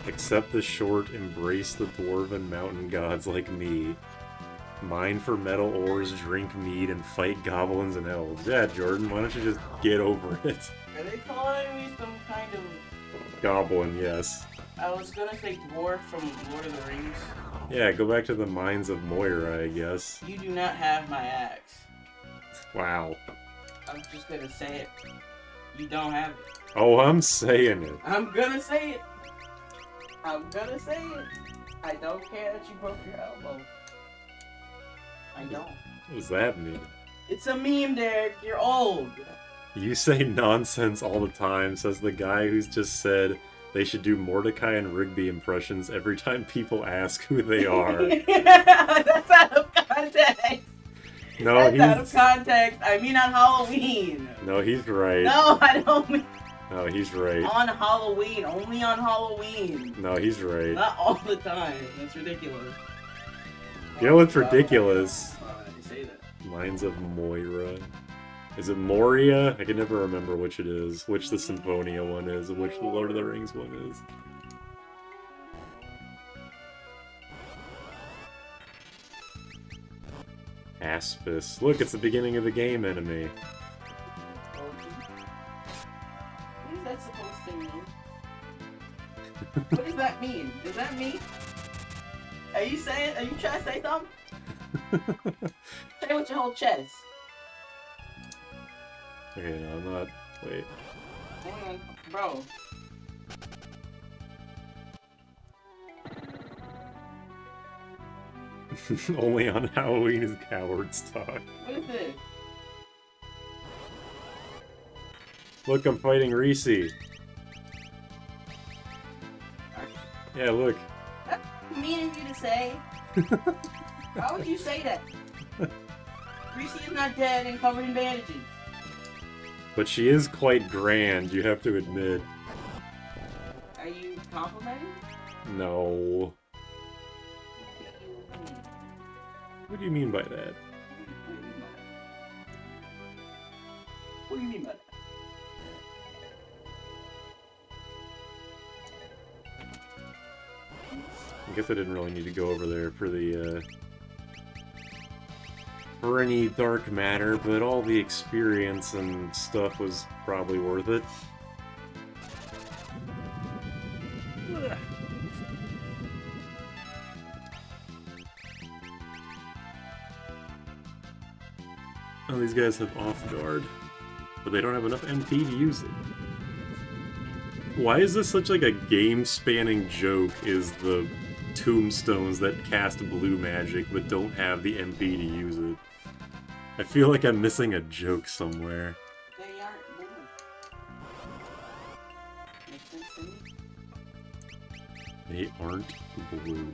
Accept the short, embrace the dwarven mountain gods like me. Mine for metal ores, drink mead, and fight goblins and elves. Yeah, Jordan, why don't you just get over it? Are they calling me some kind of... Goblin, yes. I was gonna say dwarf from Lord of the Rings. Yeah, go back to the mines of Moira, I guess. You do not have my axe. Wow. I'm just gonna say it. You don't have it. Oh, I'm saying it. I'm gonna say it. I'm gonna say it. I don't care that you broke your elbow. I don't. What does that mean? It's a meme, Derek. You're old. You say nonsense all the time, says the guy who's just said they should do Mordecai and Rigby impressions every time people ask who they are. That's out of context. No, That's out of context. I mean on Halloween. No, he's right. No, I don't mean No, he's right. on Halloween. Only on Halloween. No, he's right. Not all the time. That's ridiculous. You know what's ridiculous? Why would I say that? Mines of Moira. Is it Moria? I can never remember which it is. Which the Symphonia one is, and which the Lord of the Rings one is. Aspis. Look, it's the beginning of the game enemy. What is that supposed to mean? What does that mean? Does that mean? Are you trying to say something? Say it with your whole chest. Okay, no, I'm not. Wait. Hang on, bro. Only on Halloween is cowards talk. What is this? Look, I'm fighting Reese. Yeah, look. That's mean of you to say. How would you say that? Reese is not dead and covered in bandages. But she is quite grand, you have to admit. Are you complimenting? No. What do you mean by that? What do you mean by that? I guess I didn't really need to go over there for the, for any dark matter, but all the experience and stuff was probably worth it. Oh, these guys have off guard. but they don't have enough MP to use it. Why is this such like a game-spanning joke, is the tombstones that cast blue magic but don't have the MP to use it? I feel like I'm missing a joke somewhere. They aren't blue. Makes sense to me. They aren't blue.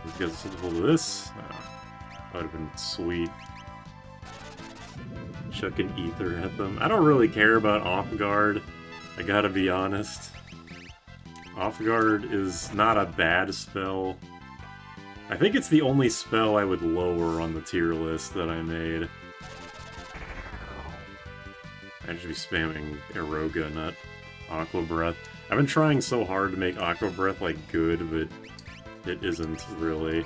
Let's get a hold of this. That would have been sweet. Chuck an ether at them. I don't really care about Off Guard. I gotta be honest. Off Guard is not a bad spell. I think it's the only spell I would lower on the tier list that I made. I should be spamming Eroga, not Aqua Breath. I've been trying so hard to make Aqua Breath like good, but it isn't really.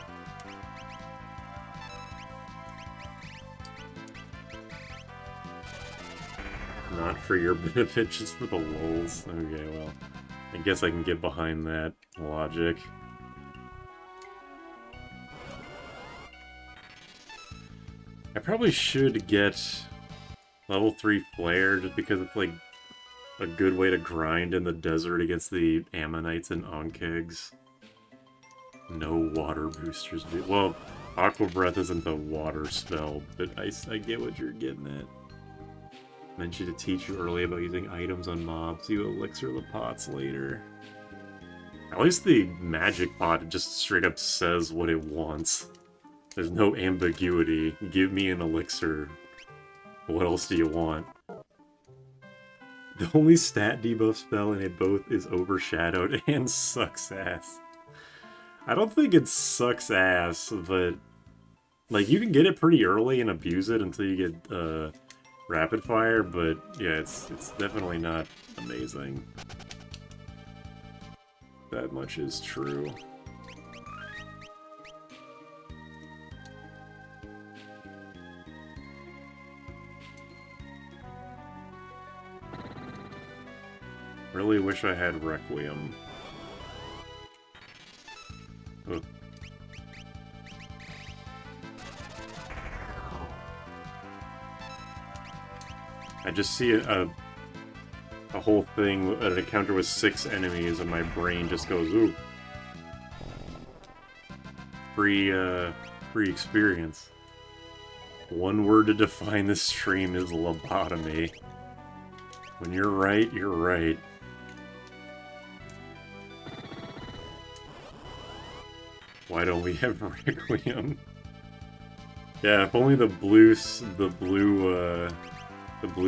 Not for your benefit, just for the lulz. Okay, well, I guess I can get behind that logic. I probably should get level 3 Flare, just because it's like a good way to grind in the desert against the Ammonites and Onkegs. No water boosters. Well, Aqua Breath isn't a water spell, but I get what you're getting at. Mentioned to teach you early about using items on mobs. You elixir the pots later. At least the magic pot just straight up says what it wants. There's no ambiguity. Give me an elixir. What else do you want? The only stat debuff spell in it both is overshadowed and sucks ass. I don't think it sucks ass, but like you can get it pretty early and abuse it until you get rapid fire, but yeah, it's definitely not amazing. That much is true. Really wish I had Requiem. Ugh. I just see a whole thing, an encounter with 6 enemies, and my brain just goes, ooh. Free experience. One word to define this stream is lobotomy. When you're right, you're right. Why don't we have Requiem? Yeah, if only the blue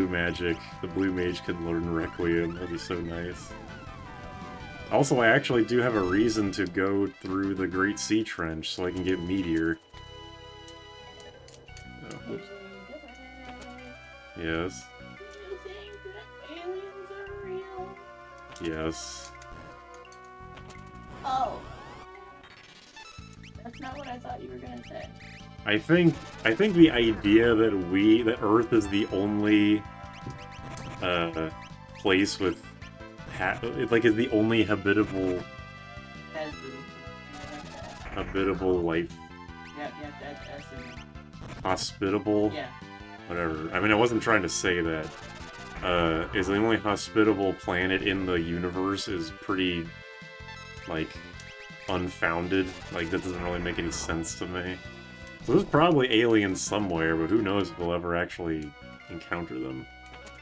magic, the blue mage could learn Requiem, that'd be so nice. Also, I actually do have a reason to go through the Great Sea Trench, so I can get Meteor. Oh, oops. Yes. You think that aliens are real? Yes. Oh. That's not what I thought you were gonna say. I think the idea that Earth is the only place with is the only habitable life. Yep, that's it. Hospitable? Yeah. Whatever. I mean, I wasn't trying to say that. Is the only hospitable planet in the universe is pretty, like, unfounded. Like, that doesn't really make any sense to me. So there's probably aliens somewhere, but who knows if we'll ever actually encounter them.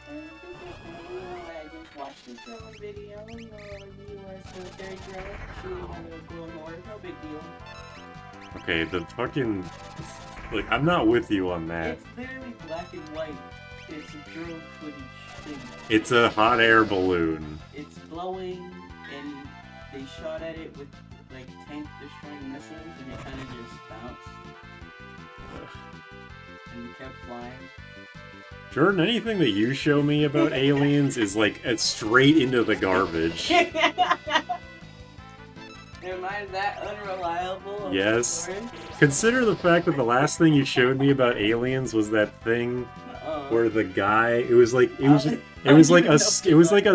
I just watched this drone video of the US military drone shooting a glow north. No big deal. Okay, the fucking... Like, I'm not with you on that. It's literally black and white. It's a drone footage thing. It's a hot air balloon. It's glowing, and they shot at it with, like, tank-destroying missiles, and it kind of just bounced. And kept flying. Jordan, anything that you show me about aliens is like it's straight into the garbage. Am I that unreliable? Yes. Consider the fact that the last thing you showed me about aliens was that thing where the guy it was like a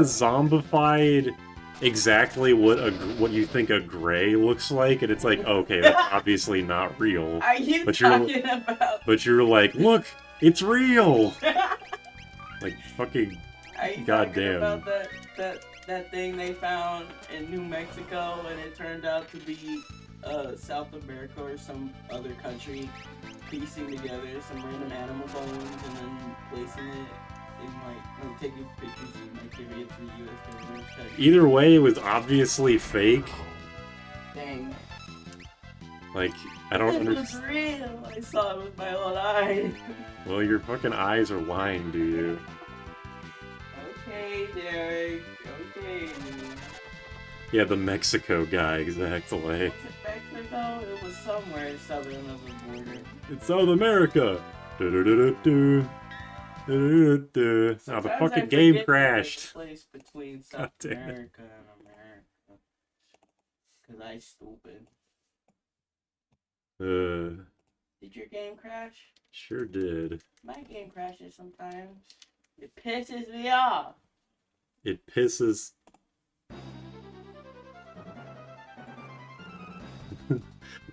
zombified exactly what you think a gray looks like, and it's like, okay, that's obviously not real. Are you talking about? But you're like, look, it's real. Like, fucking Are you talking goddamn. about that thing they found in New Mexico and it turned out to be South America or some other country piecing together some random animal bones and then placing it in like taking pictures and like giving it to the U.S. government? Either way, it was obviously fake. Dang. Like, I don't It was understand. real. I saw it with my own eyes. Well, your fucking eyes are lying to you. Okay, Derek. Okay. Yeah, the Mexico guy, exactly. Was it Mexico? It was somewhere southern of the border. It's South America! Do-do-do-do-do. Do-do-do-do. Now the Sometimes I fucking game forget crashed. the place between South God damn it. America and America. Cause I stupid. Did your game crash? Sure did. My game crashes sometimes. It pisses me off. It pisses.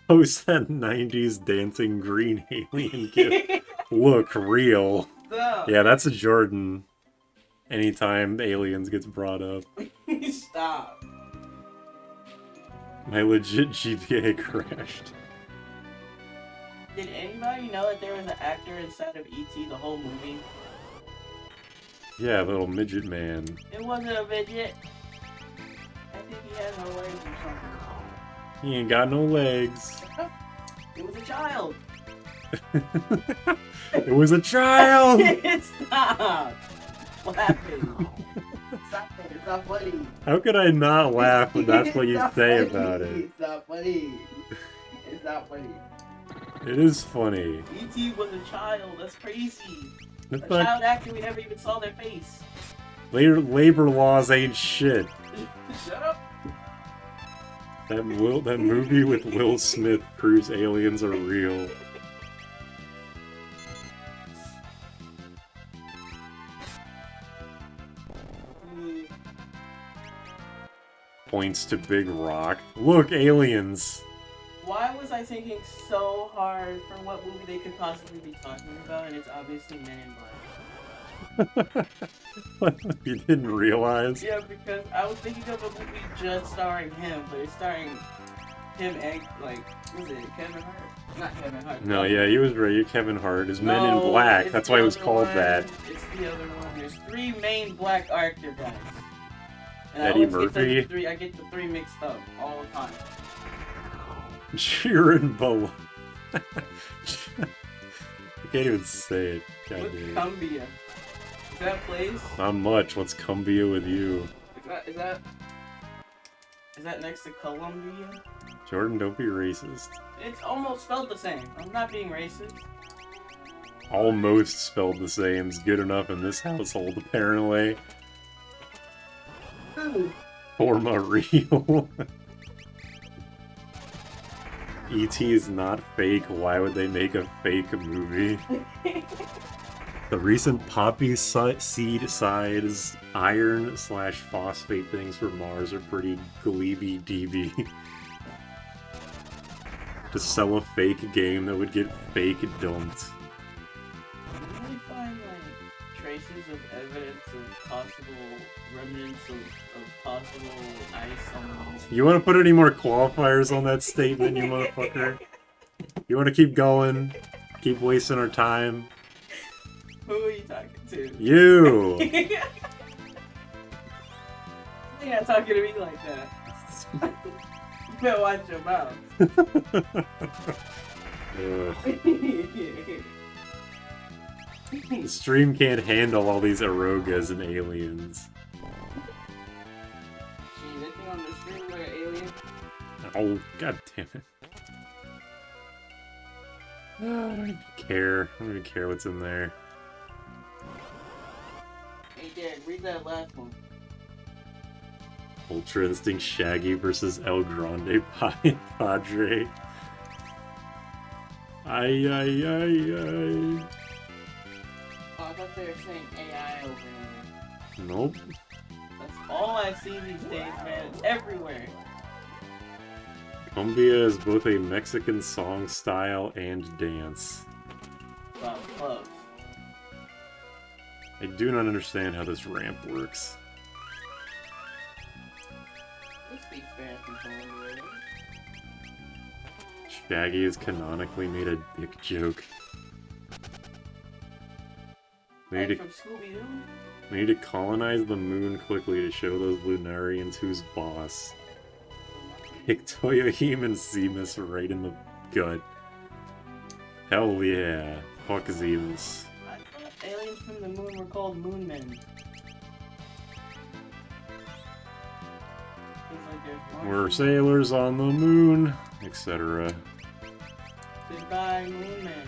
Post that 90s dancing green alien gif. Look real. Stop. Yeah, that's a Jordan. Anytime aliens gets brought up. Stop. My legit GTA crashed. Did anybody know that there was an actor inside of E.T. the whole movie? Yeah, little midget man. It wasn't a midget. I think he had no legs or something. He ain't got no legs. It was a child. It was a child! Stop laughing. Stop it. It's not funny. How could I not laugh when that's what you It's not say funny. about it? It's not funny. It's not funny. It is funny. E.T. was a child. That's crazy. It's A not, child actor, we never even saw their face. labor laws ain't shit. Shut up. That movie with Will Smith proves aliens are real. Points to Big Rock. Look, aliens. Why was I thinking so hard for what movie they could possibly be talking about, and it's obviously Men in Black? You didn't realize? Yeah, because I was thinking of a movie just starring him, but it's starring him and, like, was it Kevin Hart? Not Kevin Hart. No, yeah, he was right. Kevin Hart is Men in No, Black. it's That's the why it was other called one. that. It's the other one. There's three main black actor guys. And Eddie I always Murphy? I get the three mixed up all the time. Sheeran Bowl. I can't even say it. God What's damn. Cumbia? Is that place? Not much. What's Cumbia with you? Is that next to Columbia? Jordan, don't be racist. It's almost spelled the same. I'm not being racist. Almost spelled the same is good enough in this household, apparently. Ooh. Forma real. E.T. is not fake. Why would they make a fake movie? The recent poppy seed size iron/phosphate things for Mars are pretty gleeby DB. To sell a fake game that would get fake dumped. Did we find like traces of evidence of possible remnants of possible ice on the You want to put any more qualifiers on that statement, you motherfucker? You want to keep going? Keep wasting our time? Who are you talking to? You! You're not talking to me like that. You better watch your mouth. Ugh. The stream can't handle all these erogas and aliens. Gee, that thing on the screen like an alien. Oh, god damn it. I don't even care. I don't even care what's in there. Hey, Derek, read that last one. Ultra Instinct Shaggy versus El Grande Padre. Ay. Oh, I thought they were saying AI over there. Nope. That's all I see these days, man. It's everywhere. Cumbia is both a Mexican song style and dance. Wow, close. I do not understand how this ramp works. This big fan from home, really. Shaggy has canonically made a dick joke. We Like need, from Scooby-Doo? we need to colonize the moon quickly to show those Lunarians who's boss. Kick Toyohime and Zemus right in the gut. Hell yeah. Fuck Zemus. I thought aliens from the moon were called moonmen. Seems like there's We're Martian. sailors on the moon, etc. Goodbye, moonman.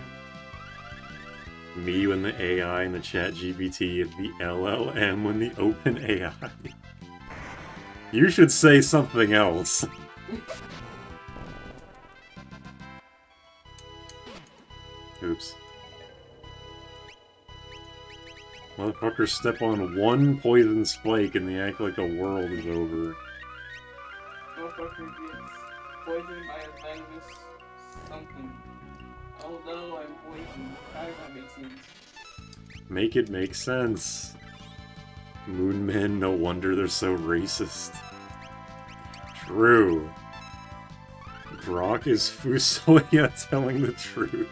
Me when the AI and the chat GPT, the LLM when the open AI. You should say something else. Oops. Motherfuckers step on one poison spike and they act like the world is over. Motherfucker gets poisoned by a venomous something. Although I'm poisoned. How does that make sense? Make it make sense. Moonmen, no wonder they're so racist. True. Grok is Fusoya telling the truth.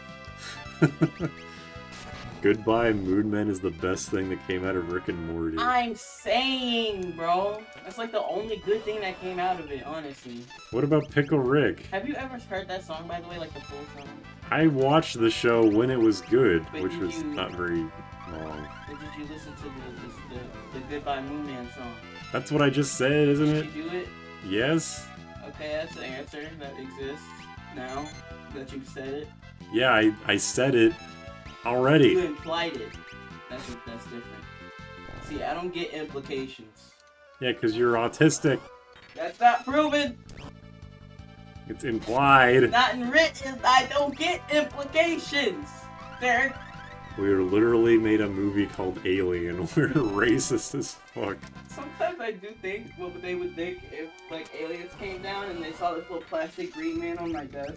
Goodbye, Moonmen is the best thing that came out of Rick and Morty. I'm saying, bro. That's like the only good thing that came out of it, honestly. What about Pickle Rick? Have you ever heard that song, by the way, like the full song? I watched the show when it was good, But which did was you- not very long. Or did you listen to the Goodbye Moonman song? That's what I just said, isn't Did it? you do it? Yes? Okay, that's the answer that exists now that you've said it. Yeah, I said it You already. implied it. That's different. See, I don't get implications. Yeah, because you're autistic. That's not proven. It's implied. Not in written. I don't get implications. Derek. We were literally made a movie called Alien. We're racist as fuck. Sometimes I do think what they would think if like aliens came down and they saw this little plastic green man on my desk.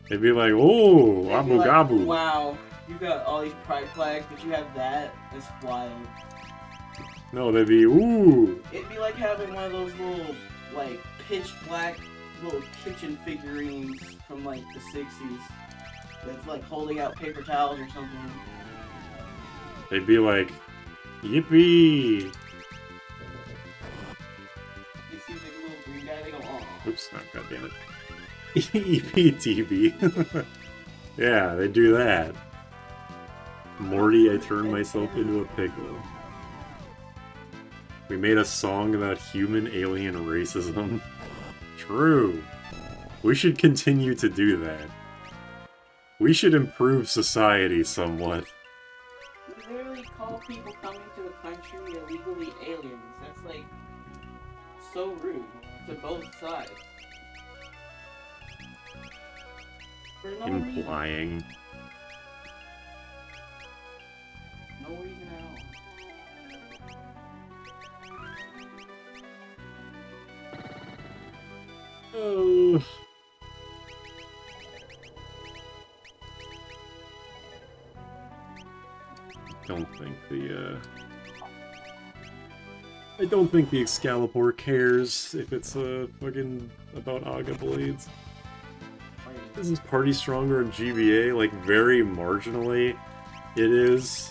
They'd be like, oh, They'd be Abu like, Gabu. wow, you got all these pride flags, but you have that. That's wild. No, they'd be, ooh. It'd be like having one of those little like pitch black little kitchen figurines from like the 60s. That's like holding out paper towels or something. They'd be like, yippee. You see the little green guy, they go, oh. Oops, oh, god damn it. EPTB. Yeah, they do that. Morty, I turned myself into a pickle. We made a song about human alien racism. True. We should continue to do that. We should improve society somewhat. We literally call people coming to the country illegally aliens. That's like so rude to both sides. For no reason. Implying. No reason at all. Oh. I don't think the Excalibur cares if it's fucking about Aga Blades. This is Party Stronger in GBA, like very marginally it is.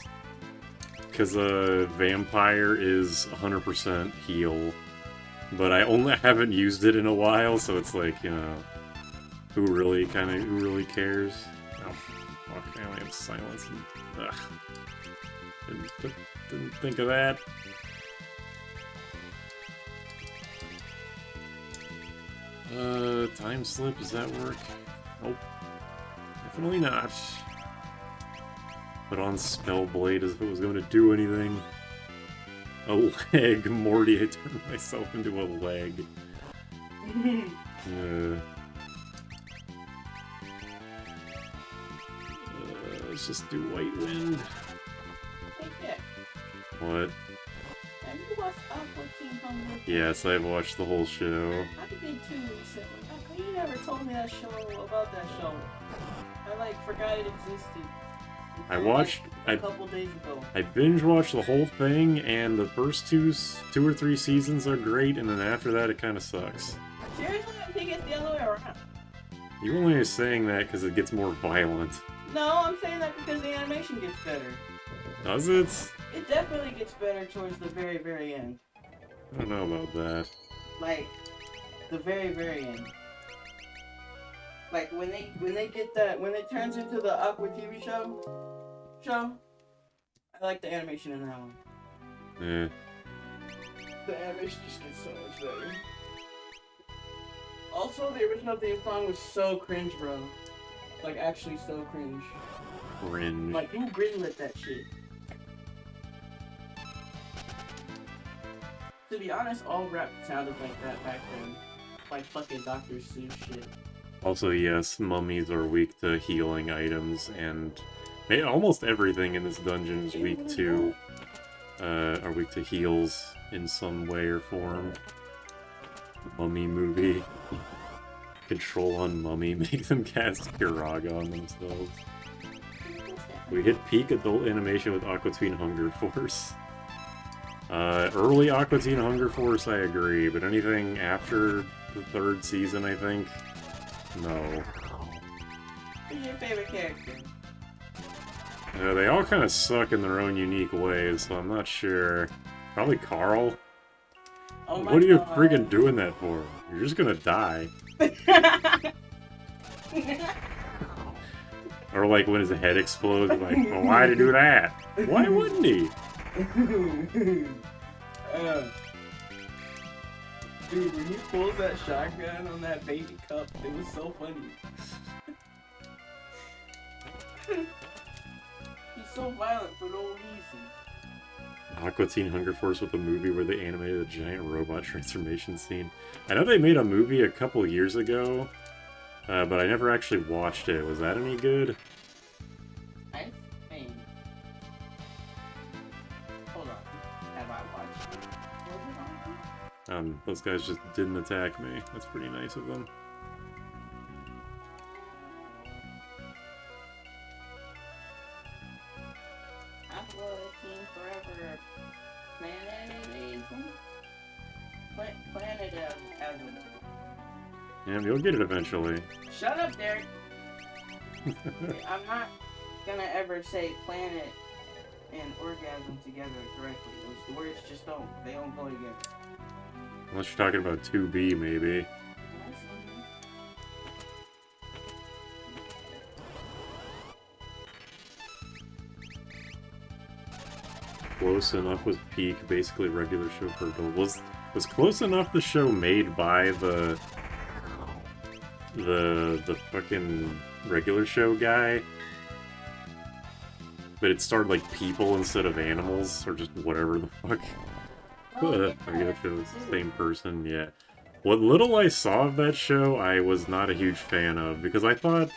Because a vampire is 100% heal. But I haven't used it in a while, so it's like, you know, who really cares? Oh, fuck, I only have silence. And, ugh. Didn't think of that. Time slip, does that work? Nope. Definitely not. Put on Spellblade as if it was going to do anything. A leg. Morty, I turned myself into a leg. Let's just do White Wind. Hey, Jack, What? have you watched Aqua Teen Hunger? Yes, I've watched the whole show. I did too recently. How come you never told me that show about that show? I like forgot it existed. A couple days ago. I binge watched the whole thing, and the first two or three seasons are great, and then after that it kind of sucks. Seriously, I think it's the other way around. You only are saying that because it gets more violent. No, I'm saying that because the animation gets better. Does it? It definitely gets better towards the very, very end. I don't know about that. Like, the very, very end. Like when they get that, when it turns into the Aqua TV show, I like the animation in that one. Yeah. The animation just gets so much better. Also, the original theme song was so cringe, bro. Like, actually so cringe. Cringe. Like, who greenlit that shit? To be honest, all rap sounded like that back then. Like fucking Dr. Seuss shit. Also, yes, mummies are weak to healing items, and almost everything in this dungeon is weak to, are weak to heals in some way or form. Mummy movie. Control on mummy, make them cast Kiraga on themselves. We hit peak adult animation with Aqua Teen Hunger Force. Early Aqua Teen Hunger Force, I agree, but anything after the third season, I think, no. Who's your favorite character? They all kind of suck in their own unique ways, so I'm not sure. Probably Carl. Oh my What are you God. freaking doing that for? You're just gonna die. Or like when his head explodes, like, well, why'd he do that? Why wouldn't he? Dude, when he pulls that shotgun on that baby cup, it was so funny. He's so violent for no reason. Aqua Teen Hunger Force with a movie where they animated a giant robot transformation scene. I know they made a movie a couple years ago, but I never actually watched it. Was that any good? I think. Hold on. Have I watched it? Was it on? Those guys just didn't attack me. That's pretty nice of them. Aqua Teen Forever. Planet Evan. Yeah, you'll get it eventually. Shut up, Derek. I'm not gonna ever say planet and orgasm together correctly. Those words just don't. They don't go together. Unless you're talking about 2B, maybe. Close Enough was peak, basically regular show for adults. Was Close Enough the show made by the fucking regular show guy? But it starred like people instead of animals, or just whatever the fuck. Regular show was the same person, yeah. What little I saw of that show, I was not a huge fan of, because I thought,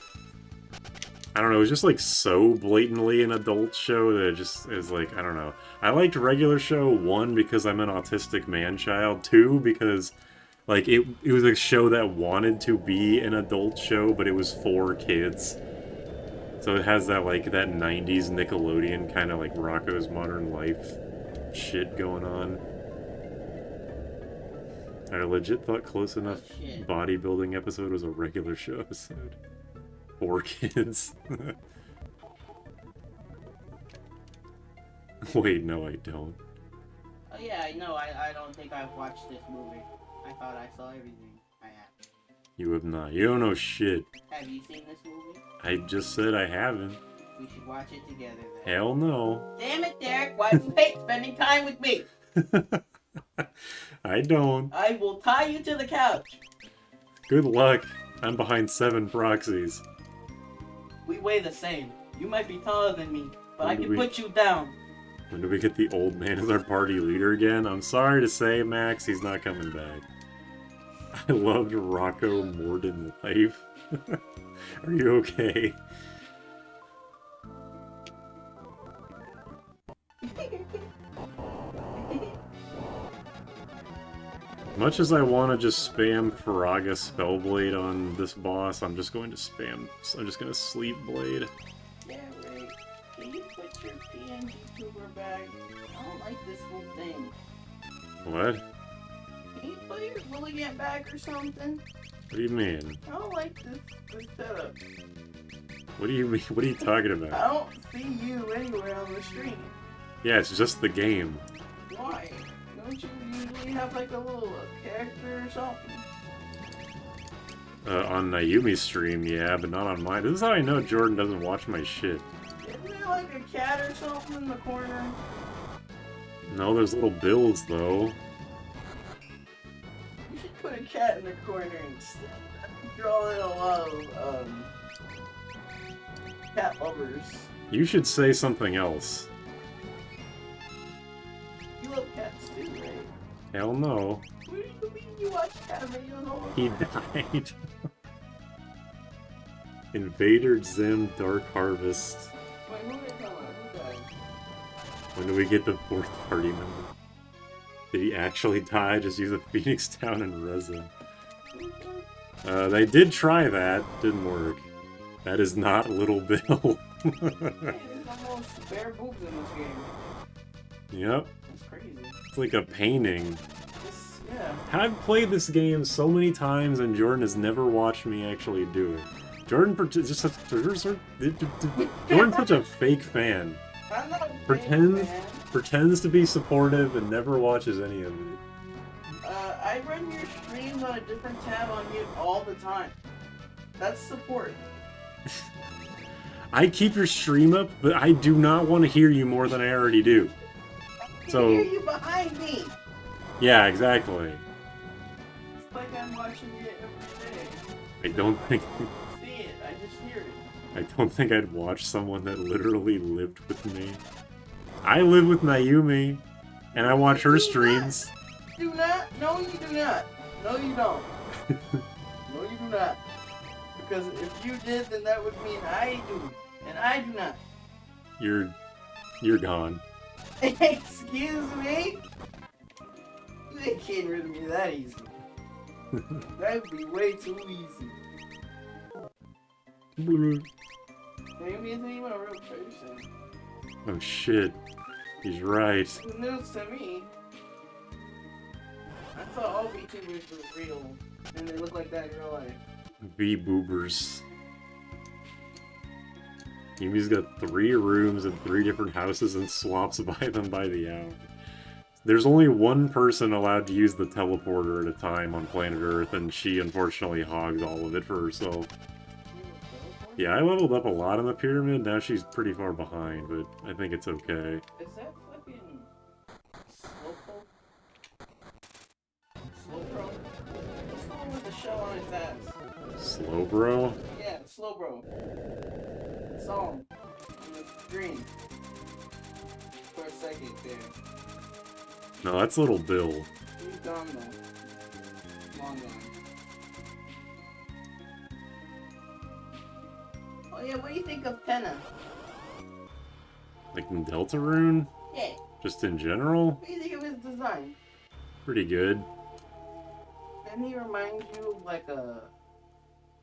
I don't know, it was just like so blatantly an adult show that it just is like, I don't know. I liked regular show, 1, because I'm an autistic man-child, 2, because like it was a show that wanted to be an adult show, but it was for kids. So it has that like that 90s Nickelodeon kind of like Rocko's Modern Life shit going on. I legit thought Close Enough bodybuilding episode was a regular show episode. For kids. Wait, no, I don't. Oh yeah, I know. I don't think I've watched this movie. I thought I saw everything. I have. You have not. You don't know shit. Have you seen this movie? I just said I haven't. We should watch it together then. Hell no. Damn it, Derek! Why do you hate spending time with me? I don't. I will tie you to the couch. Good luck. I'm behind 7 proxies. We weigh the same. You might be taller than me, but I When do can we- put you down. When do we get the old man as our party leader again? I'm sorry to say, Max, he's not coming back. I loved Rocco more than life. Are you okay? Much as I want to just spam Faraga Spellblade on this boss, I'm just going to spam. I'm just going to Sleep Blade. Yeah, right. Can you put your PNG tuber back? I don't like this whole thing. What? Can you put your Willigan back or something? What do you mean? I don't like this setup. What do you mean? What are you talking I about? don't see you anywhere on the stream. Yeah, it's just the game. Why? Don't you usually have like a little character or something? On Nayumi's stream, yeah, but not on mine. This is how I know Jordan doesn't watch my shit. Isn't there like a cat or something in the corner? No, there's little bills, though. You should put a cat in the corner and draw in a lot of cat lovers. You should say something else. You love cats too, right? Hell no. What do you mean you watch cat videos all the He time? died. Invader Zim Dark Harvest. Wait, who did that? Who died? When do we get the fourth party member? Did he actually die? Just use a Phoenix Town and resin. Who died? They did try that. Didn't work. That is not Little Bill. Hey, there's almost bare boobs in this game. Yep. That's crazy. It's like a painting. Yeah. I've played this game so many times and Jordan has never watched me actually do it. Jordan's such a fake fan. I'm not a Pretends- big fan. Pretends to be supportive and never watches any of it. I run your streams on a different tab on mute all the time. That's support. I keep your stream up, but I do not want to hear you more than I already do. I So- can hear you behind me. Yeah, exactly. It's like I'm watching it every day. I don't think See it, I just hear it. I don't think I'd watch someone that literally lived with me. I live with Nayumi, and I watch her streams. Do not? No, you do not. No, you don't. No, you do not. Because if you did, then that would mean I do. And I do not. You're gone. Excuse me? You ain't getting rid of me that easy. That'd be way too easy. Maybe isn't even a real person. Oh shit. He's right. It's news to me. I thought all VTubers were real. And they look like that in real life. V-boobers. Yumi's got 3 rooms and 3 different houses and swaps by them by the hour. There's only one person allowed to use the teleporter at a time on planet Earth, and she unfortunately hogged all of it for herself. Yeah, I leveled up a lot in the pyramid, now she's pretty far behind, but I think it's okay. Is that fucking Slowpoke? Slowbro? What's the one with the shell on his ass? Slow bro? Yeah, Slowbro. Song. On the screen. For a second there. No, that's Little Bill. He's gone though. Long gone. Oh yeah, what do you think of Tenna? Like in Deltarune? Yeah, Just in general? what do you think of his design? Pretty good. Doesn't he remind you of like a...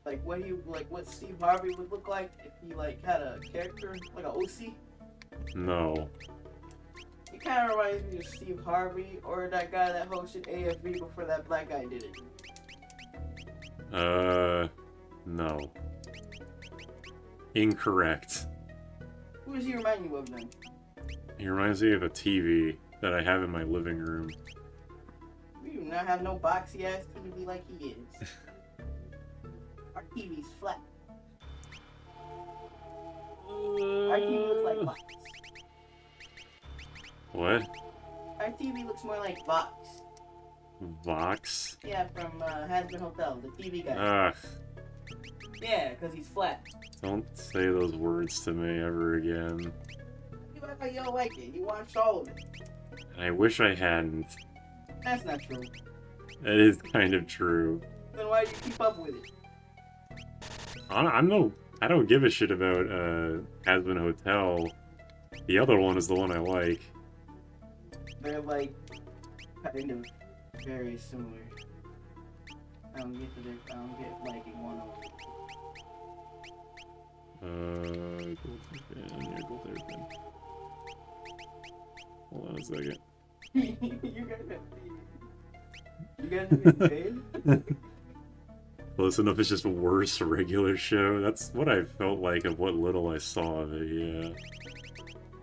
Like what Steve Harvey would look like if he like had a character, like a OC? No. He kind of reminds me of Steve Harvey or that guy that hosted AFV before that black guy did it. No. Incorrect. Who does he remind you of then? He reminds me of a TV that I have in my living room. We do not have no boxy ass TV like he is. Our TV's flat. Our TV looks like Vox. What? Our TV looks more like Vox. Vox? Yeah, from Hasbin Hotel, the TV guy. Ugh. Yeah, because he's flat. Don't say those words to me ever again. You act like you don't like it. You watched all of it. I wish I hadn't. That's not true. That is kind of true. Then why do you keep up with it? I don't give a shit about Hasbin Hotel. The other one is the one I like. They're like kind of very similar. I don't get liking one of them. Gold hairpin. Hold on a second. You guys get paid? Close enough is just a worse regular show. That's what I felt like of what little I saw of it, yeah.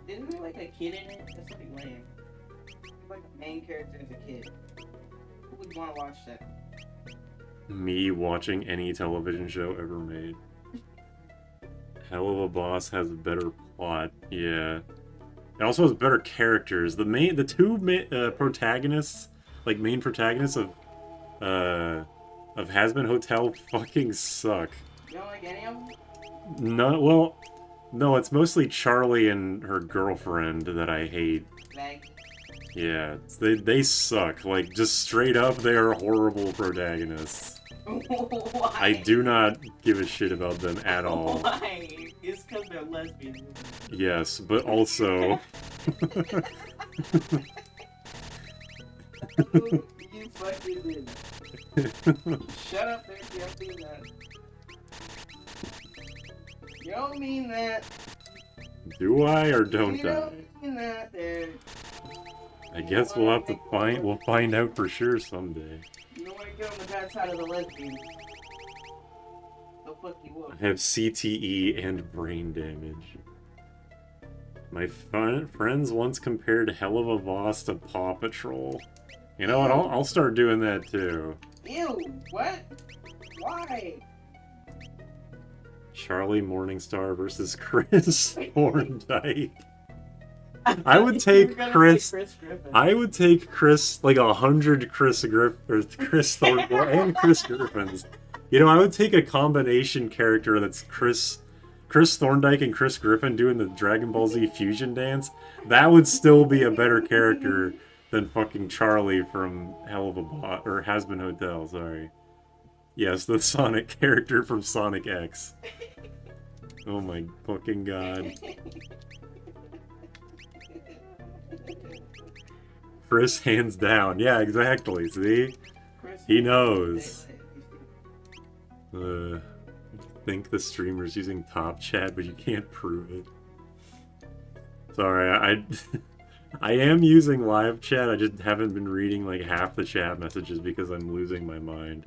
Isn't there like a kid in it? That's something lame. Like the main character is a kid. Who would want to watch that? Me watching any television show ever made. Hell of a Boss has a better plot, yeah. It also has better characters. The two protagonists, like main protagonists of Hazbin Hotel fucking suck. You don't like any of them? No, well, no, it's mostly Charlie and her girlfriend that I hate. Like, Yeah, they suck. Like, just straight up, they are horrible protagonists. why? I do not give a shit about them at all. Why? It's because they're lesbians. Yes, but also... You fucking did. Shut up there, you don't mean that. You don't mean that. Do I or don't You I? don't mean that there. I guess we'll have to we'll find out for sure someday. You don't want to get on the bad side of the lesbian. They'll fuck you I up. have CTE and brain damage. My friends once compared Hell of a Boss to Paw Patrol. You know what? I'll start doing that too. Ew, what? Why? Charlie Morningstar versus Chris Thorndike. I would take Chris. I would take Chris, like 100 Chris Thorndike and Chris Griffins. You know, I would take a combination character that's Chris Thorndike and Chris Griffin doing the Dragon Ball Z fusion dance. That would still be a better character than fucking Charlie from Hell of a Boss or Hazbin Hotel. Sorry. Yes, the Sonic character from Sonic X. Oh my fucking god. Chris hands down. Yeah, exactly. See? He knows. I think the streamer's using Top Chat, but you can't prove it. Sorry, I am using live chat. I just haven't been reading like half the chat messages because I'm losing my mind.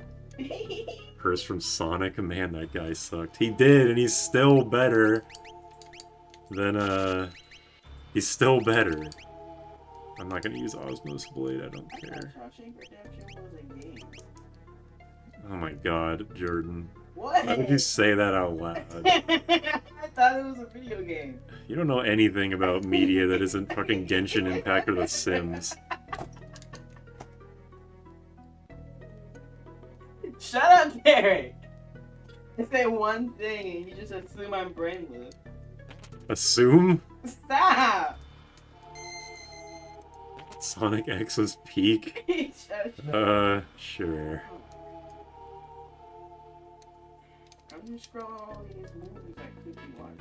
Chris from Sonic, man, that guy sucked. He did, and he's still better than he's still better. I'm not gonna use Osmos Blade, I don't care. Oh my god, Jordan. What? Why would you say that out loud? I thought it was a video game. You don't know anything about media that isn't fucking Genshin Impact or The Sims. Shut up, Derek! I say one thing and you just assume I'm brainless. Assume? Stop! Sonic X was peak? Sure. I'm just scrolling all these movies I could be watching.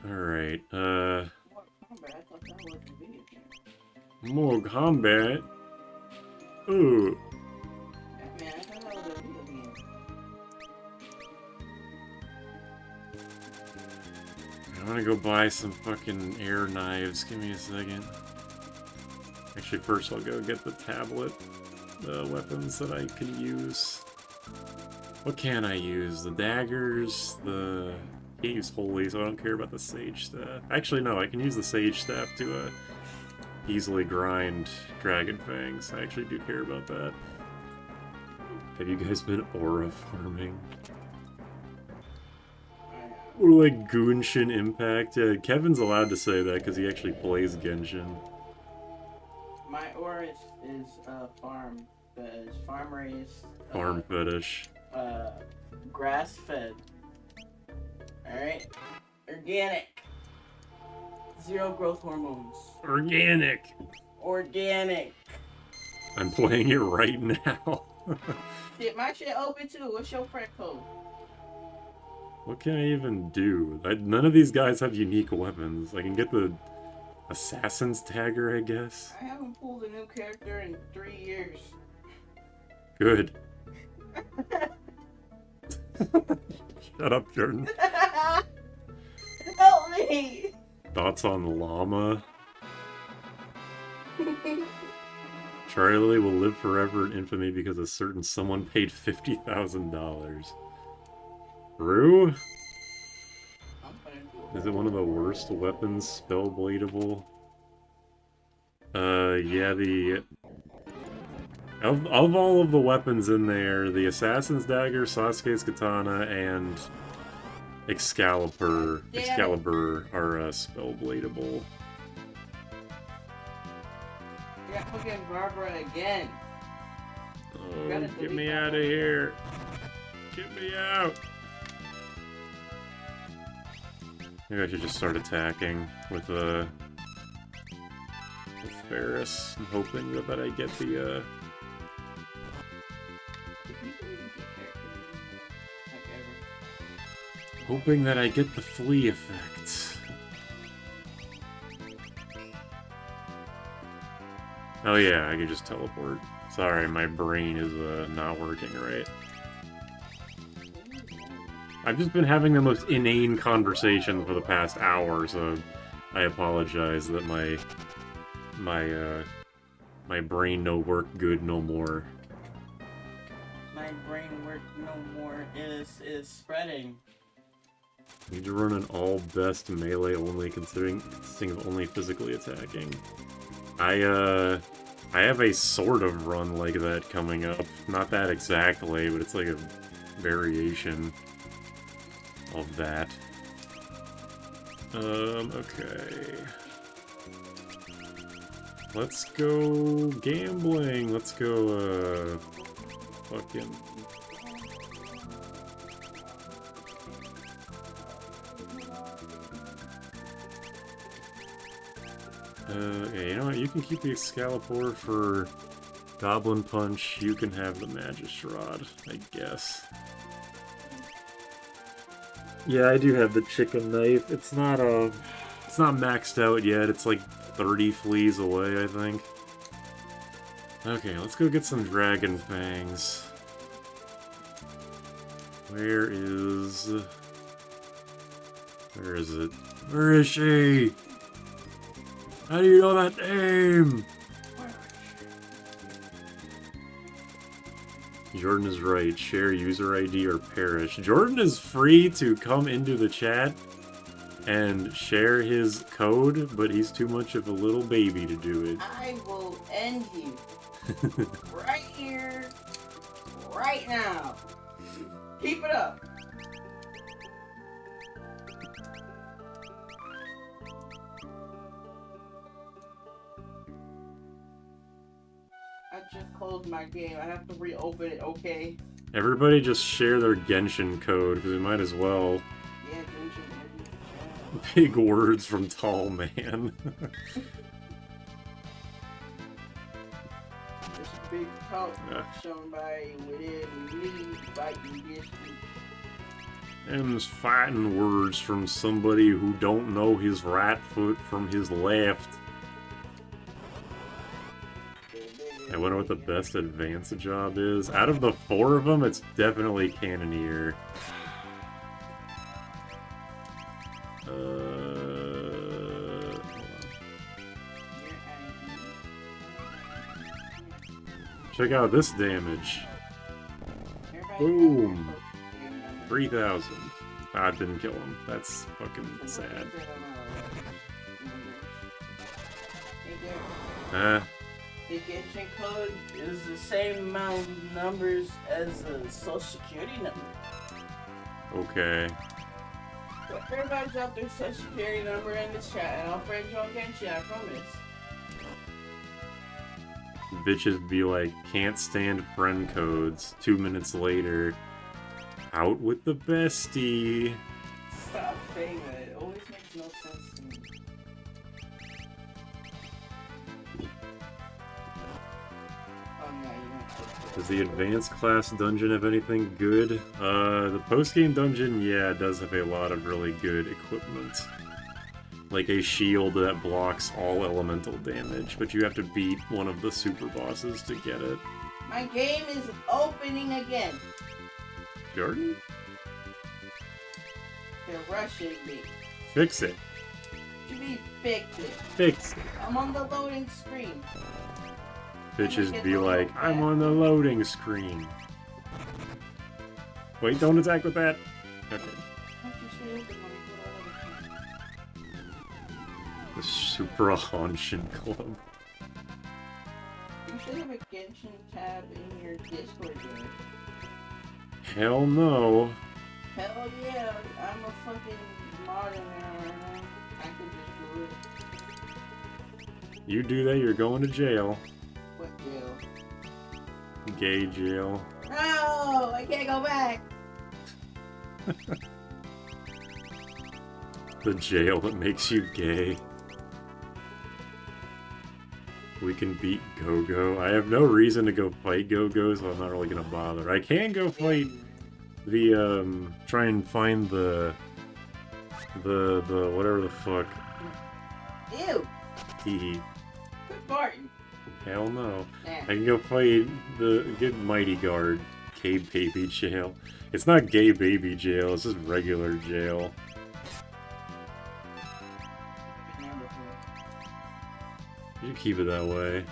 Alright, Mortal Kombat, I thought that was a video game. Mortal Kombat? Ooh. Man, I thought that was a video game. I'm gonna go buy some fucking air knives. Give me a second. Actually, first I'll go get the tablet. The weapons that I can use. What can I use? The daggers, the... I can't use holy, so I don't care about the sage staff. Actually, no, I can use the sage staff to easily grind dragon fangs. I actually do care about that. Have you guys been aura farming? Or like Genshin Impact? Yeah, Kevin's allowed to say that because he actually plays Genshin. My aura is farm fetish. Farm raised. Farm fetish. Grass fed. Alright? Organic. Zero growth hormones. Organic! Organic. I'm playing it right now. Shit, my shit open too. What's your friend code? What can I even do? None of these guys have unique weapons. I can get the Assassin's Dagger, I guess. I haven't pulled a new character in 3 years. Good. Shut up, Jordan. Help me! Thoughts on llama? Charlie will live forever in infamy because a certain someone paid $50,000. True? Is it one of the worst weapons, spellbladeable? Yeah, the... Of all of the weapons in there, the Assassin's Dagger, Sasuke's Katana, and Excalibur are spellbladeable. Yeah, fucking Barbara again. Oh, get me out of here. Get me out. Maybe I should just start attacking with Ferris. I'm hoping that I get the, hoping that I get the flea effect. Oh yeah, I can just teleport. Sorry, my brain is not working right. I've just been having the most inane conversation for the past hour, so I apologize that my brain no work good no more. My brain work no more is spreading. Need to run an all best melee only, consisting of only physically attacking. I have a sort of run like that coming up. Not that exactly, but it's like a variation of that. Okay. Let's go gambling. Let's go, fucking... yeah, you know what? You can keep the Excalibur for Goblin Punch. You can have the Magus Rod, I guess. Yeah, I do have the chicken knife. It's not maxed out yet. It's like 30 fleas away, I think. Okay, let's go get some Dragon Fangs. Where is it? Where is she? How do you know that name? Jordan is right. Share user ID or perish. Jordan is free to come into the chat and share his code, but he's too much of a little baby to do it. I will end you. Right here. Right now. Keep it up. I just closed my game. I have to reopen it, okay? Everybody just share their Genshin code, because we might as well. Yeah, Genshin. Big words from Tall Man. This big talk shown by within me fighting this. Them's fighting words from somebody who don't know his right foot from his left. I wonder what the best advanced job is. Out of the 4 of them, it's definitely Cannoneer. Check out this damage. Boom. 3,000. I didn't kill him. That's fucking sad. The Genshin code is the same amount of numbers as a social security number. Okay. So everybody drop their social security number in the chat and I'll friend you on Genshin, I promise. Bitches be like, can't stand friend codes. 2 minutes later, out with the bestie. Stop saying that. It always makes no sense to me. Does the advanced class dungeon have anything good? The post-game dungeon, yeah, does have a lot of really good equipment. Like a shield that blocks all elemental damage, but you have to beat one of the super bosses to get it. My game is opening again. Jordan? They're rushing me. Fix it. You mean fix it? Fix it. I'm on the loading screen. Bitches be like, I'm on the loading screen. Wait, don't attack with that. Okay. The Super Hanshin Club. You should have a Genshin tab in your Discord game. Hell no. Hell yeah, I'm a fucking mod in there right now. I could just do it. You do that, you're going to jail. What jail? Gay jail. No! I can't go back! The jail that makes you gay. We can beat Go-Go. I have no reason to go fight Go-Go, so I'm not really gonna bother. I can go fight the, try and find the whatever the fuck. Ew! He. Quit farting. Hell no. Nah. I can go fight get Mighty Guard. Gay baby jail. It's not gay baby jail, it's just regular jail. You keep it that way.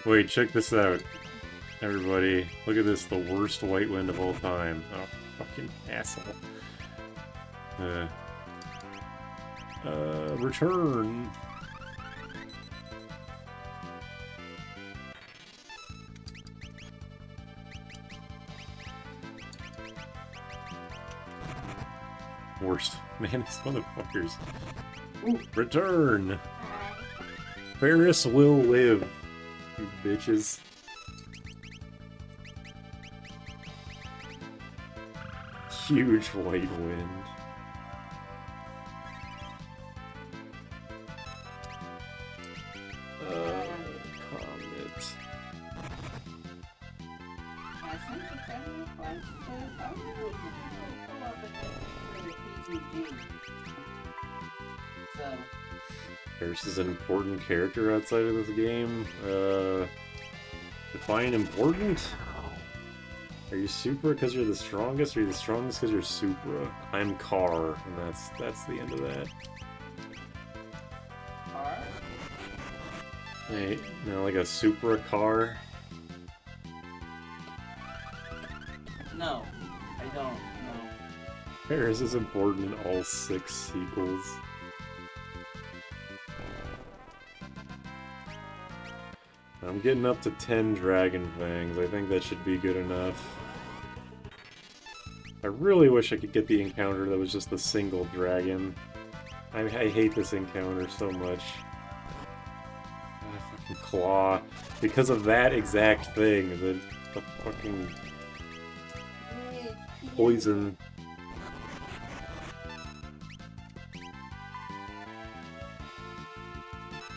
Wait, check this out. Everybody, look at this, the worst white wind of all time. Oh, fucking asshole. Return! Worst. Man, these motherfuckers. Ooh, return! Ferris will live, you bitches. Huge white wind. Comet. Ferris is an important character outside of this game. Define important? Are you Supra because you're the strongest, or are you the strongest because you're Supra? I'm Car, and that's the end of that. Car? Hey, you know, like a Supra car? No, I don't, no. Ferris is important in all 6 sequels. I'm getting up to 10 Dragon Fangs. I think that should be good enough. I really wish I could get the encounter that was just the single dragon. I hate this encounter so much. Fucking Claw. Because of that exact thing, the fucking poison.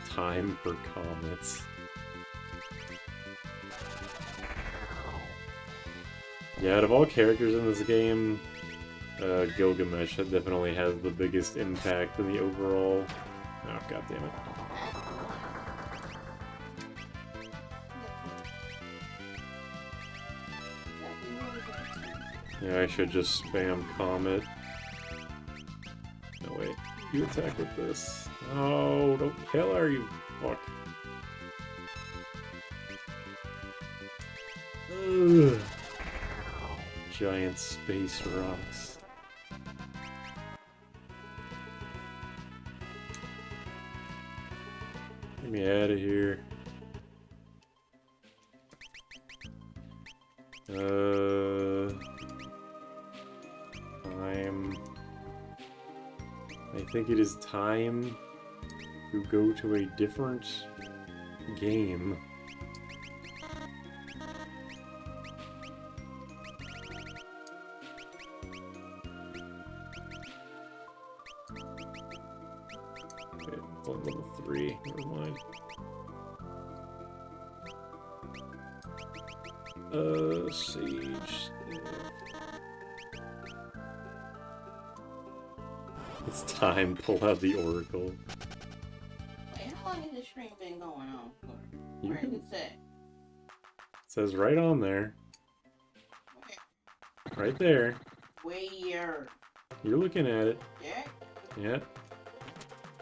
Time for comets. Yeah, out of all characters in this game, Gilgamesh definitely has the biggest impact in the overall... Oh, god damn it. Yeah, I should just spam Comet. No, wait. You attack with this. No, don't kill her, you fuck. Ugh. Giant space rocks. Get me out of here. Time. I think it is time to go to a different game. Okay, on level 3, never mind. Sage. It's time. Pull out the oracle. Wait, how long has this stream been going on for? You Where can- does it say? It says right on there. Right there. Where? You're looking at it. Yeah? Yeah.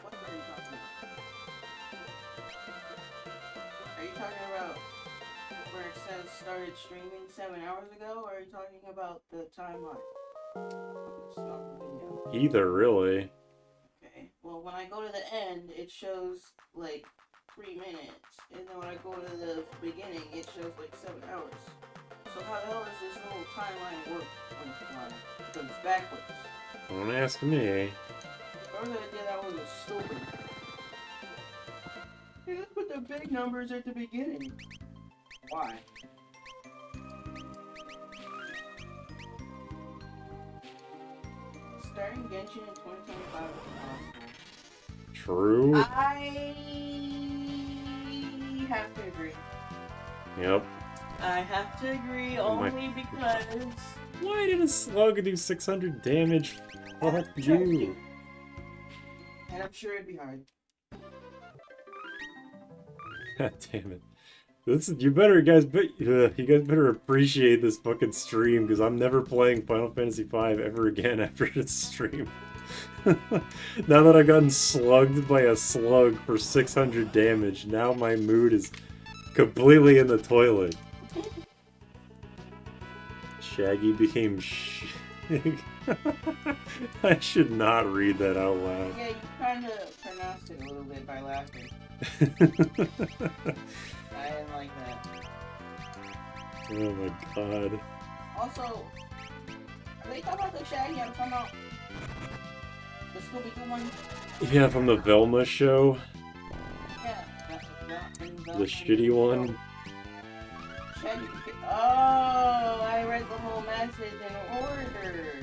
What are you talking about? Are you talking about where it says started streaming 7 hours ago, or are you talking about the timeline? It's not the video. Either, really. Okay. Well, when I go to the end, it shows like 3 minutes, and then when I go to the beginning, it shows like 7 hours. So how the hell does this little timeline work on the line? Because it's backwards. Don't ask me. Whoever that did that was stupid. Hey, let's put the big numbers at the beginning. Why? Starting Genshin in 2025 is awesome. True. I have to agree. Yep. I have to agree Oh my- only because Why did a slug do 600 damage? Fuck you. and I'm sure it'd be hard. God damn it. You guys better appreciate this fucking stream, because I'm never playing Final Fantasy V ever again after this stream. Now that I've gotten slugged by a slug for 600 damage, now my mood is completely in the toilet. Shaggy became I should not read that out loud. Yeah, you kind of pronounced it a little bit by laughing. I didn't like that. Oh my god. Also, are they talking about the Shaggy I'm talking about? The Scooby-Doo one? Yeah, from the Velma show. Yeah. The shitty one. Shaggy. Oh, I read the whole message in order.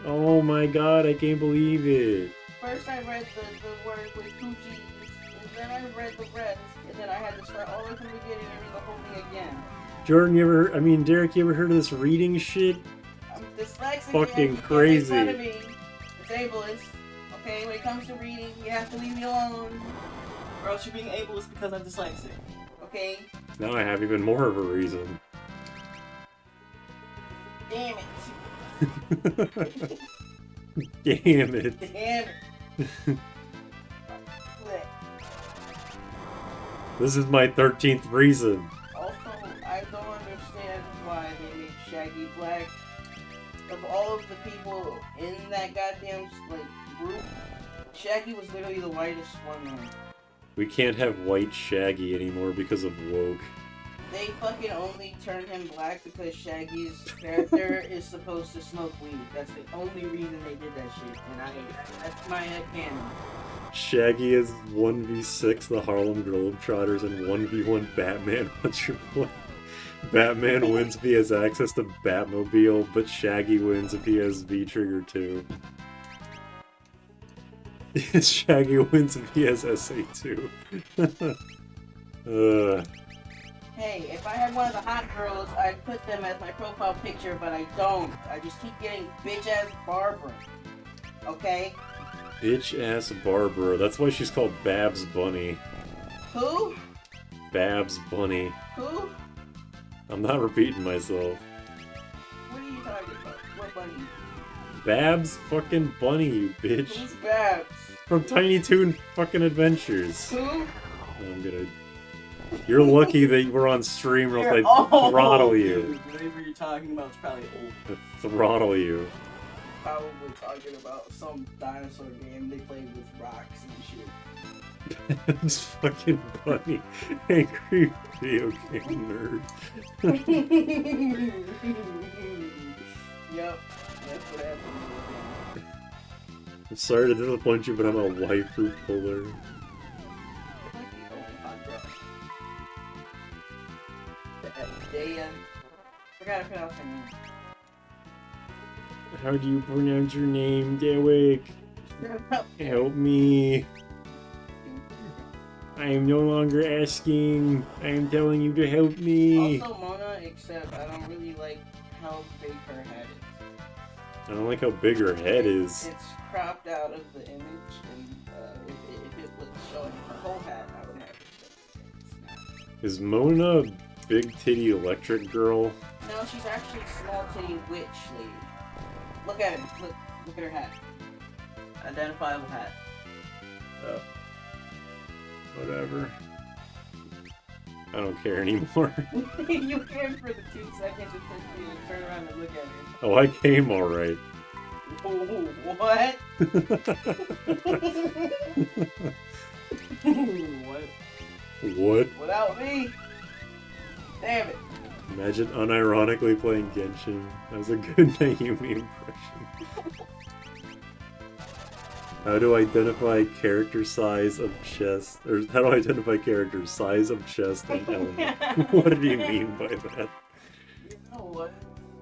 Oh my god, I can't believe it. First I read the word with 2 G's, and then I read the rest, and then I had to start all the way from the beginning and read the whole thing again. Jordan, Derek, you ever heard of this reading shit? I'm dyslexic. Fucking you can't crazy. Make fun of me. It's ableist. Okay, when it comes to reading, you have to leave me alone. Or else you're being ableist because I'm dyslexic. Okay? Now I have even more of a reason. Damn it. Damn it. Damn it. This is my 13th reason. Also, I don't understand why they made Shaggy black. Of all of the people in that goddamn group, Shaggy was literally the whitest one there. We can't have white Shaggy anymore because of woke. They fucking only turned him black because Shaggy's character is supposed to smoke weed. That's the only reason they did that shit. And that's my headcanon. Shaggy is 1v6 the Harlem Globetrotters and 1v1 Batman. What's your point? Batman wins if he has access to Batmobile, but Shaggy wins if he has V-Trigger too. Shaggy wins if he has SA2. Hey, if I had one of the hot girls, I'd put them as my profile picture, but I don't. I just keep getting bitch-ass Barbara. Okay? Bitch-ass Barbara. That's why she's called Babs Bunny. Who? Babs Bunny. Who? I'm not repeating myself. What are you talking about? What bunny? Babs fucking Bunny, you bitch. Who's Babs? From Tiny Toon fucking Adventures. Who? I'm gonna... You're lucky that we're on stream or else I'd throttle you. Dude, whatever you're talking about is probably old. I'd throttle you. Probably talking about some dinosaur game they played with rocks and shit. Babs fucking Bunny. Angry video game nerd. Yep, that's what happened. I'm sorry to disappoint you, but I'm a waifu puller. They, forgot to pronounce her name. How do you pronounce your name, Derek? Help me. I am no longer asking. I am telling you to help me. Also Mona, except I don't really like how big her head is. I don't like how big her head is. It's cropped out of the image, and if it was showing her whole hat, I would have it. But it's not. Is Mona big titty electric girl? No, she's actually small titty witch lady. Look at her. Look at her hat. Identifiable hat. Oh. Whatever. I don't care anymore. You cared for the 2 seconds it took me to turn around and look at her. Oh, I came alright. Oh, what? What? What? Without me? Damn it. Imagine unironically playing Genshin. That was a good Naomi impression. How do I identify character size of chest? Or how do I identify character size of chest and element? What did he mean by that? You know what?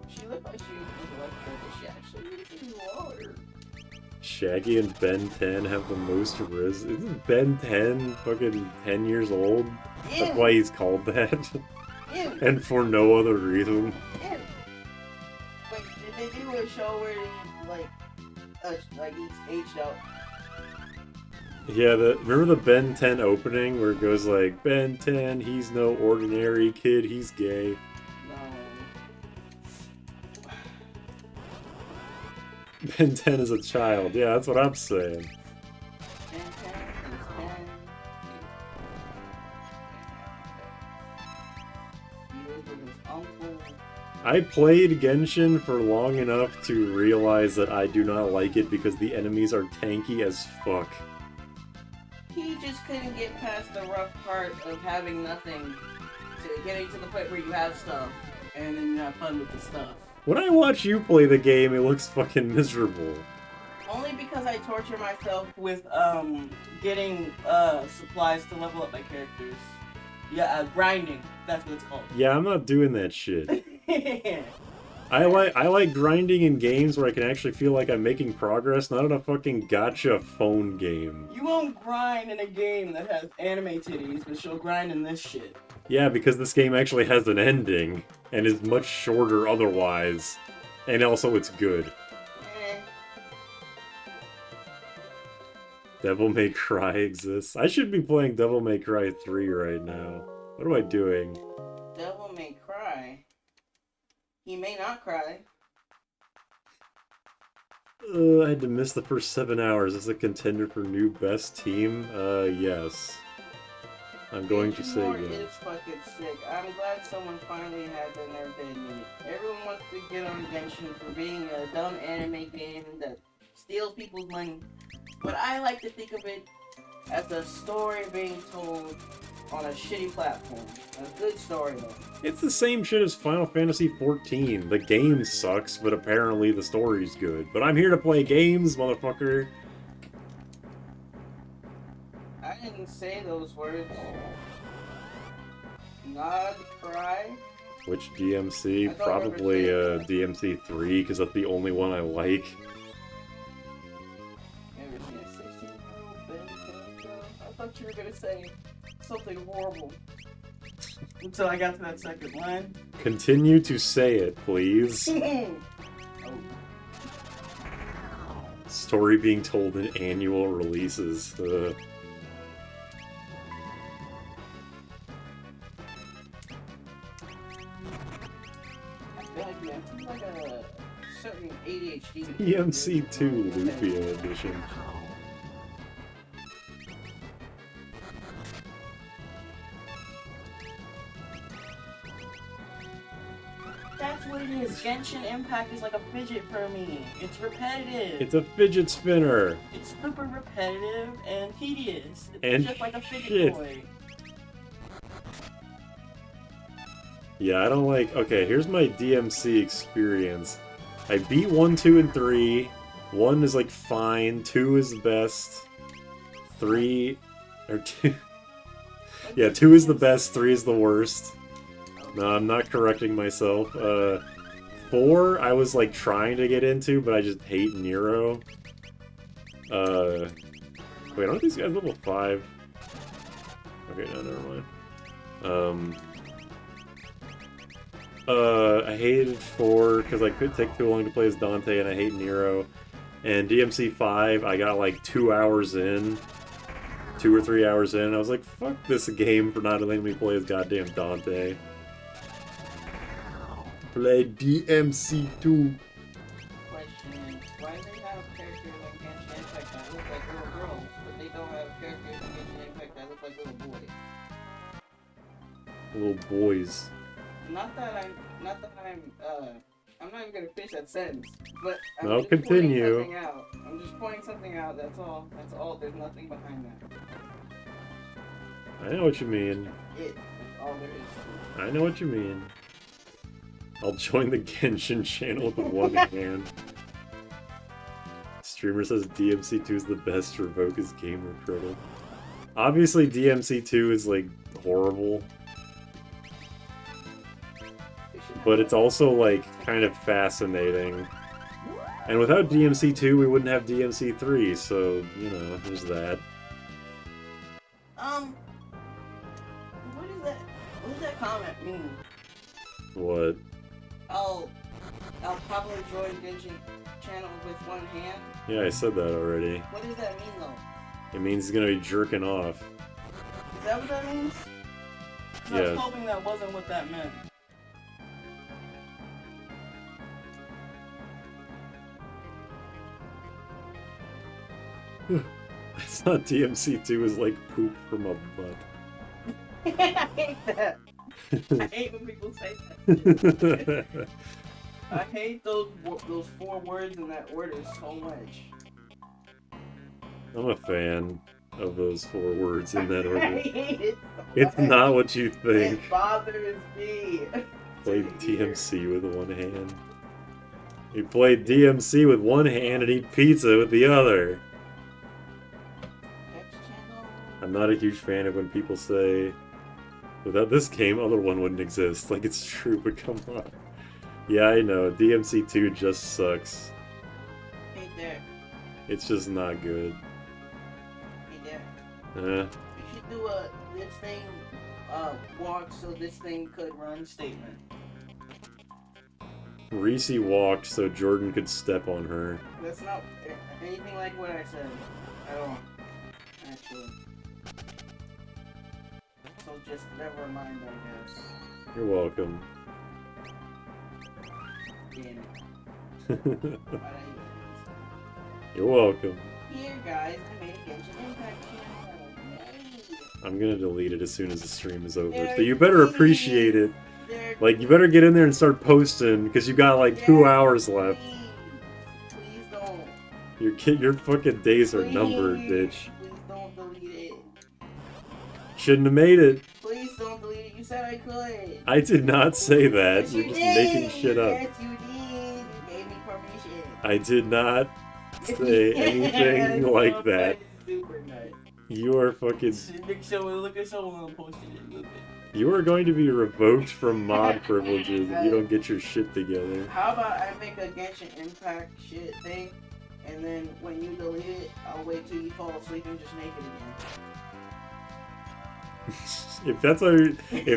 She looked like she was electric, but she actually was in water. Shaggy and Ben 10 have the most riz. Isn't Ben 10 fucking 10 years old? Ew. That's why he's called that. Ew. And for no other reason. Ew. Wait, did they do a show where he, he's aged out? Yeah, remember the Ben 10 opening where it goes like, Ben 10, he's no ordinary kid, he's gay. No. Ben 10 is a child. Yeah, that's what I'm saying. Ben 10 is 10. He lives with his uncle. I played Genshin for long enough to realize that I do not like it because the enemies are tanky as fuck. He just couldn't get past the rough part of having nothing to getting to the point where you have stuff, and then you have fun with the stuff. When I watch you play the game, it looks fucking miserable. Only because I torture myself with getting supplies to level up my characters. Yeah, grinding. That's what it's called. Yeah, I'm not doing that shit. I like grinding in games where I can actually feel like I'm making progress, not in a fucking gacha phone game. You won't grind in a game that has anime titties, but you'll grind in this shit. Yeah, because this game actually has an ending, and is much shorter otherwise. And also it's good. Eh. Devil May Cry exists. I should be playing Devil May Cry 3 right now. What am I doing? Devil may cry. He may not cry. I had to miss the first 7 hours. Is a contender for new best team? Yes. I'm going to say More yes. is fucking sick. I'm glad someone finally had the nerve to admit it. Everyone wants to get on Genshin for being a dumb anime game that steals people's money. But I like to think of it as a story being told on a shitty platform. A good story though. It's the same shit as Final Fantasy XIV. The game sucks, but apparently the story's good. But I'm here to play games, motherfucker. I didn't say those words. Nod, cry. Which I DMC? don't Probably remember DMC 3, because that's the only one I like. Ever seen a 16-year-old Ben character? I thought you were gonna say something horrible. Until I got to that second line. Continue to say it, please. Oh. Story being told in annual releases. I feel like a certain ADHD. EMC2 Lufia Edition. That's what it is. Genshin Impact is like a fidget for me. It's repetitive. It's a fidget spinner. It's super repetitive and tedious. It's And just like a fidget shit. toy. Yeah, I don't like... Okay, here's my DMC experience. I beat 1, 2, and 3. 1 is like fine. 2 is the best. 3... Or 2... Yeah, 2 is the best. 3 is the worst. No, I'm not correcting myself. 4, I was like trying to get into, but I just hate Nero. Wait, aren't these guys level 5? Okay, no, never mind. I hated 4 because I could take too long to play as Dante, and I hate Nero. And DMC 5, I got like 2 hours in, 2 or 3 hours in, and I was like, fuck this game for not letting me play as goddamn Dante. Play DMC 2. Question: why do they have characters like Genshin Impact that look like little girls, but they don't have characters in Genshin Impact that look like little boys? Little boys. Not that I'm not even gonna finish that sentence, but I'm No, just continue. pointing something out. I'm just pointing something out, that's all. That's all, there's nothing behind that. I know what you mean. That's all there is to it. I know what you mean. I'll join the Genshin channel with one hand. Streamer says DMC2 is the best, Revoke is gamer critic. Obviously DMC2 is like horrible, but it's also like kind of fascinating. And without DMC2 we wouldn't have DMC3, so you know, there's that. What does that comment mean? What? I'll probably join Genshin channel with one hand. Yeah, I said that already. What does that mean though? It means he's gonna be jerking off. Is that what that means? I Yeah. was hoping that wasn't what that meant. It's not DMC2 is like poop from a butt. I hate that. I hate when people say that. I hate those 4 words in that order so much. I'm a fan of those 4 words in that I order. hate it so It's much. not what you think. It bothers me. Played DMC with one hand. He played DMC with one hand and eat pizza with the other. Next channel. I'm not a huge fan of when people say, without this game, other one wouldn't exist. Like, it's true, but come on. Yeah, I know. DMC2 just sucks. Hey there. It's just not good. Hey there. Eh. You should do a this thing walk so this thing could run statement. Reese walked so Jordan could step on her. That's not anything like what I said at all, actually. So just never mind, I guess. You're welcome. Damn it. Why'd I even You're welcome. say this? Here, guys, I made a Genshin Impact channel. Yay! I'm gonna delete it as soon as the stream is over. There So you better it appreciate it. There, Like, you better get in there and start posting, because you got like 2 hours left. Please don't. Your fucking days are numbered, bitch. Please don't delete it. Shouldn't have made it. Please don't delete it. You said I could. I did not say that. Yes, You're you just did. making shit up. Yes, you did. You gave me permission. I did not say anything like that. Super nut. You are fucking... Look at someone posted it. Look at You are going to be revoked from mod privileges if you don't get your shit together. How about I make a Genshin Impact shit thing, and then when you delete it, I'll wait till you fall asleep and just make it again. If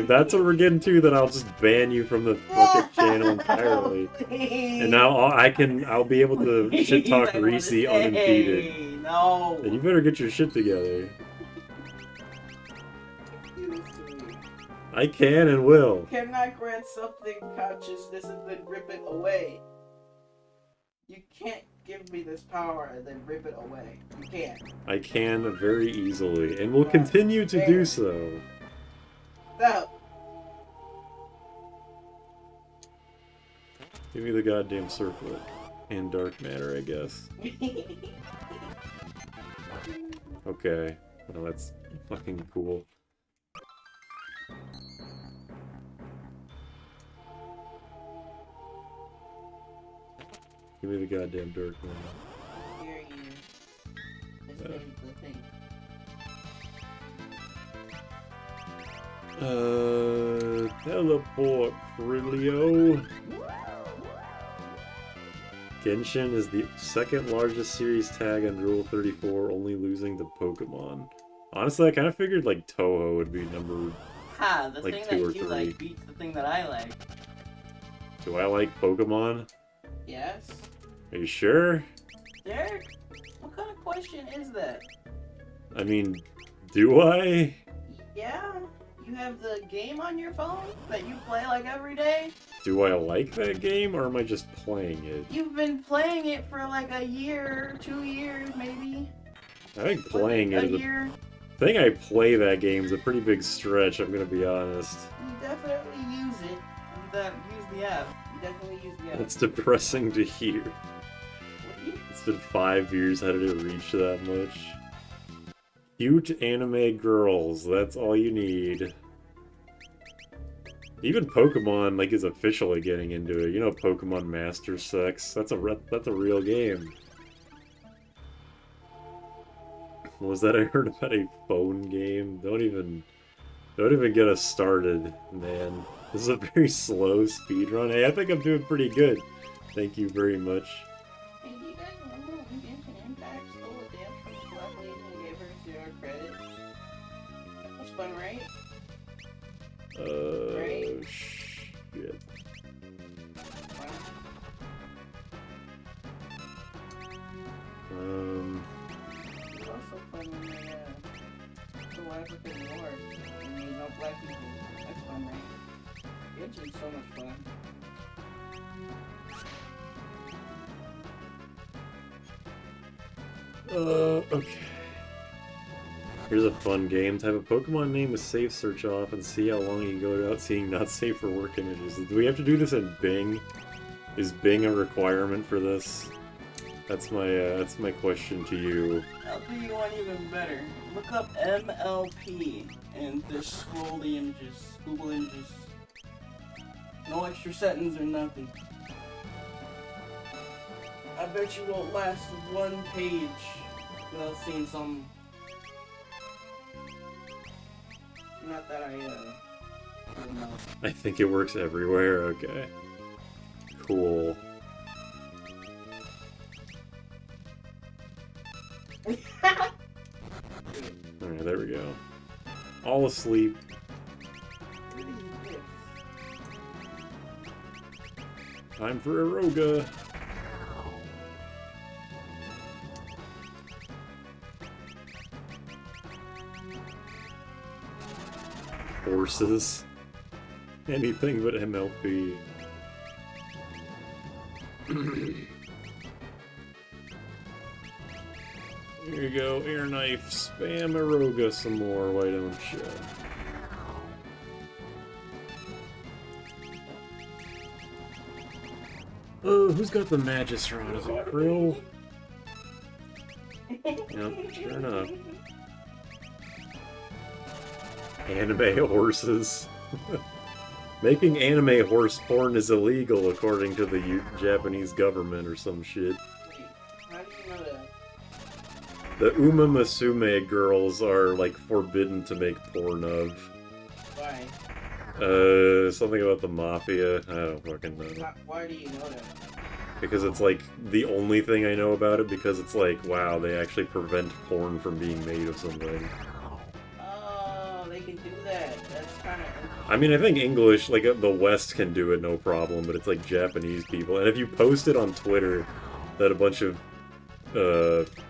that's what we're getting to, then I'll just ban you from the fucking channel entirely. Please. And now I'll be able to shit talk I wanna Reese say, unimpeded. No. And you better get your shit together. Do this to me. I can and will. Cannot grant something consciousness and then rip it away. You can't give me this power and then rip it away. You can't. I can very easily, and will continue to do so. Stop. Give me the goddamn circlet. And dark matter, I guess. Okay. Well, that's fucking cool. Give me the goddamn dark matter. Here you. This is the thing. Teleport, Krilio. Genshin is the second largest series tag on Rule 34, only losing to Pokemon. Honestly, I kind of figured like Toho would be number... Ha, the Like thing 2 or that you 3. like beats the thing that I like. Do I like Pokemon? Yes. Are you sure? Derek, what kind of question is that? I mean, do I? Yeah, you have the game on your phone that you play like every day? Do I like that game, or am I just playing it? You've been playing it for like a year, 2 years maybe. I think playing it A is year. Saying I play that game is a pretty big stretch, I'm gonna be honest. You definitely use it. Use the app. You definitely use the app. It's depressing to hear. It's been 5 years, how did it reach that much? Cute anime girls, that's all you need. Even Pokemon, like, is officially getting into it. You know Pokemon Master Sex? That's a real game. What was that I heard about a phone game? Don't even get us started, man. This is a very slow speedrun. Hey, I think I'm doing pretty good. Thank you very much. Hey, do you guys remember when Genshin Impact stole a dance from the black lady and gave her 0 credit? That was fun, right? Right? Shit. It was also fun when they stole African War and made no black people. That's fun, right? Genshin's so much fun. Okay. Here's a fun game. Type a Pokemon name with safe search off and see how long you can go without seeing not safe for work images. Do we have to do this in Bing? Is Bing a requirement for this? That's my question to you. I'll do you one even better. Look up MLP and just scroll the images. Google images. No extra settings or nothing. I bet you won't last 1 page without seeing some. Not that I don't know. I think it works everywhere. Okay. Cool. Alright, there we go. All asleep. Time for Aroga. Horses. Anything but MLP. Here you go, air knife. Spam Aroga some more, why don't you? Oh, who's got the Magistron? Is it Krill? Yep, sure enough. Anime horses. Making anime horse porn is illegal according to the Japanese government or some shit. Wait, how do you know that? The Uma Musume girls are, like, forbidden to make porn of. Why? Something about the mafia. I don't fucking know. Why do you know that? Because it's, like, the only thing I know about it, because it's like, wow, they actually prevent porn from being made of something. Oh, they can do that. That's kind of interesting. I mean, I think English, like, the West can do it, no problem, but it's, like, Japanese people. And if you post it on Twitter, that a bunch of,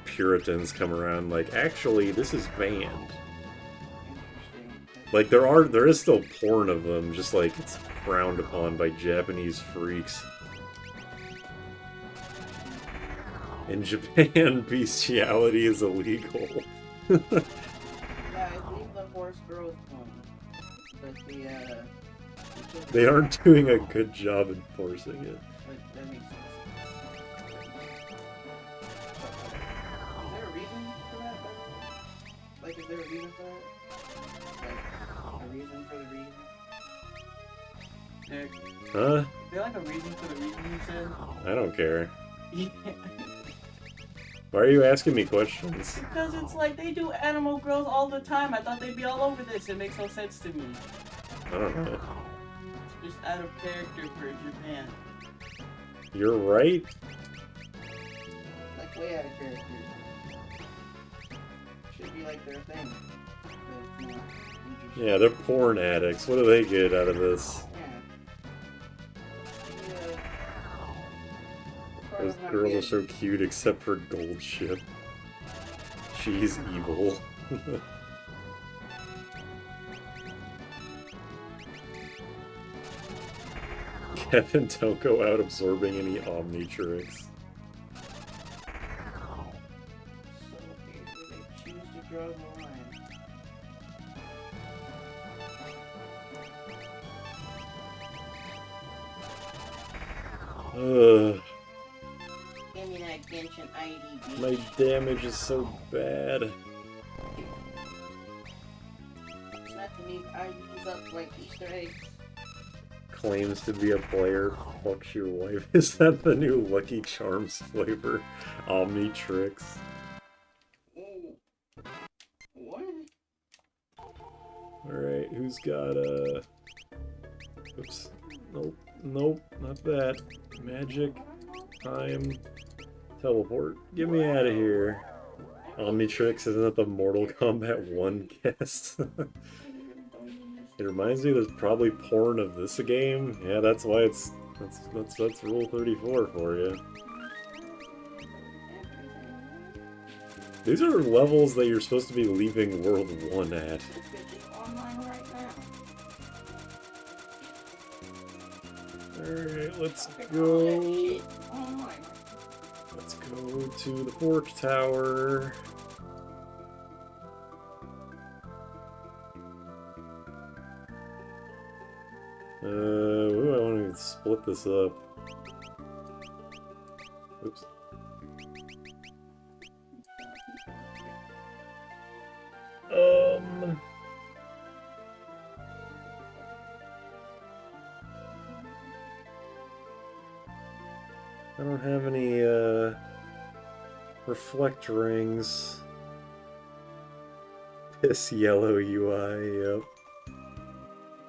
Puritans come around, like, actually, this is banned. Like, there is still porn of them, just, like, it's frowned upon by Japanese freaks. In Japan, bestiality is illegal. Yeah, I believe the horse girls one. But They aren't doing a good job enforcing it. That makes sense. Is there a reason for that, by the way? Like, is there a reason for that? Like, a reason for the reason? Derek, Huh? is there like a reason for the reason you said? I don't care. Yeah. Why are you asking me questions? Because it's like they do animal girls all the time. I thought they'd be all over this. It makes no sense to me. I don't know. It's just out of character for Japan. You're right. Like, way out of character. Should be like their thing. But it's not interesting. Yeah, they're porn addicts. What do they get out of this? Yeah. part Those of my girls are kid. so cute except for Gold Ship. She's evil. Kevin, don't go out absorbing any Omnitrix. So weird when they choose to draw the line. Ugh, Give me that Genshin ID, my damage is so bad. It's not to leave IDs up like Easter eggs. Claims to be a player, fucks your wife. Is that the new Lucky Charms flavor? Omnitrix. Ooh. What? Alright, who's got oops. Nope, nope, not that. Magic, time, teleport. Get me out of here. Omnitrix, isn't that the Mortal Kombat 1 guest? It reminds me there's probably porn of this a game. Yeah, that's why it's that's rule 34 for you. These are levels that you're supposed to be leaving World 1 at. Online right now. Alright, let's Pick all that go. shit online. Let's go to the Fork Tower. Ooh, I want to split this up. Oops. I don't have any, reflect rings. Piss yellow UI, yep.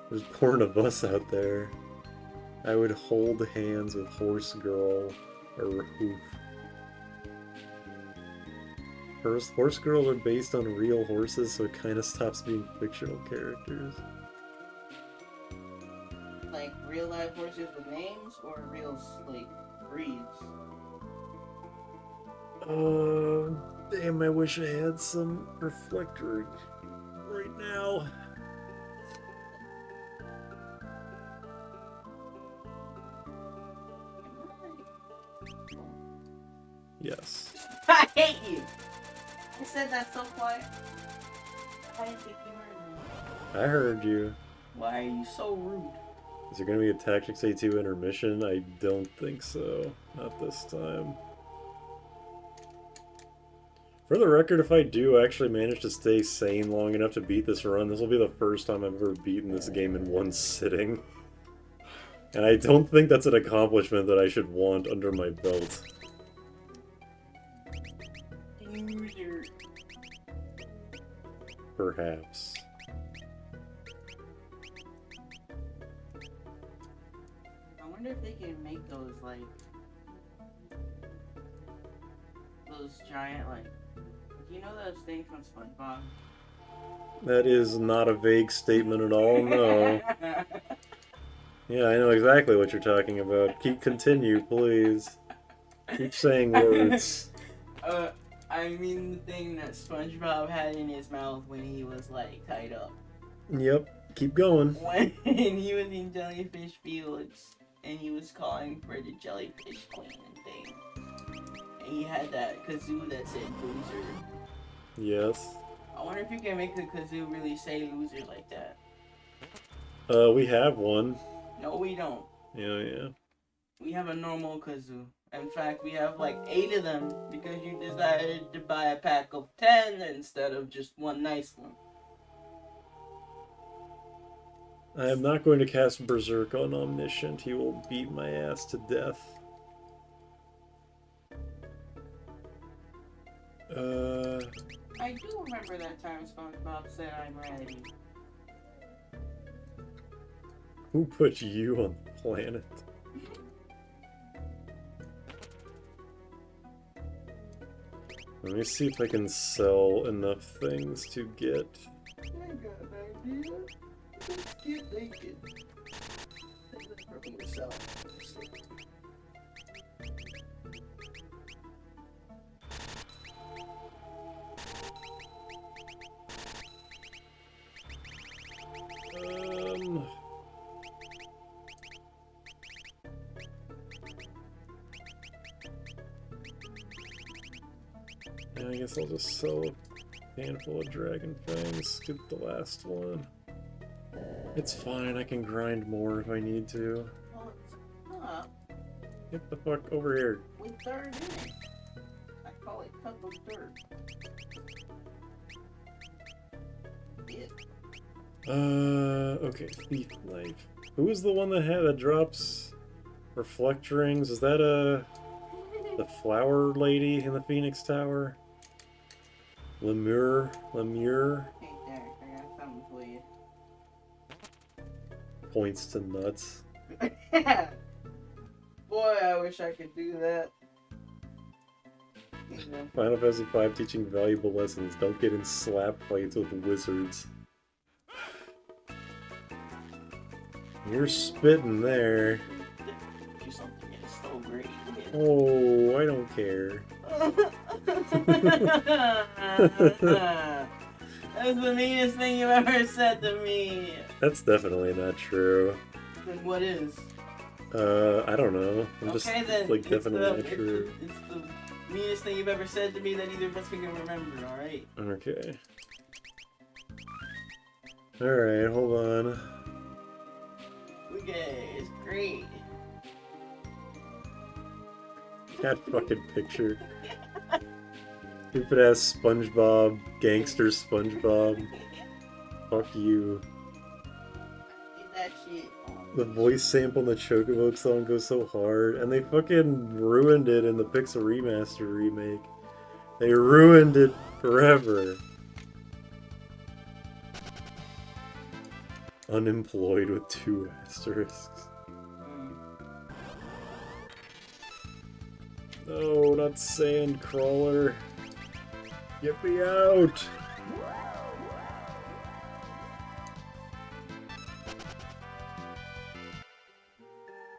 There's porn of us out there. I would hold hands with Horse Girl or Hoof. First, horse girls are based on real horses, so it kind of stops being fictional characters. Like real life horses with names or real like breeds? Damn, I wish I had some reflector right now. Yes. I hate you! I said that so quiet. I didn't think you heard me. I heard you. Why are you so rude? Is there gonna be a Tactics A2 intermission? I don't think so. Not this time. For the record, if I do actually manage to stay sane long enough to beat this run, this will be the first time I've ever beaten this game in one sitting. And I don't think that's an accomplishment that I should want under my belt. Loser. Perhaps. I wonder if they can make those like those giant like you know those things from SpongeBob? That is not a vague statement at all, no. Yeah, I know exactly what you're talking about. Continue, please. Keep saying words. I mean the thing that SpongeBob had in his mouth when he was like tied up. Yep, keep going. When he was in Jellyfish Fields and he was calling for the Jellyfish Queen and thing. And he had that kazoo that said loser. Yes. I wonder if you can make the kazoo really say loser like that. We have one. No, we don't. Yeah. We have a normal kazoo. In fact, we have like 8 of them because you decided to buy a pack of 10 instead of just one nice one. I am not going to cast Berserk on Omniscient. He will beat my ass to death. I do remember that time SpongeBob said I'm ready. Who put you on the planet? Let me see if I can sell enough things to get... I got an idea. Let's get naked. From yourself. Yeah, I guess I'll just sell a handful of dragon fangs. Skip the last one. It's fine, I can grind more if I need to. Well, it's not. Get the fuck over here. With dirt in it. I call it cup of dirt. Yeah. Okay, thief knife. Who is the one that drops reflect rings? Is that the flower lady in the Phoenix Tower? Lemure? Hey, Derek, I got something for you. Points to nuts. Boy, I wish I could do that. You know. Final Fantasy V teaching valuable lessons. Don't get in slap fights with wizards. You're spitting there. Do something that's so great. Oh, I don't care. That's the meanest thing you've ever said to me. That's definitely not true. Then what is? I don't know. I'm just Okay, then. like definitely not true. It's the meanest thing you've ever said to me that either of us can remember, alright? Okay. Alright, hold on. Okay, it's great. That fucking picture. Stupid ass SpongeBob, gangster SpongeBob. Fuck you. That shit. The voice sample in the Chocobo song goes so hard, and they fucking ruined it in the Pixel Remaster remake. They ruined it forever. Unemployed with 2 asterisks. No, not Sandcrawler. Get me out!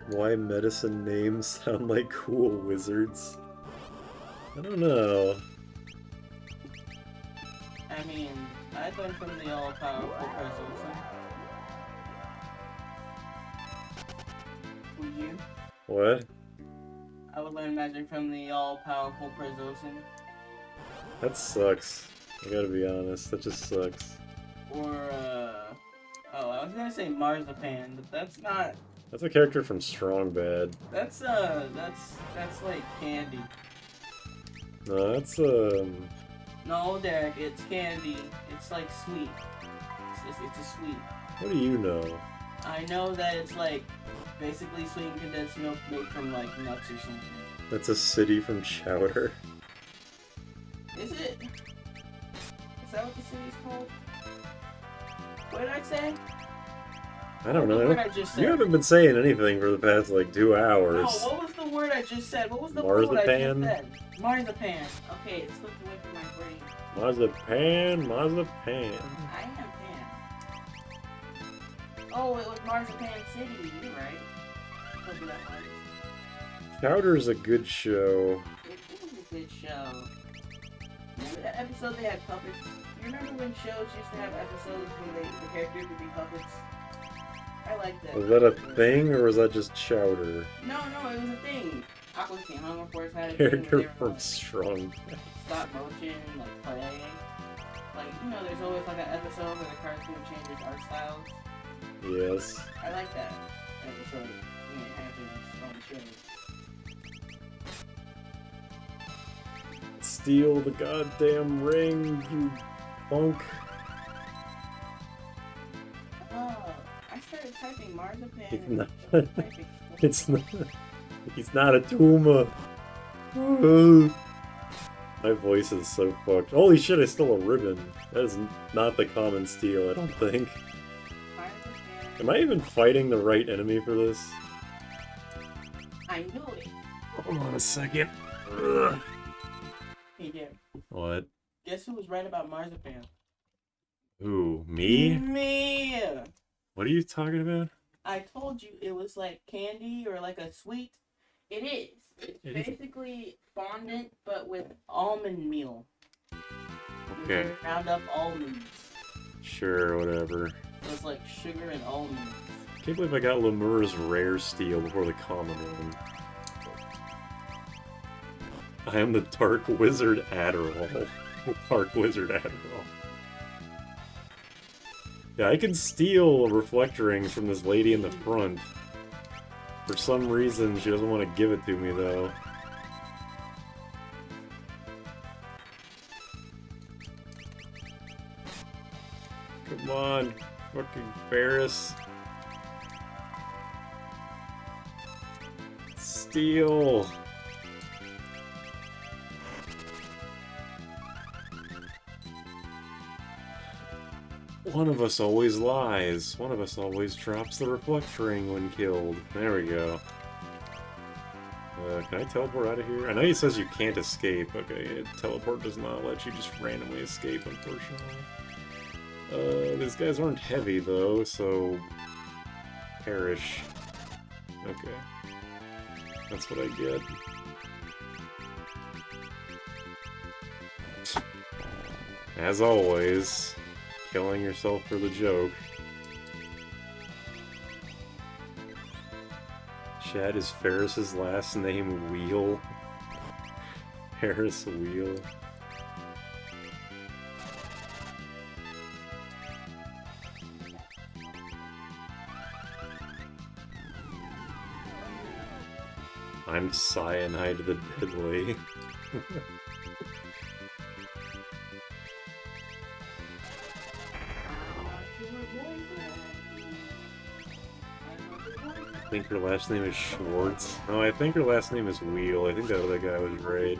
Why medicine names sound like cool wizards? I don't know. I mean, I learned from the all-powerful President. Would you? What? I would learn magic from the all-powerful Prezosin. That sucks. I gotta be honest, that just sucks. Or, oh, I was gonna say Marzipan, but that's not... That's a character from Strong Bad. That's like candy. No, that's, No, Derek, it's candy. It's like sweet. It's a sweet. what do you know? I know that it's like basically sweetened condensed milk made from like nuts or something. That's a city from Chowder. Is it? Is that what the city's called? What did I say? I don't know. What I just said. You haven't been saying anything for the past, like, 2 hours. No, what was the word I just said? What was the word I just Marzipan? said? Marzipan. Okay, it slipped away from my brain. Marzipan. I am pan. Oh, it was Marzipan City. You're right. Could be that hard. Chowder's a good show. It was a good show. Remember that episode they had puppets? You remember when shows used to have episodes when the characters would be puppets? I like that. Was that a thing, or was that just Chowder? No, it was a thing. Aqua Teen Hunger Force had a Character thing from Strong Bad. stop motion, like play. Like, you know, there's always like an episode where the cartoon changes art styles. Yes. I like that episode when it happens on the show. Steal the goddamn ring, you punk. Oh, I started typing Marzipan. It's and not. typing- It's not. He's not a tumor. My voice is so fucked. Holy shit, I stole a ribbon. That is not the common steal, I don't think. Marzipan. Am I even fighting the right enemy for this? I knew it. Hold on a second. Ugh. Hey, there. What? Guess who was right about Marzipan? Who? Me? Me! What are you talking about? I told you it was like candy or like a sweet. It is. It's It is. basically fondant, but with almond meal. Okay. You ground up almonds. Sure, whatever. So it's like sugar and almonds. Can't believe I got Lemur's rare steal before the common one. I am the Dark Wizard Adderall. The Dark Wizard Adderall. Yeah, I can steal reflect rings from this lady in the front. For some reason, she doesn't want to give it to me, though. Come on, fucking Ferris. Steal. One of us always lies. One of us always drops the reflect ring when killed. There we go. Can I teleport out of here? I know he says you can't escape. Okay, teleport does not let you just randomly escape, unfortunately. These guys aren't heavy, though, so... perish. Okay. That's what I get. As always, killing yourself for the joke. Chad, is Ferris's last name Wheel? Ferris Wheel. I'm Cyanide the Deadly. I think her last name is Schwartz. No, I think her last name is Wheel. I think that other guy was right.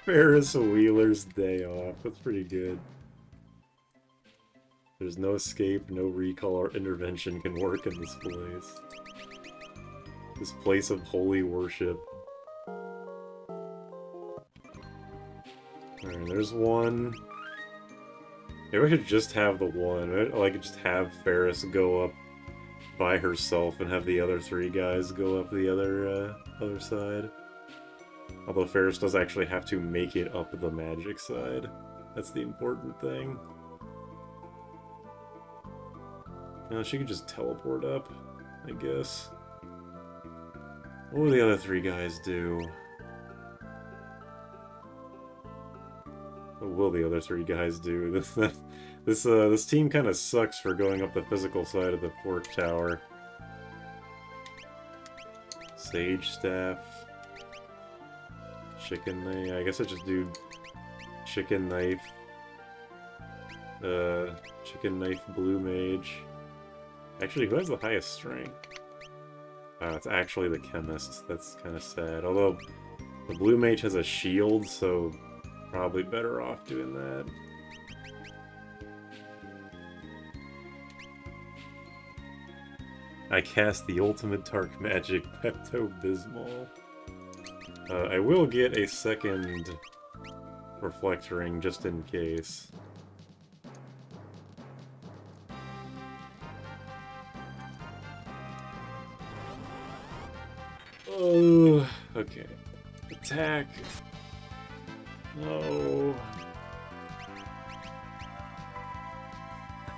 Ferris Wheeler's Day Off. That's pretty good. There's no escape, no recall, or intervention can work in this place. This place of holy worship. Alright, there's one. Maybe I should just have the one. Or I could just have Ferris go up by herself and have the other three guys go up the other side. Although Ferris does actually have to make it up the magic side. That's the important thing. No, she could just teleport up, I guess. What will the other three guys do? What will the other three guys do? This team kind of sucks for going up the physical side of the fork tower. Sage staff. Chicken knife. I guess I just do chicken knife. Chicken knife blue mage. Actually, who has the highest strength? It's actually the chemist. That's kind of sad. Although, the blue mage has a shield, so probably better off doing that. I cast the ultimate dark magic, Pepto-Bismol. I will get a second reflect ring just in case. Oh, okay. Attack. No.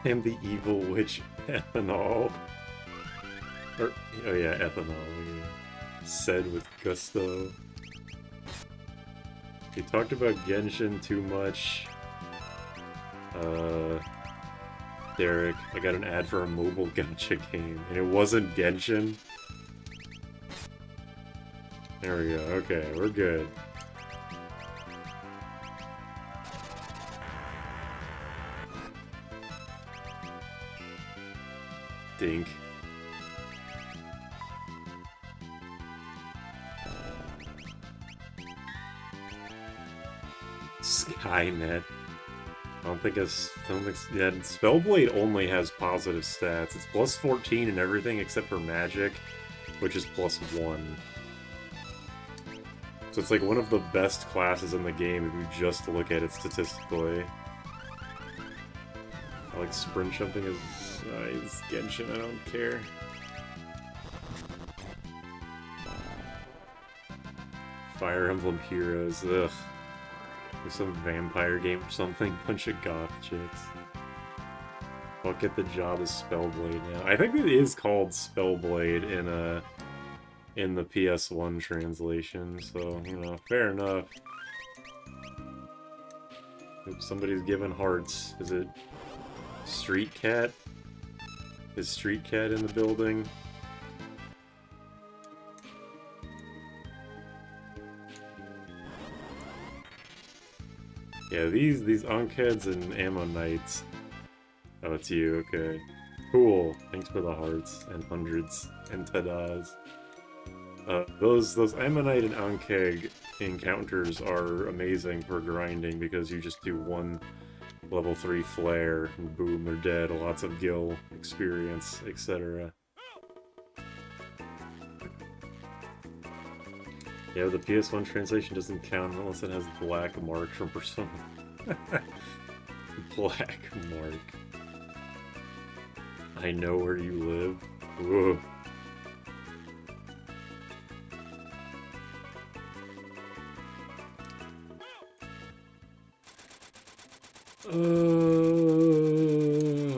I am the evil witch Ethanol. Or, oh yeah, Ethanol. Yeah. Said with gusto. We talked about Genshin too much. Derek, I got an ad for a mobile gacha game, and it wasn't Genshin. There we go. Okay, we're good. Dink. Skynet. I don't think yeah, Spellblade only has positive stats. It's plus 14 and everything except for magic, which is plus 1. So it's like one of the best classes in the game if you just look at it statistically. I like sprint jumping as Genshin, I don't care. Fire Emblem Heroes, ugh. There's some vampire game or something, bunch of goth chicks. I'll get the job as Spellblade now. I think it is called Spellblade in the PS1 translation, so, you know, fair enough. Oops, somebody's giving hearts. Is it Street Cat? Is Street Cat in the building? Yeah, these Ankheads and Ammonites. Oh, it's you, okay. Cool. Thanks for the hearts and hundreds and tadas. Those Ammonite and Ankeg encounters are amazing for grinding because you just do one level 3 flare and boom, they're dead. Lots of gil experience, etc. Yeah, the PS1 translation doesn't count unless it has black mark from Persona. Black mark. I know where you live. Whoa.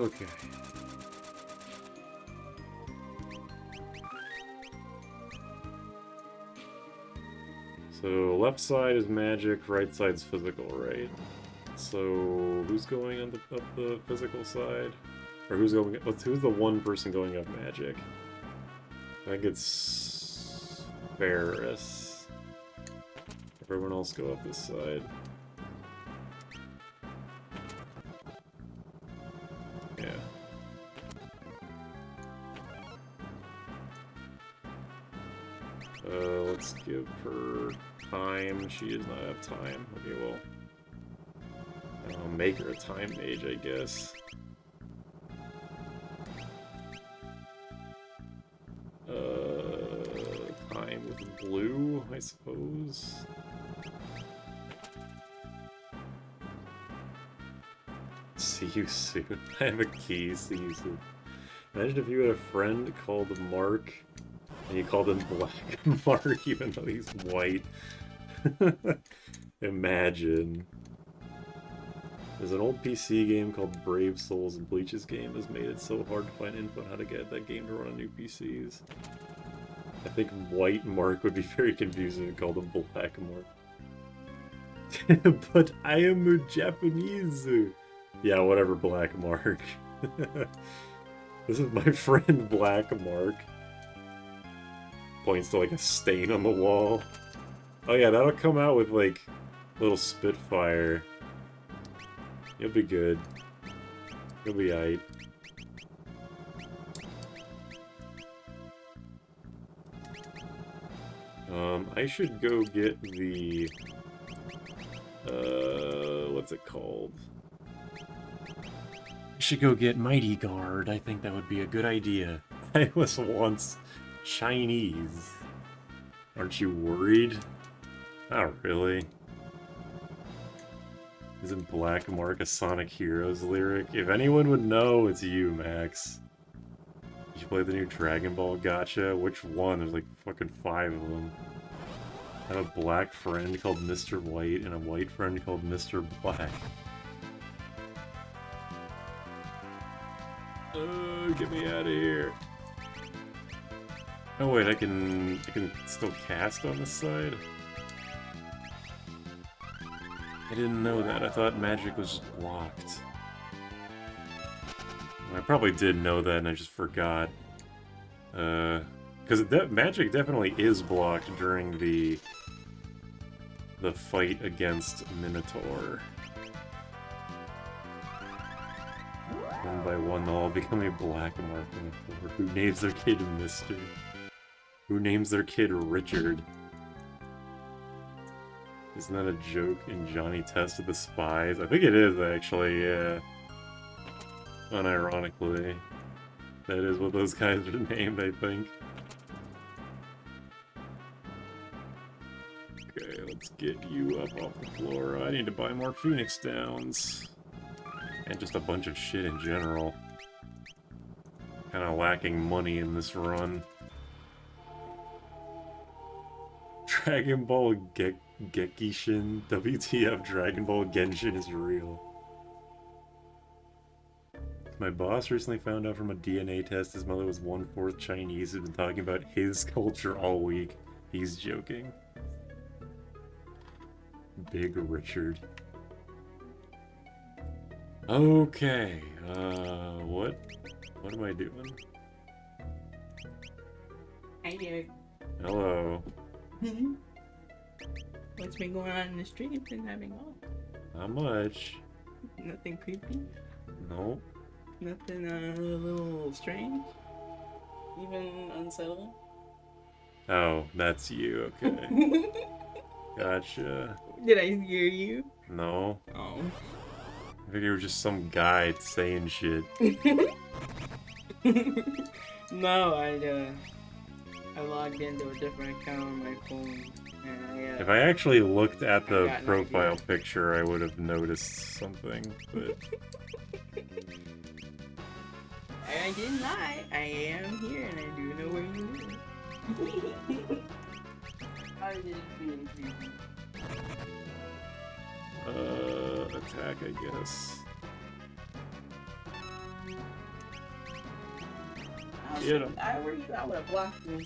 Okay. So left side is magic, right side's physical, right? So who's going on up the physical side? Or who's going? Who's the one person going up magic? I think it's Varus. Everyone else go up this side. Yeah. Let's give her time. She does not have time. Okay, well, I'll make her a time mage, I guess. Time with blue, I suppose. See you soon. I have a key. See you soon. Imagine if you had a friend called Mark, and you called him Black Mark, even though he's white. Imagine. There's an old PC game called Brave Souls, and Bleach's game has made it so hard to find info on how to get that game to run on new PCs. I think White Mark would be very confusing to call him Black Mark. But I am a Japanese. Yeah, whatever, Black Mark. This is my friend Black Mark. Points to like a stain on the wall. Oh yeah, that'll come out with like little Spitfire. You'll be good. You'll be aight. I should go get the... what's it called? I should go get Mighty Guard. I think that would be a good idea. I was once Chinese. Aren't you worried? Not really. Isn't Black Mark a Sonic Heroes lyric? If anyone would know, it's you, Max. Did you play the new Dragon Ball Gacha? Which one? There's like fucking 5 of them. I have a black friend called Mr. White and a white friend called Mr. Black. Get me out of here. Oh wait, I can still cast on this side? I didn't know that. I thought magic was just blocked. I probably did know that and I just forgot. Because magic definitely is blocked during the fight against Minotaur. One by one, they'll all become a Black Mark Minotaur. Who names their kid Mister? Who names their kid Richard? Isn't that a joke in Johnny Test of the Spies? I think it is, actually, yeah. Unironically. That is what those guys are named, I think. Okay, let's get you up off the floor. I need to buy more Phoenix Downs. And just a bunch of shit in general. Kinda lacking money in this run. Dragon Ball Gekishin. WTF, Dragon Ball Genshin is real. My boss recently found out from a DNA test his mother was 1/4 Chinese. He's been talking about his culture all week. He's joking. Big Richard. Okay, what am I doing? Hey, Derek. Hello. What's been going on in the street since I've been gone? Not much. Nothing creepy? Nope. Nothing a little strange? Even unsettling? Oh, that's you, okay. Gotcha. Did I scare you? No. Oh. I think you were just some guy saying shit. No, I logged into a different account on my phone, and If I actually looked at the got an profile idea. picture, I would have noticed something, but... I didn't lie. I am here, and I do know where you live. I didn't feel creepy. Attack, I guess. Get him. I would have blocked you.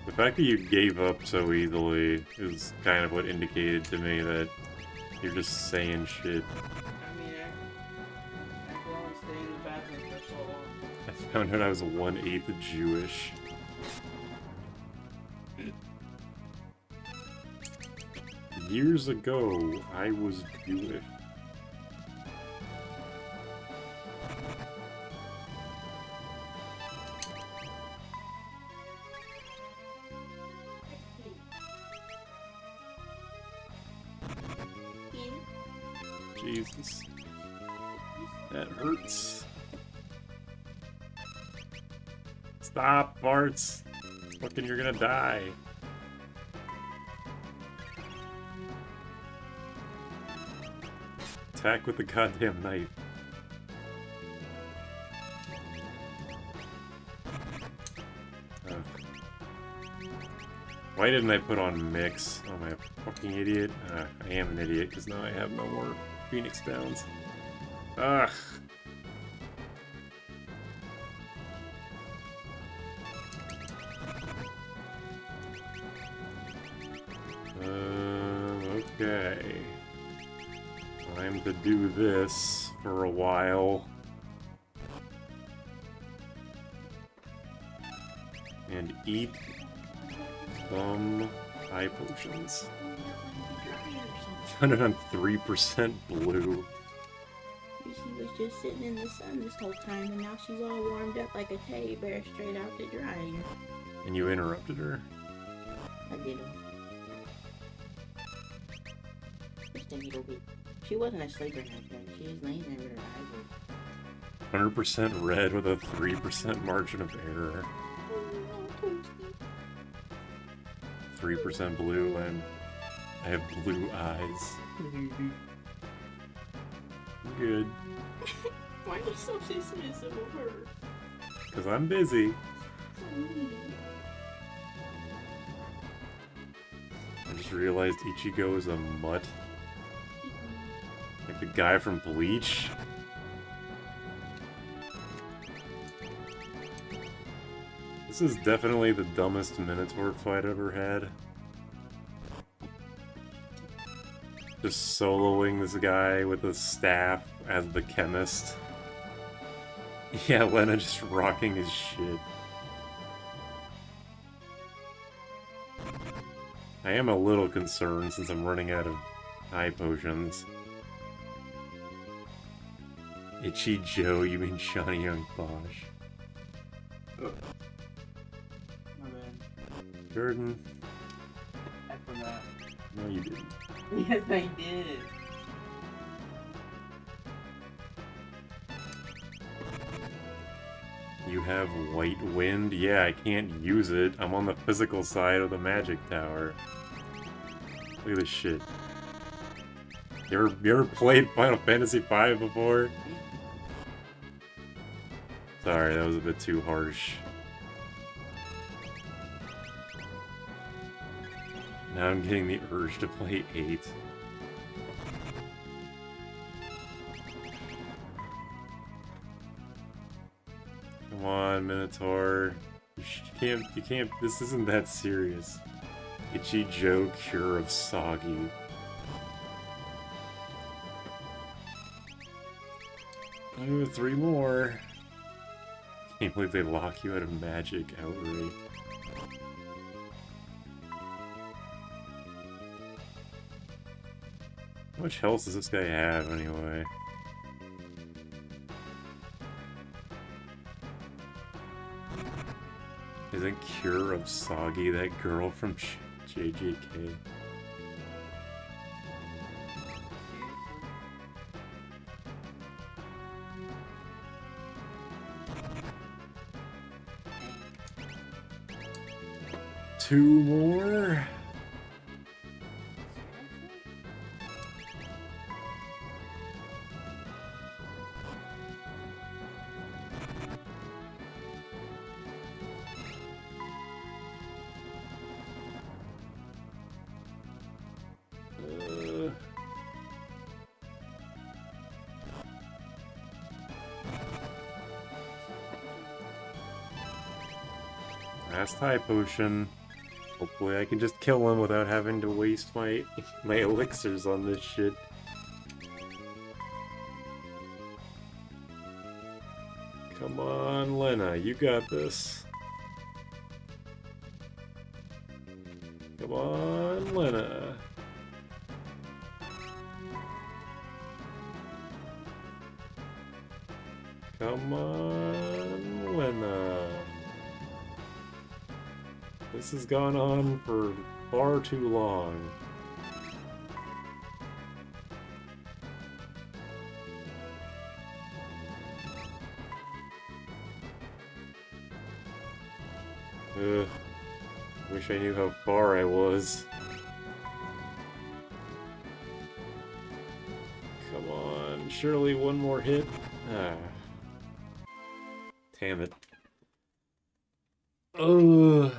The fact that you gave up so easily is kind of what indicated to me that you're just saying shit. I mean, I could only stay in the bathroom for so long. I found out I was 1/8 Jewish. Years ago, I was Jewish. Jesus. That hurts. Stop, farts. Fucking, you're gonna die. Attack with the goddamn knife. Ugh. Why didn't I put on mix? Oh, am I a fucking idiot? I am an idiot because now I have no more Phoenix Downs. Ugh. Okay. Time to do this for a while. And eat some high potions. Found it on 3% blue. She was just sitting in the sun this whole time, and now she's all warmed up like a teddy bear straight out the dryer. And you interrupted her. I did. Just a little bit. She wasn't asleep or nothing. She was laying there with her eyes open. 100% red with a 3% margin of error. 3% blue, and I have blue eyes. Good. Why are you so dismissive of her? Because I'm busy. I just realized Ichigo is a mutt. Like the guy from Bleach. This is definitely the dumbest Minotaur fight I've ever had. Just soloing this guy with a staff as the chemist. Yeah, Lena just rocking his shit. I am a little concerned since I'm running out of high potions. Itchy Joe, you mean Johnny Young Bosch. My bad. Jordan. I forgot. No, you didn't. Yes, I did. You have White Wind? Yeah, I can't use it. I'm on the physical side of the magic tower. Look at this shit. You ever played Final Fantasy V before? Sorry, that was a bit too harsh. Now I'm getting the urge to play 8. Come on, Minotaur. You can't, this isn't that serious. Itchy Joe Cure of Soggy. Oh, 3 more. Can't believe they lock you out of magic outright. How much health does this guy have, anyway? Isn't Cure of Soggy that girl from JJK? Two more? Last high potion. Hopefully I can just kill him without having to waste my elixirs on this shit. Come on, Lena, you got this. Come on, Lena. Come on, Lena. This has gone on for far too long. Ugh. Wish I knew how far I was. Come on, surely one more hit. Ah. Damn it. Ugh.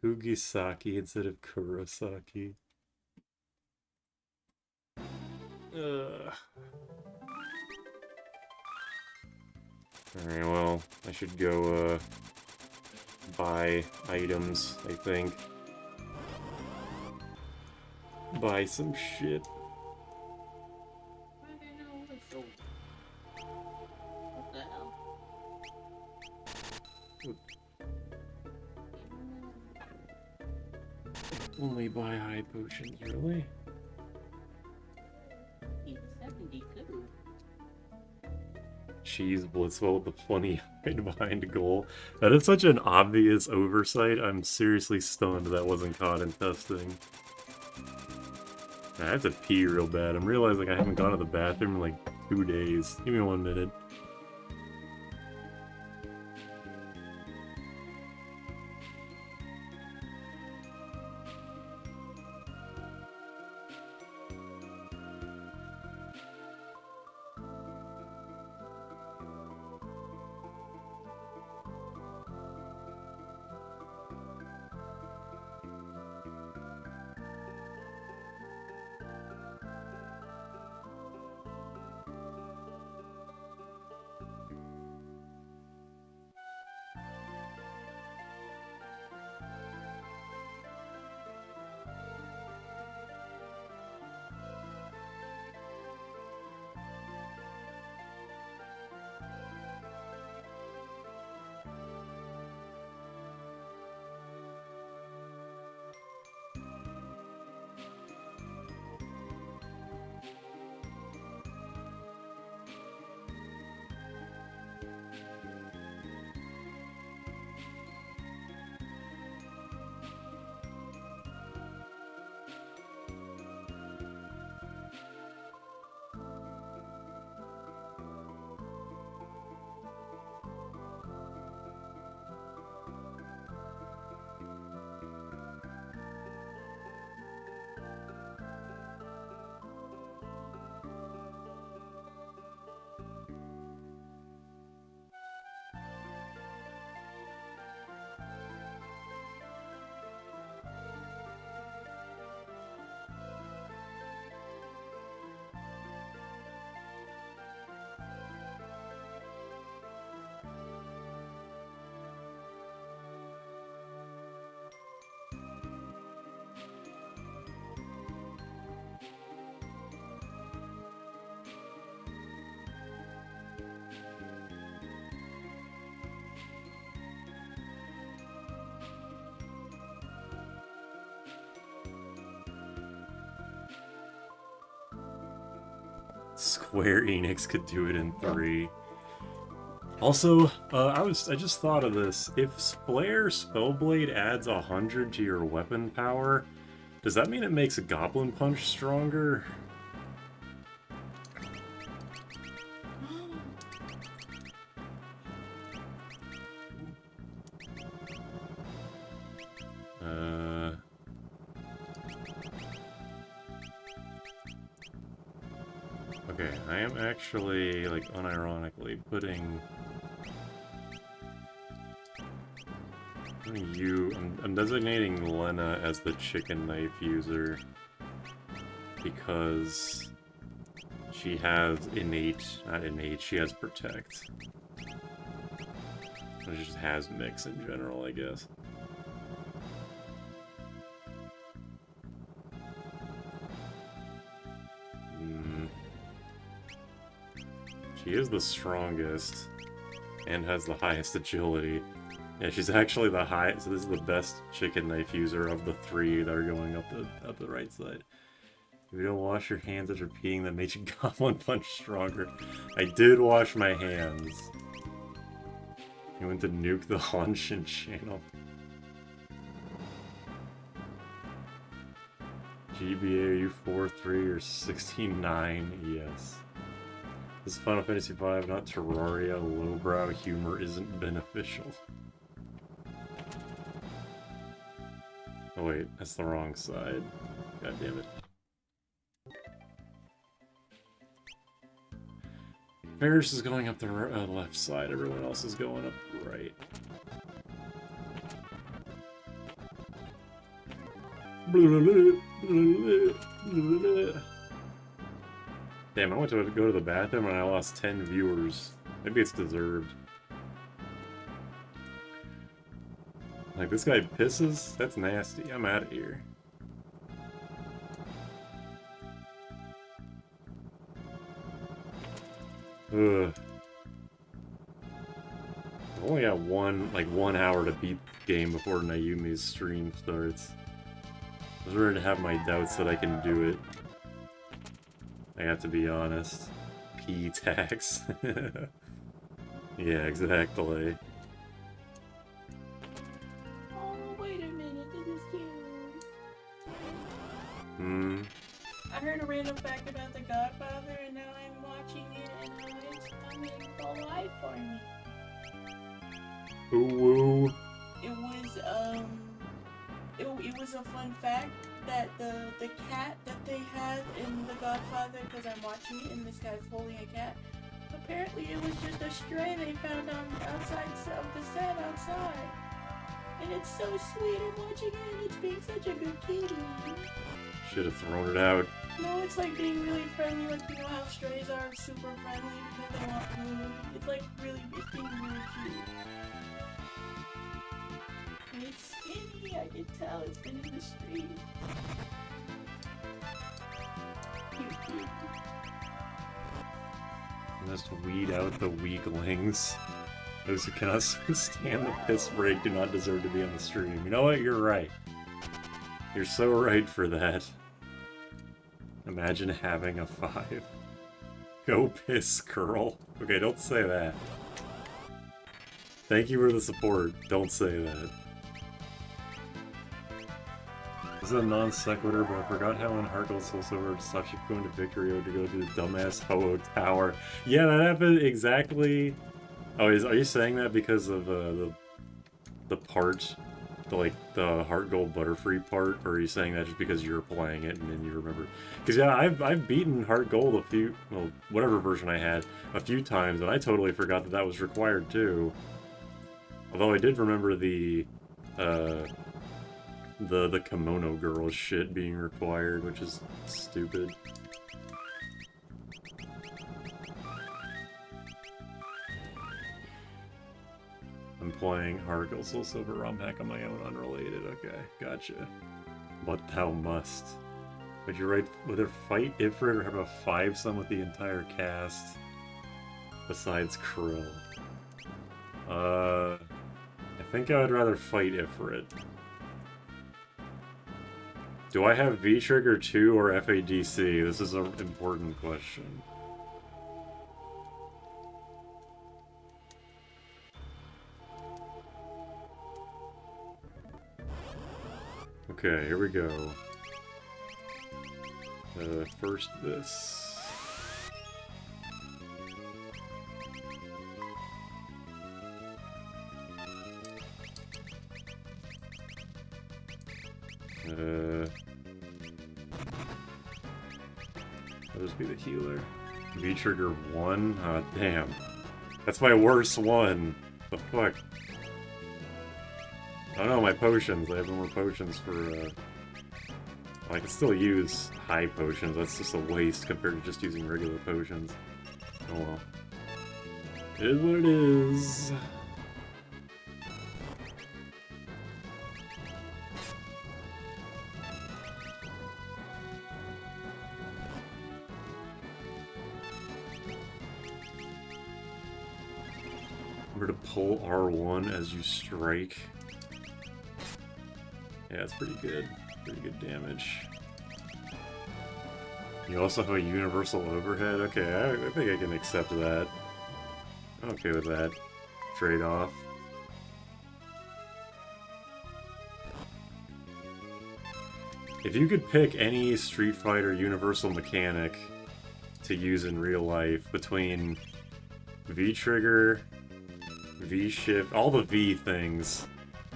Kugisaki instead of Kurosaki. Ugh. Alright, well, I should go, buy items, I think. Buy some shit. What the hell? Only buy high potions, really? He's 72. Cheese Blitzwell with the plenty right behind goal. That is such an obvious oversight. I'm seriously stunned that wasn't caught in testing. I have to pee real bad. I'm realizing I haven't gone to the bathroom in like 2 days. Give me 1 minute. Square Enix could do it in 3. Also, I just thought of this. If Flare Spellblade adds 100 to your weapon power, does that mean it makes a Goblin Punch stronger? Okay, I am actually, like, unironically putting you... I'm designating Lena as the chicken knife user because she has not innate, she has protect. She just has mix in general, I guess. She is the strongest and has the highest agility. Yeah, she's actually the highest. So this is the best chicken knife user of the 3 that are going up the right side. If you don't wash your hands after peeing, that makes your Goblin Punch stronger. I did wash my hands. You went to nuke the Honshin channel. GBA, are you 4-3 or 16-9? Yes. This is Final Fantasy V, not Terraria. Lowbrow humor isn't beneficial. Oh wait, that's the wrong side. God damn it. Ferris is going up the left side, everyone else is going up right. Damn, I went to go to the bathroom and I lost 10 viewers. Maybe it's deserved. Like, this guy pisses? That's nasty. I'm out of here. Ugh. I've only got one hour to beat the game before Nayumi's stream starts. I was ready to have my doubts that I can do it. I have to be honest. P-tax. Yeah, exactly. Oh, wait a minute, this is cute. I heard a random fact about The Godfather, and now I'm watching it, and it's coming to life for me. Ooh woo. It was a fun fact that the cat that they had in The Godfather, because I'm watching it and this guy's holding a cat, apparently it was just a stray they found on outside of the set outside. And it's so sweet, I'm watching it and it's being such a good kitty. Should have thrown it out. No, it's like being really friendly, like you know how strays are super friendly because they want food. It's like really, it's being really cute. And it's skinny, I can tell it's been in the street. Cute. Must weed out the weaklings. Those who cannot stand the piss break do not deserve to be on the stream. You know what? You're right. You're so right for that. Imagine having a 5. Go piss, girl. Okay, don't say that. Thank you for the support. Don't say that. This is a non sequitur, but I forgot how in Heart Soul Silver stopped you going to Victory Road to go to the dumbass Ho-Oh Tower. Yeah, that happened exactly. Oh, are you saying that because of the part, the Heart Gold Butterfree part, or are you saying that just because you're playing it and then you remember? Because yeah, I've beaten Heart Gold a few, well, whatever version I had, a few times, and I totally forgot that that was required too. Although I did remember the kimono girl shit being required, which is stupid. I'm playing Heart Gold Soul Silver ROM hack on my own, unrelated. Okay, gotcha. But thou must. Would you rather fight Ifrit or have a 5-sum with the entire cast? Besides Krill. I think I would rather fight Ifrit. Do I have V-Trigger 2 or FADC? This is an important question. Okay, here we go. First this. I'll just be the healer. V-trigger 1? Ah, damn. That's my worst one. The fuck? I don't know, my potions. I have no more potions for, well, I can still use high potions. That's just a waste compared to just using regular potions. Oh well. It is what it is. Remember to pull R1 as you strike. Yeah, it's pretty good. Pretty good damage. You also have a universal overhead? Okay, I think I can accept that. I'm okay with that trade-off. If you could pick any Street Fighter universal mechanic to use in real life between V-trigger, V-shift, all the V things,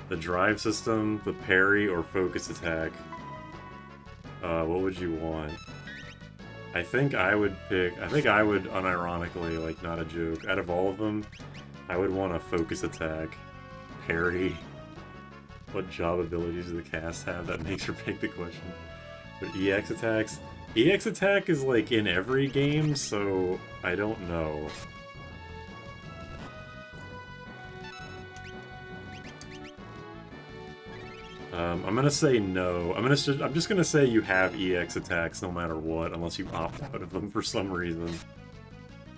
the drive system, the parry, or focus attack, what would you want? I think I would unironically, like, not a joke, out of all of them, I would want a focus attack, parry. What job abilities do the cast have? That makes or break the question. But EX attacks? EX attack is, like, in every game, so I don't know. I'm gonna say no. I'm just gonna say you have EX attacks no matter what, unless you opt out of them for some reason.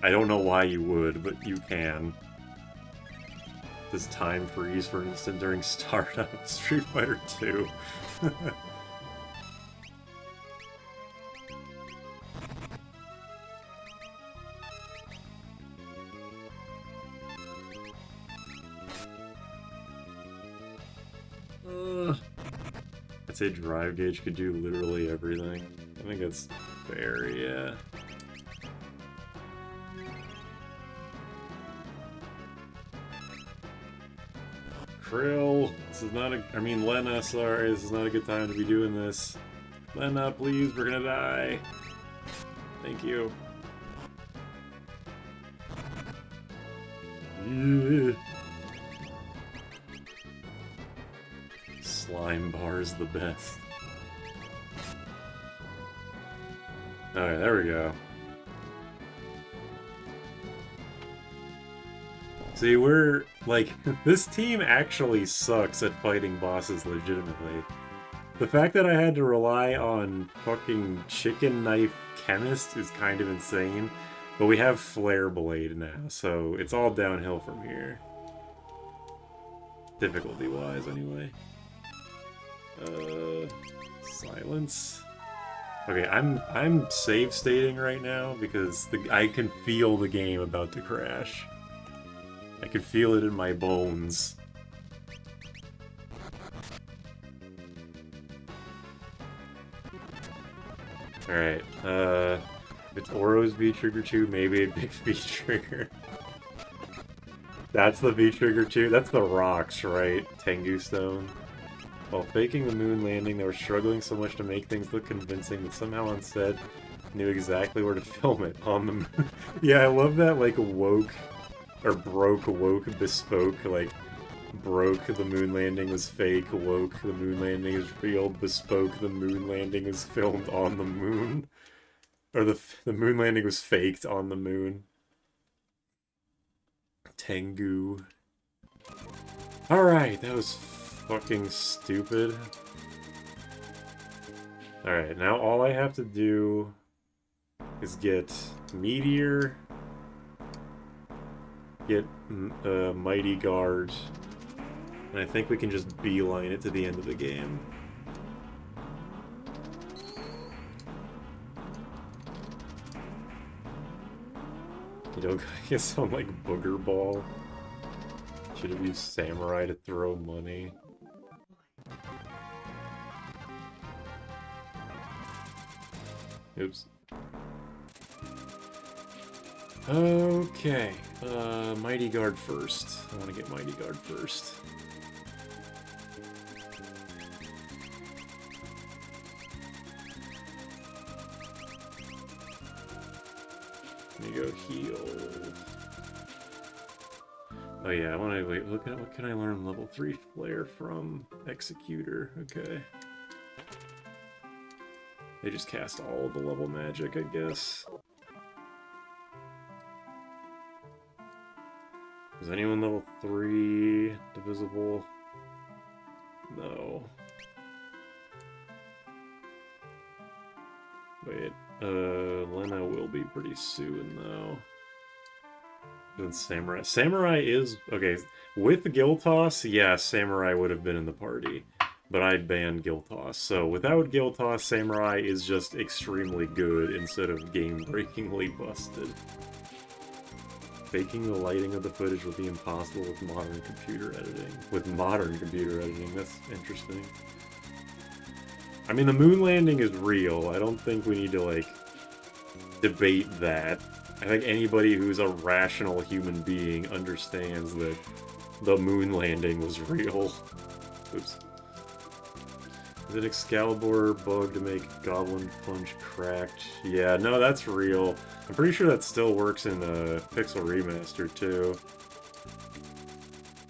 I don't know why you would, but you can. Does time freeze, for instance, during startup Street Fighter 2? I'd say drive gauge could do literally everything. I think that's fair, yeah. Krill, this is not a... I mean, Lena, sorry, this is not a good time to be doing this. Lena, please, we're gonna die. Thank you. Yeah. Slime bar is the best. Alright, there we go. See, we're, like, this team actually sucks at fighting bosses legitimately. The fact that I had to rely on fucking Chicken Knife Chemist is kind of insane, but we have Flare Blade now, so it's all downhill from here. Difficulty-wise, anyway. Silence. Okay, I'm save stating right now because I can feel the game about to crash. I can feel it in my bones. Alright, if it's Oro's V-Trigger 2, maybe a big V-Trigger. That's the V-Trigger 2? That's the rocks, right? Tengu Stone. While faking the moon landing, they were struggling so much to make things look convincing that somehow on set knew exactly where to film it on the moon. Yeah, I love that, like, woke, or broke, woke, bespoke, like, broke, the moon landing was fake, woke, the moon landing is real, bespoke, the moon landing was filmed on the moon. Or the moon landing was faked on the moon. Tengu. Alright, that was fucking stupid. Alright, now all I have to do is get Meteor, get Mighty Guard, and I think we can just beeline it to the end of the game. You don't get some like booger ball. Should have used Samurai to throw money. Oops. Okay. Mighty Guard first. I want to get Mighty Guard first. Let me go heal. Oh yeah, I want to wait. Look at what can I learn level 3 flare from Executor. Okay. They just cast all the level magic, I guess. Is anyone level 3 divisible? No. Wait, Lena will be pretty soon, though. Then Samurai. Samurai is... Okay, with Giltoss, yeah, Samurai would have been in the party. But I banned Giltoss, so without Giltoss, Samurai is just extremely good instead of game-breakingly busted. Faking the lighting of the footage would be impossible with modern computer editing. With modern computer editing, that's interesting. I mean, the moon landing is real. I don't think we need to, like, debate that. I think anybody who's a rational human being understands that the moon landing was real. Oops. Is it Excalibur bug to make Goblin Punch cracked? Yeah, no, that's real. I'm pretty sure that still works in Pixel Remaster, too.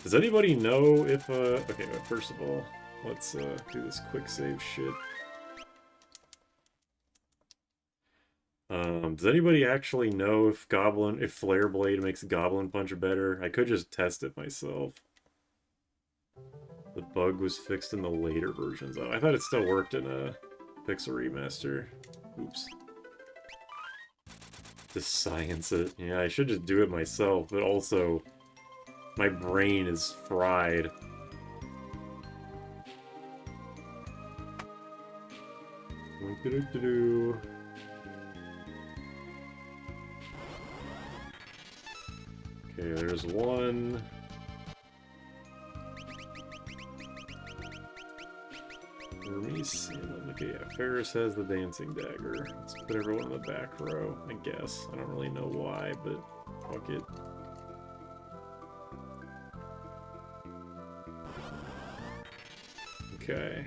Does anybody know if, okay, but first of all, let's do this quick save shit. Does anybody actually know if Flare Blade makes Goblin Punch better? I could just test it myself. The bug was fixed in the later versions. Oh, I thought it still worked in a Pixel Remaster. Oops. Just science it. Yeah, I should just do it myself, but also my brain is fried. Okay, there's one. Okay, yeah, Ferris has the dancing dagger. Let's put everyone in the back row, I guess. I don't really know why, but fuck it. Okay.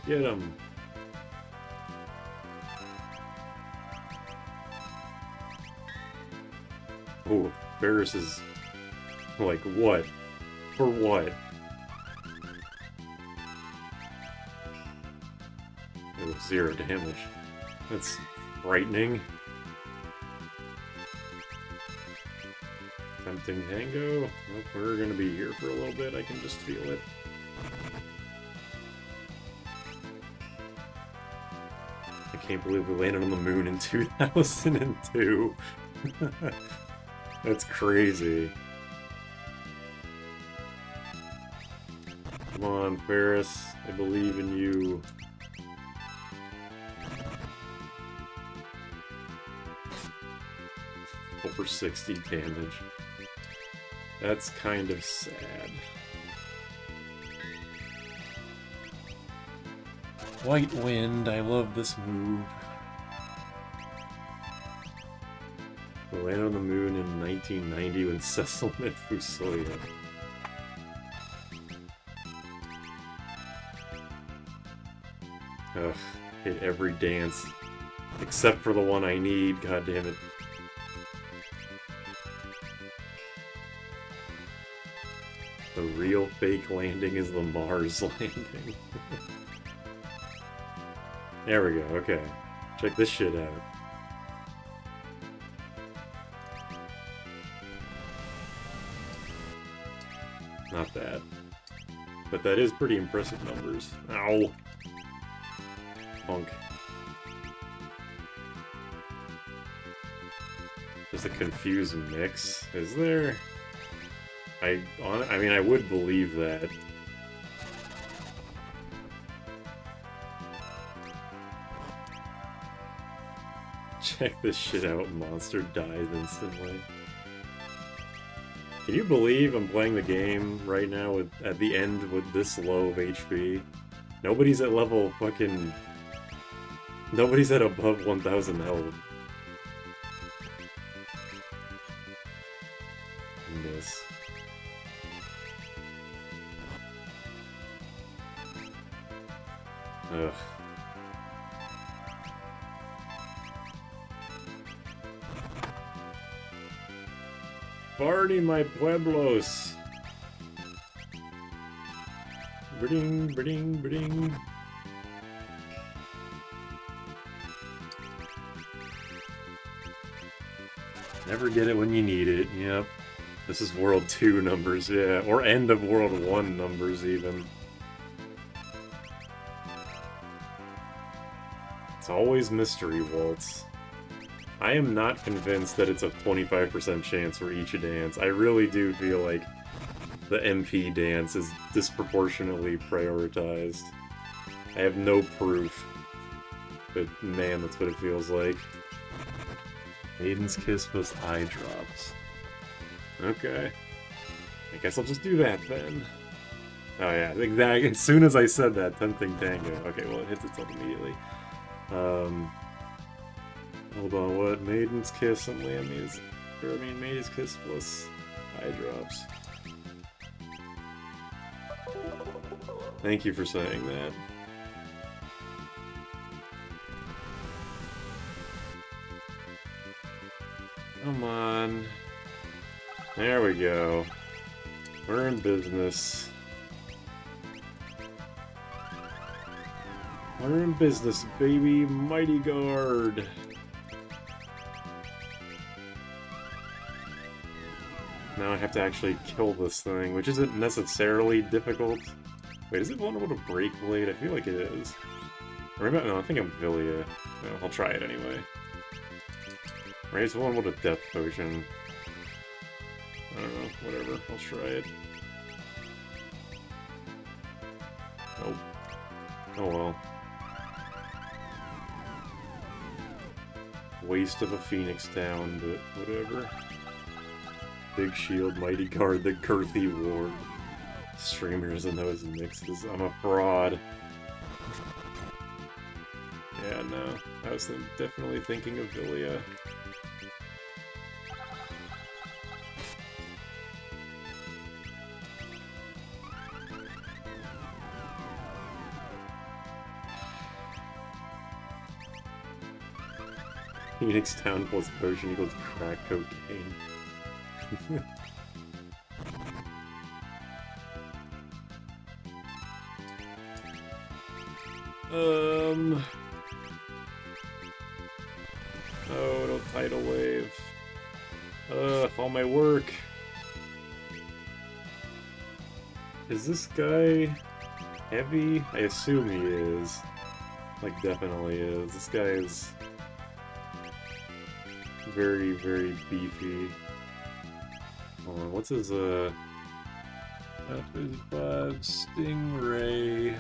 Get him. Oh, Ferris is... like, what? For what? Oh, 0 damage. That's frightening. Tempting Tango. Well, we're gonna be here for a little bit, I can just feel it. I can't believe we landed on the moon in 2002. That's crazy. Come on, Ferris. I believe in you. Over 60 damage. That's kind of sad. White Wind, I love this move. We landed on the moon in 1990 when Cecil met Fusoya. Ugh, hit every dance. Except for the one I need, god damn it. The real fake landing is the Mars landing. There we go, okay. Check this shit out. Not bad. But that is pretty impressive numbers. Ow! Punk. There's a confused mix, is there? I mean, I would believe that. Check this shit out, monster dies instantly. Can you believe I'm playing the game right now at the end with this low of HP? Nobody's at level fucking Nobody's at above 1,000 health. Miss. Ugh. Party, my pueblos! Bring, bring, bring. Never get it when you need it, yep. This is World 2 numbers, yeah. Or end of World 1 numbers, even. It's always Mystery Waltz. I am not convinced that it's a 25% chance for each dance. I really do feel like the MP dance is disproportionately prioritized. I have no proof, but man, that's what it feels like. Maiden's Kiss plus eye drops. Okay. I guess I'll just do that then. Oh yeah, exactly. As soon as I said that, Tempting Tango. Okay, well it hits itself immediately. Hold on, what? Maiden's Kiss and Lammy's... Maiden's Kiss plus eye drops. Thank you for saying that. Come on. There we go. We're in business. We're in business, baby. Mighty Guard. Now I have to actually kill this thing, which isn't necessarily difficult. Wait, is it vulnerable to Break Blade? I feel like it is. Or maybe, no, I think I'm Villia. No, I'll try it anyway. Right, it's vulnerable to Death Potion. I don't know, whatever, I'll try it. Oh. Oh well. Waste of a Phoenix down, but whatever. Big Shield, Mighty Guard, the Girthy Ward. Streamer doesn't know his mixes. I'm a fraud. Yeah, no. I was definitely thinking of Villia. Phoenix Town plus potion equals crack cocaine. Oh, no tidal wave. All my work. Is this guy heavy? I assume he is. Like, definitely is. This guy is very, very beefy. Hold on, what's his, F is 5, Stingray.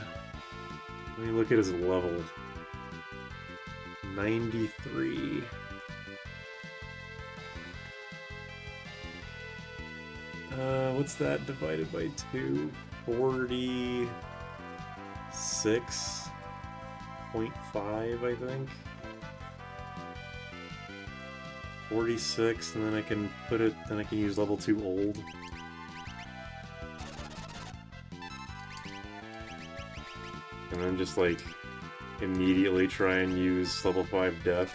Let me look at his level. 93. What's that divided by 2? 46.5, I think. 46, and then I can put it, then I can use level 2 old. And then just like immediately try and use level 5 death.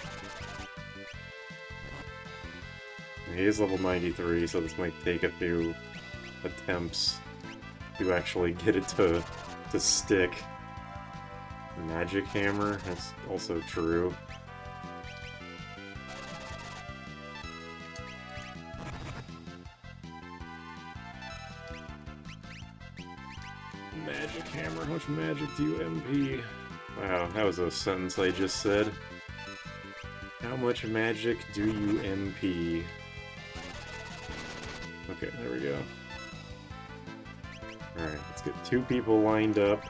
He is level 93, so this might take a few attempts to actually get it to stick. Magic Hammer, that's also true. Magic Hammer, how much magic do you MP? Wow, that was a sentence I just said. How much magic do you MP? Okay, there we go. Alright, let's get 2 people lined up.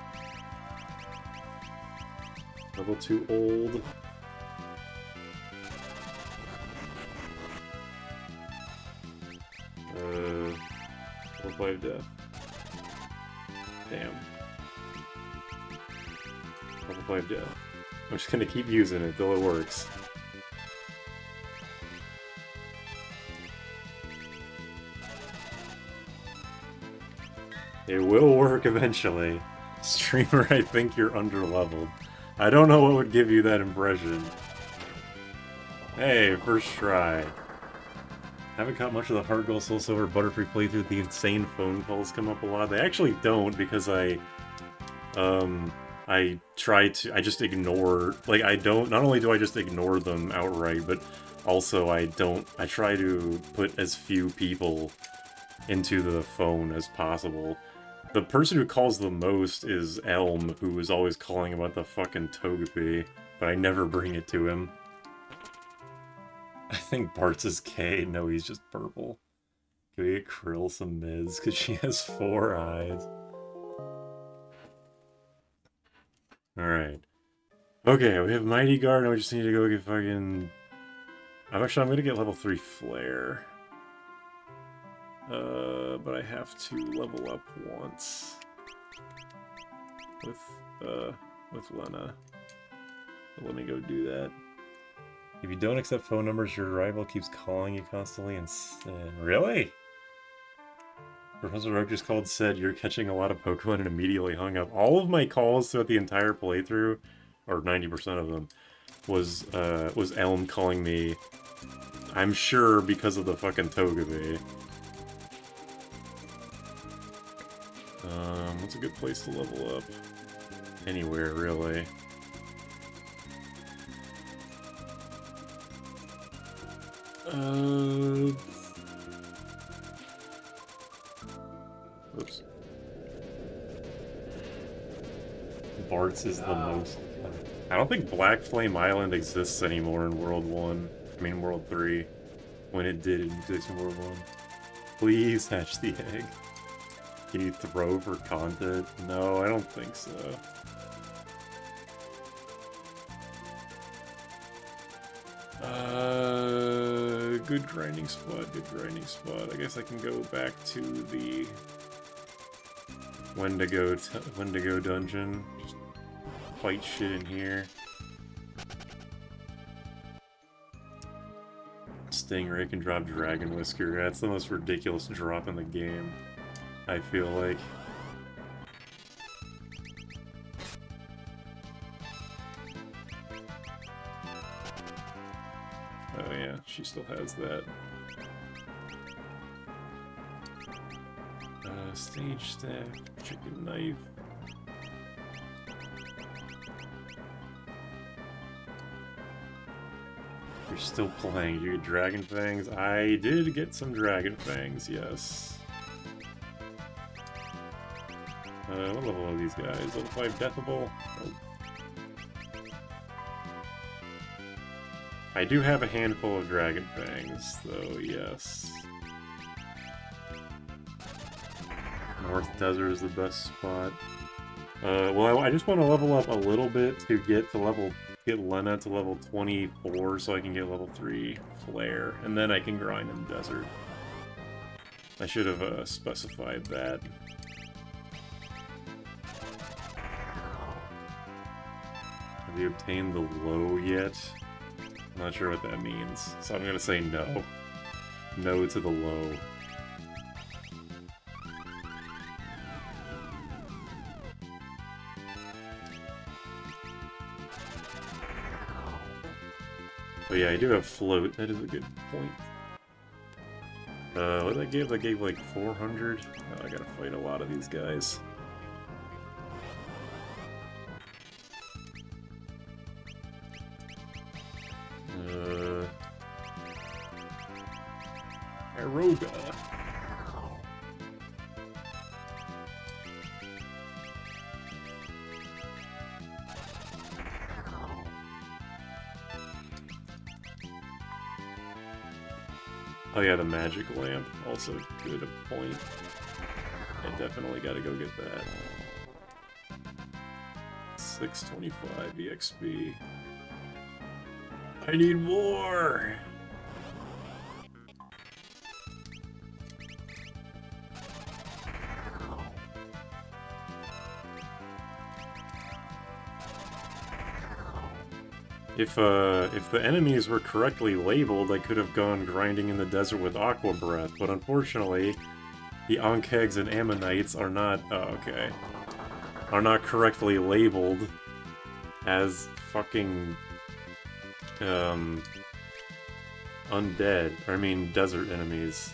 Level 2 old. Level 5 death. Damn. Level 5 death. I'm just gonna keep using it till it works. It will work eventually. Streamer, I think you're underleveled. I don't know what would give you that impression. Hey, first try. Haven't caught much of the Hard Gold Soul Silver Butterfree playthrough. The insane phone calls come up a lot. They actually don't, because I just ignore, like, I don't, not only do I just ignore them outright, but also I try to put as few people into the phone as possible. The person who calls the most is Elm, who is always calling about the fucking Togepi, but I never bring it to him. I think Bart's is K. No, he's just purple. Can we get Krill some mids? Because she has 4 eyes. Alright. Okay, we have Mighty Guard, and we just need to go get fucking... I'm gonna get level 3 Flare. But I have to level up once. With Lena. So let me go do that. If you don't accept phone numbers, your rival keeps calling you constantly and really? Professor Oak just called, said you're catching a lot of Pokemon and immediately hung up. All of my calls throughout the entire playthrough, or 90% of them, was Elm calling me, I'm sure because of the fucking Togepi. What's a good place to level up? Anywhere, really. Oops. Bart's is the most... I don't think Black Flame Island exists anymore in World 1. I mean, World 3. When it did exist in World 1. Please hatch the egg. Can you throw for content? No, I don't think so. Good grinding spot, good grinding spot. I guess I can go back to the Wendigo dungeon. Just fight shit in here. Stingray can drop Dragon Whisker. That's the most ridiculous drop in the game, I feel like. Oh yeah, she still has that. Stage staff, chicken knife. You're still playing. You get Dragon Fangs? I did get some Dragon Fangs, yes. What level are these guys? Level 5 Deathable? Nope. I do have a handful of Dragon Fangs, though, yes. North Desert is the best spot. Well, I just want to level up a little bit to get Lena to level 24 so I can get level 3 Flare, and then I can grind in the desert. I should have specified that. Have you obtained the low yet? I'm not sure what that means, so I'm gonna say no. No to the low. Oh yeah, I do have float. That is a good point. What did I give? I gave like 400. Oh, I gotta fight a lot of these guys. Aeroga. Oh yeah, the magic lamp, also good point. I definitely gotta go get that. 625 EXP. I need more! If the enemies were correctly labeled, I could have gone grinding in the desert with Aqua Breath, but unfortunately, the Ankegs and Ammonites are not, okay, are not correctly labeled as fucking, undead, or I mean desert enemies.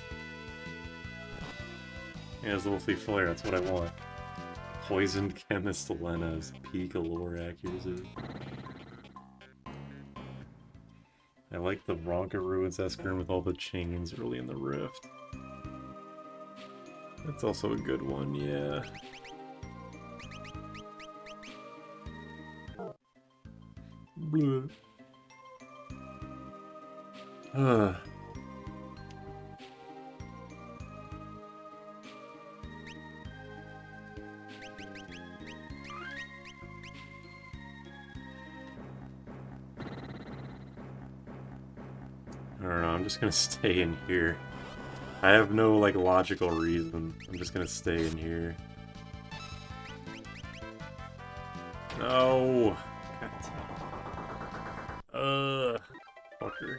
Yeah, it's Wolfie Flare, that's what I want. Poisoned Chemist Lena's peak allure accuracy. I like the Ronkaroo and Escarin with all the chains early in the rift. That's also a good one, yeah. Bleh. I don't know, I'm just gonna stay in here. I have no, like, logical reason. I'm just gonna stay in here. No! Fucker.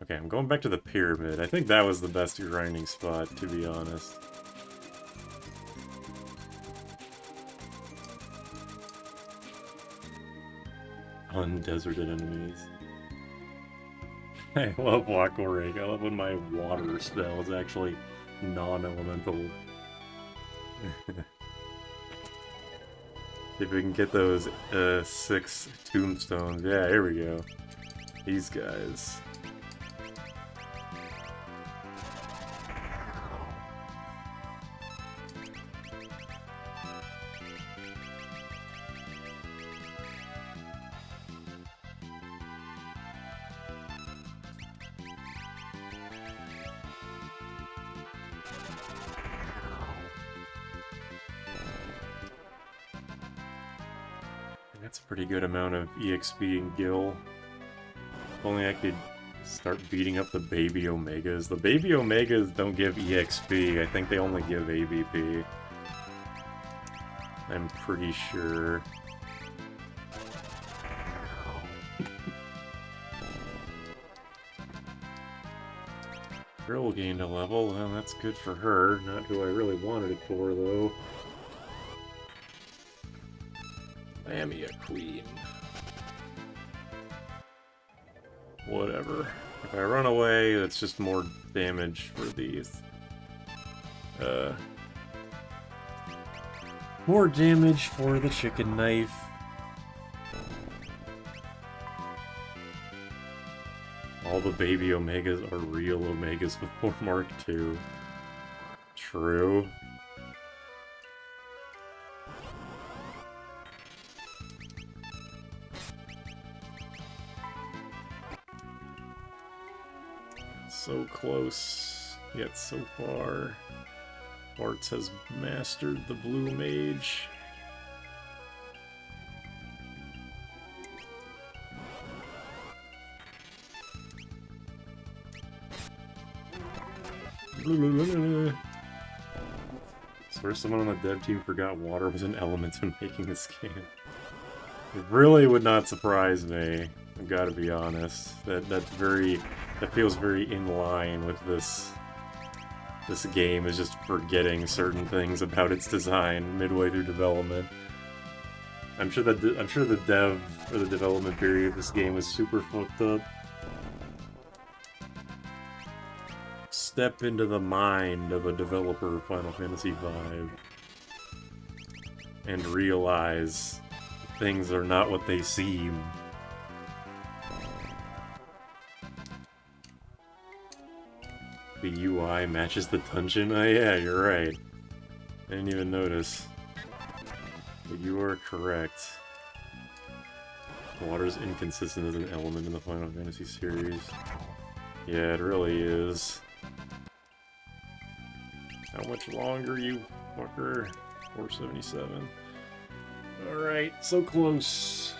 Okay, I'm going back to the pyramid. I think that was the best grinding spot, to be honest. Undeserted enemies. I love Aqua Rig. I love when my water spell is actually non-elemental. If we can get those 6 tombstones. Yeah, here we go. These guys. That's a pretty good amount of EXP and Gil. If only I could start beating up the baby Omegas. The baby Omegas don't give EXP, I think they only give AVP. I'm pretty sure. Girl gained a level, well that's good for her. Not who I really wanted it for, though. Lamia Queen. Whatever. If I run away, that's just more damage for these. More damage for the chicken knife. All the baby Omegas are real Omegas before Mark II. True. So close, yet so far. Bartz has mastered the blue mage. I swear someone on the dev team forgot water was an element when making this game. It really would not surprise me, I've got to be honest. That feels very in line with this. This game is just forgetting certain things about its design midway through development. I'm sure the dev or the development period of this game was super fucked up. Step into the mind of a developer of Final Fantasy V and realize things are not what they seem. The UI matches the dungeon? Oh yeah, you're right. I didn't even notice. But you are correct. Water's inconsistent as an element in the Final Fantasy series. Yeah, it really is. How much longer, you fucker? 477. Alright, so close.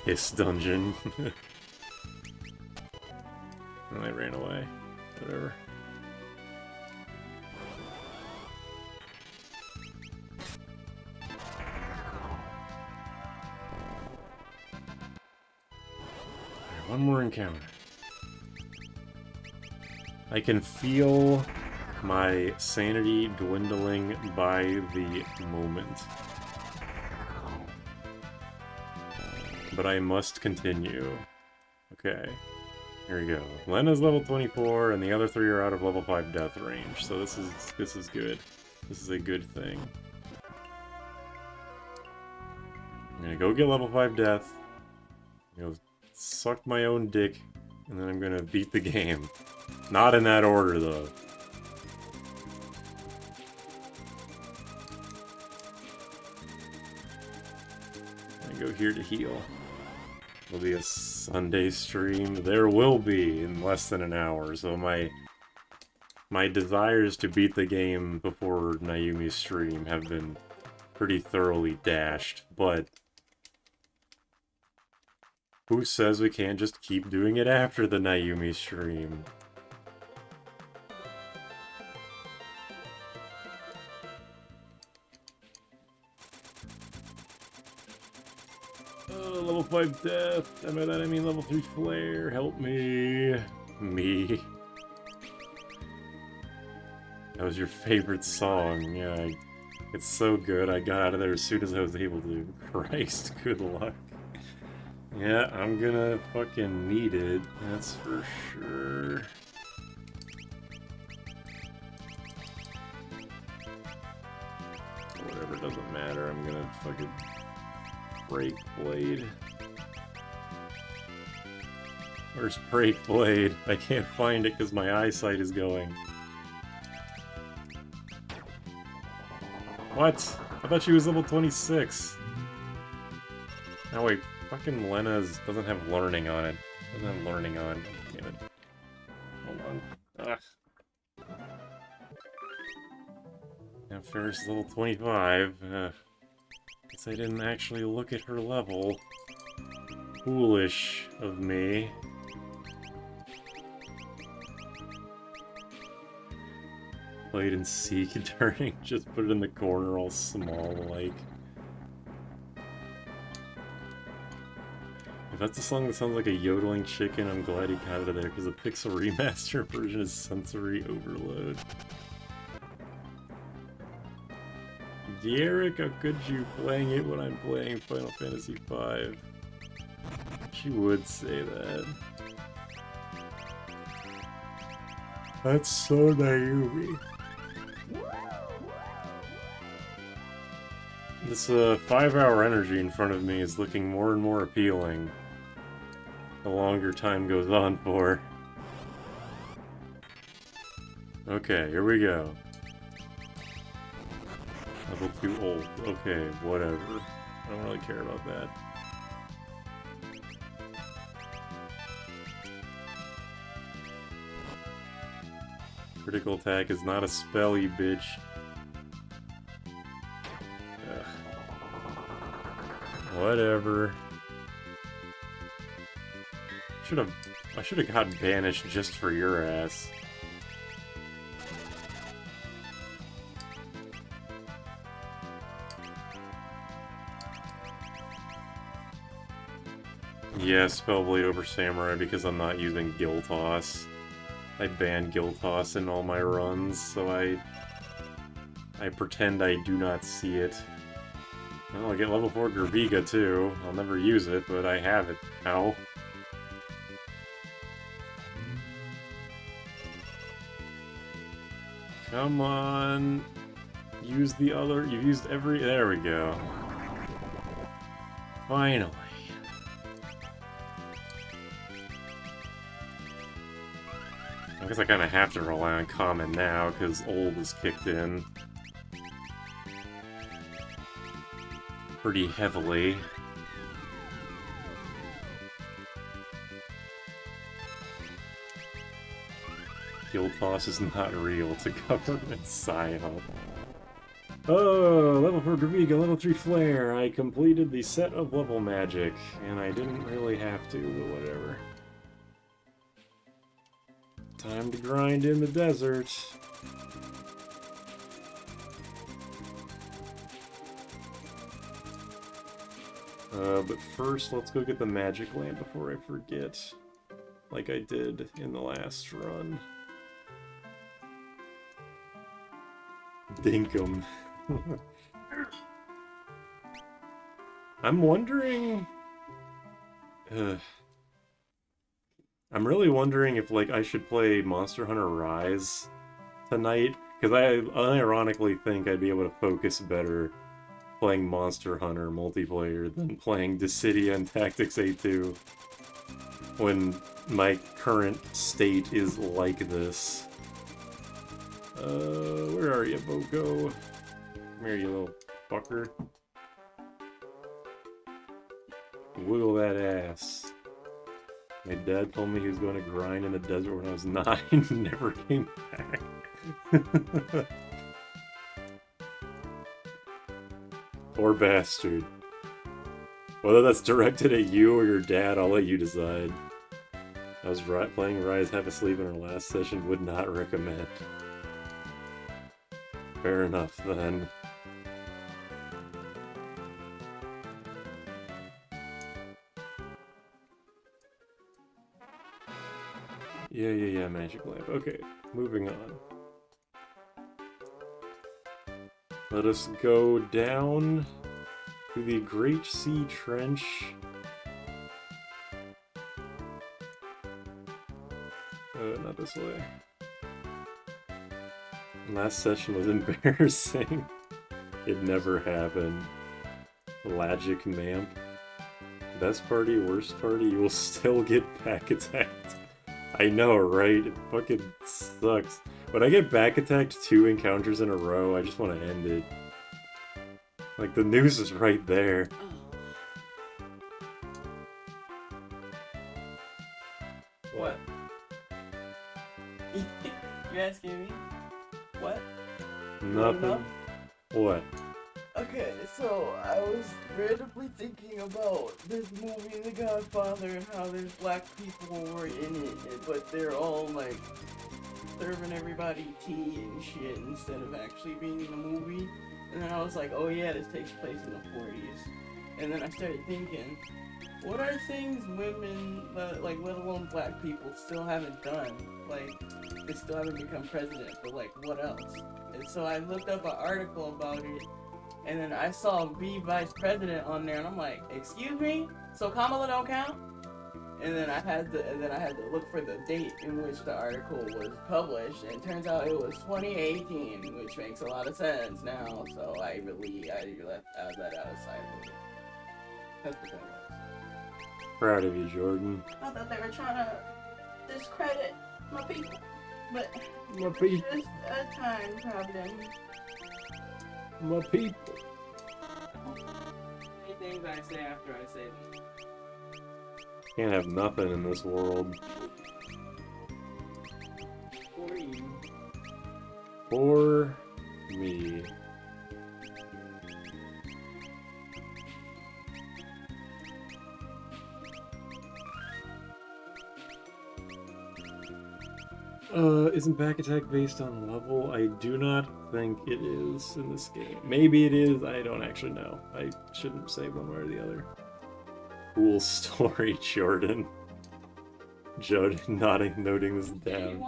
Piss dungeon. And I ran away. Whatever. one more encounter. I can feel my sanity dwindling by the moment. But I must continue. Okay. Here we go. Lena's level 24, and the other 3 are out of level 5 death range, so this is good. This is a good thing. I'm gonna go get level 5 death. I'm gonna suck my own dick, and then I'm gonna beat the game. Not in that order, though. I go here to heal. Will be a Sunday stream. There will be in less than an hour, so my desires to beat the game before Nayumi's stream have been pretty thoroughly dashed, but who says we can't just keep doing it after the Nayumi stream? Level 5 death. And by that I mean level 3 flare. Help me. Me. That was your favorite song. Yeah, it's so good. I got out of there as soon as I was able to. Christ, good luck. Yeah, I'm gonna fucking need it. That's for sure. Whatever, doesn't matter. I'm gonna fucking break blade. Where's break blade? I can't find it because my eyesight is going. What? I thought she was level 26. No, wait. Fucking Lena's doesn't have learning on it. Doesn't have learning on. Damn it. Hold on. Ugh. Now Ferris is level 25. Guess I didn't actually look at her level. Foolish of me. Played and seek turning. Just put it in the corner all small like. If that's a song that sounds like a yodeling chicken, I'm glad he got it out of there, because the Pixel Remaster version is sensory overload. Derek, how could you playing it when I'm playing Final Fantasy V? She would say that. That's so Nayumi. This 5-hour energy in front of me is looking more and more appealing the longer time goes on for. Okay, here we go. Level 2 old. Okay, whatever. I don't really care about that. Critical attack is not a spell, you bitch. Whatever. I should have got banished just for your ass. Yeah, Spellblade over Samurai because I'm not using Gil Toss. I banned Gil Toss in all my runs, so I pretend I do not see it. Well, I get level 4 Gerviga too. I'll never use it, but I have it now. Come on. Use the other. You've used every. There we go. Finally. I guess I kind of have to rely on common now, because old is kicked in pretty heavily. Guild Boss is not real. It's a government psyop. Oh, level 4 Gerviga, level 3 Flare. I completed the set of level magic, and I didn't really have to, but whatever. Time to grind in the desert. But first, let's go get the magic lamp before I forget. Like I did in the last run. Dinkum. I'm wondering... I'm really wondering if, like, I should play Monster Hunter Rise tonight, because I unironically think I'd be able to focus better playing Monster Hunter multiplayer than playing Dissidia and Tactics A2 when my current state is like this. Where are you, Boko? Come here, you little fucker. Wiggle that ass. My dad told me he was going to grind in the desert when I was 9 and never came back. Poor bastard. Whether that's directed at you or your dad, I'll let you decide. I was playing Rise half asleep in our last session, would not recommend. Fair enough, then. Yeah, magic lamp. Okay, moving on. Let us go down to the Great Sea Trench. Not this way. Last session was embarrassing. It never happened. Logic Mamp. Best party, worst party, you will still get back attacked. I know, right? It fucking sucks. When I get back attacked 2 encounters in a row, I just want to end it. Like, the news is right there. What? You asking me? What? Nothing. What? Okay, so I was randomly thinking about this movie, The Godfather, and how there's black people were in it, but they're all like serving everybody tea and shit instead of actually being in the movie. And then I was like, oh yeah, this takes place in the 40s. And then I started thinking, what are things women, like let alone black people, still haven't done? Like, they still haven't become president, but like, what else? And so I looked up an article about it, and then I saw be vice president on there, and I'm like, excuse me? So Kamala don't count? And then I had to look for the date in which the article was published, and it turns out it was 2018, which makes a lot of sense now. So I let that out of sight of it. That's the point. Proud of you, Jordan. I thought they were trying to discredit my people, but My people. it's just a time problem. My people. Many things I say after I say them. Can't have nothing in this world. For you. For me. Isn't back attack based on level? I do not think it is in this game. Maybe it is, I don't actually know. I shouldn't say one way or the other. Cool story, Jordan. Jordan noting this down.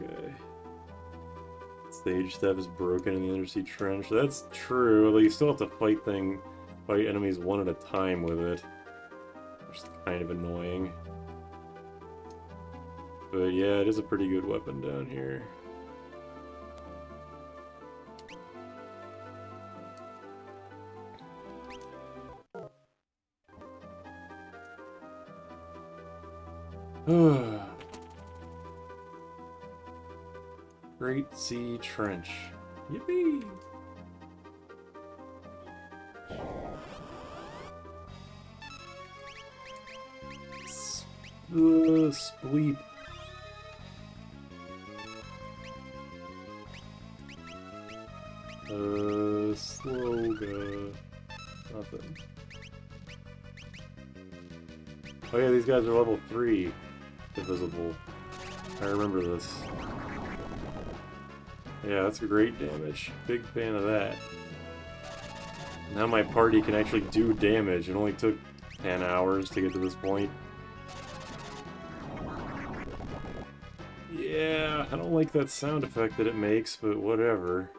Okay. Stage step is broken in the undersea trench. That's true, although you still have to fight enemies one at a time with it. Which is kind of annoying. But yeah, it is a pretty good weapon down here. Great Sea Trench. Yippee! Spleep. Sloga. Nothing. Oh yeah, these guys are level 3 divisible. I remember this. Yeah, that's great damage. Big fan of that. Now my party can actually do damage. It only took 10 hours to get to this point. Yeah, I don't like that sound effect that it makes, but whatever.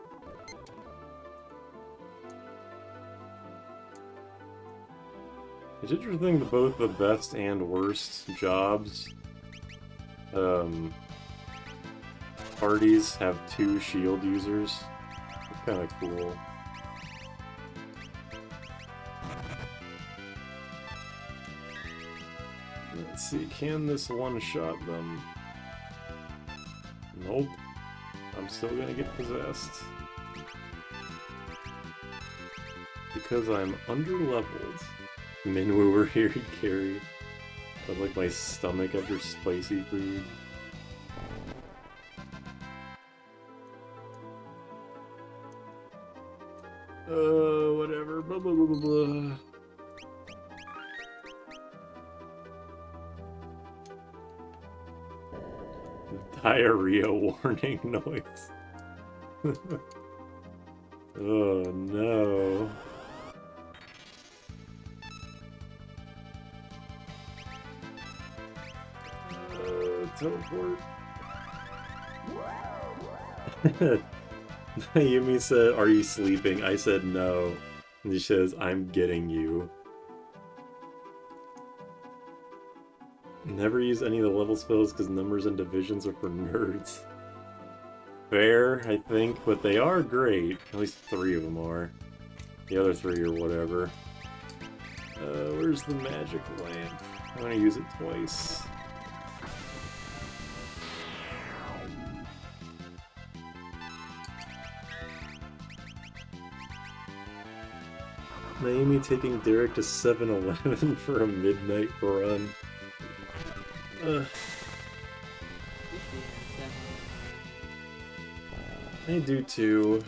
It's interesting that both the best and worst jobs parties have 2 shield users. It's kind of cool. Let's see, can this one-shot them? Nope. I'm still gonna get possessed. Because I'm underleveled. Minwoo here to carry. I like my stomach after spicy food. Whatever. Blah blah blah blah blah. Diarrhea warning noise. Oh no. Teleport. Yumi said, "Are you sleeping?" I said no. And she says, "I'm getting you." Never use any of the level spells because numbers and divisions are for nerds. Fair, I think, but they are great. At least 3 of them are. The other 3 are whatever. Where's the magic lamp? I'm gonna use it twice. Naomi taking Derek to 7-Eleven for a midnight run. I do too.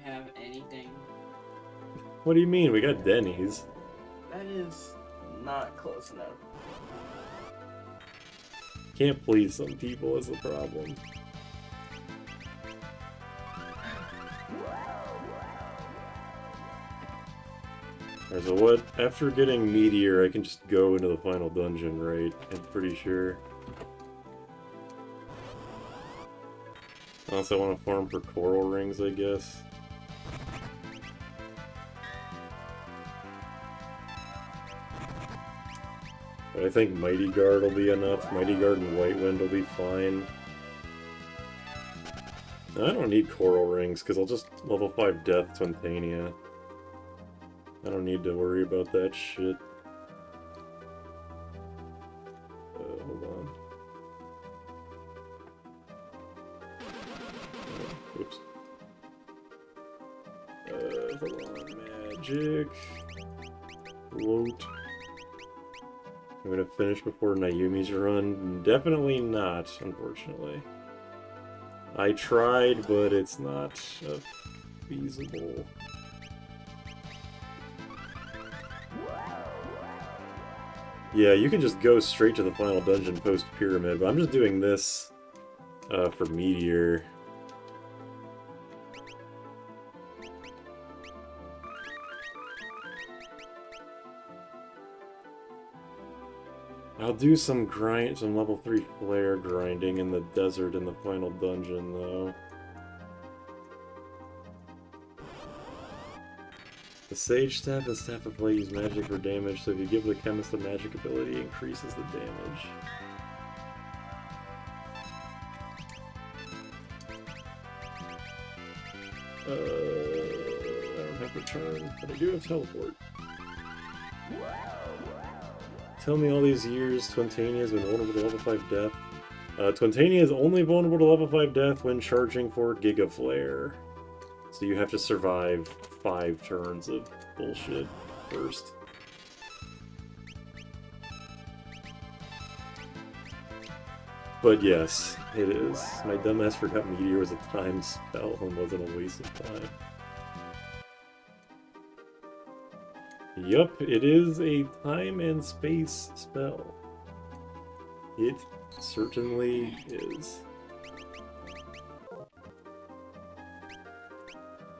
Have anything? What do you mean? We got Denny's. That is not close enough. Can't please some people is the problem. Alright, so what? After getting Meteor, I can just go into the final dungeon, right? I'm pretty sure. Unless I want to farm for coral rings, I guess. But I think Mighty Guard will be enough. Mighty Guard and White Wind will be fine. I don't need coral rings, because I'll just level 5 Death Twintania. I don't need to worry about that shit. Hold on. Oops. Hold on. Magic. Float. I'm gonna finish before Nayumi's run. Definitely not, unfortunately. I tried, but it's not feasible. Yeah, you can just go straight to the final dungeon post-Pyramid, but I'm just doing this for Meteor. I'll do some level 3 flare grinding in the desert in the final dungeon, though. The Sage Staff and Staff of Play use magic for damage, so if you give the chemist a magic ability, it increases the damage. I don't have return, but I do have teleport. Tell me all these years Twintania has been vulnerable to level 5 death. Twintania is only vulnerable to level 5 death when charging for Giga Flare. So you have to survive 5 turns of bullshit first. But yes, it is. My dumbass forgot Meteor was a time spell and wasn't a waste of time. Yup, it is a time and space spell. It certainly is.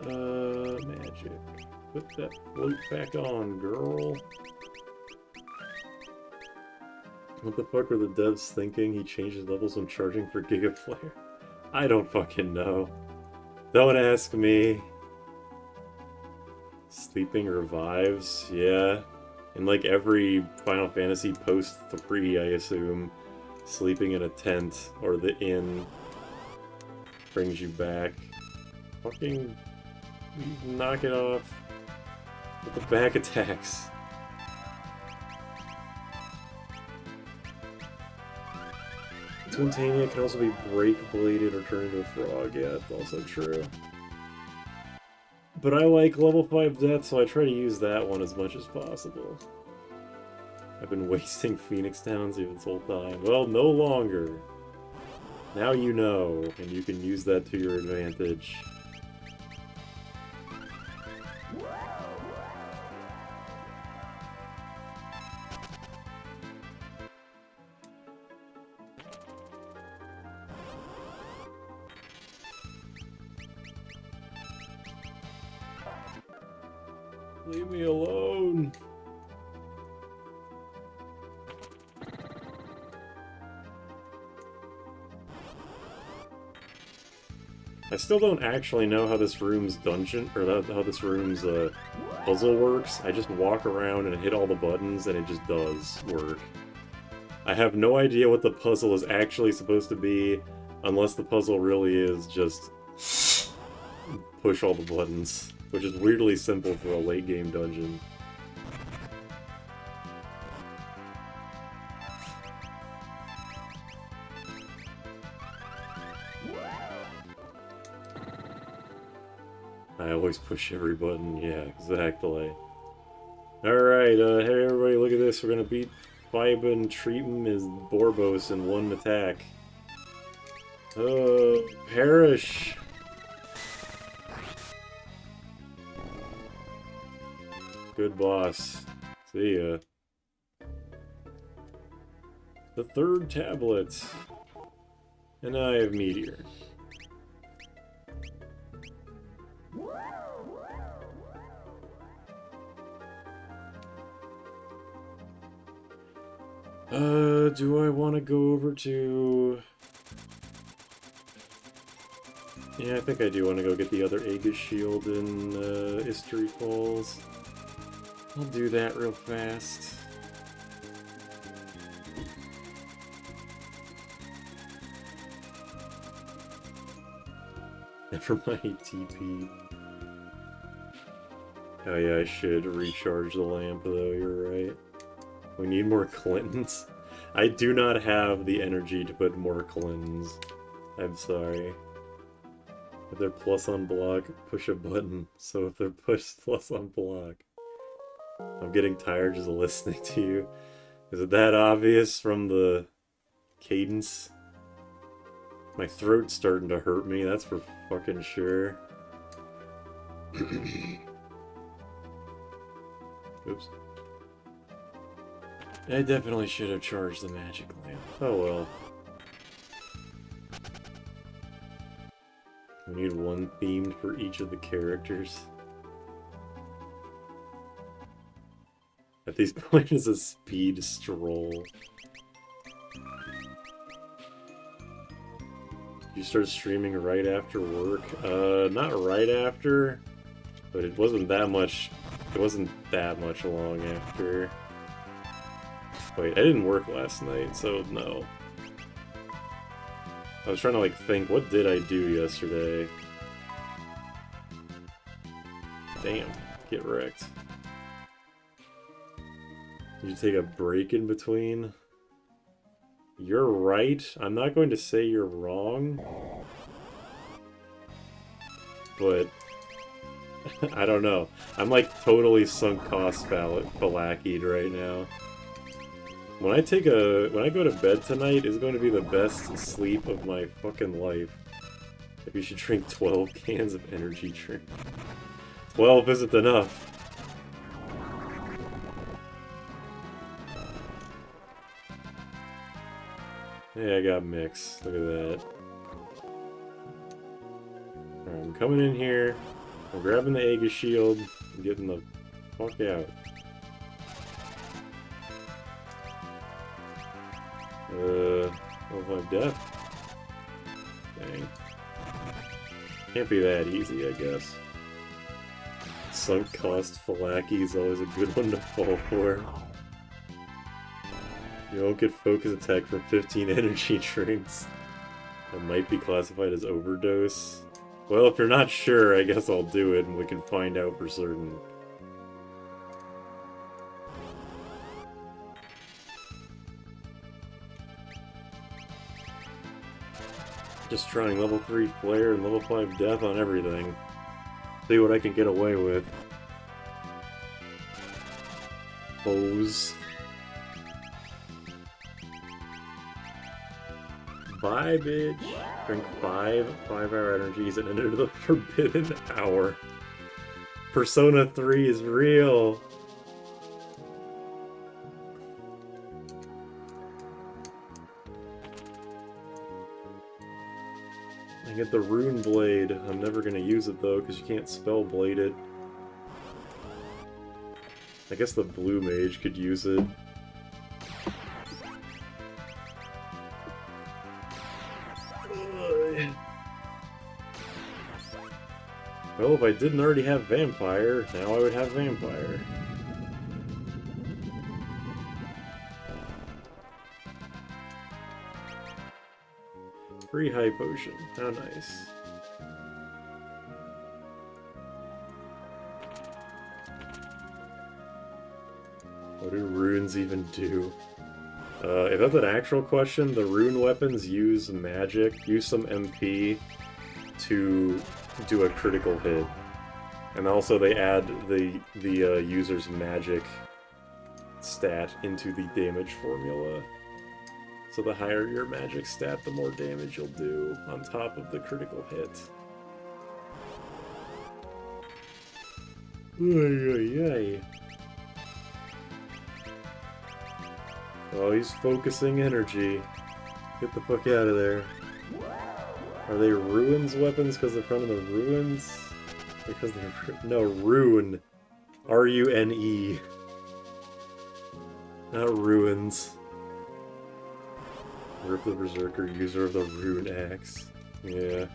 Magic. Put that float back on, girl. What the fuck are the devs thinking? He changes levels when charging for Gigaplayer? I don't fucking know. Don't ask me. Sleeping revives, yeah. In like every Final Fantasy post 3, I assume, sleeping in a tent or the inn brings you back. Fucking knock it off with the back attacks. Twintania can also be break-bladed or turn into a frog. Yeah, that's also true. But I like level 5 death, so I try to use that one as much as possible. I've been wasting Phoenix Downs even this whole time. Well, no longer. Now you know, and you can use that to your advantage. Leave me alone. I still don't actually know how this room's dungeon, or how this room's puzzle works. I just walk around and hit all the buttons and it just does work. I have no idea what the puzzle is actually supposed to be, unless the puzzle really is just push all the buttons, which is weirdly simple for a late game dungeon. I always push every button, yeah, exactly. Alright, hey everybody, look at this. We're gonna beat Fiba and Treatum as Borbos in one attack. Oh, perish! Good boss. See ya. The third tablet. And I have Meteor. Do I want to go over to... Yeah, I think I do want to go get the other Aegis shield in History Falls. I'll do that real fast. Never mind TP. Oh yeah, I should recharge the lamp though, you're right. We need more Clintons. I do not have the energy to put more Clintons. I'm sorry. If they're plus on block, push a button. So if they're plus on block. I'm getting tired just listening to you. Is it that obvious from the cadence? My throat's starting to hurt me, that's for fucking sure. Oops. I definitely should have charged the magic lamp. Oh well. We need one themed for each of the characters. At this point, it's a speed stroll. You start streaming right after work? Not right after, but it wasn't that much. It wasn't that much long after. Wait, I didn't work last night, so no. I was trying to like think, what did I do yesterday? Damn, get wrecked. Did you take a break in between? You're right. I'm not going to say you're wrong. But I don't know. I'm like totally sunk cost fallacied right now. When I go to bed tonight, it's going to be the best sleep of my fucking life. If you should drink 12 cans of energy drink. 12 isn't enough. Hey, I got mix. Look at that. Alright, I'm coming in here. I'm grabbing the Aegis shield and getting the fuck out. Level 5 death? Dang. Can't be that easy, I guess. Sunk cost Falaki is always a good one to fall for. You won't get focus attack from 15 energy drinks. That might be classified as overdose. Well, if you're not sure, I guess I'll do it and we can find out for certain. Just trying level 3 flare and level 5 death on everything. See what I can get away with. Pose. Bye, bitch. Drink 5 5-hour energies and enter the forbidden hour. Persona 3 is real. I get the rune blade. I'm never gonna use it though, because you can't spell blade it. I guess the blue mage could use it. Well, if I didn't already have vampire, now I would have vampire. Free high potion. How nice. What do runes even do? If that's an actual question, the rune weapons use magic, use some MP to do a critical hit. And also they add the user's magic stat into the damage formula. So the higher your magic stat, the more damage you'll do on top of the critical hit. Ay. Oh, he's focusing energy. Get the fuck out of there. Are they ruins weapons because they're from the ruins? Because they're... No, rune. R-U-N-E. Not ruins. Rip the Berserker, user of the rune axe. Yeah.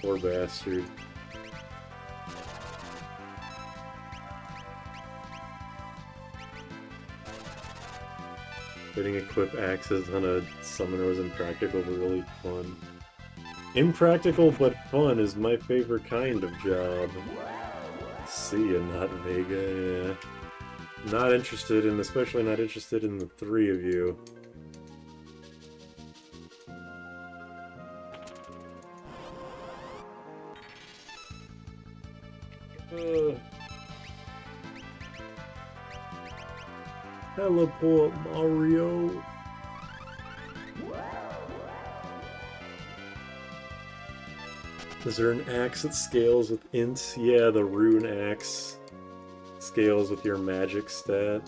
Poor bastard. Getting equip axes on a summoner was impractical but really fun. Impractical but fun is my favorite kind of job. See ya, not Vega, yeah. Not interested in, especially not interested in the 3 of you. Teleport, Mario! Is there an axe that scales with int? Yeah, the rune axe scales with your magic stat.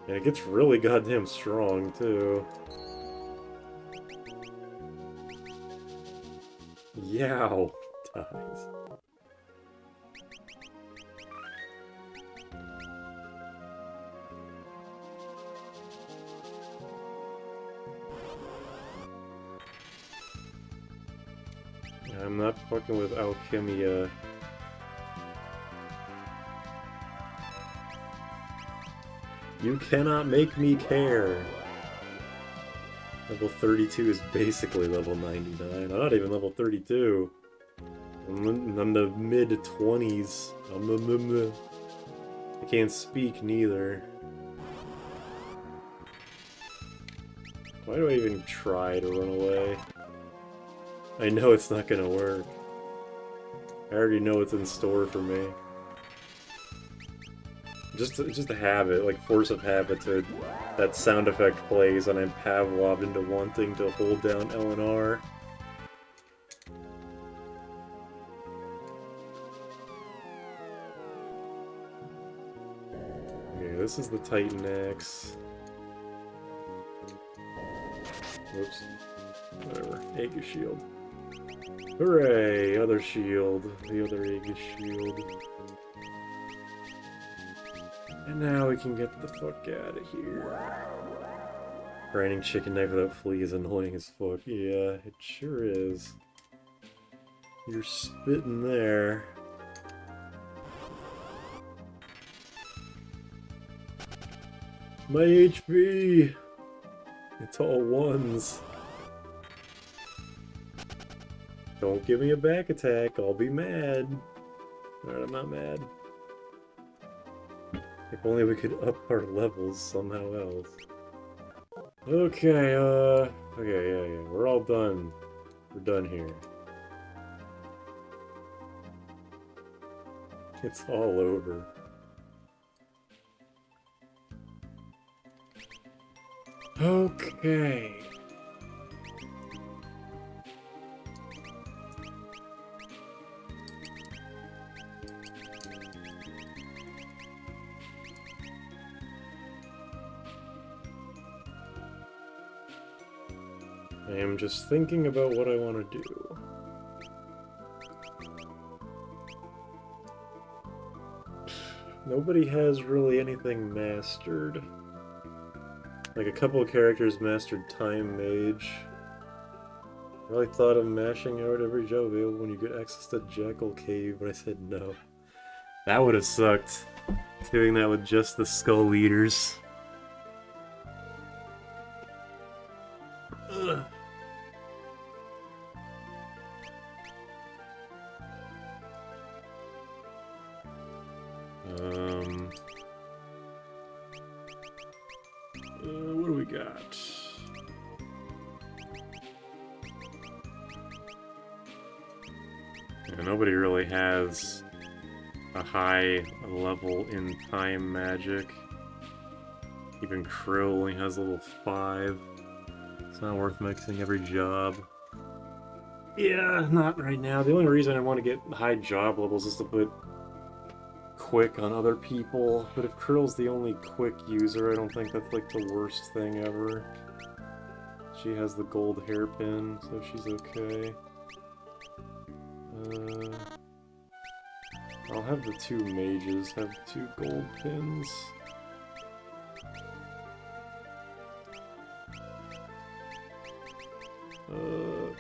And it gets really goddamn strong, too. Yow! Dies. I'm not fucking with Alchemia. You cannot make me care! Level 32 is basically level 99. I'm not even level 32. I'm in the mid-20s. I can't speak neither. Why do I even try to run away? I know it's not gonna work. I already know what's in store for me. Just a habit, like force of habit to that sound effect plays and I'm Pavloved into wanting to hold down L and R. Okay, this is the Titan Axe. Whoops. Whatever. Aegis Shield. Hooray! Other shield. The other Aegis shield. And now we can get the fuck out of here. Grinding chicken knife without flea is annoying as fuck. Yeah, it sure is. You're spitting there. My HP! It's all ones. Don't give me a back attack, I'll be mad. Alright, I'm not mad. If only we could up our levels somehow else. Okay, yeah, we're all done. We're done here. It's all over. Okay. I am just thinking about what I want to do. Nobody has really anything mastered. Like, a couple of characters mastered Time Mage. I really thought of mashing out every job available when you get access to Jackal Cave, but I said no. That would have sucked. Doing that with just the Skull Eaters. Ugh. What do we got? Yeah, nobody really has a high level in time magic. Even Krill only has level 5. It's not worth mixing every job. Yeah, not right now. The only reason I want to get high job levels is to put quick on other people, but if Krill's the only quick user, I don't think that's like the worst thing ever. She has the gold hairpin, so she's okay. I'll have the 2 mages have 2 gold pins.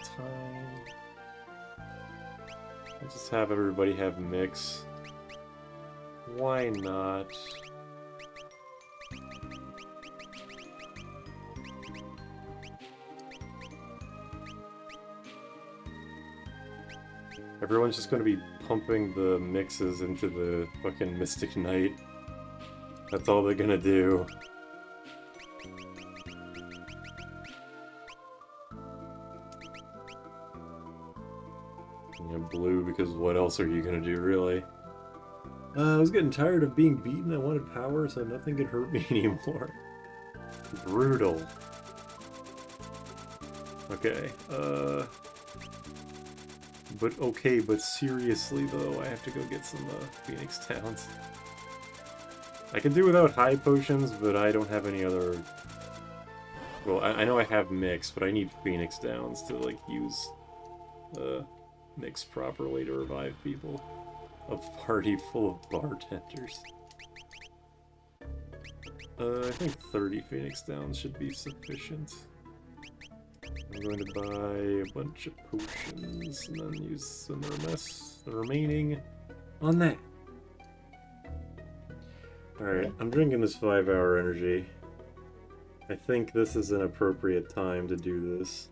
Time. I'll just have everybody have mix. Why not? Everyone's just gonna be pumping the mixes into the fucking Mystic Knight. That's all they're gonna do. Yeah, blue, because what else are you gonna do, really? I was getting tired of being beaten. I wanted power, so nothing could hurt me anymore. Brutal. Okay, but seriously though, I have to go get some Phoenix Downs. I can do without high potions, but I don't have any other... Well, I know I have mix, but I need Phoenix Downs to, like, use mix properly to revive people. A party full of bartenders. I think 30 Phoenix Downs should be sufficient. I'm going to buy a bunch of potions and then use the remaining on that. Alright, I'm drinking this 5-hour energy. I think this is an appropriate time to do this.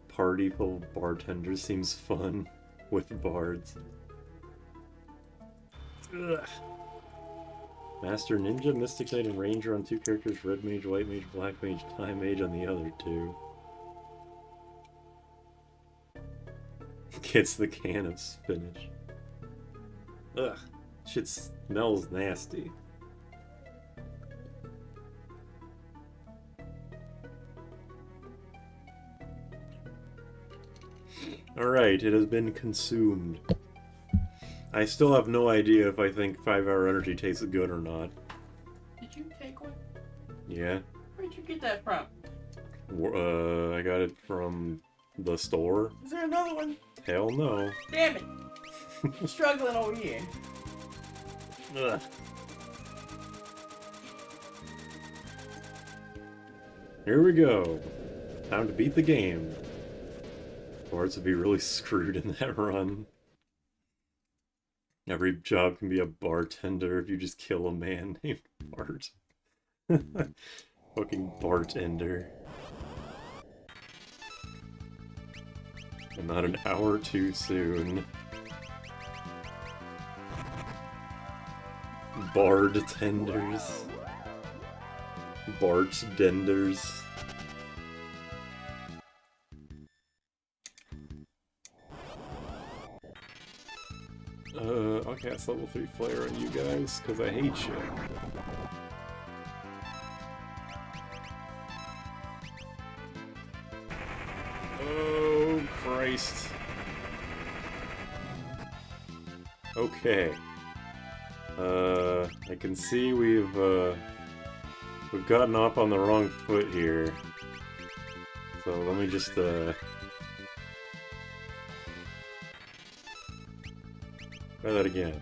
Party full of bartenders seems fun with bards. Ugh. Master Ninja, Mystic Knight, and Ranger on 2 characters, Red Mage, White Mage, Black Mage, Time Mage on the other 2. Gets the can of spinach. Ugh, shit smells nasty. Alright, it has been consumed. I still have no idea if I think 5-hour energy tastes good or not. Did you take one? Yeah. Where'd you get that from? I got it from the store. Is there another one? Hell no. Damn it! I'm struggling over here. Ugh. Here we go. Time to beat the game. Bards would be really screwed in that run. Every job can be a bartender if you just kill a man named Bart. Fucking bartender. And not an hour too soon. Bard-tenders. Bart-denders. I'll cast level 3 flare on you guys, because I hate you. Oh, Christ. Okay. I can see we've gotten off on the wrong foot here. So let me just, try that again.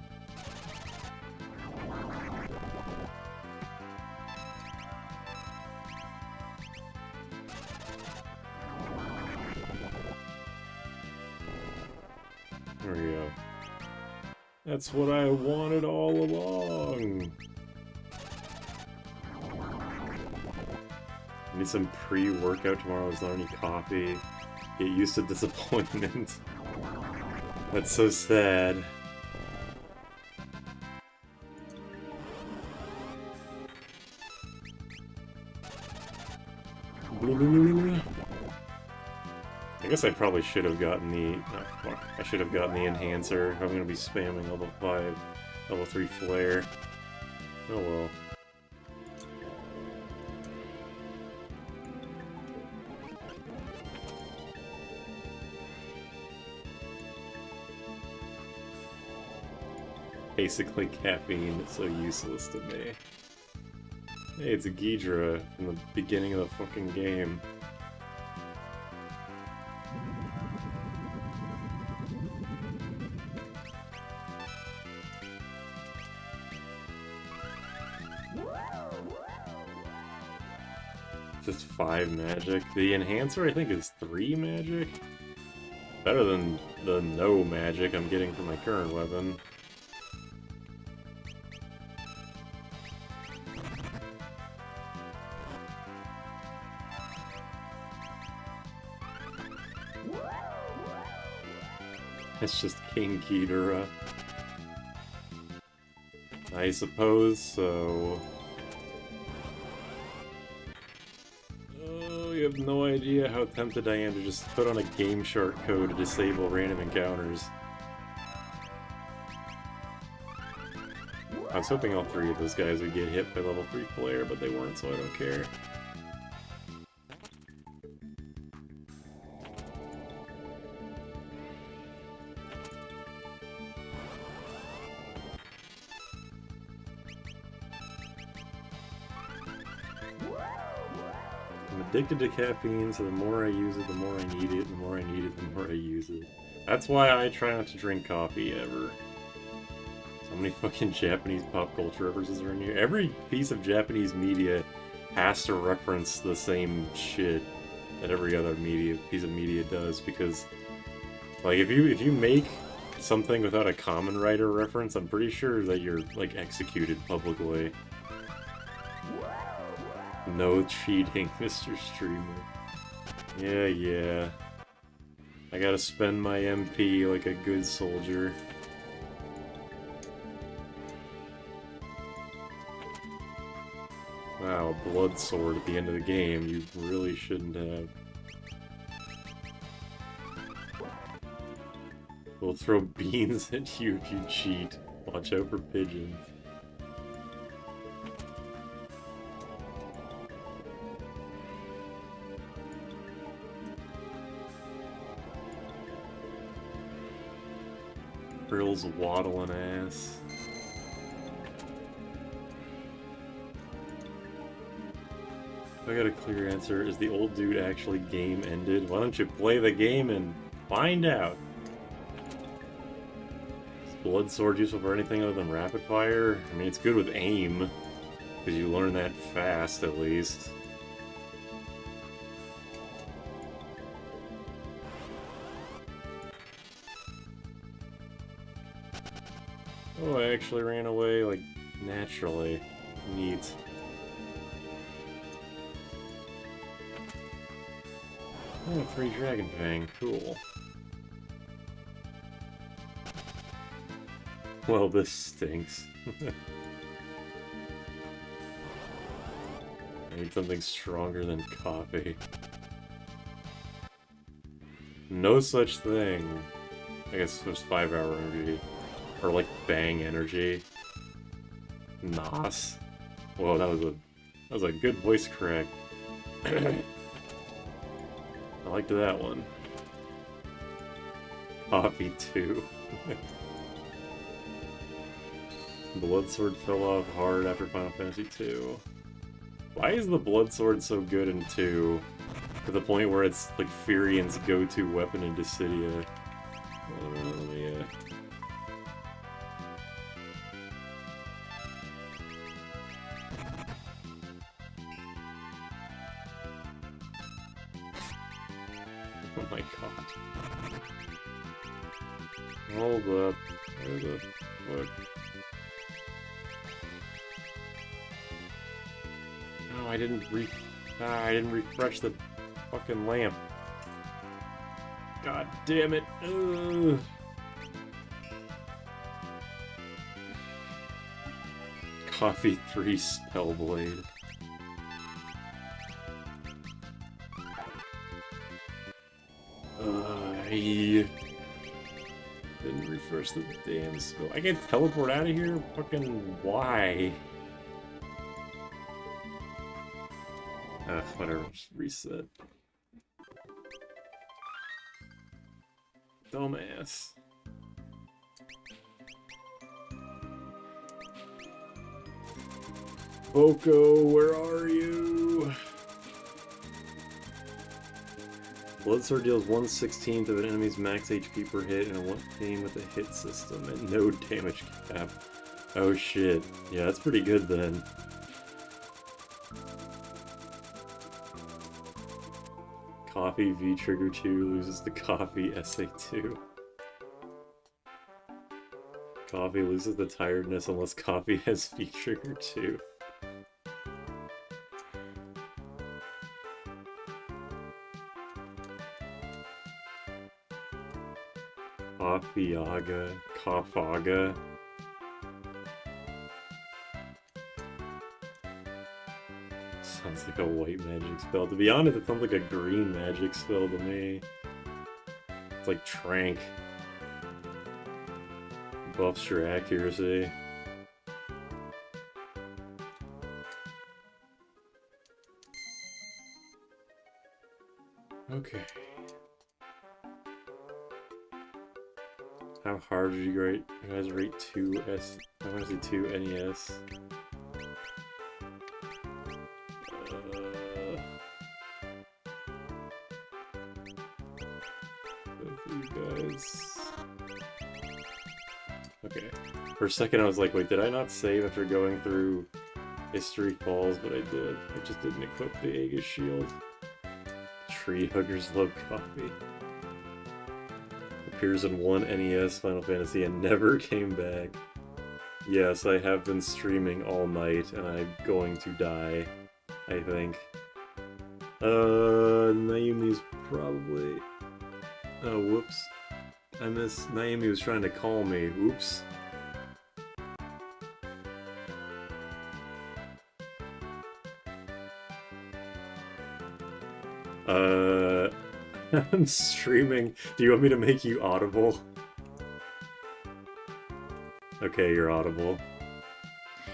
There we go. That's what I wanted all along! I need some pre-workout tomorrow, there's not any coffee. Get used to disappointment. That's so sad. I guess I probably should have gotten the... Oh, fuck. I should have gotten the enhancer. I'm gonna be spamming level 5, level 3 flare. Oh well. Basically, caffeine is so useless to me. Hey, it's a Ghidra in the beginning of the fucking game. Just 5 magic. The enhancer, I think, is 3 magic. Better than the no magic I'm getting from my current weapon. It's just King Ghidorah. I suppose so. Oh, you have no idea how tempted I am to just put on a Game Shark code to disable random encounters. I was hoping all 3 of those guys would get hit by level 3 flare, but they weren't, so I don't care. I'm addicted to caffeine, so the more I use it, the more I need it, the more I need it, the more I use it. That's why I try not to drink coffee ever. So many fucking Japanese pop culture references are in here. Every piece of Japanese media has to reference the same shit that every other piece of media does, because like if you make something without a common writer reference, I'm pretty sure that you're like executed publicly. No cheating, Mr. Streamer. Yeah. I gotta spend my MP like a good soldier. Wow, a blood sword at the end of the game. You really shouldn't have. We'll throw beans at you if you cheat. Watch out for pigeons. Brill's waddling ass. I got a clear answer. Is the old dude actually game ended? Why don't you play the game and find out? Is blood sword useful for anything other than rapid fire? I mean, it's good with aim, because you learn that fast at least. Oh, I actually ran away, like, naturally. Neat. Oh, free Dragon Fang. Cool. Well, this stinks. I need something stronger than coffee. No such thing. I guess it was 5-hour energy. Or like bang energy. Nos. Whoa, that was a good voice crack. I liked that one. Coffee 2. Blood Sword fell off hard after Final Fantasy 2. Why is the Blood Sword so good in 2? To the point where it's like Furion's go-to weapon in Dissidia. Oh my god. Hold up. Where the fuck? No, I didn't refresh the fucking lamp. God damn it. Ugh. Coffee 3 Spellblade. I didn't refresh the damn spell. I can teleport out of here? Fucking why? Whatever, just reset. Dumbass. Boko, where are you? Blood Sword deals 1/16 of an enemy's max HP per hit and 1 aim with a hit system and no damage cap. Oh shit. Yeah, that's pretty good then. Coffee V-Trigger 2 loses to Coffee SA2. Coffee loses the tiredness unless Coffee has V-Trigger 2. Coffeeaga, Cofaga. Sounds like a white magic spell. To be honest, it sounds like a green magic spell to me. It's like Trank. Buffs your accuracy. Okay. How hard did you guys rate 2S? I want to see 2 NES. Both of you guys. Okay. For a second I was like, wait, did I not save after going through History Falls? But I did. I just didn't equip the Aegis Shield. Tree Huggers love coffee. Appears in one NES Final Fantasy and never came back. Yes, I have been streaming all night and I'm going to die, I think. Naomi's probably... Oh, whoops. I missed... Naomi was trying to call me. Oops. I'm streaming. Do you want me to make you audible? Okay, you're audible.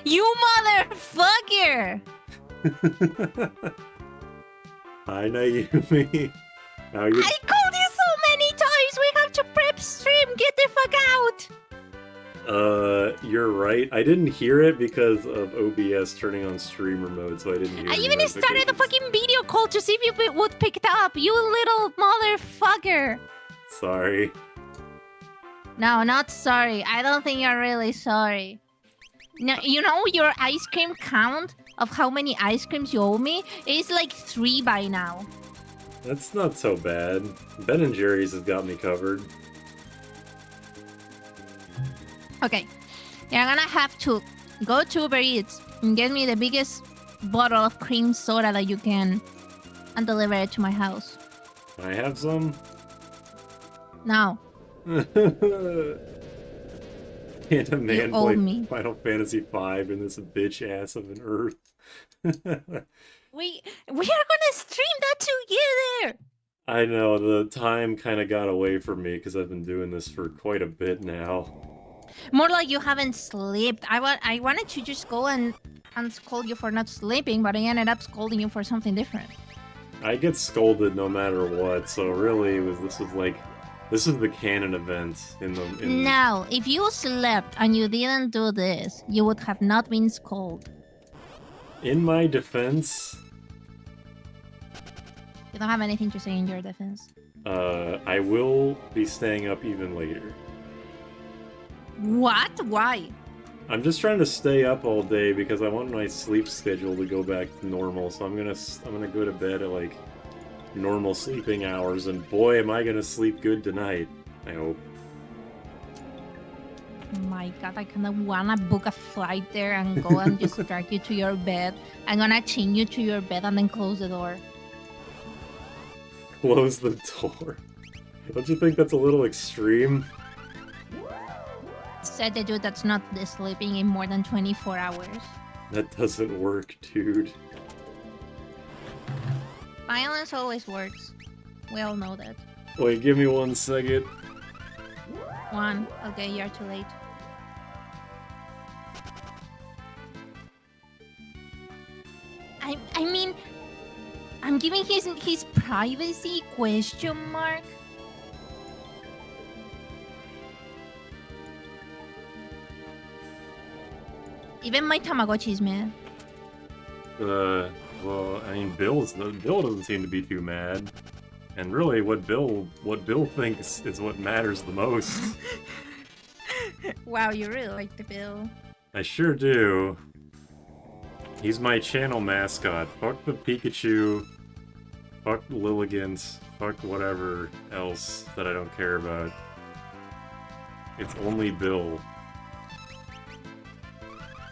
You motherfucker! Hi, Naomi. How you? I called you so many times! We have to prep stream! Get the fuck out! You're right. I didn't hear it because of OBS turning on streamer mode, so I didn't hear I any even started a notifications. fucking video call to see if you would pick it up, you little motherfucker. Sorry. No, not sorry. I don't think you're really sorry. No, you know your ice cream count of how many ice creams you owe me is like 3 by now. That's not so bad. Ben & Jerry's has got me covered. Okay, you're gonna have to go to Uber Eats and get me the biggest bottle of cream soda that you can and deliver it to my house. Can I have some? No. Can a man owe play me. Final Fantasy V in this bitch ass of an Earth? We are gonna stream that together! I know, the time kind of got away from me because I've been doing this for quite a bit now. More like you haven't slept. I wanted to just go and scold you for not sleeping, but I ended up scolding you for something different. I get scolded no matter what, so really this is the canon event in the Now, if you slept and you didn't do this, you would have not been scolded. In my defense, You don't have anything to say in your defense. I will be staying up even later. What? Why? I'm just trying to stay up all day because I want my sleep schedule to go back to normal. So I'm gonna go to bed at like normal sleeping hours, and boy, am I gonna sleep good tonight. I hope. My god, I kinda wanna book a flight there and go and just drag you to your bed. I'm gonna chain you to your bed and then close the door. Close the door. Don't you think that's a little extreme? Said the dude that's not sleeping in more than 24 hours. That doesn't work, dude. Violence always works. We all know that. Wait, give me 1 second. 1. Okay, you're too late. I mean, I'm giving his privacy question mark. Even my Tamagotchi's mad. Well, I mean, Bill doesn't seem to be too mad. And really, what Bill thinks is what matters the most. Wow, you really like the bill. I sure do. He's my channel mascot. Fuck the Pikachu. Fuck Lilligant. Fuck whatever else that I don't care about. It's only Bill.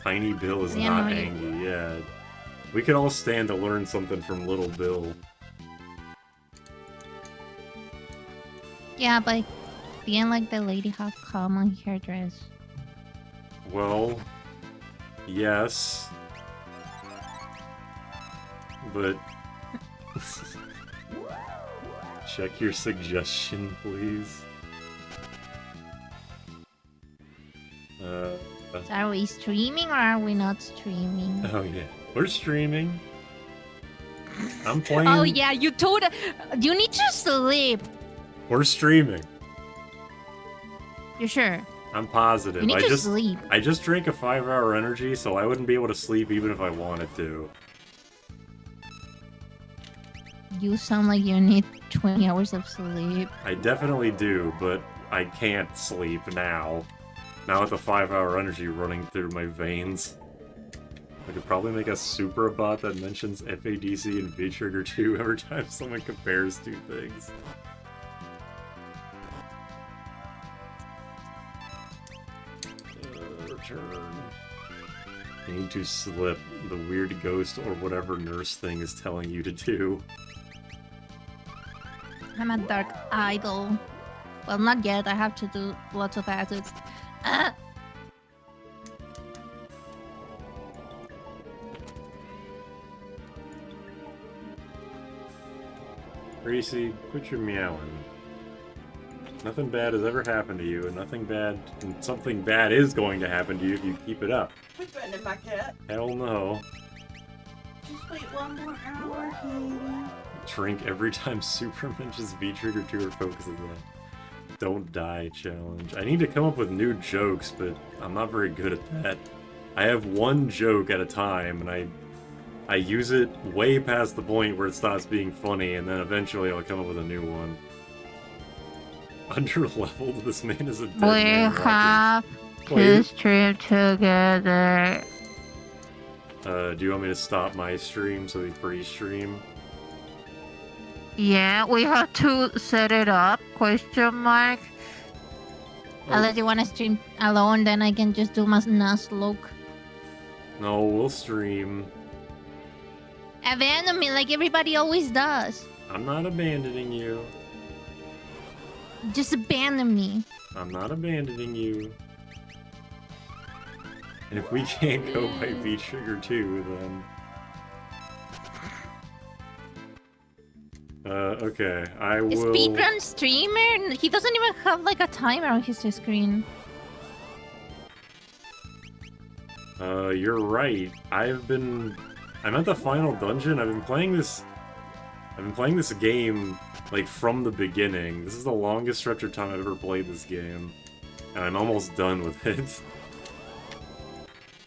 Tiny Bill is Yeah, not no, angry, yeah. We could all stand to learn something from Little Bill. Yeah, but being like the lady have common hairdress. Well, yes. But... check your suggestion, please. So are we streaming or are we not streaming? Oh yeah, we're streaming. I'm playing. Oh yeah, you told you need to sleep. We're streaming. You sure? I'm positive. You need to sleep. I just drank a 5-hour energy, so I wouldn't be able to sleep even if I wanted to. You sound like you need 20 hours of sleep. I definitely do, but I can't sleep now. Now with the 5-hour energy running through my veins. I could probably make a super bot that mentions FADC and V-Trigger 2 every time someone compares two things. Return. You need to slip the weird ghost or whatever nurse thing is telling you to do. I'm a dark idol. Well, not yet. I have to do lots of acids. Gracie, quit your meowing. Nothing bad has ever happened to you, and something bad is going to happen to you if you keep it up. Quit threatening my cat. Hell no. Just wait 1 more hour, Katie. Drink every time Super mentions V-Trigger 2 or focuses on. Don't die challenge. I need to come up with new jokes, but I'm not very good at that. I have one joke at a time, and I use it way past the point where it stops being funny, and then eventually I'll come up with a new one. Under-leveled, this man is a dead man walking. have Wait. to stream together. Do you want me to stop my stream so we pre-stream? Yeah, we have to set it up, question mark. Unless you want to stream alone, then I can just do my Nuzlocke. No, we'll stream. Abandon me like everybody always does. I'm not abandoning you. Just abandon me. I'm not abandoning you. And if we can't go by V-Trigger 2, then... okay, I A will... speedrun streamer? He doesn't even have like a timer on his screen. You're right. I'm at the final dungeon. I've been playing this game, like, from the beginning. This is the longest stretch of time I've ever played this game. And I'm almost done with it.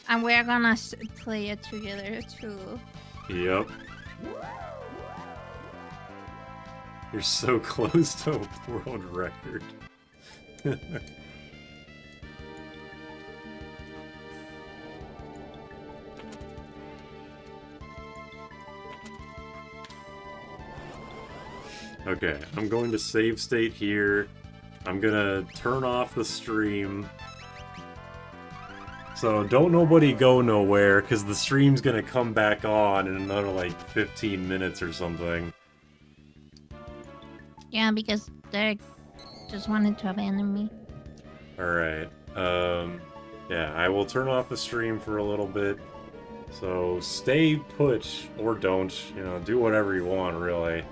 And we're gonna play it together too. Yep. You're so close to a world record. Okay, I'm going to save state here. I'm gonna turn off the stream. So don't nobody go nowhere, because the stream's gonna come back on in another, like, 15 minutes or something. Yeah, because Derek just wanted to abandon me. Alright, yeah, I will turn off the stream for a little bit. So stay put, or don't, you know, do whatever you want, really.